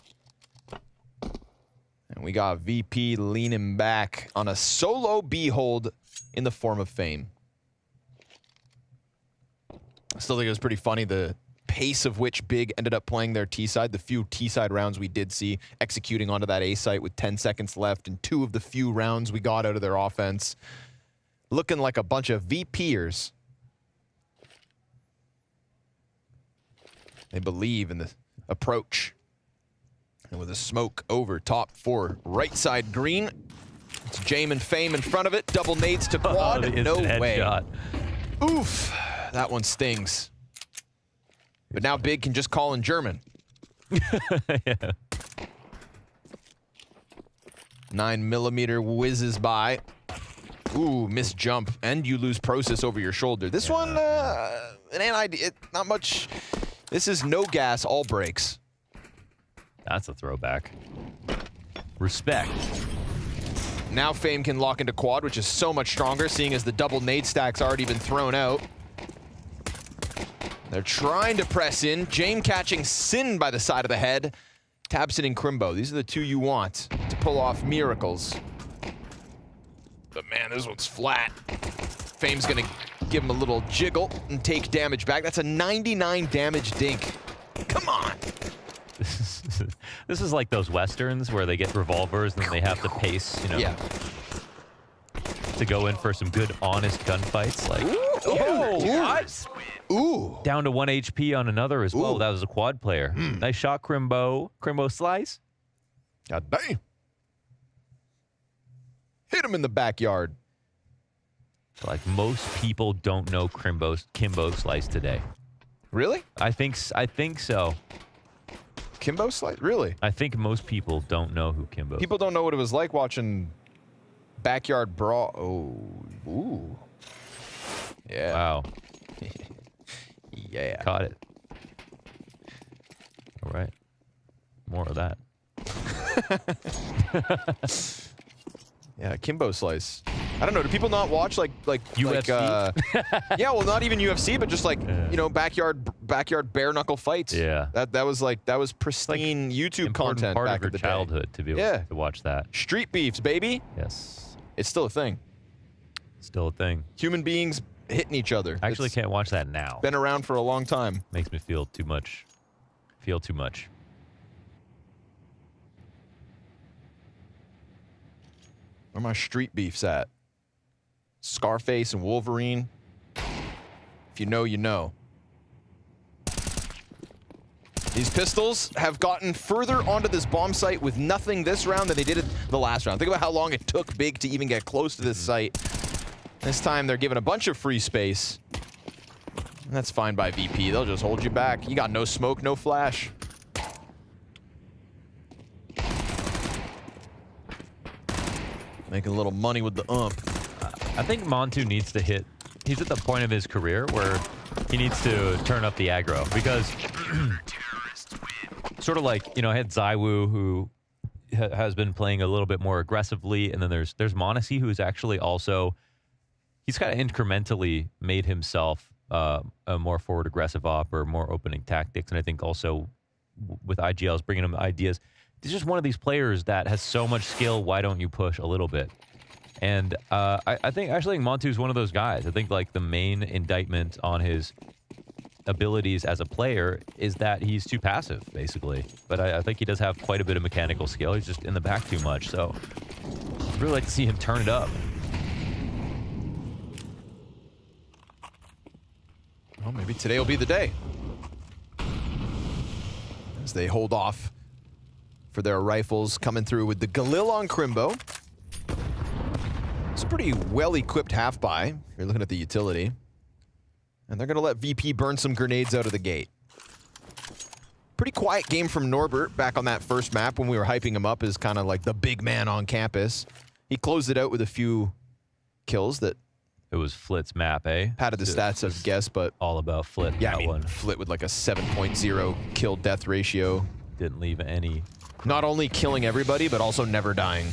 And we got VP leaning back on a solo B-hold in the form of Fame. I still think it was pretty funny, the pace of which Big ended up playing their T-side. The few T-side rounds we did see executing onto that A-site with 10 seconds left, and 2 of the few rounds we got out of their offense. Looking like a bunch of VPers. They believe in the approach. And with a smoke over top for right side green, it's Jame and Fame in front of it. Double nades to quad. No way. Headshot. Oof. That one stings. But now Big can just call in German. Yeah. 9mm whizzes by. Ooh, missed jump. And you lose process over your shoulder. This one, an NID, not much. This is no gas, all breaks. That's a throwback. Respect. Now Fame can lock into quad, which is so much stronger, seeing as the double nade stack's already been thrown out. They're trying to press in. Jame catching Sin by the side of the head. Tabson and Crimbo. These are the two you want to pull off miracles. But man, this one's flat. Fame's gonna give him a little jiggle and take damage back. That's a 99 damage dink. Come on. This is like those westerns where they get revolvers and then they have to pace, you know, to go in for some good, honest gunfights. Like, Ooh. Down to 1 HP on another as well. That was a quad player. Nice shot, Crimbo. Crimbo slice. God damn. Hit him in the backyard. Like, most people don't know Kimbo slice today. Really? I think so. Kimbo slice? Really? I think most people don't know who Kimbo is. People don't know what it was like watching Backyard Brawl. Oh, ooh. Yeah. Wow. Yeah. Caught it. All right. More of that. Yeah, Kimbo slice. I don't know. Do people not watch like UFC? Yeah, well, not even UFC, but just like you know, backyard bare knuckle fights. Yeah. That was pristine YouTube content part back of your in the childhood day. to be able to watch that. Street beefs, baby. Yes. It's still a thing. Still a thing. Human beings hitting each other. I actually can't watch that now. Been around for a long time. Makes me feel too much. Feel too much. Where my street beefs at? Scarface and Wolverine. If you know, you know. These pistols have gotten further onto this bomb site with nothing this round than they did it the last round. Think about how long it took Big to even get close to this site. This time they're given a bunch of free space. That's fine by VP. They'll just hold you back. You got no smoke, no flash. Making a little money with the ump. I think Montu needs to hit. He's at the point of his career where he needs to turn up the aggro because sort of like, you know, I had Zywoo who has been playing a little bit more aggressively, and then there's Monacy who's actually also, he's kind of incrementally made himself a more forward aggressive op or more opening tactics, and I think also with IGL's bringing him ideas. He's just one of these players that has so much skill. Why don't you push a little bit? And I think Montu's one of those guys. I think like the main indictment on his abilities as a player is that he's too passive, basically. But I think he does have quite a bit of mechanical skill. He's just in the back too much. So I'd really like to see him turn it up. Well, maybe today will be the day. As they hold off for their rifles, coming through with the Galil on Crimbo. It's a pretty well-equipped half-buy, if you're looking at the utility. And they're going to let VP burn some grenades out of the gate. Pretty quiet game from Norbert back on that first map when we were hyping him up as kind of like the big man on campus. He closed it out with a few kills that... It was Flit's map, eh? Padded the stats, I've guessed, but... All about Flit. Yeah, that I mean, one. Flit with like a 7.0 kill-death ratio. Didn't leave any... Not only killing everybody, but also never dying.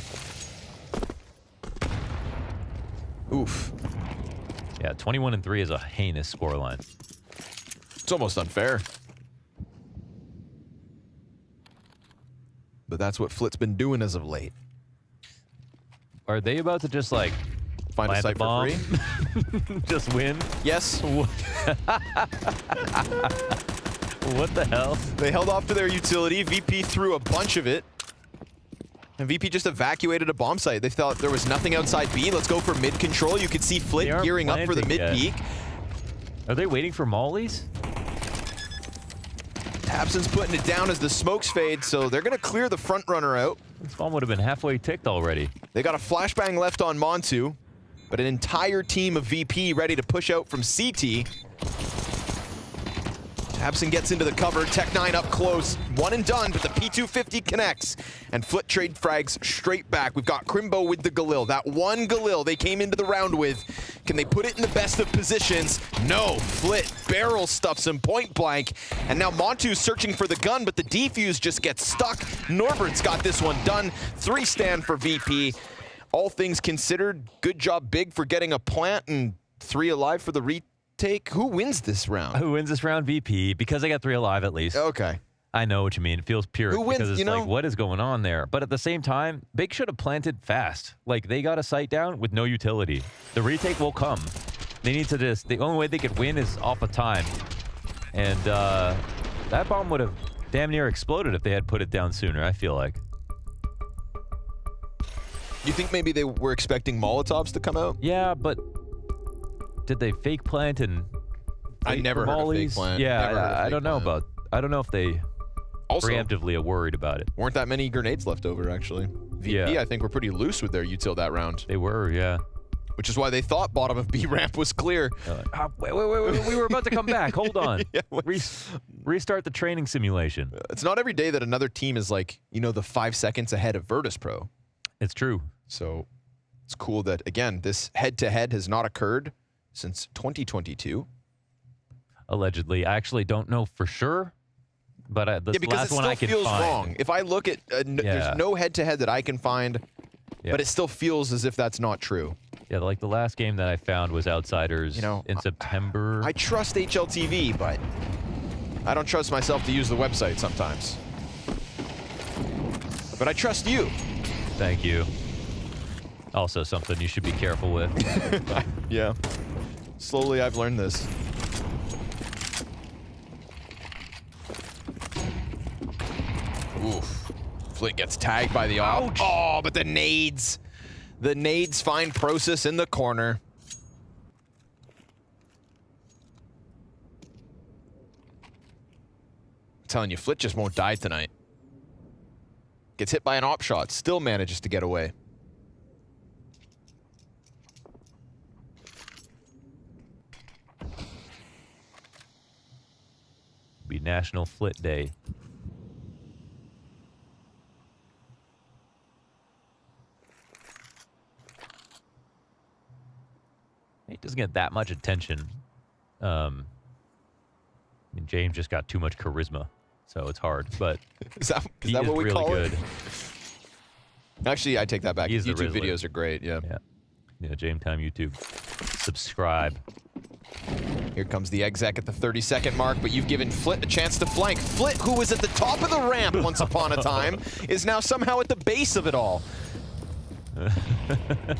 Oof. Yeah, 21-3 is a heinous scoreline. It's almost unfair. But that's what Flit's been doing as of late. Are they about to just like find a site for free? Just win? Yes. What the hell? They held off to their utility. VP threw a bunch of it. And VP just evacuated a bomb site. They thought there was nothing outside B. Let's go for mid control. You could see Flit gearing up for the mid peak. Are they waiting for mollies? Tabson's putting it down as the smokes fade, so they're going to clear the front runner out. This bomb would have been halfway ticked already. They got a flashbang left on Montu, but an entire team of VP ready to push out from CT. Tabson gets into the cover, Tech9 up close, one and done, but the P250 connects, and Flit trade frags straight back. We've got Crimbo with the Galil, that one Galil they came into the round with. Can they put it in the best of positions? No, Flit barrel stuffs him point blank, and now Montu's searching for the gun, but the defuse just gets stuck. Norbert's got this one done, 3 stand for VP. All things considered, good job Big for getting a plant and 3 alive for the retake. Who wins this round? Who wins this round? VP, because I got 3 alive at least. Okay. I know what you mean. It feels pure. Who wins, because it's you know? like, what is going on there? But at the same time, Big should have planted fast. Like, they got a site down with no utility. The retake will come. They need to just, the only way they could win is off of time. And that bomb would have damn near exploded if they had put it down sooner, I feel like. You think maybe they were expecting Molotovs to come out? Yeah, but did they fake plant and I never heard of fake plant. Yeah, I don't know about. I don't know if they also preemptively are worried about it. Weren't that many grenades left over actually? VP, I think, were pretty loose with their util that round. They were, yeah. Which is why they thought bottom of B ramp was clear. Wait, we were about to come back. Hold on. Restart the training simulation. It's not every day that another team is like, you know, the 5 seconds ahead of Virtus.pro. It's true. So it's cool that, again, this head-to-head has not occurred since 2022. Allegedly. I actually don't know for sure, but the last one I can find. Because it still feels wrong. If I look at, there's no head-to-head that I can find, but it still feels as if that's not true. Yeah, like the last game that I found was Outsiders in September. I trust HLTV, but I don't trust myself to use the website sometimes. But I trust you. Thank you. Also something you should be careful with. Yeah. Slowly I've learned this. Oof. Flit gets tagged by the op. Oh, but the nades. The nades find Process in the corner. I'm telling you, Flit just won't die tonight. Gets hit by an op shot, still manages to get away. National Flit Day. It doesn't get that much attention. I mean, James just got too much charisma, so it's hard. But is that he what is we really call good. it? Actually, I take that back. He's the YouTube Rizzler. videos are great. Yeah. Yeah, James Time YouTube. Subscribe. Here comes the exec at the 30-second mark, but you've given Flit a chance to flank. Flit, who was at the top of the ramp once upon a time, is now somehow at the base of it all.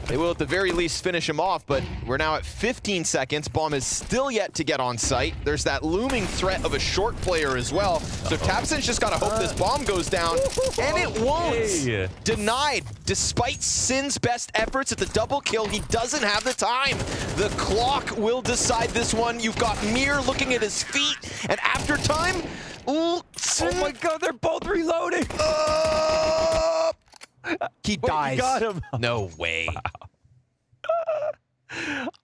They will at the very least finish him off, but we're now at 15 seconds. Bomb is still yet to get on site. There's that looming threat of a short player as well. So Tabson's just got to hope this bomb goes down, and it won't. Hey. Denied. Despite Sin's best efforts at the double kill, he doesn't have the time. The clock will decide this one. You've got Mir looking at his feet, and after time, oh my God, they're both reloading. He Wait, dies. you got him. No way.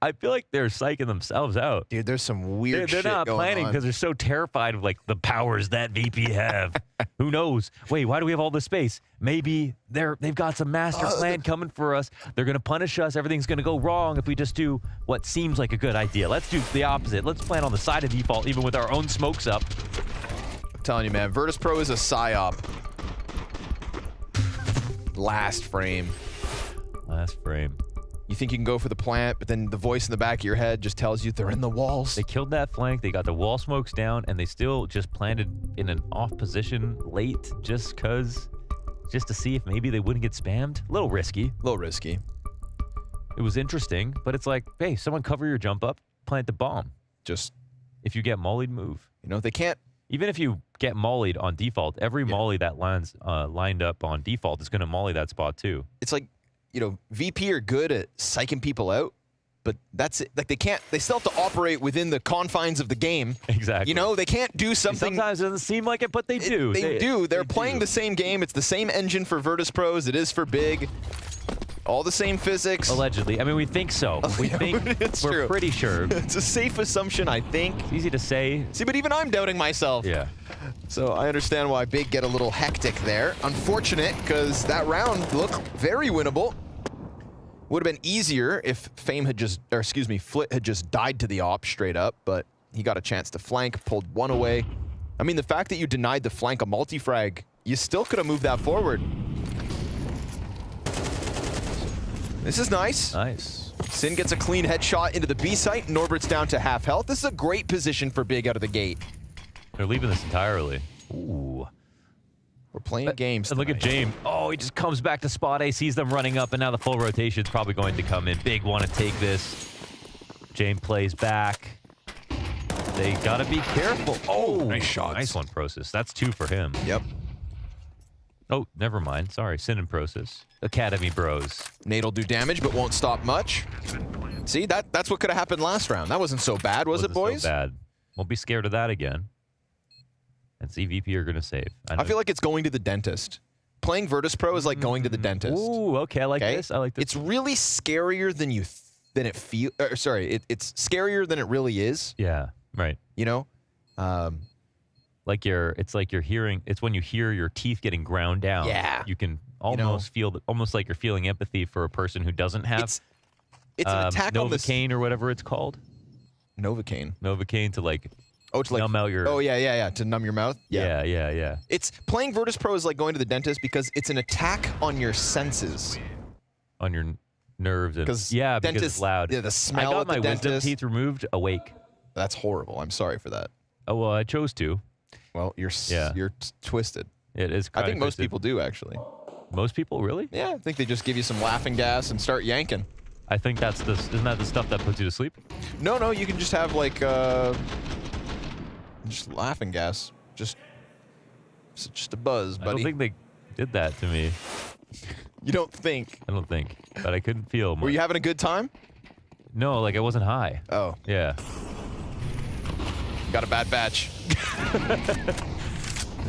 I feel like they're psyching themselves out. Dude, there's some weird They're shit not going planning on. because they're so terrified of like the powers that VP have. Who knows? Wait, why do we have all this space? Maybe they've got some master plan coming for us. They're going to punish us. Everything's going to go wrong if we just do what seems like a good idea. Let's do the opposite. Let's plan on the side of default, even with our own smokes up. I'm telling you, man, Virtus.pro is a psyop. Last frame. Last frame. You think you can go for the plant, but then the voice in the back of your head just tells you they're in the walls. They killed that flank. They got the wall smokes down, and they still just planted in an off position late just to see if maybe they wouldn't get spammed. A little risky. A little risky. It was interesting, but it's like, hey, someone cover your jump up, plant the bomb. Just if you get mollied, move. You know, they can't. Even if you get mollied on default, every molly that lands lined up on default is going to molly that spot too. It's like, you know, VP are good at psyching people out, but that's it. Like they still have to operate within the confines of the game. Exactly. You know, they can't do something. Sometimes it doesn't seem like it, but they do. They do. They're playing the same game. It's the same engine for Virtus.pro as it is for Big. All the same physics. Allegedly. I mean, we think so. We think we're pretty sure. It's a safe assumption, I think. It's easy to say. See, but even I'm doubting myself. Yeah. So I understand why Big get a little hectic there. Unfortunate, because that round looked very winnable. Would have been easier if Flit had just died to the op straight up, but he got a chance to flank, pulled one away. I mean, the fact that you denied the flank a multi-frag, you still could have moved that forward. This is nice. Nice. Sin gets a clean headshot into the B site. Norbert's down to half health. This is a great position for Big out of the gate. They're leaving this entirely. Ooh. We're playing games. And look at James. Oh, he just comes back to spot A, sees them running up, and now the full rotation is probably going to come in. Big want to take this. James plays back. They got to be careful. Oh, nice shots. Nice one, Prosis. That's 2 for him. Yep. Oh, never mind. Sorry, Sin and Prosis. Academy Bros. Nade'll do damage, but won't stop much. See, that's what could have happened last round. That wasn't so bad, was it, boys? So bad. Won't be scared of that again. And see, VP are going to save. I feel like it's going to the dentist. Playing Virtus.pro is like going to the dentist. Ooh, okay, I like this. I like this. It's really scarier than it feels. It's scarier than it really is. Yeah, right. You know, it's like you're hearing. It's when you hear your teeth getting ground down. Yeah, you can almost feel, almost like you're feeling empathy for a person who doesn't have. It's an attack on this Novocaine or whatever it's called. Novocaine. Novocaine to like. Oh, to like numb out your. Oh yeah. To numb your mouth. Yeah. It's playing Virtus.pro is like going to the dentist because it's an attack on your senses. On your nerves and because it's loud. Yeah, the smell. I got of my the wisdom dentist. teeth removed awake. That's horrible. I'm sorry for that. Oh well, I chose to. Well, you're twisted. It is. I think most twisted. people do actually. Most people really? Yeah, I think they just give you some laughing gas and start yanking. I think isn't that the stuff that puts you to sleep? No, you can just have like just laughing gas. Just a buzz, buddy. I don't think they did that to me. You don't think? I don't think. But I couldn't feel much. Were you having a good time? No, like I wasn't high. Oh. Yeah. Got a bad batch.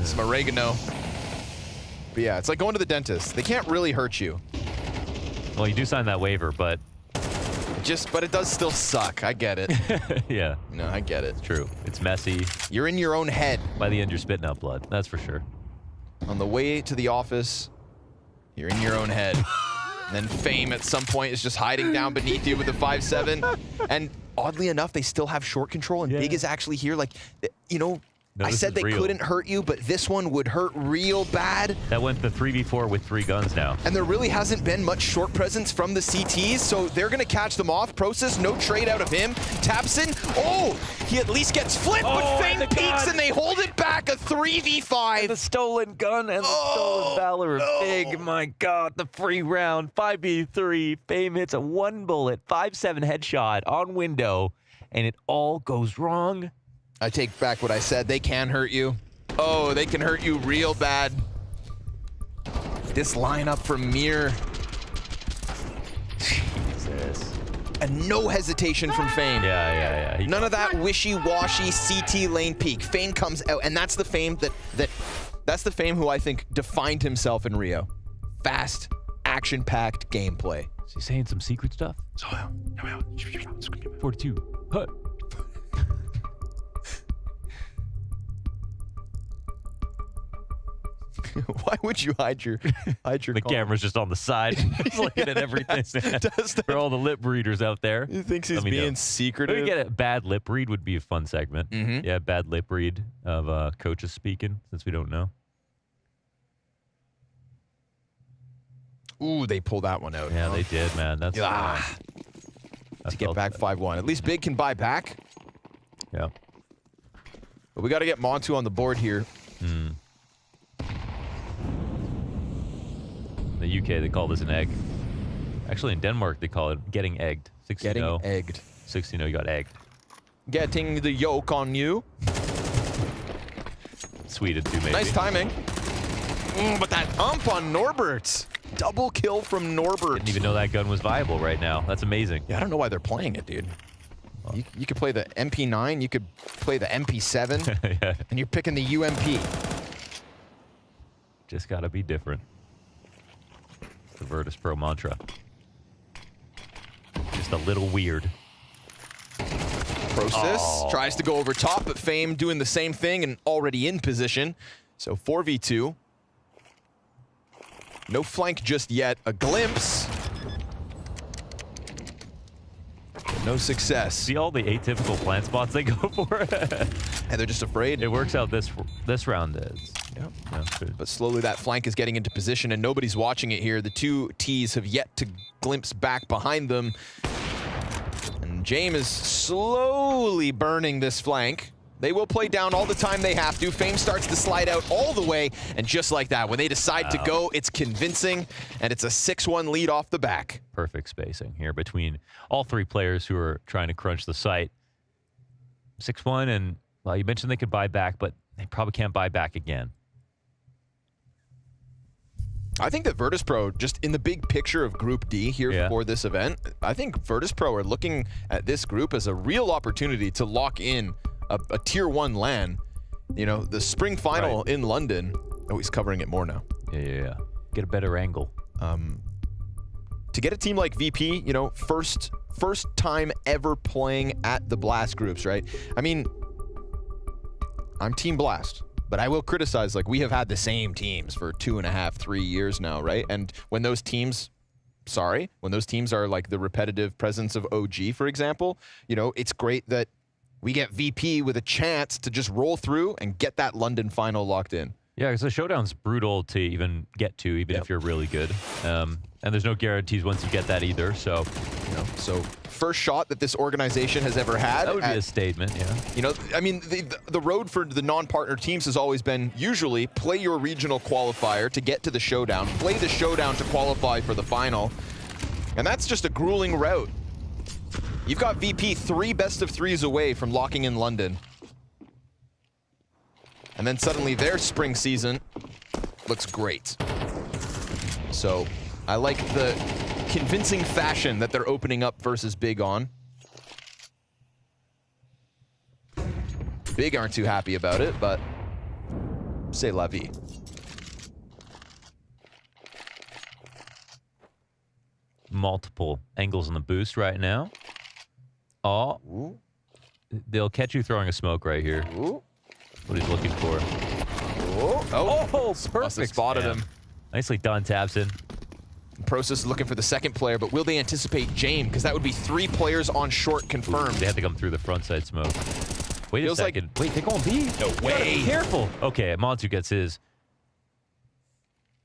Some oregano. But yeah, it's like going to the dentist. They can't really hurt you. Well, you do sign that waiver, but But it does still suck. I get it. Yeah. No, I get it. True. It's messy. You're in your own head. By the end, you're spitting out blood. That's for sure. On the way to the office, you're in your own head. And then Fame at some point is just hiding down beneath you with the 5-7. And oddly enough, they still have short control, and Big is actually here. Like, you know, No, I said they couldn't hurt you, but this one would hurt real bad. That went to 3v4 with 3 guns now. And there really hasn't been much short presence from the CTs, so they're going to catch them off. Process, no trade out of him. Tapson, oh, he at least gets flipped, but Fame peeks and they hold it back, a 3v5. The stolen gun and the stolen valor of Big. My God, the free round. 5v3. Fame hits a 1 bullet, 5-7 headshot on window, and it all goes wrong. I take back what I said. They can hurt you. Oh, they can hurt you real bad. This lineup from Mir. Jesus. And no hesitation from Fame. Yeah. None of that wishy-washy CT lane peek. Fame comes out, and that's the Fame that's the Fame who I think defined himself in Rio. Fast, action-packed gameplay. Is he saying some secret stuff? 42. Hut. Why would you hide your The camera's just on the side. He's looking at everything. For all the lip readers out there. He thinks he's being secretive. We get a bad lip read would be a fun segment. Yeah, bad lip read of coaches speaking, since we don't know. Ooh, they pulled that one out. Yeah, they did, man. That's to get back 5-1. At least Big can buy back. Yeah. But we got to get Montu on the board here. In the UK, they call this an egg. Actually, in Denmark, they call it getting egged. 6-0. Getting egged. 6-0, you got egged. Getting the yolk on you. Sweden too, maybe. Nice timing. But that ump on Norbert. Double kill from Norbert. Didn't even know that gun was viable right now. That's amazing. Yeah, I don't know why they're playing it, dude. You could play the MP9, you could play the MP7, Yeah. and you're picking the UMP. Just gotta be different. The Virtus.pro mantra. Just a little weird. Process tries to go over top, but Fame doing the same thing and already in position. So 4v2. No flank just yet. A glimpse. No success. See all the atypical plant spots they go for? And they're just afraid. It works out this round. But slowly that flank is getting into position and nobody's watching it here. The two T's have yet to glimpse back behind them. And James is slowly burning this flank. They will play down all the time they have to. Fame starts to slide out all the way, and just like that, when they decide to go, it's convincing, and it's a 6-1 lead off the back. Perfect spacing here between all 3 players who are trying to crunch the site. 6-1, and, well, you mentioned they could buy back, but they probably can't buy back again. I think that Virtus.pro, just in the big picture of Group D here for this event, I think Virtus.pro are looking at this group as a real opportunity to lock in a tier 1 LAN. You know, the spring final in London. Oh, he's covering it more now. Yeah. Get a better angle. To get a team like VP, you know, first time ever playing at the Blast groups, right? I mean, I'm Team Blast, but I will criticize, like, we have had the same teams for 2.5, 3 years now, right? And when those teams, when those teams are like the repetitive presence of OG, for example, you know, it's great that we get VP with a chance to just roll through and get that London final locked in. Yeah, because the showdown's brutal to even get to, even if you're really good. And there's no guarantees once you get that either, so. You know, so first shot that this organization has ever had. That would be a statement, yeah. You know, I mean, the road for the non-partner teams has always been usually play your regional qualifier to get to the showdown, play the showdown to qualify for the final. And that's just a grueling route. You've got VP 3 best of 3s away from locking in London. And then suddenly their spring season looks great. So I like the convincing fashion that they're opening up versus Big on. Big aren't too happy about it, but c'est la vie. multiple angles on the boost right now. Oh. They'll catch you throwing a smoke right here. Ooh. What he's looking for. Oh, perfect. Must have spotted him. Nicely done, Tabson. Process is looking for the second player, but will they anticipate James? Because that would be 3 players on short confirmed. They have to come through the front side smoke. Wait a second. Wait, they're going B? No way. Be careful. Okay, Montu gets his.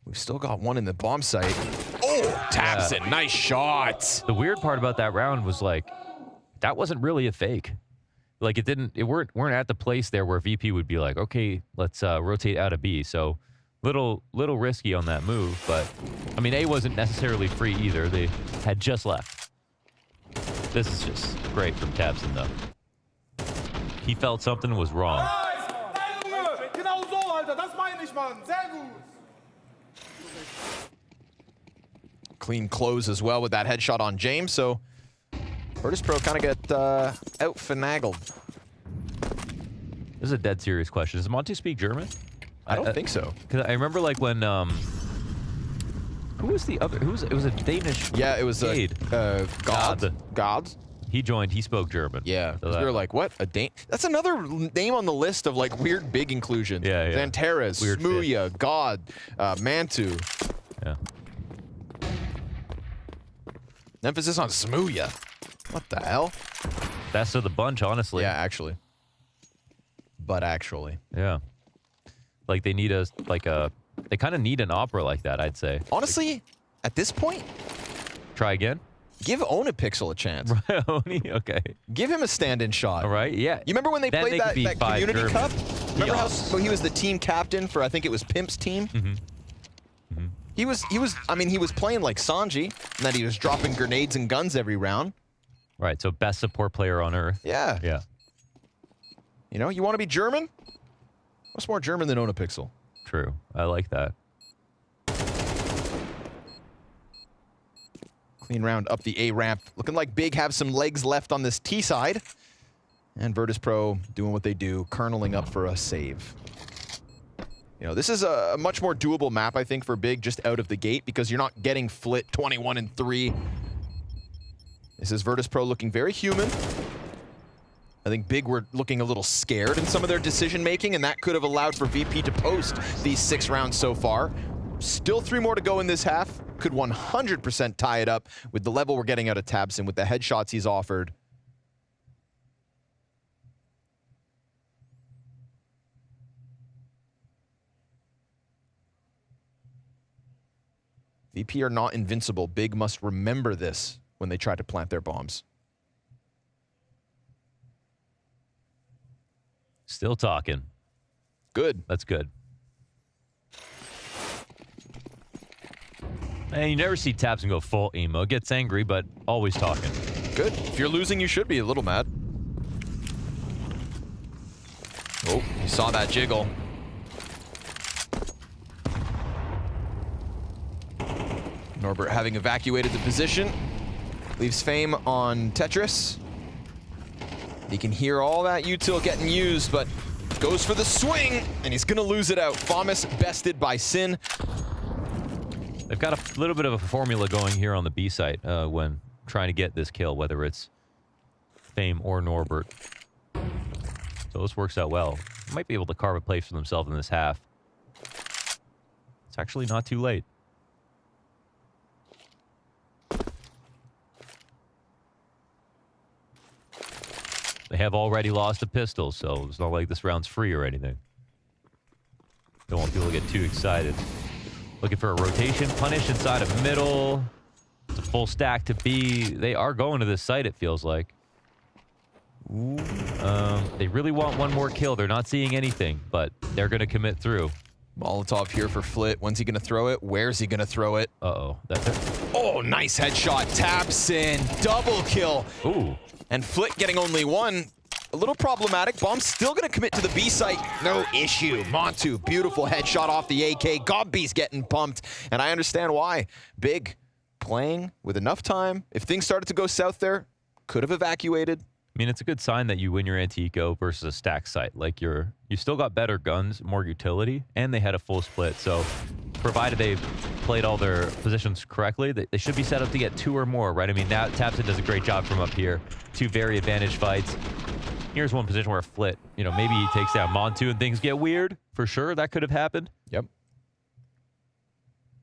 We've still got one in the bomb site. Oh, Tabson, nice shot. The weird part about that round was like, that wasn't really a fake. Like it weren't at the place there where VP would be like, okay, let's rotate out of B. So little risky on that move, but I mean, A wasn't necessarily free either. They had just left. This is just great from Tabson though. He felt something was wrong. Clean close as well with that headshot on James, so Virtus.pro kind of get out-finagled. This is a dead serious question. Does Monty speak German? I don't think so. Because I remember like when who was the other? It was a Danish. Yeah, it was God. He joined. He spoke German. Yeah. So You're like, what? A Dane? That's another name on the list of like weird big inclusions. Yeah. Xanteras, Weird Smuya, God, Mantu. Yeah. Emphasis on Smuya. What the hell? Best of the bunch, honestly. Yeah, actually. But actually. Yeah. Like they need they kind of need an opera like that, I'd say. Honestly, like, at this point, try again. Give Onapixel a chance. Oni, okay. Give him a stand-in shot. All right, yeah. You remember when they played that Community German. Cup? Remember how he was the team captain for, I think it was Pimp's team? Mm-hmm. He was playing like Sanji, and that he was dropping grenades and guns every round. Right, so best support player on Earth. Yeah. Yeah. You know, you want to be German? What's more German than Onapixel? True. I like that. Clean round up the A ramp. Looking like Big have some legs left on this T side. And Virtus.pro doing what they do, kerneling up for a save. You know, this is a much more doable map, I think, for Big just out of the gate because you're not getting Flit 21-3. This is Virtus.pro looking very human. I think Big were looking a little scared in some of their decision-making, and that could have allowed for VP to post these 6 rounds so far. Still 3 more to go in this half. Could 100% tie it up with the level we're getting out of Tabson, with the headshots he's offered. VP are not invincible. Big must remember this when they try to plant their bombs. Still talking. Good. That's good. And you never see Tabson go full emo. Gets angry, but always talking. Good. If you're losing, you should be a little mad. Oh, you saw that jiggle. Norbert having evacuated the position. Leaves Fame on Tetris. He can hear all that util getting used, but goes for the swing, and he's gonna lose it out. Famas bested by Sin. They've got a little bit of a formula going here on the B site when trying to get this kill, whether it's Fame or Norbert. So this works out well. Might be able to carve a place for themselves in this half. It's actually not too late. They have already lost a pistol, so it's not like this round's free or anything. Don't want people to get too excited. Looking for a rotation punish inside of middle. It's a full stack to B. They are going to this site, it feels like. Ooh. They really want one more kill. They're not seeing anything, but they're going to commit through. Molotov here for Flit. When's he going to throw it? Where's he going to throw it? Uh-oh. That's it. Oh, nice headshot. Tabson. Double kill. Ooh. And Flit getting only one. A little problematic. Bomb's still going to commit to the B site. No issue. Montu, beautiful headshot off the AK. Gobby's getting pumped. And I understand why. Big playing with enough time. If things started to go south there, could have evacuated. I mean, it's a good sign that you win your anti-eco versus a stack site. Like you still got better guns, more utility, and they had a full split. So provided they played all their positions correctly, they should be set up to get 2 or more, right? I mean, now tabseT does a great job from up here. 2 very advantaged fights. Here's one position where Flit, maybe he takes down Montu and things get weird. For sure, that could have happened. Yep.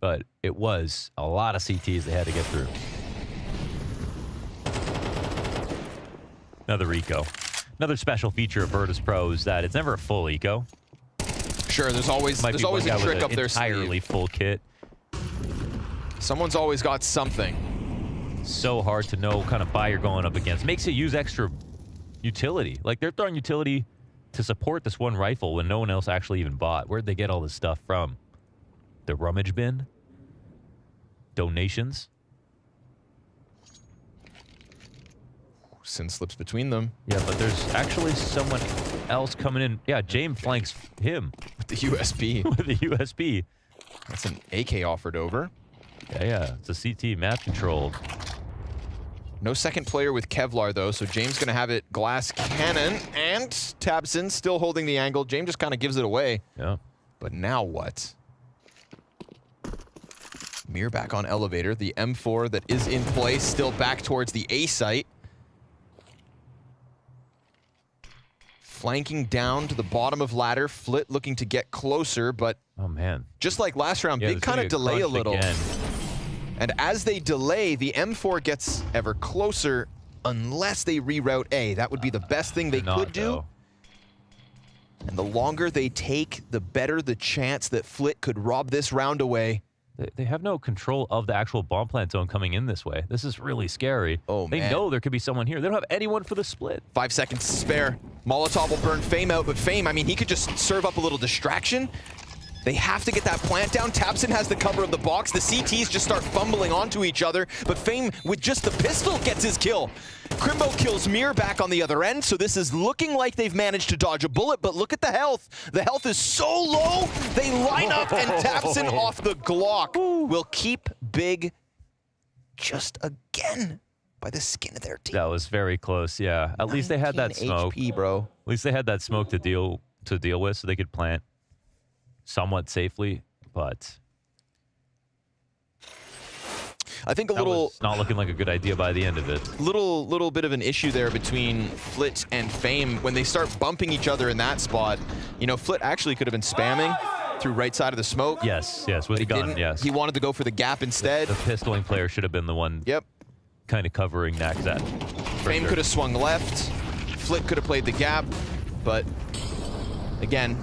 But it was a lot of CTs they had to get through. Another eco. Another special feature of Virtus.pro is that it's never a full eco. Sure, there's always a trick up their sleeve. Entirely full kit. Someone's always got something. So hard to know what kind of buy you're going up against. Makes it use extra utility. Like, they're throwing utility to support this one rifle when no one else actually even bought. Where'd they get all this stuff from? The rummage bin? Donations? Sin slips between them. Yeah, but there's actually someone else coming in. Yeah, James flanks him. With the USB. With the USB. That's an AK offered over. Yeah. It's a CT map controlled. No second player with Kevlar, though, so James going to have it glass cannon, and tabseT still holding the angle. James just kind of gives it away. Yeah. But now what? Mir back on elevator. The M4 that is in place, still back towards the A site. Flanking down to the bottom of ladder. Flit looking to get closer, but oh man, just like last round, Big kind of delay a little. Again. And as they delay, the M4 gets ever closer unless they reroute A. That would be the best thing they could do. And the longer they take, the better the chance that Flit could rob this round away. They have no control of the actual bomb plant zone coming in this way. This is really scary. Oh, they know there could be someone here. They don't have anyone for the split. 5 seconds to spare. Molotov will burn Fame out, but Fame, I mean, he could just serve up a little distraction. They have to get that plant down. tabseT has the cover of the box. The CTs just start fumbling onto each other, but Fame, with just the pistol, gets his kill. Crimbo kills Mir back on the other end, so this is looking like they've managed to dodge a bullet, but look at the health. The health is so low, they line up, and tabseT off the Glock will keep Big just again by the skin of their teeth. That was very close, yeah. At least they had that smoke. HP, bro. At least they had that smoke to deal with, so they could plant somewhat safely, but I think not looking like a good idea by the end of it. Little bit of an issue there between Flit and Fame when they start bumping each other in that spot. Flit actually could have been spamming through right side of the smoke. Yes, with the gun, yes. He wanted to go for the gap instead. The pistoling player should have been the one kind of covering that. Fame could have swung left. Flit could have played the gap, but again,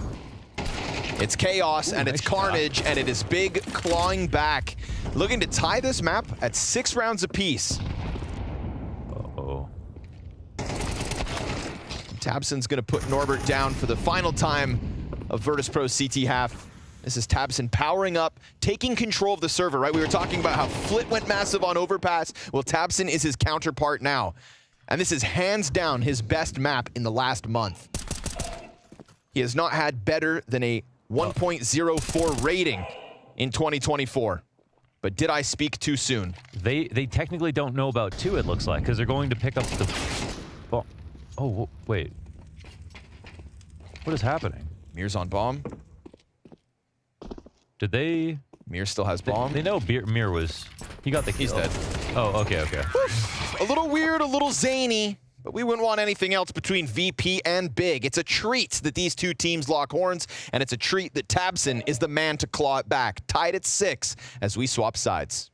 it's chaos and it's carnage, and it is Big clawing back, looking to tie this map at 6 rounds apiece. Uh-oh. tabseT's going to put Norbert down for the final time of Virtus.pro CT half. This is tabseT powering up, taking control of the server, right? We were talking about how Flit went massive on Overpass. Well, tabseT is his counterpart now. And this is hands down his best map in the last month. He has not had better than a 1.04 rating in 2024. But did I speak too soon? They technically don't know about 2, it looks like, because they're going to pick up the bomb. Oh, wait. What is happening? Mir's on bomb. Did they? Mir still has bomb. They know Mir was... He got the kill. He's dead. Oh, okay. A little weird, a little zany, but we wouldn't want anything else between VP and Big. It's a treat that these two teams lock horns, and it's a treat that tabseT is the man to claw it back. Tied at 6 as we swap sides.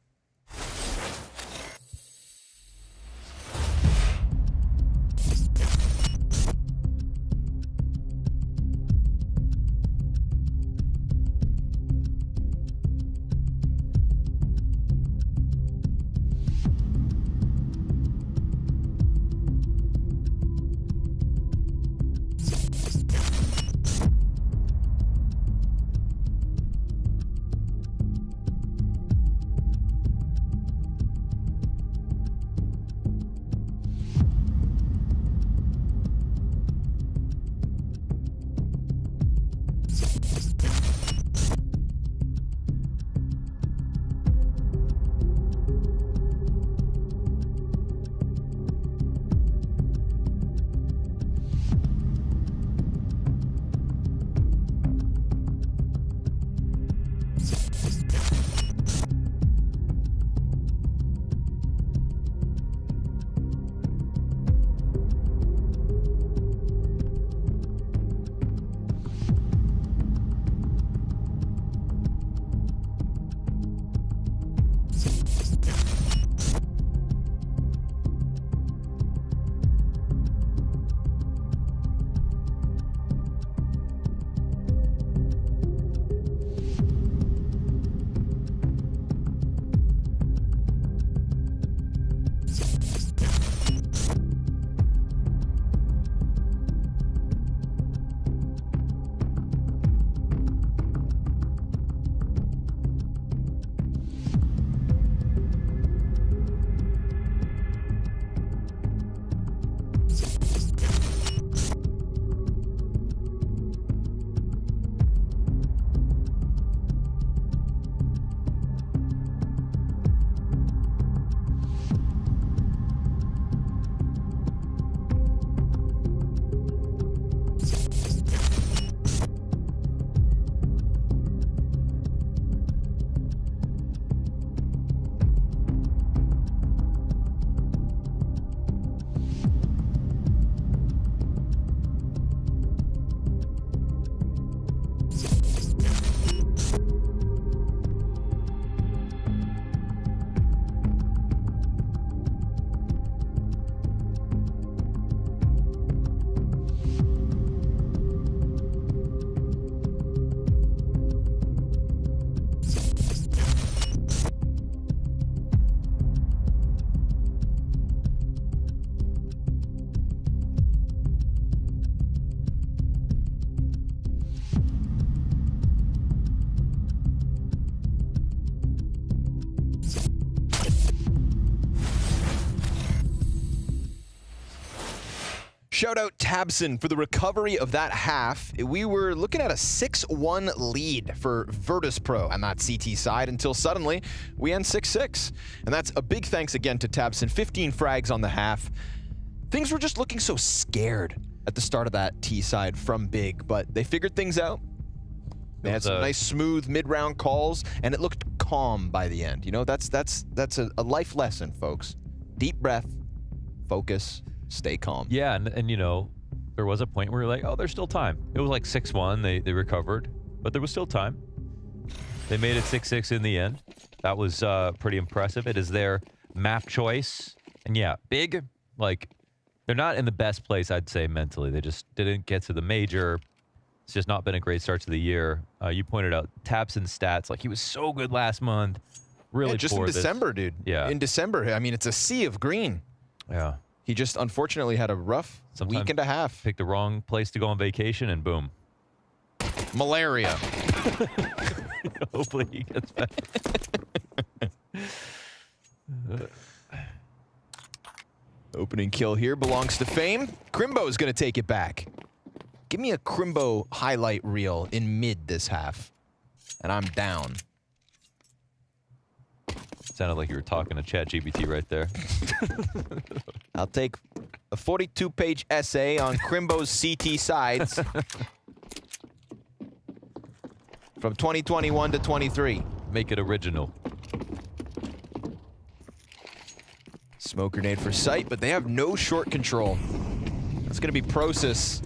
Shout out Tabson for the recovery of that half. We were looking at a 6-1 lead for Virtus.pro on that CT side until suddenly we end 6-6. And that's a big thanks again to Tabson. 15 frags on the half. Things were just looking so scared at the start of that T side from Big, but they figured things out. They had some nice smooth mid-round calls, and it looked calm by the end. You know, that's a life lesson, folks. Deep breath, focus, stay calm. Yeah, and you know, there was a point where we were like, oh, there's still time. It was like 6-1, they recovered, but there was still time. They made it 6-6 in the end. That was pretty impressive. It is their map choice. And yeah, Big, like, they're not in the best place, I'd say, mentally. They just didn't get to the major. It's just not been a great start to the year. You pointed out Tabson's stats. Like, he was so good last month. Really just in December, dude. Yeah. In December. I mean, it's a sea of green. Yeah. He just unfortunately had a rough week and a half. Picked the wrong place to go on vacation, and boom. Malaria. Hopefully he gets better. Opening kill here belongs to Fame. Crimbo is going to take it back. Give me a Crimbo highlight reel in mid this half, and I'm down. Sounded like you were talking to ChatGPT right there. I'll take a 42-page essay on Crimbo's CT sides from 2021 to 23. Make it original. Smoke grenade for sight, but they have no short control. That's going to be Prosis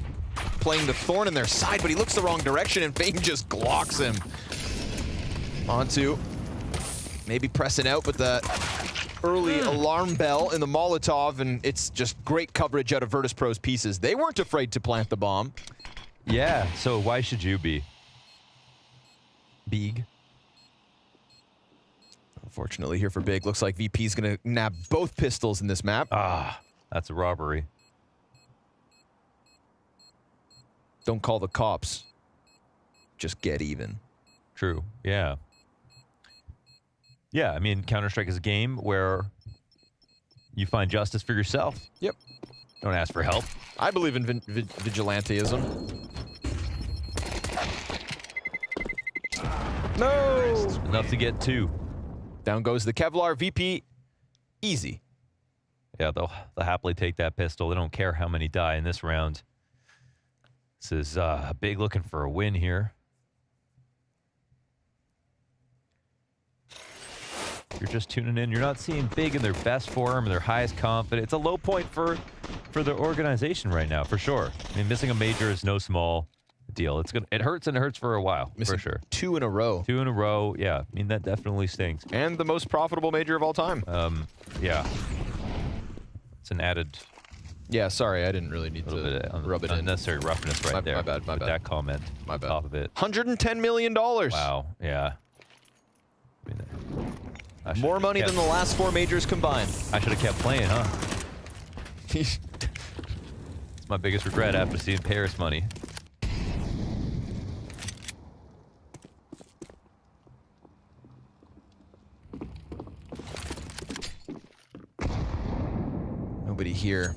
playing the thorn in their side, but he looks the wrong direction, and Fame just glocks him. Onto maybe pressing out with the early alarm bell in the Molotov, and it's just great coverage out of Virtus.pro's pieces. They weren't afraid to plant the bomb. Yeah, so why should you be? Big. Unfortunately here for Big, looks like VP's gonna nab both pistols in this map. Ah, that's a robbery. Don't call the cops. Just get even. True, yeah. Yeah, I mean, Counter-Strike is a game where you find justice for yourself. Yep. Don't ask for help. I believe in vigilanteism. No! Enough to get 2. Down goes the Kevlar. VP, easy. Yeah, they'll happily take that pistol. They don't care how many die in this round. This is Big looking for a win here. You're just tuning in. You're not seeing Big in their best form, their highest confidence. It's a low point for the organization right now, for sure. I mean, missing a major is no small deal. It hurts, and it hurts for a while, missing for sure. 2 in a row. 2 in a row, yeah. I mean, that definitely stings. And the most profitable major of all time. Yeah. It's an added... Yeah, sorry, I didn't really need to rub it in. Unnecessary roughness right there. My bad, my with bad. That comment. My bad. Top of it. $110 million. Wow, yeah. I mean, more money than the last 4 majors combined. I should have kept playing, huh? It's my biggest regret after seeing Paris money. Nobody here.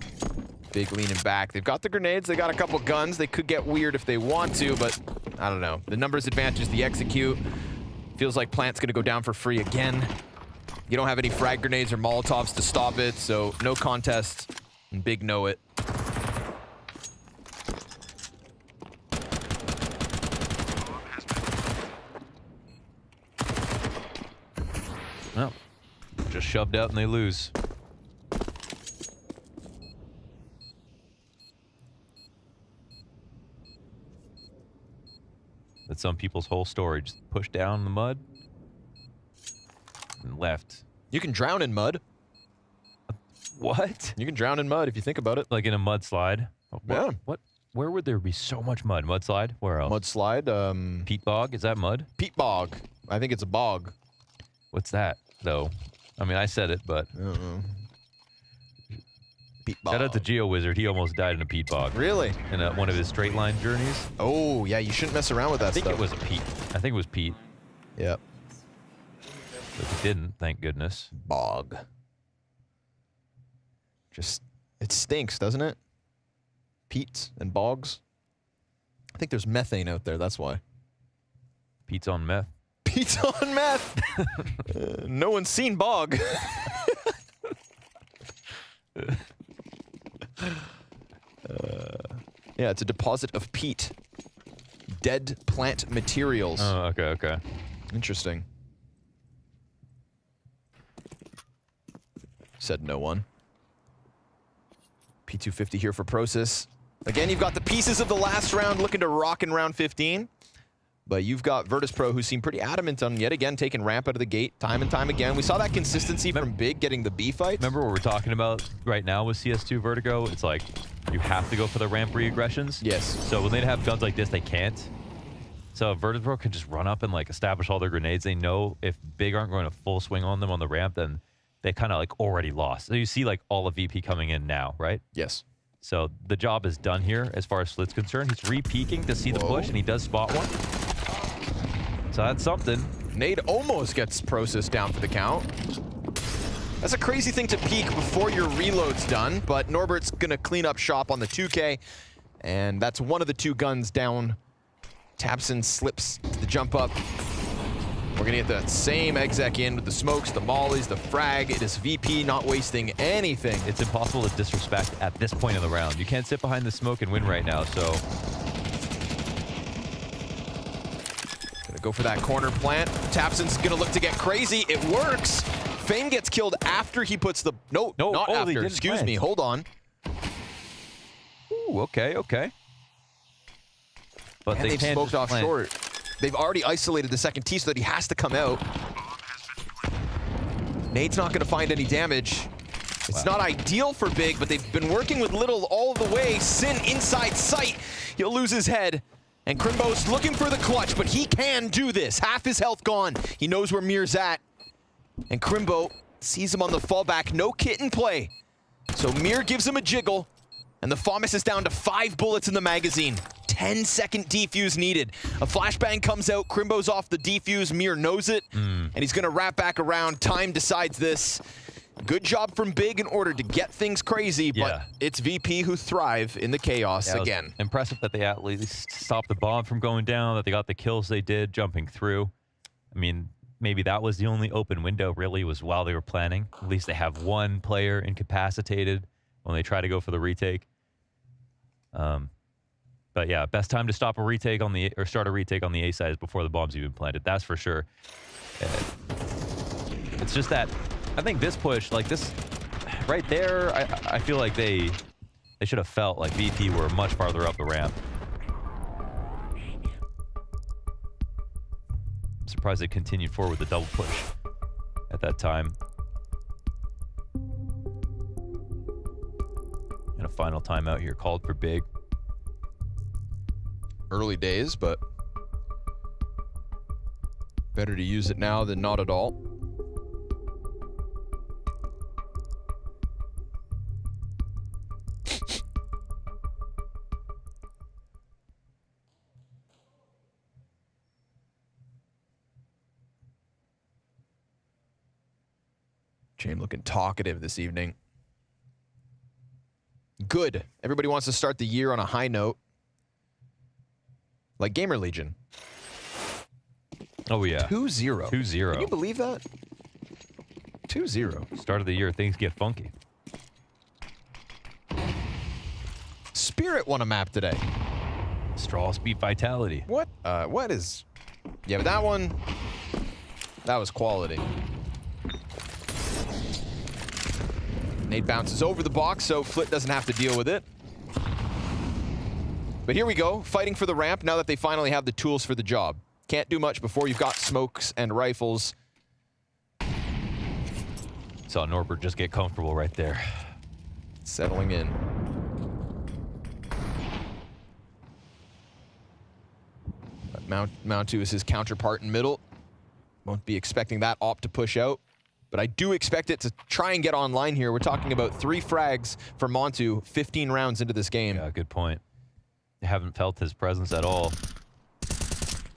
Big leaning back. They've got the grenades. They got a couple guns. They could get weird if they want to, but I don't know. The numbers advantage the execute. Feels like Plant's going to go down for free again. You don't have any frag grenades or Molotovs to stop it, so no contest. And Big know it. Well, just shoved out and they lose. That's some people's whole story. Just push down in the mud and left. You can drown in mud. What? You can drown in mud if you think about it. Like in a mudslide? Yeah. What? Where would there be so much mud? Mudslide? Where else? Mudslide. Peat bog? Is that mud? Peat bog. I think it's a bog. What's that, though? I mean, I said it, but... I don't know. Peat bog. Shout out to Geo Wizard. He almost died in a peat bog. Really? In one of his straight line journeys. Oh, yeah, you shouldn't mess around with that stuff. I think it was a peat. I think it was peat. Yep. But it didn't, thank goodness. Bog. Just, it stinks, doesn't it? peat and bogs. I think there's methane out there, that's why. Pete's on meth. Pete's on meth! No one's seen bog. Yeah, it's a deposit of peat. Dead plant materials. Oh, okay, okay. Interesting. Said no one. P250 here for Process. Again, you've got the pieces of the last round looking to rock in round 15. But you've got Virtus.pro, who seem pretty adamant on, yet again, taking ramp out of the gate time and time again. We saw that consistency from Big getting the B fight. Remember what we're talking about right now with CS2 Vertigo? It's like, you have to go for the ramp re-aggressions. Yes. So when they have guns like this, they can't. So if Virtus.pro can just run up and like establish all their grenades, they know if Big aren't going to full swing on them on the ramp, then they kind of like already lost. So you see like all of VP coming in now, right? Yes. So the job is done here as far as Slit's concerned. He's re-peeking to see the push, and he does spot one. So that's something. Nade almost gets Process down for the count. That's a crazy thing to peek before your reload's done, but Norbert's gonna clean up shop on the 2K, and that's one of the two guns down. Tapson slips the jump up. We're gonna get the same exec in with the smokes, the mollies, the frag. It is VP not wasting anything. It's impossible to disrespect at this point in the round. You can't sit behind the smoke and win right now, so. Gonna go for that corner plant. Tapson's gonna look to get crazy. It works. Fame gets killed after he puts the, no, not after, excuse me, hold on. Ooh, okay, okay. But And they they've can't smoked just off plant. short. They've already isolated the second T so that he has to come out. Nade's not gonna find any damage. It's not ideal for Big, but they've been working with Little all the way. Sin inside sight. He'll lose his head. And Crimbo's looking for the clutch, but he can do this. Half his health gone. He knows where Mir's at. And Crimbo sees him on the fallback. No kit in play. So Mir gives him a jiggle. And the FAMAS is down to 5 bullets in the magazine. 10-second defuse needed. A flashbang comes out. Crimbo's off the defuse. Mir knows it. And he's going to wrap back around. Time decides this. Good job from Big in order to get things crazy, but it's VP who thrive in the chaos again. Impressive that they at least stopped the bomb from going down, that they got the kills they did, jumping through. I mean, maybe that was the only open window, really, was while they were planning. At least they have one player incapacitated when they try to go for the retake. But yeah, best time to stop a retake on the, or start a retake on the A side is before the bomb's even planted. That's for sure. It's just that, I think this push, like this, right there, I feel like they should have felt like VP were much farther up the ramp. I'm surprised they continued forward with the double push at that time. And a final timeout here called for Big. Early days, but better to use it now than not at all. Chain looking talkative this evening. Good. Everybody wants to start the year on a high note. Like GamerLegion. Oh, yeah. 2-0. 2-0. Can you believe that? 2-0. Start of the year, things get funky. Spirit won a map today. Straw Speed Vitality. What? What is... Yeah, but that one... That was quality. Nade bounces over the box, so Flit doesn't have to deal with it. But here we go, fighting for the ramp now that they finally have the tools for the job. Can't do much before you've got smokes and rifles. Saw Norbert just get comfortable right there. Settling in. But Mount2 is his counterpart in middle. Won't be expecting that op to push out. But I do expect it to try and get online here. We're talking about 3 frags for Montu 15 rounds into this game. Yeah, good point. I haven't felt his presence at all.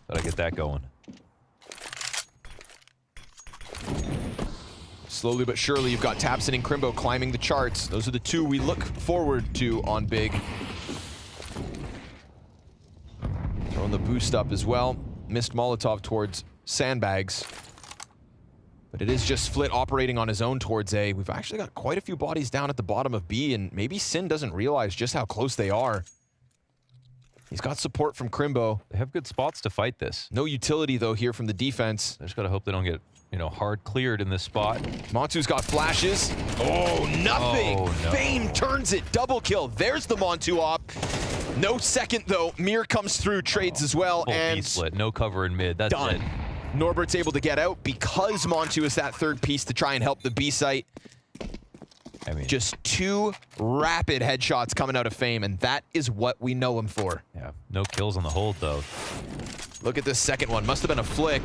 Gotta get that going. Slowly but surely, you've got Tapson and Crimbo climbing the charts. Those are the two we look forward to on Big. boost up as well. Missed Molotov towards Sandbags. But it is just Flit operating on his own towards A. We've actually got quite a few bodies down at the bottom of B, and maybe Sin doesn't realize just how close they are. He's got support from Crimbo. They have good spots to fight this. No utility, though, here from the defense. I just got to hope they don't get, you know, hard cleared in this spot. Montu's got flashes. Oh, nothing. Oh, no. Fame turns it. Double kill. There's the Montu op. No second, though. Mir comes through, trades as well. Full and B-split. No cover in mid. That's done. it. Norbert's able to get out because Montu is that third piece to try and help the B site. I mean, just 2 rapid headshots coming out of Fame, and that is what we know him for. Yeah, no kills on the hold, though. Look at this second one. Must have been a flick.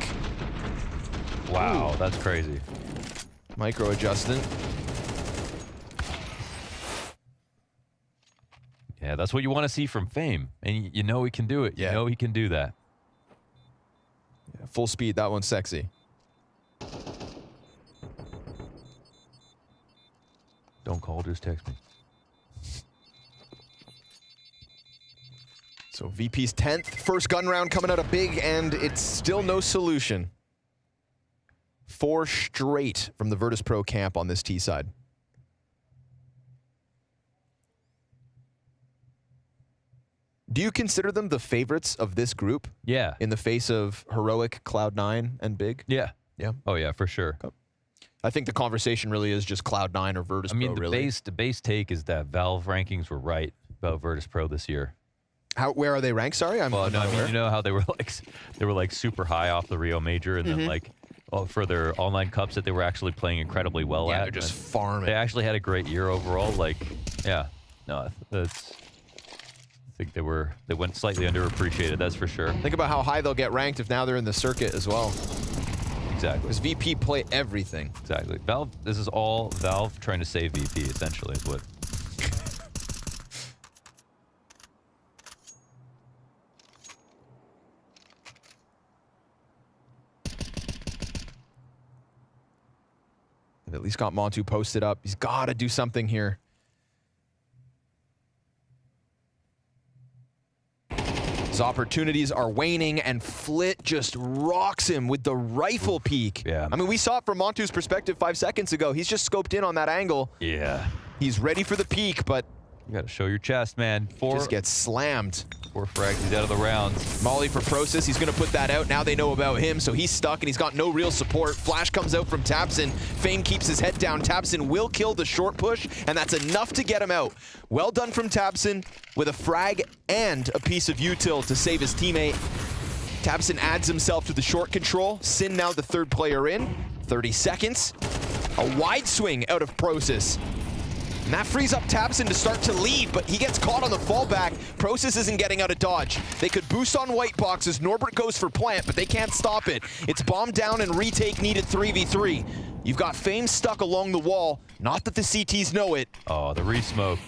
Wow, Ooh. that's crazy. Micro adjustment. Yeah, that's what you want to see from Fame. And you know he can do it. Yeah. You know he can do that. Yeah, full speed, that one's sexy. Don't call, just text me. So VP's 10th, first gun round coming out of big, and it's still no solution. 4 straight from the Virtus.pro camp on this T side. Do you consider them the favorites of this group? Yeah. In the face of Heroic, Cloud9, and Big? Yeah. Yeah. Oh, yeah, for sure. I think the conversation really is just Cloud9 or Virtus.pro, I mean, really. the base take is that Valve rankings were right about Virtus.pro this year. Where are they ranked? Sorry, I'm well, no, not I mean, aware. you know how they were like super high off the Rio Major, and then like for their online cups that they were actually playing incredibly well at. Yeah, they're just farming. They actually had a great year overall. Like, yeah, no, that's. I think they went slightly underappreciated. That's for sure. Think about how high they'll get ranked if now they're in the circuit as well. Exactly. Because VP play everything. Exactly. Valve. This is all Valve trying to save VP. Essentially, is what. They've at least got Montu posted up. He's got to do something here. His opportunities are waning, and Flit just rocks him with the rifle peek. Yeah. I mean, we saw it from Montu's perspective 5 seconds ago. He's just scoped in on that angle. Yeah. He's ready for the peek, but you got to show your chest, man. Just gets slammed. 4 frags. He's out of the rounds. Molly for Process. He's going to put that out. Now they know about him, so he's stuck, and he's got no real support. Flash comes out from Tabson. Fame keeps his head down. Tabson will kill the short push, and that's enough to get him out. Well done from Tabson with a frag and a piece of util to save his teammate. Tabson adds himself to the short control. Sin now the third player in. 30 seconds. A wide swing out of Process. And that frees up Tabson to start to leave, but he gets caught on the fallback. Process isn't getting out of dodge. They could boost on white boxes. Norbert goes for plant, but they can't stop it. It's bomb down and retake needed 3v3. You've got Fame stuck along the wall. Not that the CTs know it. Oh, the re-smoke.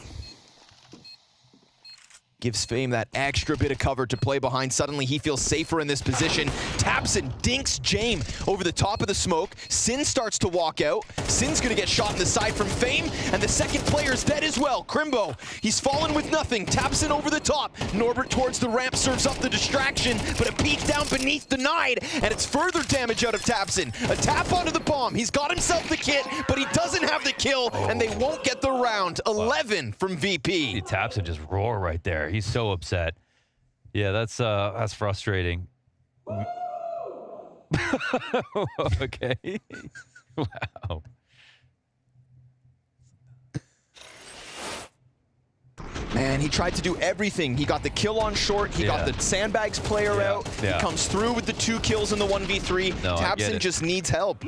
Gives Fame that extra bit of cover to play behind. Suddenly he feels safer in this position. Tabson dinks Jame over the top of the smoke. Sin starts to walk out. Sin's gonna get shot in the side from Fame, and the second player's dead as well. Crimbo, he's fallen with nothing. Tabson over the top. Norbert towards the ramp serves up the distraction, but a peek down beneath denied, and it's further damage out of Tabson. A tap onto the bomb. He's got himself the kit, but he doesn't have the kill, and they won't get the round. 11 from VP. Tabson just roar right there. He's so upset. Yeah, that's frustrating. Okay. Wow. Man, he tried to do everything. He got the kill on short. He got the Sandbags player out. Yeah. He comes through with the 2 kills in the 1v3. No, I get Tabson it. just needs help.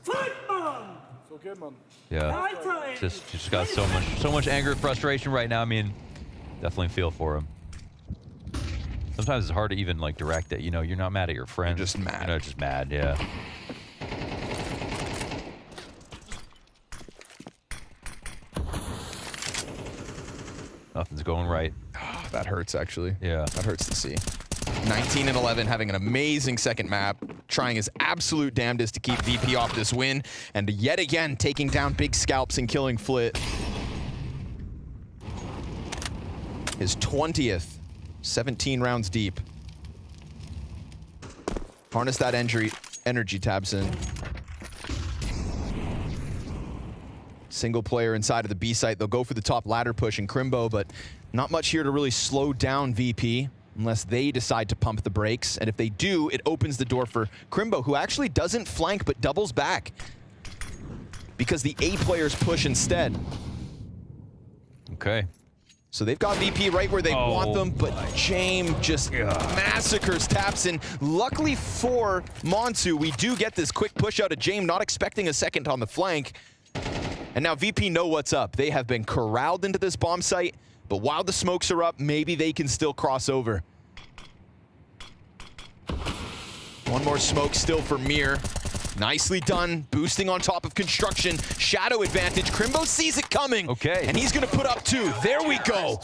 So good, man. Yeah. Just got so much anger and frustration right now. I mean, definitely feel for him. Sometimes it's hard to even like direct it. You know, you're not mad at your friend. You're just mad. You're just mad, yeah. Nothing's going right. That hurts, actually. Yeah. That hurts to see. 19 and 11, having an amazing second map, trying his absolute damnedest to keep VP off this win, and yet again taking down big scalps and killing Flit. His 20th 17 rounds deep. Harness that energy, tabs in. Single player inside of the B site. They'll go for the top ladder push in Crimbo, but not much here to really slow down VP unless they decide to pump the brakes. And if they do, it opens the door for Crimbo, who actually doesn't flank but doubles back because the A players push instead. Okay. So they've got VP right where they want them, but James just massacres tabseN. Luckily for Montu, we do get this quick push out of James, not expecting a second on the flank. And now VP know what's up. They have been corralled into this bomb site, but while the smokes are up, maybe they can still cross over. One more smoke still for Mir. Nicely done, boosting on top of construction. Shadow advantage, Crimbo sees it coming. Okay. And he's gonna put up 2. There we go.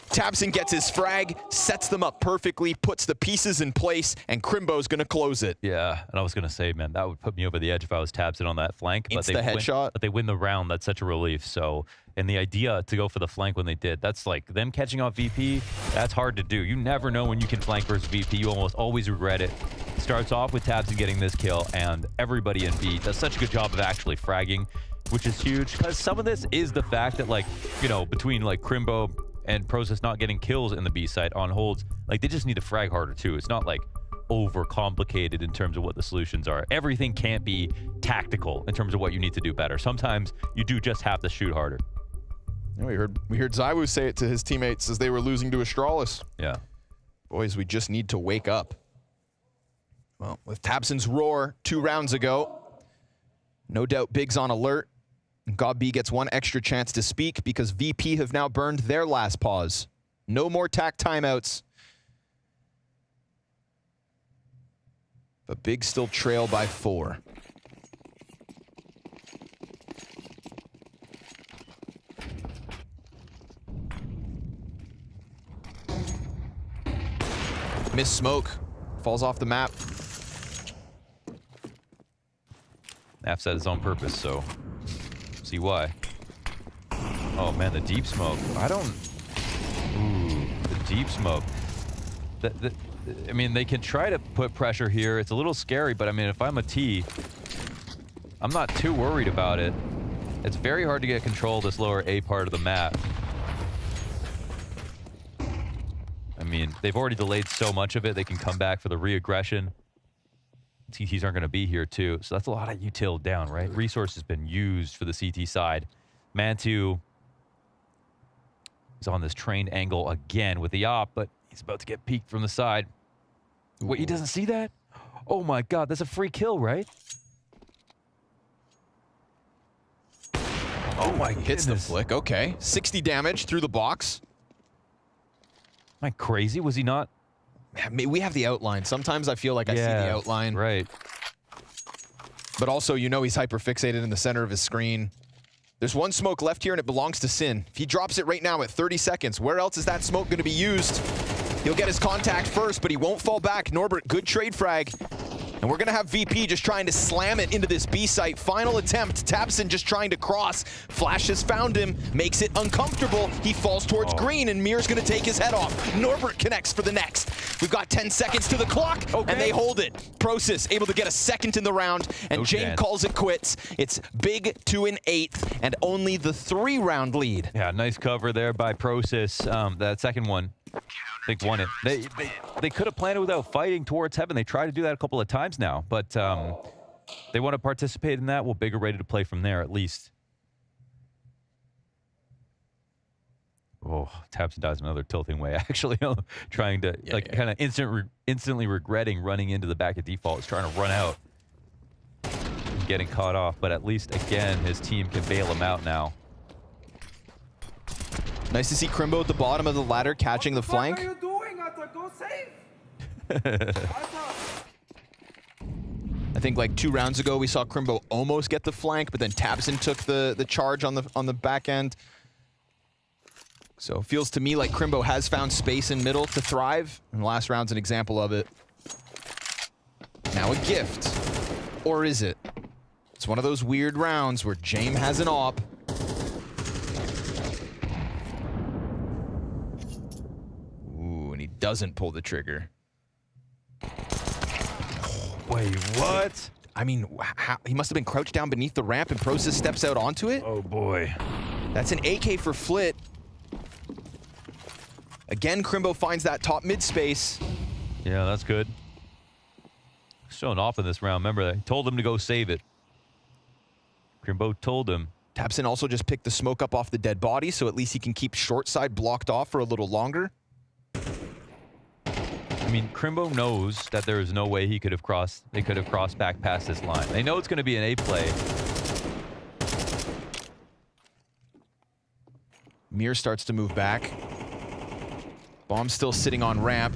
tabseN gets his frag, sets them up perfectly, puts the pieces in place, and Crimbo's gonna close it. Yeah, and I was gonna say, man, that would put me over the edge if I was tabseN on that flank. It's the headshot. But they win the round. That's such a relief. So, and the idea to go for the flank when they did, that's like them catching off VP. That's hard to do. You never know when you can flank versus VP. You almost always regret it. Starts off with tabseN getting this kill, and everybody in B does such a good job of actually fragging, which is huge. Because some of this is the fact that, like, you know, between like Crimbo and Process not getting kills in the B site on holds, like they just need to frag harder too. It's not like over complicated in terms of what the solutions are. Everything can't be tactical in terms of what you need to do better. Sometimes you do just have to shoot harder. Yeah, we heard Zywu say it to his teammates as they were losing to Astralis. Yeah. Boys, we just need to wake up. Well, with tabseN's roar 2 rounds ago, no doubt Big's on alert. GobB gets one extra chance to speak because VP have now burned their last pause. No more tack timeouts. But Big still trail by 4. Miss smoke. Falls off the map. at.CET is on purpose, so see why. Oh man, the deep smoke. I don't. Ooh, the deep smoke. I mean, they can try to put pressure here. It's a little scary, but I mean, if I'm a T, I'm not too worried about it. It's very hard to get control of this lower A part of the map. I mean, they've already delayed so much of it. They can come back for the re-aggression. CTs aren't going to be here too, so that's a lot of util down, right? Resource has been used for the CT side. Mantu is on this trained angle again with the op, but he's about to get peeked from the side. Wait, he doesn't see that? Oh my god, that's a free kill, right? Oh my goodness. Hits the flick, okay. 60 damage through the box. Am I crazy? Was he not? We have the outline. Sometimes I feel like I see the outline. Right. But also, you know he's hyper-fixated in the center of his screen. There's one smoke left here, and it belongs to Sin. If he drops it right now at 30 seconds, where else is that smoke going to be used? He'll get his contact first, but he won't fall back. Norbert, good trade frag. And we're going to have VP just trying to slam it into this B site. Final attempt. tabseN just trying to cross. Flash has found him. Makes it uncomfortable. He falls towards green, and Mir's going to take his head off. Norbert connects for the next. We've got 10 seconds to the clock, and they hold it. Process able to get a second in the round, and James calls it quits. It's Big to an 8th, and only the 3-round lead. Yeah, nice cover there by Process. That second one, they won it. They could have planned it without fighting towards heaven. They tried to do that a couple of times now, but they want to participate in that. Well, Big are ready to play from there at least. Oh, tabseN dies another tilting way. Actually, trying to kind of instantly regretting running into the back of default. He's trying to run out, getting caught off. But at least again, his team can bail him out now. Nice to see Crimbo at the bottom of the ladder catching the flank. What are you doing? I thought go save. I think like 2 rounds ago we saw Crimbo almost get the flank, but then tabseN took the charge on the back end. So it feels to me like Crimbo has found space in middle to thrive, and the last round's an example of it. Now a gift. Or is it? It's one of those weird rounds where James has an op. doesn't pull the trigger. Wait, what? I mean, he must have been crouched down beneath the ramp and Prosis steps out onto it. Oh boy. That's an AK for Flit. Again, Crimbo finds that top mid space. Yeah, that's good. Showing off in this round. Remember, they told him to go save it. Crimbo told him. tabseN also just picked the smoke up off the dead body, so at least he can keep short side blocked off for a little longer. I mean, Crimbo knows that there is no way he could have crossed. They could have crossed back past this line. They know it's going to be an A play. Mir starts to move back. Bomb still sitting on ramp.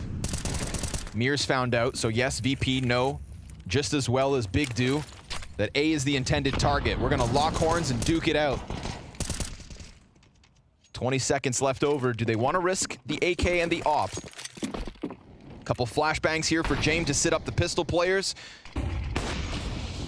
Mir's found out, so yes, VP know just as well as Big do that A is the intended target. We're gonna lock horns and duke it out. 20 seconds left over. Do they want to risk the AK and the op? Couple flashbangs here for James to sit up the pistol players.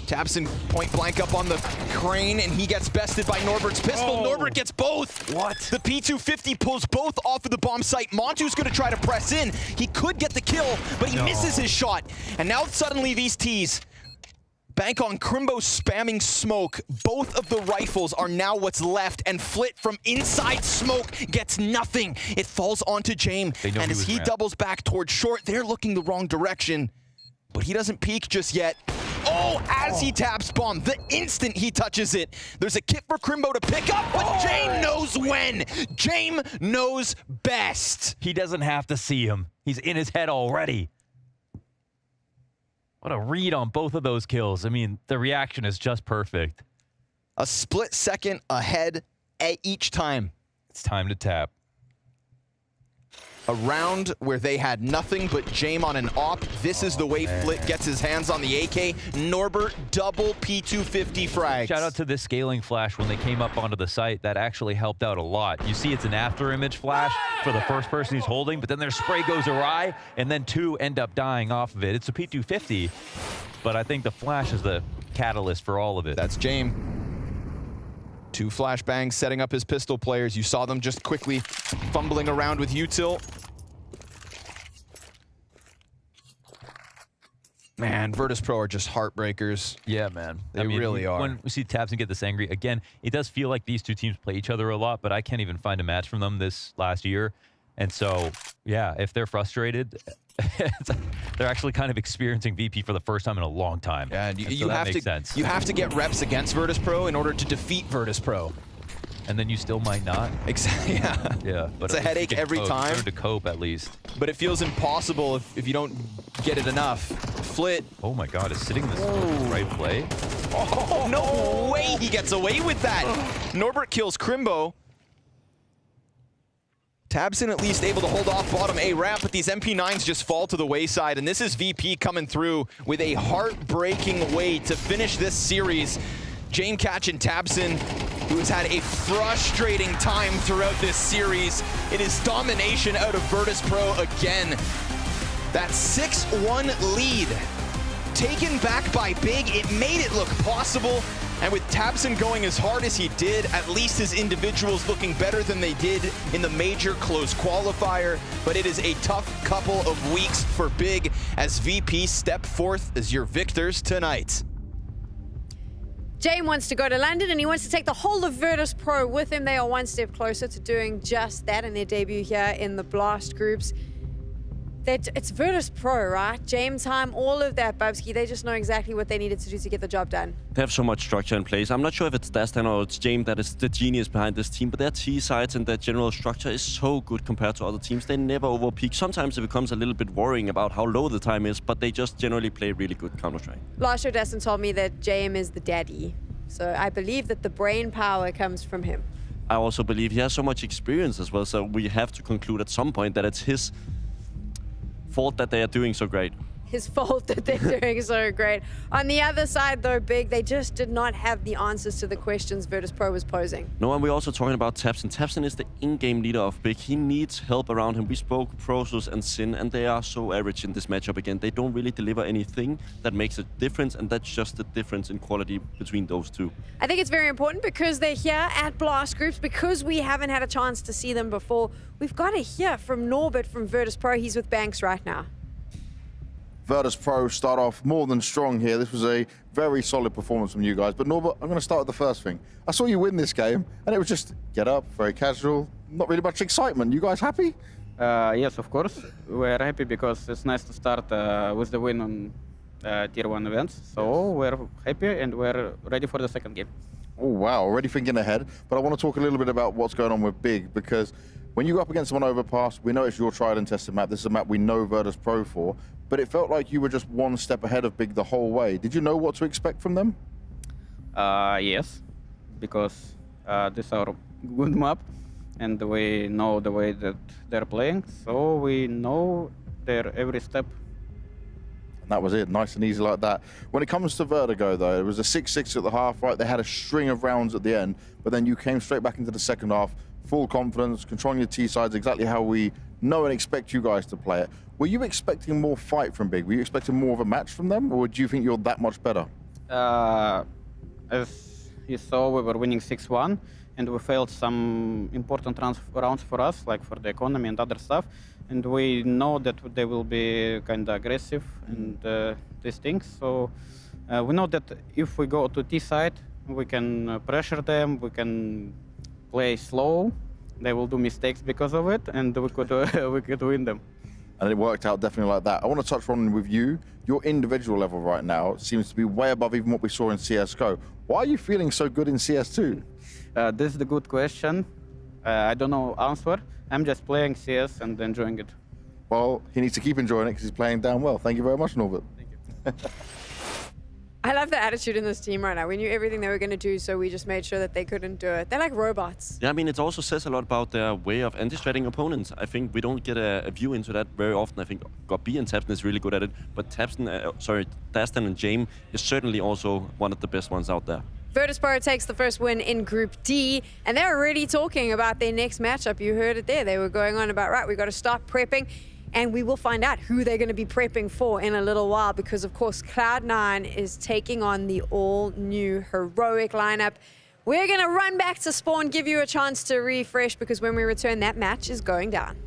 tabseN point blank up on the crane, and he gets bested by Norbert's pistol. Oh. Norbert gets both. What? The P250 pulls both off of the bomb site. Montu's gonna try to press in. He could get the kill, but he misses his shot. And now suddenly these T's bank on Crimbo spamming smoke. Both of the rifles are now what's left, and Flit from inside smoke gets nothing. It falls onto James, and as he doubles back towards short, they're looking the wrong direction. But he doesn't peek just yet. Oh, as he taps bomb, the instant he touches it, there's a kit for Crimbo to pick up, but James knows when. James knows best. He doesn't have to see him. He's in his head already. What a read on both of those kills. I mean, the reaction is just perfect. A split second ahead at each time. It's time to tap. A round where they had nothing but James on an op. This is the way Flit gets his hands on the AK. Norbert double P250 frags. Shout out to this scaling flash when they came up onto the site. That actually helped out a lot. You see it's an after image flash for the first person he's holding, but then their spray goes awry, and then two end up dying off of it. It's a P250, but I think the flash is the catalyst for all of it. That's James. Two flashbangs setting up his pistol players. You saw them just quickly fumbling around with util. Man, Virtus.pro are just heartbreakers. Yeah, man. They really are. When we see tabseN get this angry, again, it does feel like these two teams play each other a lot, but I can't even find a match from them this last year. And so, yeah, if they're frustrated, they're actually kind of experiencing VP for the first time in a long time. Yeah, and so you that have makes to sense. you have to get reps against Virtus.pro in order to defeat Virtus.pro. And then you still might not. Exactly. Yeah. Yeah, but It's a headache every time. Learn to cope at least. But it feels impossible if you don't get it enough. Flit. Oh my God, is sitting this right play? Oh, no way he gets away with that. Norbert kills Crimbo. tabseN at least able to hold off bottom A ramp, but these MP9s just fall to the wayside, and this is VP coming through with a heartbreaking way to finish this series. James Catch and tabseN, who has had a frustrating time throughout this series. It is domination out of Virtus.pro again. That 6-1 lead, taken back by Big, it made it look possible. And with tabseN going as hard as he did, at least his individuals looking better than they did in the major close qualifier. But it is a tough couple of weeks for Big as VP step forth as your victors tonight. James wants to go to London and he wants to take the whole of Virtus.pro with him. They are one step closer to doing just that in their debut here in the Blast groups. It's Virtus.pro, right? James time, all of that, Bubsky. They just know exactly what they needed to do to get the job done. They have so much structure in place. I'm not sure if it's .CET or it's James that is the genius behind this team, but their T-sides and their general structure is so good compared to other teams. They never overpeak. Sometimes it becomes a little bit worrying about how low the time is, but they just generally play really good Counter-Strike. Last show, .CET told me that James is the daddy. So I believe that the brain power comes from him. I also believe he has so much experience as well, so we have to conclude at some point that it's his fault that they are doing so great. his fault that they're doing so great. On the other side, though, Big, they just did not have the answers to the questions Virtus.pro was posing. No, and we're also talking about tabseN. tabseN is the in-game leader of Big. He needs help around him. We spoke Prosus and Sin, and they are so average in this matchup again. They don't really deliver anything that makes a difference, and that's just the difference in quality between those two. I think it's very important because they're here at Blast Groups, because we haven't had a chance to see them before. We've got to hear from Norbert from Virtus.pro. He's with Banks right now. Virtus.pro start off more than strong here. This was a very solid performance from you guys. But Norbert, I'm going to start with the first thing. I saw you win this game, and it was just get up, very casual, not really much excitement. You guys happy? Yes, of course. We're happy because it's nice to start with the win on Tier 1 events. So we're happy and we're ready for the second game. Oh, wow, already thinking ahead. But I want to talk a little bit about what's going on with Big, because when you go up against someone overpass, we know it's your tried and tested map. This is a map we know Virtus.pro for, but it felt like you were just one step ahead of Big the whole way. Did you know what to expect from them? Yes, because this is our good map and we know the way that they're playing, so we know their every step. And that was it, nice and easy like that. When it comes to Vertigo, though, it was a 6-6 at the half, right? They had a string of rounds at the end, but then you came straight back into the second half, full confidence, controlling your T-sides exactly how we know and expect you guys to play it. Were you expecting more fight from Big? Were you expecting more of a match from them, or do you think you're that much better? As you saw, we were winning 6-1, and we failed some important rounds for us, like for the economy and other stuff. And we know that they will be kind of aggressive and these things. So we know that if we go to T side, we can pressure them, we can play slow. They will do mistakes because of it, and we could win them. And it worked out definitely like that. I want to touch on with you. Your individual level right now seems to be way above even what we saw in CSGO. Why are you feeling so good in CS2? This is the good question. I don't know answer. I'm just playing CS and enjoying it. Well, he needs to keep enjoying it because he's playing damn well. Thank you very much, Norbert. Thank you. I love the attitude in this team right now. We knew everything they were going to do, so we just made sure that they couldn't do it. They're like robots. Yeah, I mean, it also says a lot about their way of anti-stratting opponents. I think we don't get a view into that very often. I think GOB and tabseN is really good at it, but daztan and Jame is certainly also one of the best ones out there. Virtus.pro takes the first win in Group D, and they're already talking about their next matchup. You heard it there. They were going on about, right, we got to start prepping, and we will find out who they're going to be prepping for in a little while, because, of course, Cloud9 is taking on the all-new Heroic lineup. We're going to run back to spawn, give you a chance to refresh, because when we return, that match is going down.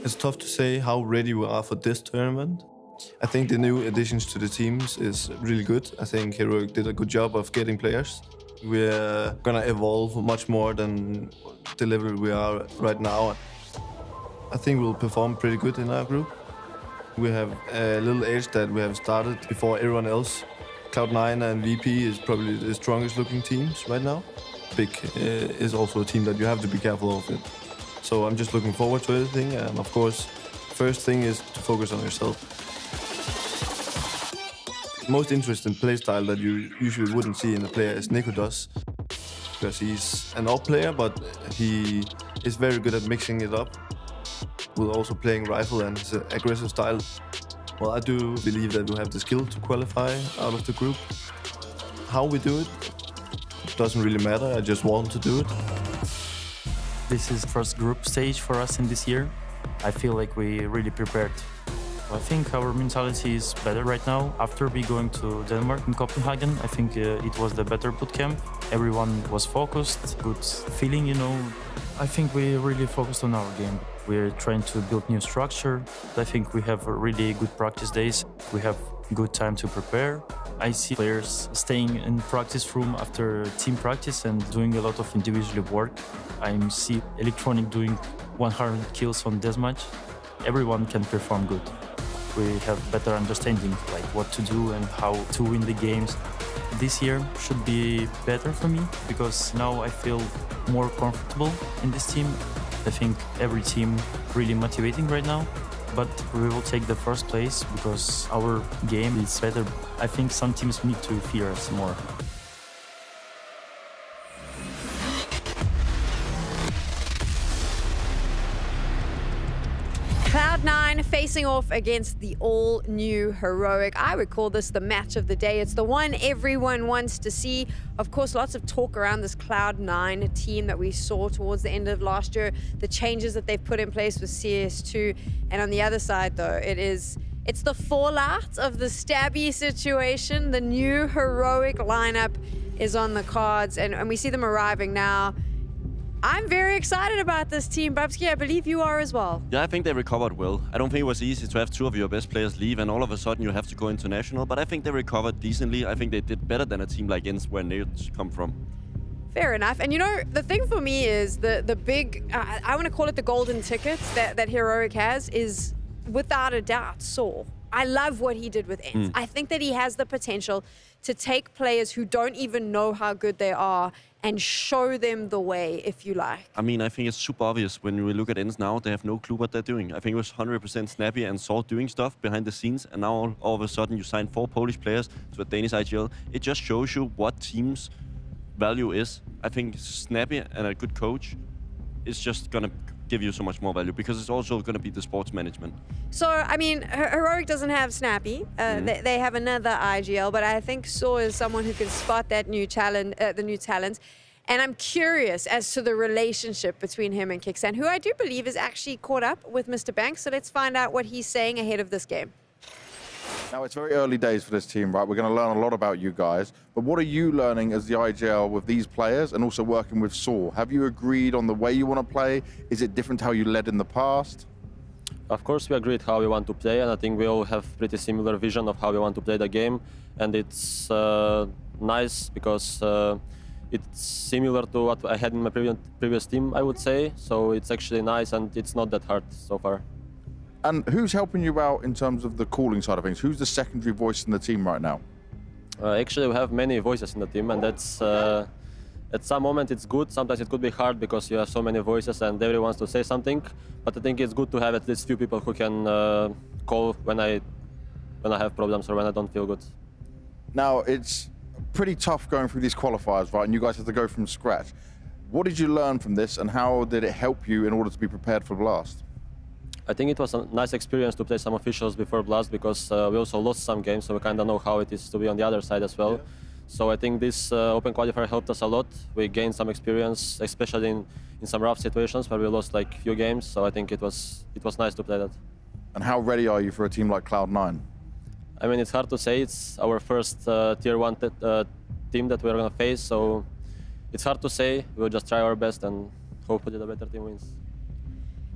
It's tough to say how ready we are for this tournament. I think the new additions to the teams is really good. I think Heroic did a good job of getting players. We're gonna evolve much more than the level we are right now. I think we'll perform pretty good in our group. We have a little edge that we have started before everyone else. Cloud9 and VP is probably the strongest looking teams right now. Big is also a team that you have to be careful of it. So I'm just looking forward to everything, and of course, first thing is to focus on yourself. Most interesting playstyle that you usually wouldn't see in a player is Nico does, because he's an off player, but he is very good at mixing it up with also playing rifle and his aggressive style. Well, I do believe that we have the skill to qualify out of the group. How we do it doesn't really matter, I just want to do it. This is the first group stage for us in this year. I feel like we really prepared. I think our mentality is better right now. After we going to Denmark in Copenhagen, I think it was the better bootcamp. Everyone was focused, good feeling, you know. I think we really focused on our game. We're trying to build new structure. I think we have really good practice days. We have good time to prepare. I see players staying in practice room after team practice and doing a lot of individual work. I see Electronic doing 100 kills on deathmatch. Everyone can perform good. We have better understanding like what to do and how to win the games. This year should be better for me because now I feel more comfortable in this team. I think every team really motivating right now. But we will take the first place because our game is better. I think some teams need to fear us more. Cloud9 facing off against the all-new Heroic. I would call this the match of the day. It's the one everyone wants to see. Of course, lots of talk around this Cloud9 team that we saw towards the end of last year, the changes that they've put in place with CS2. And on the other side, though, it's the fallout of the Stabby situation. The new Heroic lineup is on the cards, and we see them arriving now. I'm very excited about this team. Babski, I believe you are as well. Yeah, I think they recovered well. I don't think it was easy to have two of your best players leave and all of a sudden you have to go international, but I think they recovered decently. I think they did better than a team like Ins where they come from. Fair enough. And you know, the thing for me is the big, I want to call it the golden ticket that Heroic has is without a doubt Saw. I love what he did with Ents. I think that he has the potential to take players who don't even know how good they are and show them the way, if you like. I mean, I think it's super obvious when we look at Ents now, they have no clue what they're doing. I think it was 100% Snappy and Saw doing stuff behind the scenes, and now all of a sudden you sign 4 Polish players to a Danish IGL. It just shows you what team's value is. I think Snappy and a good coach is just gonna give you so much more value because it's also going to be the sports management. So, I mean, Heroic doesn't have Snappy. They have another IGL, but I think Saw is someone who can spot that new talent, the new talent. And I'm curious as to the relationship between him and Kickstand, who I do believe is actually caught up with Mr. Banks. So let's find out what he's saying ahead of this game. Now, it's very early days for this team, right? We're going to learn a lot about you guys. But what are you learning as the IGL with these players and also working with Saw? Have you agreed on the way you want to play? Is it different to how you led in the past? Of course, we agreed how we want to play, and I think we all have pretty similar vision of how we want to play the game. And it's nice because it's similar to what I had in my previous team, I would say. So it's actually nice, and it's not that hard so far. And who's helping you out in terms of the calling side of things? Who's the secondary voice in the team right now? Actually, we have many voices in the team, and that's at some moment it's good. Sometimes it could be hard because you have so many voices and everyone wants to say something. But I think it's good to have at least few people who can call when I have problems or when I don't feel good. Now, it's pretty tough going through these qualifiers, right? And you guys have to go from scratch. What did you learn from this, and how did it help you in order to be prepared for Blast? I think it was a nice experience to play some officials before Blast because we also lost some games, so we kind of know how it is to be on the other side as well. Yeah. So I think this Open Qualifier helped us a lot. We gained some experience, especially in some rough situations where we lost like few games. So I think it was nice to play that. And how ready are you for a team like Cloud9? I mean, it's hard to say. It's our first Tier 1 team that we're going to face, so it's hard to say. We'll just try our best and hopefully the better team wins.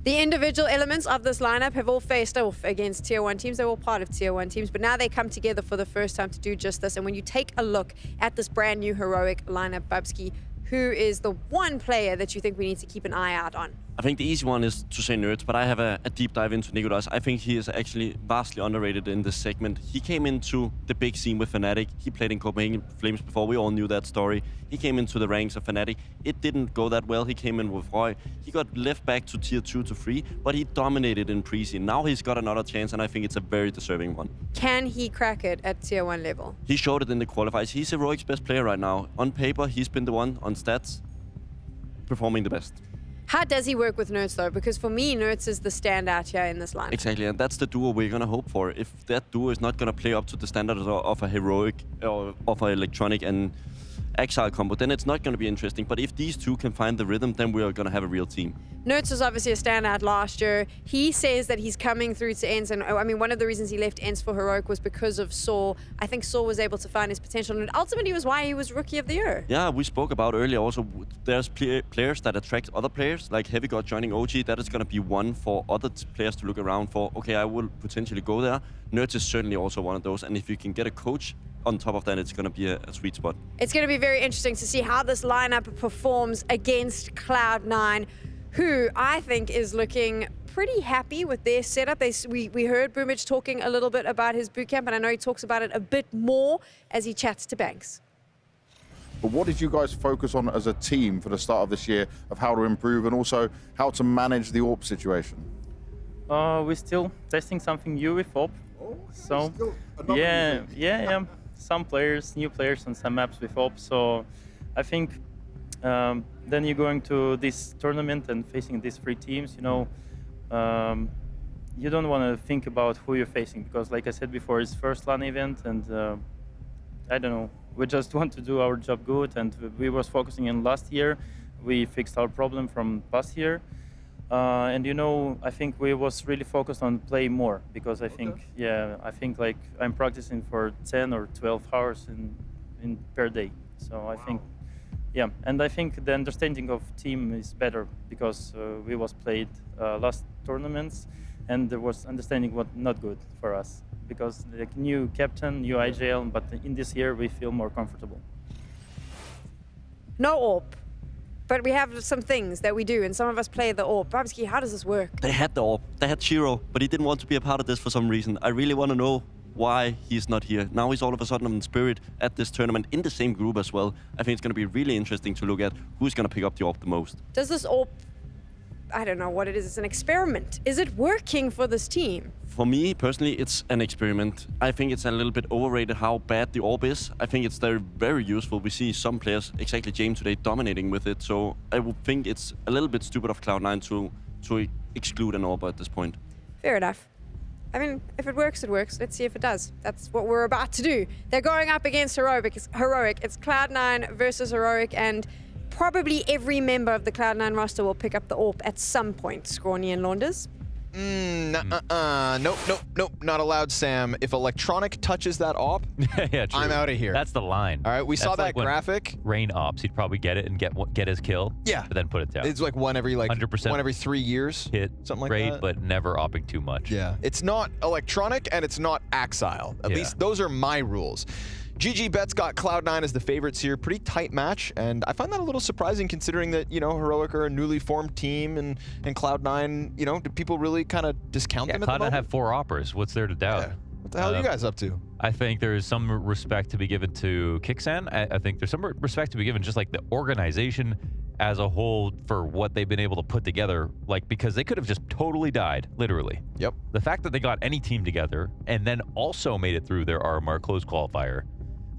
The individual elements of this lineup have all faced off against Tier 1 teams. They're all part of Tier 1 teams, but now they come together for the first time to do just this. And when you take a look at this brand new heroic lineup, Bubsky, who is the one player that you think we need to keep an eye out on? I think the easy one is to say Nerds, but I have a deep dive into Nicolas. I think he is actually vastly underrated in this segment. He came into the big scene with Fnatic. He played in Copenhagen Flames before. We all knew that story. He came into the ranks of Fnatic. It didn't go that well. He came in with Roy. He got left back to Tier 2 to 3, but he dominated in pre-scene. Now he's got another chance, and I think it's a very deserving one. Can he crack it at Tier 1 level? He showed it in the qualifiers. He's Heroic's best player right now. On paper, he's been the one on stats performing the best. How does he work with Nerds, though? Because for me, Nerds is the standout here in this lineup. Exactly, and that's the duo we're going to hope for. If that duo is not going to play up to the standards of a Heroic or of an Electronic and Exile combo, then it's not going to be interesting. But if these two can find the rhythm, then we are going to have a real team. Nerds was obviously a standout last year. He says that he's coming through to ENCE, and I mean, one of the reasons he left ENCE for Heroic was because of Saw. I think Saw was able to find his potential, and ultimately was why he was Rookie of the Year. Yeah, we spoke about earlier also, there's players that attract other players, like Heavy God joining OG. That is going to be one for other players to look around for. Okay, I will potentially go there. Nerds is certainly also one of those, and if you can get a coach on top of that, it's going to be a sweet spot. It's going to be very interesting to see how this lineup performs against Cloud9, who I think is looking pretty happy with their setup. We heard Boomage talking a little bit about his bootcamp, and I know he talks about it a bit more as he chats to Banks. But what did you guys focus on as a team for the start of this year of how to improve and also how to manage the AWP situation? We're still testing something new with AWP. So yeah. Some players, new players on some maps with AWP. So I think then you're going to this tournament and facing these 3 teams, you know, you don't want to think about who you're facing because, like I said before, it's first LAN event, and I don't know. We just want to do our job good, and we was focusing on last year. We fixed our problem from past year. And you know, I think we was really focused on play more because I think, I think like I'm practicing for 10 or 12 hours in per day. So I think, and I think the understanding of team is better because we was played last tournaments, and there was understanding what not good for us because the new captain, new IGL, but in this year we feel more comfortable. No AWP. But we have some things that we do, and some of us play the AWP. Babsky, how does this work? They had the AWP. They had Shiro, but he didn't want to be a part of this for some reason. I really want to know why he's not here. Now he's all of a sudden on Spirit at this tournament in the same group as well. I think it's going to be really interesting to look at who's going to pick up the AWP the most. Does this AWP, I don't know what it is, it's an experiment. Is it working for this team? For me, personally, it's an experiment. I think it's a little bit overrated how bad the AWP is. I think it's very useful. We see some players, exactly James today, dominating with it. So I would think it's a little bit stupid of Cloud9 to exclude an AWP at this point. Fair enough. I mean, if it works, it works. Let's see if it does. That's what we're about to do. They're going up against Heroic. It's Cloud9 versus Heroic, and probably every member of the Cloud9 roster will pick up the AWP at some point, Scrawny and Launders. Nope, not allowed, Sam. If Electronic touches that AWP, yeah, true. I'm out of here. That's the line. All right, we saw that graphic. Rain ops, he'd probably get it and get his kill. Yeah, but then put it down. It's like one every 100% one every 3 years. Hit something like great, that. But never opping too much. Yeah, it's not Electronic and it's not Axile. At least those are my rules. GG Bet's got Cloud9 as the favorites here. Pretty tight match, and I find that a little surprising considering that, you know, Heroic are a newly formed team, and Cloud9, you know, do people really kind of discount them at the moment? Cloud9 have 4 oppers. What's there to doubt? Yeah. What the hell are you guys up to? I think there's some respect to be given to Kixan. I think there's some respect to be given just like the organization as a whole for what they've been able to put together, like, because they could have just totally died, literally. Yep. The fact that they got any team together and then also made it through their RMR close qualifier,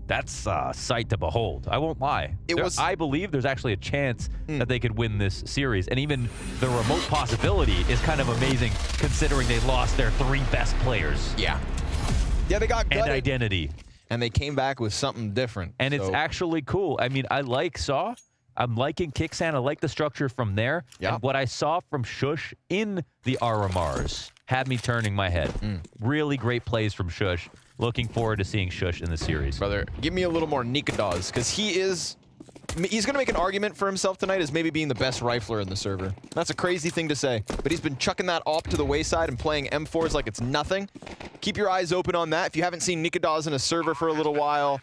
that's a sight to behold. I won't lie. I believe there's actually a chance that they could win this series, and even the remote possibility is kind of amazing considering they lost their 3 best players. Yeah, they got gutted. And identity. And they came back with something different. And it's actually cool. I mean, I like Saw. I'm liking Kixan. I like the structure from there. Yeah. And what I saw from Shush in the RMRs had me turning my head. Really great plays from Shush. Looking forward to seeing Shush in the series. Brother, give me a little more Nikados, because he is he's going to make an argument for himself tonight as maybe being the best rifler in the server. That's a crazy thing to say, but he's been chucking that op to the wayside and playing M4s like it's nothing. Keep your eyes open on that. If you haven't seen Nikadoz in a server for a little while,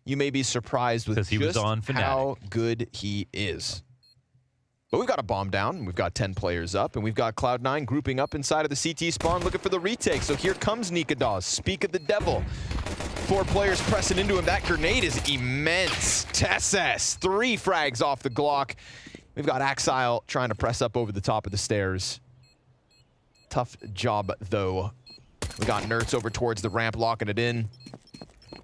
you may be surprised with just how good he is. But we've got a bomb down, we've got 10 players up, and we've got Cloud9 grouping up inside of the CT spawn looking for the retake. So here comes Nikadoz, speak of the devil. 4 players pressing into him. That grenade is immense. TeSeS, 3 frags off the Glock. We've got Axile trying to press up over the top of the stairs. Tough job, though. We got Nertz over towards the ramp, locking it in.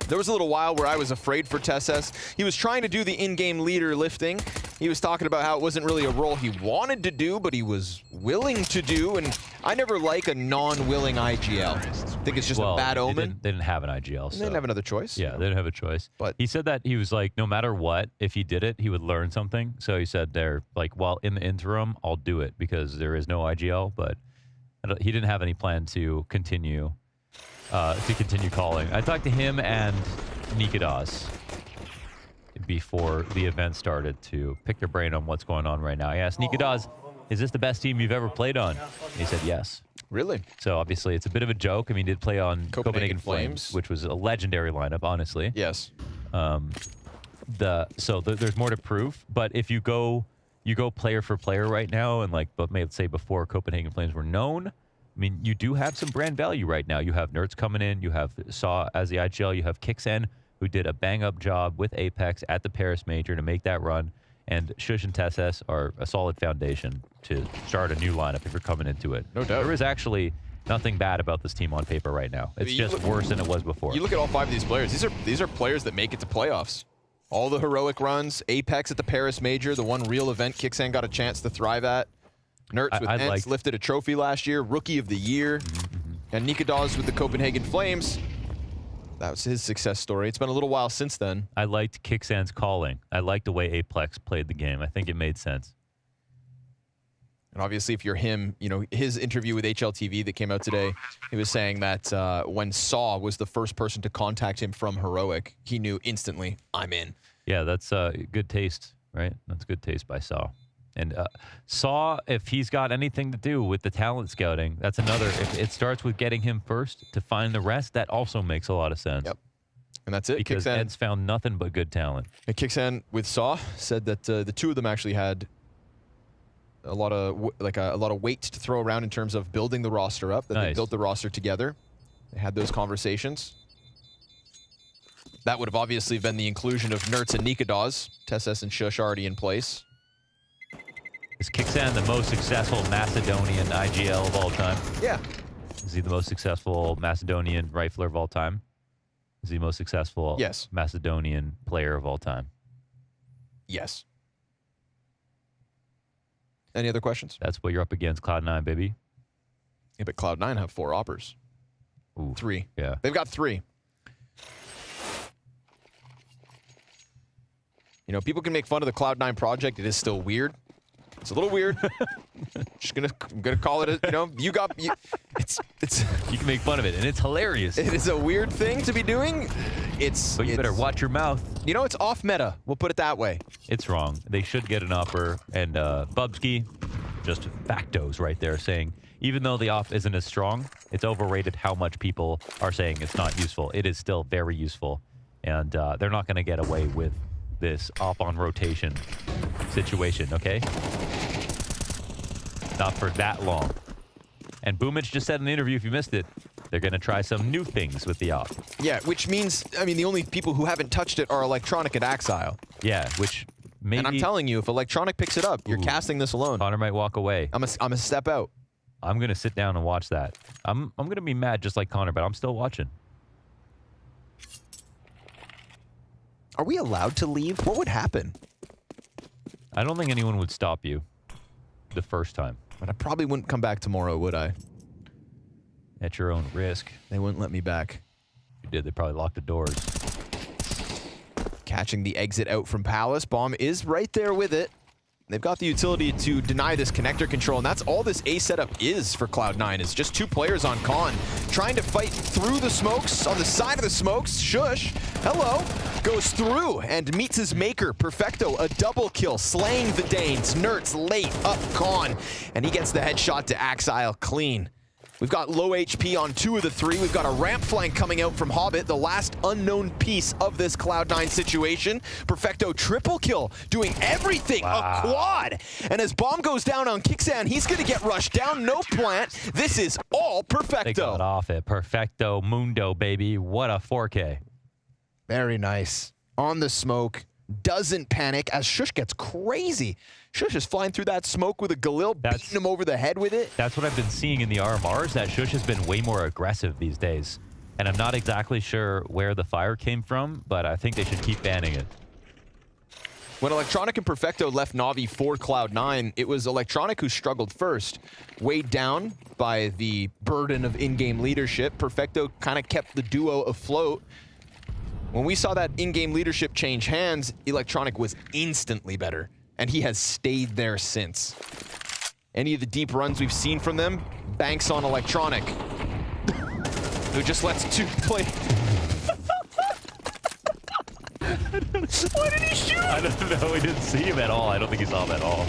There was a little while where I was afraid for TeSeS. He was trying to do the in-game leader lifting. He was talking about how it wasn't really a role he wanted to do, but he was willing to do, and I never like a non-willing IGL. I think it's just a bad omen. They didn't have an IGL. So. They didn't have another choice. Yeah, they didn't have a choice. But he said that he was like, no matter what, if he did it, he would learn something. So he said they're like, well, in the interim, I'll do it because there is no IGL, but he didn't have any plan to continue calling. I talked to him and Nikadoz before the event started to pick their brain on what's going on right now. I asked Nikadoz, is this the best team you've ever played on? He said yes. Really? So obviously it's a bit of a joke. I mean, he did play on Copenhagen Flames, which was a legendary lineup, honestly. Yes. There's more to prove, but if you go player for player right now, and like, but let's say before Copenhagen Flames were known, I mean, you do have some brand value right now. You have Nertz coming in, you have Saw as the IGL, you have Kixen, who did a bang-up job with Apex at the Paris Major to make that run, and Shush and TeSeS are a solid foundation to start a new lineup if you're coming into it. No doubt. There is actually nothing bad about this team on paper right now. It's just worse than it was before. You look at all 5 of these players. These are players that make it to playoffs. All the heroic runs, Apex at the Paris Major, the one real event Kixen got a chance to thrive at. Nertz with Ents lifted a trophy last year, Rookie of the Year. And Nikadoz with the Copenhagen Flames. That was his success story. It's been a little while since then. I liked Kixen's calling. I liked the way Apex played the game. I think it made sense. And obviously, if you're him, you know, his interview with HLTV that came out today, he was saying that when Saw was the first person to contact him from Heroic, he knew instantly, I'm in. Yeah, that's good taste, right? That's good taste by Saw. And Saw, if he's got anything to do with the talent scouting, that's another. If it starts with getting him first to find the rest, that also makes a lot of sense. Yep. And that's it. Because Ed's found nothing but good talent. And Kixen with Saw said that the two of them actually had a lot of weight to throw around in terms of building the roster up. That they built the roster together. They had those conversations. That would have obviously been the inclusion of Nertz and Nikadoz. TeSeS and Shush already in place. Is Kixen the most successful Macedonian IGL of all time? Yeah. Is he the most successful Macedonian rifler of all time? Is he the most successful Macedonian player of all time? Yes. Any other questions? That's what you're up against, Cloud9, baby. Yeah, but Cloud9 have 4 oppers. Ooh, 3. Yeah. They've got 3. You know, people can make fun of the Cloud9 project. It is still weird. It's a little weird. I'm gonna call it. You know, it's. You can make fun of it, and it's hilarious. It is a weird thing to be doing. But you better watch your mouth. You know, it's off meta. We'll put it that way. It's wrong. They should get an offer. And Bubsky, just factos right there, saying even though the off isn't as strong, it's overrated how much people are saying it's not useful. It is still very useful, and they're not going to get away with this off on rotation situation, okay? Not for that long. And Boomich just said in the interview, if you missed it, they're going to try some new things with the op. Yeah, which means, I mean, the only people who haven't touched it are Electronic and Axile. Yeah, which maybe... And I'm telling you, if Electronic picks it up, you're casting this alone. Connor might walk away. I'm a step out. I'm going to sit down and watch that. I'm going to be mad just like Connor, but I'm still watching. Are we allowed to leave? What would happen? I don't think anyone would stop you the first time. But I probably wouldn't come back tomorrow, would I? At your own risk. They wouldn't let me back. If you did, they probably locked the doors. Catching the exit out from Palace. Bomb is right there with it. They've got the utility to deny this connector control, and that's all this A setup is for Cloud9, is just 2 players on Con, trying to fight through the smokes. On the side of the smokes, Shush, hello, goes through and meets his maker, Perfecto, a double kill, slaying the Danes. Nerds late up Con, and he gets the headshot to Axile clean. We've got low HP on 2 of the 3. We've got a ramp flank coming out from Hobbit, the last unknown piece of this Cloud9 situation. Perfecto triple kill, doing everything, a quad. And as bomb goes down on Kixan, he's gonna get rushed down, no plant. This is all Perfecto. They got off it. Perfecto Mundo, baby. What a 4K. Very nice. On the smoke, doesn't panic as Shush gets crazy. Shush is flying through that smoke with a Galil, beating him over the head with it. That's what I've been seeing in the RMRs, that Shush has been way more aggressive these days. And I'm not exactly sure where the fire came from, but I think they should keep banning it. When Electronic and Perfecto left Na'Vi for Cloud9, it was Electronic who struggled first. Weighed down by the burden of in-game leadership, Perfecto kind of kept the duo afloat. When we saw that in-game leadership change hands, Electronic was instantly better, and he has stayed there since. Any of the deep runs we've seen from them, banks on Electronic, who just lets 2 play. Why did he shoot? I don't know. We didn't see him at all. I don't think he saw him at all.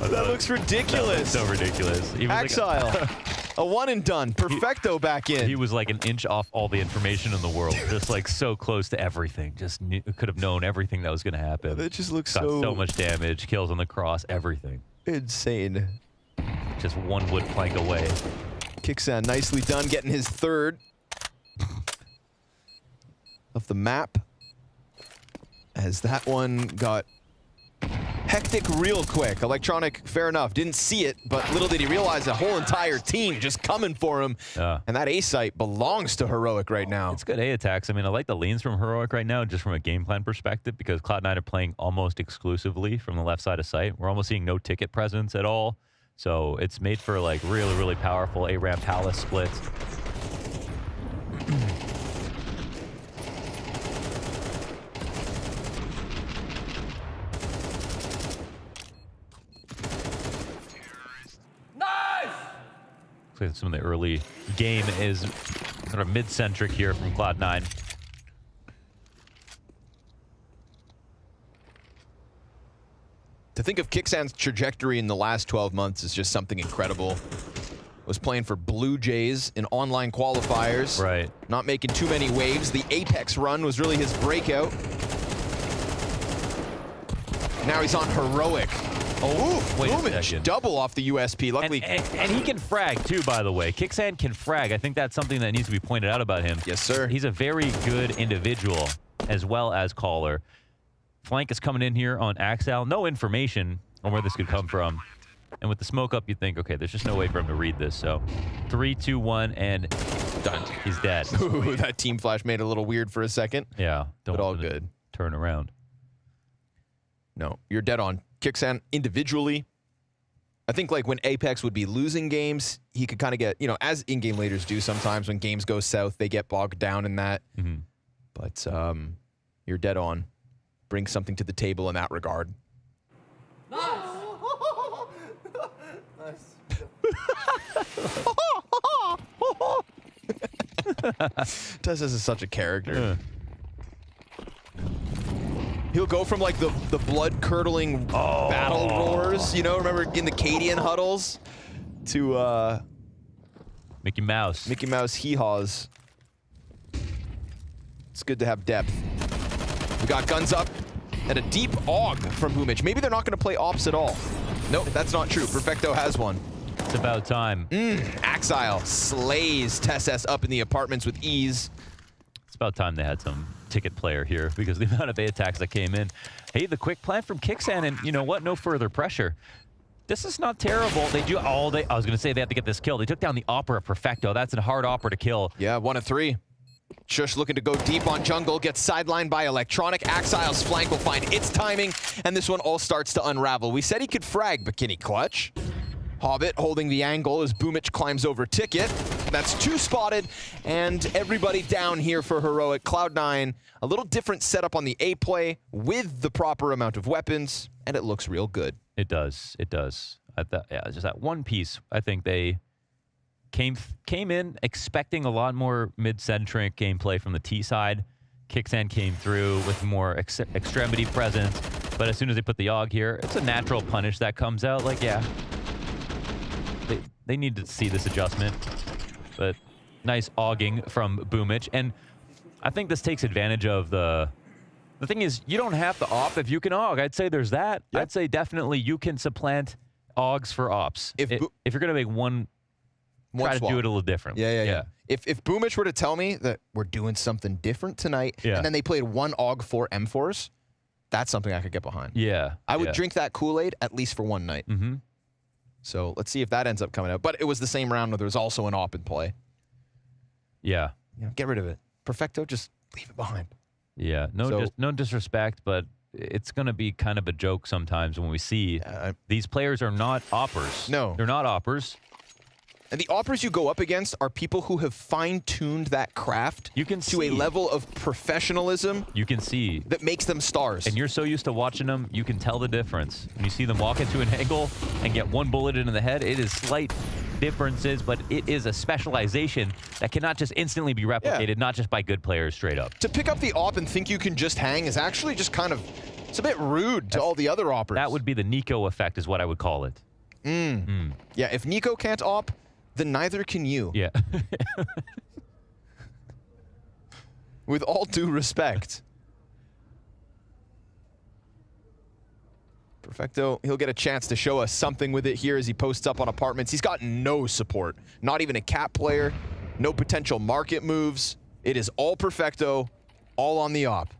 That looks ridiculous. That looks so ridiculous. He was Exile. Like a one and done. Perfecto back in. He was like an inch off all the information in the world. Just like so close to everything. Just could have known everything that was going to happen. It just looks Got so... so much damage. Kills on the cross. Everything. Insane. Just one wood plank away. Kixan nicely done, getting his 3rd of the map. As that one got hectic real quick. Electronic, fair enough, didn't see it, but little did he realize a whole entire team just coming for him. And that A site belongs to Heroic right now. It's good A attacks. I mean, I like the leans from Heroic right now, just from a game plan perspective, because Cloud9 are playing almost exclusively from the left side of site. We're almost seeing no ticket presence at all. So it's made for like really, really powerful A-ramp palace splits. Some of the early game is sort of mid-centric here from Cloud9. To think of Kixan's trajectory in the last 12 months is just something incredible. Was playing for Blue Jays in online qualifiers. Right. Not making too many waves. The Apex run was really his breakout. Now he's on Heroic. Oh, wait a Boomage, second. double off the USP. Luckily, and he can frag too, by the way. Kixan can frag. I think that's something that needs to be pointed out about him. Yes, sir. He's a very good individual as well as caller. Flank is coming in here on Axel. No information on where this could come from. And with the smoke up, you think, okay, there's just no way for him to read this. So 3, 2, 1, and done. He's dead. Ooh, that team flash made it a little weird for a second. Yeah. But all good. Turn around. No, you're dead on. Kixan individually, I think like when Apex would be losing games, he could kind of get, you know, as in-game leaders do sometimes when games go south, they get bogged down in that. But you're dead on. Bring something to the table in that regard. Tess is such a character. He'll go from like the blood-curdling battle roars, you know, remember in the Cadian huddles, to Mickey Mouse. Mickey Mouse hee-haws. It's good to have depth. We got guns up and a deep AUG from Boomage. Maybe they're not going to play ops at all. Nope, that's not true. Perfecto has one. It's about time. Axile slays Tesses up in the apartments with ease. It's about time they had some ticket player here because the amount of A attacks that came in. Hey, the quick plant from Kixan, and you know what? No further pressure. This is not terrible. They do all they. I was going to say they have to get this kill. They took down the Opera Perfecto. That's a hard Opera to kill. Yeah, 1 of 3. Shush looking to go deep on jungle, gets sidelined by Electronic. Axile's flank will find its timing, and this one all starts to unravel. We said he could frag, but can he clutch? Hobbit holding the angle as Boomich climbs over Ticket. That's 2 spotted, and everybody down here for Heroic. Cloud9, a little different setup on the A play with the proper amount of weapons, and it looks real good. It does. It does. Just that one piece, I think they came in expecting a lot more mid-centric gameplay from the T side. Kicksan came through with more extremity presence, but as soon as they put the AUG here, it's a natural punish that comes out. Like, yeah, they need to see this adjustment, but nice AUGing from Boomich. And I think this takes advantage of the thing is, you don't have to AWP if you can AUG. I'd say there's that. Yep. I'd say definitely you can supplant AUGs for ops. If you're going to make one try to do it a little different. Yeah. If Boomich were to tell me that we're doing something different tonight, and then they played one AUG 4 M4s, that's something I could get behind. Yeah. I would drink that Kool-Aid at least for one night. Mm-hmm. So let's see if that ends up coming out. But it was the same round where there was also an AWP in play. Yeah. Get rid of it. Perfecto, just leave it behind. Yeah. No disrespect, but it's going to be kind of a joke sometimes when we see these players are not oppers. No. They're not oppers. And the oppers you go up against are people who have fine-tuned that craft to a level of professionalism you can see that makes them stars. And you're so used to watching them, you can tell the difference. When you see them walk into an angle and get one bullet into the head, it is slight differences, but it is a specialization that cannot just instantly be replicated, not just by good players straight up. To pick up the op and think you can just hang is actually just kind of, it's a bit rude to all the other oppers. That would be the Nico effect is what I would call it. Yeah, if Nico can't op, then neither can you. Yeah. With all due respect. Perfecto, he'll get a chance to show us something with it here as he posts up on apartments. He's got no support, not even a cap player, no potential market moves. It is all Perfecto, all on the op.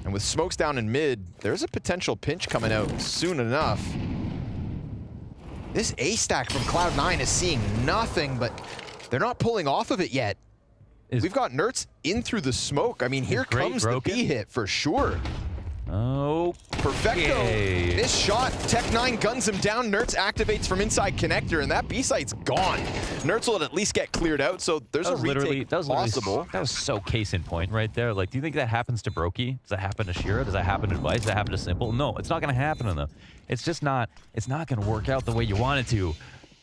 And with smokes down in mid, there's a potential pinch coming out soon enough. This A stack from Cloud9 is seeing nothing, but they're not pulling off of it yet. We've got Nerds in through the smoke. I mean, here comes the B hit for sure. Oh, Perfecto. This shot, Tech9 guns him down. Nerds activates from inside connector, and that B site's gone. Nerds will at least get cleared out, so there's a retake possible. That was so case in point right there. Like, do you think that happens to Brokey? Does that happen to Shira? Does that happen to Vice? Does that happen to Simple? No, it's not going to happen to them. It's just not. It's not going to work out the way you want it to,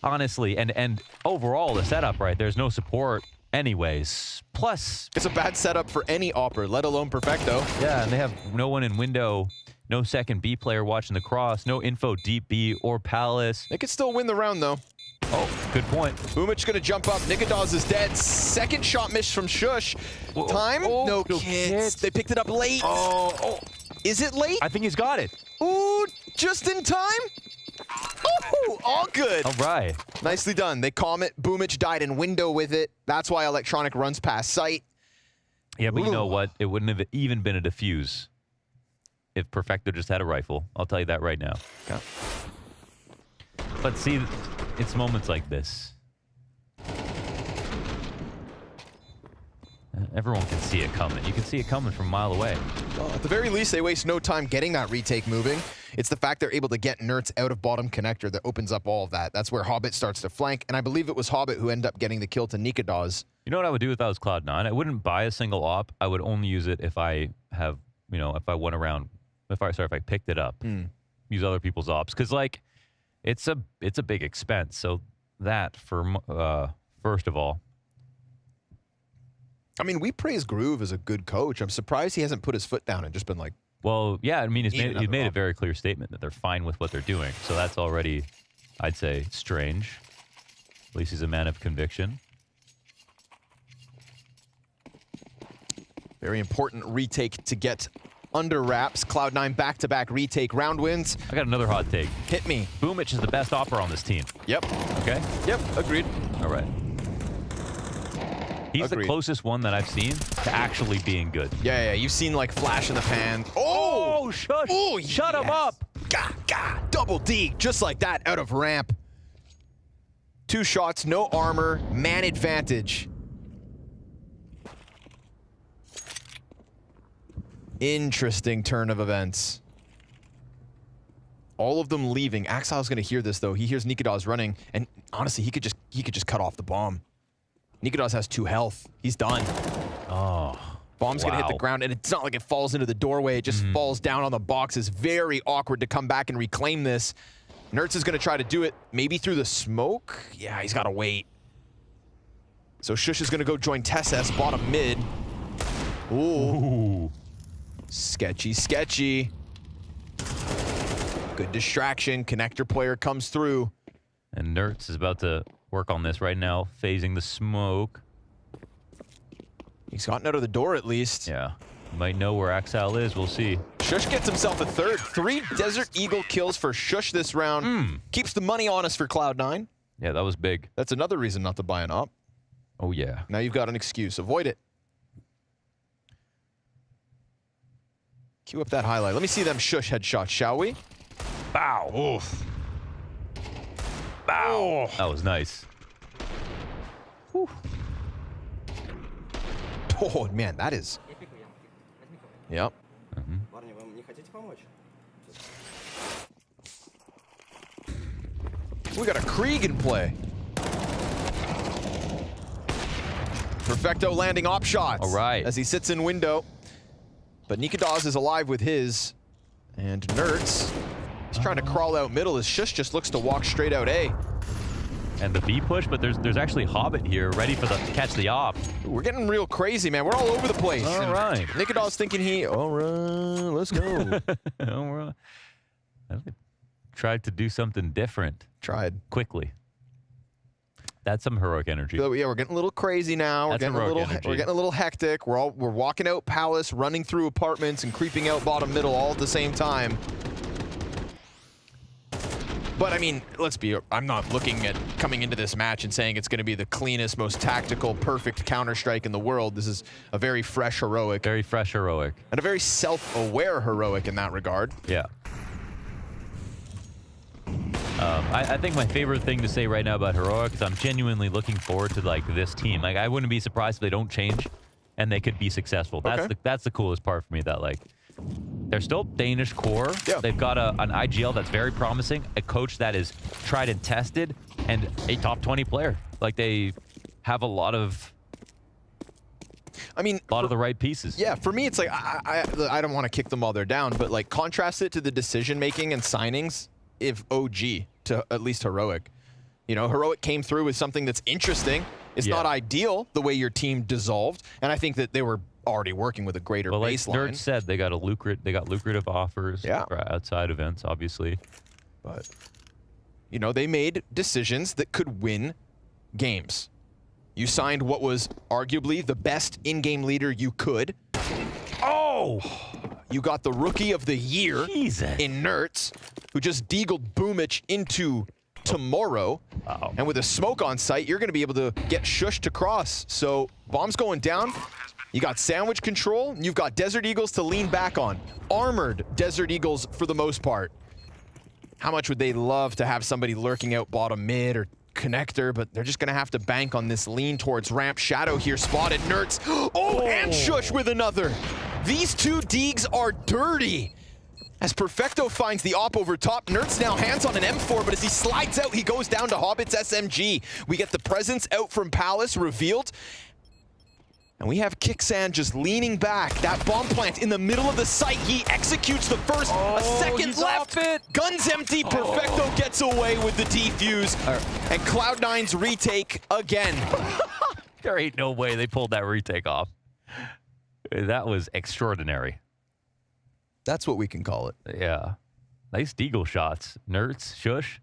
honestly. And overall, the setup, right? There's no support. Anyways, plus it's a bad setup for any opper, let alone Perfecto. Yeah, and they have no one in window, no second B player watching the cross, no info deep B or Palace. They could still win the round though. Oh, good point. Boomich gonna jump up. Nikadaz is dead. Second shot missed from Shush. Time? No kits. They picked it up late. Oh. Is it late? I think he's got it. Ooh, just in time? Oh, all good. All right. Nicely done. They calm it. Boomich died in window with it. That's why Electronic runs past sight. Yeah, but you know what? It wouldn't have even been a defuse if Perfecto just had a rifle. I'll tell you that right now. Yeah. But see, it's moments like this. Everyone can see it coming. You can see it coming from a mile away. Well, at the very least, they waste no time getting that retake moving. It's the fact they're able to get Nerds out of bottom connector that opens up all of that. That's where Hobbit starts to flank, and I believe it was Hobbit who ended up getting the kill to Nikadaz. You know what I would do if I was Cloud9? I wouldn't buy a single op. I would only use it if I have, if I went around, if I picked it up. Use other people's ops. Because, like, it's a big expense. So that, for first of all. I mean, we praise Groove as a good coach. I'm surprised he hasn't put his foot down and just been like, well, yeah, I mean, he's made a very clear statement that they're fine with what they're doing. So that's already, I'd say, strange. At least he's a man of conviction. Very important retake to get under wraps. Cloud9 back-to-back retake round wins. I got another hot take. Hit me. Boomich is the best opper on this team. Yep. Okay? Yep, agreed. All right. He's the closest one that I've seen to actually being good. Yeah, you've seen like flash in the pan. Oh, shush. Oh, shut him up. Double D, just like that, out of ramp. 2 shots, no armor, man advantage. Interesting turn of events. All of them leaving. Axile's gonna hear this though. He hears Nikadaz running, and honestly, he could just cut off the bomb. Nikodas has 2 health. He's done. Oh. Bomb's gonna hit the ground, and it's not like it falls into the doorway. It just falls down on the box. It's very awkward to come back and reclaim this. Nertz is gonna try to do it, maybe through the smoke. Yeah, he's gotta wait. So Shush is gonna go join Tesses, bottom mid. Ooh. Sketchy, sketchy. Good distraction. Connector player comes through. And Nertz is about to work on this right now, phasing the smoke. He's gotten out of the door at least. Yeah. Might know where Axel is. We'll see. Shush gets himself a 3rd. 3 Desert Eagle kills for Shush this round. Keeps the money honest for Cloud9. Yeah, that was big. That's another reason not to buy an op. Oh, yeah. Now you've got an excuse. Avoid it. Cue up that highlight. Let me see them Shush headshots, shall we? Bow. Oof. Bow. That was nice. Whew. Oh, man, that is... Yep. We got a Krieg in play. Perfecto landing op shots. All right. As he sits in window. But Nikodas is alive with his. And Nertz is trying to crawl out middle as Shush just looks to walk straight out A. And the B push, but there's actually Hobbit here ready for the catch the op. We're getting real crazy, man. We're all over the place. All right. Nikodas thinking all right, let's go. All right. Tried to do something different. Tried. Quickly. That's some heroic energy. So, yeah, we're getting a little crazy now. That's we're heroic energy. getting a little hectic. We're walking out Palace, running through apartments, and creeping out bottom middle all at the same time. But I mean, I'm not looking at coming into this match and saying it's going to be the cleanest, most tactical, perfect Counter-Strike in the world. This is a very fresh heroic. Very fresh heroic. And a very self-aware heroic in that regard. Yeah. I think my favorite thing to say right now about heroic is I'm genuinely looking forward to like this team. Like I wouldn't be surprised if they don't change and they could be successful. That's the coolest part for me, that like they're still Danish core. Yeah. They've got an IGL that's very promising, a coach that is tried and tested, and a top 20 player. Like they have a lot of of the right pieces. Yeah, for me, it's like I don't want to kick them while they're down, but like contrast it to the decision making and signings of OG to at least heroic. You know, heroic came through with something that's interesting. It's not ideal the way your team dissolved, and I think that they were already working with a greater baseline. Like Nerd said, they got lucrative offers for outside events, obviously. But you know, they made decisions that could win games. You signed what was arguably the best in-game leader you could. Oh! You got the rookie of the year in Nertz, who just deagled Boomich into tomorrow. And with a smoke on site, you're going to be able to get Shush to cross. So bomb's going down. You got sandwich control. And you've got Desert Eagles to lean back on. Armored Desert Eagles for the most part. How much would they love to have somebody lurking out bottom mid or connector, but they're just going to have to bank on this lean towards ramp. Shadow here spotted. Nertz. Oh, and Shush with another. These two Deegs are dirty. As Perfecto finds the op over top, Nertz now hands on an M4, but as he slides out, he goes down to Hobbit's SMG. We get the presence out from Palace revealed. And we have Kixan just leaning back. That bomb plant in the middle of the site. He executes the first. A second left. Guns empty. Perfecto gets away with the defuse. And Cloud9's retake again. There ain't no way they pulled that retake off. That was extraordinary. That's what we can call it. Yeah. Nice deagle shots. Nertz, Shush.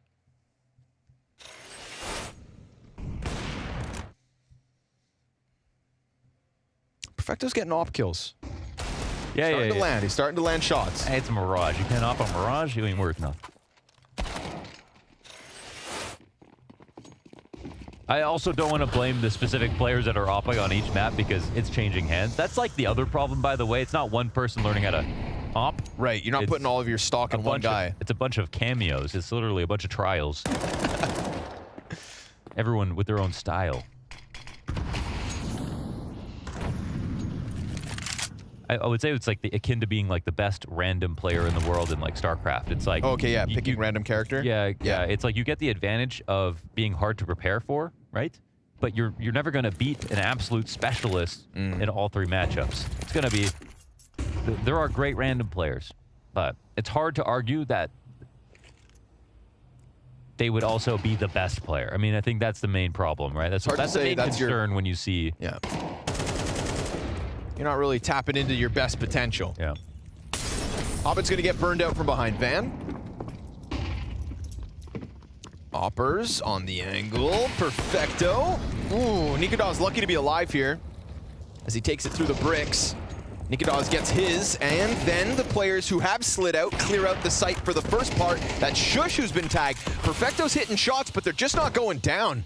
Perfecto's getting op kills. Yeah, starting to land. He's starting to land shots. Hey, it's a Mirage. You can't op a Mirage, you ain't worth nothing. I also don't want to blame the specific players that are opping on each map because it's changing hands. That's like the other problem, by the way. It's not one person learning how to op. Right, you're not putting all of your stock in one guy. It's a bunch of cameos. It's literally a bunch of trials. Everyone with their own style. I would say it's like akin to being like the best random player in the world in like StarCraft. It's like okay, yeah, picking random character. Yeah. It's like you get the advantage of being hard to prepare for, right? But you're never going to beat an absolute specialist in all 3 matchups. It's going to be there are great random players, but it's hard to argue that they would also be the best player. I mean, I think that's the main problem, right? That's the main concern when you see. Yeah. You're not really tapping into your best potential. Yeah. Hobbit's going to get burned out from behind Van. Oppers on the angle. Perfecto. Ooh, Nikodaz lucky to be alive here as he takes it through the bricks. Nikodaz gets his, and then the players who have slid out clear out the site for the first part. That's Shush who's been tagged. Perfecto's hitting shots, but they're just not going down.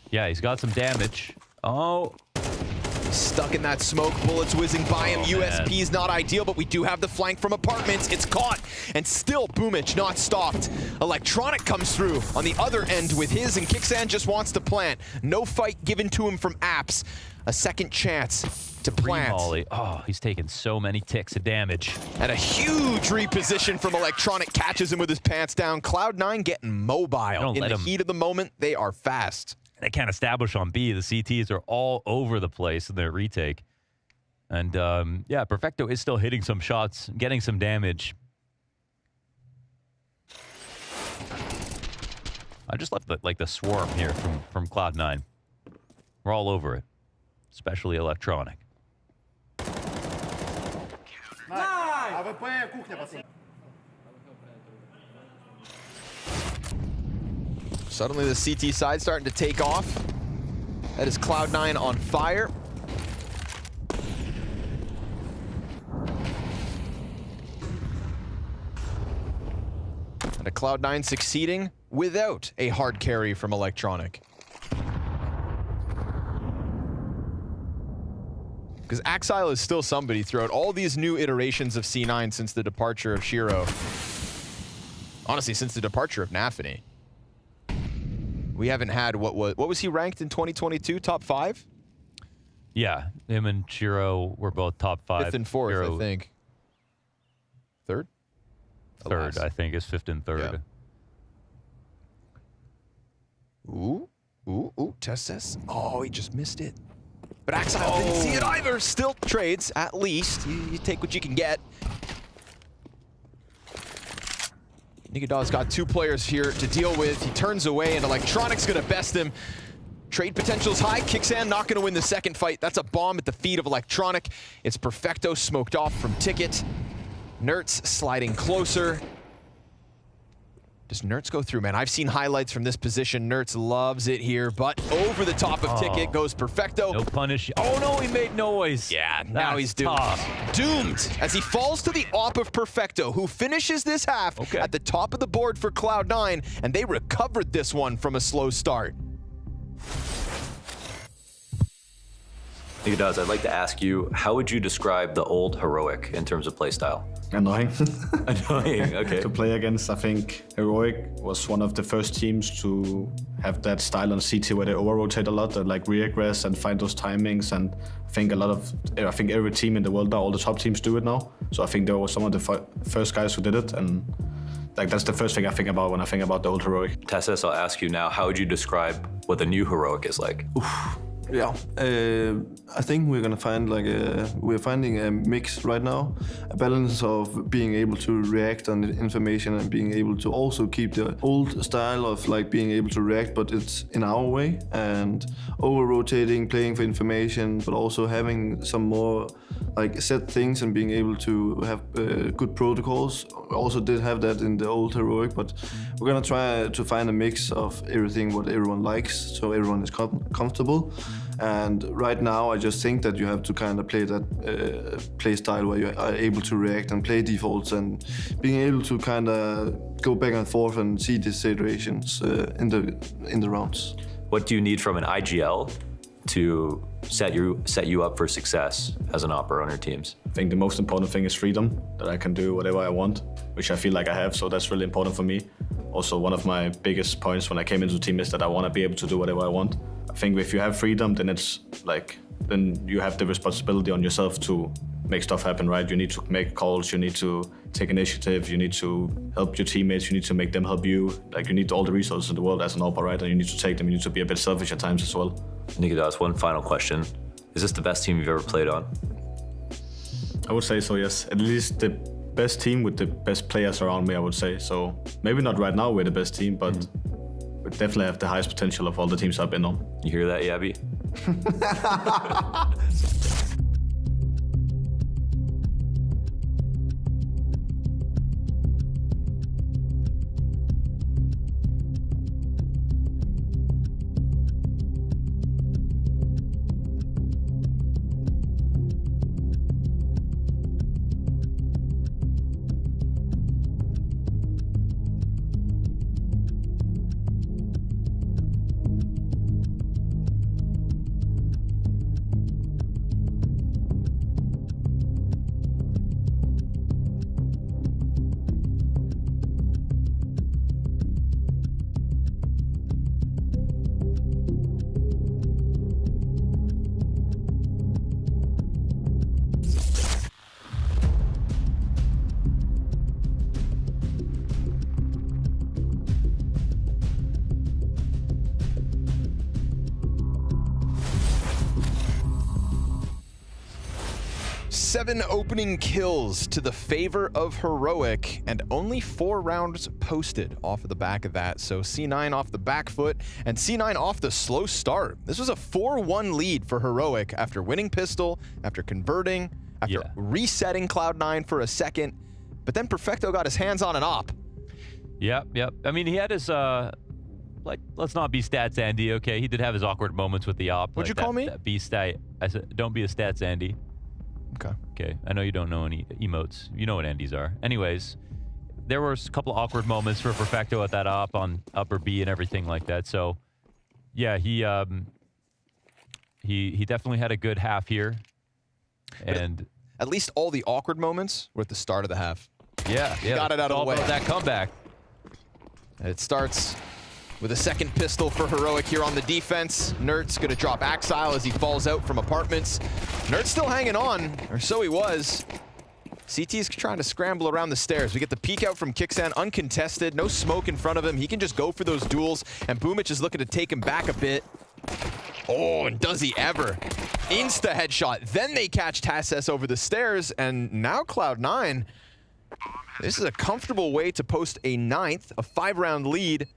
Yeah, he's got some damage. Oh. Stuck in that smoke, bullets whizzing by him. USP is not ideal, but we do have the flank from apartments. It's caught, and still Boomich not stopped. Electronic comes through on the other end with his, and Kicksan just wants to plant. No fight given to him from Apps. A second chance to plant. Molly. Oh, he's taken so many ticks of damage. And a huge reposition from Electronic catches him with his pants down. Cloud9 getting mobile. In the heat of the moment, they are fast. They can't establish on B. The CTs are all over the place in their retake. And yeah, Perfecto is still hitting some shots, getting some damage. I just left the swarm here from Cloud9. We're all over it, especially Electronic. Suddenly the CT side starting to take off. That is Cloud9 on fire. And a Cloud9 succeeding without a hard carry from Electronic. Because Axile is still somebody throughout all these new iterations of C9 since the departure of Shiro. Honestly, since the departure of Nafany. We haven't had what was he ranked in 2022? Top 5? Yeah, him and Shiro were both top 5. 5th and 4th, Shiro, I think. 3rd? Third, I think, is 5th and 3rd. Yeah. Ooh, Testes. Oh, he just missed it. But Axile didn't see it either. Still trades, at least. You take what you can get. Nikodaz's got 2 players here to deal with. He turns away, and Electronic's gonna best him. Trade potential's high. Kicksan not gonna win the second fight. That's a bomb at the feet of Electronic. It's Perfecto smoked off from Ticket. Nertz sliding closer. Does Nertz go through, man? I've seen highlights from this position. Nertz loves it here, but over the top of Ticket goes Perfecto. No punish. Oh no, he made noise. Yeah, now he's doomed. Doomed as he falls to the op of Perfecto, who finishes this half at the top of the board for Cloud9, and they recovered this one from a slow start. Nikodaz, I'd like to ask you, how would you describe the old Heroic in terms of playstyle? Annoying. Annoying, okay. To play against, I think Heroic was one of the first teams to have that style on CT where they over-rotate a lot, that like re-aggress and find those timings, and I think every team in the world now, all the top teams do it now. So I think they were some of the first guys who did it, and like that's the first thing I think about when I think about the old Heroic. Tessis, I'll ask you now, how would you describe what the new Heroic is like? Yeah, I think we're gonna find we're finding a mix right now, a balance of being able to react on the information and being able to also keep the old style of like being able to react, but it's in our way, and over-rotating, playing for information, but also having some more like set things and being able to have good protocols. Also did have that in the old Heroic, but we're gonna try to find a mix of everything what everyone likes, so everyone is comfortable. And right now, I just think that you have to kind of play that play style where you are able to react and play defaults, and being able to kind of go back and forth and see these situations in the rounds. What do you need from an IGL to set you up for success as an opera on your teams? I think the most important thing is freedom, that I can do whatever I want, which I feel like I have, so that's really important for me. Also, one of my biggest points when I came into the team is that I want to be able to do whatever I want. I think if you have freedom, then it's like, then you have the responsibility on yourself to make stuff happen, right? You need to make calls, you need to take initiative, you need to help your teammates, you need to make them help you. Like, you need all the resources in the world as an AWP, right? And you need to take them, you need to be a bit selfish at times as well. Nicolas, one final question. Is this the best team you've ever played on? I would say so, yes. At least the best team with the best players around me, I would say. So maybe not right now we're the best team, but we definitely have the highest potential of all the teams I've been on. You hear that, Yabby? Seven opening kills to the favor of Heroic, and only 4 rounds posted off of the back of that. So C9 off the back foot, and C9 off the slow start. This was a 4-1 lead for Heroic after winning pistol, after converting, after resetting Cloud9 for a second. But then Perfecto got his hands on an op. Yep. I mean, he had his, like, let's not be stats Andy, okay? He did have his awkward moments with the op. What'd you call me? That be stat. I said, don't be a stats Andy. Okay. I know you don't know any emotes. You know what Andes are. Anyways, there were a couple of awkward moments for Perfecto at that op on upper B and everything like that. So, yeah, he definitely had a good half here. And at least all the awkward moments were at the start of the half. Yeah. He got it out of the way. That comeback. And it starts with a second pistol for Heroic here on the defense. Nert's gonna drop Axile as he falls out from apartments. Nert's still hanging on, or so he was. CT's trying to scramble around the stairs. We get the peek out from Kixan, uncontested, no smoke in front of him. He can just go for those duels, and Boomich is looking to take him back a bit. Oh, and does he ever. Insta headshot. Then they catch TassS over the stairs, and now Cloud9. This is a comfortable way to post a 9th, a 5-round lead.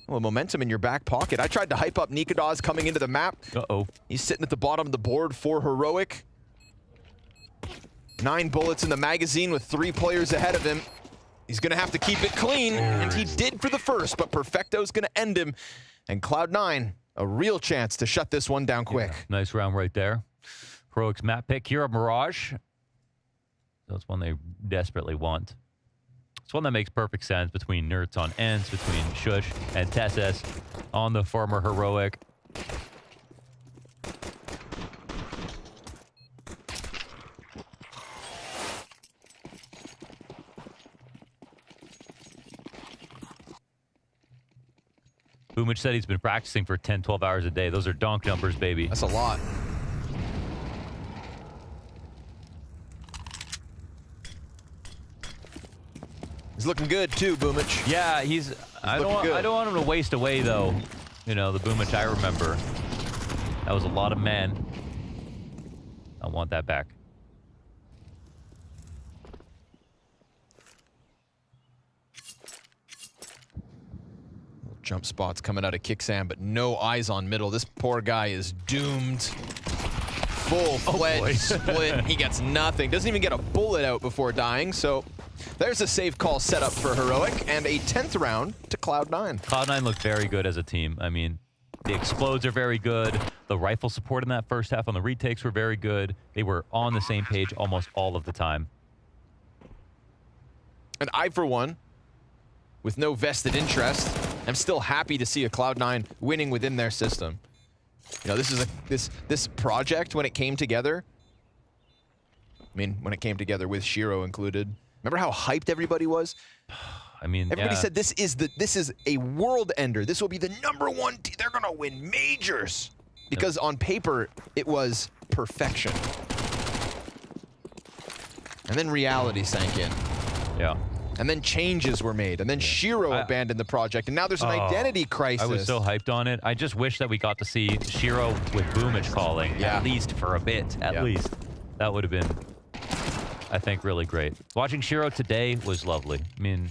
Well, momentum in your back pocket. I tried to hype up Nikodas coming into the map. He's sitting at the bottom of the board for Heroic. 9 bullets in the magazine with 3 players ahead of him. He's gonna have to keep it clean, and he did for the first, but Perfecto's gonna end him. And Cloud9, a real chance to shut this one down quick. Yeah, nice round right there. Heroic's map pick here, a Mirage. That's one they desperately want. It's one that makes perfect sense between Nerds on ends, between Shush and TassS on the former Heroic. Boomich said he's been practicing for 10, 12 hours a day. Those are donk numbers, baby. That's a lot. He's looking good too, Boomich. Yeah, I don't want him to waste away though. You know, the Boomich I remember. That was a lot of men. I want that back. Jump spots coming out of Kixan, but no eyes on middle. This poor guy is doomed. Full-fledged split. He gets nothing. Doesn't even get a bullet out before dying, so there's a safe call set up for Heroic, and a 10th round to Cloud9. Cloud9 looked very good as a team. I mean, the explodes are very good. The rifle support in that first half on the retakes were very good. They were on the same page almost all of the time. And I, for one, with no vested interest, I'm still happy to see a Cloud9 winning within their system. You know, this project, when it came together, I mean, when it came together with Shiro included, remember how hyped everybody was? I mean, everybody said this is a world ender. This will be the #1 team. They're gonna win majors. Because on paper, it was perfection. And then reality sank in. Yeah. And then changes were made. And then Shiro abandoned the project. And now there's an identity crisis. I was so hyped on it. I just wish that we got to see Shiro with Boomich calling, at least for a bit, at least. That would have been, I think, really great. Watching Shiro today was lovely. I mean,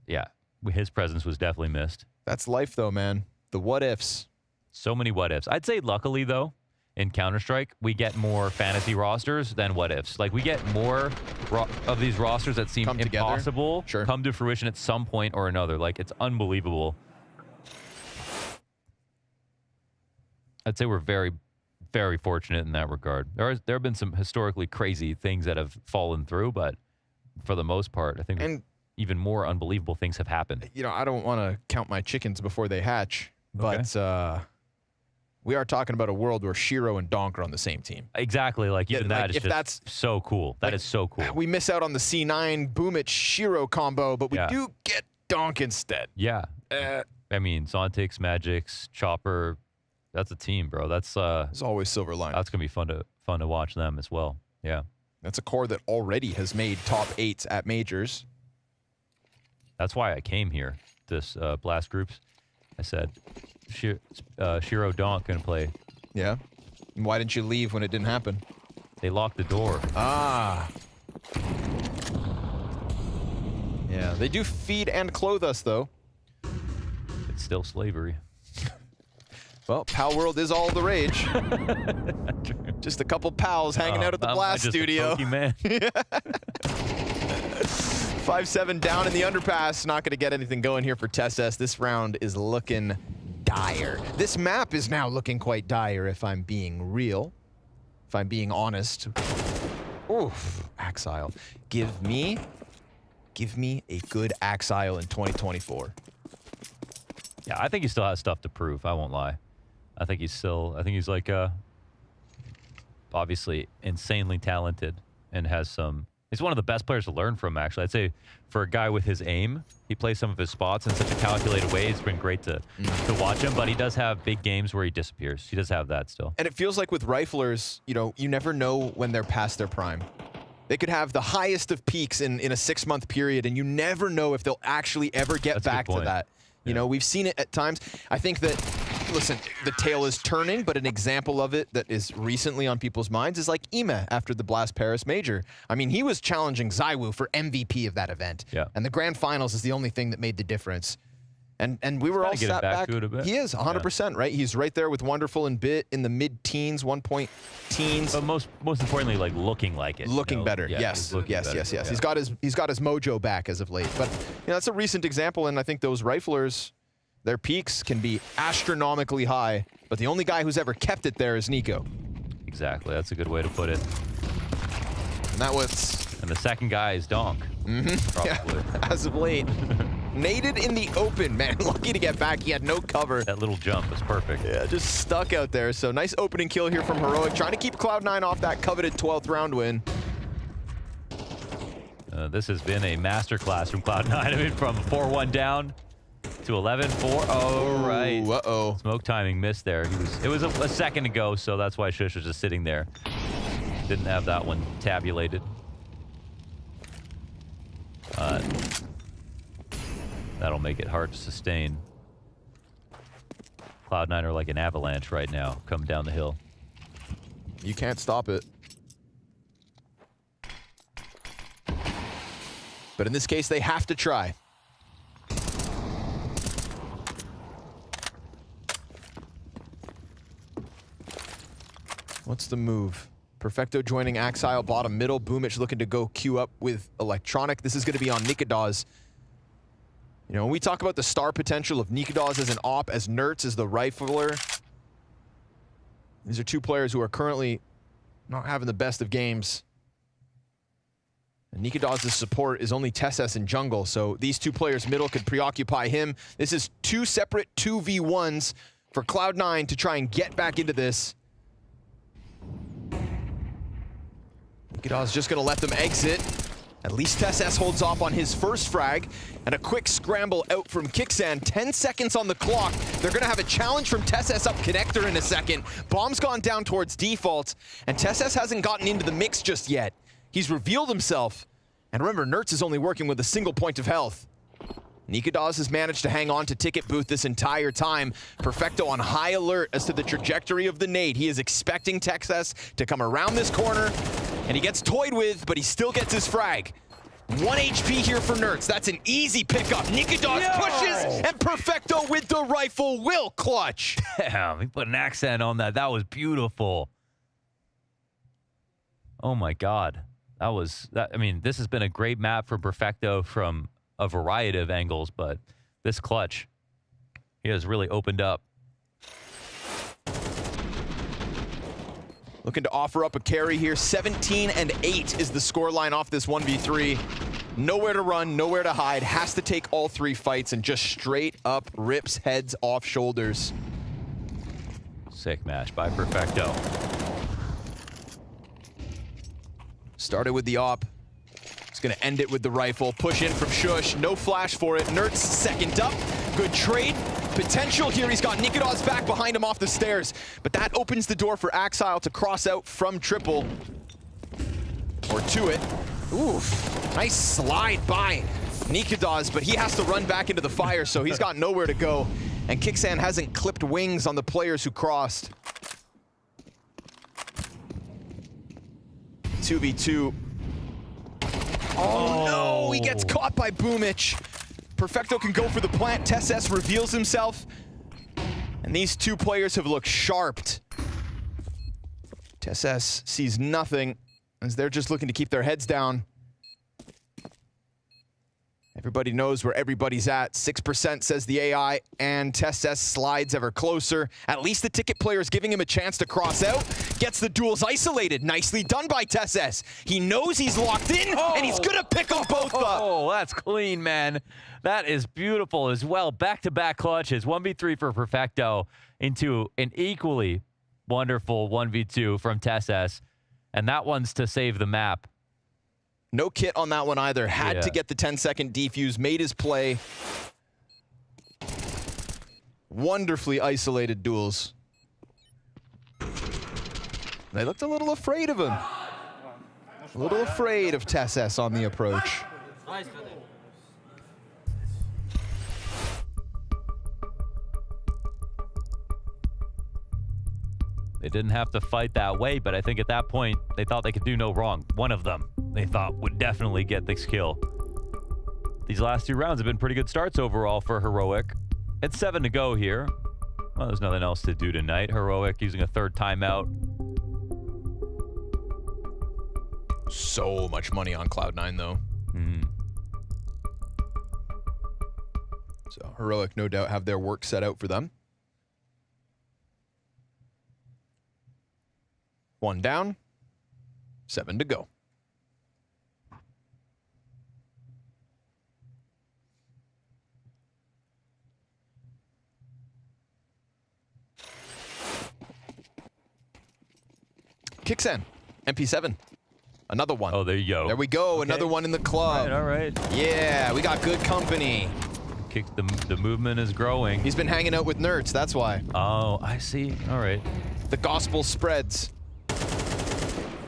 yeah, his presence was definitely missed. That's life, though, man. The what-ifs. So many what-ifs. I'd say, luckily, though, in Counter-Strike, we get more fantasy rosters than what-ifs. Like, we get more of these rosters that seem impossible come to fruition at some point or another. Like, it's unbelievable. I'd say we're very, very fortunate in that regard. There have been some historically crazy things that have fallen through, but for the most part, I think even more unbelievable things have happened. You know, I don't want to count my chickens before they hatch, but we are talking about a world where Shiro and Donk are on the same team. Exactly. Like, even that is if just that's so cool. That is so cool. We miss out on the C9 Boomich Shiro combo, but we do get Donk instead. Yeah. I mean, Zontix, Magix, Chopper, that's a team, bro. That's it's always silver line. That's gonna be fun to watch them as well. Yeah. That's a core that already has made top 8s at majors. That's why I came here. This Blast Groups. I said, Shiro Donk gonna play. Yeah. And why didn't you leave when it didn't happen? They locked the door. Ah. Yeah, they do feed and clothe us, though. It's still slavery. Well, Pal World is all the rage. Just a couple pals hanging out at the Blast studio. 5-7 down in the underpass. Not going to get anything going here for TeSS. This round is looking dire. This map is now looking quite dire, if I'm being real. If I'm being honest. Oof, Axile. Give me a good Axile in 2024. Yeah, I think he still has stuff to prove. I won't lie. I think he's like obviously insanely talented and has some. He's one of the best players to learn from, actually. I'd say for a guy with his aim, he plays some of his spots in such a calculated way. It's been great to watch him, but he does have big games where he disappears. He does have that still. And it feels like with riflers, you know, you never know when they're past their prime. They could have the highest of peaks in a 6-month period, and you never know if they'll actually ever get back to that. You know, we've seen it at times. I think that, listen, the tail is turning, but an example of it that is recently on people's minds is like Ime after the Blast Paris Major. I mean, he was challenging ZywOo for MVP of that event. Yeah. And the grand finals is the only thing that made the difference. And we were all sat back. To it a bit. He is 100%, right? He's right there with Wonderful and Bit in the mid-teens, 1-point teens. But most importantly, like looking like it. Looking better. Yeah, yes. looking better. Yes. Yeah. He's got his mojo back as of late. But you know, that's a recent example, and I think those riflers, their peaks can be astronomically high, but the only guy who's ever kept it there is Nico. Exactly. That's a good way to put it. And that was. And the second guy is Donk. Probably. Yeah, as of late. Naded in the open, man. Lucky to get back. He had no cover. That little jump was perfect. Yeah, just stuck out there. So nice opening kill here from Heroic, trying to keep Cloud9 off that coveted 12th round win. This has been a masterclass from Cloud9. I mean, from 4-1 down to 11-4. Oh, right. Uh-oh. Smoke timing missed there. It was a second ago, so that's why Shush was just sitting there. Didn't have that one tabulated. That'll make it hard to sustain. Cloud9 are like an avalanche right now, coming down the hill. You can't stop it. But in this case, they have to try. What's the move? Perfecto joining Axile bottom middle. Boomich looking to go queue up with Electronic. This is going to be on Nikadaz. You know, when we talk about the star potential of Nikadaz as an op, as Nertz as the rifler, these are two players who are currently not having the best of games. And Nikadaz's support is only TeSS in jungle, so these two players middle could preoccupy him. This is two separate 2v1s for Cloud9 to try and get back into this. Nikadaz just gonna let them exit. At least TeSS holds off on his first frag, and a quick scramble out from Kixan. 10 seconds on the clock. They're gonna have a challenge from TeSS up connector in a second. Bomb's gone down towards default, and TeSS hasn't gotten into the mix just yet. He's revealed himself. And remember, Nertz is only working with a single point of health. Nikadaz has managed to hang on to Ticket Booth this entire time. Perfecto on high alert as to the trajectory of the nade. He is expecting Texas to come around this corner, and he gets toyed with, but he still gets his frag. 1 HP here for Nertz. That's an easy pickup. Nikadaz pushes, and Perfecto with the rifle will clutch. Damn, he put an accent on that. That was beautiful. Oh my God. I mean, this has been a great map for Perfecto from a variety of angles, but this clutch, he has really opened up. Looking to offer up a carry here. 17-8 is the scoreline off this 1v3. Nowhere to run, nowhere to hide. Has to take all 3 fights and just straight up rips heads off shoulders. Sick match by Perfecto. Started with the op. He's gonna end it with the rifle. Push in from Shush. No flash for it. Nertz second up. Good trade. Potential here. He's got Nikadaz back behind him off the stairs. But that opens the door for Axile to cross out from triple. Or to it. Oof. Nice slide by Nikadaz, but he has to run back into the fire, so he's got nowhere to go. And Kicksan hasn't clipped wings on the players who crossed. 2v2. Oh no, he gets caught by Boomich. Perfecto can go for the plant. TeSS reveals himself. And these 2 players have looked sharped. TeSS sees nothing as they're just looking to keep their heads down. Everybody knows where everybody's at. 6% says the AI, and TeSS slides ever closer. At least the Ticket player is giving him a chance to cross out. Gets the duels isolated. Nicely done by TeSS. He knows he's locked in, and he's gonna pick them both up. Oh, that's clean, man. That is beautiful as well. Back-to-back clutches. 1v3 for Perfecto into an equally wonderful 1v2 from TeSS. And that one's to save the map. No kit on that one either. Had to get the 10-second defuse, made his play. Wonderfully isolated duels. They looked a little afraid of him. A little afraid of TeSS on the approach. They didn't have to fight that way, but I think at that point, they thought they could do no wrong. One of them, they thought, would definitely get this kill. These last 2 rounds have been pretty good starts overall for Heroic. It's 7 to go here. Well, there's nothing else to do tonight. Heroic using a 3rd timeout. So much money on Cloud9, though. So Heroic, no doubt, have their work set out for them. 1 down, 7 to go. Kicksan, MP7. Another one. Oh, there you go. There we go. Okay. Another one in the club. All right. Yeah, we got good company. The movement is growing. He's been hanging out with Nertz, that's why. Oh, I see. All right. The gospel spreads.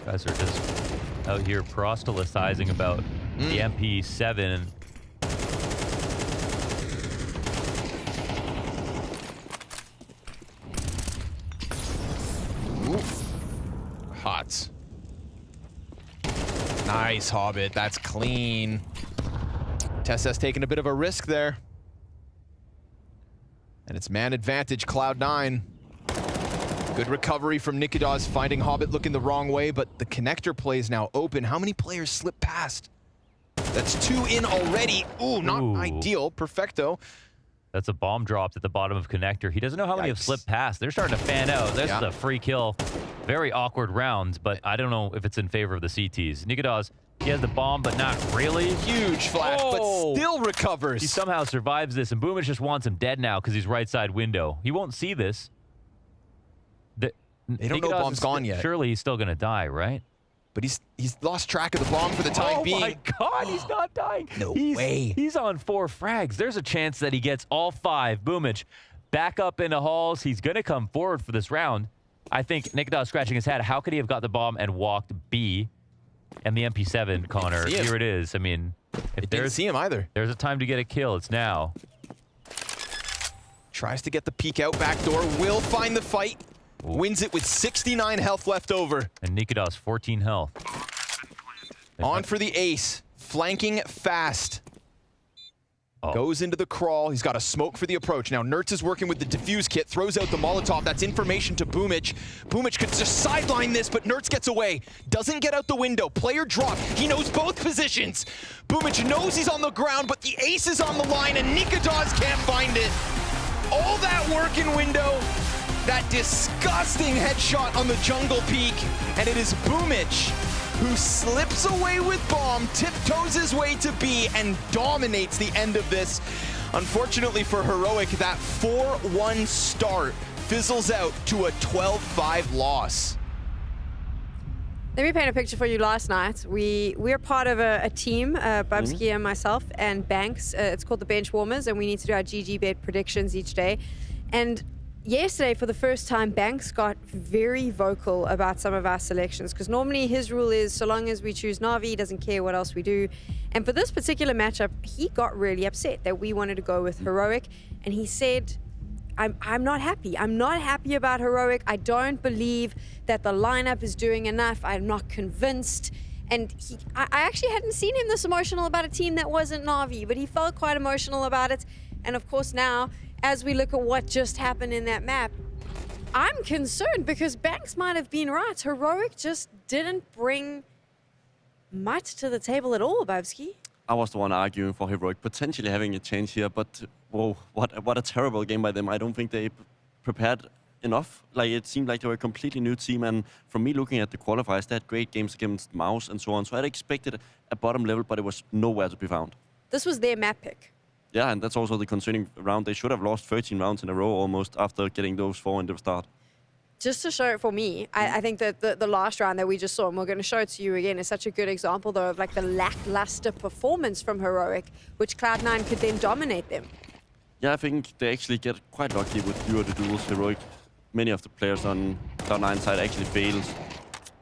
Guys are just out here proselytizing about the MP7. Oof. Hots. Nice, Hobbit. That's clean. TeSS taking a bit of a risk there. And it's man advantage, Cloud9. Good recovery from Nikadaz, finding Hobbit looking the wrong way, but the connector play is now open. How many players slip past? That's 2 in already. Ooh, not ideal. Perfecto. That's a bomb dropped at the bottom of connector. He doesn't know how many have slipped past. They're starting to fan out. This is a free kill. Very awkward rounds, but I don't know if it's in favor of the CTs. Nikadaz, he has the bomb, but not really. Huge flash, but still recovers. He somehow survives this, and Boomich just wants him dead now because he's right side window. He won't see this. They don't know bomb's gone yet. Surely he's still going to die, right? But he's lost track of the bomb for the time being. Oh my God, he's not dying. No way. He's on 4 frags. There's a chance that he gets all 5. Boomich back up into halls. He's going to come forward for this round. I think Nikadaz scratching his head. How could he have got the bomb and walked B? And the MP7, Connor, see him. here it is. I mean, if Didn't see him either. There's a time to get a kill. It's now. Tries to get the peek out back door. Will find the fight. Wins it with 69 health left over. And Nikodas, 14 health. On for the ace. Flanking fast. Goes into the crawl. He's got a smoke for the approach. Now Nertz is working with the defuse kit. Throws out the Molotov. That's information to Boomich. Boomich could just sideline this, but Nertz gets away. Doesn't get out the window. Player drop. He knows both positions. Boomich knows he's on the ground, but the ace is on the line, and Nikodas can't find it. All that work in window. That disgusting headshot on the jungle peak. And it is Boomich who slips away with bomb, tiptoes his way to B, and dominates the end of this. Unfortunately for Heroic, that 4-1 start fizzles out to a 12-5 loss. Let me paint a picture for you last night. We're part of a team, Bubsky and myself and Banks. It's called the Bench Warmers, and we need to do our GG bet predictions each day. And yesterday, for the first time, Banks got very vocal about some of our selections, because normally his rule is so long as we choose Na'Vi, he doesn't care what else we do. And for this particular matchup, he got really upset that we wanted to go with Heroic, and he said, I'm not happy. I'm not happy about Heroic. I don't believe that the lineup is doing enough. I'm not convinced. And I actually hadn't seen him this emotional about a team that wasn't Na'Vi, but he felt quite emotional about it. And of course now, as we look at what just happened in that map, I'm concerned because Banks might have been right. Heroic just didn't bring much to the table at all, Babsky. I was the one arguing for Heroic potentially having a chance here, but whoa, what a terrible game by them. I don't think they prepared enough. Like, it seemed like they were a completely new team, and from me looking at the qualifiers, they had great games against Mouse and so on, so I'd expected a bottom level, but it was nowhere to be found. This was their map pick. Yeah, and that's also the concerning round. They should have lost 13 rounds in a row almost after getting those 4 in the start. Just to show it for me, I think that the last round that we just saw, and we're going to show it to you again, is such a good example, though, of like the lackluster performance from Heroic, which Cloud9 could then dominate them. Yeah, I think they actually get quite lucky with fewer the duels. Heroic, many of the players on Cloud9 side actually fails.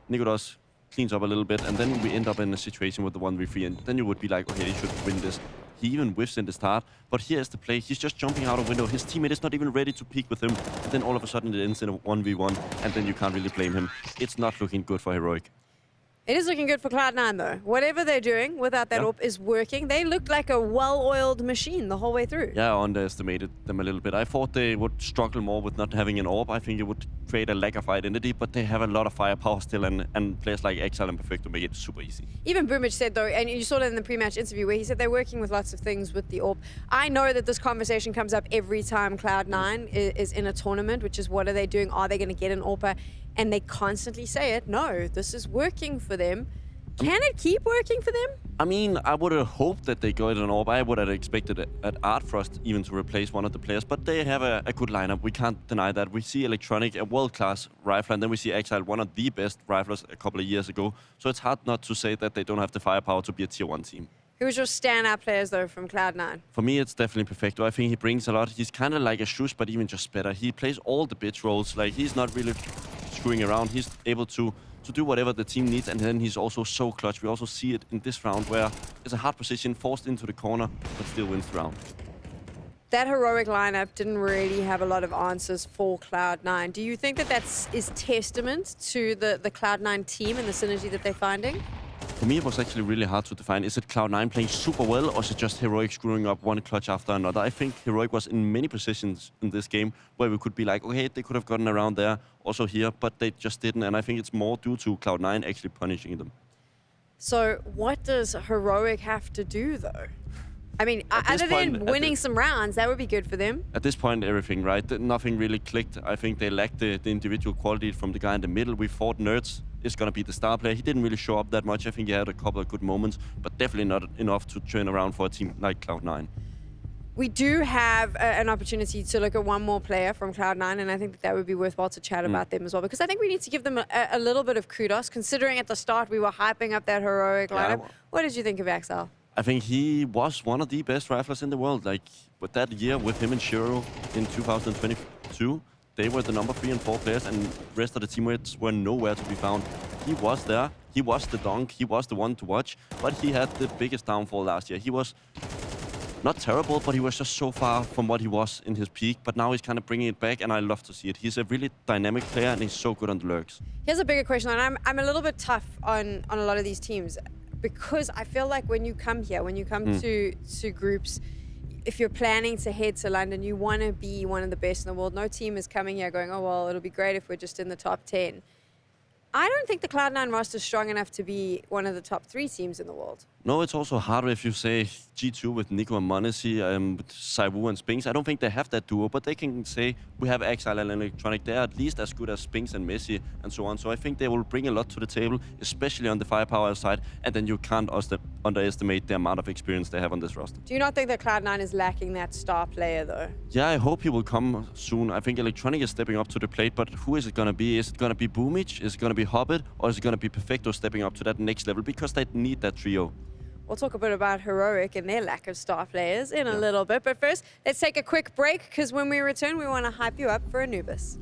Nikodas cleans up a little bit, and then we end up in a situation with the 1v3, and then you would be like, okay, they should win this. He even whiffs in the start, but here's the play. He's just jumping out a window. His teammate is not even ready to peek with him. And then all of a sudden it ends in a 1v1, and then you can't really blame him. It's not looking good for Heroic. It is looking good for Cloud9, though. Whatever they're doing without that AWP is working. They look like a well-oiled machine the whole way through. Yeah, I underestimated them a little bit. I thought they would struggle more with not having an AWP. I think it would create a lack of identity, but they have a lot of firepower still, and players like Exile and Perfecto make it super easy. Even Boomich said, though, and you saw it in the pre-match interview, where he said they're working with lots of things with the AWP. I know that this conversation comes up every time Cloud9 is in a tournament, which is what are they doing? Are they going to get an AWP? And they constantly say it. No, this is working for them. Can it keep working for them? I mean, I would have hoped that they got an AWP. I would have expected at Artfrost even to replace one of the players, but they have a good lineup. We can't deny that. We see Electronic, a world-class rifler, and then we see Exile, one of the best riflers a couple of years ago. So it's hard not to say that they don't have the firepower to be a tier 1 team. Who was your standout players, though, from Cloud9? For me, it's definitely Perfecto. I think he brings a lot. He's kind of like a Shush, but even just better. He plays all the bitch roles. Like, he's not really screwing around. He's able to do whatever the team needs, and then he's also so clutch. We also see it in this round where it's a hard position, forced into the corner, but still wins the round. That Heroic lineup didn't really have a lot of answers for Cloud9. Do you think that is testament to the Cloud9 team and the synergy that they're finding? For me, it was actually really hard to define. Is it Cloud9 playing super well, or is it just Heroic screwing up one clutch after another? I think Heroic was in many positions in this game where we could be like, okay, they could have gotten around there, also here, but they just didn't. And I think it's more due to Cloud9 actually punishing them. So what does Heroic have to do, though? I mean, other than winning some rounds, that would be good for them. At this point, everything, right? Nothing really clicked. I think they lacked the individual quality from the guy in the middle. We thought Nertz is going to be the star player. He didn't really show up that much. I think he had a couple of good moments, but definitely not enough to turn around for a team like Cloud9. We do have an opportunity to look at one more player from Cloud9, and I think that would be worthwhile to chat about them as well, because I think we need to give them a little bit of kudos, considering at the start we were hyping up that Heroic lineup. What did you think of Axel? I think he was one of the best riflers in the world. Like, with that year with him and Shiro in 2022, they were the number 3 and 4 players, and rest of the teammates were nowhere to be found. He was there. He was the dunk. He was the one to watch. But he had the biggest downfall last year. He was not terrible, but he was just so far from what he was in his peak. But now he's kind of bringing it back, and I love to see it. He's a really dynamic player, and he's so good on the lurks. Here's a bigger question, and I'm a little bit tough on a lot of these teams, because I feel like when you come here, when you come to groups, if you're planning to head to London, you want to be one of the best in the world. No team is coming here going, oh, well, it'll be great if we're just in the top 10. I don't think the Cloud9 roster is strong enough to be one of the top 3 teams in the world. No, it's also harder if you say G2 with Nico and Monesi, with Saiwu and Spinks. I don't think they have that duo, but they can say we have Exile and Electronic. They're at least as good as Spinks and Messi and so on. So I think they will bring a lot to the table, especially on the firepower side. And then you can't underestimate the amount of experience they have on this roster. Do you not think that Cloud9 is lacking that star player, though? Yeah, I hope he will come soon. I think Electronic is stepping up to the plate, but who is it going to be? Is it going to be Boomich? Is it going to be Hobbit? Or is it going to be Perfecto stepping up to that next level? Because they need that trio. We'll talk a bit about Heroic and their lack of star players in a little bit. But first, let's take a quick break, because when we return, we want to hype you up for Anubis.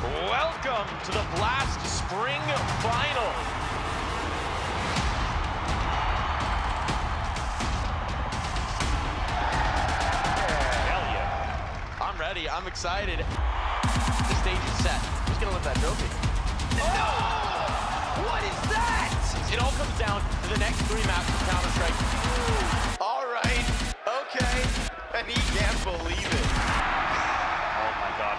Welcome to the Blast Spring Final. Hell yeah. I'm ready. I'm excited. The stage is set. Who's going to lift that trophy? Oh! What is that? It all comes down to the next 3 maps of Counter-Strike. All right. Okay. And he can't believe it. Oh, my God.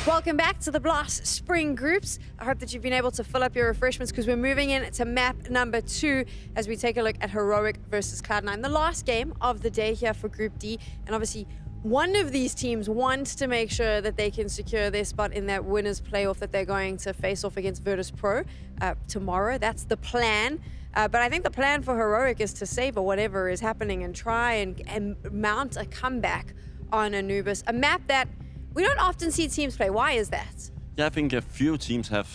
Welcome back to the Blast Spring Groups. I hope that you've been able to fill up your refreshments because we're moving in to map number 2 as we take a look at Heroic versus Cloud9. The last game of the day here for Group D. And obviously, one of these teams wants to make sure that they can secure their spot in that winners playoff that they're going to face off against Virtus.pro tomorrow. That's the plan. But I think the plan for Heroic is to savor whatever is happening and try and mount a comeback on Anubis. A map that we don't often see teams play. Why is that? Yeah, I think a few teams have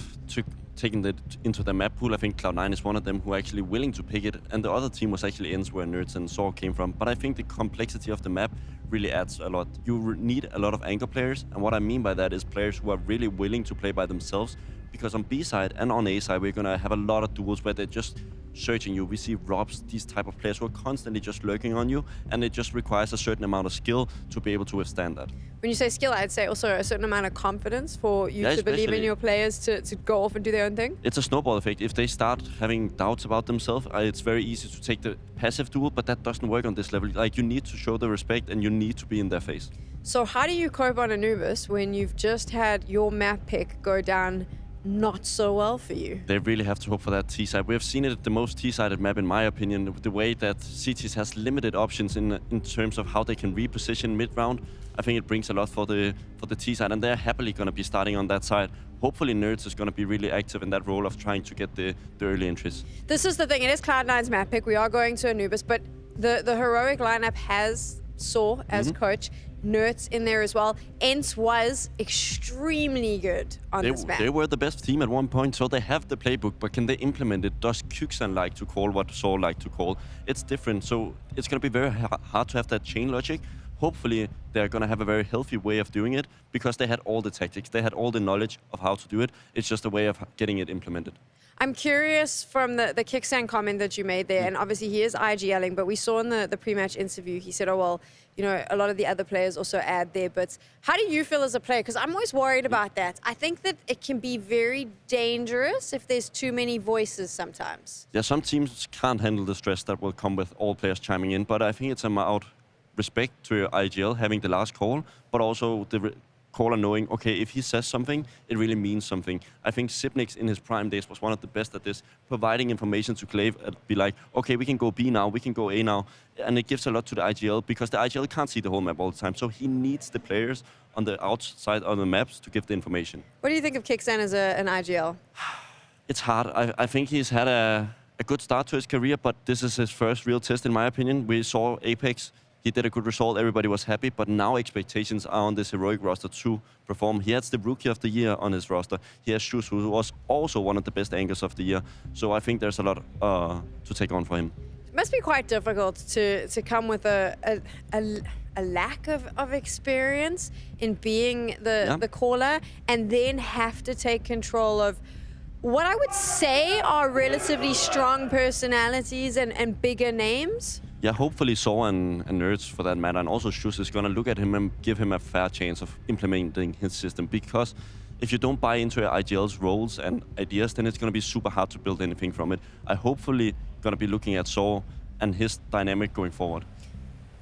taken it into their map pool. I think Cloud9 is one of them who are actually willing to pick it, and the other team was actually Ends, where Nerds and Saw came from. But I think the complexity of the map really adds a lot. You need a lot of anchor players, and what I mean by that is players who are really willing to play by themselves, because on B side and on A side, we're gonna have a lot of duels where they're just searching you. We see Robs, these type of players who are constantly just lurking on you, and it just requires a certain amount of skill to be able to withstand that. When you say skill, I'd say also a certain amount of confidence for you to believe in your players to go off and do their own thing. It's a snowball effect. If they start having doubts about themselves, it's very easy to take the passive duel, but that doesn't work on this level. Like, you need to show the respect and you need to be in their face. So how do you cope on Anubis when you've just had your map pick go down not so well for you? They really have to hope for that T-side. We have seen it at the most T-sided map, in my opinion, the way that CTs has limited options in terms of how they can reposition mid-round. I think it brings a lot for the T-side, and they're happily going to be starting on that side. Hopefully Nerds is going to be really active in that role of trying to get the early entries. This is the thing, it is Cloud9's map pick. We are going to Anubis, but the Heroic lineup has Saw as coach. Nerds in there as well. Ents was extremely good on this map. They were the best team at one point, so they have the playbook, but can they implement it? Does Kyksan like to call what Saw like to call? It's different, so it's going to be very hard to have that chain logic. Hopefully, they're going to have a very healthy way of doing it, because they had all the tactics, they had all the knowledge of how to do it. It's just a way of getting it implemented. I'm curious from the Kyksan comment that you made there, and obviously he is IGLing, but we saw in the pre-match interview, he said, oh, well, you know, a lot of the other players also add their bits. How do you feel as a player? Because I'm always worried about that. I think that it can be very dangerous if there's too many voices sometimes. Yeah, some teams can't handle the stress that will come with all players chiming in, but I think it's about respect to your IGL having the last call, but also the caller knowing, okay, if he says something, it really means something. I think Sipnix in his prime days was one of the best at this, providing information to Clave and be like, okay, we can go B now, we can go A now. And it gives a lot to the IGL, because the IGL can't see the whole map all the time. So he needs the players on the outside of the maps to give the information. What do you think of Kyksan as an IGL? It's hard. I think he's had a good start to his career, but this is his first real test, in my opinion. We saw Apex. He did a good result, everybody was happy, but now expectations are on this Heroic roster to perform. He has the Rookie of the Year on his roster. He has Shus, who was also one of the best anchors of the year. So I think there's a lot to take on for him. It must be quite difficult to come with a lack of experience in being the caller, and then have to take control of what I would say are relatively strong personalities and bigger names. Yeah, hopefully Saw and Nerds, for that matter, and also Shus is going to look at him and give him a fair chance of implementing his system. Because if you don't buy into IGL's roles and ideas, then it's going to be super hard to build anything from it. I hopefully going to be looking at Saw and his dynamic going forward.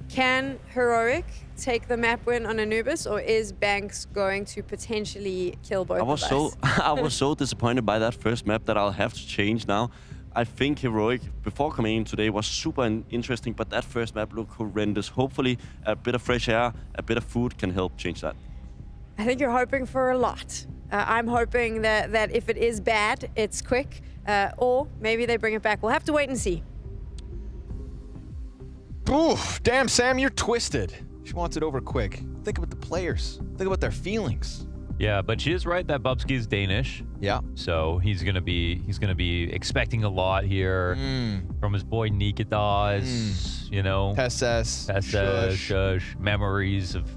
Can Heroic take the map win on Anubis, or is Banks going to potentially kill both of us? I was so disappointed by that first map that I'll have to change now. I think Heroic, before coming in today, was super interesting, but that first map looked horrendous. Hopefully, a bit of fresh air, a bit of food can help change that. I think you're hoping for a lot. I'm hoping that if it is bad, it's quick, or maybe they bring it back. We'll have to wait and see. Oof, damn, Sam, you're twisted. She wants it over quick. Think about the players. Think about their feelings. Yeah, but she is right that Bubsky is Danish. Yeah. So he's gonna be expecting a lot here from his boy Nikitas. You know, Pesses, Shush, memories of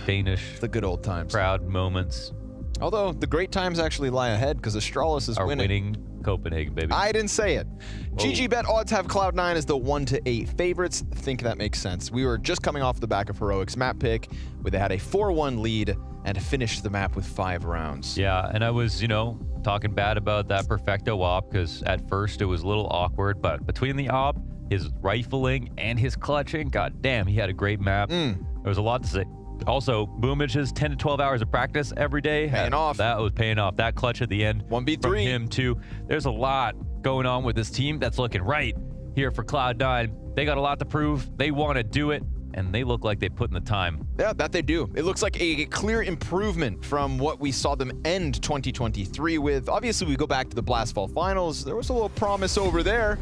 Danish, the good old times, proud moments. Although the great times actually lie ahead, because Astralis is winning Copenhagen, baby. I didn't say it. GG Bet odds have Cloud9 as the 1-8 favorites. I think that makes sense. We were just coming off the back of Heroic's map pick, where they had a 4-1 lead and finished the map with 5 rounds. Yeah, and I was, talking bad about that Perfecto op, because at first it was a little awkward, but between the op, his rifling, and his clutching, god damn, he had a great map. There was a lot to say Also, Boomic's 10 to 12 hours of practice every day. Paying off. That was paying off. That clutch at the end. 1v3. From him, too. There's a lot going on with this team that's looking right here for Cloud9. They got a lot to prove. They want to do it, and they look like they put in the time. Yeah, that they do. It looks like a clear improvement from what we saw them end 2023 with. Obviously, we go back to the Blast Fall Finals. There was a little promise over there.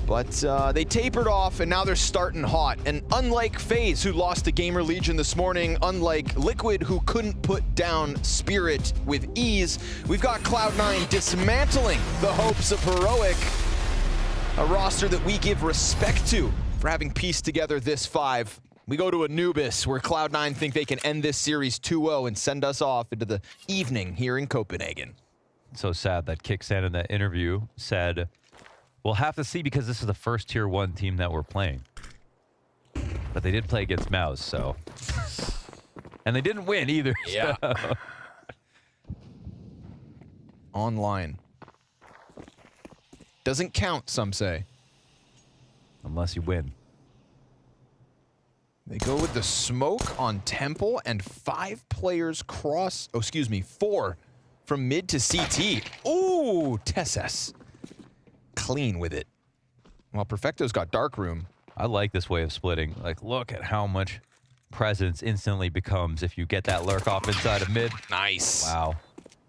But they tapered off, and now they're starting hot. And unlike FaZe, who lost to GamerLegion this morning, unlike Liquid, who couldn't put down Spirit with ease, we've got Cloud9 dismantling the hopes of Heroic, a roster that we give respect to for having pieced together this 5. We go to Anubis, where Cloud9 think they can end this series 2-0 and send us off into the evening here in Copenhagen. So sad that Kicksan in that interview said, we'll have to see because this is the first Tier 1 team that we're playing. But they did play against Mouse, so. And they didn't win either. Yeah. So. Online. Doesn't count, some say. Unless you win. They go with the smoke on Temple, and 5 players cross, 4 from mid to CT. Ooh, Tesses. Clean with it. Well, Perfecto's got Dark Room. I like this way of splitting. Like, look at how much presence instantly becomes if you get that lurk off inside of mid. Nice. Wow.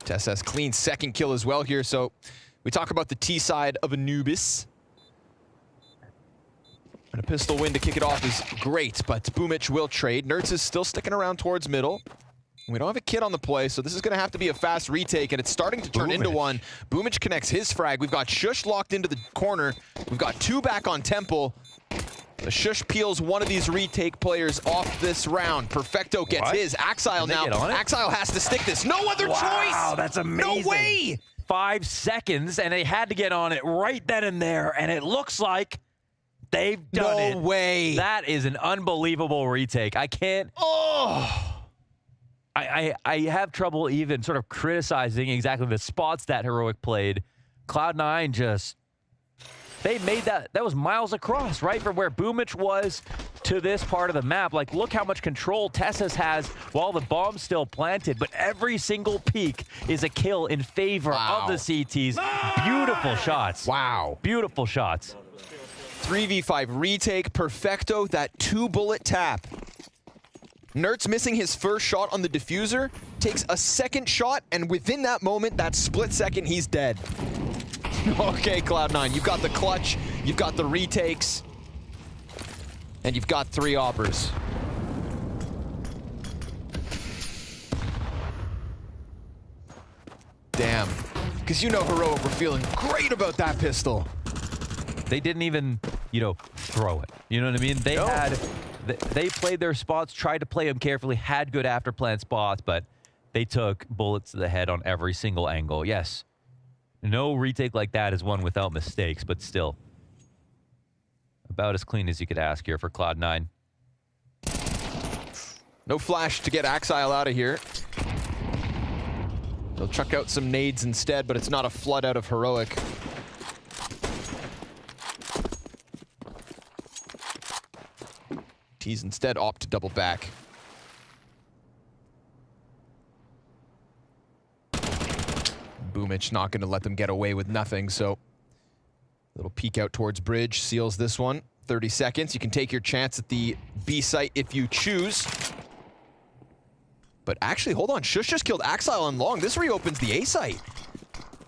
Tesses clean second kill as well here. So we talk about the T side of Anubis. And a pistol win to kick it off is great, but Boomic will trade. Nerds is still sticking around towards middle. We don't have a kid on the play, so this is going to have to be a fast retake, and it's starting to turn into one. Boomic connects his frag. We've got Shush locked into the corner. We've got 2 back on Temple. The Shush peels one of these retake players off this round. Perfecto gets his. Axile now. Axile has to stick this. No other choice! Wow, that's amazing. No way! 5 seconds, and they had to get on it right then and there, and it looks like they've done it. No way. That is an unbelievable retake. I can't... Oh! I have trouble even sort of criticizing exactly the spots that Heroic played. Cloud9 just... They made that... That was miles across, right? From where Boomic was to this part of the map. Like, look how much control Tessus has while the bomb's still planted. But every single peek is a kill in favor of the CTs. Beautiful shots. Wow. Beautiful shots. 3v5 retake. Perfecto. That 2-bullet tap. Nertz missing his first shot on the diffuser, takes a second shot, and within that moment, that split second, he's dead. Okay, Cloud9, you've got the clutch, you've got the retakes, and you've got 3 oppers. Damn. Because you know Heroic were feeling great about that pistol. They didn't even, you know, throw it. You know what I mean? They had... They played their spots, tried to play them carefully, had good after-plan spots, but they took bullets to the head on every single angle. Yes, no retake like that is one without mistakes, but still. About as clean as you could ask here for Cloud9. No flash to get Axile out of here. They'll chuck out some nades instead, but it's not a flood out of Heroic. He's instead opt to double back. Boomic not going to let them get away with nothing, so little peek out towards bridge, seals this one. 30 seconds. You can take your chance at the B site if you choose. But actually, hold on. Shush just killed Axile on long. This reopens the A site.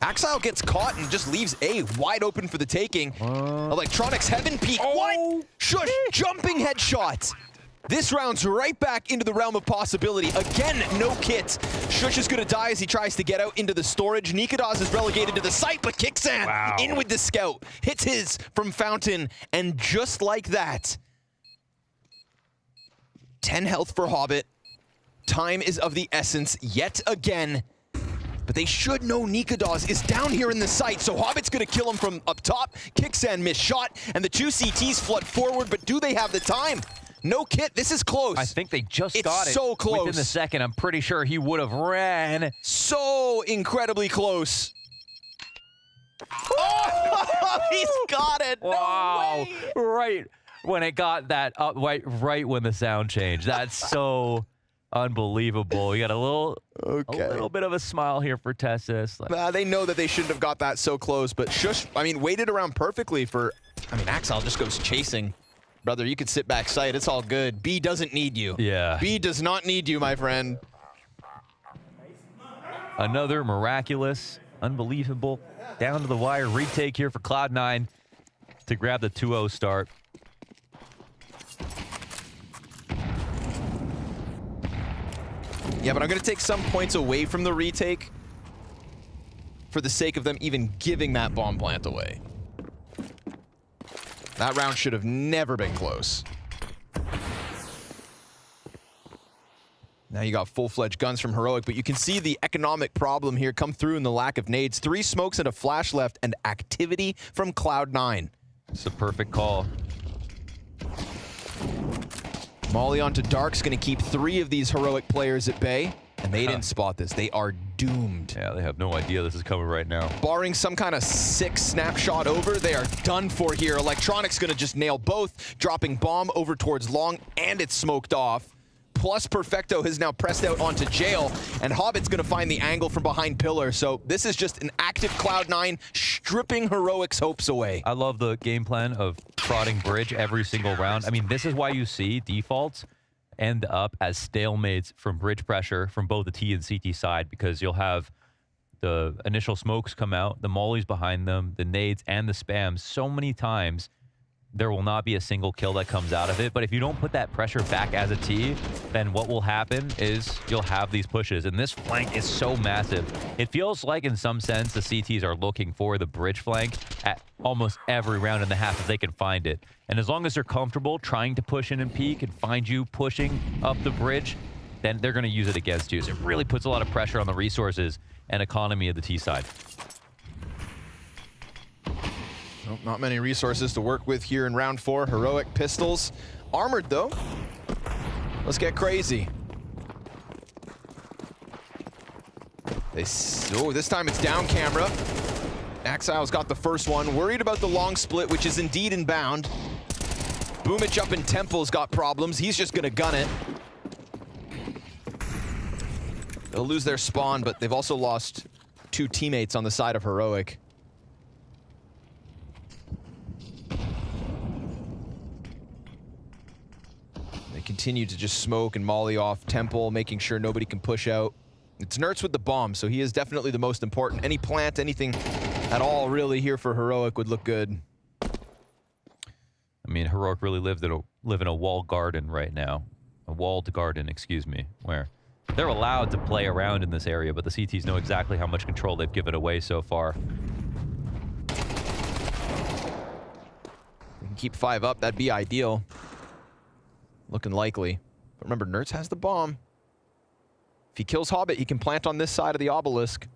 Axile gets caught and just leaves A wide open for the taking. Electronics heaven peek. What? Shush jumping headshot. This round's right back into the realm of possibility. Again, no kit. Shush is going to die as he tries to get out into the storage. Nikodas is relegated to the site, but Kicksan in with the scout. Hits his from Fountain, and just like that, 10 health for Hobbit. Time is of the essence yet again. But they should know Nikodas is down here in the site, so Hobbit's gonna kill him from up top. Kicksan missed shot, and the 2 CTs flood forward, but do they have the time? No kit, this is close. I think they just got it. It's so close. Within the second, I'm pretty sure he would have ran. So incredibly close. Oh, he's got it. Wow. No way. Right when it got that up, right when the sound changed. That's so... Unbelievable. You got a little bit of a smile here for Tessis. They know that they shouldn't have got that so close, but Shush, I mean, waited around perfectly for, I mean, Axel just goes chasing. Brother, you could sit back sight. It's all good. B doesn't need you. Yeah. B does not need you, my friend. Another miraculous, unbelievable, down to the wire retake here for Cloud9 to grab the 2-0 start. Yeah, but I'm going to take some points away from the retake for the sake of them even giving that bomb plant away. That round should have never been close. Now you got full-fledged guns from Heroic, but you can see the economic problem here come through in the lack of nades. 3 smokes and a flash left, and activity from Cloud9. It's a perfect call. Molly onto Dark's going to keep 3 of these Heroic players at bay, and they didn't spot this. They are doomed. Yeah, they have no idea this is coming right now. Barring some kind of sick snapshot over, they are done for here. Electronic's going to just nail both, dropping bomb over towards Long, and it's smoked off. Plus Perfecto has now pressed out onto Jail, and Hobbit's going to find the angle from behind Pillar. So this is just an active Cloud9 stripping Heroic's hopes away. I love the game plan of prodding bridge every single round. I mean, this is why you see defaults end up as stalemates from bridge pressure from both the T and CT side, because you'll have the initial smokes come out, the mollies behind them, the nades, and the spams so many times. There will not be a single kill that comes out of it. But if you don't put that pressure back as a T, then what will happen is you'll have these pushes. And this flank is so massive. It feels like, in some sense, the CTs are looking for the bridge flank at almost every round and a half if they can find it. And as long as they're comfortable trying to push in and peek and find you pushing up the bridge, then they're going to use it against you. So it really puts a lot of pressure on the resources and economy of the T side. Nope, not many resources to work with here in round 4. Heroic pistols. Armored, though. Let's get crazy. This time it's down camera. Axile's got the first one. Worried about the long split, which is indeed inbound. Boomich up in Temple's got problems. He's just going to gun it. They'll lose their spawn, but they've also lost 2 teammates on the side of Heroic. Continue to just smoke and molly off Temple, making sure nobody can push out. It's Nertz with the bomb, so he is definitely the most important. Any plant, anything at all really here for Heroic would look good. I mean, Heroic really live in a walled garden right now. A walled garden, excuse me, where they're allowed to play around in this area, but the CTs know exactly how much control they've given away so far. We can keep 5 up, that'd be ideal. Looking likely. But remember, Nertz has the bomb. If he kills Hobbit, he can plant on this side of the obelisk.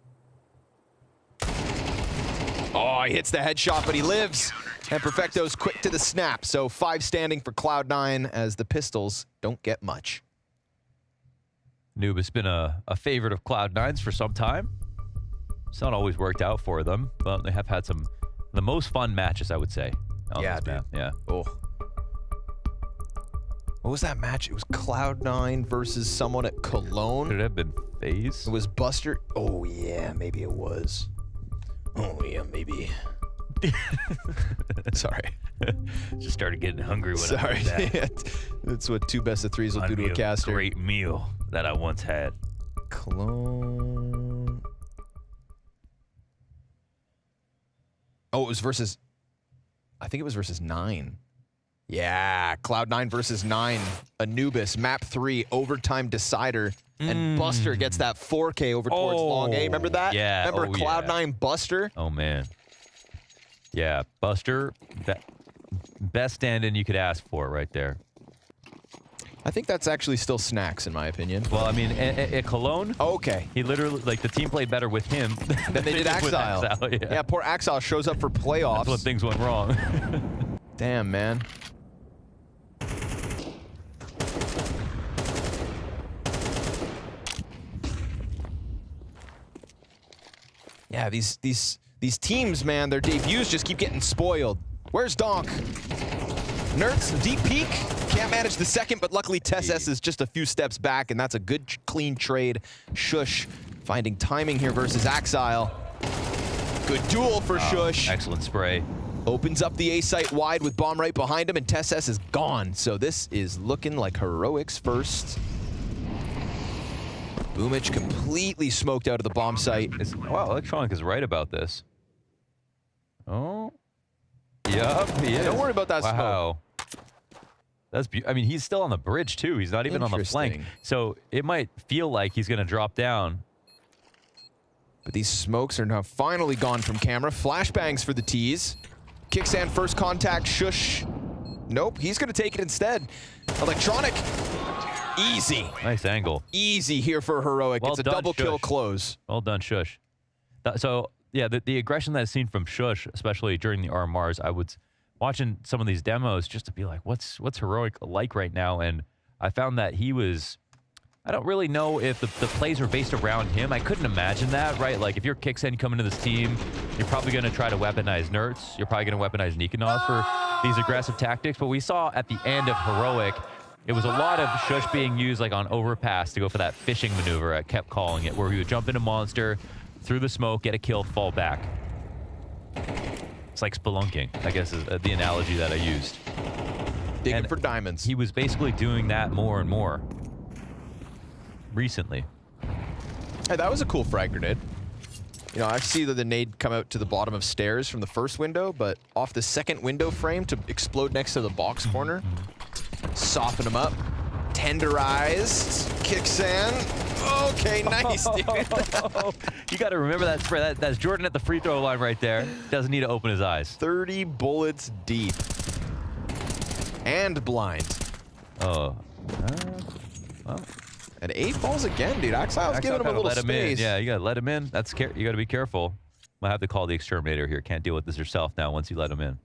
Oh, he hits the headshot, but he lives. And Perfecto's quick to the snap. So 5 standing for Cloud9 as the pistols don't get much. Noob has been a favorite of Cloud9's for some time. It's not always worked out for them, but they have had the most fun matches, I would say. Yeah, dude. Yeah. Oh. What was that match? It was Cloud9 versus someone at Cologne. Could it have been FaZe? It was Buster. Oh, yeah, maybe it was. Oh, yeah, maybe. Sorry. Just started getting hungry when I Sorry. heard that. That's what 2 best of 3s will do to a caster. Great meal that I once had. Cologne. Oh, it was versus... I think it was versus 9. Yeah, Cloud9 versus 9. Anubis, map 3, overtime decider. And Buster gets that 4K over towards Long A. Remember that? Yeah. Remember Cloud9 Buster? Oh, man. Yeah, Buster, best stand-in you could ask for right there. I think that's actually still Snacks, in my opinion. Well, I mean, at Cologne, okay, he literally, like, the team played better with him than they did Axile. Yeah, poor Axile shows up for playoffs. That's when things went wrong. Damn, man. Yeah, these teams, man, their debuts just keep getting spoiled. Where's Donk? Nerds, deep peek. Can't manage the second, but luckily TeSS is just a few steps back, and that's a good, clean trade. Shush finding timing here versus Axile. Good duel for Shush. Excellent spray. Opens up the A site wide with bomb right behind him, and TeSS is gone. So this is looking like Heroics first. Boomich completely smoked out of the bomb site. Wow, Electronic is right about this. Oh. Yup, he is. Don't worry about that smoke. That's I mean, he's still on the bridge, too. He's not even on the flank. Interesting. So it might feel like he's going to drop down. But these smokes are now finally gone from camera. Flashbangs for the tees. Kickstand first contact, Shush. Nope, he's going to take it instead. Electronic. Easy. Nice angle. Easy here for Heroic. Well it's a done, double kill Shush. close. Well done, Shush. So, yeah, the aggression that I've seen from Shush, especially during the RMRs, I was watching some of these demos just to be like, what's Heroic like right now? And I found that he was, I don't really know if the plays were based around him. I couldn't imagine that, right? Like, if you're Kixen coming to this team, you're probably going to try to weaponize Nerds. You're probably going to weaponize Nikonos for these aggressive tactics. But we saw at the end of Heroic, it was a lot of Shush being used like on overpass to go for that fishing maneuver. I kept calling it, where he would jump into monster, through the smoke, get a kill, fall back. It's like spelunking, I guess is the analogy that I used. Digging for diamonds. He was basically doing that more and more recently. Hey, that was a cool frag grenade. You know, I see that the nade come out to the bottom of stairs from the first window, but off the second window frame to explode next to the box corner. Soften him up. Tenderized. Kixan. Okay, nice, dude. You got to remember that spray. That's Jordan at the free throw line right there. Doesn't need to open his eyes. 30 bullets deep. And blind. Oh. Well. And 8 falls again, dude. Axile's giving him a little let space. Him in. Yeah, you got to let him in. You got to be careful. Might have to call the exterminator here. Can't deal with this yourself now once you let him in.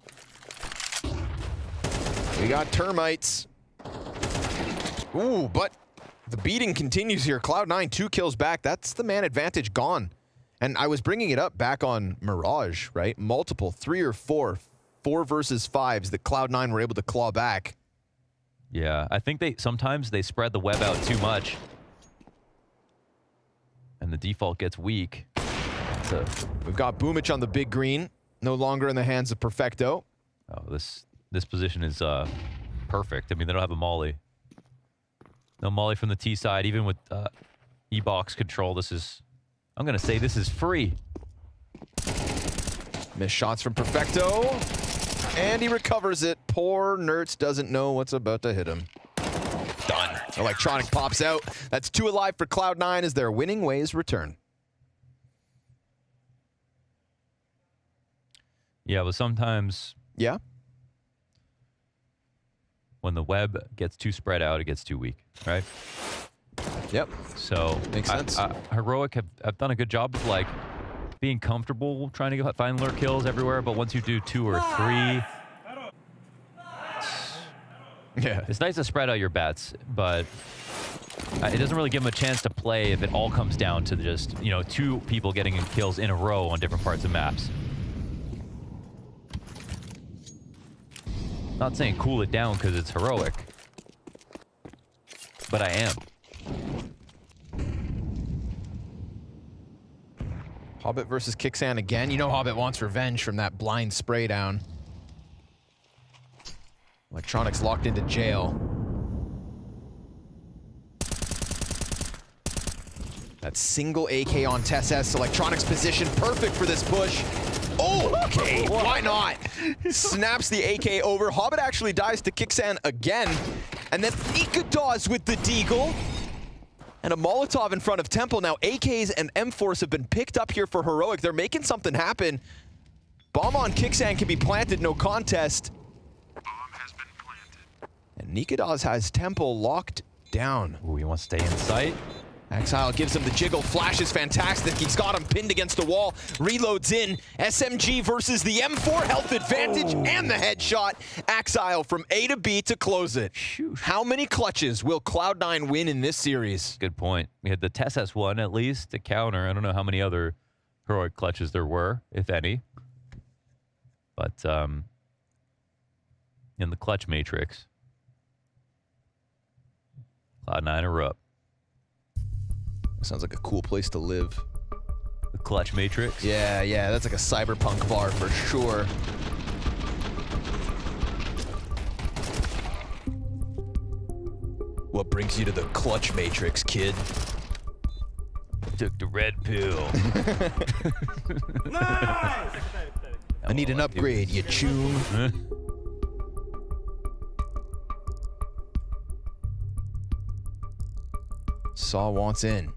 We got termites. Ooh, but the beating continues here. Cloud9, 2 kills back. That's the man advantage gone. And I was bringing it up back on Mirage, right? Multiple, 3 or 4 versus 5s that Cloud9 were able to claw back. Yeah, I think sometimes they spread the web out too much. And the default gets weak. So we've got Boomich on the big green. No longer in the hands of Perfecto. Oh, this position is perfect. I mean, they don't have a molly. No molly from the T side, even with E-box control. I'm going to say this is free. Missed shots from Perfecto. And he recovers it. Poor Nerds doesn't know what's about to hit him. Done. Electronic pops out. That's 2 alive for Cloud9 as their winning ways return. Yeah, but sometimes... Yeah? When the web gets too spread out, it gets too weak, right? Yep. So makes sense. Heroic have done a good job of like being comfortable trying to find lure kills everywhere, but once you do 2 or 3, yeah, it's nice to spread out your bets, but it doesn't really give them a chance to play if it all comes down to just 2 people getting kills in a row on different parts of maps. Not saying cool it down because it's Heroic, but I am. Hobbit versus Kixan again. You know Hobbit wants revenge from that blind spray down. Electronics locked into jail. That single AK on TeSS. Electronics position perfect for this push. Oh, okay, why not? Snaps the AK over. Hobbit actually dies to Kixan again. And then Ikados with the deagle. And a Molotov in front of Temple. Now AKs and M4s have been picked up here for Heroic. They're making something happen. Bomb on Kixan can be planted, no contest. Bomb has been planted. And Nikodas has Temple locked down. Ooh, he wants to stay in sight. Axile gives him the jiggle. Flash is fantastic. He's got him pinned against the wall. Reloads in. SMG versus the M4. Health advantage and the headshot. Axile from A to B to close it. How many clutches will Cloud9 win in this series? Good point. We had the TeSS one at least to counter. I don't know how many other Heroic clutches there were, if any. But in the clutch matrix. Cloud9 are up. Sounds like a cool place to live. The clutch matrix? Yeah, yeah, that's like a cyberpunk bar for sure. What brings you to the clutch matrix, kid? Took the red pill. I need an upgrade, you choom. Saw wants in.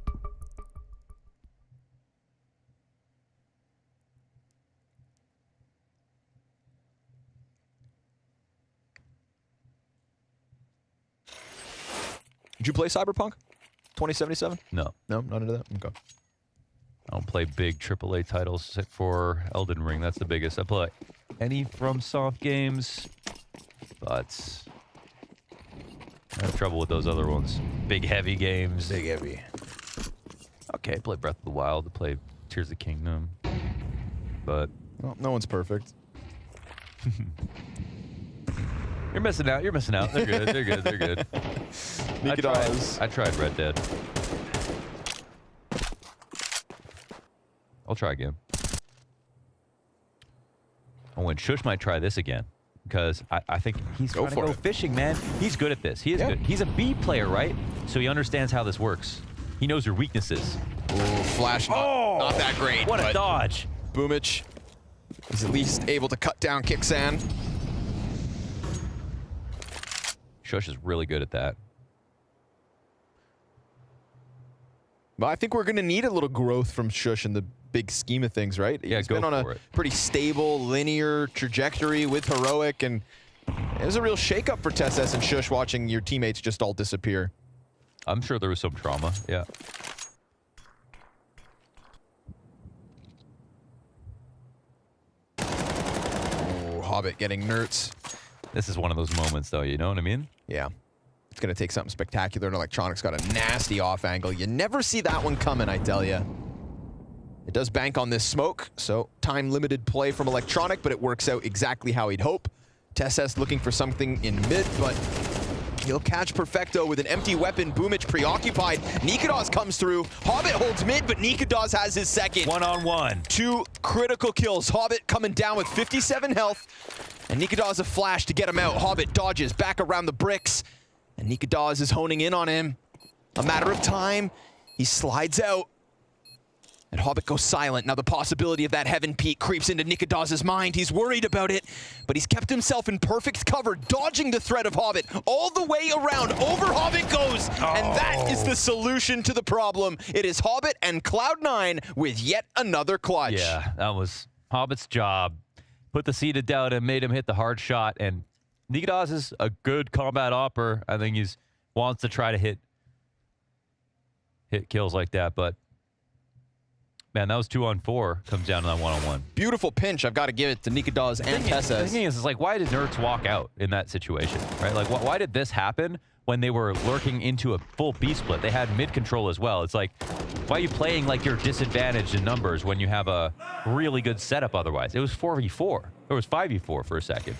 Did you play Cyberpunk 2077? No. No, not into that? Okay. I don't play big AAA titles except for Elden Ring. That's the biggest. I play any FromSoft games, but I have trouble with those other ones. Big, heavy games. Big, heavy. Okay, I play Breath of the Wild. I play Tears of the Kingdom. But... well, no one's perfect. You're missing out. You're missing out. They're good. They're good. They're good. I tried Red Dead. I'll try again. Oh, and Shush might try this again. Because I think he's trying to go fishing, man. He's good at this. He is good. He's a B player, right? So he understands how this works. He knows your weaknesses. Ooh, flash. Not that great. What a dodge. Boomich is at least able to cut down Kixan. Shush is really good at that. But I think we're going to need a little growth from Shush in the big scheme of things, right? Yeah, He's been on a pretty stable, linear trajectory with Heroic, and it was a real shakeup for TeSS and Shush watching your teammates just all disappear. I'm sure there was some trauma, yeah. Oh, Hobbit getting nerds. This is one of those moments, though, you know what I mean? Yeah. It's going to take something spectacular, and Electronic's got a nasty off angle. You never see that one coming, I tell you. It does bank on this smoke, so time-limited play from Electronic, but it works out exactly how he'd hope. TeSS looking for something in mid, but he'll catch Perfecto with an empty weapon. Boomich preoccupied. Nikados comes through. Hobbit holds mid, but Nikados has his second. One-on-one. 2 critical kills. Hobbit coming down with 57 health, and Nikados a flash to get him out. Hobbit dodges back around the bricks, and Nikados is honing in on him. A matter of time. He slides out. And Hobbit goes silent. Now the possibility of that Heaven Peak creeps into Nikados' mind. He's worried about it, but he's kept himself in perfect cover, dodging the threat of Hobbit all the way around. Over Hobbit goes, and that is the solution to the problem. It is Hobbit and Cloud9 with yet another clutch. Yeah, that was Hobbit's job. Put the seed of doubt and made him hit the hard shot, and Nikados is a good combat opper. I think he's wants to try to hit kills like that, but man, that was 2-on-4. Comes down to that 1-on-1. Beautiful pinch. I've got to give it to Nikados and TeSS. The thing is, like, why did Nerds walk out in that situation, right? Like, why did this happen when they were lurking into a full B split? They had mid control as well. It's like, why are you playing like you're disadvantaged in numbers when you have a really good setup otherwise? It was 4v4. It was 5v4 for a second.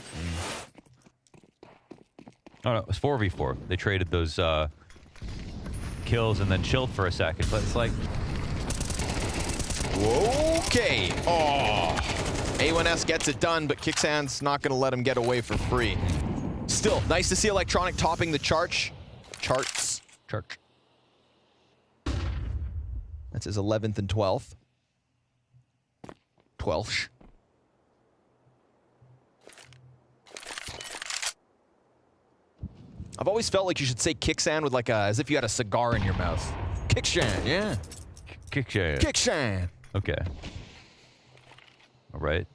Oh, no, it was 4v4. They traded those kills and then chilled for a second. But it's like... Okay. Oh. A1S gets it done, but Kixan's not going to let him get away for free. Still, nice to see Electronic topping the charts. That's his 11th and 12th. 12th. I've always felt like you should say Kixan with like a, as if you had a cigar in your mouth. Kixan, yeah. Kixan. Kixan. Okay. All right.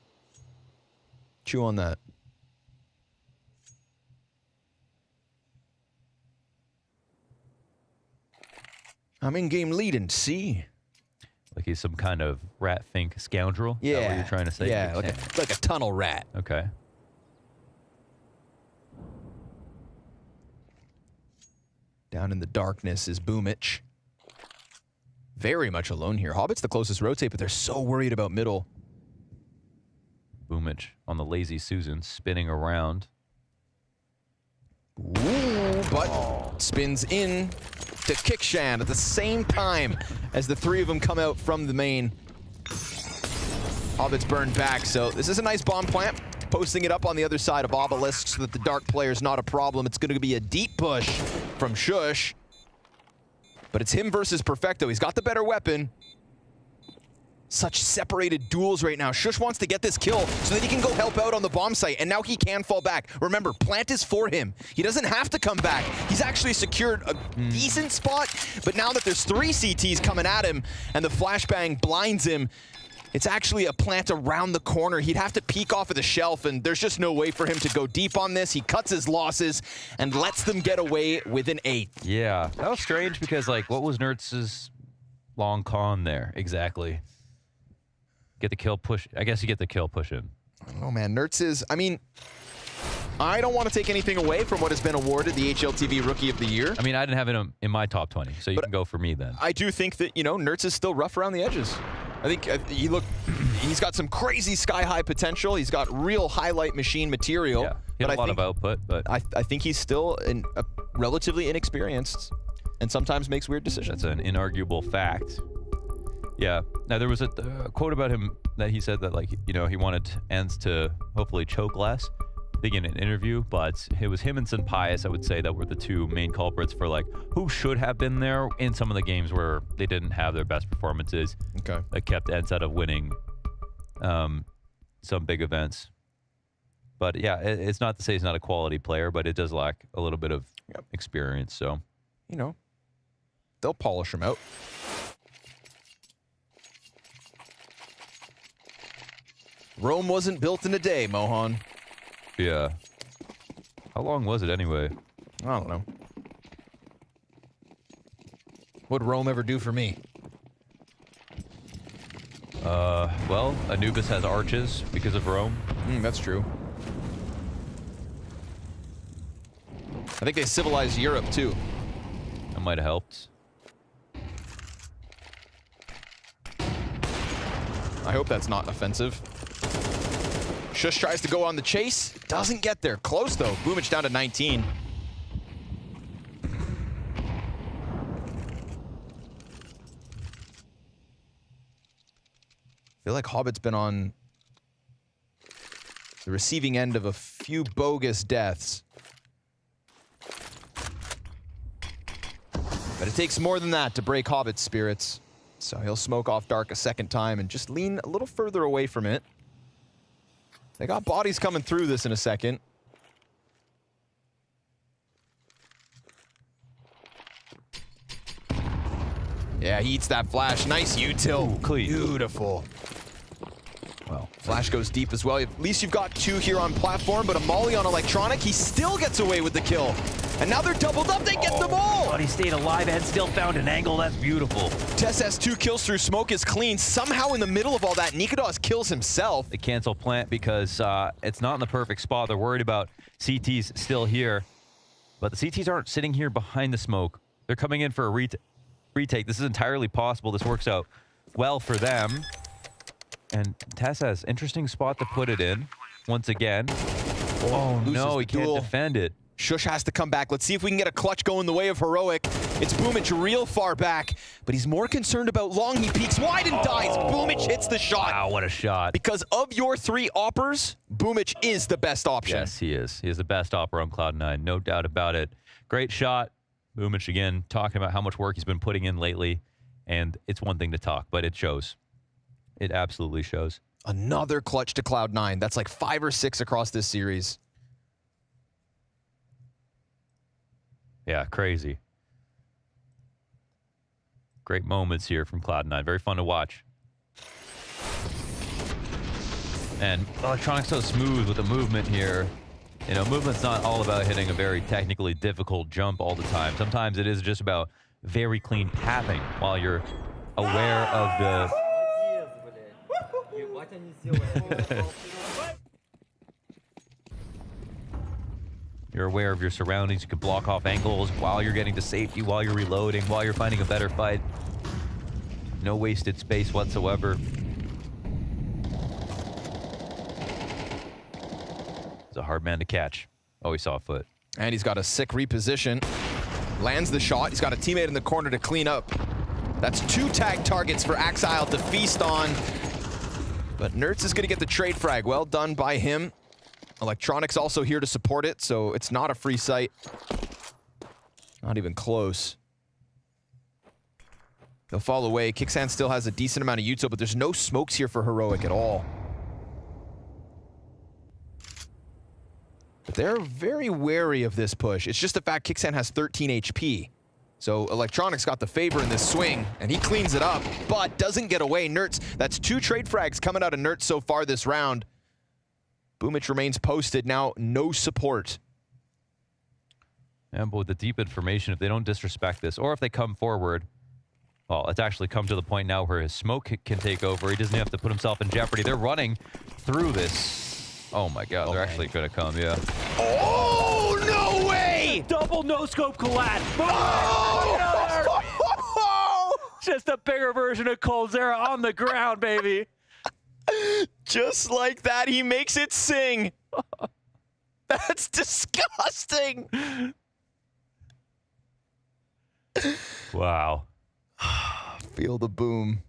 Chew on that. I'm in-game leading, see? Like he's some kind of rat-think scoundrel? Yeah. Is that what you're trying to say? Yeah, like a tunnel rat. Okay. Down in the darkness is Boomich. Very much alone here. Hobbit's the closest rotate, but they're so worried about middle. Boomich on the lazy Susan, spinning around. Ooh, but spins in to Kickshan at the same time as the three of them come out from the main. Hobbit's burned back, so this is a nice bomb plant. Posting it up on the other side of Obelisk so that the Dark player's not a problem. It's going to be a deep push from Shush. But it's him versus Perfecto. He's got the better weapon. Such separated duels right now. Shush wants to get this kill so that he can go help out on the bomb site, and now he can fall back. Remember, plant is for him. He doesn't have to come back. He's actually secured a decent spot, but now that there's 3 CTs coming at him and the flashbang blinds him, it's actually a plant around the corner. He'd have to peek off of the shelf, and there's just no way for him to go deep on this. He cuts his losses and lets them get away with an 8th. Yeah, that was strange because, like, what was Nertz's long con there exactly? Get the kill push. I guess you get the kill push in. Oh man, Nertz is, I mean, I don't want to take anything away from what has been awarded the HLTV Rookie of the Year. I mean, I didn't have it in my top 20, so you can go for me then. I do think that, you know, Nertz is still rough around the edges. I think he's got some crazy sky-high potential. He's got real highlight machine material. Yeah, he had a lot of output, but I think he's still relatively inexperienced and sometimes makes weird decisions. That's an inarguable fact. Yeah. Now, there was a quote about him that he said that, like, you know, he wanted ENCE to hopefully choke less, I think in an interview, but it was him and Senpaius, I would say, that were the two main culprits for, like, who should have been there in some of the games where they didn't have their best performances. Okay. That kept ENCE out of winning some big events. But, yeah, it's not to say he's not a quality player, but it does lack a little bit of experience, so. You know, they'll polish him out. Rome wasn't built in a day, Mohan. Yeah. How long was it anyway? I don't know. What'd Rome ever do for me? Well, Anubis has arches because of Rome. That's true. I think they civilized Europe, too. That might have helped. I hope that's not offensive. Shush tries to go on the chase. Doesn't get there. Close, though. Boomich down to 19. I feel like Hobbit's been on the receiving end of a few bogus deaths. But it takes more than that to break Hobbit's spirits. So he'll smoke off Dark a second time and just lean a little further away from it. They got bodies coming through this in a second. Yeah, he eats that flash. Nice util. Clean. Beautiful. Well, flash goes deep as well. At least you've got 2 here on platform, but a molly on electronic, he still gets away with the kill. And now they're doubled up, they get them all! But he stayed alive and still found an angle. That's beautiful. Tess has 2 kills through smoke is clean. Somehow in the middle of all that, Nikodos kills himself. They cancel plant because it's not in the perfect spot. They're worried about CTs still here. But the CTs aren't sitting here behind the smoke. They're coming in for a retake. This is entirely possible. This works out well for them. And Tess has interesting spot to put it in once again. Oh no, he can't defend it. Shush has to come back. Let's see if we can get a clutch going the way of Heroic. It's Boomich real far back, but he's more concerned about long. He peeks wide and dies. Boomich hits the shot. Wow, what a shot. Because of your 3 oppers, Boomich is the best option. Yes, he is. He is the best opper on Cloud9, no doubt about it. Great shot. Boomich again, talking about how much work he's been putting in lately, and it's one thing to talk, but it shows. It absolutely shows. Another clutch to Cloud9. That's like 5 or 6 across this series. Yeah, crazy. Great moments here from Cloud9. Very fun to watch. And Electronic's so smooth with the movement here. You know, movement's not all about hitting a very technically difficult jump all the time. Sometimes it is just about very clean pathing while you're aware of the... You're aware of your surroundings. You can block off angles while you're getting to safety, while you're reloading, while you're finding a better fight. No wasted space whatsoever. It's a hard man to catch. Oh, he saw a foot. And he's got a sick reposition. Lands the shot. He's got a teammate in the corner to clean up. That's 2 tag targets for Axile to feast on. But Nertz is going to get the trade frag. Well done by him. Electronics also here to support it, so it's not a free sight. Not even close. They'll fall away. Kicksand still has a decent amount of util, but there's no smokes here for Heroic at all. But they're very wary of this push. It's just the fact Kicksand has 13 HP. So Electronics got the favor in this swing, and he cleans it up, but doesn't get away. Nertz, that's 2 trade frags coming out of Nertz so far this round. Boomich remains posted. Now, no support. And but with the deep information, if they don't disrespect this, or if they come forward, well, it's actually come to the point now where his smoke can take over. He doesn't have to put himself in jeopardy. They're running through this. Oh my God, they're actually gonna come, yeah. Oh, no way! Double no-scope collapse. Just a bigger version of Coldzera on the ground, baby. Just like that, he makes it sing. That's disgusting. Wow. Feel the boom.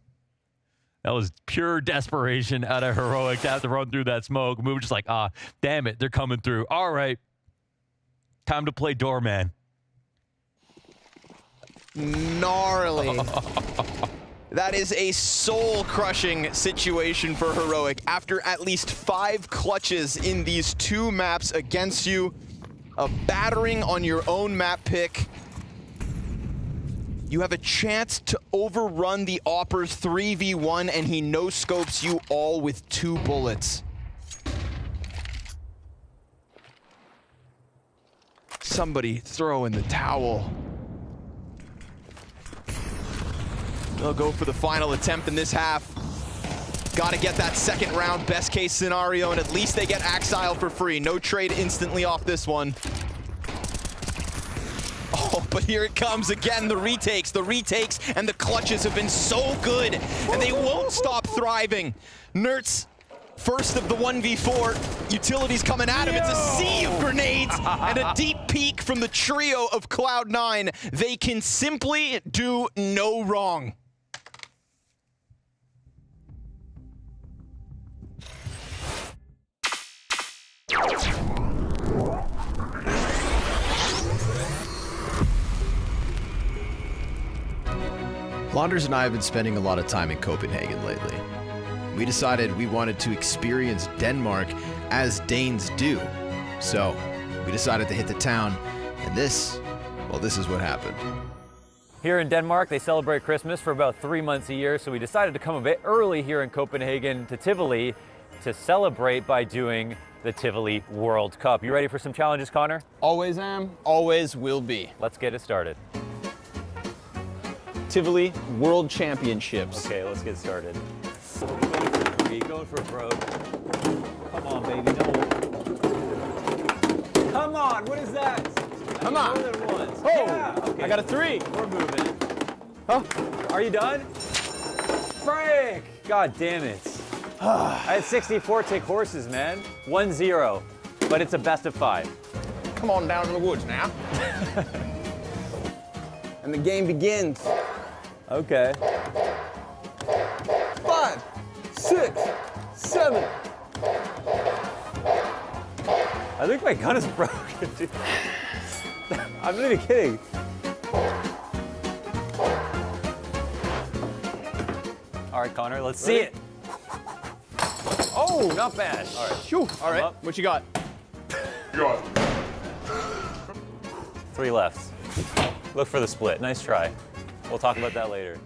That was pure desperation out of Heroic to have to run through that smoke. We were just like, ah, damn it, they're coming through. All right. Time to play doorman. Gnarly. That is a soul-crushing situation for Heroic. After at least 5 clutches in these 2 maps against you, a battering on your own map pick, you have a chance to overrun the Opper's 3v1, and he no-scopes you all with 2 bullets. Somebody throw in the towel. They'll go for the final attempt in this half. Gotta get that second round, best case scenario, and at least they get Axile for free. No trade instantly off this one. Oh, but here it comes again, the retakes, and the clutches have been so good, and they won't stop thriving. Nertz, first of the 1v4, utilities coming at him. It's a sea of grenades and a deep peek from the trio of Cloud9. They can simply do no wrong. Launders and I have been spending a lot of time in Copenhagen lately. We decided we wanted to experience Denmark as Danes do. So we decided to hit the town, and this is what happened. Here in Denmark, they celebrate Christmas for about 3 months a year, so we decided to come a bit early here in Copenhagen to Tivoli to celebrate by doing the Tivoli World Cup. You ready for some challenges, Connor? Always am, always will be. Let's get it started. Tivoli World Championships. Okay, let's get started. Going for broke. Come on, baby, no. Come on, what is that? Come on. More than once. Oh, yeah, okay. I got a 3. We're moving. Oh. Are you done? Frick! God damn it. I had 64 tick horses, man. 1-0, but it's a best of 5. Come on down to the woods now. And the game begins. Okay. 5, 6, 7. I think my gun is broken, dude. I'm not even kidding. All right, Connor, let's see it. Oh, not bad. All right. Shoo. All right, what you got? 3 left. Look for the split. Nice try. We'll talk about that later.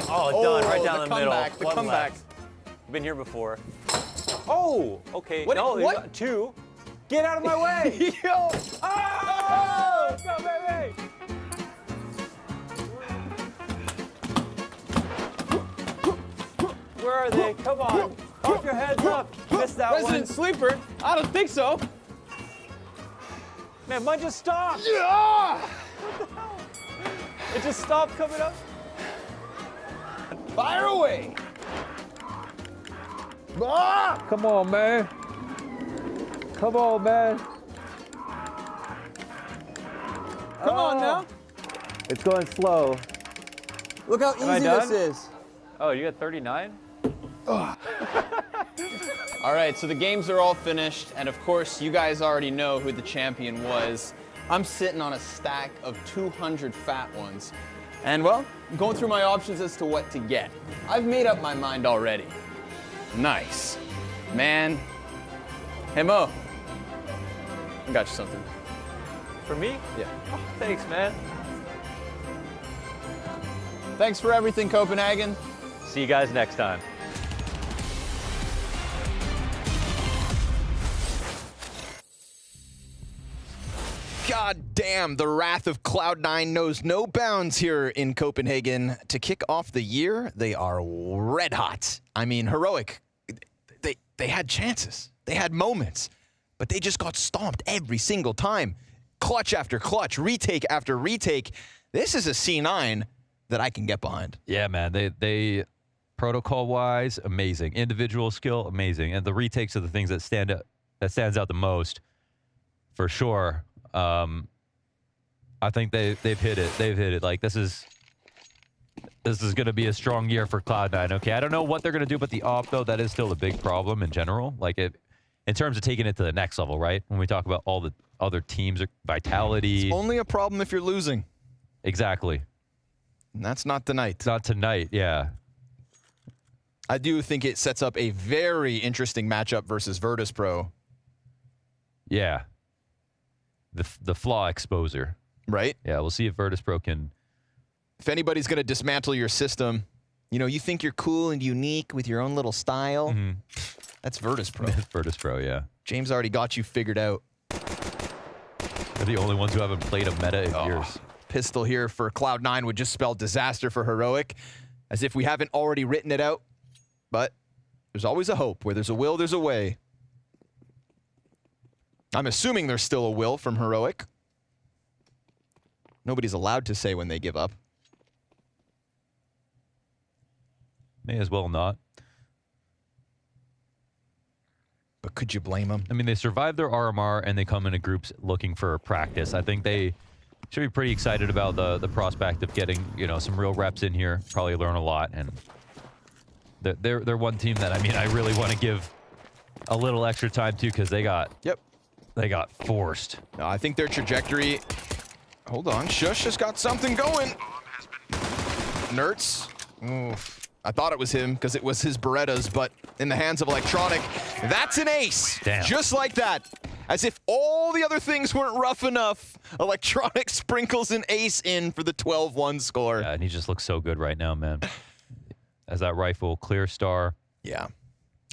Oh, done. Right down the middle. The comeback. Been here before. Oh, okay. What? No, What? you got 2. Get out of my way. Yo. Oh, let's go, baby. Where are they? Come on. Keep your heads up. Missed that Resident one. Sleeper? I don't think so. Man, mine just stopped. Yeah. What the hell? It just stopped coming up. Fire away. Ah! Come on, man. Come on, man. Come on now. It's going slow. Look how Am I easy done? this is. Oh, you got 39? All right, so the games are all finished, and of course, you guys already know who the champion was. I'm sitting on a stack of 200 fat ones. And well, I'm going through my options as to what to get. I've made up my mind already. Nice. Man. Hey, Mo. I got you something. For me? Yeah. Oh, thanks, man. Thanks for everything, Copenhagen. See you guys next time. God damn, the wrath of Cloud9 knows no bounds here in Copenhagen. To kick off the year, they are red hot. I mean, Heroic, they had chances. They had moments, but they just got stomped every single time. Clutch after clutch, retake after retake. This is a C9 that I can get behind. Yeah, man. They protocol-wise, amazing. Individual skill, amazing. And the retakes are the things that stands out the most, for sure. I think they've hit it. They've hit it. Like, this is going to be a strong year for Cloud9. Okay, I don't know what they're going to do, but the off, though, that is still a big problem in general. Like, in terms of taking it to the next level, right? When we talk about all the other teams, Vitality. It's only a problem if you're losing. Exactly. And that's not tonight. Not tonight, yeah. I do think it sets up a very interesting matchup versus Virtus.pro. Yeah. The flaw exposer. Right? Yeah, we'll see if Virtus.pro can... If anybody's going to dismantle your system, you know, you think you're cool and unique with your own little style. Mm-hmm. That's Virtus.pro. Virtus.pro, yeah. James already got you figured out. They're the only ones who haven't played a meta in years. Pistol here for Cloud9 would just spell disaster for Heroic, as if we haven't already written it out. But there's always a hope. Where there's a will, there's a way. I'm assuming there's still a will from Heroic. Nobody's allowed to say when they give up. May as well not. But could you blame them? I mean, they survived their RMR and they come into groups looking for practice. I think they should be pretty excited about the prospect of getting, you know, some real reps in here. Probably learn a lot. And they're one team that, I mean, I really want to give a little extra time to, because they got forced. No, I think their trajectory... Hold on, Shush has got something going. Nerds. Oof. I thought it was him because it was his Berettas, but in the hands of Electronic, that's an ace. Damn. Just like that. As if all the other things weren't rough enough, Electronic sprinkles an ace in for the 12-1 score. Yeah, and he just looks so good right now, man. As that rifle, clear star. Yeah.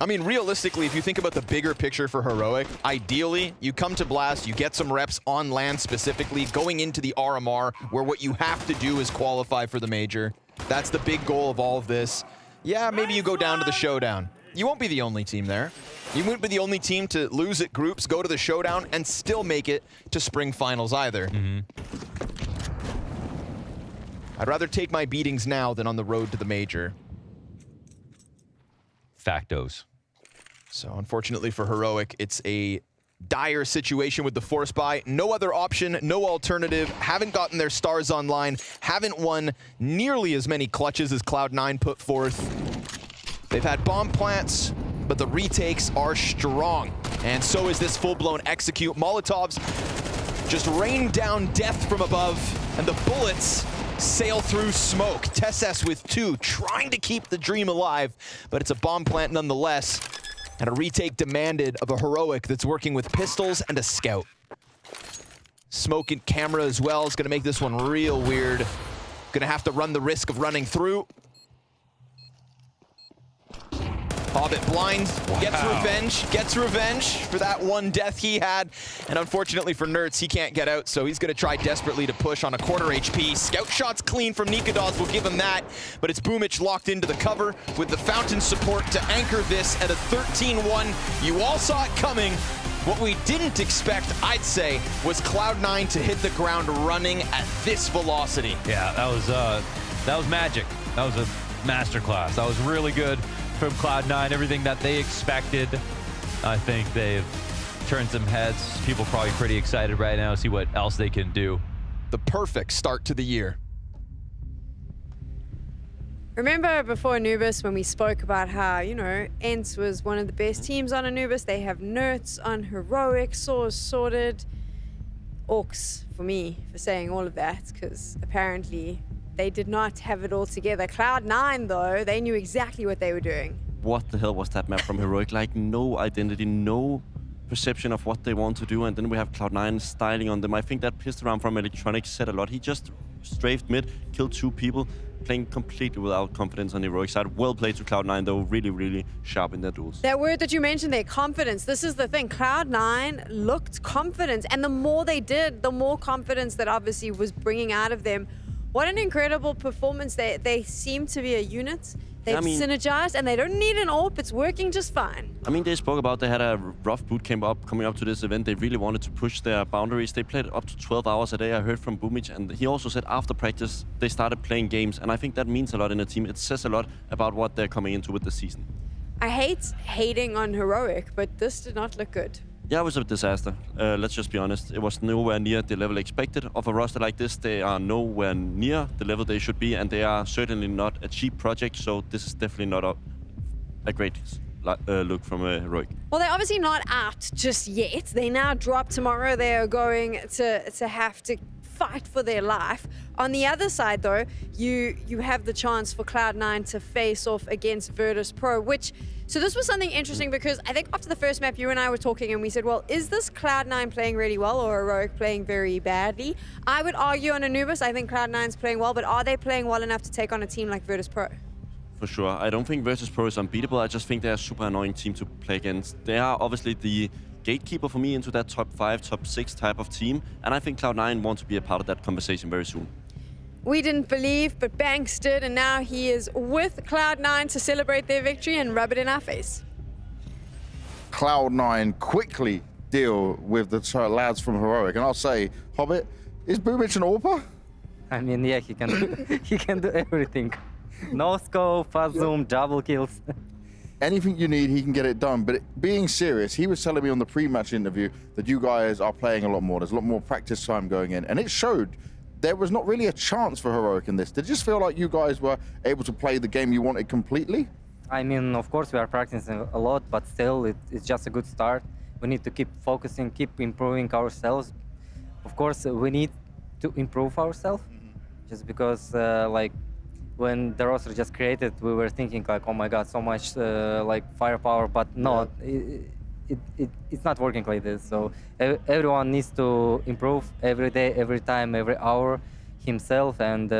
I mean, realistically, if you think about the bigger picture for Heroic, ideally, you come to Blast, you get some reps on land specifically, going into the RMR, where what you have to do is qualify for the major. That's the big goal of all of this. Yeah, maybe you go down to the showdown. You won't be the only team there. You won't be the only team to lose at groups, go to the showdown, and still make it to spring finals either. Mm-hmm. I'd rather take my beatings now than on the road to the major. Factos. So unfortunately for Heroic, it's a dire situation with the force buy. No other option, no alternative. Haven't gotten their stars online. Haven't won nearly as many clutches as Cloud9 put forth. They've had bomb plants, but the retakes are strong. And so is this full-blown execute. Molotovs just rain down death from above, and the bullets sail through smoke. Tesses with 2, trying to keep the dream alive, but it's a bomb plant nonetheless. And a retake demanded of a Heroic that's working with pistols and a scout. Smoke and camera as well is gonna make this one real weird. Gonna have to run the risk of running through. Hobbit blind, gets revenge for that one death he had. And unfortunately for Nerds, he can't get out, so he's gonna try desperately to push on a quarter HP. Scout shots clean from Nikodos will give him that, but it's Boomich locked into the cover with the Fountain support to anchor this at a 13-1. You all saw it coming. What we didn't expect, I'd say, was Cloud9 to hit the ground running at this velocity. Yeah, that was magic. That was a masterclass. That was really good from Cloud9, everything that they expected. I think they've turned some heads. People probably pretty excited right now to see what else they can do. the perfect start to the year. Remember before Anubis when we spoke about how, you know, ENCE was one of the best teams on Anubis. They have Nerds on Heroic, Source sorted. Orcs for me for saying all of that, because apparently they did not have it all together. Cloud9 though, they knew exactly what they were doing. What the hell was that map from Heroic? Like, no identity, no perception of what they want to do, and then we have Cloud9 styling on them. I think that pissed around from Electronic said a lot. He just strafed mid, killed 2 people, playing completely without confidence on the Heroic side. Well played to Cloud9 though, really, really sharp in their duels. That word that you mentioned there, confidence, this is the thing. Cloud9 looked confident, and the more they did, the more confidence that obviously was bringing out of them. What an incredible performance. They seem to be a unit. They've synergized, and they don't need an AWP. It's working just fine. I mean, they spoke about they had a rough boot camp coming up to this event. They really wanted to push their boundaries. They played up to 12 hours a day. I heard from Boomich, and he also said after practice, they started playing games. And I think that means a lot in a team. It says a lot about what they're coming into with the season. I hate hating on Heroic, but this did not look good. Yeah, it was a disaster. Let's just be honest. It was nowhere near the level expected of a roster like this. They are nowhere near the level they should be, and they are certainly not a cheap project. So this is definitely not a great look from Heroic. Well, they're obviously not out just yet. They now drop tomorrow. They are going to have to fight for their life. On the other side, though, you have the chance for Cloud9 to face off against Virtus.pro, which... So this was something interesting because I think after the first map, you and I were talking and we said, well, is this Cloud9 playing really well or Heroic playing very badly? I would argue on Anubis, I think Cloud9's playing well, but are they playing well enough to take on a team like Virtus.pro? For sure. I don't think Virtus.pro is unbeatable. I just think they're a super annoying team to play against. They are obviously the gatekeeper for me into that top 5, top 6 type of team, and I think Cloud9 want to be a part of that conversation very soon. We didn't believe, but Banks did, and now he is with Cloud9 to celebrate their victory and rub it in our face. Cloud9 quickly deal with the lads from Heroic, and I'll say, Hobbit, is Boomich an AWPer? I mean, yeah, he can do everything. No scope, fast zoom, double kills. Anything you need, he can get it done. But being serious, he was telling me on the pre-match interview that you guys are playing a lot more. There's a lot more practice time going in, and it showed. There was not really a chance for Heroic in this. Did it just feel like you guys were able to play the game you wanted completely? I mean, of course, we are practicing a lot, but still, it's just a good start. We need to keep focusing, keep improving ourselves. Of course, we need to improve ourselves, just because, like, when the roster just created, we were thinking, like, oh my God, so much, like, firepower, but no. Yeah. It's not working like this. So everyone needs to improve every day, every time, every hour himself. And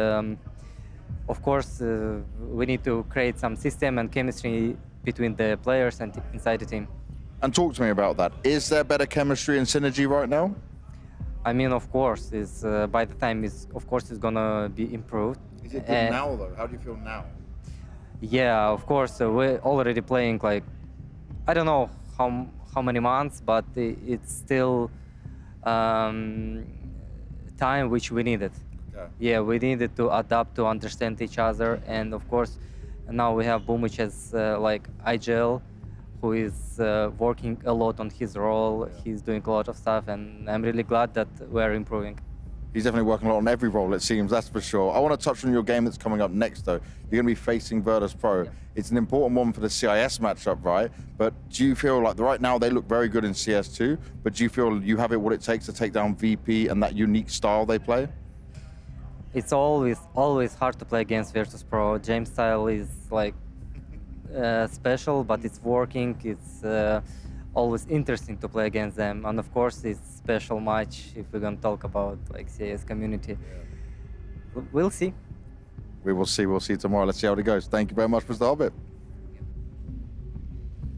of course, we need to create some system and chemistry between the players and inside the team. And talk to me about that. Is there better chemistry and synergy right now? I mean, of course, by the time it's gonna be improved. Is it good now though? How do you feel now? Yeah, of course, we're already playing like, I don't know how many months, but it's still time which we needed. Yeah, we needed to adapt to understand each other, and of course now we have Boomich as like IGL, who is working a lot on his role. He's doing a lot of stuff, and I'm really glad that we're improving. He's definitely working a lot on every role, it seems, that's for sure. I want to touch on your game that's coming up next, though. You're going to be facing Virtus.pro. Yeah. It's an important one for the CIS matchup, right? But do you feel like right now they look very good in CS2, but do you feel you have it what it takes to take down VP and that unique style they play? It's always hard to play against Virtus.pro. James style is like special, but it's working. It's always interesting to play against them, and of course it's special match if we're gonna talk about like CS community. We'll see. We will see. We'll see tomorrow. Let's see how it goes. Thank you very much, Mr. Hobbit.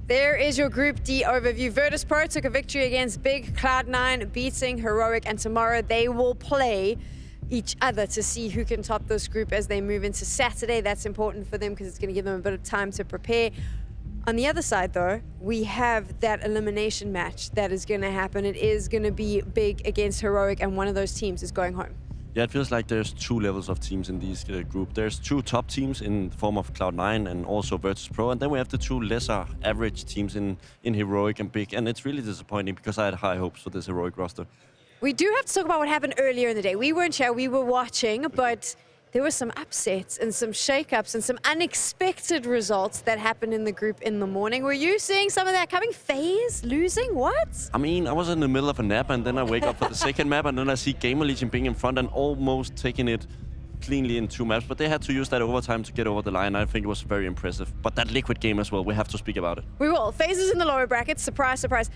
There is your Group D overview. Virtus.pro took a victory against Big, Cloud9 beating Heroic, and tomorrow they will play each other to see who can top this group as they move into Saturday. That's important for them because it's going to give them a bit of time to prepare. On the other side, though, we have that elimination match that is going to happen. It is going to be Big against Heroic, and one of those teams is going home. Yeah, it feels like there's 2 levels of teams in this group. There's 2 top teams in the form of Cloud9 and also Virtus.pro, and then we have the 2 lesser average teams in Heroic and Big, and it's really disappointing because I had high hopes for this Heroic roster. We do have to talk about what happened earlier in the day. We weren't here, we were watching, but there were some upsets and some shakeups and some unexpected results that happened in the group in the morning. Were you seeing some of that coming? FaZe losing? What? I mean, I was in the middle of a nap, and then I wake up for the second map, and then I see GamerLegion being in front and almost taking it cleanly in 2 maps. But they had to use that overtime to get over the line. I think it was very impressive. But that Liquid game as well, we have to speak about it. We will. FaZe is in the lower bracket. Surprise, surprise.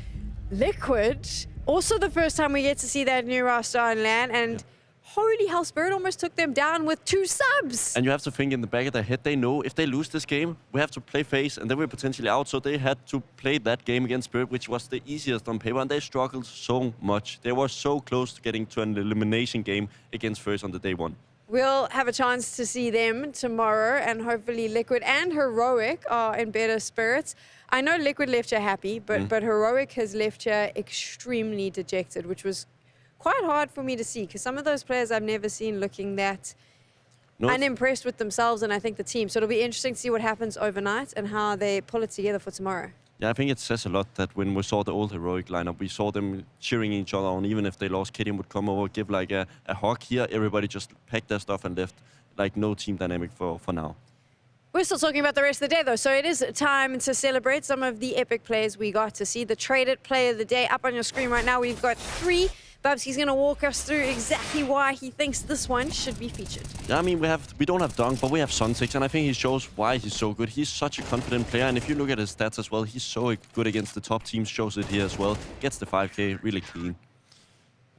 Liquid, also the first time we get to see that new roster on LAN, and holy hell, Spirit almost took them down with 2 subs. And you have to think in the back of their head, they know if they lose this game, we have to play FaZe, and then we're potentially out. So they had to play that game against Spirit, which was the easiest on paper, and they struggled so much. They were so close to getting to an elimination game against FaZe on the day 1. We'll have a chance to see them tomorrow, and hopefully Liquid and Heroic are in better spirits. I know Liquid left here happy, but Heroic has left here extremely dejected, which was quite hard for me to see, because some of those players I've never seen looking that unimpressed with themselves and I think the team. So it'll be interesting to see what happens overnight and how they pull it together for tomorrow. Yeah, I think it says a lot that when we saw the old Heroic lineup, we saw them cheering each other on. Even if they lost, Kidian would come over, give like a hug here. Everybody just packed their stuff and left. Like no team dynamic for now. We're still talking about the rest of the day, though, so it is time to celebrate some of the epic plays we got to see. The traded play of the day up on your screen right now. We've got 3. Bubsky's going to walk us through exactly why he thinks this one should be featured. Yeah, I mean, we don't have Dunk, but we have Sunsix, and I think he shows why he's so good. He's such a confident player, and if you look at his stats as well, he's so good against the top teams, shows it here as well. Gets the 5K really clean.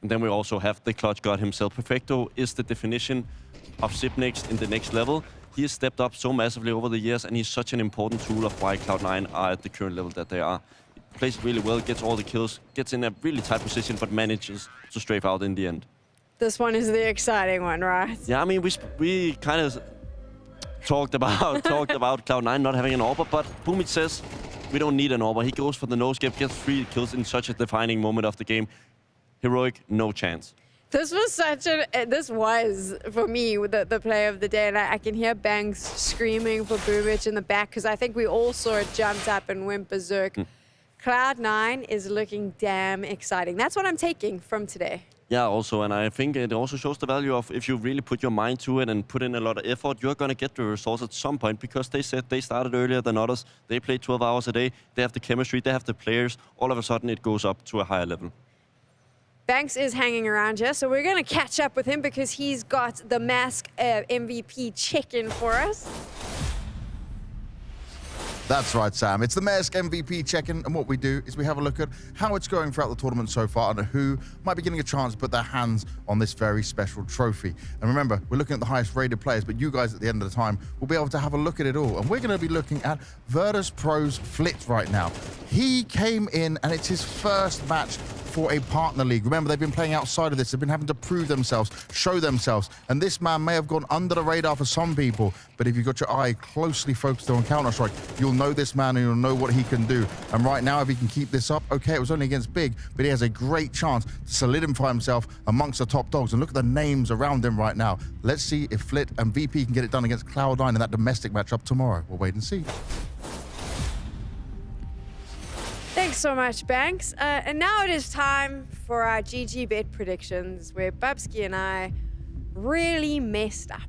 And then we also have the clutch god himself. Perfecto is the definition of SIP next in the next level. He has stepped up so massively over the years, and he's such an important tool of why Cloud9 are at the current level that they are. He plays really well, gets all the kills, gets in a really tight position, but manages to strafe out in the end. This one is the exciting one, right? Yeah, I mean, we kind of talked about Cloud9 not having an AWPer, but Boomich says we don't need an AWPer. He goes for the no-skip, gets 3 kills in such a defining moment of the game. Heroic, no chance. This was for me the play of the day, and I can hear Banks screaming for Boomich in the back, because I think we all saw it jumped up and went berserk. Cloud9 is looking damn exciting. That's what I'm taking from today. Yeah, also, and I think it also shows the value of if you really put your mind to it and put in a lot of effort, you're going to get the results at some point, because they said they started earlier than others. They play 12 hours a day. They have the chemistry. They have the players. All of a sudden, it goes up to a higher level. Banks is hanging around here, so we're going to catch up with him because he's got the Mask MVP check-in for us. That's right, Sam. It's the Maersk MVP check-in, and what we do is we have a look at how it's going throughout the tournament so far and who might be getting a chance to put their hands on this very special trophy. And remember, we're looking at the highest rated players, but you guys at the end of the time will be able to have a look at it all. And we're going to be looking at Virtus.pro's Flit right now. He came in, and it's his first match for a partner league. Remember, they've been playing outside of this. They've been having to prove themselves, show themselves. And this man may have gone under the radar for some people, but if you've got your eye closely focused on Counter-Strike, you'll know this man and you'll know what he can do. And right now, if he can keep this up, okay, it was only against Big, but he has a great chance to solidify himself amongst the top dogs. And look at the names around him right now. Let's see if Flit and VP can get it done against Cloud9 in that domestic matchup tomorrow. We'll wait and see. Thanks so much, Banks. And now it is time for our GG bet predictions, where Bubsky and I really messed up.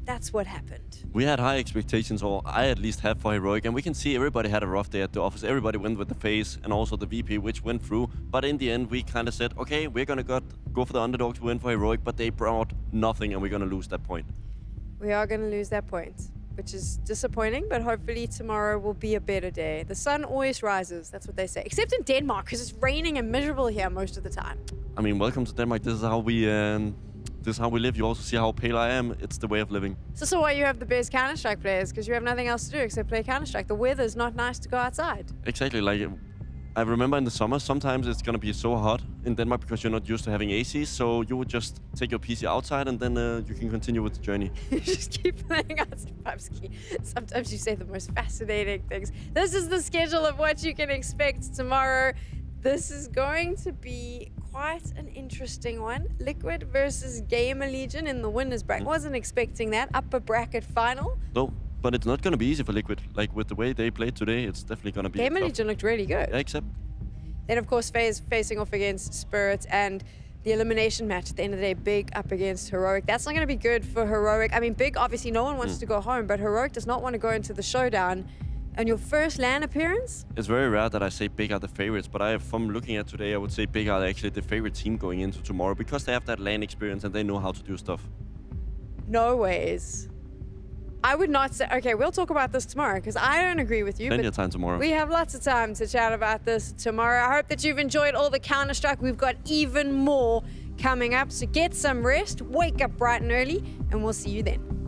That's what happened. We had high expectations, or I at least have, for Heroic, and we can see everybody had a rough day at the office. Everybody went with the FaZe and also the VP, which went through. But in the end, we kind of said, okay, we're going to go for the underdog to win for Heroic, but they brought nothing, and we're going to lose that point. We are going to lose that point, which is disappointing, but hopefully tomorrow will be a better day. The sun always rises, that's what they say. Except in Denmark, because it's raining and miserable here most of the time. I mean, welcome to Denmark. This is how we live. You also see how pale I am. It's the way of living. So why you have the best Counter-Strike players, because you have nothing else to do except play Counter-Strike. The weather's not nice to go outside. Exactly. Like, I remember in the summer, sometimes it's going to be so hot in Denmark because you're not used to having AC, so you would just take your PC outside and then you can continue with the journey. You just keep playing out Pubsky. Sometimes you say the most fascinating things. This is the schedule of what you can expect tomorrow. This is going to be quite an interesting one. Liquid versus GamerLegion in the winners bracket. Wasn't expecting that. Upper bracket final. No, but it's not going to be easy for Liquid. Like, with the way they played today, it's definitely going to be GamerLegion looked really good. Yeah, except. Then, of course, FaZe facing off against Spirit, and the elimination match at the end of the day, Big up against Heroic. That's not going to be good for Heroic. I mean, Big, obviously, no one wants to go home, but Heroic does not want to go into the showdown. And your first LAN appearance? It's very rare that I say Big are the favorites, but from looking at today, I would say Big are actually the favorite team going into tomorrow because they have that LAN experience and they know how to do stuff. No ways. I would not say, okay, we'll talk about this tomorrow because I don't agree with you. Plenty of time tomorrow. We have lots of time to chat about this tomorrow. I hope that you've enjoyed all the Counter-Strike. We've got even more coming up, so get some rest, wake up bright and early, and we'll see you then.